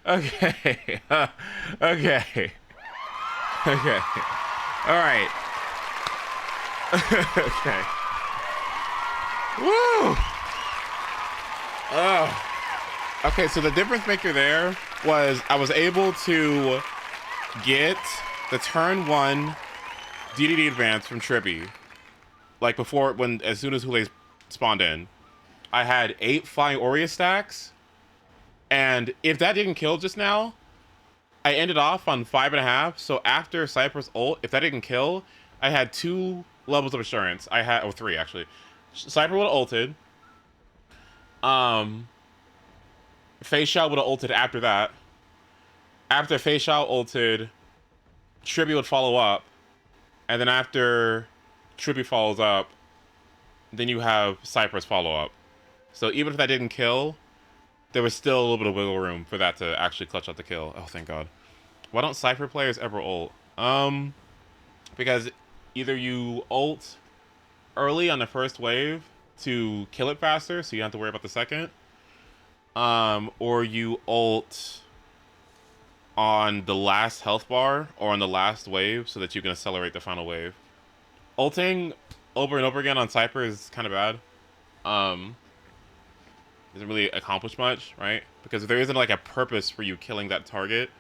Okay. Okay. Okay. All right. Okay. Woo! Oh. Okay, so the difference maker there was I was able to get the turn 1 DDD advance from Trippy. Like before, as soon as Hule spawned in. I had 8 Flying Aurea stacks. And if that didn't kill just now, I ended off on 5.5. So after Cypher's ult, if that didn't kill, I had 2 levels of assurance. I had, or 3 actually. Cypher would have ulted. Face Shao would have ulted after that. After Face Shao ulted, Trippy would follow up. And then after Trippy follows up, then you have Cypher's follow up. So even if that didn't kill, there was still a little bit of wiggle room for that to actually clutch out the kill. Oh, thank God. Why don't Cypher players ever ult? Because either you ult early on the first wave to kill it faster, so you don't have to worry about the second, or you ult on the last health bar or on the last wave so that you can accelerate the final wave. Ulting over and over again on Cypher is kind of bad. Doesn't really accomplish much, right? Because if there isn't like a purpose for you killing that target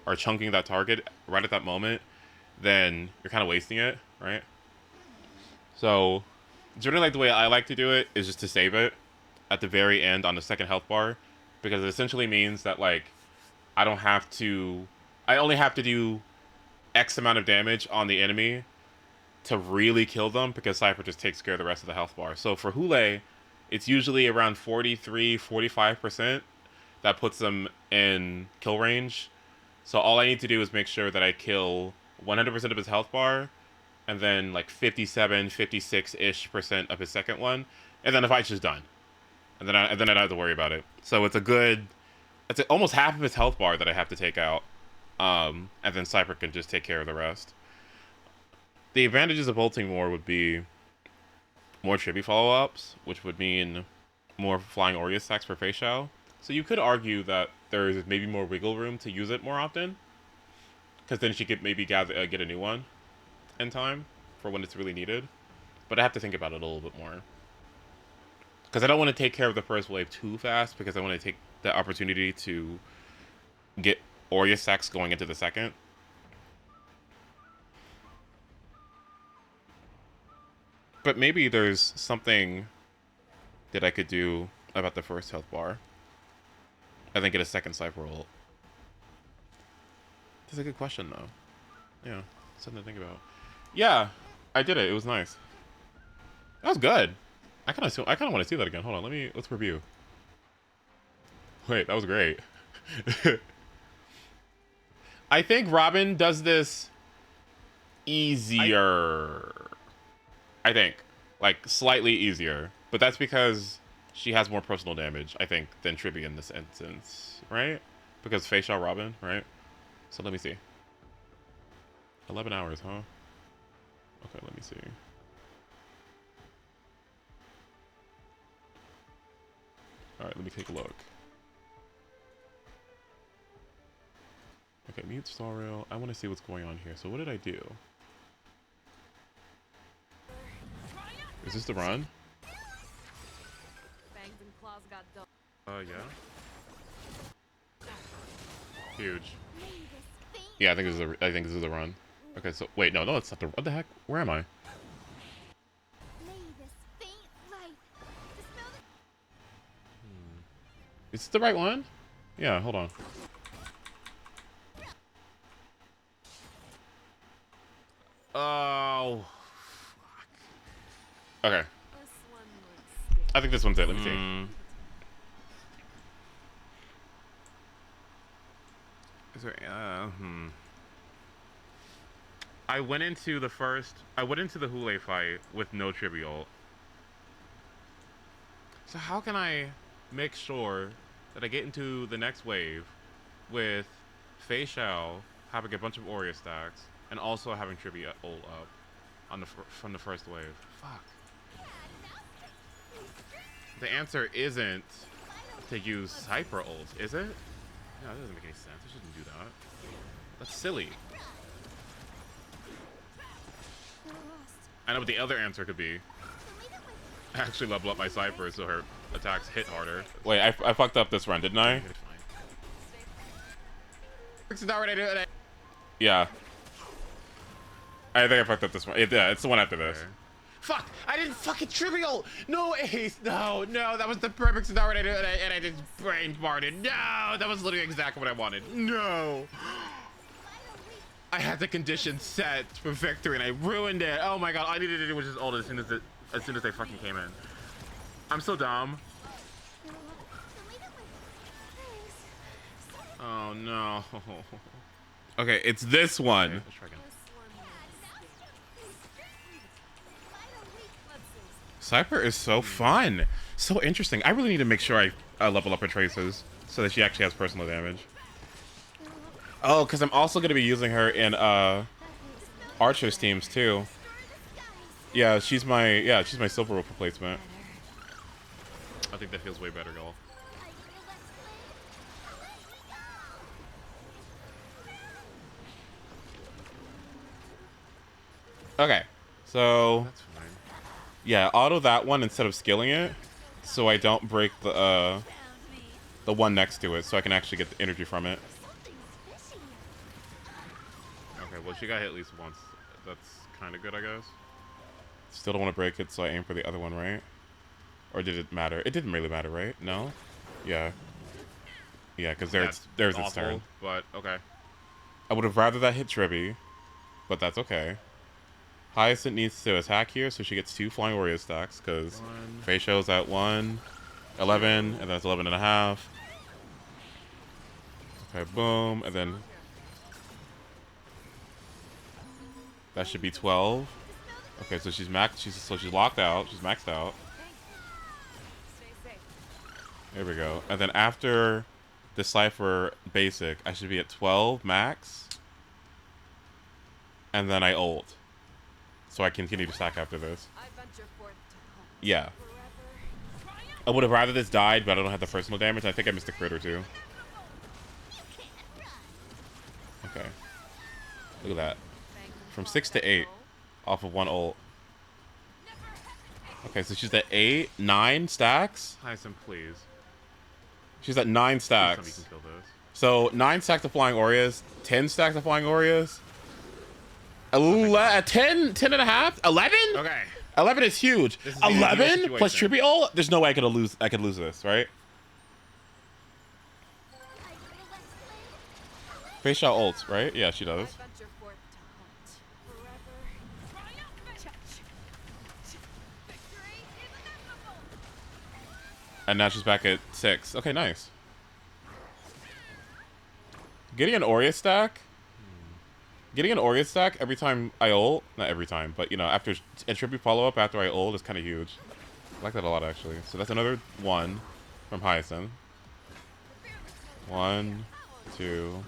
or chunking that target right at that moment, then you're kind of wasting it, right? So generally, like the way I like to do it is just to save it at the very end on the second health bar, because it essentially means that like I only have to do X amount of damage on the enemy to really kill them, because Cypher just takes care of the rest of the health bar. So for Hule, it's usually around 43-45% that puts them in kill range. So all I need to do is make sure that I kill 100% of his health bar, and then like 56-ish% of his second one, and then the fight's just done. And then I don't have to worry about it. So it's almost half of his health bar that I have to take out, and then Cypher can just take care of the rest. The advantages of ulting more would be more Trippy follow-ups, which would mean more Flying Aurea stacks for Face Shao. So you could argue that there is maybe more wiggle room to use it more often, because then she could maybe get a new one in time for when it's really needed. But I have to think about it a little bit more, because I don't want to take care of the first wave too fast, because I want to take the opportunity to get Aurea stacks going into the second. But maybe there's something that I could do about the first health bar. I think get a second Cypher ult. That's a good question, though. Yeah, something to think about. Yeah, I did it. It was nice. That was good. I kind of want to see that again. Hold on, let's review. Wait, that was great. I think Robin does this easier. I think, like, slightly easier, but that's because she has more personal damage, I think, than Tribby in this instance, right? Because Facial Robin, right? So let me see. 11 hours, huh? Okay, let me see. Alright, let me take a look. Okay, mute Star Rail. I want to see what's going on here. So what did I do? Is this the run? Yeah. Huge. Yeah, I think this is the run. Okay, so wait, no, it's not the. What the heck? Where am I? Is this the right one? Yeah, hold on. Oh. Fuck. Okay. I think this one's it. Let me see. Is there, I went into the Hule fight with no trivial. So how can I make sure that I get into the next wave with Fei Xiao having a bunch of Aurea stacks and also having trivia ult up on from the first wave? Fuck. The answer isn't to use Cypher ult, is it? No, that doesn't make any sense. I shouldn't do that. That's silly. I know what the other answer could be. Actually level up my Cypher so her attacks hit harder. Wait, I fucked up this run, didn't I? It's not what I do. Yeah. I think I fucked up this one. Yeah, it's the one after this. Fuck! I didn't fucking trivial! No, Ace! No, that was the perfect scenario and I just brain farted. No! That was literally exactly what I wanted. No! I had the condition set for victory and I ruined it. Oh my god, all I needed to do was just ult as soon as they fucking came in. I'm so dumb. Oh no. Okay, it's this one. Okay, let's try again. Cypher is so fun. So interesting. I really need to make sure I level up her traces so that she actually has personal damage. Oh, because I'm also going to be using her in Archer's teams too. Yeah, she's my silver rope replacement. I think that feels way better, y'all. Okay, so yeah, auto that one instead of skilling it, so I don't break the one next to it, so I can actually get the energy from it. Okay, well she got hit at least once. That's kind of good, I guess. Still don't want to break it, so I aim for the other one, right? Or did it matter? It didn't really matter, right? No? Yeah. Yeah, because there's its turn. But okay. I would have rather that hit Tribby, but that's okay. Hyacinth needs to attack here, so she gets 2 flying warrior stacks, because Facial's at 1, 11, and then it's 11 and a half. Okay, boom, and then that should be 12. Okay, so she's locked out. She's maxed out. There we go. And then after the Cypher basic, I should be at 12 max. And then I ult. So I continue to stack after this. Yeah. I would have rather this died, but I don't have the personal damage. I think I missed a crit or two. Okay. Look at that. From 6 to 8 off of 1 ult. Okay, so she's at 8, 9 stacks. Hyacinth, please. She's at 9 stacks. So 9 stacks of Flying Aureus, 10 stacks of Flying Aureus. 10 and a half? 11? Okay. 11 is huge. This is 11 plus Trippy ult? There's no way I could lose this, right? Face shot ults, right? Yeah, she does. And now she's back at 6. Okay, nice. Getting an Aureus stack? Getting an Aureus stack every time I ult, not every time, but you know, after a Trippy follow-up after I ult is kind of huge. I like that a lot, actually. So that's another 1 from Hyacinth. 1, 2.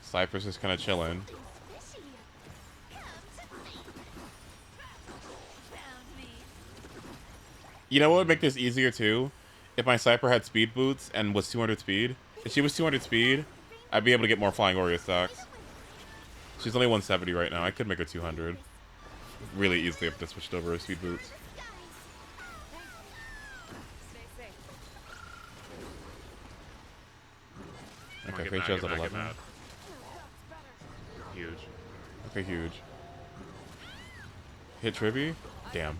Cypress is kind of chilling. You know what would make this easier too? If my Cypher had speed boots and was 200 speed. If she was 200 speed, I'd be able to get more Flying Aureus stacks. She's only 170 right now. I could make her 200 really easily if I switched over her speed boots. Okay, Fate Shell's at 11. Huge. Okay, huge. Hit Tribby? Damn.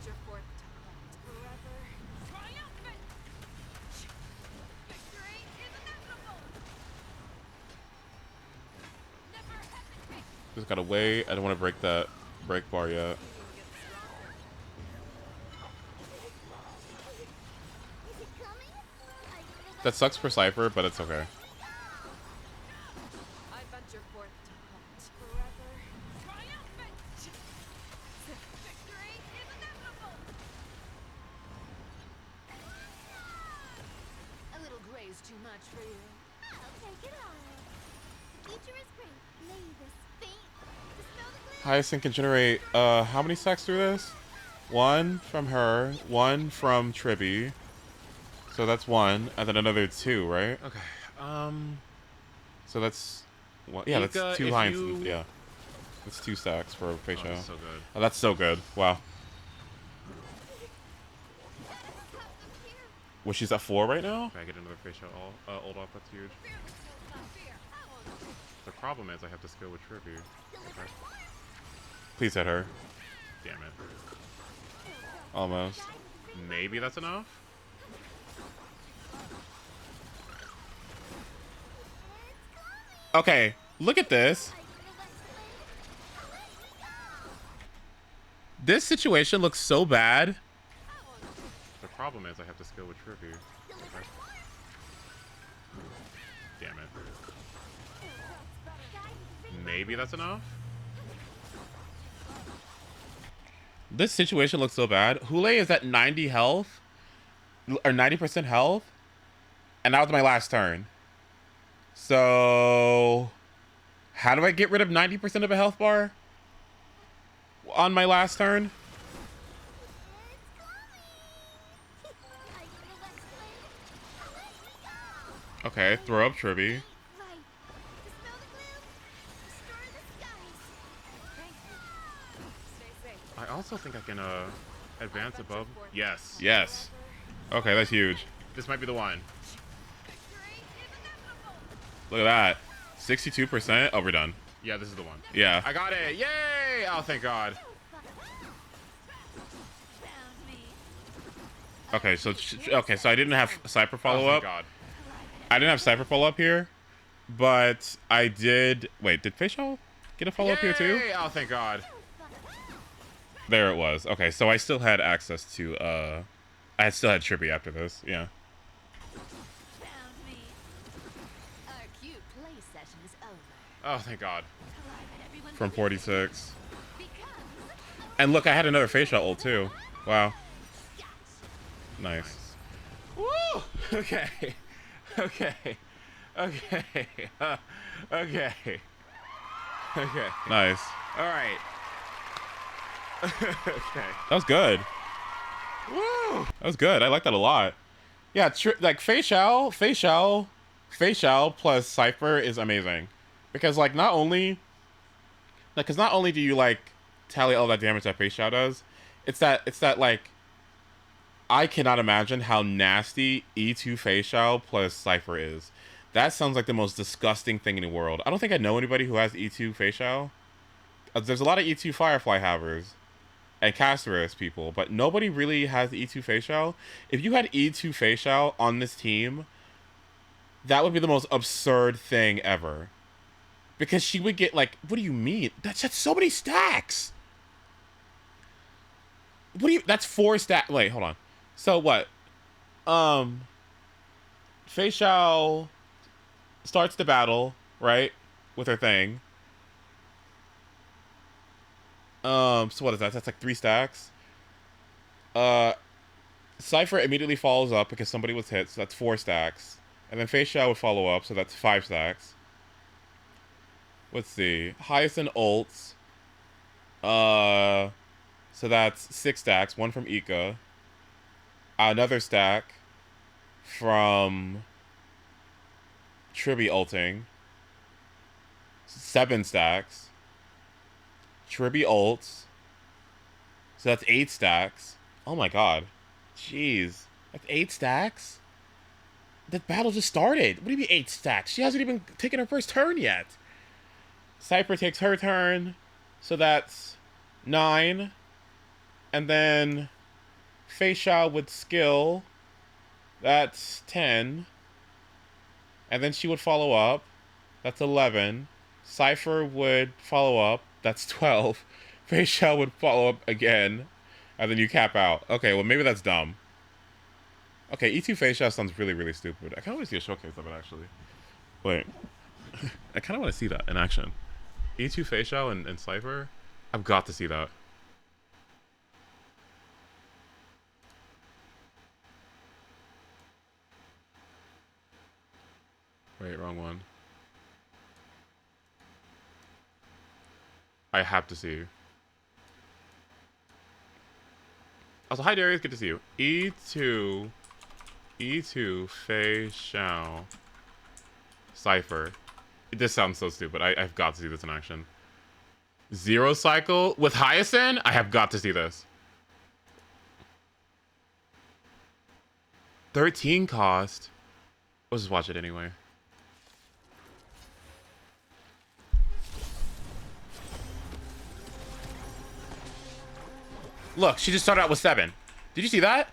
Just gotta wait. I don't want to break that break bar yet. That sucks for Cypher, but it's okay. Hyacinth can generate how many stacks through this? 1 from her, 1 from Tribby. So that's 1, and then another 2, right? Okay. So that's yeah, Ika, that's 2 Hyacinth. Yeah, that's 2 stacks for Fate Shell. That's so good. Oh, that's so good. Wow. Well, she's at 4 right now. If I get another Fate Shell ult off, that's huge. The problem is I have to skill with Tribute. Okay. Please hit her. Damn it. Almost. Maybe that's enough? Okay, look at this. This situation looks so bad. The problem is I have to skill with Tribute. Okay. Damn it. Maybe that's enough? This situation looks so bad. Hule is at 90 health, or 90% health, and that was my last turn. So, how do I get rid of 90% of a health bar on my last turn? Okay, throw up Tribby. I also think I can advance above. Yes. Yes. Okay, that's huge. This might be the one. Look at that. 62%. Oh, we're done. Yeah, this is the one. Yeah. I got it. Yay! Oh, thank God. Okay, so I didn't have Cypher follow up. Oh, thank God. I didn't have Cypher follow up here, but I did. Wait, did Facial get a follow up here too? Oh, thank God. There it was. Okay, so I still had access to. I still had Trippy after this. Yeah. Oh, thank God. From 46. And look, I had another Facial ult too. Wow. Nice. Woo! Okay. Okay. Okay. Okay. Okay. Nice. All right. Okay. That was good. Woo! That was good. I like that a lot. Yeah, like Facial plus Cypher is amazing. Because like not only do you like tally all that damage that Facial does, it's that like I cannot imagine how nasty E2 Facial plus Cypher is. That sounds like the most disgusting thing in the world. I don't think I know anybody who has E2 Facial. There's a lot of E2 Firefly havers and Casterus people, but nobody really has E2 Facial. If you had E2 Facial on this team, that would be the most absurd thing ever. Because she would get, like, what do you mean? That's so many stacks. What do you, that's 4 stacks. Wait, hold on. So what? Facial starts the battle, right? With her thing. So what is that? That's like 3 stacks. Cypher immediately follows up because somebody was hit, so that's 4 stacks. And then Facial would follow up, so that's 5 stacks. Let's see. Hyacinth ults. So that's 6 stacks. 1 from Ika. Another stack from Tribby ulting. 7 stacks. Tribby ults. So that's 8 stacks. Oh my god. Jeez. That's 8 stacks? The battle just started. What do you mean 8 stacks? She hasn't even taken her first turn yet. Cypher takes her turn. So that's 9. And then Facial with skill. That's 10. And then she would follow up. That's 11. Cypher would follow up. That's 12. Facial would follow up again. And then you cap out. Okay, well maybe that's dumb. Okay, E2 Facial sounds really, really stupid. I kind of want to see a showcase of it, actually. Wait. I kind of want to see that in action. E2 Facial and Cypher? I've got to see that. Wait, wrong one. I have to see. Also, hi Darius, good to see you. E2 Facial Cypher. This sounds so stupid. I've got to see this in action. 0 cycle with Hyacinth? I have got to see this. 13 cost. Let's just watch it anyway. Look, she just started out with 7. Did you see that?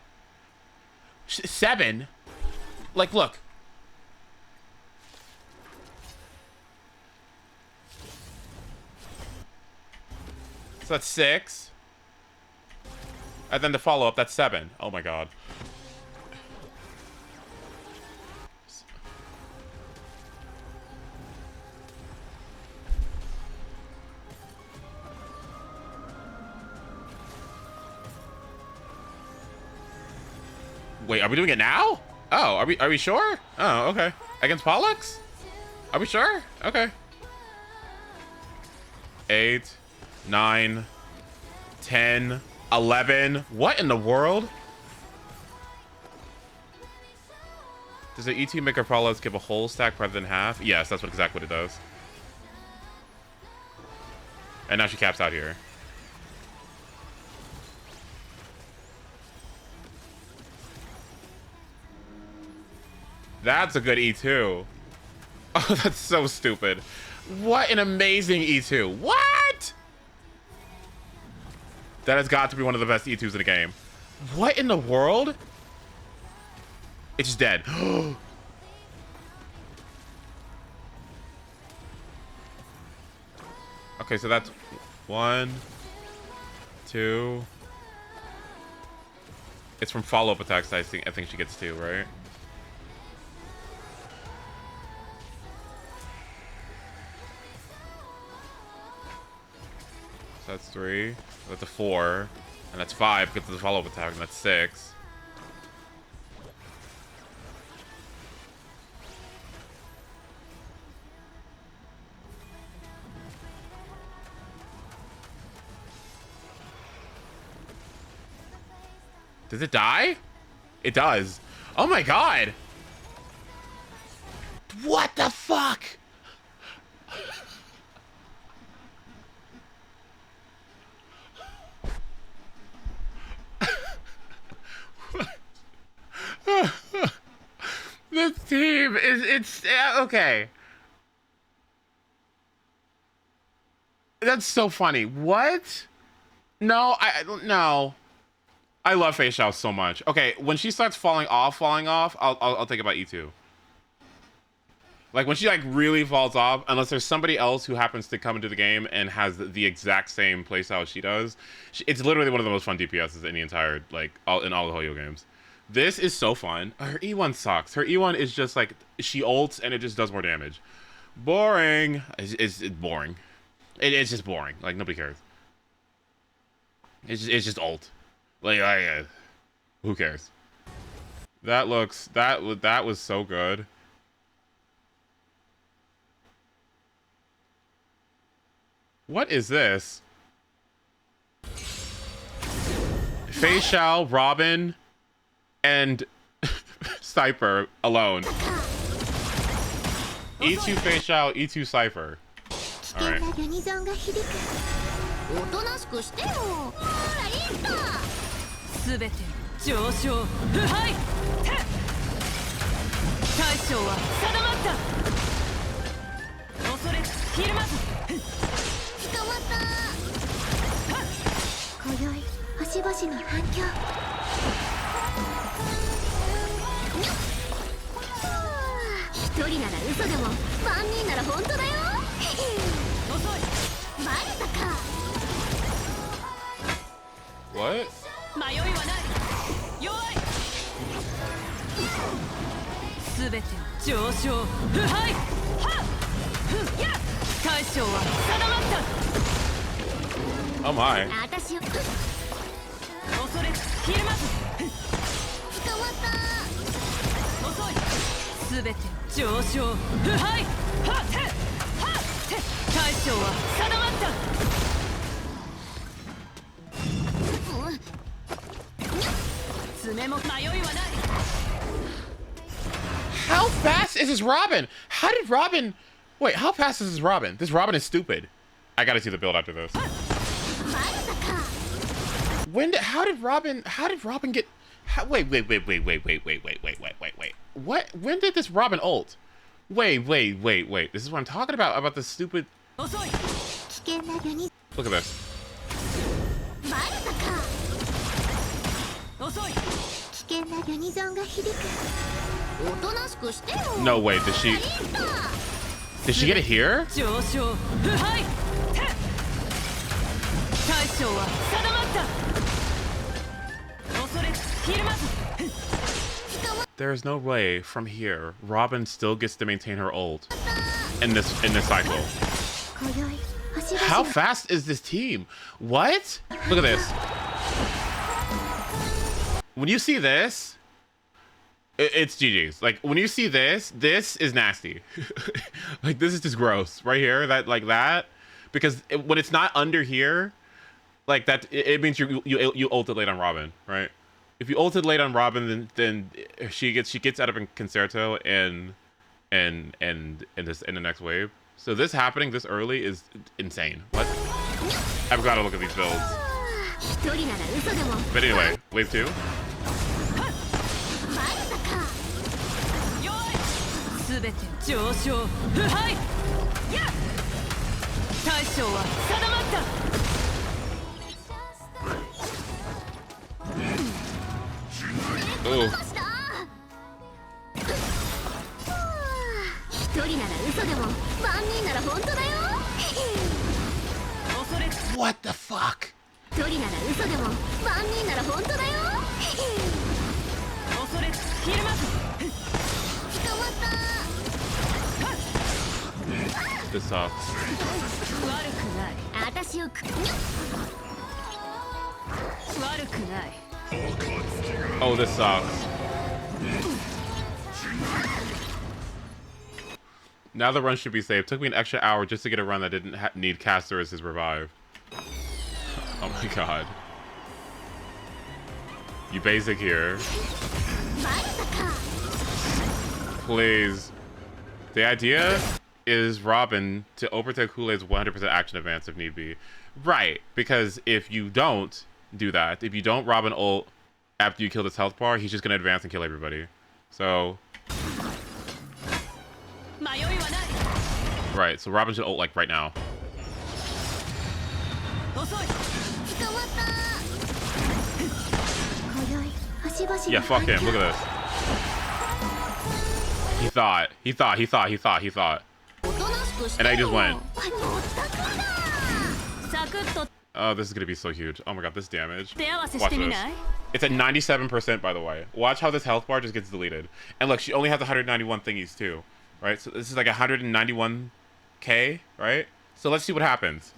7? Like, look. So that's 6. And then the follow-up, that's 7. Oh my god. Wait, are we doing it now? Oh, are we sure? Oh, okay. Against Pollux? Are we sure? Okay. 8, 9, 10, 11. What in the world? Does the E2 make our Pollux give a whole stack rather than half? Yes, that's exactly what it does. And now she caps out here. That's a good E2. Oh, that's so stupid. What an amazing E2. What? That has got to be one of the best E2s in the game. What in the world? It's just dead. Okay, so that's 1, 2. It's from follow-up attacks. I think she gets 2, right? So that's 3. That's a 4. And that's 5 because of the follow-up attack. And that's 6. Does it die? It does. Oh my god! What the fuck? game. It's okay. That's so funny. What? No, no. I love Fei Xiao so much. Okay, when she starts falling off, I'll think about E2. Like when she like really falls off, unless there's somebody else who happens to come into the game and has the exact same playstyle as she does, it's literally one of the most fun DPSs in the entire in all the HOYO games. This is so fun. Her E1 sucks. Her E1 is just like she ults and it just does more damage. Boring. It's boring. It's just boring. Like nobody cares. It's just ult. Like who cares? That was so good. What is this? Fei Xiao, Robin, and Cypher alone. E2 Fei Xiao, E2 Cypher. Alright. What? Oh my. How fast is this Robin? How did Robin... Wait, how fast is this Robin? This Robin is stupid. I gotta see the build after this. How did Robin get... Wait. What? When did this Robin ult? Wait. This is what I'm talking about the stupid... Look at this. No, wait, did she get it here? There is no way from here Robin still gets to maintain her ult in this cycle. How fast is this team? What? Look at this. When you see this, it's GG's. Like when you see this is nasty. Like this is just gross right here. That because when it's not under here, like that, it means you ulted late on Robin, right? If you ulted late on Robin, then she gets out of Concerto and in the next wave. So this happening this early is insane. What? I've got to look at these builds. But anyway, wave 2. Ooh. What the fuck? This sucks. Oh, this sucks. Now the run should be safe. Took me an extra hour just to get a run that didn't need Caster as his revive. Oh my god. You basic here. Please. The idea is Robin to overtake Kool-Aid's 100% action advance if need be. Right, because if you don't do that, if you don't Robin ult after you kill this health bar, he's just going to advance and kill everybody. So, Right, so Robin should ult like right now. Yeah, fuck him. Look at this. He thought. And I just went. Oh, this is gonna be so huge. Oh my god, this damage. Watch this. It's at 97%, by the way. Watch how this health bar just gets deleted. And look, she only has 191 thingies too, right? So this is like 191k, right? So let's see what happens.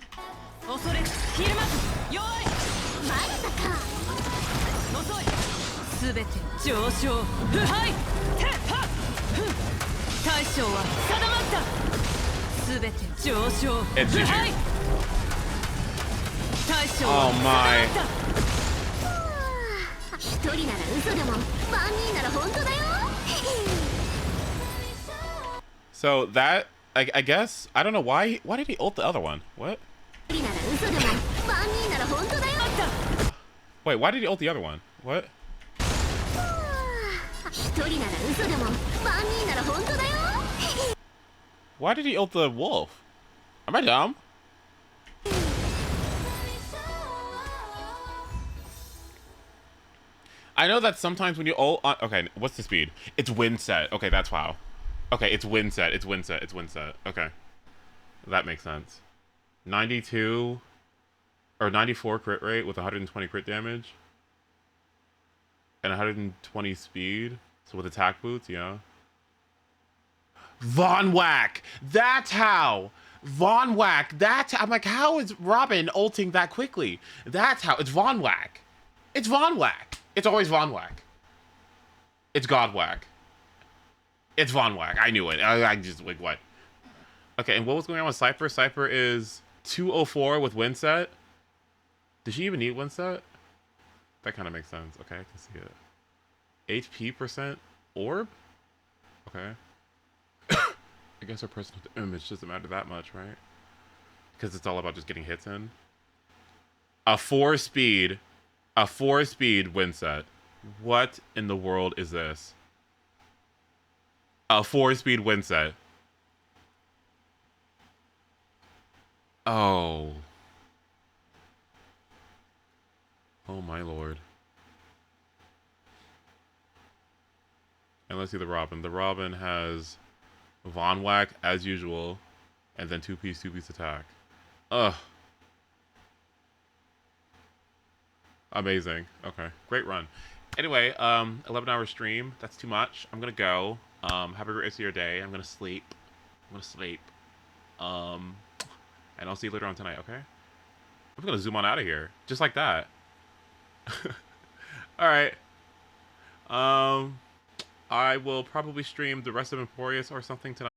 It's GG. Oh my. So that, I guess, I don't know why did he ult the other one? What? Wait, why did he ult the other one? What? Why did he ult the wolf? Am I dumb? I know that sometimes when you ult on, okay, what's the speed? It's win set. Okay, that's wow. Okay, it's win set. It's win set. It's win set. Okay. That makes sense. 92 or 94 crit rate with 120 crit damage. And 120 speed. So with attack boots, yeah. Von Whack! That's how! Von Whack! That's how, I'm like, how is Robin ulting that quickly? That's how. It's Von Whack. It's Von Whack. It's always Von Whack. It's God Whack. It's Von Whack. I knew it. I just, like, what? Okay, and what was going on with Cypher? Cypher is 204 with win set. Did she even need win set? That kind of makes sense. Okay, I can see it. HP percent orb? Okay. I guess her personal image doesn't matter that much, right? Because it's all about just getting hits in. A 4-speed win set. What in the world is this? A 4-speed win set. Oh. Oh my lord. And let's see the Robin. The Robin has Von Whack as usual, and then 2-piece attack. Ugh. Amazing. Okay, great run. Anyway, 11-hour stream. That's too much. I'm gonna go. Have a great rest of your day. I'm gonna sleep. And I'll see you later on tonight. Okay. I'm gonna zoom on out of here, just like that. All right. I will probably stream the rest of AMPHOREUS or something tonight.